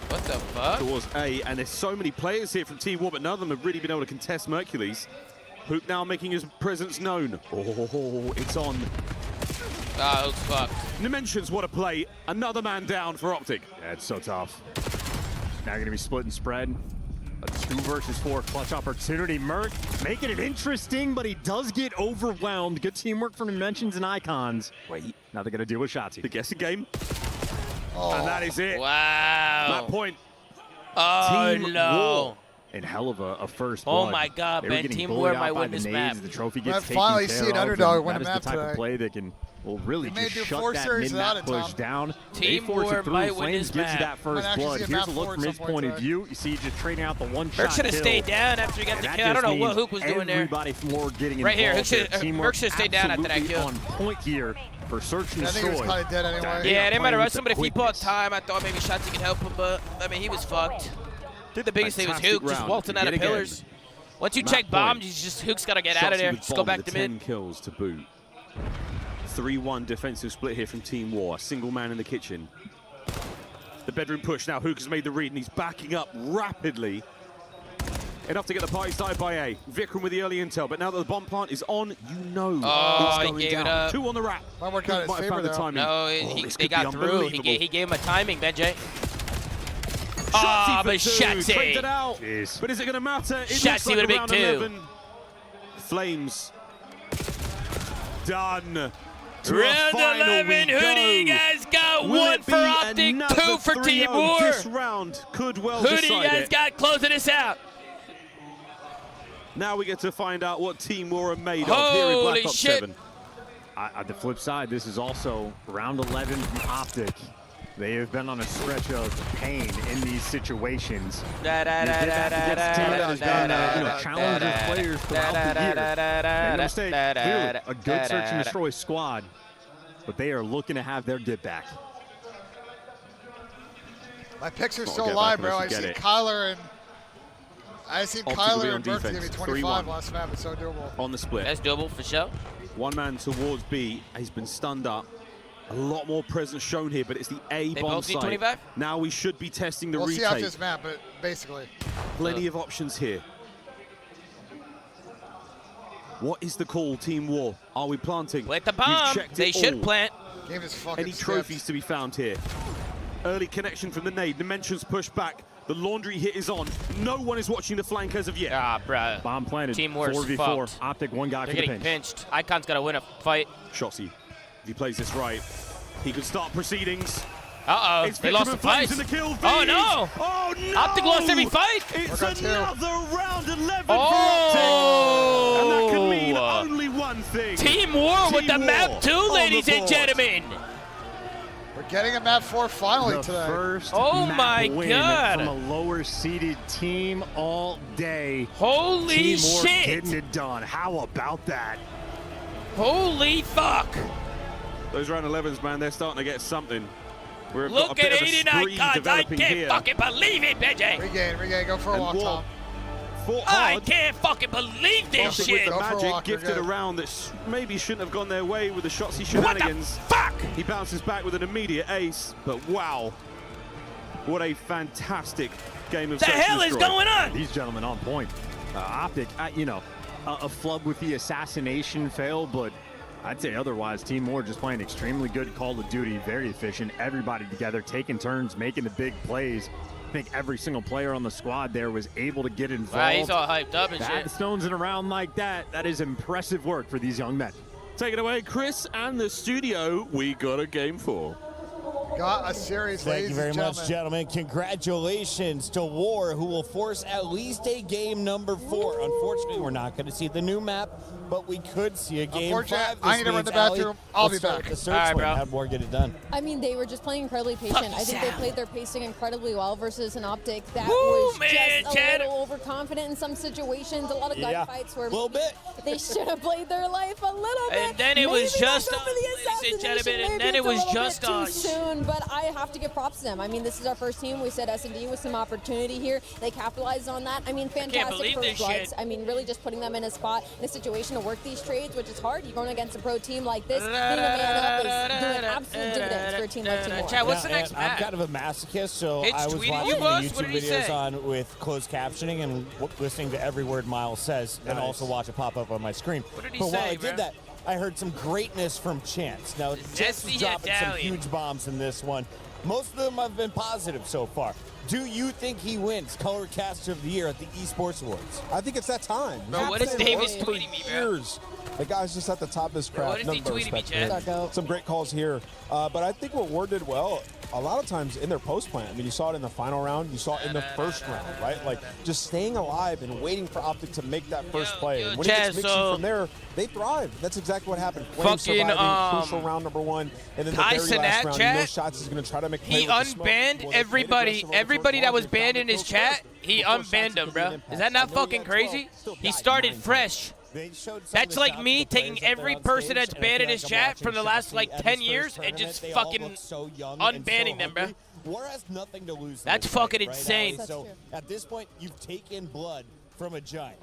What the fuck? Towards A, and there's so many players here from Team War, but none of them have really been able to contest Mercules. Hoop now making his presence known. Oh, it's on. Oh, it's fucked. Dimensions, what a play. Another man down for Optic. Yeah, it's so tough. Now you're going to be split and spread. A 2 versus 4 clutch opportunity. Merc making it interesting, but he does get overwhelmed. Good teamwork from Dimensions and Icons. Wait, now they're going to deal with Shotzi. The guessing game. Oh. And that is it. Wow. That point. Oh, Team no. War. And hell of a first Oh blood. my God, They were Ben, getting Team bullied War out might by win the this nades. map. The trophy I gets taken finally care see an of, underdog and win a that is map the type today. of play that will really They may just do shut 4 that series without mid-map it, push Tom. down. Team They force War it through. might win Flames this gives you map. that first Might actually blood. see a Here's a map look four from at his some point point of today. view. You see he just trading out the one-shot Merc should have kill. stayed down after he got the And kill. that I don't know just what means Hook was doing there. Everybody from War getting Right here, involved. Hook should- Merc should have stayed down after that Absolutely kill. on point here for search and I think he was destroy. kind of dead anyway. Yeah, they might have rushed with him, but if he bought quickness. time, I thought maybe Shotzi could help him, but, I mean, he was fucked. I think the biggest thing was Fantastic Hook just round waltzing out yet of again. pillars. Once you check bombs, Hook's got to get out of there. Just go back to mid. 10 kills to boot. 3-1 defensive split here from Team War. Single man in the kitchen. The bedroom push. Now Hook has made the read and he's backing up rapidly. Enough to get the party started by A. Vikram with the early intel, but now that the bomb plant is on, you know it's going down. It up. 2 on the wrap. Might work out his favor, though. No, they got through. He gave him a timing, BENJ. Ah, but Shatsy. It out. But is it going to matter? It Shatsy with a big 2. 11. Flames. Done. Round 11, who do you guys got? 1 for Optic, 2 for Team War. This round could well decide it. Who do you guys got closing this out? Now we get to find out what Team War are made of here in Black Ops 7. On the flip side, this is also round 11 from Optic. They have been on a stretch of pain in these situations. Challengers players throughout the year. Make no mistake, clearly a good search and destroy squad, but they are looking to have their get back. My picks are still alive, bro. I see Kyler and Kyler and Burke give me 25 last map. It's so doable. On the split. That's doable for sure. One man towards B. He's been stunned up. A lot more presence shown here, but it's the A bomb site. 25? Now we should be testing the retake. We'll see out this map, but basically. Plenty of options here. What is the call, Team War? Are we planting? Plant the bomb. They should plant. Game is fucking Any trophies to be found here? Early connection from the nade. Dimensions push back. The laundry hit is on. No one is watching the flank as of yet. Ah, bruh. Bomb planted. Team War's 4v4. fucked. Optic, one guy They're for the getting pinch. pinched. Icon's got to win a fight. Shotsy, if he plays this right, he could start proceedings. Uh-oh, they lost the fight. Oh, no. Oh, no. Optic lost every fight. It's another round 11 for Optic. And that could mean only one thing. Team War with the map 2, ladies and gentlemen. We're getting a map 4 finally today. First oh map my win God. From a lower seeded team all day. Holy Team War shit. getting it done. How about that? Holy fuck. Those round 11s, man, they're starting to get something. Look at 89 cards. I can't fucking believe it, BENJ. Regain, go for a walk, Tom. I can't fucking believe this shit. With the magic gifted around that maybe shouldn't have gone their way with the Shotsy shenanigans. What the fuck? He bounces back with an immediate ace, but wow. What a fantastic game of the hell is going on? These gentlemen on point. Optic, a flub with the assassination fail, but I'd say otherwise, Team War just playing extremely good Call of Duty, very efficient, everybody together, taking turns, making the big plays. I think every single player on the squad there was able to get involved. Wow, he's all hyped up and shit. Stones in a round like that, that is impressive work for these young men. Take it away, Chris, and the studio. We got a game 4. Got a series, Thank you very much, gentlemen. Congratulations to War, who will force at least a game number 4. Unfortunately, we're not going to see the new map, but we could see a game 5. I need to run the bathroom. I'll be back. The search win, have War get it done. I mean, they were just playing incredibly patient. I think they played their pacing incredibly well versus an Optic that was just a little overconfident in some situations. A lot of gunfights where they should have played their life a little bit. And then it was just us, ladies and gentlemen, and then it was just us. Too soon, but I have to give props to them. I mean, this is our first team. We said S&D with some opportunity here. They capitalized on that. I mean, fantastic first bloods. I mean, really just putting them in a spot, in a situation to work these trades, which is hard. You're going against a pro team like this. Being a man up is doing absolute dividends for a team like Team War. Chad, what's the next map? I'm kind of a masochist, so It's I was tweeting watching you, the boss? YouTube What did he videos say? on with closed captioning and listening to every word Miles says, and also watch it pop up on my screen. What did he but while say, I did that, I heard some greatness from Chance. Now, Chance is dropping some huge bombs in this one. Most of them have been positive so far. Do you think he wins Color Caster of the Year at the Esports Awards? I think it's that time. Bro, what is Davis tweeting me, bro? The guy's just at the top of his craft. What is he tweeting me, Chad? Some great calls here. But I think what Ward did well, a lot of times in their post plan, I mean, you saw it in the final round, you saw it in the first round, right? Like, just staying alive and waiting for Optic to make that first play. And when it gets mixing from there, they thrive. That's exactly what happened. Flames surviving, crucial round number 1, and then the very last round, no shots is going to try to make play He unbanned everybody that was banned in his chat. He unbanned them, bro. Is that not fucking crazy? He started fresh. That's like me taking every person that's banned in his chat from the last like 10 years and just fucking unbanning them, bro. War has nothing to lose. That's fucking insane. So at this point, you've taken blood from a giant.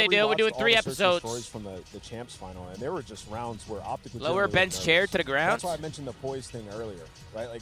Monday, dude. We're doing 3 episodes. Stories from the champs final, and there were just rounds where Optic was lower bench chair to the ground. That's why I mentioned the poise thing earlier, right? Like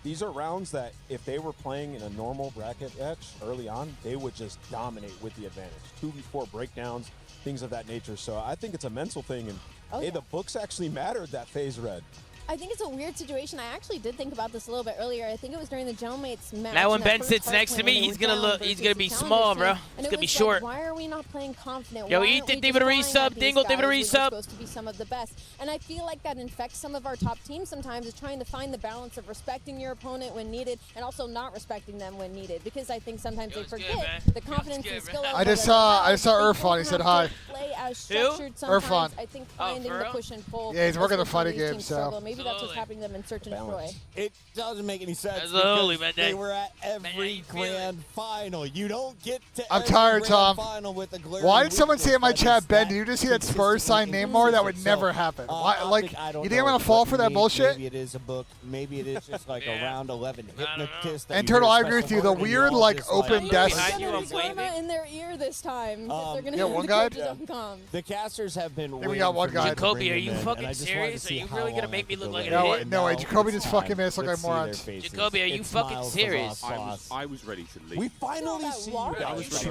these are rounds that if they were playing in a normal bracket match early on, they would just dominate with the advantage. 2v4 breakdowns, things of that nature. So I think it's a mental thing, and hey, the books actually mattered that phase red. I think it's a weird situation. I actually did think about this a little bit earlier. I think it was during the Gentleman's match. Now when Ben sits next to me, he's gonna be small, bro. He's gonna be short. Why are we not playing confident? Yo, eat the David resub, Dingle David resub. Supposed to be some of the best, and I feel like that infects some of our top teams sometimes. Is trying to find the balance of respecting your opponent when needed, and also not respecting them when needed. Because I think sometimes they forget the confidence and skill level. I just saw Irfan. He said hi. Play as structured sometimes. I think finding the push and pull. Yeah, he's working the fighting game, so. Maybe that's what's happening to them in Search and Destroy. It doesn't make any sense. They were at every grand final. You don't get to. I'm tired, Tom. Why did someone say in my chat, Ben? Did you just see that Spurs sign Neymar? That would never happen. Why, like, you think I'm gonna fall for that bullshit? Maybe it is a book. Maybe it is just like a round 11 hypnotist. And Turtle, I agree with you. The weird, like, open desk. In their ear this time. Yeah, one guy. The casters have been. We got one guy. Jacoby, are you fucking serious? Are you really gonna make me look like an idiot? No way. Jacoby just fucking made us look like morons. Jacoby, are you fucking serious? I was ready to leave. We finally see you guys.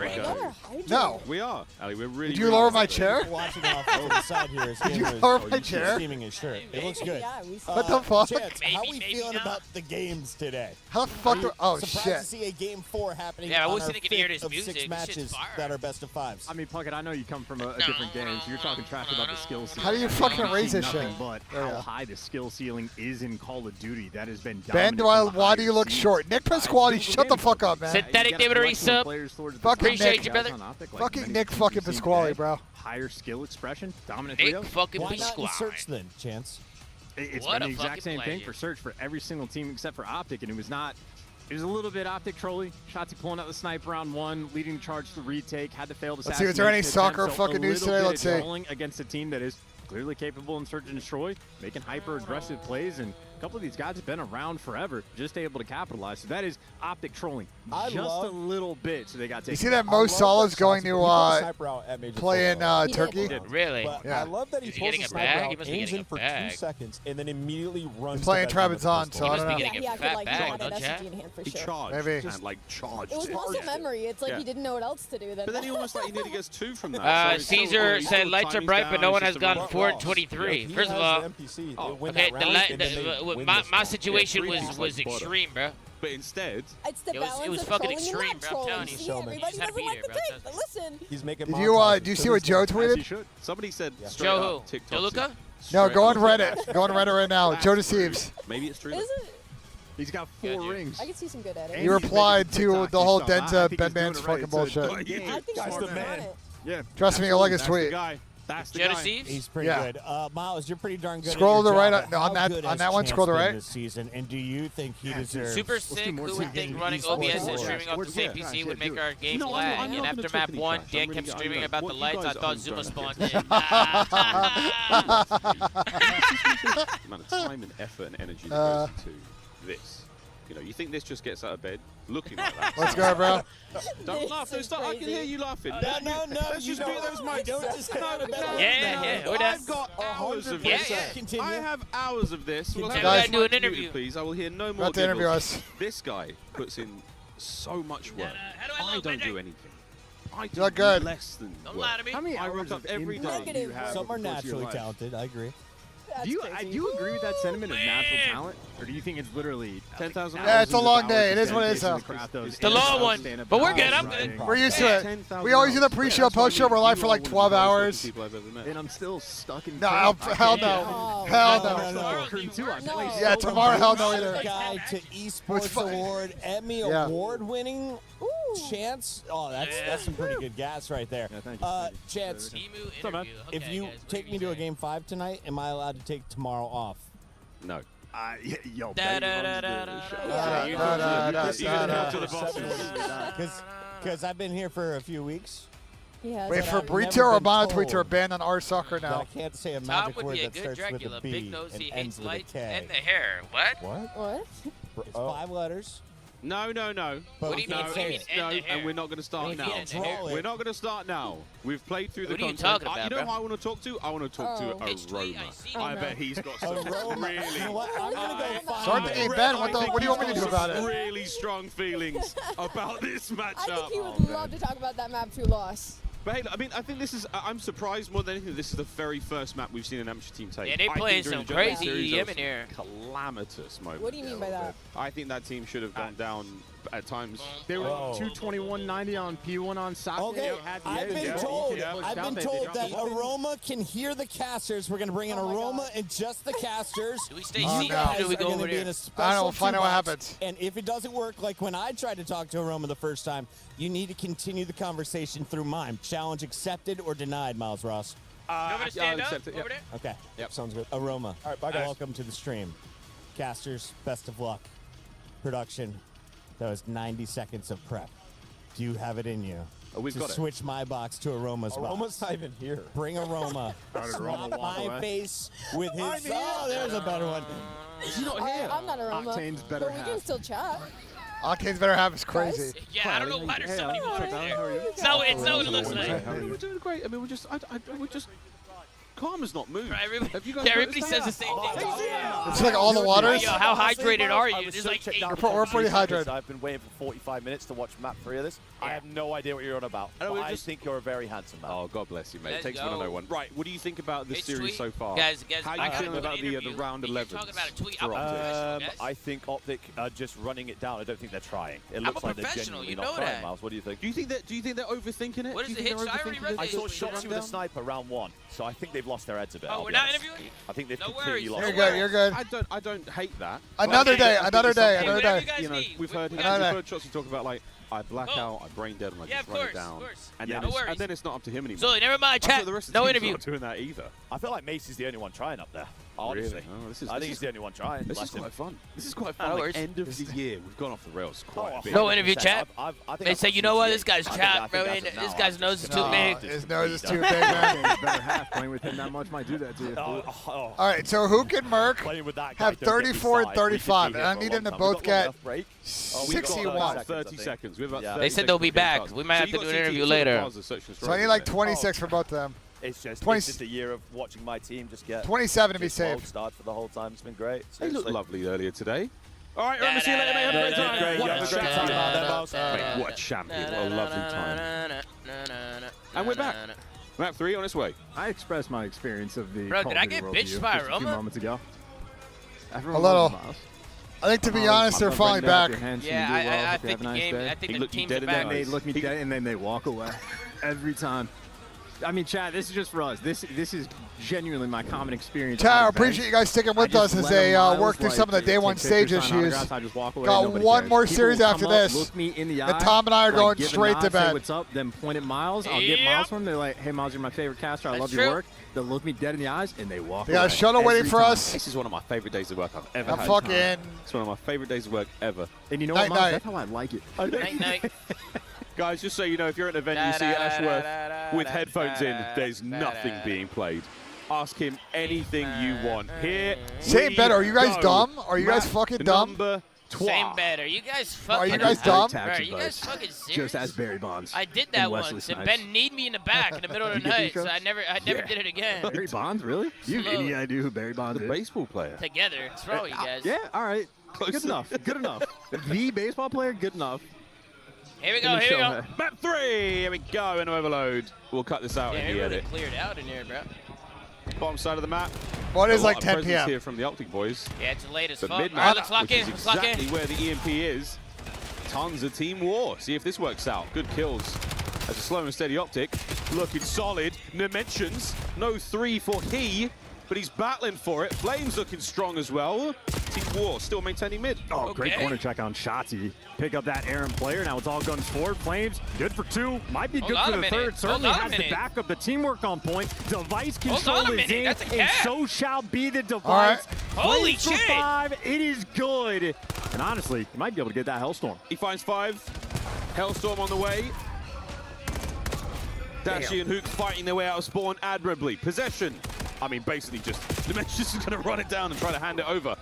No. We are, Ali. We're really. Did you lower my chair? Watching off to the side here. Did you lower my chair? Steaming his shirt. It looks good. What the fuck? Chance, how are we feeling about the games today? How the fuck? Oh shit! Surprised to see a game 4 happening. Yeah, I on wasn't our thinking hear fifth this of music. 6 matches that are best of 5s. I mean, Puckett, I know you come from a different game, so you're talking trash about the skill ceiling. How do you fucking raise this shit? But how high the skill ceiling is in Call of Duty, that has been Ben, why do you look short? Nick Pasquale, shut the fuck up, man. Synthetic David resub. Fucking Nick, you, brother. Fucking Nick fucking Pasquale, bro. Higher skill expression, dominant Nick fucking Why not in Pasquale. Search then, Chance? It's What been a the exact fucking same thing legend. for Search for every single team except for Optic, and it was not. It was a little bit Optic trolly. Shotzi pulling out the sniper round 1, leading the charge to the retake, had to fail the Let's see, is there any soccer fucking news today? Let's see. Rolling against a team that is clearly capable in Search and Destroy, making hyper-aggressive plays, and a couple of these guys have been around forever, just able to capitalize. So that is Optic trolling just a little bit, so they got taken. You see that Mo Salah's going to play in Turkey? Really? Yeah. I love that he pulls getting the a sniper bag? out, He must be aims getting in a for 2 bag. seconds, and then immediately runs. He's playing to the Travis on, so I don't know. Getting a fat bag, no chat. He charged. Maybe. And, like, charged. It was muscle memory. It's like Yeah. he didn't know what else to do then. But then he almost like he nearly gets 2 from that. So Caesar said lights are bright, but no one has gone 4-23. First of all, okay, my situation was extreme, bro. But instead, it's the balance it was of fucking trolling and extreme, not bro. I'm trolling. telling you. See, everybody Just had to doesn't be like the there, tape, bro. but listen. He's making. Do you see what Joe tweeted? somebody said straight Joe up who? TikTok. Joe Luca? No, go on Reddit. Go on Reddit right now. Joe deceives. Maybe it's true. Is it? He's got 4 rings. I can see some good at it. He replied to the whole Denza Ben Man's fucking bullshit. I think Guy's the man. Yeah. Trust me, you'll like his tweet. That's the Joe guy. deceives? He's pretty Yeah. good. Miles, you're pretty darn good. Scroll at your to the right job. on How that- good on has that one, Chance scroll to been right. this season, and do you think he deserves? Super sick. Who would think running OBS and streaming off the same PC would make our game lag? And after map 1, Dan kept streaming about the lights. I thought Zuma spawned in. The amount of time and effort and energy that goes into this. You know, you think this just gets out of bed looking like that? Let's go, bro. Don't laugh. Don't start. I can hear you laughing. No, Let's you just do don't. those mics. Don't just cut it. Yeah. I've got hours of this. Continue. I have hours of this. Well, Maybe Guys, I do an interview. Please, I will hear no more. About to interview giggles. us. This guy puts in so much work. I don't do anything. I do You're good. less than Don't work. lie to me. How many I hours rock up of every input day. do you have Some are over the course of your naturally life? talented. I agree. Do you agree with that sentiment of natural talent, or do you think it's literally 10,000 Yeah, it's a long day. It is what it is, though. It's the long one. But we're good. I'm good. We're used to it. We always do the pre-show, post-show. We're live for like 12 hours. And I'm still stuck in. No, hell no. Hell no. Yeah, tomorrow, hell no either. Guy to esports award, Emmy award-winning Chance. Oh, that's some pretty good gas right there. Chance, if you take me to a game 5 tonight, am I allowed to take tomorrow off? No. Yo, Because I've been here for a few weeks. Yeah, Wait but for I've Brito never or been Bono tweets told are banned on our soccer that now. I can't say a Tom magic would word be a that good starts Dracula. with a Big B nose, and he ends hates with a lights K. and the hair. What? What? What? It's 5 letters. No. But What do you mean? What do you mean? No, And the hair? and we're not going to start What do you now. mean, and the hair? We're not going to start now. We've played through the What are you content. talking about, You know bro? who I want to talk to? I want to talk to H3, Aroma. I no. bet he's got some Aroma. really. You know what? I'm going to go Start find the it. game, Ben. What do you want me to do about it? Really strong feelings about this I matchup. think he would love to talk about that map 2 loss. But hey, I mean, I think this is, I'm surprised more than anything, this is the very first map we've seen an amateur team take. Yeah, they playing some crazy EM in here. Calamitous moment. What do you mean by that? I think that team should have gone down at times. They were 221.90 on P1 on Sake. Okay, I've been told that Aroma can hear the casters. We're going to bring in Aroma and just the casters. Do we stay seated or do we go over there? I don't know, find out what happens. And if it doesn't work, like when I tried to talk to Aroma the first time, you need to continue the conversation through mime. Challenge accepted or denied, Miles Ross? You want me to stand up over there? Okay. Yep, sounds good. Aroma. All right, bye guys. Welcome to the stream. Casters, best of luck. Production, that was 90 seconds of prep. Do you have it in you? We've got it. Switch my box to Aroma's box. Aroma's not even here. Bring Aroma. Swap my face with his. Oh, there's a better one. He's not here. I'm not Aroma. Octane's better But we can still chat. Octane's better half is crazy. Yeah, I don't know why there's so many people there. It's not what it looks like. We're doing great. I mean, we're just Karma's not moved. Everybody says the same thing. It's like all the waters. Yo, how hydrated are you? There's like we're pretty hydrated. I've been waiting for 45 minutes to watch map 3 of this. I have no idea what you're on about. I think you're a very handsome man. Oh, God bless you, mate. Let's It takes one to know one. Right, what do you think about the series so far? Guys, how are you feeling about the round 11? I think Optic are just running it down. I don't think they're trying. It looks like they're genuinely not trying, Miles. What do you think? Do you think they're overthinking it? What is the hit? I saw shots with a sniper round 1, so I think they've lost their heads a bit. Oh, we're not interviewing? I think they've No completely worries. lost. You're good. You're good. I don't hate that. Another day. Another day. Another day. You know, we've heard Shotzi talk about like I black out, I brain dead, and I just run it down. And then it's not up to him anymore. So never mind, chat. The rest of No the interview. Not doing that either. I feel like Macy's the only one trying up there. Honestly, really? I think he's the only one trying. This is quite fun. This is quite fun. Like, end of the year, we've gone off the rails quite a bit. No interview, chat. They say, you know what, this guy's chat, bro. This guy's nose is too big. His nose is too big, man. Better half. Playing with him that much might do that to you. All right, so who can Merc have 34 and 35? And I need them to both get 61. 30 seconds. They said they'll be back. We might have to do an interview later. So I need like 26 for both of them. It's just a year of watching my team just get 27 to be safe. Start for the whole time. It's been great. They looked lovely earlier today. All right, see you later, mate. Have a great time. What a champion. What a lovely time. And we're back. Map 3 on its way. I expressed my experience of the Bro, did I get bitched by a few moments ago. A little. I think, to be honest, they're falling back. Yeah, I think the game. I think the team's back. They look me dead and then they walk away every time. I mean, Chad, this is just for us. This is genuinely my common experience. Chad, I appreciate you guys sticking with us as they work through some of the day one stage issues. Got one more series after this. Look me in the eye. And Tom and I are going straight to bed. Say what's up? Then point at Miles. I'll get Miles from them. They're like, hey, Miles, you're my favorite caster. I love your work. They'll look me dead in the eyes and they walk away. They got a shuttle waiting for us. This is one of my favorite days of work I've ever had. Fucking. It's one of my favorite days of work ever. And you know what, Miles? That's how I like it. Night. Guys, just so you know, if you're at an event and you see Ashworth with headphones in, there's nothing being played. Ask him anything you want. Here, same better. Are you guys dumb? Are you guys fucking dumb? Same bet. Are you guys fucking? Are you guys dumb? Are you guys fucking serious? Just as Barry Bonds. I did that once, and Ben kneed me in the back in the middle of the night, so I never did it again. Barry Bonds, really? You have any idea who Barry Bonds is? The baseball player. Together. What's wrong with you guys? Yeah, all right. Good enough. Good enough. The baseball player, good enough. Here we go. Here we go. Map 3. Here we go. In overload. We'll cut this out in the edit. Cleared out in here, bro. Bottom side of the map. Well, it is like 10 p.m. here from the Optic boys. Yeah, it's late as fuck. All right, let's lock in. Let's lock in. Exactly where the EMP is. Tons of team war. See if this works out. Good kills. As a slow and steady Optic. Looking solid. Dimensions. No 3 for he. But he's battling for it. Flames looking strong as well. Team War still maintaining mid. Oh, great corner check on Shotzi. Pick up that Aaron player. Now it's all guns forward. Flames, good for 2. Might be good for the third. Certainly has the backup. The teamwork on point. Device control is in, and so shall be the device. Holy shit. 5. It is good. And honestly, you might be able to get that Hellstorm. He finds 5. Hellstorm on the way. Dashi and Hook fighting their way out of spawn admirably. Possession. I mean, basically just Dimensions is going to run it down and try to hand it over.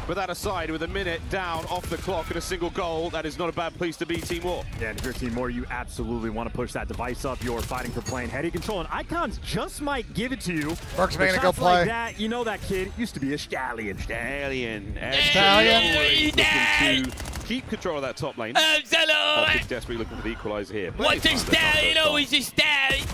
But that aside, with a minute down off the clock and a single goal, that is not a bad place to be, Team War. Yeah, and if you're Team War, you absolutely want to push that device up. You're fighting for plane heady control, and Icons just might give it to you. Mark's making a go play. Like that, you know that kid used to be a stallion. Stallion. Stallion. Looking to keep control of that top lane. Absolutely. Optic desperately looking for the equalizer here. What's a stallion? Always a stallion.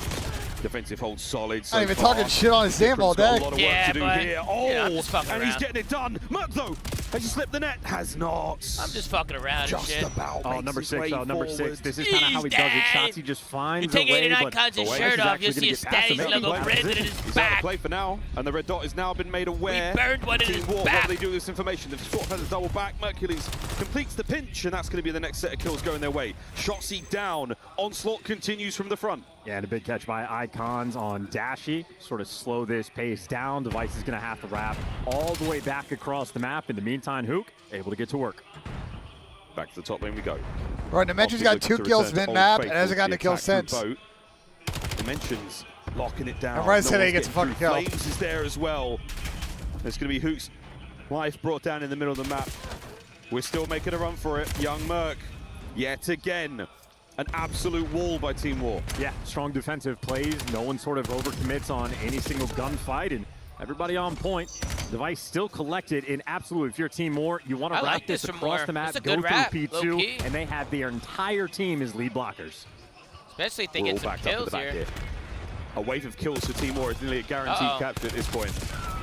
Defensive hold solid. So I'm even talking shit on his damn all day. A lot of work to do here. Oh, yeah, I'm just fucking and around. he's getting it done. Merc though, has he slipped the net? Has not. I'm just fucking around Just and shit. about. Oh, makes number his 6. way Oh, number 6. forward. This is kind of how he does it. Shots, he just finds You take a way, 89 but Cons his the shirt is off, actually you'll see gonna his get past him. Staddy's logo branded in his He's out back. of play for now, and the red dot has now been made aware. We burned one in Team his War, back. what do they do with this information? The swap has a double back. Mercules completes the pinch, and that's going to be the next set of kills going their way. Shotzzy down. Onslaught continues from the front. Yeah, and a big catch by Icons on Dashy. Sort of slow this pace down. Device is going to have to wrap all the way back across the map. In the meantime, Hook able to get to work. Back to the top lane we go. Right, Dimension's got 2 kills mid-map and hasn't gotten a kill since. Dimensions locking it down. I'm right today he gets a fucking kill. Flames is there as well. There's going to be Hook's life brought down in the middle of the map. We're still making a run for it. Young Merc, yet again, an absolute wall by Team War. Yeah, strong defensive plays. No one sort of overcommits on any single gunfight, and everybody on point. Device still collected in absolute. If you're Team War, you want to wrap like this this across the map, go through P2, and they have their entire team as lead blockers. Especially if they get some kills here. A wave of kills for Team War is nearly a guaranteed capture at this point.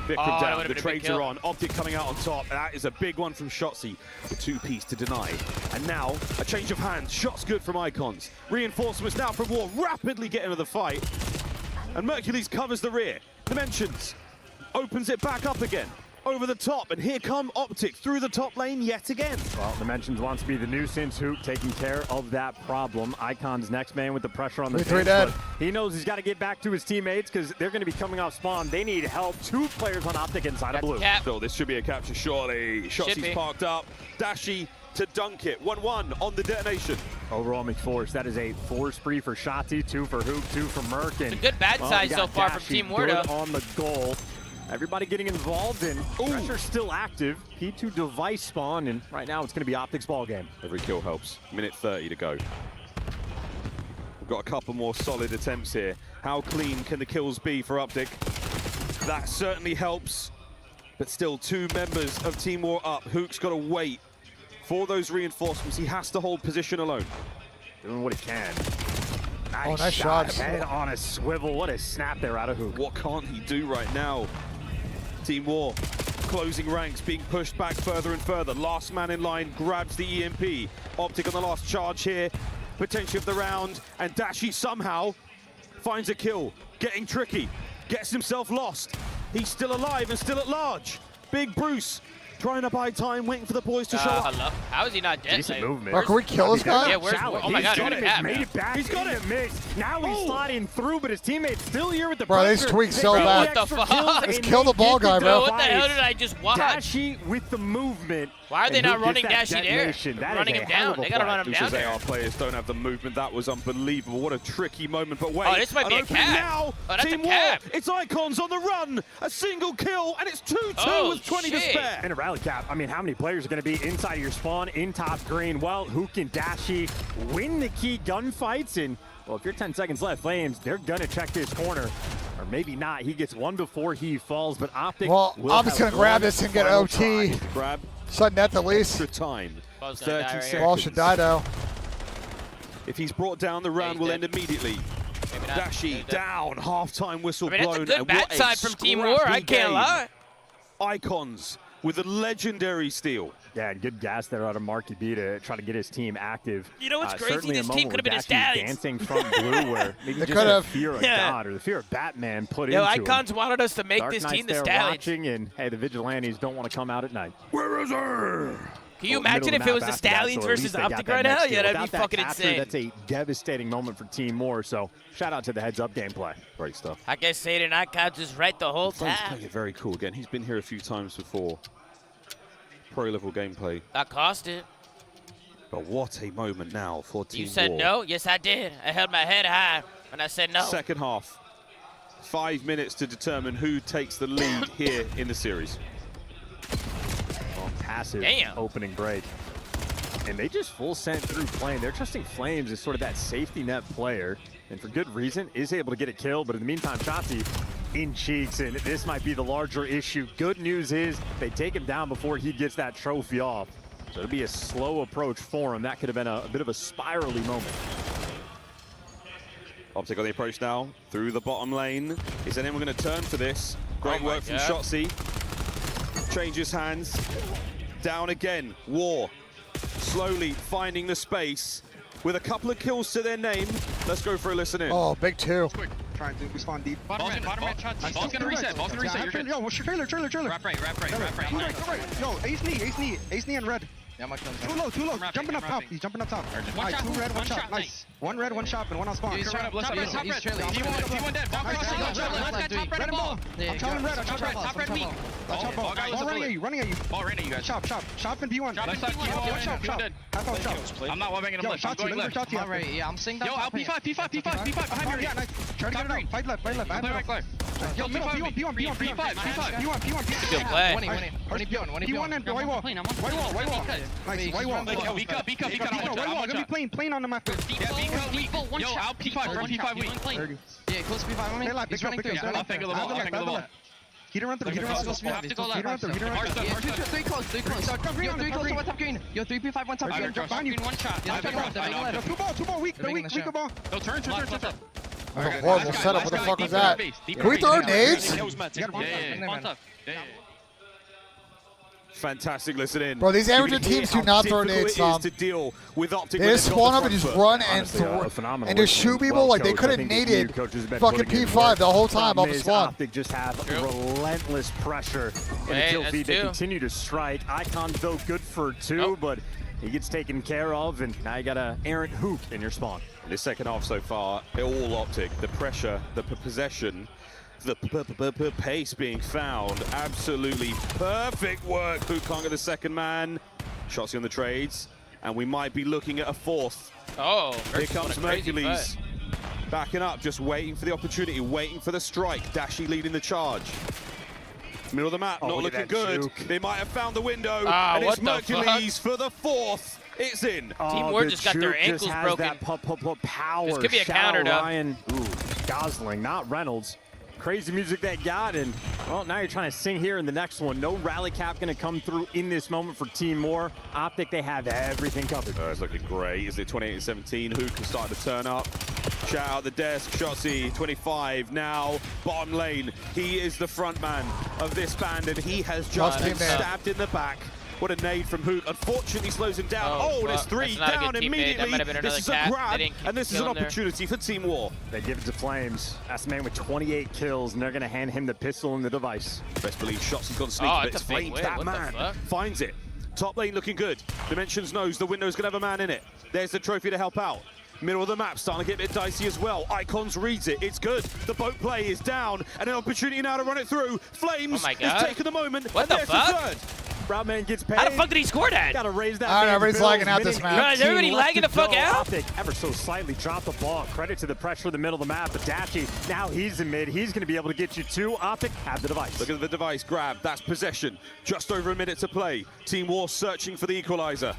Vikram down, the trades are on. Optic coming out on top. That is a big one from Shotzzy. The 2-piece to deny. And now, a change of hands. Shots good from Icons. Reinforcements now from War, rapidly get into the fight. And Mercules covers the rear. Dimensions opens it back up again. Over the top, and here come Optic through the top lane yet again. Well, Dimensions wants to be the nuisance. Hook taking care of that problem. Icon's next man with the pressure on the three dead. He knows he's got to get back to his teammates because they're going to be coming off spawn. They need help. 2 players on Optic inside of blue. So this should be a capture surely. Shotzzy's parked up. Dashy to dunk it. 1-1 on the detonation. Overall, McForce, that is a 4 spree for Shotzzy, 2 for Hook, 2 for Merc. It's a good bad side so far from Team War. On the goal. Everybody getting involved, and pressure still active. P2 device spawn, and right now it's going to be Optic's ball game. Every kill helps. Minute 30 to go. We've got a couple more solid attempts here. How clean can the kills be for Optic? That certainly helps, but still 2 members of Team War up. Hook's got to wait for those reinforcements. He has to hold position alone. Doing what he can. Nice shot. Head on a swivel. What a snap there out of Hook. What can't he do right now? Team War closing ranks, being pushed back further and further. Last man in line grabs the EMP. Optic on the last charge here. Potential of the round, and Dashy somehow finds a kill. Getting tricky, gets himself lost. He's still alive and still at large. Big Bruce trying to buy time, waiting for the boys to show up. How is he not dead? Decent movement. Bro, can we kill this guy? Yeah, where's, oh my god, He's made it back. He's got it mixed. Now he's sliding through, but his teammate's still here with the bro, pressure. these tweaks so bad. What the fuck? Let's kill the ball guy, bro. What the hell did I just watch? Dashy with the movement. Why are they not running Dashy there? That Running him down. They gotta run him down there. AR players don't have the movement. That was unbelievable. What a tricky moment. But wait, oh, this might be a cap. Now, oh, that's Team a cap. War. It's Icons on the run. A single kill, and it's 2-2 with 20 to spare. And a rally cap. I mean, how many players are going to be inside of your spawn in top green? Well, Hook and Dashy win the key gunfights, and well, if you're 10 seconds left, Flames, they're gonna check this corner. Or maybe not. He gets one before he falls, but Optic. Well, Optic's gonna grab this and get OT. Grab. Sudden death at least. Extra time. 30 seconds. Ball should die though. If he's brought down, the round will end immediately. Dashy down. Half-time whistle blown. That's a good bad side from Team War. I can't lie. Icons with a legendary steal. Yeah, and good gas there out of Marky B to try to get his team active. You know what's crazy? Certainly This a team moment could have been where a Stallions. dancing from blue, where maybe They just could've. the fear of God or the fear of Batman put Yo, into Icons him. wanted us to make Dark this Knight's team the there Stallions. watching, and hey, the Vigilantes don't want to come out at night. Where is her? Can you imagine if it was the Stallions versus Optic right now? Yeah, that'd be fucking insane. That's a devastating moment for Team War, so shout out to the heads-up gameplay. Great stuff. I guess Satan Icons is right the whole time. He's playing it very cool again. He's been here a few times before. Pro-level gameplay. I cost it. But what a moment now for Team War. You said no? Yes, I did. I held my head high when I said no. Second half. 5 minutes to determine who takes the lead here in the series. Passive Damn. opening break. And they just full sent through playing. They're trusting Flames as sort of that safety net player. And for good reason, is able to get a kill. But in the meantime, Shotzzy in cheeks. And this might be the larger issue. Good news is they take him down before he gets that trophy off. So it'll be a slow approach for him. That could have been a bit of a spirally moment. Optic on the approach now, through the bottom lane. Is anyone going to turn for this? Great work from Shotzzy. Changes hands. Down again. War. Slowly finding the space. With a couple of kills to their name. Let's go for a listen in. Oh, big 2. Trying to respond deep. Bottom red, shot. Ball's gonna reset, you're good. Yo, what's your trailer? Wrap right. Yo, ace knee and red. Yeah, much Too low. Jumping up top. He's jumping up top. Alright, 2 red, 1 shot. Nice. 1 red, 1 shot, and 1 on spawn. He's trying to blitz up. He's trailing. P1 dead. Ball crossing. Top red ball. I'm telling red. Top red weak. Ball running at you. Ball ran at you guys. Shop and P1. Shop. I'm not one banging him left. I'm going left. I'm right. Yeah, I'm seeing that. Yo, out P5 behind me. Yeah, nice. Try to get it out. Fight left. I'm playing right clear. Yo, P1. Good play. P1 and white wall. Nice, white wall. B cut. We're gonna be playing on the map. Yo, out P5 weak. Yeah, close to P5 on me. He's running through. I'll finger the ball. He didn't run through. Have to go left. Three close. Yo, 3 close to 1 top green. Yo, 3 P5 1 top green. Green 1 shot. 2 ball. Weak ball. Go turn. That was a horrible setup. What the fuck was that? Can we throw nades? Fantastic listen in. Bro, these amateur teams do not throw nades, to deal with Optic. They just spawn up and just run and just shoot people. Like they could have naded fucking P5 the whole time off the spawn. Optic just have relentless pressure in the kill feed. They continue to strike. Icon though good for 2, but he gets taken care of, and now you got a errant hook in your spawn. In the second half so far, all Optic. The pressure, the possession, the pace being found. Absolutely perfect work. Who can't get the second man? Shotzzy on the trades, and we might be looking at a 4th. Oh, here comes Mercules. Backing up, just waiting for the opportunity, waiting for the strike. Dashy leading the charge. Middle of the map, not looking good. Juke. They might have found the window, and it's Mercules for the 4th. It's in. Team War just got their ankles broken. That power. This could be a counter, though. Ryan. Ooh, Gosling, not Reynolds. Crazy music they got, and well, now you're trying to sing here in the next one. No rally cap going to come through in this moment for Team War. Optic, they have everything covered. It's looking great. Is it 28-17? Who can start to turn up? Shout out the desk. Shotzzy, 25 now. Bottom lane. He is the front man of this band, and he has just been stabbed in the back. What a nade from Hook. Unfortunately slows him down. Oh, there's 3 down immediately. This is a grab, and this is an opportunity for Team War. They give it to Flames. That's the man with 28 kills, and they're going to hand him the pistol and the device. Best believe Shotzzy's got the sneak, but it's Flames, that man. Finds it. Top lane looking good. Dimensions knows the window's going to have a man in it. There's the trophy to help out. Middle of the map starting to get a bit dicey as well. Icons reads it. It's good. The boat play is down, and an opportunity now to run it through. Flames has taken the moment. What the fuck? The third. Brownman gets paid. How the fuck did he score that? Gotta raise that. I don't know, everybody's lagging out this map. Is everybody lagging the fuck out? Optic ever so slightly dropped the ball. Credit to the pressure in the middle of the map. But Dashy, now he's in mid. He's going to be able to get you 2. Optic, have the device. Look at the device grab. That's possession. Just over a minute to play. Team War searching for the equalizer.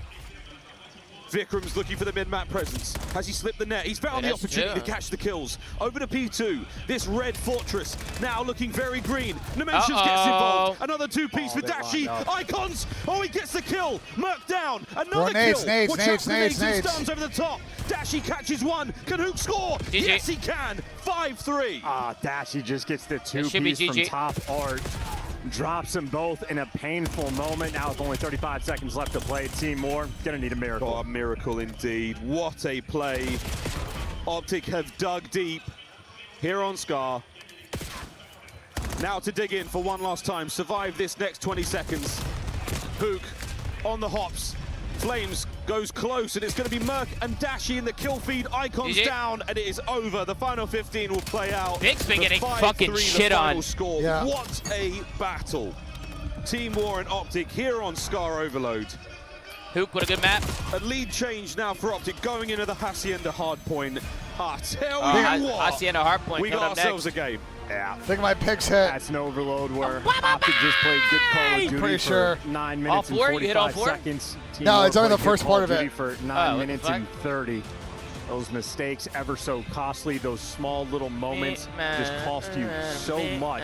Vikram's looking for the mid-map presence. Has he slipped the net? He's found the opportunity to catch the kills. Over to P2. This red fortress now looking very green. Dimensions gets involved. Another 2-piece for Dashy. Icons. Oh, he gets the kill. Merc down. Another kill. Watch out for nades and stuns over the top. Dashy catches 1. Can Hook score? GG. Yes, he can. 5-3. Dashy just gets the 2-piece from top art. Drops them both in a painful moment. Now with only 35 seconds left to play, Team War gonna need a miracle. Oh, a miracle indeed. What a play. Optic have dug deep here on Scar. Now to dig in for one last time. Survive this next 20 seconds. Hook on the hops. Flames goes close, and it's going to be Merc and Dashy in the kill feed. Icons down, and it is over. The final 15 will play out. Big's been getting fucking shit on. Score. Yeah. What a battle. Team War and Optic here on Scar Overload. Hook, what a good map. A lead change now for Optic going into the Hacienda hardpoint. Tell you what. Hacienda hardpoint. We got ourselves a game. Yeah. I think my picks hit. That's an overload where Optic just played good Call of Duty for 9 minutes and 45 seconds. No, it's only the first part of it. For 9 minutes and 30. Those mistakes ever so costly. Those small little moments just cost you so much.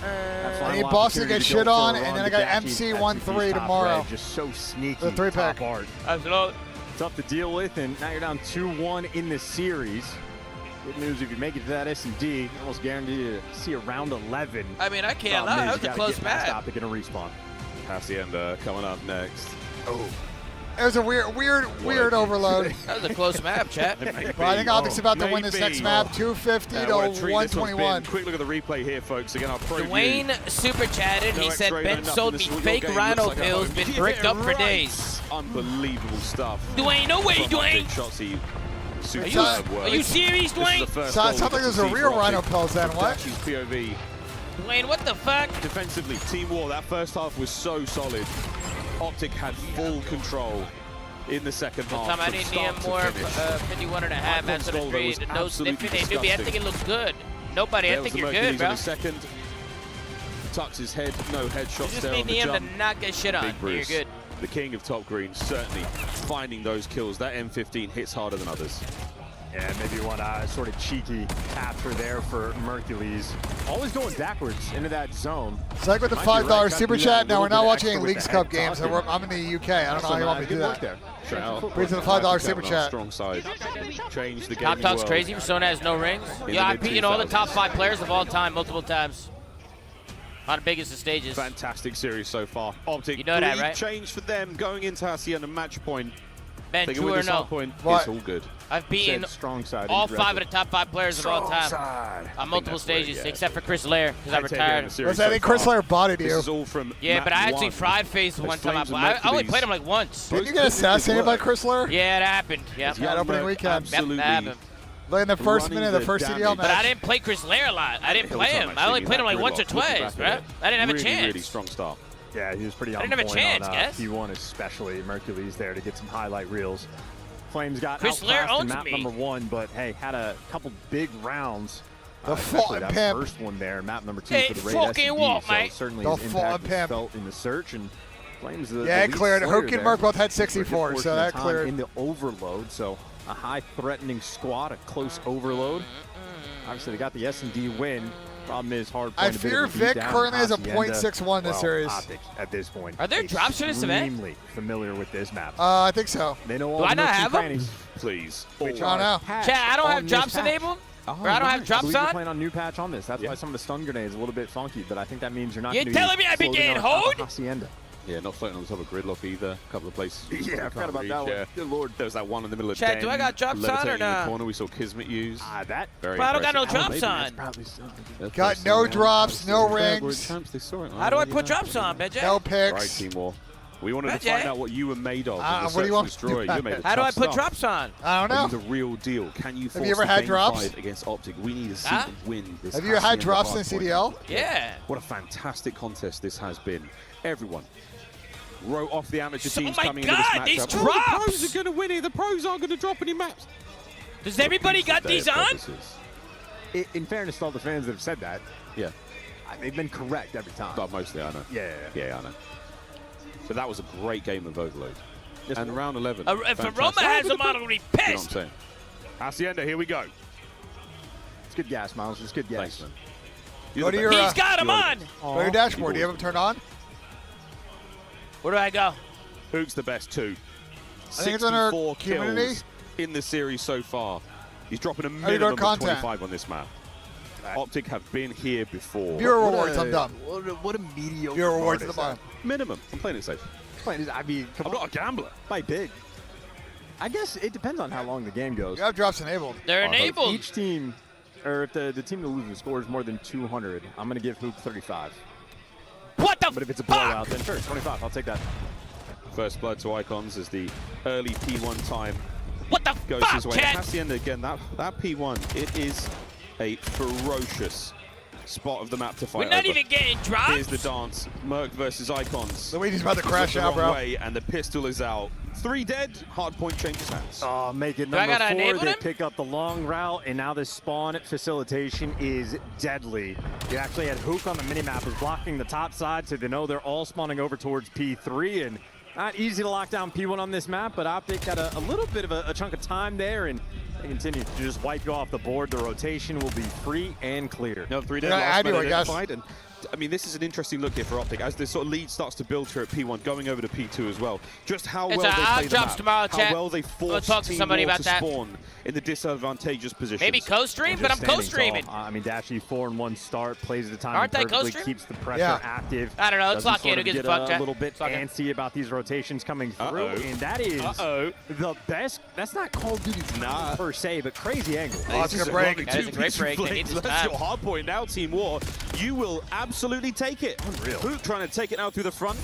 I need Boston to get shit on, and then I got MC 1-3 tomorrow. Just so sneaky. The 3-pack. Absolutely. Tough to deal with, and now you're down 2-1 in the series. Good news, if you make it to that S&D, you're almost guaranteed to see a round 11. I mean, I can't lie. That was a close match. Optic in a respawn. Hacienda coming up next. Oh. It was a weird overload. That was a close map, chat. But I think Optic's about to win this next map, 250 to 121. Quick look at the replay here, folks. Again, our pro Dwayne super chatted. He said, Ben sold me fake rhino pills, been bricked up for days. Unbelievable stuff. Dwayne, no way, Dwayne. Are you serious, Dwayne? Sounds like there's a real rhino pills then, what? POV. Dwayne, what the fuck? Defensively, Team War, that first half was so solid. Optic had full control in the second half. I didn't need him more 51 and a half after the trade. No sniffing. Hey, newbie, I think it looks good. Nobody, I think you're good, bro. Second, tucks his head, no headshots just there on the need him jump. to not get shit on. You're good. The king of top green, certainly finding those kills. That M15 hits harder than others. Yeah, maybe one sort of cheeky capture there for Mercules. Always going backwards into that zone. It's like with the $5 super chat. Now we're not watching any Leagues Cup games. I'm in the UK. I don't know how you want me to do that. Please to the $5 super chat. Strong side. Change the game. Top Talk's crazy for someone that has no rings. Yeah, I've beaten all the top 5 players of all time multiple times. On the biggest of stages. Fantastic series so far. Optic, you know that, right? Change for them going into Hacienda match point. Ben, true or no? Point, it's all good. I've beaten all 5 of the top 5 players of all time on multiple stages, except for Chris Lair, because I retired. I think Chris Lair botted you. This is all from yeah, but I actually fried faced one time. I only played him like once. Didn't you get assassinated by Chris Lair? Yeah, it happened. Yeah, opening weekend. Absolutely. That happened. Like in the first minute of the first CDL match. But I didn't play Chris Lair a lot. I didn't play him. I only played him like once or twice, right? I didn't have a chance. Really strong start. Yeah, he was pretty on point. I didn't have a chance, guys. P1 especially. Mercules there to get some highlight reels. Flames got Chris Lair outclassed owns in map me. number 1, but hey, had a couple big rounds. The fucking that pimp. first one there, map number 2 hey, for the raid fucking what, so mate? certainly The his impact was pimp. felt in the search, and Flames yeah, it cleared. Hook and Merc both had 64, so that cleared. In the overload, so a high threatening squad, a close overload. Obviously, they got the S&D win. Problem is hard. I fear Vic currently has a .61 this series. Optic at this point. Are there drops in this event? Extremely familiar with this map. I think so. They know all Do I not have them? Please. I don't know. Chat, I don't have drops enabled. Or I don't have drops You're on. playing on new patch on this. That's why some of the stun grenades a little bit funky, but I think that means you're not. You're telling me I be getting hold? Hacienda. Yeah, not floating on the top of Gridlock either. A couple of places. Yeah, I forgot about that one. Good lord. There was that one in the middle of Chat, do I got drops on or in not? the corner we saw Kismet use. That. Very I don't got no impressive. drops on. Got no drops, no rings. How do I put drops on, BENJ? No picks. Right, Team War. We wanted to find out what you were made of. What do you want? Destroy. You're made of How do I put tough drops on? I don't know. The real deal. Can you force you ever had game drops? 5 against Optic? We need to see them win this. Have you had drops in CDL? Yeah. What a fantastic contest this has been. Everyone wrote off the amateur teams oh my coming God, into this matchup. these The drops! pros are going to win it. The pros aren't going to drop any maps. Does everybody got these on? In fairness to all the fans that have said that, yeah, they've been correct every time. But mostly, I know. Yeah, I know. So that was a great game of Overload. And round 11. If Aroma has them on, I'm going to be pissed. You know what I'm saying? Hacienda, here we go. It's good gas, Miles. It's good gas. Thanks, man. Go to your, He's got him on. Go to your dashboard. Do you have him turned on? Where do I go? Hook's the best too. I think it's under 64 community kills in the series so far. He's dropping a minimum of 25 on this map. Optic have been here before. Viewer rewards, I'm done. What a mediocre. Viewer rewards at the bottom. Minimum. I'm playing it safe. I mean, I'm not a gambler. Play big. I guess it depends on how long the game goes. You have drops enabled. They're enabled. Each team, or if the team that loses scores more than 200, I'm going to give Hook 35. What the But if it's a fuck? blowout, then sure, 25. I'll take that. First blood to Icons as the early P1 time what the goes fuck, his way. Chad? Hacienda again, that P1, it is a ferocious spot of the map to fight We're not over. even getting drops. Here's the dance. Merc versus Icons. Luigi's about to crash The out, wrong bro. way, and the pistol is out. 3 dead. Hard point changes hands. Oh, make it Do I number gotta 4. enable They him? pick up the long route, and now this spawn facilitation is deadly. You actually had Hook on the minimap was blocking the top side, so they know they're all spawning over towards P3, and not easy to lock down P1 on this map, but Optic had a little bit of a chunk of time there, and They continue to just wipe you off the board. The rotation will be free and clear. No, 3 days last man identified. And I mean, this is an interesting look here for Optic as this sort of lead starts to build here at P1, going over to P2 as well. Just how well they play the map, tomorrow, how well they force talk to somebody about to spawn in the disadvantageous positions. Maybe co-stream, but I'm co-streaming. I mean, Dashy 4-1 start, plays the time Aren't they perfectly, co-stream? keeps the pressure active. I don't know, let's lock in. Who Get gets fucked, a little bit antsy about these rotations coming through, and that is the best. That's not Call of Duty per se, but crazy angle. Oh, it's a good break. That's a great break. That's your hard point now, Team War. You will absolutely take it. Unreal. Hook trying to take it now through the front,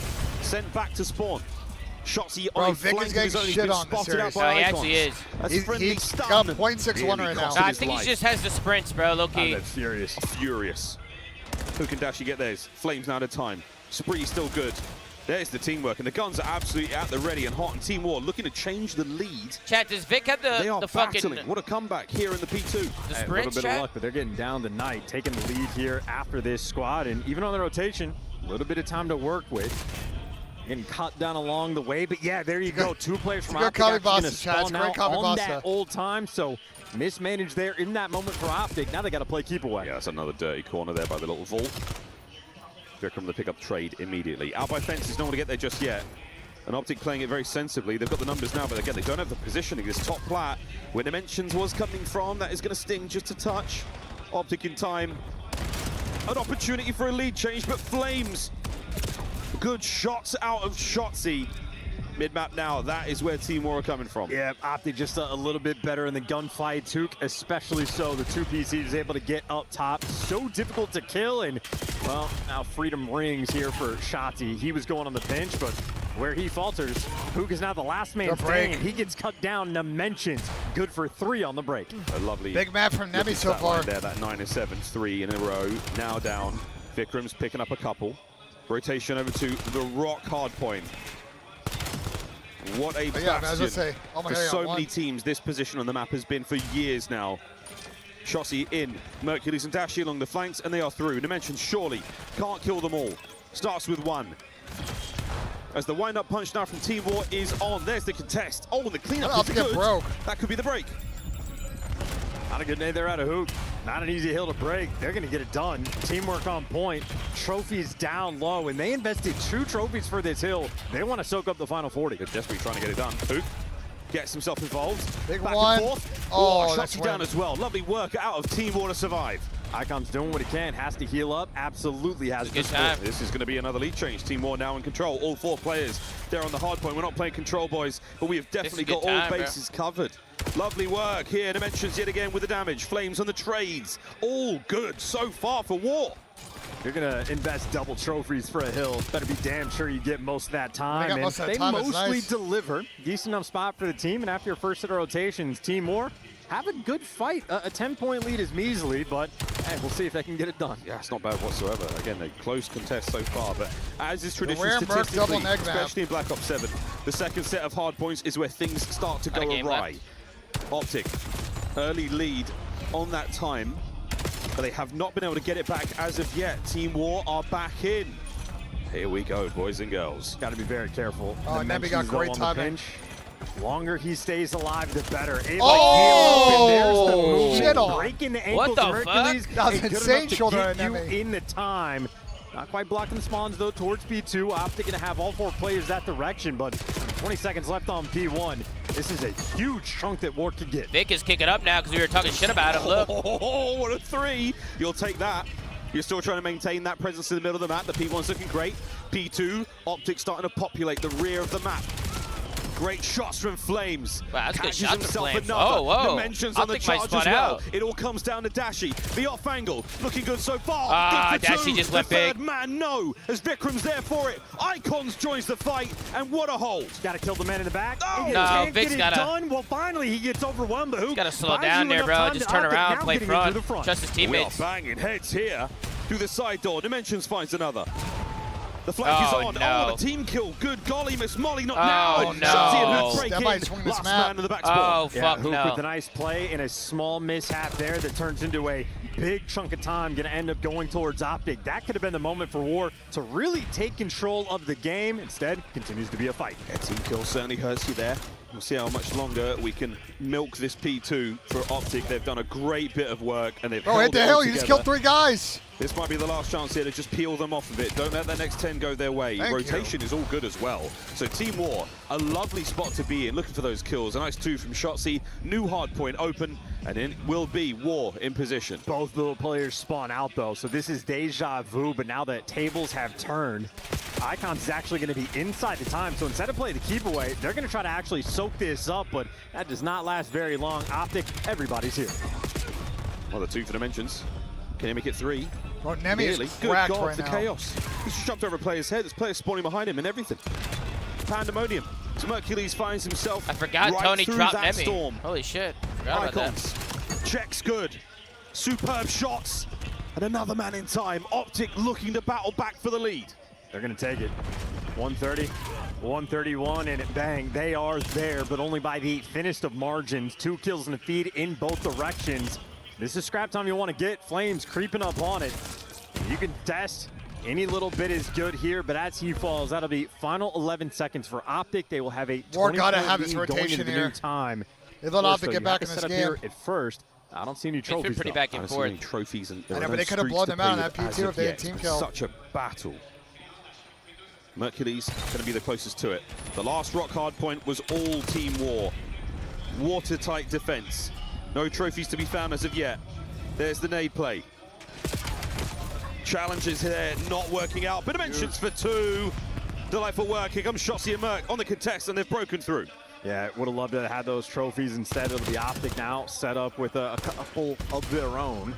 sent back to spawn. Shotsy Bro, on a Vic flank is of his getting own. He's shit been on this spotted out series. by he Icons. actually is. That's a friendly He's stun. got 0.61 right now. I think he just has the sprints, bro, low-key. That's furious. Furious. Hook and Dashy get theirs. Flames now at a time. Spree still good. There's the teamwork, and the guns are absolutely at the ready and hot. And Team War looking to change the lead. Chat, does Vic have They are the fucking... battling. What a comeback here in the P2. The A sprints, little bit chat? of luck, but they're getting down the night, taking the lead here after this squad. And even on the rotation, a little bit of time to work with. Getting cut down along the way, but yeah, there you go. 2 players from Optic actually going to spawn out on that old time. So mismanaged there in that moment for Optic. Now they got to play keep away. Yeah, that's another dirty corner there by the little vault. Vikram the pick up trade immediately. Out by fences, no one to get there just yet. And Optic playing it very sensibly. They've got the numbers now, but again, they don't have the positioning. This top plat, where Dimensions was coming from, that is going to sting just a touch. Optic in time. An opportunity for a lead change, but Flames. Good shots out of Shotsy. Mid-map now, that is where Team War are coming from. Yeah, Optic just a little bit better in the gunfight. Took especially so. The 2 PCs is able to get up top. So difficult to kill, and well, now freedom rings here for Shotsy. He was going on the bench, but where he falters, Hook is now the last man standing. He gets cut down. Dimensions, good for 3 on the break. A lovely big map from Nemi so far. There, that 9-7, 3 in a row. Now down. Vikram's picking up a couple. Rotation over to the rock hard point. What a bastion for so many teams. This position on the map has been for years now. Shotsy in, Mercules and Dashy along the flanks, and they are through. Dimensions surely can't kill them all. Starts with 1. As the wind-up punch now from Team War is on. There's the contest. Oh, and the cleanup is good. That could be the break. Not a good nade there out of Hook. Not an easy hill to break. They're going to get it done. Teamwork on point. Trophies down low, and they invested 2 trophies for this hill. They want to soak up the final 40. They're desperately trying to get it done. Hook gets himself involved. Big Back one. And forth. Oh, Shotsy down as well. Lovely work out of Team War to survive. Icon's doing what he can. Has to heal up. Absolutely has to. This is going to be another lead change. Team War now in control. All 4 players there on the hard point. We're not playing control, boys, but we have definitely got all bases covered. Lovely work here. Dimensions yet again with the damage. Flames on the trades. All good so far for War. You're going to invest double trophies for a hill. Better be damn sure you get most of that time. And they mostly deliver. Decent enough spot for the team. And after your first set of rotations, Team War have a good fight. A 10-point lead is measly, but hey, we'll see if they can get it done. Yeah, it's not bad whatsoever. Again, a close contest so far, but as is tradition statistically, especially in Black Ops 7, the second set of hard points is where things start to go awry. Optic, early lead on that time, but they have not been able to get it back as of yet. Team War are back in. Here we go, boys and girls. Got to be very careful. Oh, Nemi got great timing. Longer he stays alive, the better. Oh! There's the movement, Shit on. breaking the ankles. What the Hercules fuck? That was insane shoulder on you Nemi. in the time. Not quite blocking the spawns though towards P2. Optic gonna have all 4 players that direction, but 20 seconds left on P1. This is a huge chunk that War could get. Vic is kicking up now because we were talking shit about him. Look. Oh, what a 3. You'll take that. You're still trying to maintain that presence in the middle of the map. The P1's looking great. P2, Optic starting to populate the rear of the map. Great shots from Flames. Wow, that's good shots from Flames. Another. Oh, whoa. Dimensions on the charge as well. It all comes down to Dashy. The off angle, looking good so far. Ah, good for Dashy 2. just went the big. Third man, no, as Vikram's there for it. Icons joins the fight, and what a hold. Got to kill the man in the back. Oh, no, Vic's got to. Done. Well, finally he gets overwhelmed. But who? Got to slow down there, bro. Just turn around, play front. Trust his teammates. We are banging heads here through the side door. Dimensions finds another. The flank is on. No. Oh, the team kill. Good golly, Miss Molly, not now. No. Shotsy and Hook break in. Last man in the back spot. Oh, fuck Hook no. with a nice play and a small mishap there that turns into a big chunk of time. Going to end up going towards Optic. That could have been the moment for War to really take control of the game. Instead, continues to be a fight. Yeah, team kill certainly hurts you there. We'll see how much longer we can milk this P2 for Optic. They've done a great bit of work, and they've held hit the it hill. all You just together. killed 3 guys. This might be the last chance here to just peel them off of it. Don't let the next 10 go their way. Rotation is all good as well. So Team War, a lovely spot to be in, looking for those kills. A nice 2 from Shotzzy. New hard point open, and it will be War in position. Both little players spawn out, though, so this is deja vu, but now that tables have turned, Icons is actually going to be inside the time, so instead of playing the keep away, they're going to try to actually soak this up, but that does not last very long. Optic, everybody's here. Well, the 2 for Dimensions. Can he make it 3? Well, Nemi is Good cracked God, right the now. chaos. He's just jumped over a player's head. There's players spawning behind him and everything. Pandemonium. So Mercules finds himself I forgot right Tony through dropped that Nemi. storm. Holy shit. Forgot about Icons. Checks good. Superb shots. And another man in time. Optic looking to battle back for the lead. They're going to take it. 130, 131, and bang, they are there, but only by the thinnest of margins. 2 kills and a feed in both directions. This is scrap time you want to get. Flames creeping up on it. You can test. Any little bit is good here, but as he falls, that'll be final 11 seconds for Optic. They will have a 20 gotta have lead this going rotation into the here. new time. They let Optic So get you back have in to this set up game. here at first. I don't see any trophies. It's been pretty though. back and forth. Any trophies, and I know, but they could have blown them out on that P2 if they had team kill. Such a battle. Mercules going to be the closest to it. The last rock hard point was all Team War. Watertight defense. No trophies to be found as of yet. There's the nade play. Challenges here, not working out. But Dimensions for 2. Delightful work. Here comes Shotzzy and Merc on the contest, and they've broken through. Yeah, would have loved to have had those trophies. Instead, it'll be Optic now, set up with a couple of their own.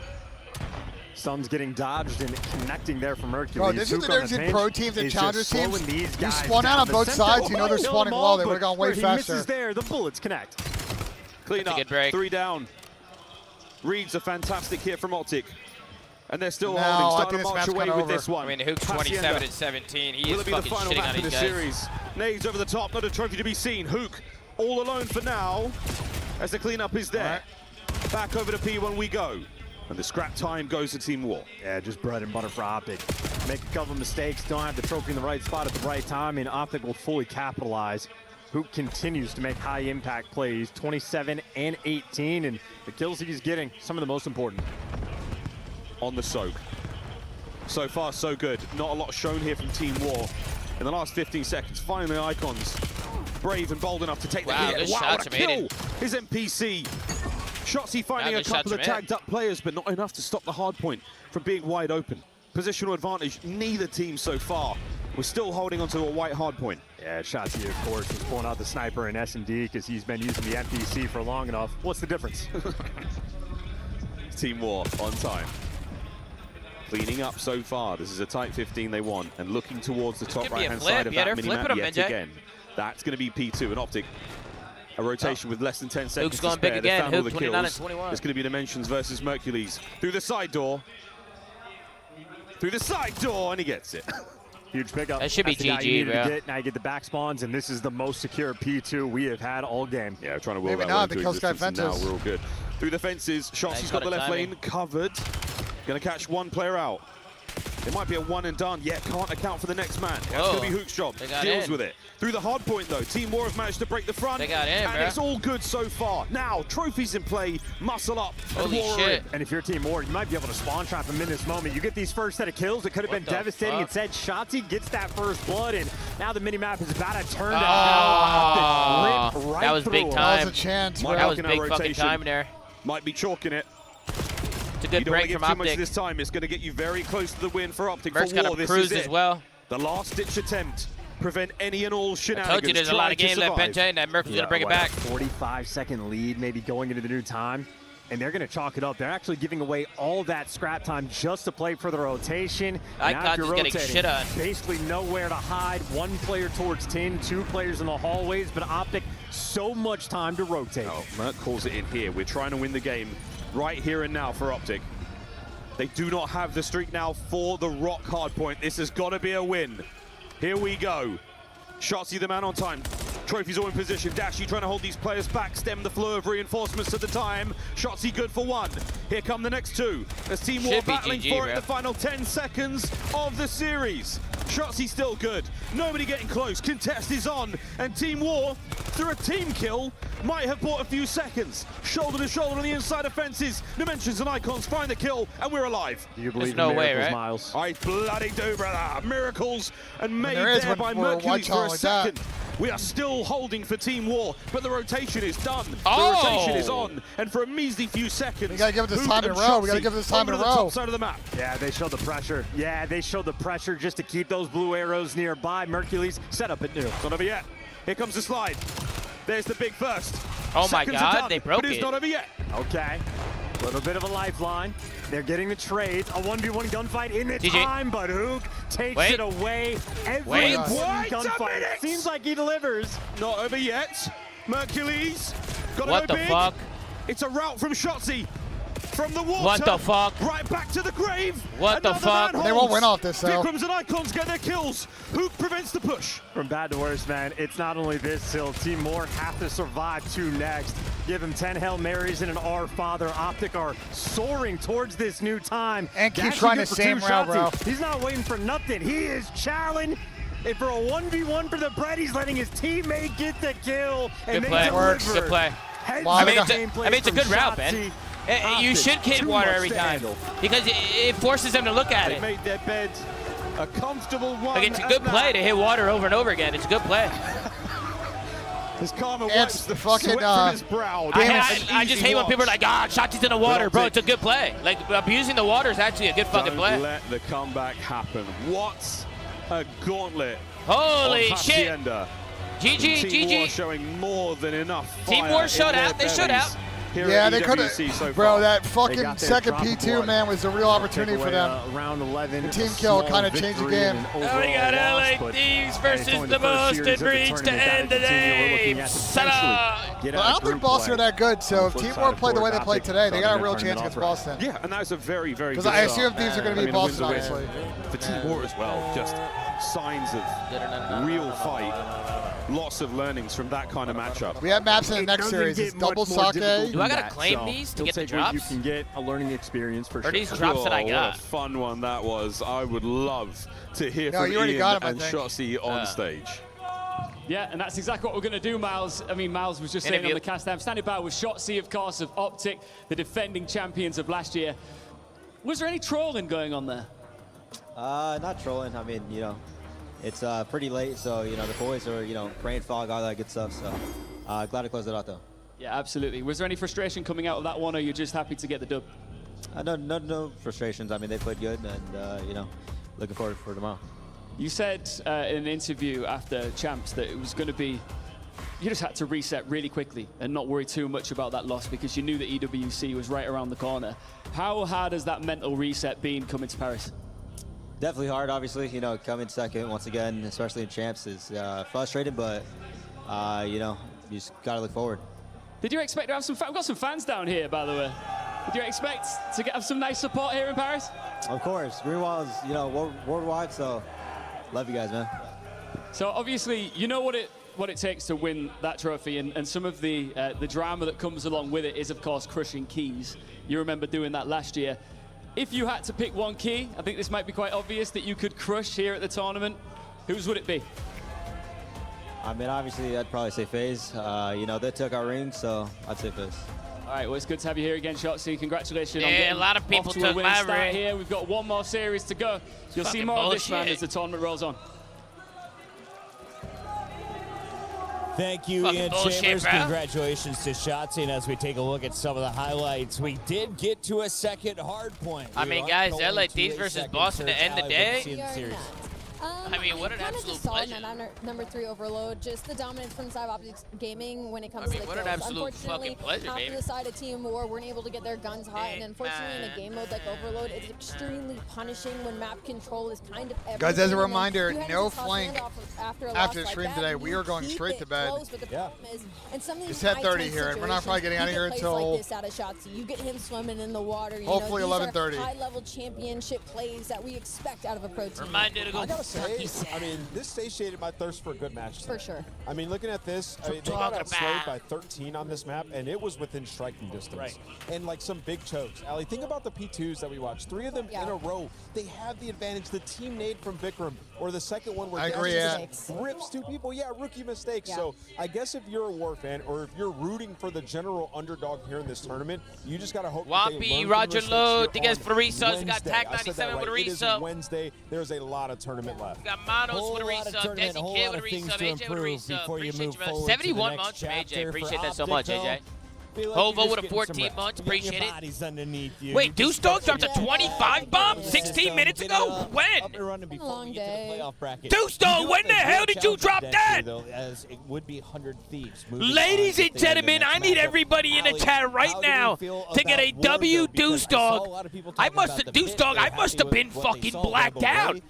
Sun's getting dodged and connecting there from Mercules. Bro, this is the difference in pro teams and challengers teams. You spawn out on both sides, you know they're spawning well. They would have gone way faster. Misses there, the bullets connect. Clean up, 3 down. Reads a fantastic hit from Optic. And they're still holding, starting to march away with this one. I mean, Hook's 27 and 17. He Will is it be the fucking final shitting map on of the these guys. series? Nades over the top, not a trophy to be seen. Hook all alone for now, as the cleanup is there. Back over to P1 we go. And the scrap time goes to Team War. Yeah, just bread and butter for Optic. Make a couple mistakes, don't have the trophy in the right spot at the right time, and Optic will fully capitalize. Hook continues to make high impact plays, 27 and 18, and the kills he's getting, some of the most important. On the soak. So far, so good. Not a lot shown here from Team War. In the last 15 seconds, finally Icons brave and bold enough to take the hit. Wow, what a kill! His NPC. Shotzzy finding a couple of tagged up players, but not enough to stop the hard point from being wide open. Positional advantage, neither team so far. We're still holding onto a white hard point. Yeah, Shotzzy, of course, is pulling out the sniper in S&D because he's been using the NPC for long enough. What's the difference? Team War on time. Cleaning up so far. This is a tight 15 they want, and looking towards the top right-hand side of that mini-map yet again. That's going to be P2 and Optic. A rotation with less than 10 seconds Hook's going to spare. big again. Hook, Hook 29 and 21. It's going to be Dimensions versus Mercules. Through the side door. Through the side door, and he gets it. Huge pickup. That should be GG, bro. Now you get the back spawns, and this is the most secure P2 we have had all game. Yeah, trying to will that one into existence, and now we're all good. Through the fences, Shotzzy's got the left lane covered. Going to catch one player out. It might be a one and done, yet can't account for the next man. That's going to be Hook's job. Deals with it. Through the hard point, though, Team War have managed to break the front. They got in, and it's all good so far. Now, trophies in play, muscle up. Holy shit. And if you're Team War, you might be able to spawn trap him in this moment. You get these first set of kills. It could have been devastating. Instead, Shotzzy gets that first blood, and now the minimap is about to turn down. Right that was big time. That was a chance. That was big fucking time there. Might be chalking it. It's a good break from Optic. Optic. Much this time. It's going to get you very close to the win for Optic. Merc's for War, got a this cruise is as well. The last-ditch attempt. Prevent any and all shenanigans. I told you there's a lot of game left, BENJ, and that Merc is going to bring it back. 45-second lead maybe going into the new time, and they're going to chalk it up. They're actually giving away all that scrap time just to play for the rotation. Icons is getting shit on. Basically nowhere to hide. One player towards 10, 2 players in the hallways, but Optic, so much time to rotate. Oh, Merc calls it in here. We're trying to win the game right here and now for Optic. They do not have the streak now for the rock hard point. This has got to be a win. Here we go. Shotzzy the man on time. Trophies all in position. Dashy trying to hold these players back, stem the flow of reinforcements at the time. Shotzzy good for one. Here come the next two. As Team War battling for it in the final 10 seconds of the series. Shotzi's still good. Nobody getting close. Contest is on. And Team War, through a team kill, might have bought a few seconds. Shoulder to shoulder on the inside of fences. Dimensions and Icons find the kill, and we're alive. Do you believe There's no in miracles, way, right? Miles? I bloody do, brother. Miracles and made there is there by when we're Mercules watching for a like that. second. We are still holding for Team War, but the rotation is done. Oh! The rotation is on, and for a measly few seconds, We gotta give it this Hook time in a and row. We gotta Shotzi give it this time in a over to the row. top side of the map. Yeah, they showed the pressure. Yeah, they showed the pressure just to keep those blue arrows nearby. Mercules set up at new. It's not over yet. Here comes the slide. There's the big first. Oh my Seconds are God, done, they broke but it's it. not over yet. Okay. A little bit of a lifeline. They're getting the trades. A 1v1 gunfight in the GG. time, but Hook takes Wait. it away. Every Wait. Wait a gunfight. minute. Seems like he delivers. Not over yet. Mercules. Gotta What go the big. fuck? It's a route from Shotzi. From the water. What the fuck? Right back to the grave. What the Another fuck? man They won't holds. win off this, though. Vikrams and Icons get their kills. Hook prevents the push. From bad to worse, man, it's not only this hill. Team Moore have to survive 2 next. Give him 10 Hail Marys and an Our Father. Optic are soaring towards this new time. And keep Dashing trying in the for same 2 route, shots. bro. He's not waiting for nothing. He is challenging. And for a 1v1 for the bread, he's letting his teammate get the kill. And Good they play. deliver. Good play. Heads I up mean, it's a good route, man. You should hit water every time because it forces them to look at They it. made their bed a comfortable one. Like, it's a good play to hit water over and over again. It's a good play. His karma It's wipes the fucking, sweat from his brow. I just hate when people are like, Shotzi's in the water, bro. It's a good play. Like, abusing the water is actually a good fucking Don't play. let the comeback happen. What a gauntlet. Holy of shit. Hacienda. GG, Team War GG. showing more than enough Team fire War in showed their out. They showed bellies out. here Yeah, at they could EWC have. so Bro, far. that They fucking got their second drop of P2, blood. man, was the real opportunity Take for away, them. round 11. The team a kill small kinda changed the victory game. and an Oh, we got overall LA loss, but, Thieves hey, versus it's only the first Boston series of the Breach to tournament. end the That team you're looking day. at Shut potentially up. get But out I of don't think group Boston are play. that good, so if Flip Team side War of play the court, way they played Optic today, they got a starting real their chance tournament against off right. Boston. Yeah, and that's a very, very good Because I start. assume Thieves are going to be I mean, a win's Boston, a win. obviously. For Team War as well, just signs of real fight. Lots of learnings from that kind of matchup. We have maps in the It next doesn't series. get It's much double more difficult sake. than Do I gotta that, claim so these to you'll get the take what you drops? can get, a learning experience for Or sure. these drops that I What got? a fun one that was. I would love to hear No, from you already Ian got him, I and think. Shotzi on stage. Yeah, and that's exactly what we're going to do, Miles. I mean, Miles was just saying on the cast. I'm standing by with Shotzi, of course, of Optic, the defending champions of last year. Was there any trolling going on there? Not trolling. I mean, you know, it's pretty late, so, you know, the boys are, you know, praying fog, all that good stuff, so glad to close it out, though. Yeah, absolutely. Was there any frustration coming out of that one, or you're just happy to get the dub? No frustrations. I mean, they played good, and, you know, looking forward for tomorrow. You said in an interview after Champs that it was going to be, you just had to reset really quickly and not worry too much about that loss because you knew that EWC was right around the corner. How hard has that mental reset been coming to Paris? Definitely hard, obviously. You know, coming second once again, especially in Champs, is frustrating, but, you know, you just got to look forward. Did you expect to have some fans? We've got some fans down here, by the way. Did you expect to have some nice support here in Paris? Of course. Greenwall is, you know, worldwide, so love you guys, man. So obviously, you know what it takes to win that trophy, and some of the drama that comes along with it is, of course, crushing keys. You remember doing that last year. If you had to pick one key, I think this might be quite obvious that you could crush here at the tournament. Whose would it be? I mean, obviously, I'd probably say FaZe. You know, they took our ring, so I'd say FaZe. All right, well, it's good to have you here again, Shotzi. Congratulations on Yeah, getting a lot of people off to took a winning my start ring. here. We've got one more series to go. You'll see Fucking more of this, man, bullshit. as the tournament rolls on. Thank you, Fucking Ian bullshit, Chambers. bro. Congratulations to Shotzi. And as we take a look at some of the highlights, we did get to a second hard point. I We mean, are guys, going LA to Thieves a versus second Boston to search. end the Allie, what day? do you see in the series? I mean, what an kind of absolute just saw in pleasure. that number 3 overload, just the dominance from Cyber Optics Gaming when it comes I mean, to the what an kills. absolute Unfortunately, fucking pleasure, after baby. the side of Team War weren't able to get their guns hot, and unfortunately in a game mode like Overload, it's extremely punishing when map control is kind of everything. Guys, as a and then reminder, you had to no just toss flank handoff after a after loss the like stream that, today. and We you are going keep straight it to bed. close, but the problem is, in some of these It's 10:30 high-tense here, and we're not probably getting out of here situations, you get until plays like this out of Shotzi. You get him swimming in the water. hopefully you know, these 11:30. are high-level championship plays that we expect out of a pro team. Reminded to go. I gotta say, I mean, this satiated my thirst for a good match. For sure. I mean, looking at this, I mean, they got outslowed by 13 on this map, and it was within striking distance. Right. And like some big chokes. Ali, think about the P2s that we watched. 3 of them in a row. They have the advantage. The team nade from Vikram, or the second one where Dash rips 2 people. Yeah, rookie mistakes. So I guess if you're a War fan, or if you're rooting for the general underdog here in this tournament, you just gotta hope that they learn Roger from Lowe, the mistakes for Reso. We got Wednesday. Tag I said 97 that with a right. It is Reso. Wednesday. There's a lot of tournament left. We got Manos with a resub, Desi Kid with a resub, AJ with a resub. Appreciate you, brother. 71 months from AJ. Appreciate that so much, AJ. Hovo with a 14 months. Appreciate it. Wait, Deuce Dog dropped a 25 bomb 16 minutes ago? When? It's a long day. Deuce Dog, when the hell did you drop that? As it would be 100 Thieves. Ladies and gentlemen, I need everybody in the chat right now to get a W Deuce Dog. I must have been fucking blacked out.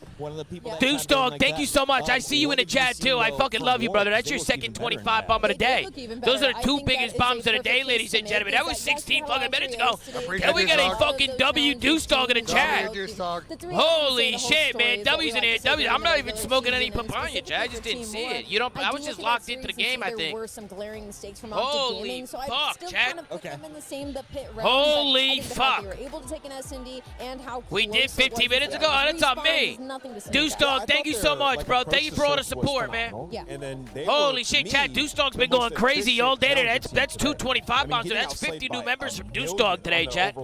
Deuce Dog, thank you so much. I see you in the chat too. I fucking love you, brother. That's your second 25 bomb of the day. Those are the 2 biggest bombs of the day, ladies and gentlemen. That was 16 fucking minutes ago. Can we get a fucking W Deuce Dog in the chat? Holy shit, man. W's in here. W. I'm not even smoking any papaya, chat. I just didn't see it. You don't. I was just locked into the game, I think. There were some glaring mistakes from Holy so I fuck, still chat. kind of put them in the same pit round. Holy fuck. They were able to take an SND and how we did 15 minutes ago. That's on me. Deuce Dog, thank you so much, bro. Thank you for all the support, man. Holy shit, chat. Deuce Dog's been going crazy all day today. That's 225 bombs. That's 50 new members from Deuce Dog today, chat.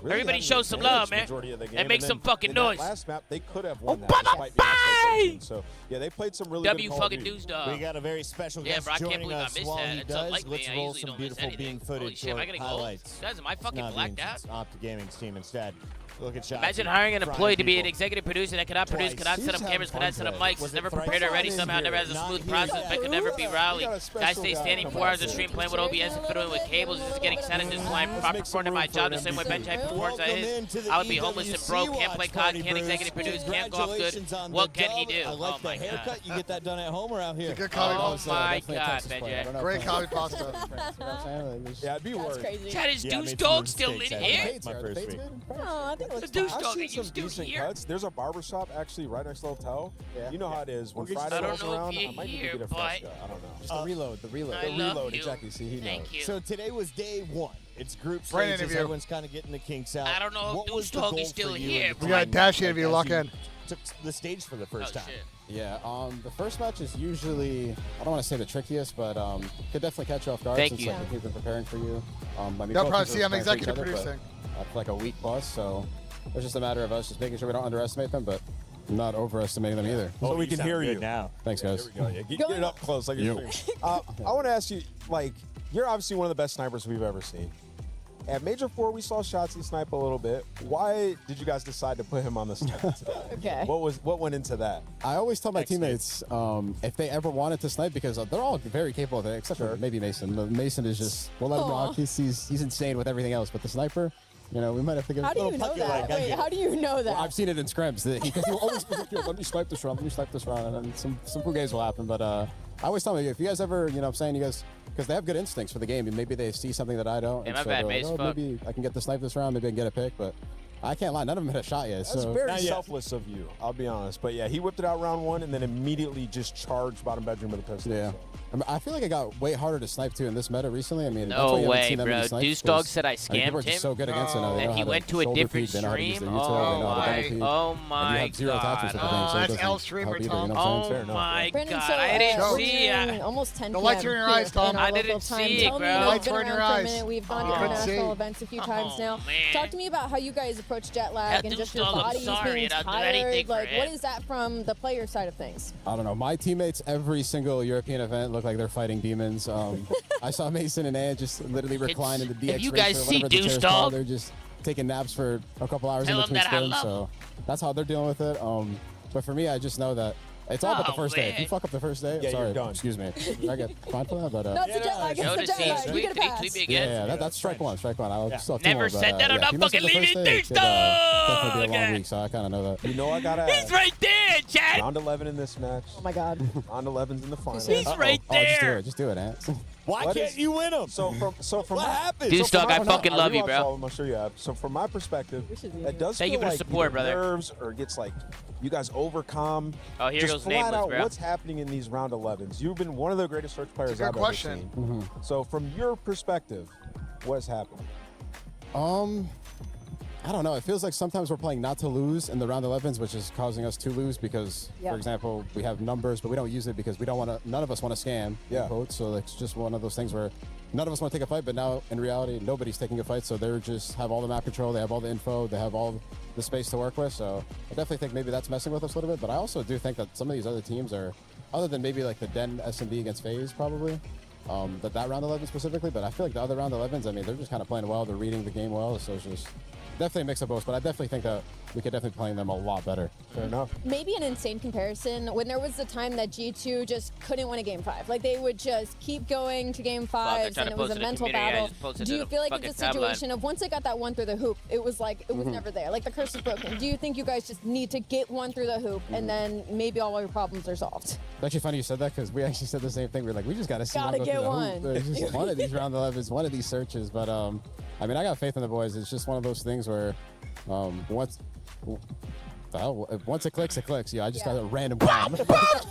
Everybody show some love, man, and make some fucking noise. Last map, they could have won that. So yeah, they played some really W good fucking Deuce Dog. We got a very special guest bro, I can't joining believe I us missed while that. he It's does. unlike me. Let's I roll usually some don't miss beautiful anything. being footage. Holy shit, am I getting gold? Highlights. Guys, am I fucking blacked out? Optic Gaming's team instead. Look at shots. Imagine hiring an employee to be an executive producer that cannot produce, cannot set up cameras, cannot set up mics, is never prepared already, somehow never has a smooth process, but can never be rowdy. Guys stay standing 4 hours of stream playing with OBS and fiddling with cables, just getting sounded just flying, proper performing my job the same way BENJ performs at his. I would be homeless and broke, can't play COD, can't executive produce, can't golf good. What can he do? Oh my god. You get that done at home or out here? Oh my god, BENJ. Great copy pasta. Yeah, it'd be worse. Chat, is Deuce Dog still in here? My first week. Oh, I think it was Deuce I've Dog, seen are you some still decent here? cuts. There's a barbershop actually right next to the hotel. Yeah. You know how it is. When Friday I don't rolls know if around, you're I might need here, to get a but- fresh cut. I don't know. Just the reload. The reload. I The love reload, you. exactly. See, he knows. Thank you. So today was day 1. It's group Great stages. interview. Everyone's kind of getting the kinks out. I don't know if What Deuce was the Dog goal is still for you here, in the We got a team, dash interview. as Lock you in. Took the stage for the first time. Shit. Yeah, the first match is usually, I don't want to say the trickiest, but could definitely catch you off guard. Thank since, you. Like, we've been preparing for you. I mean, They'll both probably people see I'm are preparing for each executive other, but, producing. for like a week plus, so it's just a matter of us just making sure we don't underestimate them, but not overestimating them either. So we can hear you now. Thanks, guys. There we go. Yeah, get it up close like you're streaming. I want to ask you, like, you're obviously one of the best snipers we've ever seen. At Major 4, we saw Shotzi snipe a little bit. Why did you guys decide to put him on the sniper today? Okay. What went into that? I always tell my teammates if they ever wanted to snipe, because they're all very capable of it, except for maybe Mason. But Mason is just, we'll let him rock. He's insane with everything else. But the sniper, you know, we might have to give How do you know that? Wait, how do you know that? Well, I've seen it in scrims. He always goes like, let me snipe this round, and then some cool games will happen. But I always tell them, if you guys ever, you know what I'm saying, you guys, because they have good instincts for the game, and maybe they see something that I don't. Yeah, and my so bad, they're like, Mace, oh, fuck. maybe I can get the snipe this round, maybe I can get a pick, but I can't lie, none of them hit a shot yet. That's so very selfless of you, I'll be honest. But yeah, he whipped it out round 1 and then immediately just charged bottom bedroom with a pistol. Yeah. I mean, I feel like it got way harder to snipe too in this meta recently. I mean, No that's why you haven't way, seen that many bro. snipes, Deuce Dog 'cause, said I people scammed are just him. so good against it now. They And know he how to went to a shoulder different peek, they know how to use stream. their util, they know how to double Oh peek. my And you have zero attachments with the thing, so it that's doesn't L streamer, help either, Tom. you know what I'm Oh saying? my Brandon, god, so, I didn't we're see doing it. almost 10 The p.m. lights are in your eyes, here in Tom. our I didn't local time. see it, Tell me, bro. you know, The lights been are in your around for a eyes. minute. We've gone You to couldn't international see. events a few times now. man. Talk to me about how you guys approach jet lag and Deuce just your Dog, I'm bodies sorry, being and I'll do anything tired. for Like, what it. is that from the player side of things? I don't know. My teammates, every single European event, look like they're fighting demons. I saw Mason and Ant just literally recline in the DX if you racer, guys see whatever the Deuce chair's called, Dog, they're just taking naps for a couple hours tell in him between that I spins. love So that's how they're dealing with it. But for me, I just know that it's all about the Oh, first day. If man. you fuck up the first day, Yeah, sorry, you're done. excuse me. I get fined for that, but No, it's a jet lag. It's Notice a jet lag. he's You get a tweet pass. me yeah, again. that's strike one. Strike one. I'll still have two Never more, said but, that. I'm yeah, not if you miss it fucking the first leaving day, it Deuce could, definitely be a long Dog. week, so I kind of know that. You know I gotta He's ask. right there, Chad. Round 11 in this match. Oh my God. Round 11's in the final. He's right Oh, just do there. it. Just do it, Ant. Why can't you win them? So from What happened? Deuce Dog, I fucking love you, bro. I'm sure you have. So from my perspective, it does Thank feel you for the like support, either brother. nerves or gets like You guys overcome. Oh, here just goes flat Nameless, out bro. what's happening in these round 11s. You've been one of the greatest search players I've ever seen. So from your perspective, what's happening? I don't know. It feels like sometimes we're playing not to lose in the round 11s, which is causing us to lose because, for example, we have numbers, but we don't use it because we don't want to. None of us want to scam. Yeah. Quote. So it's just one of those things where none of us want to take a fight, but now in reality, nobody's taking a fight. So they're just have all the map control, they have all the info, they have all the space to work with. So I definitely think maybe that's messing with us a little bit. But I also do think that some of these other teams are, other than maybe like the Den SMB against FaZe, probably. That round 11 specifically, but I feel like the other round 11s, I mean, they're just kind of playing well. They're reading the game well, so it's just definitely a mix of both. But I definitely think that we could definitely play them a lot better. Fair enough. Maybe an insane comparison when there was the time that G2 just couldn't win a game 5. Like they would just keep going to game 5s and it was a mental battle. Do you feel like it's a situation of once they got that one through the hoop, it was like it was never there. Like the curse is broken. Do you think you guys just need to get one through the hoop and then maybe all your problems are solved? It's actually funny you said that because we actually said the same thing. We're like, we just got to see Gotta one go get through the one. hoop. It's just one of these round 11s, one of these searches. But I mean, I got faith in the boys. It's just one of those things where once it clicks, it clicks. Yeah, I just got a random bomb. Welcome back.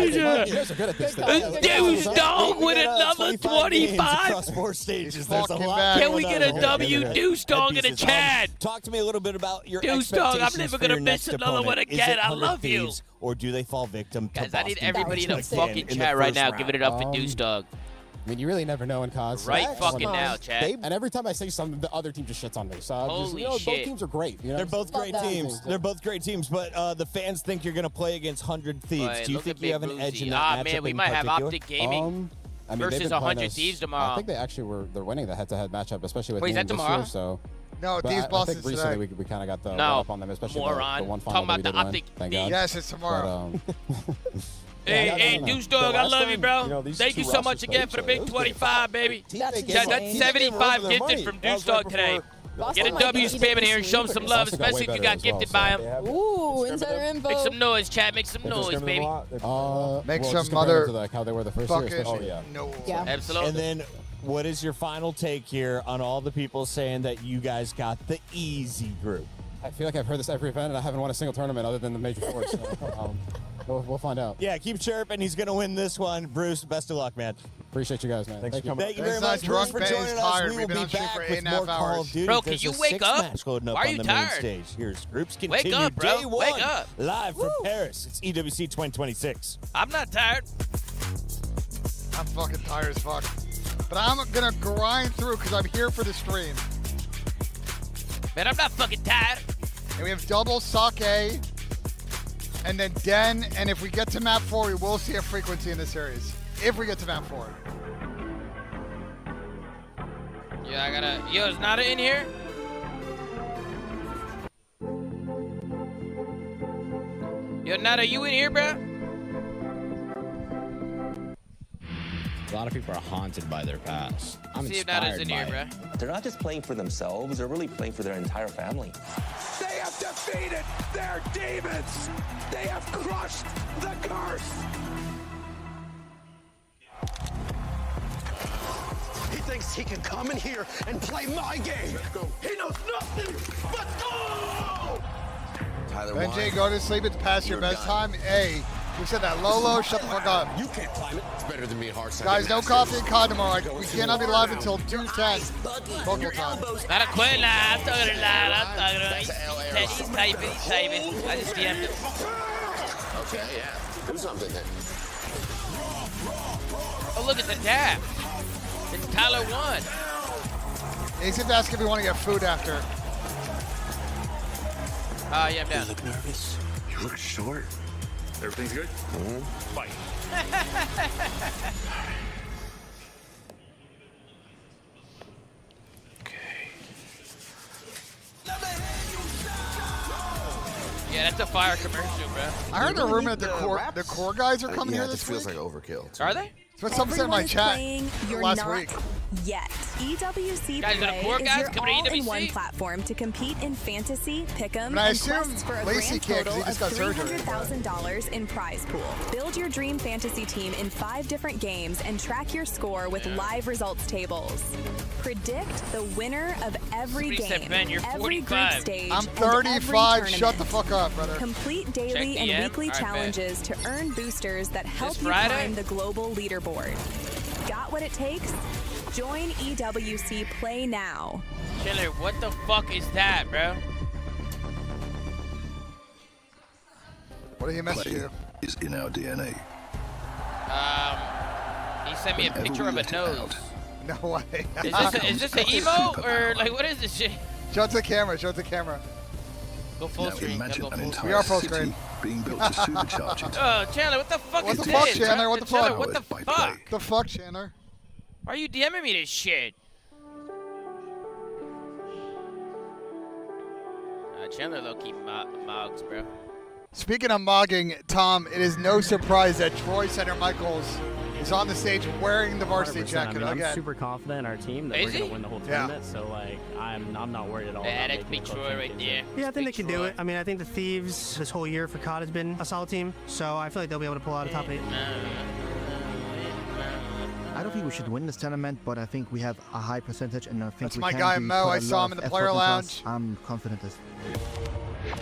You guys are good at this thing. Deuce Dog with another 25. Across 4 stages. There's a lot. Can we get a W? Deuce Dog in the chat. Talk to me a little bit about your Deuce Dog, I'm expectations never for your gonna miss next another one opponent. Is again. it I 100 love you. Thieves, or do they fall victim to Guys, I need Boston everybody in the Boston fucking in chat right first now. round? Give it up for Deuce Dog. I mean, you really never know in COD. Right fucking now, chat. And every time I say something, the other team just shits on me. So Holy both shit. teams are great. You know? They're both great teams. They're both great teams, but the fans think you're going to play against 100 Thieves. Boy, Do you look think at you have Big an edge in Boozy. that matchup Man, we in might have particular? Optic Gaming I mean, versus 100 Thieves tomorrow. I think they actually they're winning the head-to-head matchup, especially with Wait, is Team that this tomorrow? year. So. No, But Thieves I Boston think recently we kind of got the one up on them, especially the one final Talking that we about did the win. Thank God. Yes, it's tomorrow. But, Hey, Deuce Dog, I love you, bro. these Thank two you so much rosters again played for the each big other. 25, baby. That's Yeah, that's 75 gifted from Deuce Dog today. Get a W spam in here and show him some love, especially if you got gifted by him. Ooh, insider info. Make some noise, chat. Make some noise, baby. Make some just compared other to like how they were the first fucking year, especially. Yeah. Absolutely. And then, what is your final take here on all the people saying that you guys got the easy group? I feel like I've heard this every event, and I haven't won a single tournament other than the Major Four. So we'll find out. Yeah, keep chirping. He's going to win this one. Bruce, best of luck, man. Appreciate you guys, man. Thanks for coming. Thank you very much, Bruce, for joining us. We will be back with more Call of Duty. Bro, can There's you a wake 6 up? match loading up Why are on you the main tired? stage. Here's groups Wake continue. up, bro. Day 1, Wake up. live from Paris. It's EWC 2026. I'm not tired. I'm fucking tired as fuck. But I'm going to grind through because I'm here for the stream. Man, I'm not fucking tired. And we have double sake. And then Den. And if we get to map 4, we will see a frequency in the series. If we get to map 4. Yeah, I gotta. Yo, is Nada in here? Yo, Nada, you in here, bro? A lot of people are haunted by their past. I'm See if Nada's in here, inspired bro. They're not just playing for themselves, they're really playing for their entire family. They have defeated their demons. They have crushed the curse. He thinks he can come in here and play my game. He knows nothing but go! BENJ, go to sleep. It's past your bedtime. Hey, we said that. Lolo, shut the fuck up. You can't climb it. It's better than me, hard. Guys, no coffee and COD tomorrow. We cannot be live until 2:10 local time. Not a quit live. I'm talking live. I'm talking to He's typing. He's typing. I just DM'd him. Okay, yeah. Do something then. Oh, look at the tap. It's Tyler 1. He's just asking if we want to get food after. Yeah, I'm down. You look nervous. You look short. Everything's good? Fight. Yeah, that's a fire commercial, bro. I heard the rumor that the core guys are coming here this feels week. like overkill. Are they? That's what someone said in my chat last week. yet. EWC Guys, Play core is guys your coming to all-in-one EWC? platform to compete in fantasy, pick'em, I and assume quests for a Lacey grand can't 'cause he total of just got surgery. $300,000 in prize pool. Build your dream fantasy team in 5 different games and track your score with live results tables. Predict the winner of every Somebody said, game, Ben, you're every group 45. stage, I'm and 35. every Shut the tournament. fuck up, brother. Complete daily Check and DM. weekly All right, bet. challenges to earn boosters that help you Friday? climb the global leaderboard. Got what it takes? Join EWC Play now. Chandler, what the fuck is that, bro? What did he message you? Is in our DNA. He sent me a picture of a nose. No way. Is this an emo or like what is this shit? Show it to the camera. Show it to the camera. Go full screen. Imagine an entire We are full city screen. being built to supercharge it. Oh, Chandler, what the fuck What is the this? fuck, Chandler? What the Chandler, fuck? what the fuck? The fuck, Chandler? Why are you DMing me this shit? Chandler low-key mogs, bro. Speaking of mogging, Tom, it is no surprise that Troy Center Michaels is on the stage wearing the varsity jacket again. I'm super confident in our team that Is we're he? going to win the whole Yeah. tournament. So like, I'm not worried at all. Yeah, about that's making big the club Troy right championship. there. Yeah, I think they can do it. I mean, I think the Thieves this whole year for COD has been a solid team, so I feel like they'll be able to pull out a top 8. I don't think we should win this tournament, but I think we have a high percentage, and I think That's we my can. guy We Mo. put I a saw lot him in of the effort player into us. lounge. I'm confident this.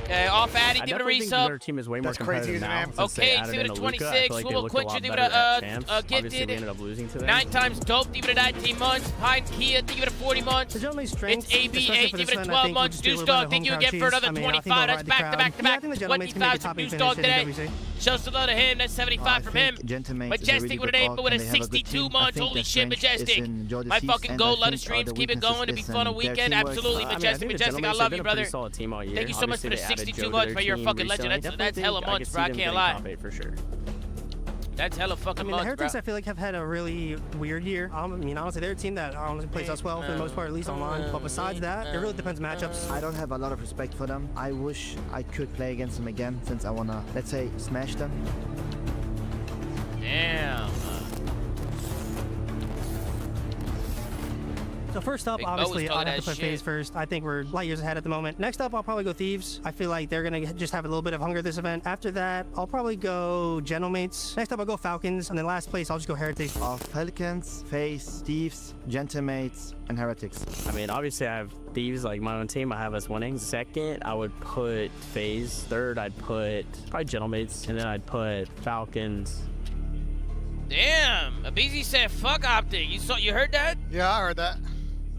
Okay, off Addy, I give it a definitely think their resub. team is way more That's crazy, competitive now. isn't it? Since they Okay, added give it in a Luka. I feel 26. like they We'll looked quit a lot you, give it better at a champs. Obviously, we gifted. ended up losing to them. 9 times dope, give it a 19 months. Pine Kia, give it a 40 months. The gentleman's It's strength, AB8, especially for give this it a one, I 12 think we'll months. just do a Deuce little bit Dog, of think you home get crowd for another cheese. I mean, I think 25. they'll That's ride the back to crowd. back to Yeah, I back. think the gentleman's gonna 25 make the from top Deuce 8 Dog finish today. in EWC. Shouts to love to him. That's 75 from him. Majestic with an 8, but with a 62 months. Holy shit, Majestic. My fucking goal. Lot of streams. Keep it going. It'll be fun a weekend. Absolutely, Majestic. Majestic. I love you, brother. Solid team all year. Thank you so much for the 62 months, bro. You're a fucking legend. That's hella months, bro. I can't lie. For sure. That's hella fucking I mean, the months, Heretics, bro. I feel like, have had a really weird year. I mean, honestly, they're a team that honestly plays us well for the most part, at least online. But besides that, it really depends on matchups. I don't have a lot of respect for them. I wish I could play against them again, since I wanna, let's say, smash them. Damn. So first up, Big Bo was obviously, talking I'd have that to put shit. FaZe first. I think we're light years ahead at the moment. Next up, I'll probably go Thieves. I feel like they're going to just have a little bit of hunger this event. After that, I'll probably go Gentlemates. Next up, I'll go Falcons. And then last place, I'll just go Heretics. Pelicans, FaZe, Thieves, Gentlemates, and Heretics. I mean, obviously, I have Thieves, like my own team. I have us winning. Second, I would put FaZe. Third, I'd put probably Gentlemates. And then I'd put Falcons. Damn. Abizi said, fuck Optic. You heard that? Yeah, I heard that.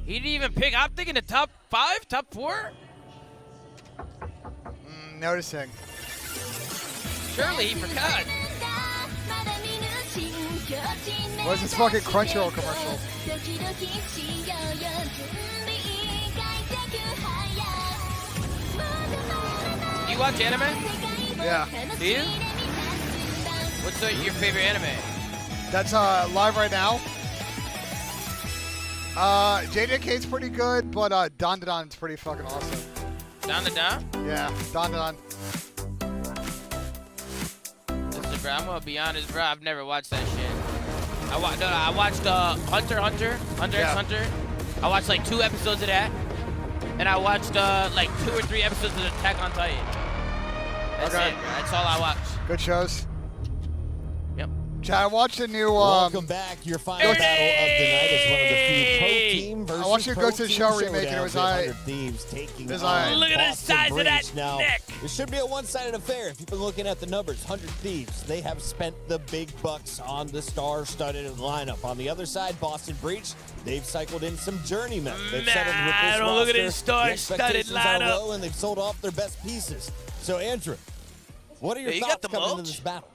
He didn't even pick Optic in the top 5, top 4? Noticing. Surely he forgot. What's this fucking Crunchyroll commercial? Do you watch anime? Yeah. Do you? What's your favorite anime? That's live right now. JJK's pretty good, but Dandadan's pretty fucking awesome. Dandadan? Yeah, Dandadan. Listen, bro, I'm gonna be honest, bro. I've never watched that shit. I watched Hunter x Hunter. I watched like 2 episodes of that, and I watched like 2 or 3 episodes of Attack on Titan. That's it, bro. That's all I watched. Good shows. Yep. Chad, I watched the new. Welcome back. Your final battle of the night is one of the few pro team versus I watched your pro Ghost of the team Shell remake, and it showdowns was with I. 100 Thieves taking Look on at the Boston size of that Breach. Now, neck. it should be a one-sided affair. If you've been looking at the numbers, 100 Thieves, they have spent the big bucks on the star-studded lineup. On the other side, Boston Breach, they've cycled in some journeymen. They've settled with this don't look at roster. this star-studded The expectations are lineup. low, and they've sold off their best pieces. So, Andrew, what are your You got thoughts the coming into mulch? this battle?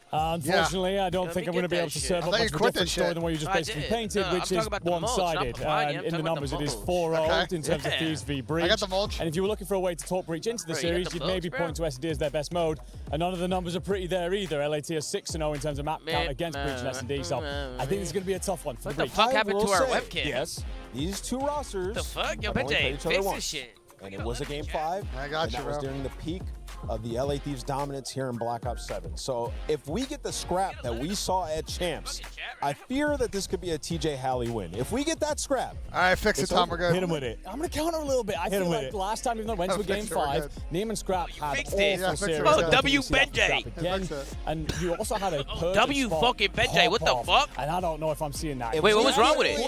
Unfortunately, I don't think I'm going to be able to serve up much of a different story than what you just basically painted, which is one-sided. In the numbers, it is 4-0 in terms of Thieves v Breach. I got the mulch. And if you were looking for a way to talk Breach into the series, you'd maybe point to SD as their best mode. And none of the numbers are pretty there either. LAT are 6-0 in terms of map count against Breach and SD. So I think this is going to be a tough one for What the Breach. fuck happened to our webcam? Yes, these two rosters The fuck? Yo, have only played BenJ, each other fix once. this shit. And it was a game 5. I got and you, that was bro. during the peak of the LA Thieves' dominance here in Black Ops 7. So if we get the scrap that we saw at Champs, I fear that this could be a TJ Halley win. If we get that scrap. All right, fix it, Tom. We're good. Hit him with it. I'm going to counter a little bit. I feel like last time, even though it went to a game 5, Neem and Scrap had awful series. Oh, W BENJ. Again, and you also had a W fucking BENJ. What the fuck? And I don't know if I'm seeing that. Wait, what was wrong with it?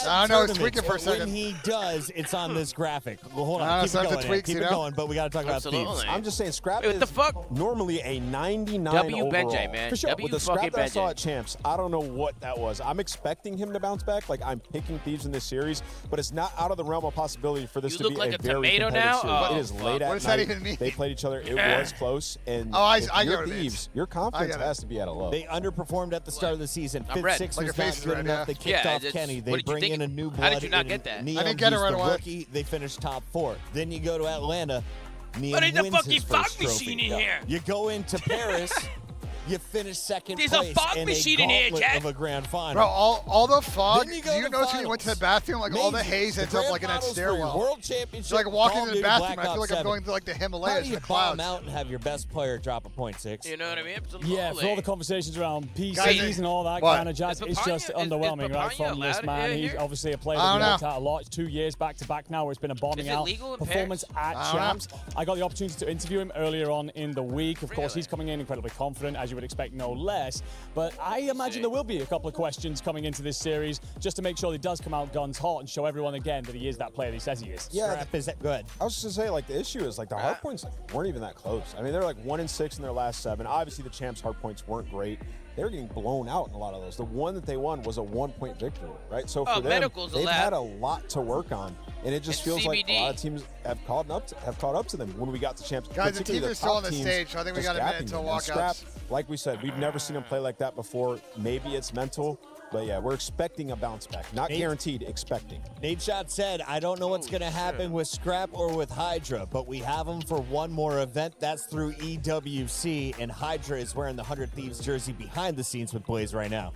I don't know. It's tweaking for a second. When he does, it's on this graphic. Well, hold I on. know, Keep it sometimes going. it tweaks, Keep you it know? going, but we got to talk about Thieves. I'm just saying, scrap Wait, what the is fuck? normally a 99 W overall. BENJ, man. For sure. W With the fucking scrap that I saw BENJ. at Champs, I don't know what that was. I'm expecting him to bounce back. Like, I'm picking Thieves in this series, but it's not out of the realm of possibility for this You to look be like a a very tomato competitive now? series. Oh, It is late at What does night. that even mean? They played each other. It was close. And I if get you're what it means. Thieves, your confidence has to be at a low. They underperformed at the start of the season. I'm 5th, red. 6th Like was your not face is good red, enough. yeah. They kicked Yeah, off Kenny. what They did you bring think? in a new blood. How did you not get that? Neem, I didn't get it who's right the away. rookie. They finished top 4. Then you go to Atlanta. Neem What is the wins fucking his fog first machine trophy. in here? You go into Paris. You finish second There's a place fog in machine a in here, gauntlet Jack. of a grand final. Bro, all the fog. Then you Do go you to notice when you went to the finals. bathroom, like all the haze ends up like in that stairwell? World It's Championship. like walking Call to of the Duty bathroom. Black I feel like Ops I'm going 7. to like the How Himalayas, do you the clouds. bomb out and have your best player drop a .6? You know what I mean? Absolutely. Yeah, for all the conversations around PCs Guys, and all that what? kind of jazz, Is it's just Papaya- is underwhelming, right, Papaya from this allowed man. in He's here? obviously a player I that we don't looked know. at a lot. It's 2 years back-to-back now where it's been a bombing Is it out legal in performance Paris? at Champs. I got the opportunity to interview him earlier on in the week. Of course, Really? he's coming in incredibly confident, as you would expect, no less. But I imagine there will be a couple of questions coming into this series just to make sure he does come out guns hot and show everyone again that he is that player that he says he is. Yeah, Go ahead. I was just gonna say, like, the issue is like the hard points weren't even that close. I mean, they're like 1-6 in their last 7. Obviously, the Champs' hard points weren't great. They were getting blown out in a lot of those. The one that they won was a 1-point victory, right? So for them, medical's they've allowed. had a lot to work on, and it just And feels like a CBD. lot of teams have caught up to them when we got to Champs. Guys, the particularly teams are still top on the teams stage, so I think we just got a minute gapping till them. And Scrap, walkouts. like we said, we've never seen him play like that before. Maybe it's mental. But yeah, we're expecting a bounce back. Not guaranteed, expecting. Nate Shot said, I don't know what's going to happen with Scrap or with Hydra, but we have them for one more event. That's through EWC, and Hydra is wearing the 100 Thieves jersey behind the scenes with Blaze right now.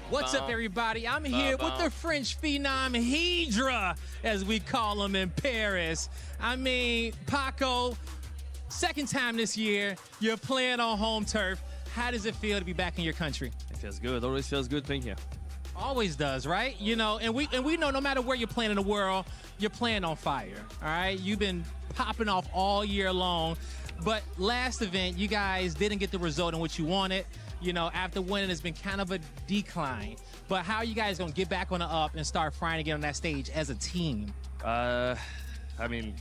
What's up, everybody? I'm here with the French phenom Hydra, as we call him in Paris. I mean, Paco, second time this year, you're playing on home turf. How does it feel to be back in your country? It feels good. Always feels good being here. Always does, right? You know, and we know no matter where you're playing in the world, you're playing on fire. All right, you've been popping off all year long, but last event you guys didn't get the result in which you wanted. You know, after winning, it's been kind of a decline. But how are you guys gonna get back on the up and start frying again on that stage as a team? I mean,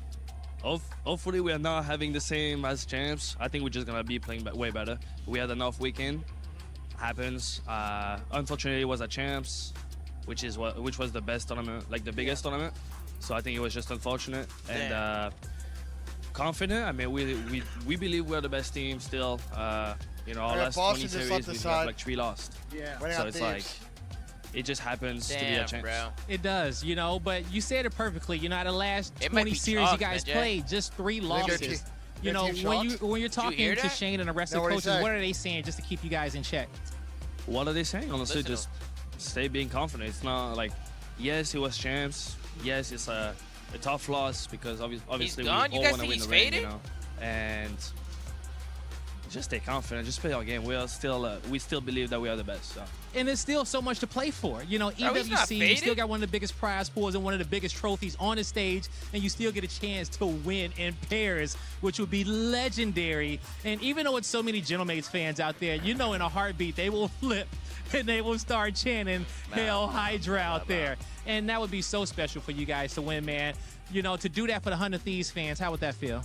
hopefully we are not having the same as Champs. I think we're just gonna be playing way better. We had an off weekend. Happens. Unfortunately, it was at Champs, which was the best tournament, like the biggest tournament. So I think it was just unfortunate and confident. I mean, we believe we're the best team still. You know, our last 20 series we have like 3 lost. Yeah. So it's like it just happens to be a Champs. Bro. It does, you know, but you said it perfectly. You know, out of the last It might 20 be series chalk, you guys man, played, just 3 losses. You know, when you're talking hear to that? Shane and the rest No, of the what'd he coaches, say? what are they saying just to keep you guys in check? What are they saying? Honestly, Listen just stay being confident. It's not like, yes, it was Champs. Yes, it's a tough loss because obviously we all gone? You want guys to think win he's the ring, faded? you know. And just stay confident. Just play our game. We still believe that we are the best. So. And there's still so much to play for. You know, Bro, he's not EWC, you faded. still got one of the biggest prize pools and one of the biggest trophies on the stage, and you still get a chance to win in Paris, which would be legendary. And even though it's so many Gentlemates fans out there, you know in a heartbeat they will flip and they will start chanting Hail Hydra out there. And that would be so special for you guys to win, man. You know, to do that for the 100 Thieves fans, how would that feel?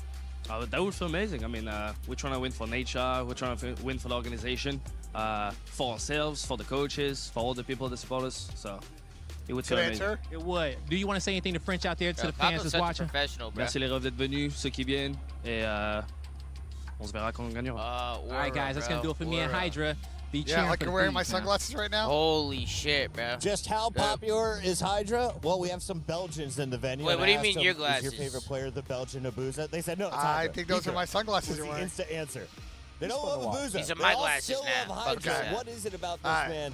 That would feel amazing. I mean, we're trying to win for nature. We're trying to win for the organization, for ourselves, for the coaches, for all the people that support us. So it would feel amazing. It would. Do you want to say anything to French out there, to the fans that's watching? Merci les refs d'être venus, ceux qui viennent, et on se verra quand on gagnera. All right, guys, that's going to do it for me and Hydra. Be Yeah, cheering like for you're the wearing my Thieves now. sunglasses right now. Holy shit, bro. Just how popular is Hydra? Well, we have some Belgians in the venue. Wait, and what do I you mean asked them, your "Is glasses?" your favorite player the Belgian Abuza? They said no, it's I Hydra. think those Hydra are my sunglasses was you're the wearing. instant answer. They don't love Abuza. These are They my all glasses still now. love Fuck Hydra. that. What is it about this All right. man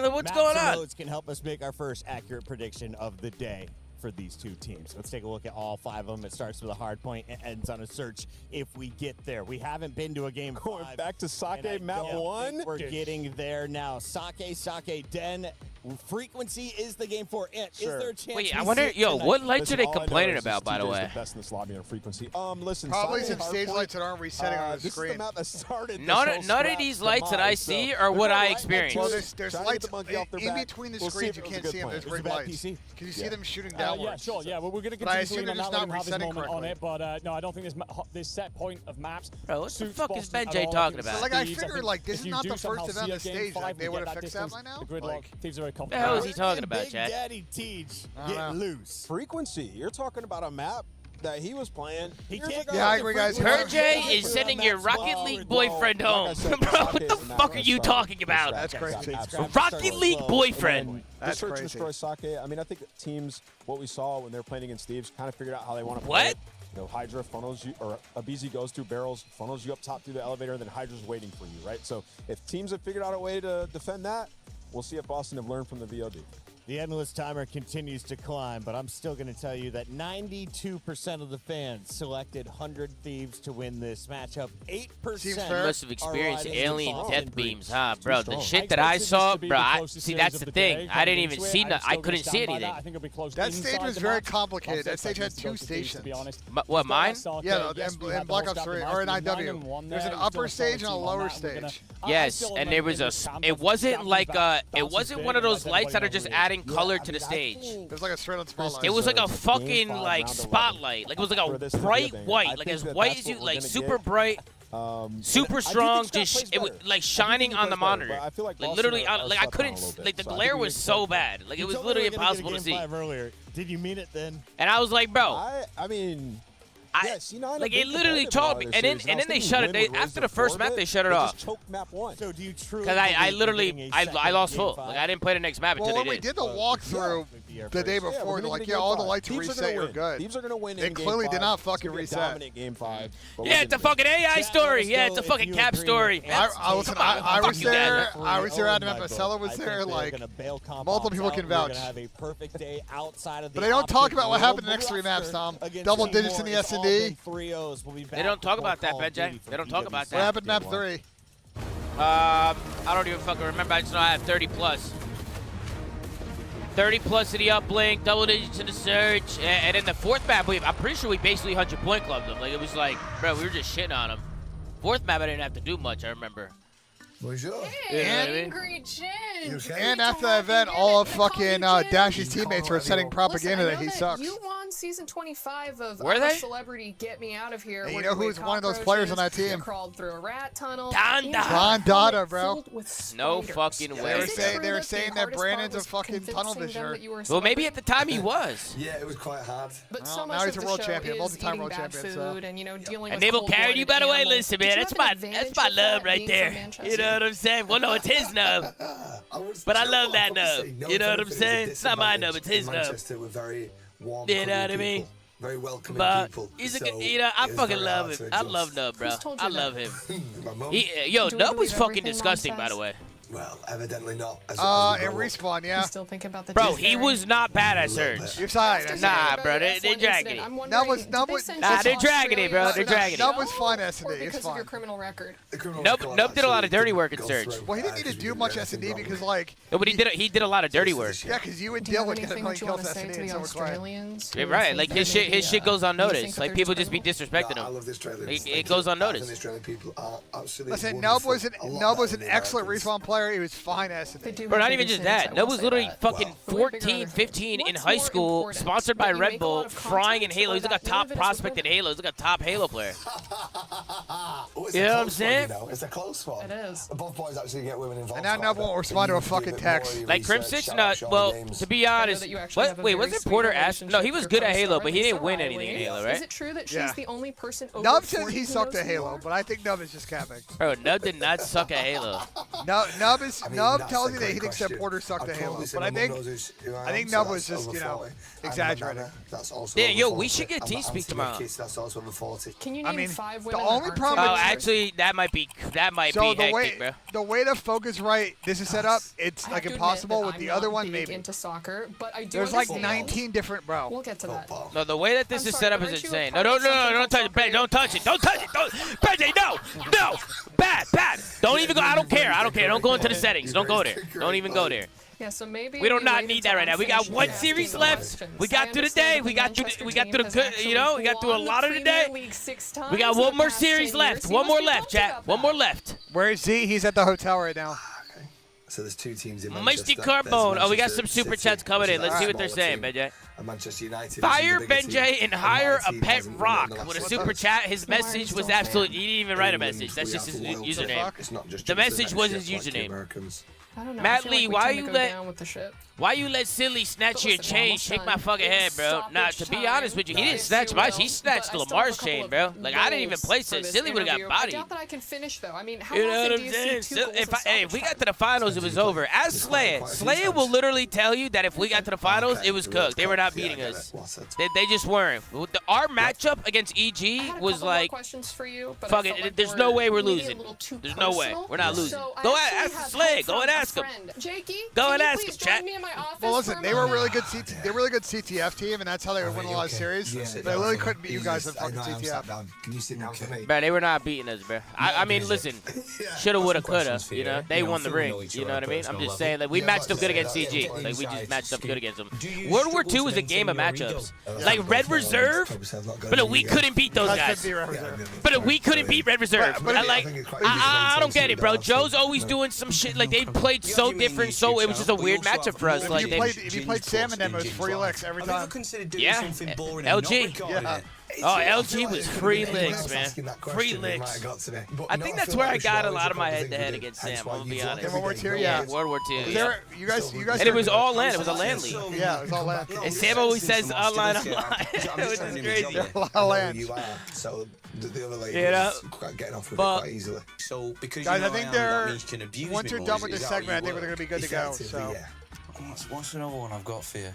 what's Maps going and on? Notes can help us make our first accurate prediction of the day for these two teams. Let's take a look at all 5 of them. It starts with a hard point and ends on a search if we get there. We haven't been to a game Going 5. back to Sake, map 1. We're getting there now. Sake, Den. Frequency is the game 4. Is there a chance? Wait, I wonder, what lights are they complaining about, by the way? The best in this lobby on frequency. Listen, Probably Sake some stage hardpoint, lights that aren't resetting on the this screen. is the map that started this None whole of scrap these lights that I demise, see so are what they're I right experienced. Well, next to there's trying to lights get the monkey off their in back. between the We'll see screens. if You it was a can't good see them. plan. There's Is it red bad lights. PC? Can you see them shooting Yeah, downwards? sure. Yeah, well, we're going to But I continue assume to they're lean just on that. not Let him have his resetting moment on correctly. it, but no, I don't think this set point of maps. Bro, what the suits fuck is Boston at BENJ all. talking I think about? Like, I Thieves, figured, think like, this if is you not do the somehow first event see a of game stage. 5, Like, they we would get have that fixed that distance, by now. the gridlock. Like, Thieves are very The hell is he confident. talking about, Big Chad? Daddy Teach get loose. Frequency. You're talking about a map that he was playing. He years can't ago. go Yeah, I agree, guys. Purjay is sending your Rocket League boyfriend home. Bro, what the fuck are you talking about? That's crazy. Rocket League boyfriend. That's That's search and crazy. destroy Sake. I mean, I think teams, what we saw when they're playing against Thieves, kind of figured out how they want to play What? it. You know, Hydra funnels you, or Abizi goes through barrels, funnels you up top through the elevator, and then Hydra's waiting for you, right? So if teams have figured out a way to defend that, we'll see if Boston have learned from the VOD. The endless timer continues to climb, but I'm still going to tell you that 92% of the fans selected 100 Thieves to win this matchup. 8% You must have experienced alien death beams, huh, bro? The shit that I saw, bro. See, that's the thing. I didn't even see. I couldn't see anything. That stage was very complicated. That stage had 2 stations. What, mine? Yeah, in Black Ops 3 or in IW. There's an upper stage and a lower stage. Yes, and there was a. It wasn't like it wasn't one of those lights that are just adding color to the stage. It was like a straight-on spotlight. It was like a fucking like spotlight. Like it was like a bright white, like as white as you, like super bright. Super strong, just it was like shining on the monitor. Like literally, like I couldn't, like the glare was so bad, like it was literally impossible to see. Did you mean it then? And I was like, bro. I mean, yes, like it literally told me, and then they shut it. After the first map, they shut it off. So do you truly? Because I literally I lost full. Like I didn't play the next map until well, they when we did the walkthrough the day before, they're like, yeah, all the lights reset, you're good. Thieves are gonna win. They clearly did not fucking reset. Game 5. Yeah, it's a fucking AI story. Yeah, it's a fucking cap story. I was there. I was there. Adam Epicella was there. Like multiple people can vouch. But they don't talk about what happened in the next 3 maps, Tom. Double digits in the S&D. They don't talk about that, BENJ. They don't talk about that. What happened map 3? I don't even fucking remember. I just know I have 30 plus. 30 plus in the uplink, double digits in the surge, and in the 4th map, I'm pretty sure we basically 100-point clubbed them. Like it was like, bro, we were just shitting on them. 4th map, I didn't have to do much. I remember. Bonjour. And after that event, all of fucking Dash's teammates were setting propaganda that he sucks. You won season 25 of Were they? Celebrity Get Me Out of Here. And you know who was one of those players on that team? Crawled through a rat tunnel. Don Dada, bro. No fucking way. They were saying that Brandon's a fucking tunnel visioner. Well, maybe at the time he was. Yeah, it was quite hard. But so now much he's a of world the champion, show multi-time is world eating bad champion. food and, you know, dealing And with Nibble carried you, by the way. Listen, man, that's my love right there. You know what I'm saying? Well, no, it's his nub. But I love that nub. You know what I'm saying? It's not my nub, it's his nub. Manchester were very warm. You know what I mean? Very welcoming but people. He's a so good, you know, I fucking love him. I love Nub, bro. I love him. Yo, Nub was fucking disgusting, by the way. Well, evidently not. In Respawn, yeah. Still think about the bro, he was not bad at Surge. You're sorry. Nah, bro, they're dragging it. Nah, they're dragging it, bro. They're dragging it. Nub was fun S&D. It's Because of fine. your criminal record. Nub did a lot of dirty work in Surge. Well, he didn't need to do much S&D because, like... No, but he did a lot of dirty work. Yeah, because you and Dylan get a million kills S&D and so we're quiet. Yeah, right, like his shit goes unnoticed. Like people just be disrespecting him. It goes unnoticed. Listen, Nub was an excellent Respawn player. He was fine S&D. Bro, not even just that. Nub was literally fucking 14, 15 in high school, sponsored by Red Bull, frying in Halo. He's like a top prospect in Halo. He's like a top Halo player. You know what I'm saying? It's a close one. It is. Both boys actually get women involved. And now Nub won't respond to a fucking text. Like Crim6? No, well, to be honest, wait, wasn't Porter asked? No, he was good at Halo, but he didn't win anything in Halo, right? Is it true that she's the only person over Nub says 40 he who sucked knows at who you Halo, are? but I think Nub is just capping. Bro, Nub did not suck at Halo. Nub tells me that he thinks that Porter sucked at Halo, but I think Nub was just, you know, exaggerating. Yeah, yo, we should get T-Speak tomorrow. Can you name 5 women the only that problem. Oh, actually, that might be hectic, bro. The way to focus right, this is set up. It's like impossible. With the other one, maybe. Into soccer, but I do There's like understand. 19 different, bro. We'll get to that. No, the way that this is set up is aren't you insane. a No, part of don't touch it, don't touch it, don't touch it, BENJ, no, bad. Don't even go. I don't care. Don't go into the settings. Don't go there. Don't even go there. Yeah, so maybe We do not need that right now. We got one series left. We got through the day. We got through the good. You know, we got through a lot of the day. We got one more series left. One more left, chat. One more left. Where's Z? He's at the hotel right now. So there's 2 teams in Misty Manchester. Carbone. There's Oh, we got Manchester some super City, chats coming in. which is Let's a see what they're smaller saying, team, BENJ. and Manchester United. Fire which is the bigger BENJ team, and hire my a team pet hasn't won rock in the last with a 6 super months. chat. His message was absolutely. He didn't even write a message. That's just his username. It's not just The Johnson, message it's was just his like username. Americans. I don't know. Matt I feel Lee, like we why tend to you go let- down with the ship. Why you let Silly snatch your listen, chain? almost Shake my done. fucking head, bro. Nah, to be honest with you, he didn't snatch mine. He snatched Lamar's chain, bro. Like, I didn't even place it. Silly would have got I bodied. doubt that I can finish though. I mean, how You know often what do I'm you saying? see 2 goals If we got to the finals, it was over. As Slaya will literally tell you that if we got to the finals, it was cooked. They were not beating us. They just weren't. Our matchup against EG was like, questions for you, but fuck I felt it. like There's we're no way we're maybe a losing. little too There's no way. personal. We're not losing. So I Go actually ask have Slay. help Go and from ask him. Jakey, Go and can you ask please him, chat. join me in my office Well, for listen, a they were moment? really good. They're really good CTF team, and that's how they would win a lot of series. Yeah, But they really couldn't beat you guys in fucking Sit CTF. down. Can you sit down for me? Bro, they were not beating us, bro. I mean, listen, shoulda, woulda, coulda. You know, they won the ring. You know what I mean? I'm just saying, like, we matched up good against CG. Like, we just matched up good against them. World War II was a game of matchups. Like, Red Reserve, but we couldn't beat those guys. But we couldn't beat Red Reserve. I don't get it, bro. Joe's always doing some shit. Like, they played so different, so it was just a weird matchup for us. Like, If you played Sam and them, it was free licks every time. Yeah, LG. Yeah. Oh, LG was free licks, man. Free licks. I think that's where I got a lot of my head-to-head against Sam. I'm gonna be honest. In World War II, yeah. World War II. You Yeah. guys. And it was all land. It was a land league. Yeah, it was all land. And Sam always says online, which is crazy. A lot of land. So the other lady You know? was getting off with But- it quite easily. So because Guys, I think they're once you're done with this segment, I think we're gonna be good to go. So. What's another one I've got for you?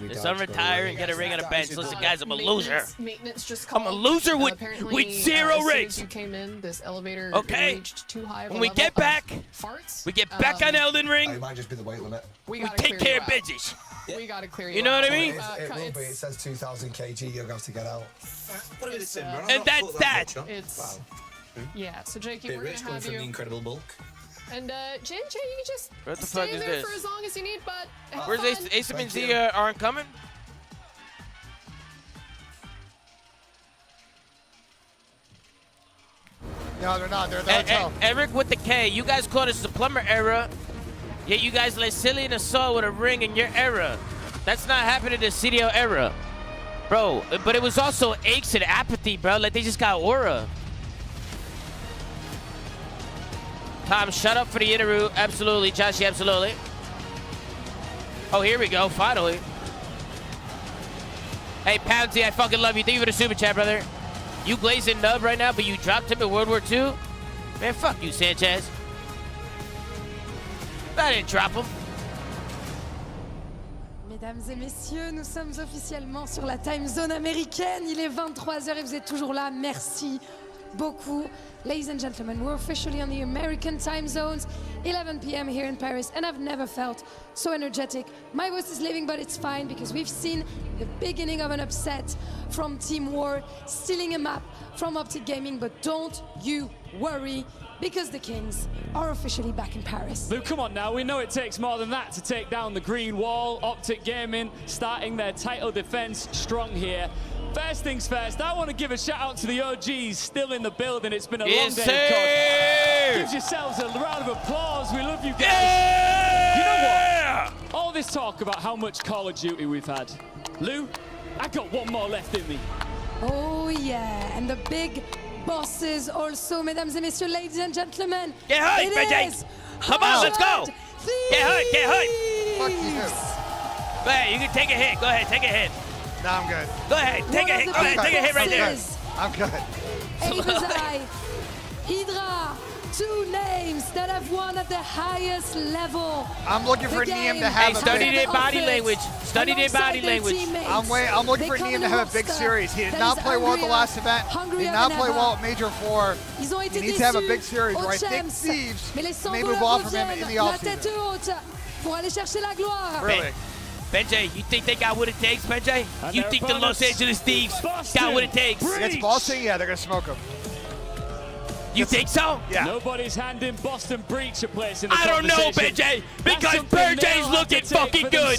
Just unretire and get a ring on a bench. Listen, guys, I'm a loser. Maintenance just I'm a loser with apparently, zero as soon rings. as you came in, this elevator Okay. reached too high of When a we level get of back, farts. we get back on Elden It Ring. might just be the weight limit. We We gotta take clear care you of out. bitches. We gotta clear you. You know what I out. mean? It will be. It says 2,000 kg. You're gonna have to get out. And that's that. It's yeah. So Jakey, Bit we're rich gonna coming have from the you. incredible bulk. And Jin, you can just What the stay fuck is there this? for as long as you need, but have Where's fun. Ace and Zia aren't coming? No, they're not. They're at the hotel. Eric with the K. You guys called us the plumber era. Yet you guys let silly and assault with a ring in your era. That's not happening in the CDL era. Bro, but it was also aches and apathy, bro. Like, they just got aura. Tom, shut up for the interview. Absolutely, Joshy, absolutely. Oh, here we go, finally. Hey, Poundsy, I fucking love you. Thank you for the super chat, brother. You glazing nub right now, but you dropped him in World War II? Man, fuck you, Sanchez. I didn't drop him. Mesdames et messieurs, nous sommes officiellement sur la time zone américaine. Il est 23h et vous êtes toujours là. Merci beaucoup. Ladies and gentlemen, we're officially on the American time zones, 11 p.m. here in Paris, and I've never felt so energetic. My voice is leaving, but it's fine because we've seen the beginning of an upset from Team War, stealing a map from Optic Gaming, but don't you worry, because the Kings are officially back in Paris. Luke, come on now. We know it takes more than that to take down the green wall. Optic Gaming starting their title defense strong here. First things first, I want to give a shout out to the OGs still in the building. It's been a long day. Give yourselves a round of applause. We love you guys. You know what? All this talk about how much Call of Duty we've had. Lou, I got one more left in me. Oh yeah, and the big bosses also, mesdames et messieurs, ladies and gentlemen. Get hyped, BENJ. Come on, let's go. Get hyped, get hyped. Fuck you. Go ahead, you can take a hit. Go ahead, take a hit. No, I'm good. Go ahead, take a hit. Go ahead, take a hit right there. I'm good. Ava's Eye, Hydra, two names that have won at the highest level. I'm looking for Nissim to have a study big... their body language. Study their body language. I'm looking for Nissim to have a big series. He did not play well at the last event. He did not play well at Major 4. He needs to have a big series where I think Thieves may move off from him in the offseason. Pour aller chercher la gloire. Really? BENJ, you think they got what it takes, BENJ? You think the Los Angeles Thieves got what it takes? Against Boston, yeah, they're going to smoke him. You think so? Yeah. Nobody's handing Boston Breach a place in the I don't know, BENJ, because BENJ's looking fucking good.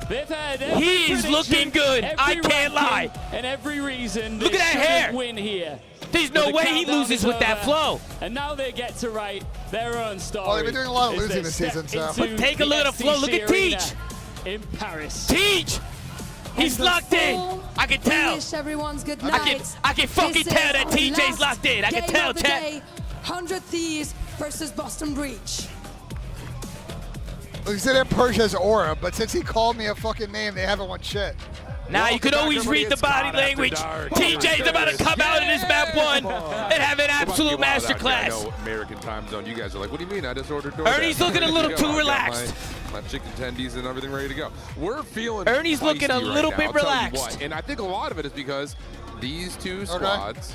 They've had He is looking good. I can't lie. And every reason Look at that hair. Win here. There's no way he loses with that flow. And now they get to write their own story. Well, they've been doing a lot of losing this season, so. But take a look at the flow. Look at Teach. In Paris. Teach! He's locked in. I can tell. Wish everyone's good night. I can fucking tell that TJ's locked in. I can tell, chat. 100 Thieves versus Boston Breach. He said that Persia has aura, but since he called me a fucking name, they haven't won shit. Now you can always read the body language. TJ's about to come out in this map one and have an absolute masterclass. I know American time zone. You guys are like, what do you mean? I just ordered DoorDash. Ernie's looking a little too relaxed. My chicken tendies and everything ready to go. We're feeling Ernie's looking a little bit relaxed. And I think a lot of it is because these two squads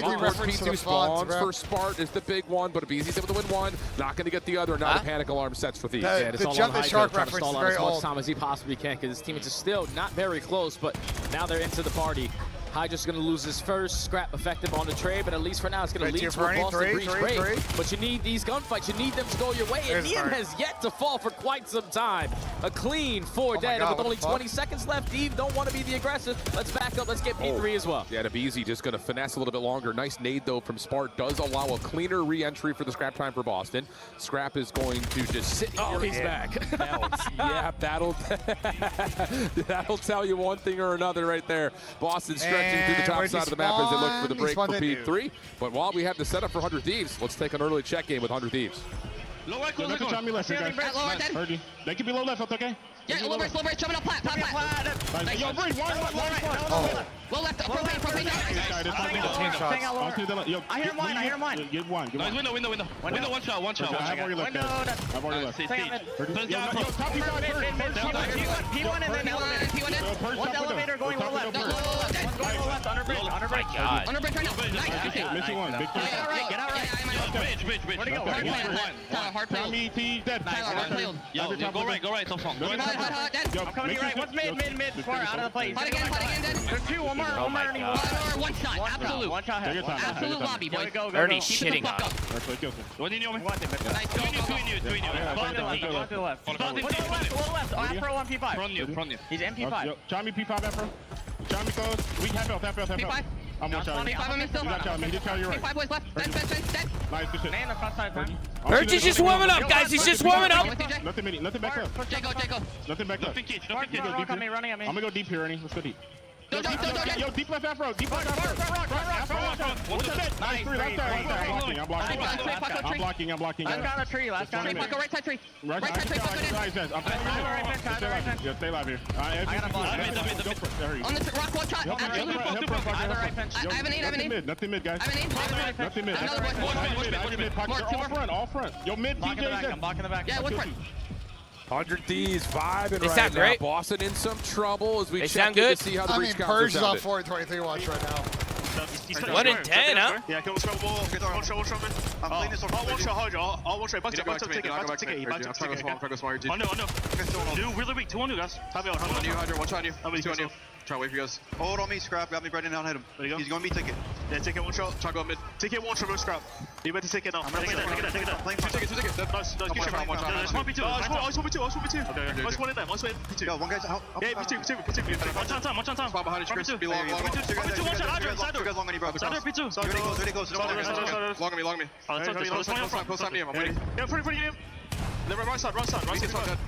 vaguely Onboard reference to P2 the spawns spawns, bro. for Spart is the big one, but BZ's able to win one. Not going to get the other. Now the panic alarm sets for Thieves. The- Yeah, it's all jump on the Hydra, shark trying to reference stall is out very as much old. time as he possibly can because his teammates are still not very close, but now they're into the party. Hydra's going to lose his first. Scrap effective on the trade, but at least for now it's going to lead to a Bernie, Boston breach three. raid. But you need these gunfights. You need them to go your way. And Nissim has yet to fall for quite some time. A clean 4 dead, and with only 20 seconds left, Eve don't want to be the aggressive. Let's back up. Let's get P3 as well. Yeah, Nabizi just going to finesse a little bit longer. Nice nade, though, from Spart. Does allow a cleaner re-entry for the scrap time for Boston. Scrap is going to just sit here. Oh, he's back. Yeah, that'll tell you one thing or another right there. Boston stretching through the top side of the map as they look for the break for P3. But while we have the setup for 100 Thieves, let's take an early check game with 100 Thieves. Low right, close, close. Nice. Heard you. They can be low left, okay? Yeah, low right, jumping up, plat. Nice. Yo, Breeze, one. Low left, propane. I hear mine. Get one. Nice, window. One shot. I've already left. P1 and then elevator. One elevator going low left. One's going low left, under bridge. Under bridge right now. Nice. Missing one. Big Get out right. Bridge. Where'd he go? Hard play. Dead. Yo, go right. Top song. I'm coming to you right. What's mid? Far out of the place. Fight again, dead. There's two. One more. One shot. Absolute. One shot. Absolute lobby, boy. Go. Ernie's shitting on. What do you know me? Nice. Two in you. Go to the left. Little left. Afro on P5. Front you. He's MP5. Try me P5 Afro. Try me close. We half health. P5. I'm one shot. P5 on me still. P5 boys left. Dead. Nice, good shit. Man, the front side, man. Burge is just warming up, guys. He's just warming up. Nothing back up. Jacob. Nothing back up. Running at me. I'm gonna go deep here, Ernie. Let's go deep. Don't. Yo, deep left Afro. Deep left Afro. What's that? Nice, 3 left side. I'm blocking. I'm down a tree. Last guy. Go right side tree. Right side tree. I'm stay alive here. On the rock, one shot. I have an 8. Nothing mid, guys. I have an 8. Nothing mid. All front. Yo, mid TJ. I'm blocking the back. Yeah, one front. 100 Thieves vibing They right sound now. great. Boston in some trouble as we They check sound in good. to see how the breach Purge is on sounded. 423 watch right now. 1 in 10, huh? Yeah, go scrub wall. One shot. I'm playing this on one shot, hold on. I'll one shot. Back to ticket. On no. Dude, really weak. 2 on you, guys. Have you on you, Hydra. One shot on you. 2 on you. Try to wait for you guys. Hold on me, Scrap. Got me right in down, hit him. There you go. He's going to be ticket. Yeah, ticket, one shot. Try to go mid. Ticket, one shot, no Scrap. You better take it now. Take it. Playing 2 tickets. Nice. Keep shot. One shot. I just want B2. I just want B2. Okay. Let's one in there. Let's wait. B2. Yo, one guy's out. Yeah, B2. One time. Spot behind his Chris. Be long. Two guys long on you, bro. There he goes. Long on me. Close time me. I'm waiting. Yeah, front of you. Right side.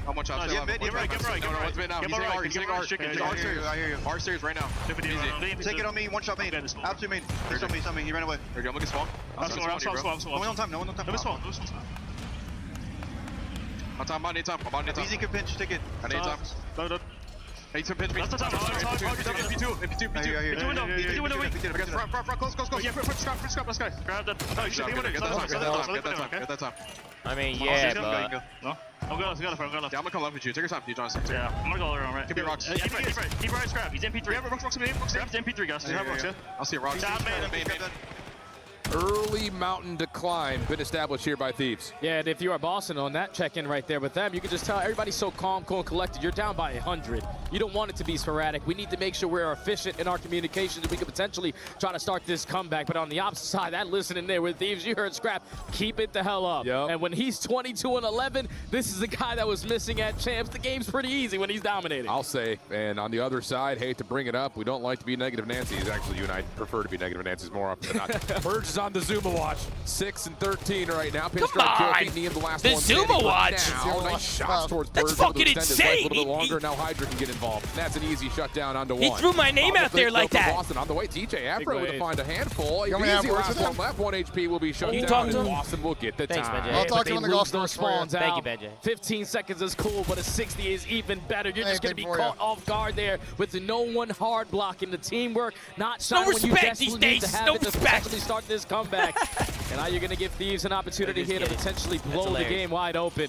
I'm one shot. Get right. No, one's mid now. He's hitting R. I hear you. R series right now. Easy. Take it on me. One shot main. Absolute main. He's on me. He ran away. There you go. I'm looking small. I'm small. No one on time. No small. On time. I'm on time. Easy can pinch. Take it. I need time. Hey, to pinch me. That's the time. MP2 window. Front. Close. Yeah, front. Scrap. Let's go. Grab that. No, you should be winning. Get that time. I mean, yeah, but... No? I'm going left. Yeah, I'm gonna come left with you. Take your time, Johnson. Yeah, I'm gonna go all around, right? Keep it rocks. Keep right, Scrap. He's MP3. Yeah, rocks in me. Scrap's MP3, guys. I'll see rocks. Main. Early mountain decline been established here by Thieves. Yeah, and if you are Boston on that check-in right there with them, you can just tell everybody's so calm, cool, and collected. You're down by 100. You don't want it to be sporadic. We need to make sure we're efficient in our communications and we can potentially try to start this comeback. But on the opposite side, that listening there with Thieves, you heard Scrap, keep it the hell up. Yep. And when he's 22-11, this is the guy that was missing at Champs. The game's pretty easy when he's dominating. I'll say, and on the other side, hate to bring it up, we don't like to be negative Nancy's. Actually, you and I prefer to be negative Nancy's more often than not. Purge is on the Zuma watch. 6-13 right now. Pinstripe kill. Neem the last one. Zuma watch. Nice shots towards Purge. That's fucking insane. A little bit longer. Now Hydra can get involved. That's an easy shutdown onto one. He threw my name out there like that. Boston on the way. TJ Afro to find a handful. Easy last one left. 1 HP will be shut down. And Boston will get the time. I'll talk to him on the golf course for you. Thank you, BENJ. 15 seconds is cool, but a 60 is even better. You're just going to be caught off guard there with no one hard blocking. The teamwork not shine when you desperately need to have it to potentially start this comeback. And now you're going to give Thieves an opportunity here to potentially blow the game wide open.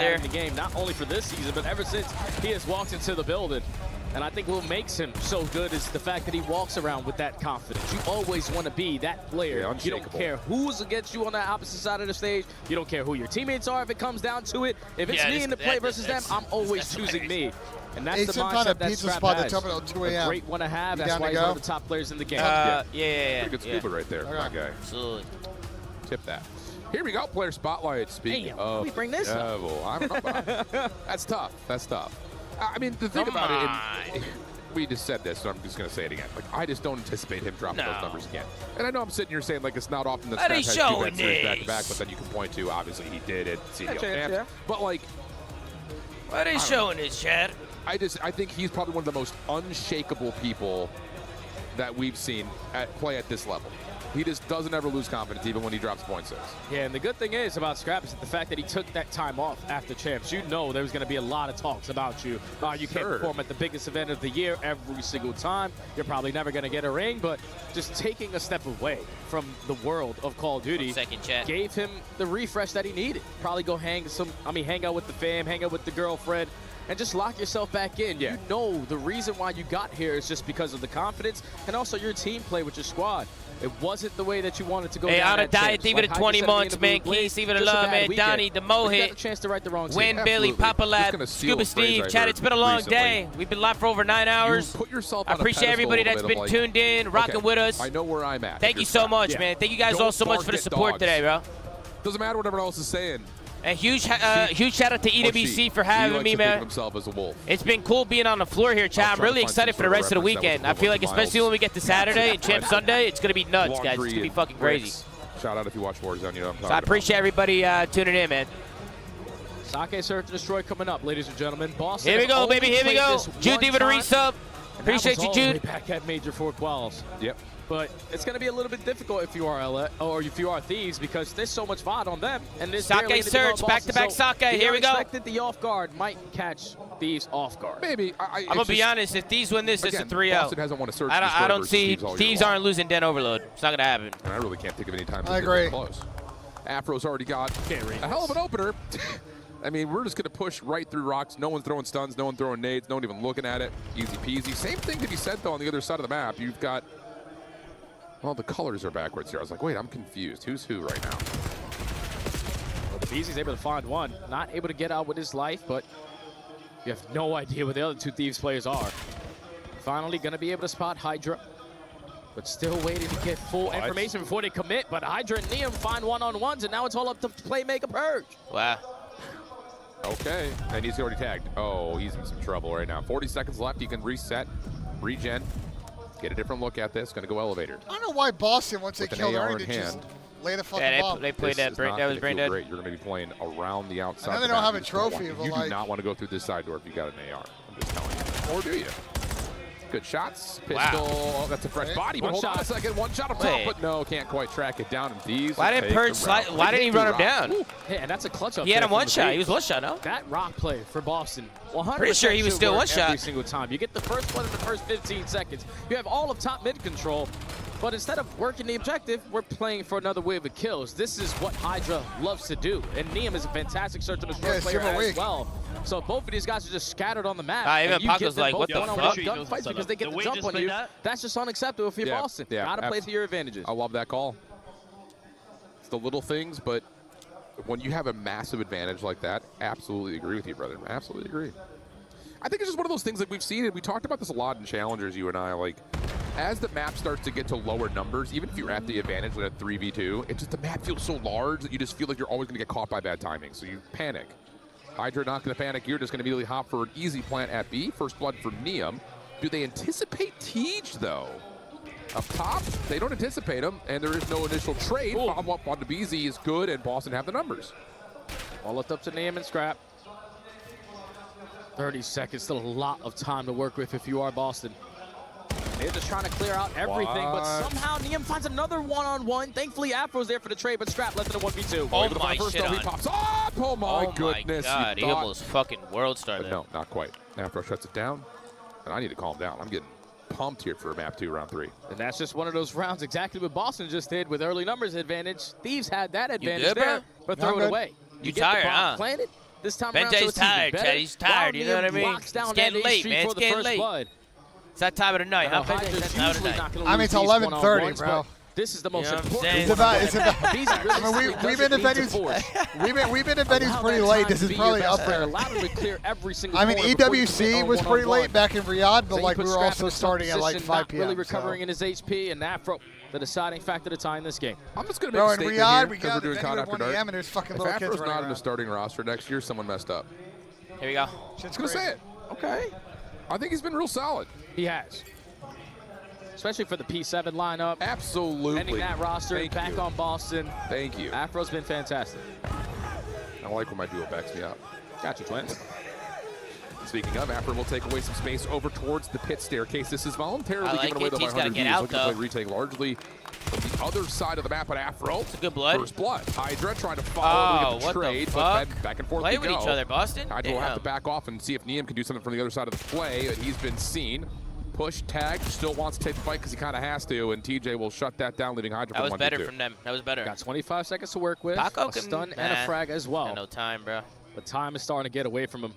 in the game, not only for this season, but ever since he has walked into the building. And I think what makes him so good is the fact that he walks around with that confidence. You always want to be that player. Yeah, you don't care who's against you on the opposite side of the stage. You don't care who your teammates are if it comes down to it. If it's me in the play versus them, I'm always choosing me. And that's the mindset that Scrap has. A great one to have. That's why he's one of the top players in the game. Yeah. Pretty good scuba right there, my guy. Absolutely. Tip that. Here we go, player spotlight. Speaking of, let me bring this up. Well, I don't know about it. That's tough. That's tough. I mean, the thing about it, we just said this, so I'm just going to say it again. Like, I just don't anticipate him dropping those numbers again. And I know I'm sitting here saying, like, it's not often that Scrap has 2 bad series back-to-back, but then you can point to, obviously, he did at CDL Champs. But, like, what is showing his Chad? I think he's probably one of the most unshakable people that we've seen play at this level. He just doesn't ever lose confidence, even when he drops 0.6. Yeah, and the good thing is about Scrap is the fact that he took that time off after Champs. You know there was going to be a lot of talks about you. You can't perform at the biggest event of the year every single time. You're probably never going to get a ring, but just taking a step away from the world of Call of Duty gave him the refresh that he needed. Probably go hang out with the fam, hang out with the girlfriend, and just lock yourself back in. You know the reason why you got here is just because of the confidence and also your team play with your squad. It wasn't the way that you wanted to go hey, down out of diet, leave it at 20 months, man. Keys, leave it alone, man. Donnie, the Mohit, a chance to right the wrong Win, Billy, Papa Lab, Scuba Steve. Chad, it's been a long day. We've been live for over 9 hours. Put yourself I appreciate everybody that's been tuned in, rocking with us. I know where I'm at. Thank you so much, man. Thank you guys all so much for the support today, bro. Doesn't matter what everyone else is saying. And huge shout out to EWC for having me, man. Himself as a wolf. It's been cool being on the floor here, Chad. I'm really excited for the rest of the weekend. I feel like especially when we get to Saturday and Champ Sunday, it's going to be nuts, guys. It's going to be fucking crazy. Shout out if you watch Warzone, you know what I'm talking So I appreciate everybody tuning in, man. Sake Search and Destroy coming up, ladies and gentlemen. Boston. Here we go, baby. Here we go. Jude, give it a resub. Appreciate you, Jude. Back at Major 4 quals. Yep. But it's going to be a little bit difficult if you are LA or if you are Thieves because there's so much VOD on them. And there's Sake Search, back-to-back Sake. Here we go. Expected the off guard might catch Thieves off guard. Maybe. I'm going to be honest. If Thieves win this, it's a 3-0. Boston hasn't won a search. I don't see Thieves aren't losing Den Overload. It's not going to happen. And I really can't think of any time. I agree. Close. Afro's already got a hell of an opener. I mean, we're just going to push right through rocks. No one throwing stuns, no one throwing nades, no one even looking at it. Easy peasy. Same thing to be said, though, on the other side of the map. You've got, well, the colors are backwards here. I was like, wait, I'm confused. Who's who right now? Well, the Beezy's able to find one. Not able to get out with his life, but you have no idea where the other 2 Thieves players are. Finally going to be able to spot Hydra, but still waiting to get full information before they commit. But Hydra and Niam find one-on-ones, and now it's all up to Playmaker Purge. Wow. Okay, and he's already tagged. Oh, he's in some trouble right now. 40 seconds left. You can reset, regen, get a different look at this. Going to go elevator. I don't know why Boston, once they killed Ernie, they just lay the fucking bomb. They played that. That was brain dead. You're going to be playing around the outside. I know they don't have a trophy. You do not want to go through this side door if you got an AR. I'm just telling you. Or do you? Good shots. Pistol. Wow. That's a fresh body. But hold on a second. One shot up top, but no, can't quite track it down. And these. Why didn't Purge slide? Why didn't he run him down? Yeah, and that's a clutch up. He had him one shot. He was one shot, no? That rock play for Boston. 100% Pretty sure he was still one shot every single time. You get the first one in the first 15 seconds. You have all of top mid control. But instead of working the objective, we're playing for another wave of kills. This is what Hydra loves to do. And Niam is a fantastic search and destroy player as well. So both of these guys are just scattered on the map. Even Paco's like, what the fuck? Gunfights because they get the jump on you. That's just unacceptable if you're Boston. Yeah, gotta play to your advantages. I love that call. It's the little things, but when you have a massive advantage like that, absolutely agree with you, brother. Absolutely agree. I think it's just one of those things like we've seen it. We talked about this a lot in Challengers, you and I. Like, as the map starts to get to lower numbers, even if you're at the advantage like a 3v2, it's just the map feels so large that you just feel like you're always going to get caught by bad timing. So you panic. Hydra not going to panic. You're just going to immediately hop for an easy plant at B. First blood for Niam. Do they anticipate Tej, though? Up top, they don't anticipate him, and there is no initial trade. Follow-up on the BZ is good, and Boston have the numbers. All left up to Niam and Scrap. 30 seconds, still a lot of time to work with if you are Boston. They're just trying to clear out everything, but somehow Niam finds another one-on-one. Thankfully, Afro's there for the trade, but Scrap left in a 1v2. Oh my shit He pops up. Oh my goodness. Oh my God, he almost fucking world star there. No, not quite. Afro shuts it down, and I need to calm down. I'm getting pumped here for map 2, round 3. And that's just one of those rounds, exactly what Boston just did with early numbers advantage. Thieves had that advantage there, but throw it away. You tired, huh? Planted, This time BENJ's around, so it's tired, even better. Chad. He's tired. You know what I mean? Locks down It's getting that late, streak man. for It's the getting first late. blood. It's that time of the night. Huh? Hydra's That's that time of the usually night. not going to I mean, lose it's these 11:30, one-on-ones, bro. but this is the most You know what I'm important saying? It's about. It's about. Beezy I mean, realistically we've been in doesn't need to venues. force. We've been in venues Allow pretty that late. time This to is be probably your up best player. there. Allow him to clear every single I mean, corner before you EWC commit on was pretty one-on-one. late back in Riyadh, but So you like we put were Scrap also in a tough starting at like position, 5 not p.m. really so. recovering in his HP, and Afro, the deciding factor to tie in this game. I'm just going to Bro, make a in statement Riyadh, here we because got we're the doing venue COD at after 1 dark. a.m. and there's fucking If little kids Afro's running not in around. the starting roster next year, someone messed up. Here we go. Shit's Just going to crazy. say it. Okay. I think he's been real solid. He has. Especially for the P7 lineup. Absolutely. Ending that roster, Thank back you. on Boston. Thank you. Afro's been fantastic. I like when my duo backs me up. Gotcha, Twin. Speaking of, Afro will take away some space over towards the pit staircase. This is voluntarily I like given away it. the He's gotta 100 get views. out, Looking to though. play retake largely from the other side of the map, but Afro. It's a good blood. First blood. Hydra trying to follow Oh, the what the trade, fuck? but then back and forth Play we with go. each other, Boston. Hydra will have to Damn. back off and see if Nissim can do something from the other side of the play, but he's been seen. Push, tag, still wants to take the fight because he kind of has to, and TJ will shut that down, leaving Hydra That was for 1v2. better from them. That was better. Got 25 seconds to work with. Paco A can- stun and nah. a frag as well. Got no time, bro. But time is starting to get away from him.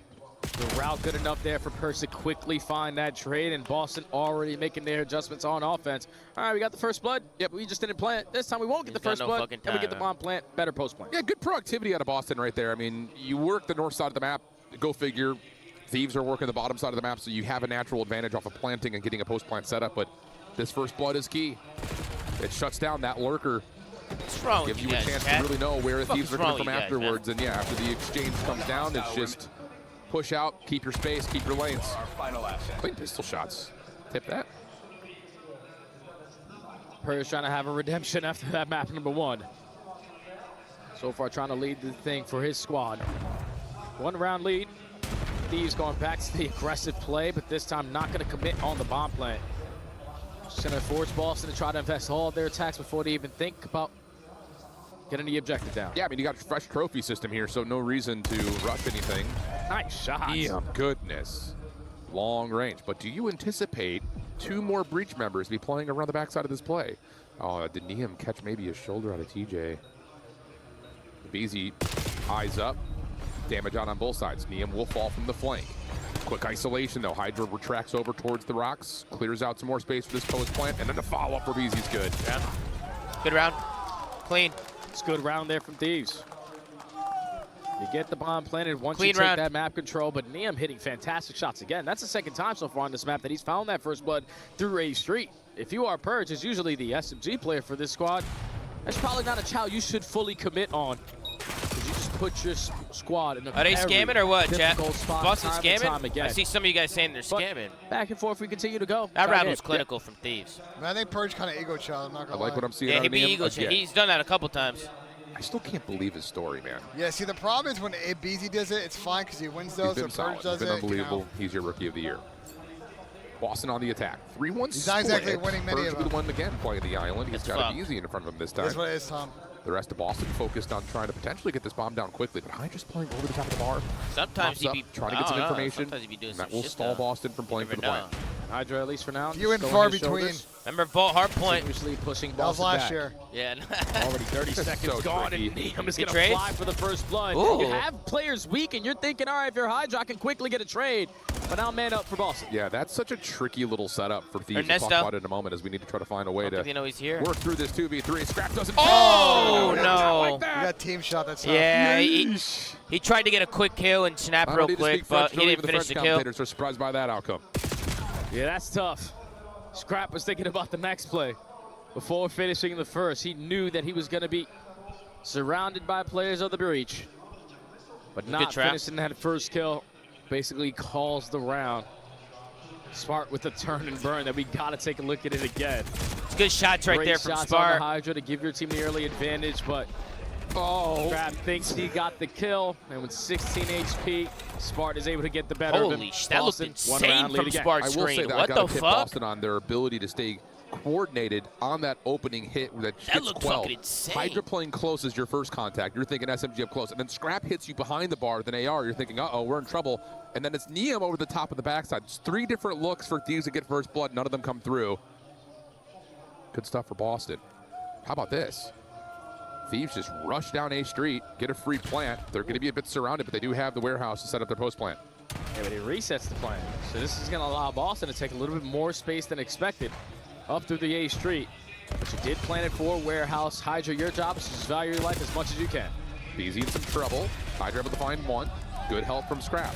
The route good enough there for Purse to quickly find that trade, and Boston already making their adjustments on offense. All right, we got the first blood. Yep, we just didn't plant. This time we won't get the He's got first no blood, fucking and we time, get the man. bomb plant. Better post plant. Yeah, good proactivity out of Boston right there. I mean, you work the north side of the map, go figure. Thieves are working the bottom side of the map, so you have a natural advantage off of planting and getting a post-plant setup, but this first blood is key. It shuts down that lurker. What's wrong with Gives you you a guys, chance Chad? to really know where the Fuck thieves is are coming wrong from with you guys, man? afterwards. And yeah, after the exchange comes down, it's just push out, keep your space, keep your lanes. Clean pistol shots. Tip that. Purse trying to have a redemption after that map number one. So far trying to lead the thing for his squad. 1 round lead. Thieves going back to the aggressive play, but this time not going to commit on the bomb plant. Just going to force Boston to try to invest all of their attacks before they even think about getting the objective down. Yeah, I mean, you got a fresh trophy system here, so no reason to rush anything. Nice shots. Damn, goodness. Long range. But do you anticipate 2 more breach members be playing around the backside of this play? Oh, did Nissim catch maybe a shoulder out of TJ? BZ eyes up. Damage out on both sides. Nissim will fall from the flank. Quick isolation, though. Hydra retracts over towards the rocks, clears out some more space for this post plant, and then the follow-up for BZ's good. Yeah. Good round. Clean. It's a good round there from Thieves. You get the bomb planted once Clean you take round. that map control, but Nissim hitting fantastic shots again. That's the second time so far on this map that he's found that first blood through a street. If you are Purge, it's usually the SMG player for this squad. That's probably not a chow you should fully commit on. Because you just put your squad in a Are they very scamming or what, Jack? difficult spot Boston time and time scamming? again. I see some of you guys saying they're But scamming. back and forth we continue to go. That Try round it. was clinical from Thieves. Man, I think Purge kind of ego child. I'm not I gonna like lie. what I'm seeing Yeah, out he of be Nissim ego. again. He's done that a couple times. I still can't believe his story, man. Yeah, see, the problem is when BZ does it, it's fine because he wins He's those. been Or solid. Purge does He's been it. unbelievable. He's your rookie of the year. Boston on the attack. 3-1 He's not exactly split. winning many Purge of will be them. the one again playing the island. He's It's got fucked. it easy in front of him this That's time. what it is, Tom. The rest of Boston focused on trying to potentially get this bomb down quickly, but Hydra's playing over the top of the bar. Sometimes Pops he up, be trying to get some I don't know. information. Sometimes he be doing And that some will shit, stall though. Boston from playing for You the never point. know. Hydra, at least for now. Few and just far going his between. shoulders, Remember Vault hard point. continuously pushing That was Boston last back. year. Yeah. Already 30 seconds So gone, tricky. and Nissim is He going to trades? fly for the first blood. Ooh. You have players weak, and you're thinking, all right, if you're Hydra, I can quickly get a trade. But now man up for Boston. Yeah, that's such a tricky little setup for Thieves. We'll Ernesto. talk about it in a moment as we need to try to find a way I don't think to you know he's here. work through this 2v3. Scrap doesn't. Oh, not no. like You that. got team shot. That's tough. Yeah, he tried to get a quick kill and snap I real don't need to quick, speak French, but nor he even didn't finish the the French kill. commentators are surprised by that outcome. Yeah, that's tough. Scrap was thinking about the next play. Before finishing the first, he knew that he was going to be surrounded by players of the breach. But Good not trap. finishing that first kill basically calls the round. Smart with the turn and burn that we got to take a look at it again. It's good shots right Great there from shots on Spar. the Hydra to give your team the early advantage, but Scrap thinks he got the kill, and with 16 HP, Spart is able to get the better of him. Holy sh, that looked Boston, 1 insane round lead from again. Spart's I will say screen. that What I got the to tip fuck? Boston on their ability to stay coordinated on that opening hit that gets looked quelled. fucking insane. Hydra playing close is your first contact. You're thinking SMG up close, and then Scrap hits you behind the bar with an AR. You're thinking, uh-oh, we're in trouble. And then it's Nissim over the top of the backside. It's 3 different looks for Thieves to get first blood. None of them come through. Good stuff for Boston. How about this? Thieves just rush down A Street, get a free plant. They're going to be a bit surrounded, but they do have the warehouse to set up their post plant. Yeah, but he resets the plant. So this is going to allow Boston to take a little bit more space than expected up through the A Street. But you did plan it for warehouse. Hydra, your job is to just value your life as much as you can. BZ in some trouble. Hydra able to find one. Good help from Scrap.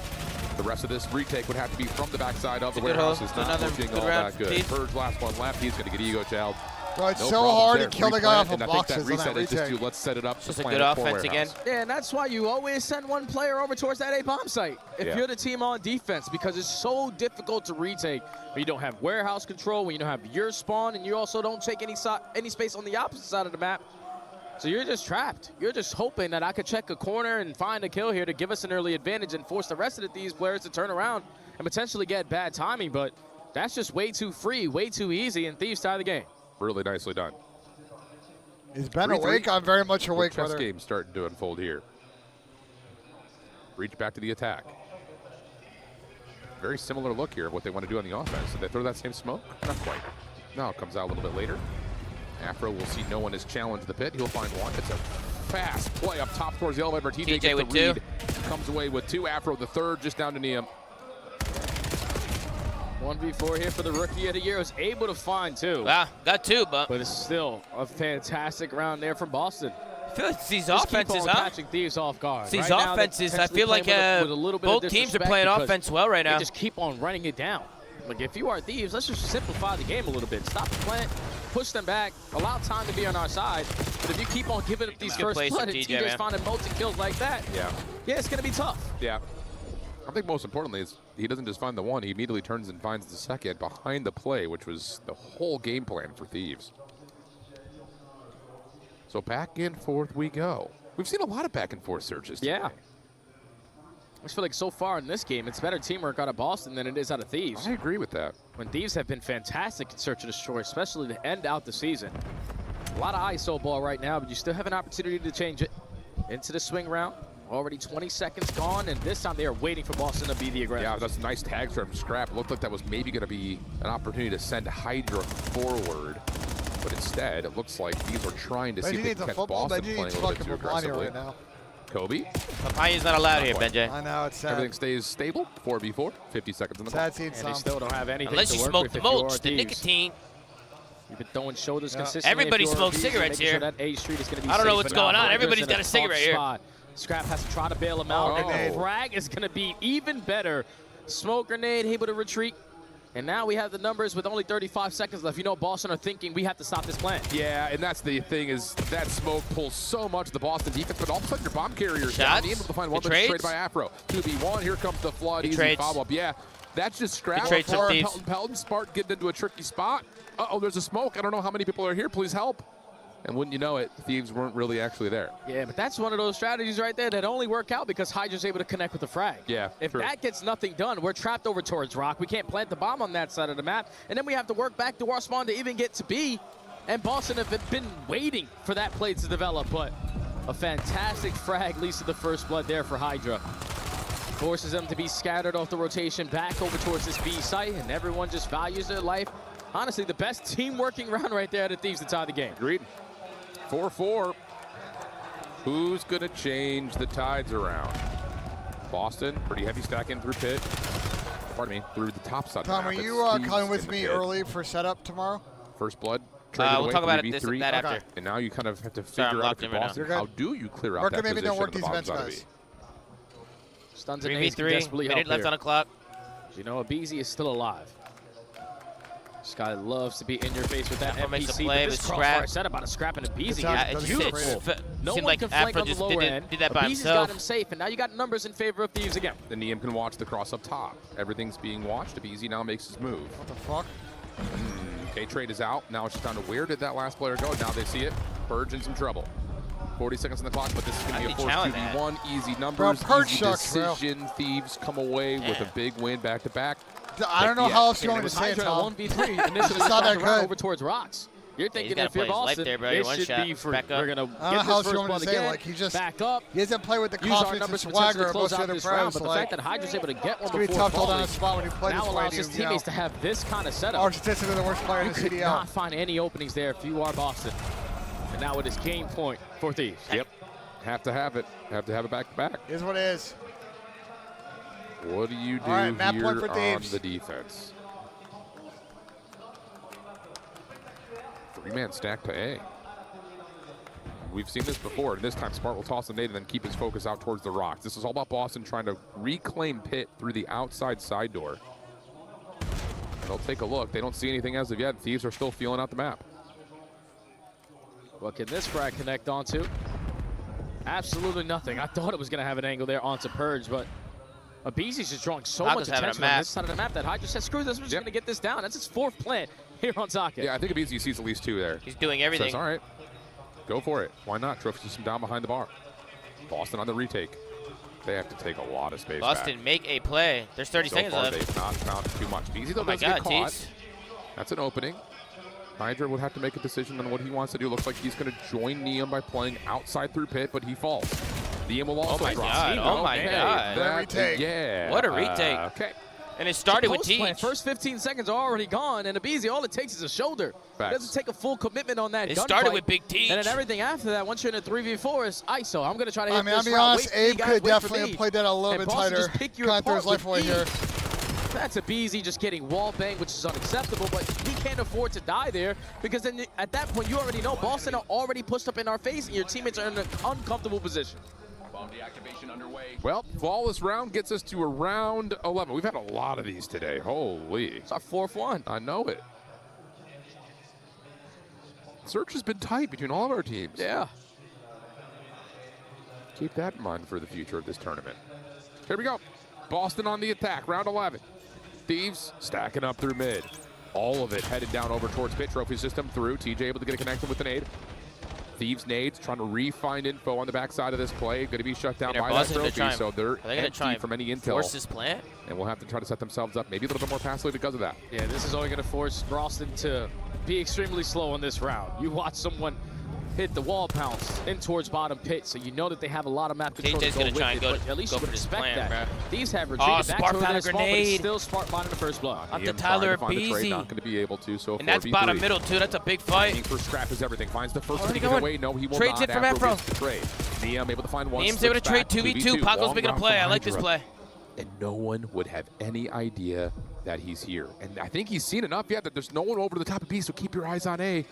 The rest of this retake would have to be from the backside of the warehouse. It's not looking all that good. Purge last one left. He's going to get Ego Child. Bro, it's so hard to kill the guy off of boxes. And I think that reset is just to let's set it up. Just a good offense again. Yeah, and that's why you always send one player over towards that A bomb site if you're the team on defense, because it's so difficult to retake when you don't have warehouse control, when you don't have your spawn, and you also don't take any space on the opposite side of the map. So you're just trapped. You're just hoping that I could check a corner and find a kill here to give us an early advantage and force the rest of these players to turn around and potentially get bad timing. But that's just way too free, way too easy, and Thieves tie the game. Really nicely done. Is Ben awake? I'm very much awake, chess brother. game starting to unfold here. Reach back to the attack. Very similar look here of what they want to do on the offense. Did they throw that same smoke? Not quite. No, it comes out a little bit later. Afro will see no one has challenged the pit. He'll find one. It's a fast play up top towards the elevator. TJ gets with the read. Comes away with two. Afro the third, just down to Nissim. 1v4 here for the Rookie of the Year. Was able to find two. Wow, got two, but it's still a fantastic round there from Boston. I feel like these Just offenses, keep on huh? catching Thieves off guard. These right offenses, now, I feel like both teams are playing offense well right now. They just keep on running it down. Like, if you are Thieves, let's just simplify the game a little bit. Stop the plant, push them back, allow time to be on our side. But if you keep on giving up these first blood and TJ's finding multi-kills like that, yeah, it's going to be tough. Yeah. I think most importantly is he doesn't just find the one, he immediately turns and finds the second behind the play, which was the whole game plan for Thieves. So back and forth we go. We've seen a lot of back and forth searches. Yeah. I just feel like so far in this game, it's better teamwork out of Boston than it is out of Thieves. I agree with that. When Thieves have been fantastic in Search and Destroy, especially to end out the season. A lot of ISO ball right now, but you still have an opportunity to change it into the swing round. Already 20 seconds gone, and this time they are waiting for Boston to be the aggressor. Yeah, that's nice tags from Scrap. Looked like that was maybe going to be an opportunity to send Hydra forward. But instead, it looks like these are trying to see if they can catch Boston playing a little bit too aggressively. Right now. Kobe. Papayas not allowed here, BENJ. I know, it's sad. Everything stays stable. 4v4, 50 seconds in the clock. And they still don't have anything unless to you work smoke with the if you are mulch, the Thieves. nicotine. You've been throwing shoulders consistently. Everybody smokes cigarettes here. Sure that A Street is going to be I don't know safe, what's but now going on. Hydra's Everybody's in a got a cigarette tough here. spot. Scrap has to try to bail him out. Oh. And the frag is going to be even better. Smoke grenade, able to retreat. And now we have the numbers with only 35 seconds left. You know, Boston are thinking we have to stop this plant. Yeah, and that's the thing is that smoke pulls so much of the Boston defense, but all of a sudden your bomb carrier is down. Able to find one trade by Afro. 2v1, here comes the flood. Easy follow-up. Yeah, that's just Scrap. Pelton Spark getting into a tricky spot. Uh-oh, there's a smoke. I don't know how many people are here. Please help. And wouldn't you know it, Thieves weren't really actually there. Yeah, but that's one of those strategies right there that only work out because Hydra's able to connect with the frag. Yeah, if that gets nothing done, we're trapped over towards Rock. We can't plant the bomb on that side of the map. And then we have to work back to our spawn to even get to B. And Boston have been waiting for that play to develop. But a fantastic frag leads to the first blood there for Hydra. Forces them to be scattered off the rotation back over towards this B site. And everyone just values their life. Honestly, the best team working round right there at the Thieves to tie the game. Agreed. 4-4. Who's going to change the tides around? Boston, pretty heavy stack in through pit. Pardon me, through the top side. Tom, are you coming with me early for setup tomorrow? First blood. We'll talk about that after. And now you kind of have to figure out if Boston, how do you clear out that maybe position don't work the these bench bomb's guys. Stuns and Ace can desperately 3v3, minute left on the clock. You know, Abizi is still alive. This guy loves to be in your face with that MPC. Play with Scrap. Said about a Scrap and Abizi. Yeah, Beautiful. No one like can flank Afro on the just lower end. did that by Abizi's himself. got him safe, and now you got numbers in favor of Thieves again. The Nissim can watch the cross up top. Everything's being watched. Abizi now makes his move. What the fuck? K-Trade is out. Now it's just down to where did that last player go? Now they see it. Purge in some trouble. 40 seconds on the clock, but this is going to be a forced 2v1. Easy numbers, easy decision. Thieves come away with a big win back-to-back. I don't know how else you want me to say it, Tom. 1v3. Initially, it's not that good. Over towards Rocks. You're thinking if you're play his life Boston, there, bro. it One should shot. be free. Back up. We're going to I don't know get how this else you first want blood me to say again. it. Like, he just back up. He doesn't play with the Use our confidence and numbers to swagger potentially of close most out other this round, pros. but the fact that Hydra's able to get one it's gonna be before tough to hold down a falling spot when you play now this allows way. his teammates to have this kind of setup. Or statistically the worst player in You the could CDL. not find any openings there if you are Boston. And now it is game point for Thieves. Yep. Have to have it. Have to have it back-to-back. Here's what it is. What do you do All right, map here point for on Thieves. the defense? 3-man stack to A. We've seen this before, and this time Smart will toss the nade and then keep his focus out towards the rocks. This is all about Boston trying to reclaim pit through the outside side door. They'll take a look. They don't see anything as of yet. Thieves are still feeling out the map. What can this frag connect onto? Absolutely nothing. I thought it was going to have an angle there onto Purge, but Abizi's just drawing so much attention on this side of the map that Hydra said, screw this, we're just going to get this down. That's his 4th plant here on Socket. Yeah, I think Abizi sees at least 2 there. He's doing everything. Says, all right, go for it. Why not? Trophy system down behind the bar. Boston on the retake. They have to take a lot of space Boston, back. make a play. There's 30 seconds far, left. They've not found too much. Beezy, though, Oh my doesn't get God, caught. Tees. That's an opening. Hydra would have to make a decision on what he wants to do. Looks like he's going to join Niam by playing outside through pit, but he falls. Niam will also drop. Oh my God. That, What a retake. Yeah. What a retake. Okay. And it started with Post plant, Teach. First 15 seconds are already gone, and Abizi, all it takes is a shoulder. Facts. It doesn't take a full commitment on that It gunfight. started with Big Teach. And then everything after that, once you're in a 3v4, is ISO. I'm going to try to hit I mean, I'll this be route. honest, Wait for me, Abe guys, could wait for definitely me. have played that a little And bit Boston tighter. just pick you Kind of threw his apart life away with here. ease. That's Abizi just getting wall banged, which is unacceptable, but he can't afford to die there because then at that point, you already know Boston are already pushed up in our face and your teammates are in an uncomfortable position. Well, flawless round gets us to around 11. We've had a lot of these today. Holy. It's our 4th one. I know it. Search has been tight between all of our teams. Yeah. Keep that in mind for the future of this tournament. Here we go. Boston on the attack, round 11. Thieves stacking up through mid. All of it headed down over towards pit. Trophy system through. TJ able to get a connection with the nade. Thieves nades trying to re-find info on the backside of this play. Going to be shut down by that trophy, so they're empty from any intel. Force this plant? And we'll have to try to set themselves up maybe a little bit more passively because of that. Yeah, this is only going to force Boston to be extremely slow on this round. You watch someone hit the wall pounce in towards bottom pit, so you know that they have a lot of map control TJ's to go gonna with try it, and go but at least go you would for this expect plan, that. bro. These have retreated back Spark to found their a spawn, but it's grenade. still Spark bottom the first blood. Up to Ian Tyler trying to find the trade, Beasy. not going to be able to so And far. that's bottom middle, too. That's a big fight. Looking for scrap is everything. Finds the first Where one to he get going? away. No, he will Trades not it from after Afro. the trade. Niam able to find one. Niam's able to slips trade back, 2v2. Paco's Long making a round play. from I like this Hydra. play. And no one would have any idea that he's here. And I think he's seen enough yet that there's no one over the top of B, so keep your eyes on A.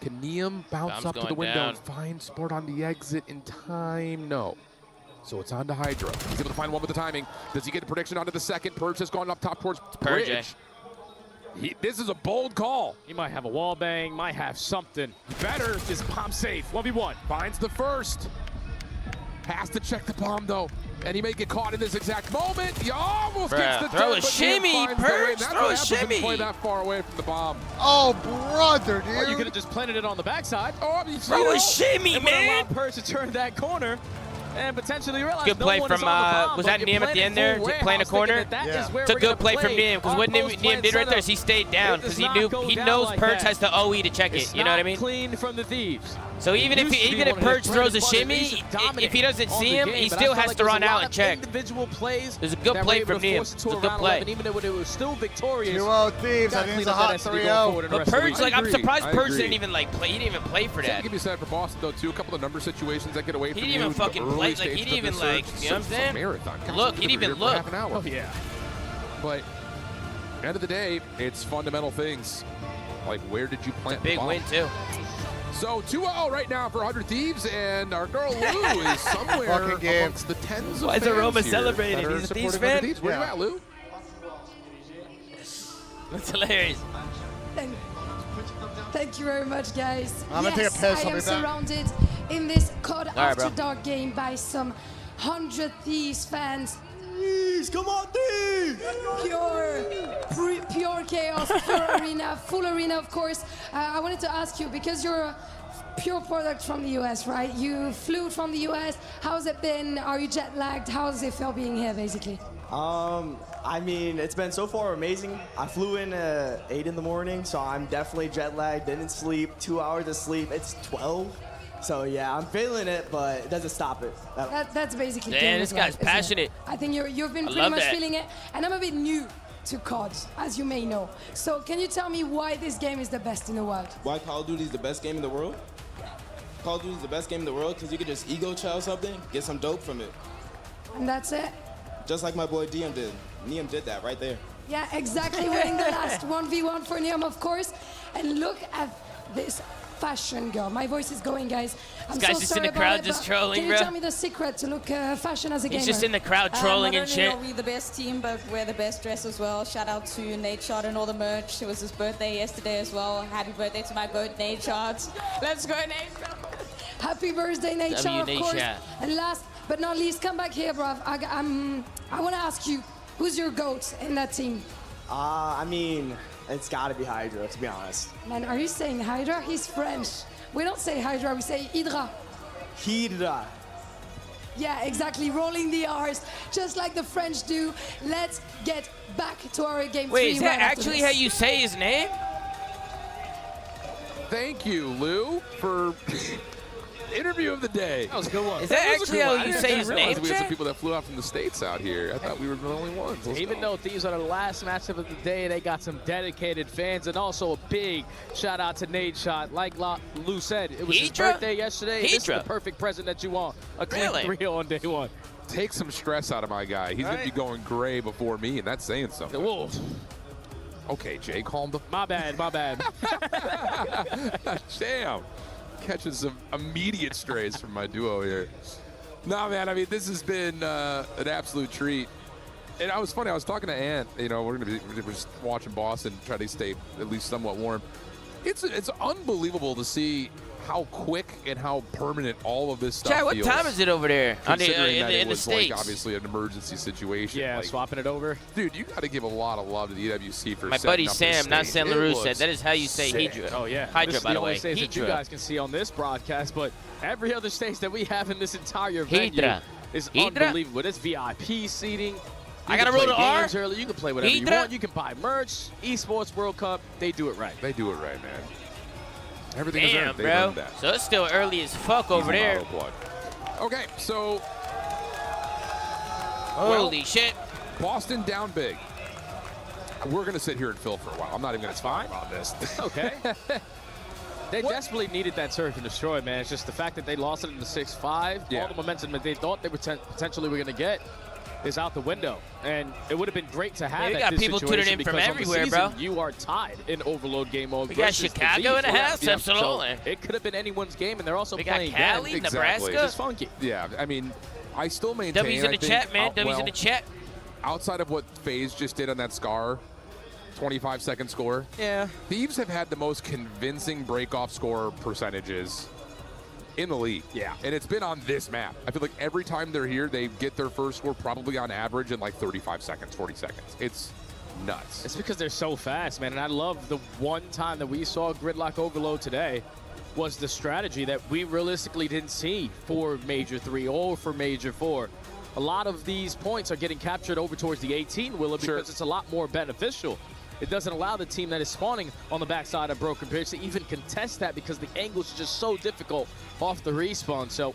Can Niam bounce Bomb's up to the going window down. and find Sport on the exit in time? No. So it's on to Hydra. He's able to find one with the timing. Does he get a prediction onto the second? Purge has gone up top towards Purge. Bridge. This is a bold call. He might have a wall bang, might have something. Better. Is bomb safe? 1v1. Finds the first. Has to check the bomb, though. And he may get caught in this exact moment. He almost gets the throw dirt, a but shimmy, Niam finds the Purge, lane. That's throw what a happens when you shimmy. play that far away from the bomb. Oh, brother, dude. Well, you could have just planted it on the backside. Oh, I mean, Throw a shimmy, and would man. allow Purge to turn that corner and potentially realize Good no play one from, is on the bomb, was but that you Niam at the planted end there? full Playing a warehouse, corner? thinking that is where It's a we're gonna good play from play Niam, because our what Niam post-plan did right there is setup. he stayed down, It because does he not go he down knows like Purge that. has the OE to check It's it. You know what I mean? Clean from the Thieves. So even if Purge throws a shimmy, if he doesn't see him, he still has to run out and check. Individual plays. There's a good play from Niam. It's a good play. Even though it was still victorious. 2-0 Thieves. I think it's a hot 3-0. But Purge, like, I'm surprised Purge agree. didn't even like play. He didn't even play for Same that. can be said for Boston, though, too. A couple of number situations that get away He from didn't you. even in the fucking early play. Like, stages he of didn't even, the like, search. you know what I'm It's a saying? marathon. Guys, Look, we've he didn't been even here for look. half an hour. Oh, yeah. But end of the day, it's fundamental things. Like, where did you plant Big the bomb? win, too. So 2-0 right now for 100 Thieves, and our girl Lou is somewhere Fucking game. amongst the tens of Why is fans Aroma here celebrating? that are He's a Thieves supporting 100 fan? Thieves. Where Yeah. you at, Lou? That's hilarious. Thank you very much, guys. I'm gonna take a piss, I'll I be am back. surrounded in this COD right, After bro. Dark game by some 100 Thieves fans. Thieves, come on, Thieves! Pure chaos, pure arena, full arena, of course. I wanted to ask you, because you're a pure product from the US, right? You flew from the US. How's it been? Are you jet lagged? How does it feel being here, basically? I mean, it's been so far amazing. I flew in 8 in the morning, so I'm definitely jet lagged. Didn't sleep, 2 hours of sleep. It's 12. So yeah, I'm feeling it, but it doesn't stop it. That's basically Damn, gamer's this guy's life, isn't it? passionate. I think you've been I pretty love much that. feeling it, and I'm a bit new to COD, as you may know. So can you tell me why this game is the best in the world? Why Call of Duty is the best game in the world? Call of Duty is the best game in the world because you could just ego chow something, get some dope from it. And that's it. Just like my boy Diem did. Niem did that right there. Yeah, exactly. Winning the last 1v1 for Niam, of course. And look at this fashion girl. My voice is going, guys. I'm This guy's so just sorry in the about crowd it, just but trolling, can you bro. tell me the secret to look fashion as a gamer? He's just in the crowd trolling and shit. Not only are we the best team, but we're the best dressed as well. Shout out to Nate Shot and all the merch. It was his birthday yesterday as well. Happy birthday to my goat, Nate Shot. Let's go, Nate Shot. Happy birthday, Nate Shot, of Nate course. Shot. And last but not least, come back here, bruv. I want to ask you, who's your GOAT in that team? I mean, it's got to be Hydra, to be honest. Man, are you saying Hydra? He's French. We don't say Hydra, we say Hydra. Hydra. Yeah, exactly. Rolling the R's, just like the French do. Let's get back to our game. Wait, 3 is that right after actually this. how you say his name? Thank you, Lou, for interview of the day. That was a good one. Is that actually how you say his name? We had some people that flew out from the States out here. I thought we were the only ones. Even though these are the last matchup of the day, they got some dedicated fans, and also a big shout out to Nate Shot. Like Lou said, it was his birthday yesterday. This is the perfect present that you want. A clean 3-0 on day one. Take some stress out of my guy. He's going to be going gray before me, and that's saying something. Whoa. Okay, Jay, calm the... My bad, my bad. Damn. Catching some immediate strays from my duo here. Nah, man, I mean, this has been an absolute treat. And I was funny, I was talking to Ant, you know, we're just watching Boston, try to stay at least somewhat warm. It's unbelievable to see how quick and how permanent all of this stuff Chad, what feels. time is it over there? Considering that it In the was States. like obviously an emergency situation. Yeah, like, swapping it over. Dude, you got to give a lot of love to the EWC for My setting buddy up this Sam, not stage. Sam It LaRue, looks said that is how you say sick. Hydra. Oh, yeah. Hydra, This is by the the only way. stage that you Hydra. guys can see on this broadcast, but every other stage that we have in this entire venue Hydra. is Hydra? unbelievable. It's VIP seating. I gotta roll the R? Early. You can play whatever Hydra? you want. You can buy merch. Esports World Cup, they do it right. They do it right, man. Everything is Damn, earned. They've bro. earned that. So it's still early as fuck over there. Okay, so Holy shit. Boston down big. We're going to sit here and fill for a while. I'm not even going to talk about this. Okay. They desperately needed that surf and destroy, man. It's just the fact that they lost it in the 6-5. Yeah. All the momentum that they thought they were potentially were going to get is out the window. And it would have been great to have Man, we at got this people tuning situation in from because on the everywhere, season, bro. You are tied in overload game mode. We got versus the Chicago in the Leafs. house, Yeah. absolutely. So it could have been anyone's game, and they're also We got playing Cali, them. Nebraska. It's just funky. Yeah, I mean, I still maintain. W's in I the think chat, man. W's in the chat. Outside of what FaZe just did on that Scar 25-second score, yeah, Thieves have had the most convincing break-off score percentages in the league. Yeah. And it's been on this map. I feel like every time they're here, they get their first score probably on average in like 35 seconds, 40 seconds. It's nuts. It's because they're so fast, man. And I love the one time that we saw Gridlock Overload today was the strategy that we realistically didn't see for Major 3 or for Major 4. A lot of these points are getting captured over towards the 18 Willa because it's a lot more beneficial. It doesn't allow the team that is spawning on the backside of Broken Bridge to even contest that because the angles are just so difficult off the respawn. So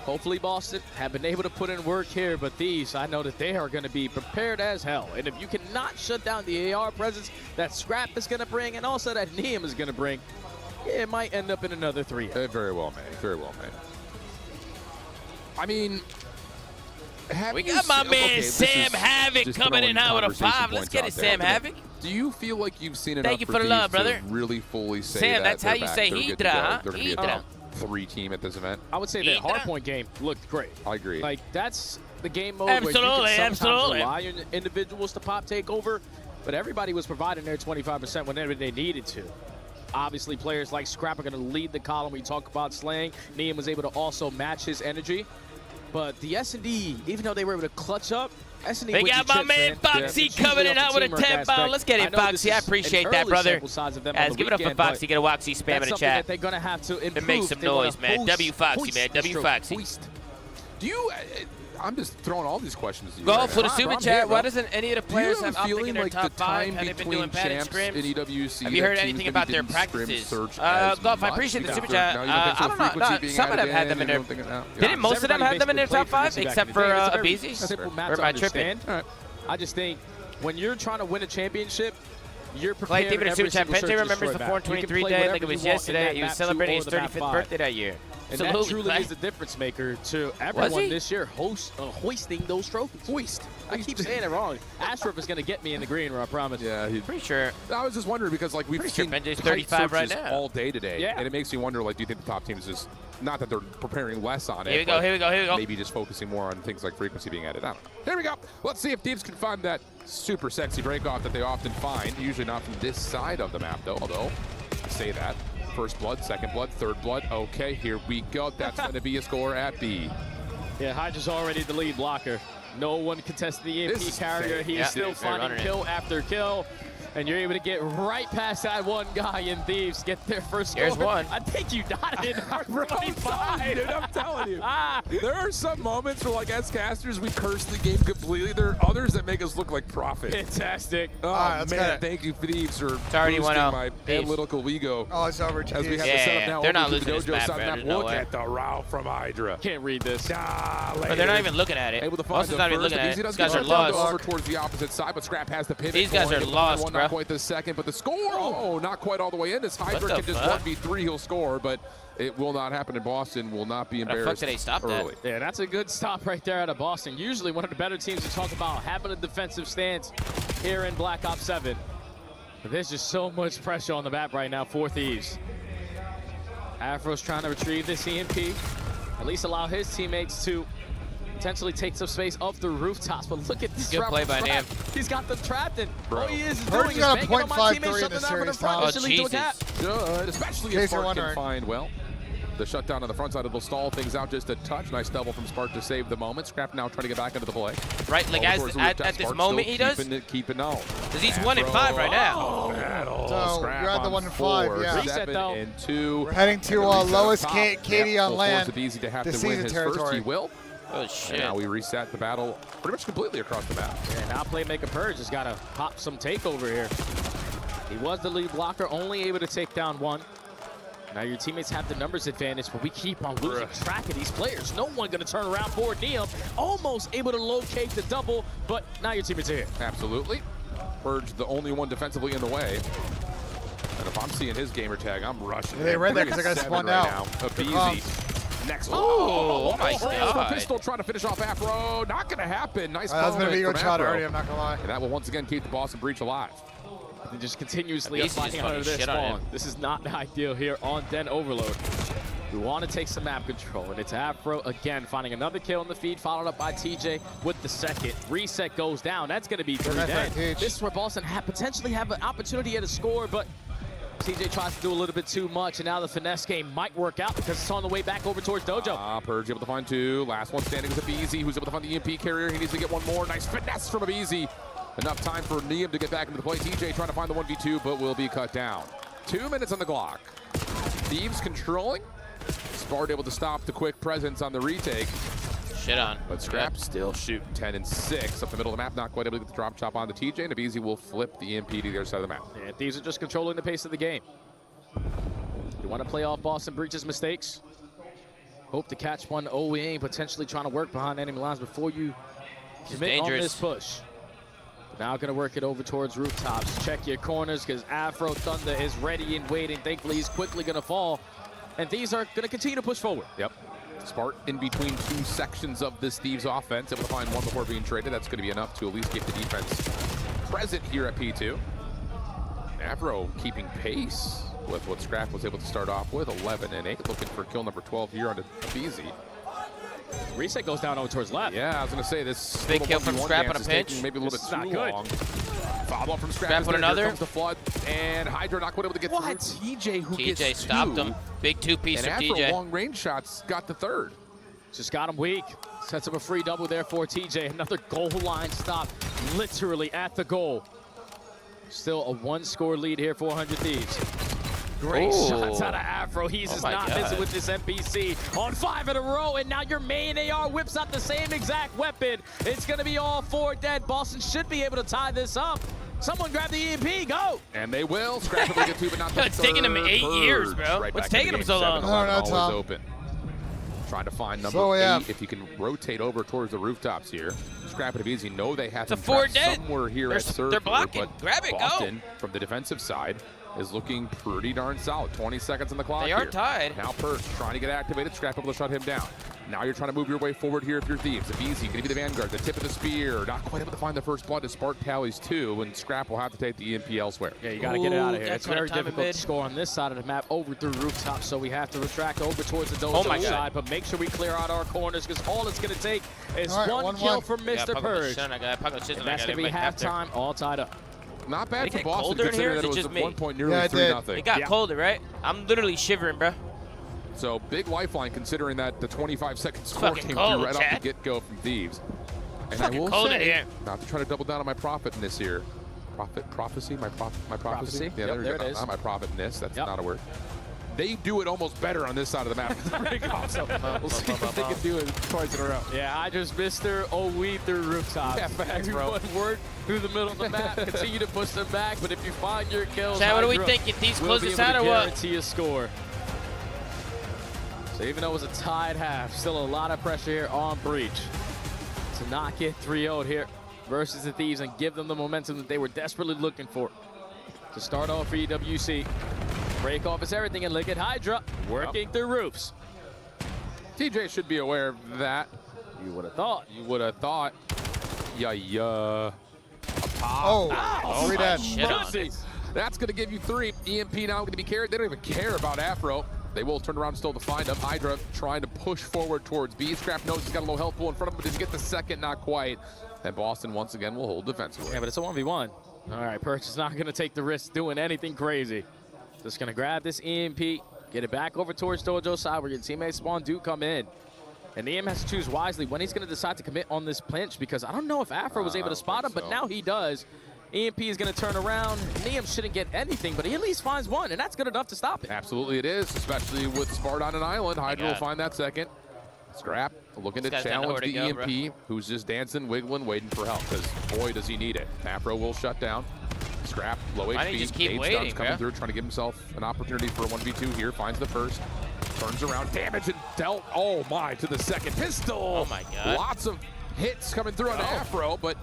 hopefully Boston have been able to put in work here, but these, I know that they are going to be prepared as hell. And if you cannot shut down the AR presence that Scrap is going to bring and also that Niem is going to bring, yeah, it might end up in another 3. Very well, man. Very well, man. I mean, We got my man Sam Havoc coming in out with a 5. Let's get it, Sam Havoc. Do you feel like you've seen enough Thank you for the love, Thieves brother. to really fully say Sam, that that's how they're you back, say they're good to Hydra, go, huh? they're going to be a Hydra. top 3 team at this event? I would say that hardpoint game looked great. I agree. Like, that's the game mode where you can sometimes rely on individuals to pop takeover, but everybody was providing their 25% whenever they needed to. Obviously, players like Scrap are going to lead the column. We talk about slaying. Niem was able to also match his energy. But the S&D, even though they were able to clutch up, S&D They with got the my chips, man Foxy It's coming usually in off out the with a teamwork 10 aspect. pound. Let's get I it, know Foxy. this I is appreciate an that, early brother. sample size of them on Guys, the give it up for weekend, Foxy. but Get a Waxy spam in that's the something chat. that they're going to have to improve. And make some They wanna noise, man. hoist- W Foxy, hoist man. this W trophy. Foxy. Do you? I'm just throwing all these questions to you. Go right for now. the super I'm chat. here, bro. Why doesn't any of the players Do you have a optic feeling in their like top the 5? time Have they been between doing padded champs scrims? in EWC Have you that heard teams anything maybe about their didn't scrim practices? search Golf, as I much appreciate the because super they're- chat. now you don't think I so don't know. frequency No, being some would have added had them in you their. don't think it now? Didn't Yeah. most of them have them in their top 5? Basically Except played for frequency back in the day. It's a BZ? very simple map Or to am I tripping? understand. I just think when you're trying to win a championship, You're Clay prepared Deeper to every Super Chat. single Pente search remembers destroy the map. 423 You can play day like whatever it was you want in yesterday. that He was map celebrating his or the map 35th 5. birthday that year. And Salute, that truly Clay. is the difference maker to Was everyone he? this year hoisting those trophies. Hoist. I keep saying it wrong. Ashraf is going to get me in the green room, I promise. Yeah, Pretty sure. I was just wondering because like we've Pretty sure seen Benji's tight 35 right searches now. all day today, Yeah. and it makes me wonder like, do you think the top teams just not that they're preparing less on it? Here we go, but here we go, here we go. Maybe just focusing more on things like frequency being added. I don't know. Here we go. Let's see if Thieves can find that super sexy breakoff that they often find. Usually not from this side of the map though. Although I say that. First blood, second blood, third blood. Okay, here we go. That's going to be a score at B. Yeah, Hydra's already the lead blocker. No one contested the EMP This is carrier. fair. He's Yeah, still fair finding running kill after kill. And you're able to get right past that one guy in Thieves, get their first score. Here's one. I think you got it in Bro, I'm telling you, 25. dude, I'm telling you. There are some moments where, like, as casters, we curse the game completely. There are others that make us look like profit. Fantastic. Oh, right, man, thank you, Thieves, for already boosting 1-0. my Thieves. analytical ego. Oh, it's over. As we GG's. have the setup now they're not over to the losing this Dojo map, side bro. map. There's no Look way. at the route from Hydra. Can't read this. But they're not even looking at it. Able to find Boston's the not even first. looking at Easy it. does These guys get are shut down lost. over towards the opposite side, but Scrap has the pivot. These guys going. are Able to find lost, one, bro. Not quite the second, but the score. Oh, not quite all the way in. This Hydra the can just fuck? 1v3. He'll score, but it will not happen in Boston. Will not be How the fuck embarrassed did they stop that? early. Yeah, that's a good stop right there out of Boston. Usually one of the better teams to talk about having a defensive stance here in Black Ops 7. But there's just so much pressure on the map right now for Thieves. Afro's trying to retrieve this EMP, at least allow his teammates to potentially take some space off the rooftops. But look at this Good play by trap. Nim. He's got them trapped in. Bro. All he is Purge's doing is got a banking on my .53 teammates, in shutting this them down for series, the front. Tom. This should lead to a Jesus. cap. Good, especially In if case you're Spark can wondering. find, well, the shutdown on the front side. It'll stall things out just a touch. Nice double from Spark to save the moment. Scrap now trying to get back into the play. Right, like Over as towards the at rooftop. this Spark moment still he does. keeping on. Because he's 1 and 5 right now. Battle. So, Scrap you're at the on 1 and 5, 4, yeah. Reset, 7 though. and 2. We're heading to And the reset lowest up Katie top. on Yep, land. force of Easy to have The to win season his first. territory. He will. Oh And shit. now we reset the battle pretty much completely across the map. And now Playmaker Purge has got to pop some takeover here. He was the lead blocker, only able to take down one. Now your teammates have the numbers advantage, but we keep on losing track of these players. No one going to turn around for Neum. Almost able to locate the double, but now your teammates are here. Absolutely. Purge the only one defensively in the way. And if I'm seeing his gamer tag, I'm rushing. Yeah, they read that 'cause they got 7 spun right out. now. Good Easy. Next. Oh my Full God. pistol trying to finish off Afro. Not going to happen. Nice That was follow going to be a from good shot Afro. already, I'm not going to lie. And that will once again keep the Boston Breach alive. And just continuously He's just fighting under fucking this shit on spawn. him. This is not ideal here on Den Overload. We want to take some map control, and it's Afro again finding another kill in the feed, followed up by TJ with the second. Reset goes down. That's going to be 3 nice dead. advantage. This is where Boston potentially have an opportunity at a score, but TJ tries to do a little bit too much, and now the finesse game might work out because it's on the way back over towards Dojo. Purge able to find 2. Last one standing is Abizi, who's able to find the EMP carrier. He needs to get one more. Nice finesse from Abizi. Enough time for Neum to get back into the play. TJ trying to find the 1v2, but will be cut down. 2 minutes on the clock. Thieves controlling. Spart able to stop the quick presence on the retake. Shit on. But Scrap still shooting 10 and 6 up the middle of the map. Not quite able to get the drop chop on the TJ. And Abizi will flip the EMP to the other side of the map. And Thieves are just controlling the pace of the game. You want to play off Boston Breach's mistakes? Hope to catch one OEing, potentially trying to work behind enemy lines before you commit on this push. Now going to work it over towards rooftops. Check your corners because Afro Thunder is ready and waiting. Thankfully, he's quickly going to fall. And these are going to continue to push forward. Yep. Spart in between 2 sections of this Thieves offense. Able to find one before being traded. That's going to be enough to at least keep the defense present here at P2. Afro keeping pace with what Scrap was able to start off with, 11 and 8. Looking for kill number 12 here on Abizi. Reset goes down over towards left. Yeah, I was going to say this. Big kill from Scrap on a pinch. Maybe a little This bit is too not good. long. Follow up from Scrap. Scrap is with there. another. Here comes the flood, and Hydra not quite able to get through. TJ who gets TJ stopped 2. him. Big 2-piece And from Afro TJ. long range shots got the 3rd. Just got him weak. Sets up a free double there for TJ. Another goal line stop, literally at the goal. Still a 1-score lead here for 100 Thieves. Great shots out of Afro. He's just not missing with this NPC on 5 in a row, and now your main AR whips out the same exact weapon. It's going to be all 4 dead. Boston should be able to tie this up. Someone grab the EMP, go! And they will. Scrap will get 2, but not the It's taking him 8 years, bro. Right What's back taking into him so game. long? 7, I don't know, 11, always Tom. open. Trying to find number So, 8 yeah. if you can rotate over towards the rooftops here. Scrap and BENJ know they have It's a him 4 trapped dead. somewhere here at server. They're blocking. But Grab it, Boston, from the defensive side, is looking pretty darn solid. 20 seconds on the clock. They are here. tied. Now Perch trying to get activated. Scrap able to shut him down. Now you're trying to move your way forward here if you're Thieves. The BENJ going to be the vanguard, the tip of the spear. Not quite able to find the first blood as Spark tallies 2, and Scrap will have to take the EMP elsewhere. Yeah, you got to get it out of here. That's It's very difficult to score on this side of the map over through rooftop, so we have to retract over towards the dojo side, but make sure we clear out our corners because all it's going to take is one kill from Mr. Purge. And that's going to be halftime, all tied up. Not bad for get Boston colder in here, considering or that is it it was just at me? 1 point nearly 3-0. It got colder, right? I'm literally shivering, bro. So big lifeline considering that the 25-second score fucking came cold, through right off Chad. the get-go from Thieves. And Fucking I will cold in say, here. not to try to double down on my prophetness here. Prophecy? My prophecy? Yep, Yeah, there it is. Not my prophetness. That's not a word. They do it almost better on this side of the map. So we'll see if they can do it twice in a row. Yeah, I just missed her. Oh, we through rooftops. Yeah, facts, bro. Everyone work through the middle of the map. Continue to push them back, but if you find your kills, Chad, what are we Hydra thinking? These will close be this able out to or what? guarantee a score. So even though it was a tied half, still a lot of pressure here on Breach to not get 3-0'd here versus the Thieves and give them the momentum that they were desperately looking for. To start off for EWC, break off is everything, and look at Hydra working through roofs. TJ should be aware of that. You would have thought. You would have thought. Yeah. Oh, 3 dead. That's going to give you 3. EMP now going to be carried. They don't even care about Afro. They will turn around still to find him. Hydra trying to push forward towards B. Scrap knows he's got a low health pool in front of him, but does he get the second? Not quite. And Boston once again will hold defensively. Yeah, but it's a 1v1. All right, Perch is not going to take the risk doing anything crazy. Just going to grab this EMP, get it back over towards dojo side where your teammates Spawn do come in. And Nissim has to choose wisely when he's going to decide to commit on this pinch because I don't know if Afro was able to spot him, but now he does. EMP is going to turn around. Nissim shouldn't get anything, but he at least finds one, and that's good enough to stop it. Absolutely it is, especially with Spart on an island. Hydra will find that second. Scrap looking to challenge the EMP, who's just dancing, wiggling, waiting for help, because boy, does he need it. Afro will shut down. Scrap, low HP, just keep waiting, coming through, trying to give himself an opportunity for a 1v2 here. Finds the first, turns around, damage and dealt, oh my, to the second pistol. Oh my God. Lots of hits coming through on Afro, but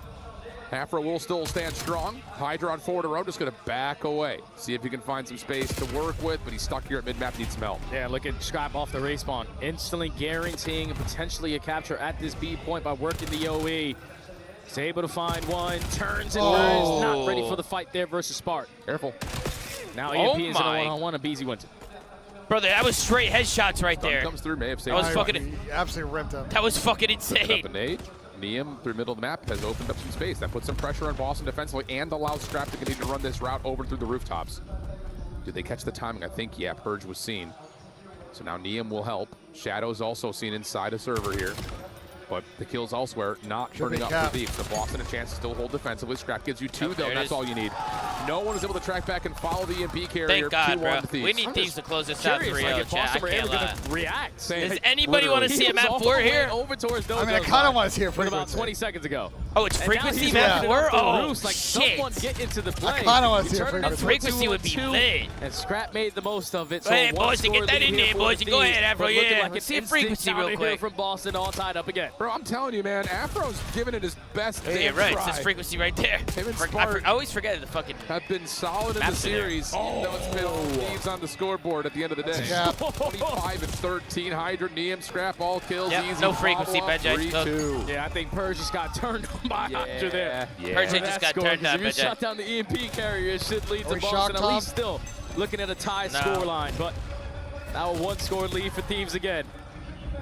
Afro will still stand strong. Hydra on forward row, just going to back away. See if he can find some space to work with, but he's stuck here at mid-map, needs some help. Yeah, look at Scrap off the respawn. Instantly guaranteeing potentially a capture at this B point by working the OE. He's able to find one, turns and burns. Not ready for the fight there versus Spark. Careful. Now EMP is in a one-on-one, and BENJ wins it. Brother, that was straight headshots right there. Comes through, may have saved that was fucking. He absolutely ripped him. That was fucking insane. Up a nade. Nissim through middle of the map has opened up some space. That puts some pressure on Boston defensively and allows Scrap to continue to run this route over through the rooftops. Did they catch the timing? I think, yeah, Purge was seen. So now Nissim will help. Shadow's also seen inside a server here. But the kills elsewhere not turning up for Thieves. So Boston a chance to still hold defensively. Scrap gives you 2 though, and that's all you need. No one is able to track back and follow the EMP carrier. Thank God, bro. Thieves. We need Thieves to close this out 3-0, chat. I can't lie. React. Does anybody want to see a map 4 here? Over towards I mean, I kind of want to see a frequency. About frequency. 20 seconds ago. Oh, it's frequency map 4? Oh, like someone get into the play. I kind of want to see a frequency. Frequency would be lit. And Scrap made the most of it. So hey, boys, get that in there, boys. Go ahead, Afro. Yeah, let's see a frequency real quick. From Boston, all tied up again. Bro, I'm telling you, man, Afro's giving it his best. Yeah, right. It's this frequency right there. I always forget the fucking. Have been solid in the series, even though it's been Thieves on the scoreboard at the end of the day. Yeah. 25 and 13. Hydra, Nissim, Scrap, all kills. Easy. No frequency, BENJ. 3-2. Yeah, I think Purge just got turned on by Hydra there. Purge just got turned on, If you shut down the EMP carrier, it should lead to Boston at least still looking at a tie scoreline. But now a 1-score lead for Thieves again.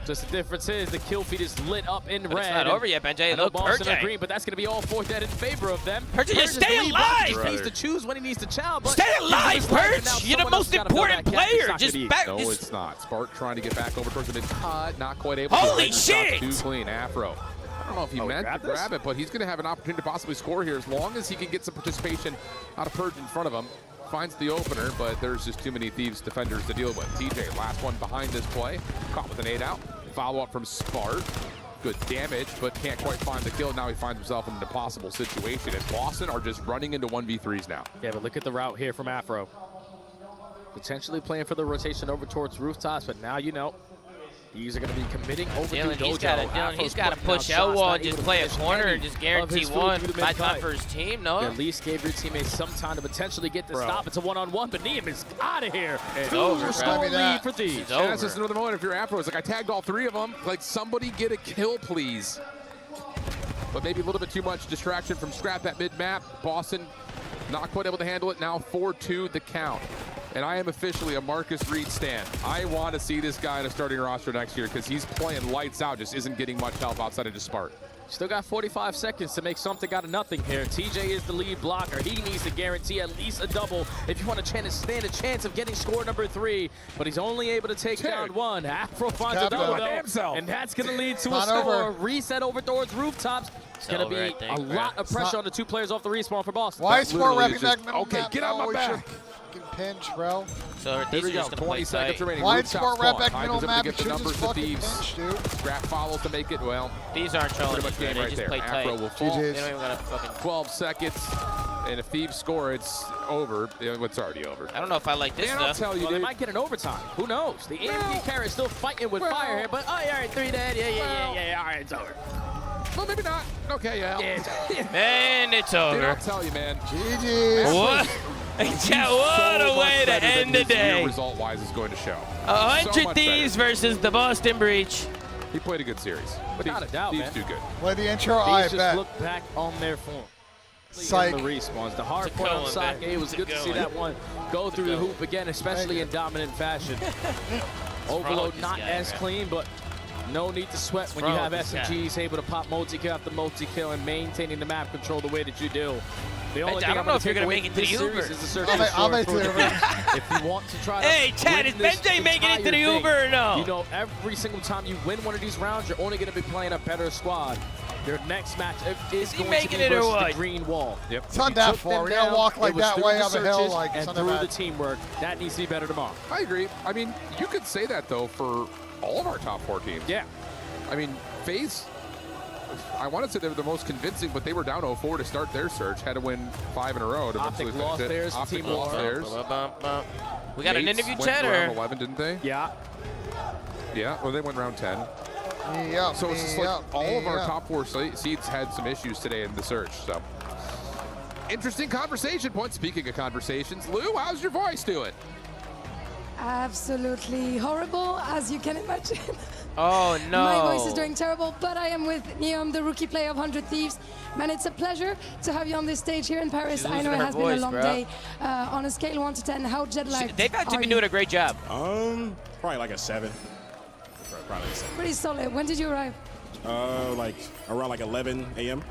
Just the difference is the kill feed is lit up in red. It's not over yet, BENJ. Look, Boston are green, but that's going to be all 4 dead in favor of them. Purge, just stay alive! He needs to choose when he needs to chow. But stay alive, Purge! You're the most important player. Just back. No, it's not. Spark trying to get back over towards the mid. Not quite able to. Holy shit! Too clean. Afro. I don't know if he meant to grab it, but he's going to have an opportunity to possibly score here as long as he can get some participation out of Purge in front of him. Finds the opener, but there's just too many Thieves defenders to deal with. TJ, last one behind this play. Caught with an 8 out. Follow-up from Spart. Good damage, but can't quite find the kill. Now he finds himself in an impossible situation, and Boston are just running into 1v3s now. Yeah, but look at the route here from Afro. Potentially playing for the rotation over towards rooftops, but now you know. These are going to be committing over to He's Dojo. he's got to push L wall and just play a corner and just guarantee one by time for his team. No, at least gave your teammates some time to potentially get the stop. It's a one-on-one, but Nissim is out of here. It's over. Score lead for Thieves. And that's just another moment if you're Afro. It's like I tagged all three of them. Like somebody get a kill, please. But maybe a little bit too much distraction from Scrap at mid-map. Boston not quite able to handle it. Now 4-2 the count. And I am officially a Marcus Reed stan. I want to see this guy in a starting roster next year because he's playing lights out, just isn't getting much help outside of just Spark. Still got 45 seconds to make something out of nothing here. TJ is the lead blocker. He needs to guarantee at least a double if you want to stand a chance of getting score number 3. But he's only able to take down one. Afro finds a double, though, and that's going to lead to a score. Reset over towards rooftops. It's going to be a lot of pressure on the 2 players off the respawn for Boston. Why is Sport wrapping back middle okay, get out my back. Pinch, bro. So here we go. 20 seconds remaining. Why Sport wrap back middle map? Get the numbers to Thieves. Scrap follows to make it. Well, these aren't trolling. Pretty much game right there. Afro will fall. They don't even got a fucking 12 seconds, and if Thieves score, it's over. It's already over. I don't know if I like this stuff. I'll tell you, they might get an overtime. Who knows? The AMD carry is still fighting with fire here, but all right, 3 dead. Yeah. All right, it's over. Well, maybe not. Okay, yeah. And it's over. Dude, I'll tell you, man. GG. What? What a way to end the day. Result-wise is going to show. 100 Thieves versus the Boston Breach. He played a good series. Without a doubt, Thieves do good. Play the intro, I bet. Just look back on their form. Psych. The respawns. The hard point on Sake. It was good to see that one go through the hoop again, especially in dominant fashion. Overload not as clean, but no need to sweat when you have SMGs able to pop multi-kill after multi-kill and maintaining the map control the way that you do. The only thing I don't know if you're going to make it to the Uber. Is the search I'll make the Uber. If you want to try to hey, Chad, is BENJ making it to the Uber or no? You know, every single time you win one of these rounds, you're only going to be playing a better squad. Your next match is going to be versus the green wall. Yep. It's not that far. We don't walk like that way up a hill. Like and through the teamwork. That needs to be better tomorrow. I agree. I mean, you could say that, though, for all of our top 4 teams. Yeah. I mean, FaZe, I want to say they were the most convincing, but they were down 0-4 to start their search. Had to win 5 in a row. Optic lost theirs. Optic lost theirs. We got an interview chat, or? Round 11, didn't they? Yeah. Yeah, well, they went round 10. Yeah. So it's just like all of our top 4 seeds had some issues today in the search. So interesting conversation point. Speaking of conversations, Lou, how's your voice doing? Absolutely horrible, as you can imagine. Oh, no. My voice is doing terrible, but I am with Nissim, the rookie player of 100 Thieves. Man, it's a pleasure to have you on this stage here in Paris. I know it has been a long day. On a scale 1 to 10, how jet lagged They've actually been doing a great job. Probably like a 7. Probably a 7. Pretty solid. When did you arrive? Like around like 11 a.m.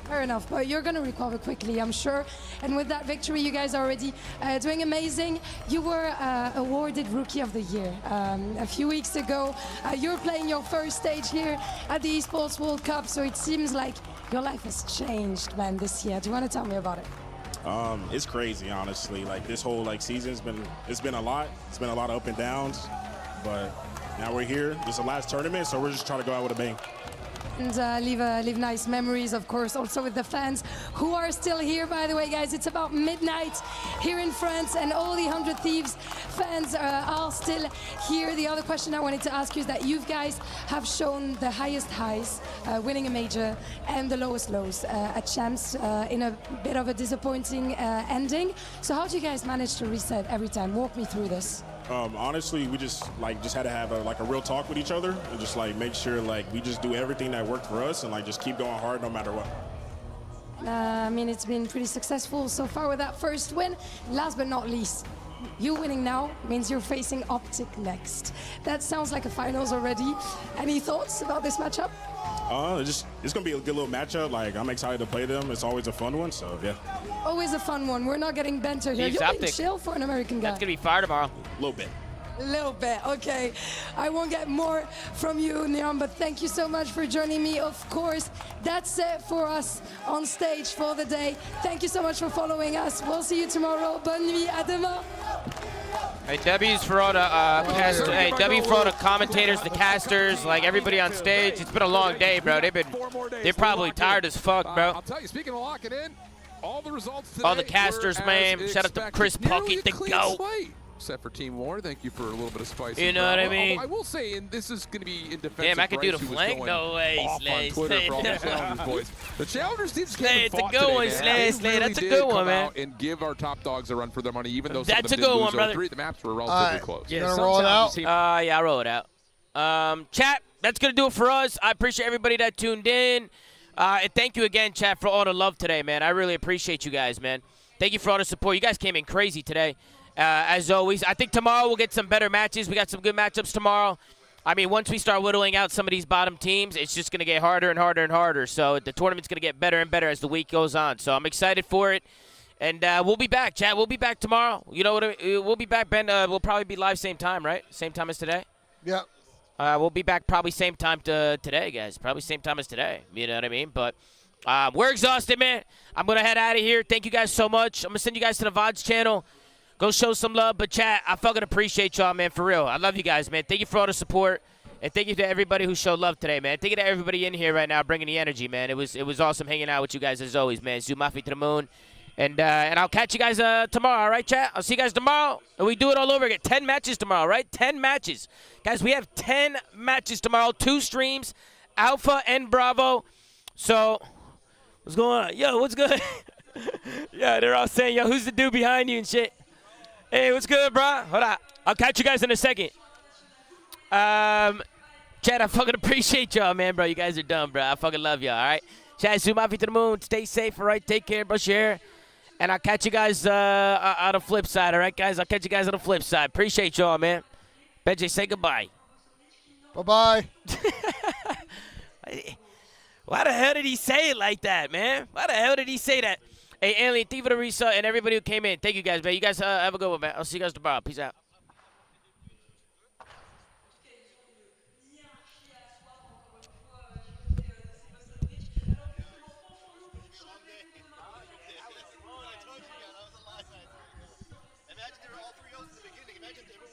Fair enough, but you're going to recover quickly, I'm sure. And with that victory, you guys are already doing amazing. You were awarded Rookie of the Year a few weeks ago. You're playing your first stage here at the Esports World Cup, so it seems like your life has changed, man, this year. Do you want to tell me about it? It's crazy, honestly. Like this whole season's been a lot. It's been a lot of up and downs, but now we're here. This is the last tournament, so we're just trying to go out with a bang. And leave nice memories, of course, also with the fans who are still here, by the way, guys. It's about midnight here in France, and all the 100 Thieves fans are still here. The other question I wanted to ask you is that you guys have shown the highest highs, winning a major, and the lowest lows at Champs in a bit of a disappointing ending. So how do you guys manage to reset every time? Walk me through this. Honestly, we just had to have a real talk with each other and just make sure we just do everything that worked for us and just keep going hard no matter what. I mean, it's been pretty successful so far with that first win. Last but not least, you winning now means you're facing Optic next. That sounds like a finals already. Any thoughts about this matchup? It's gonna be a good little matchup. I'm excited to play them. It's always a fun one, so yeah. Always a fun one. We're not getting banter here. You're being chill for an American guy. That's gonna be fire tomorrow. A little bit. A little bit, okay. I won't get more from you, Nissim, but thank you so much for joining me. Of course, that's it for us on stage for the day. Thank you so much for following us. We'll see you tomorrow. Bonne nuit, à demain. Hey, W's for all the W for all the commentators, the casters, everybody on stage. It's been a long day, bro. They're probably tired as fuck, bro. I'll tell you, speaking of locking in, all the results today all the casters, man. Shout out to Chris Puckett, the GOAT. upset for Team War. Thank you for a little bit of spice. You know what I mean? I will say, and this is going to be in defense Damn, I of could do Bryce, the who was flank? going No way, off Slay, on Twitter Slay. for all the Challengers boys. The Challengers team's Slay, getting it's a fought good today, one, man. Slay, They Slay, really that's a did good come one, man. out and give our top dogs a run for their money, even though some That's of a them good did one, lose brother. 0-3. The maps were relatively close. You gonna roll it out? Yeah, I'll roll it out. Chat, that's going to do it for us. I appreciate everybody that tuned in. And thank you again, chat, for all the love today, man. I really appreciate you guys, man. Thank you for all the support. You guys came in crazy today, as always. I think tomorrow we'll get some better matches. We got some good matchups tomorrow. I mean, once we start whittling out some of these bottom teams, it's just going to get harder and harder and harder. So the tournament's going to get better and better as the week goes on. So I'm excited for it. And we'll be back, chat. We'll be back tomorrow. You know what? We'll be back, Ben. We'll probably be live same time, right? Same time as today? Yeah. We'll be back probably same time to today, guys. Probably same time as today. You know what I mean? But we're exhausted, man. I'm going to head out of here. Thank you guys so much. I'm going to send you guys to the VODs channel. Go show some love. But, chat, I fucking appreciate y'all, man, for real. I love you guys, man. Thank you for all the support. And thank you to everybody who showed love today, man. Thank you to everybody in here right now bringing the energy, man. It was awesome hanging out with you guys as always, man. Zoom Mafia to the moon. And I'll catch you guys tomorrow, all right, chat? I'll see you guys tomorrow. And we do it all over again. 10 matches tomorrow, right? 10 matches. Guys, we have 10 matches tomorrow. 2 streams, Alpha and Bravo. So, what's going on? Yo, what's good? Yeah, they're all saying, yo, who's the dude behind you and shit? Hey, what's good, bro? Hold on. I'll catch you guys in a second. Chat, I fucking appreciate y'all, man, bro. You guys are dumb, bro. I fucking love y'all, all right? Chat, zoom out to the moon. Stay safe, all right? Take care, brush your hair. And I'll catch you guys on the flip side, all right, guys? I'll catch you guys on the flip side. Appreciate y'all, man. BENJ, say goodbye. Bye-bye. Why the hell did he say it like that, man? Why the hell did he say that? Hey, Alien, Thief of the Risa, and everybody who came in. Thank you guys, man. You guys have a good one, man. I'll see you guys tomorrow. Peace out.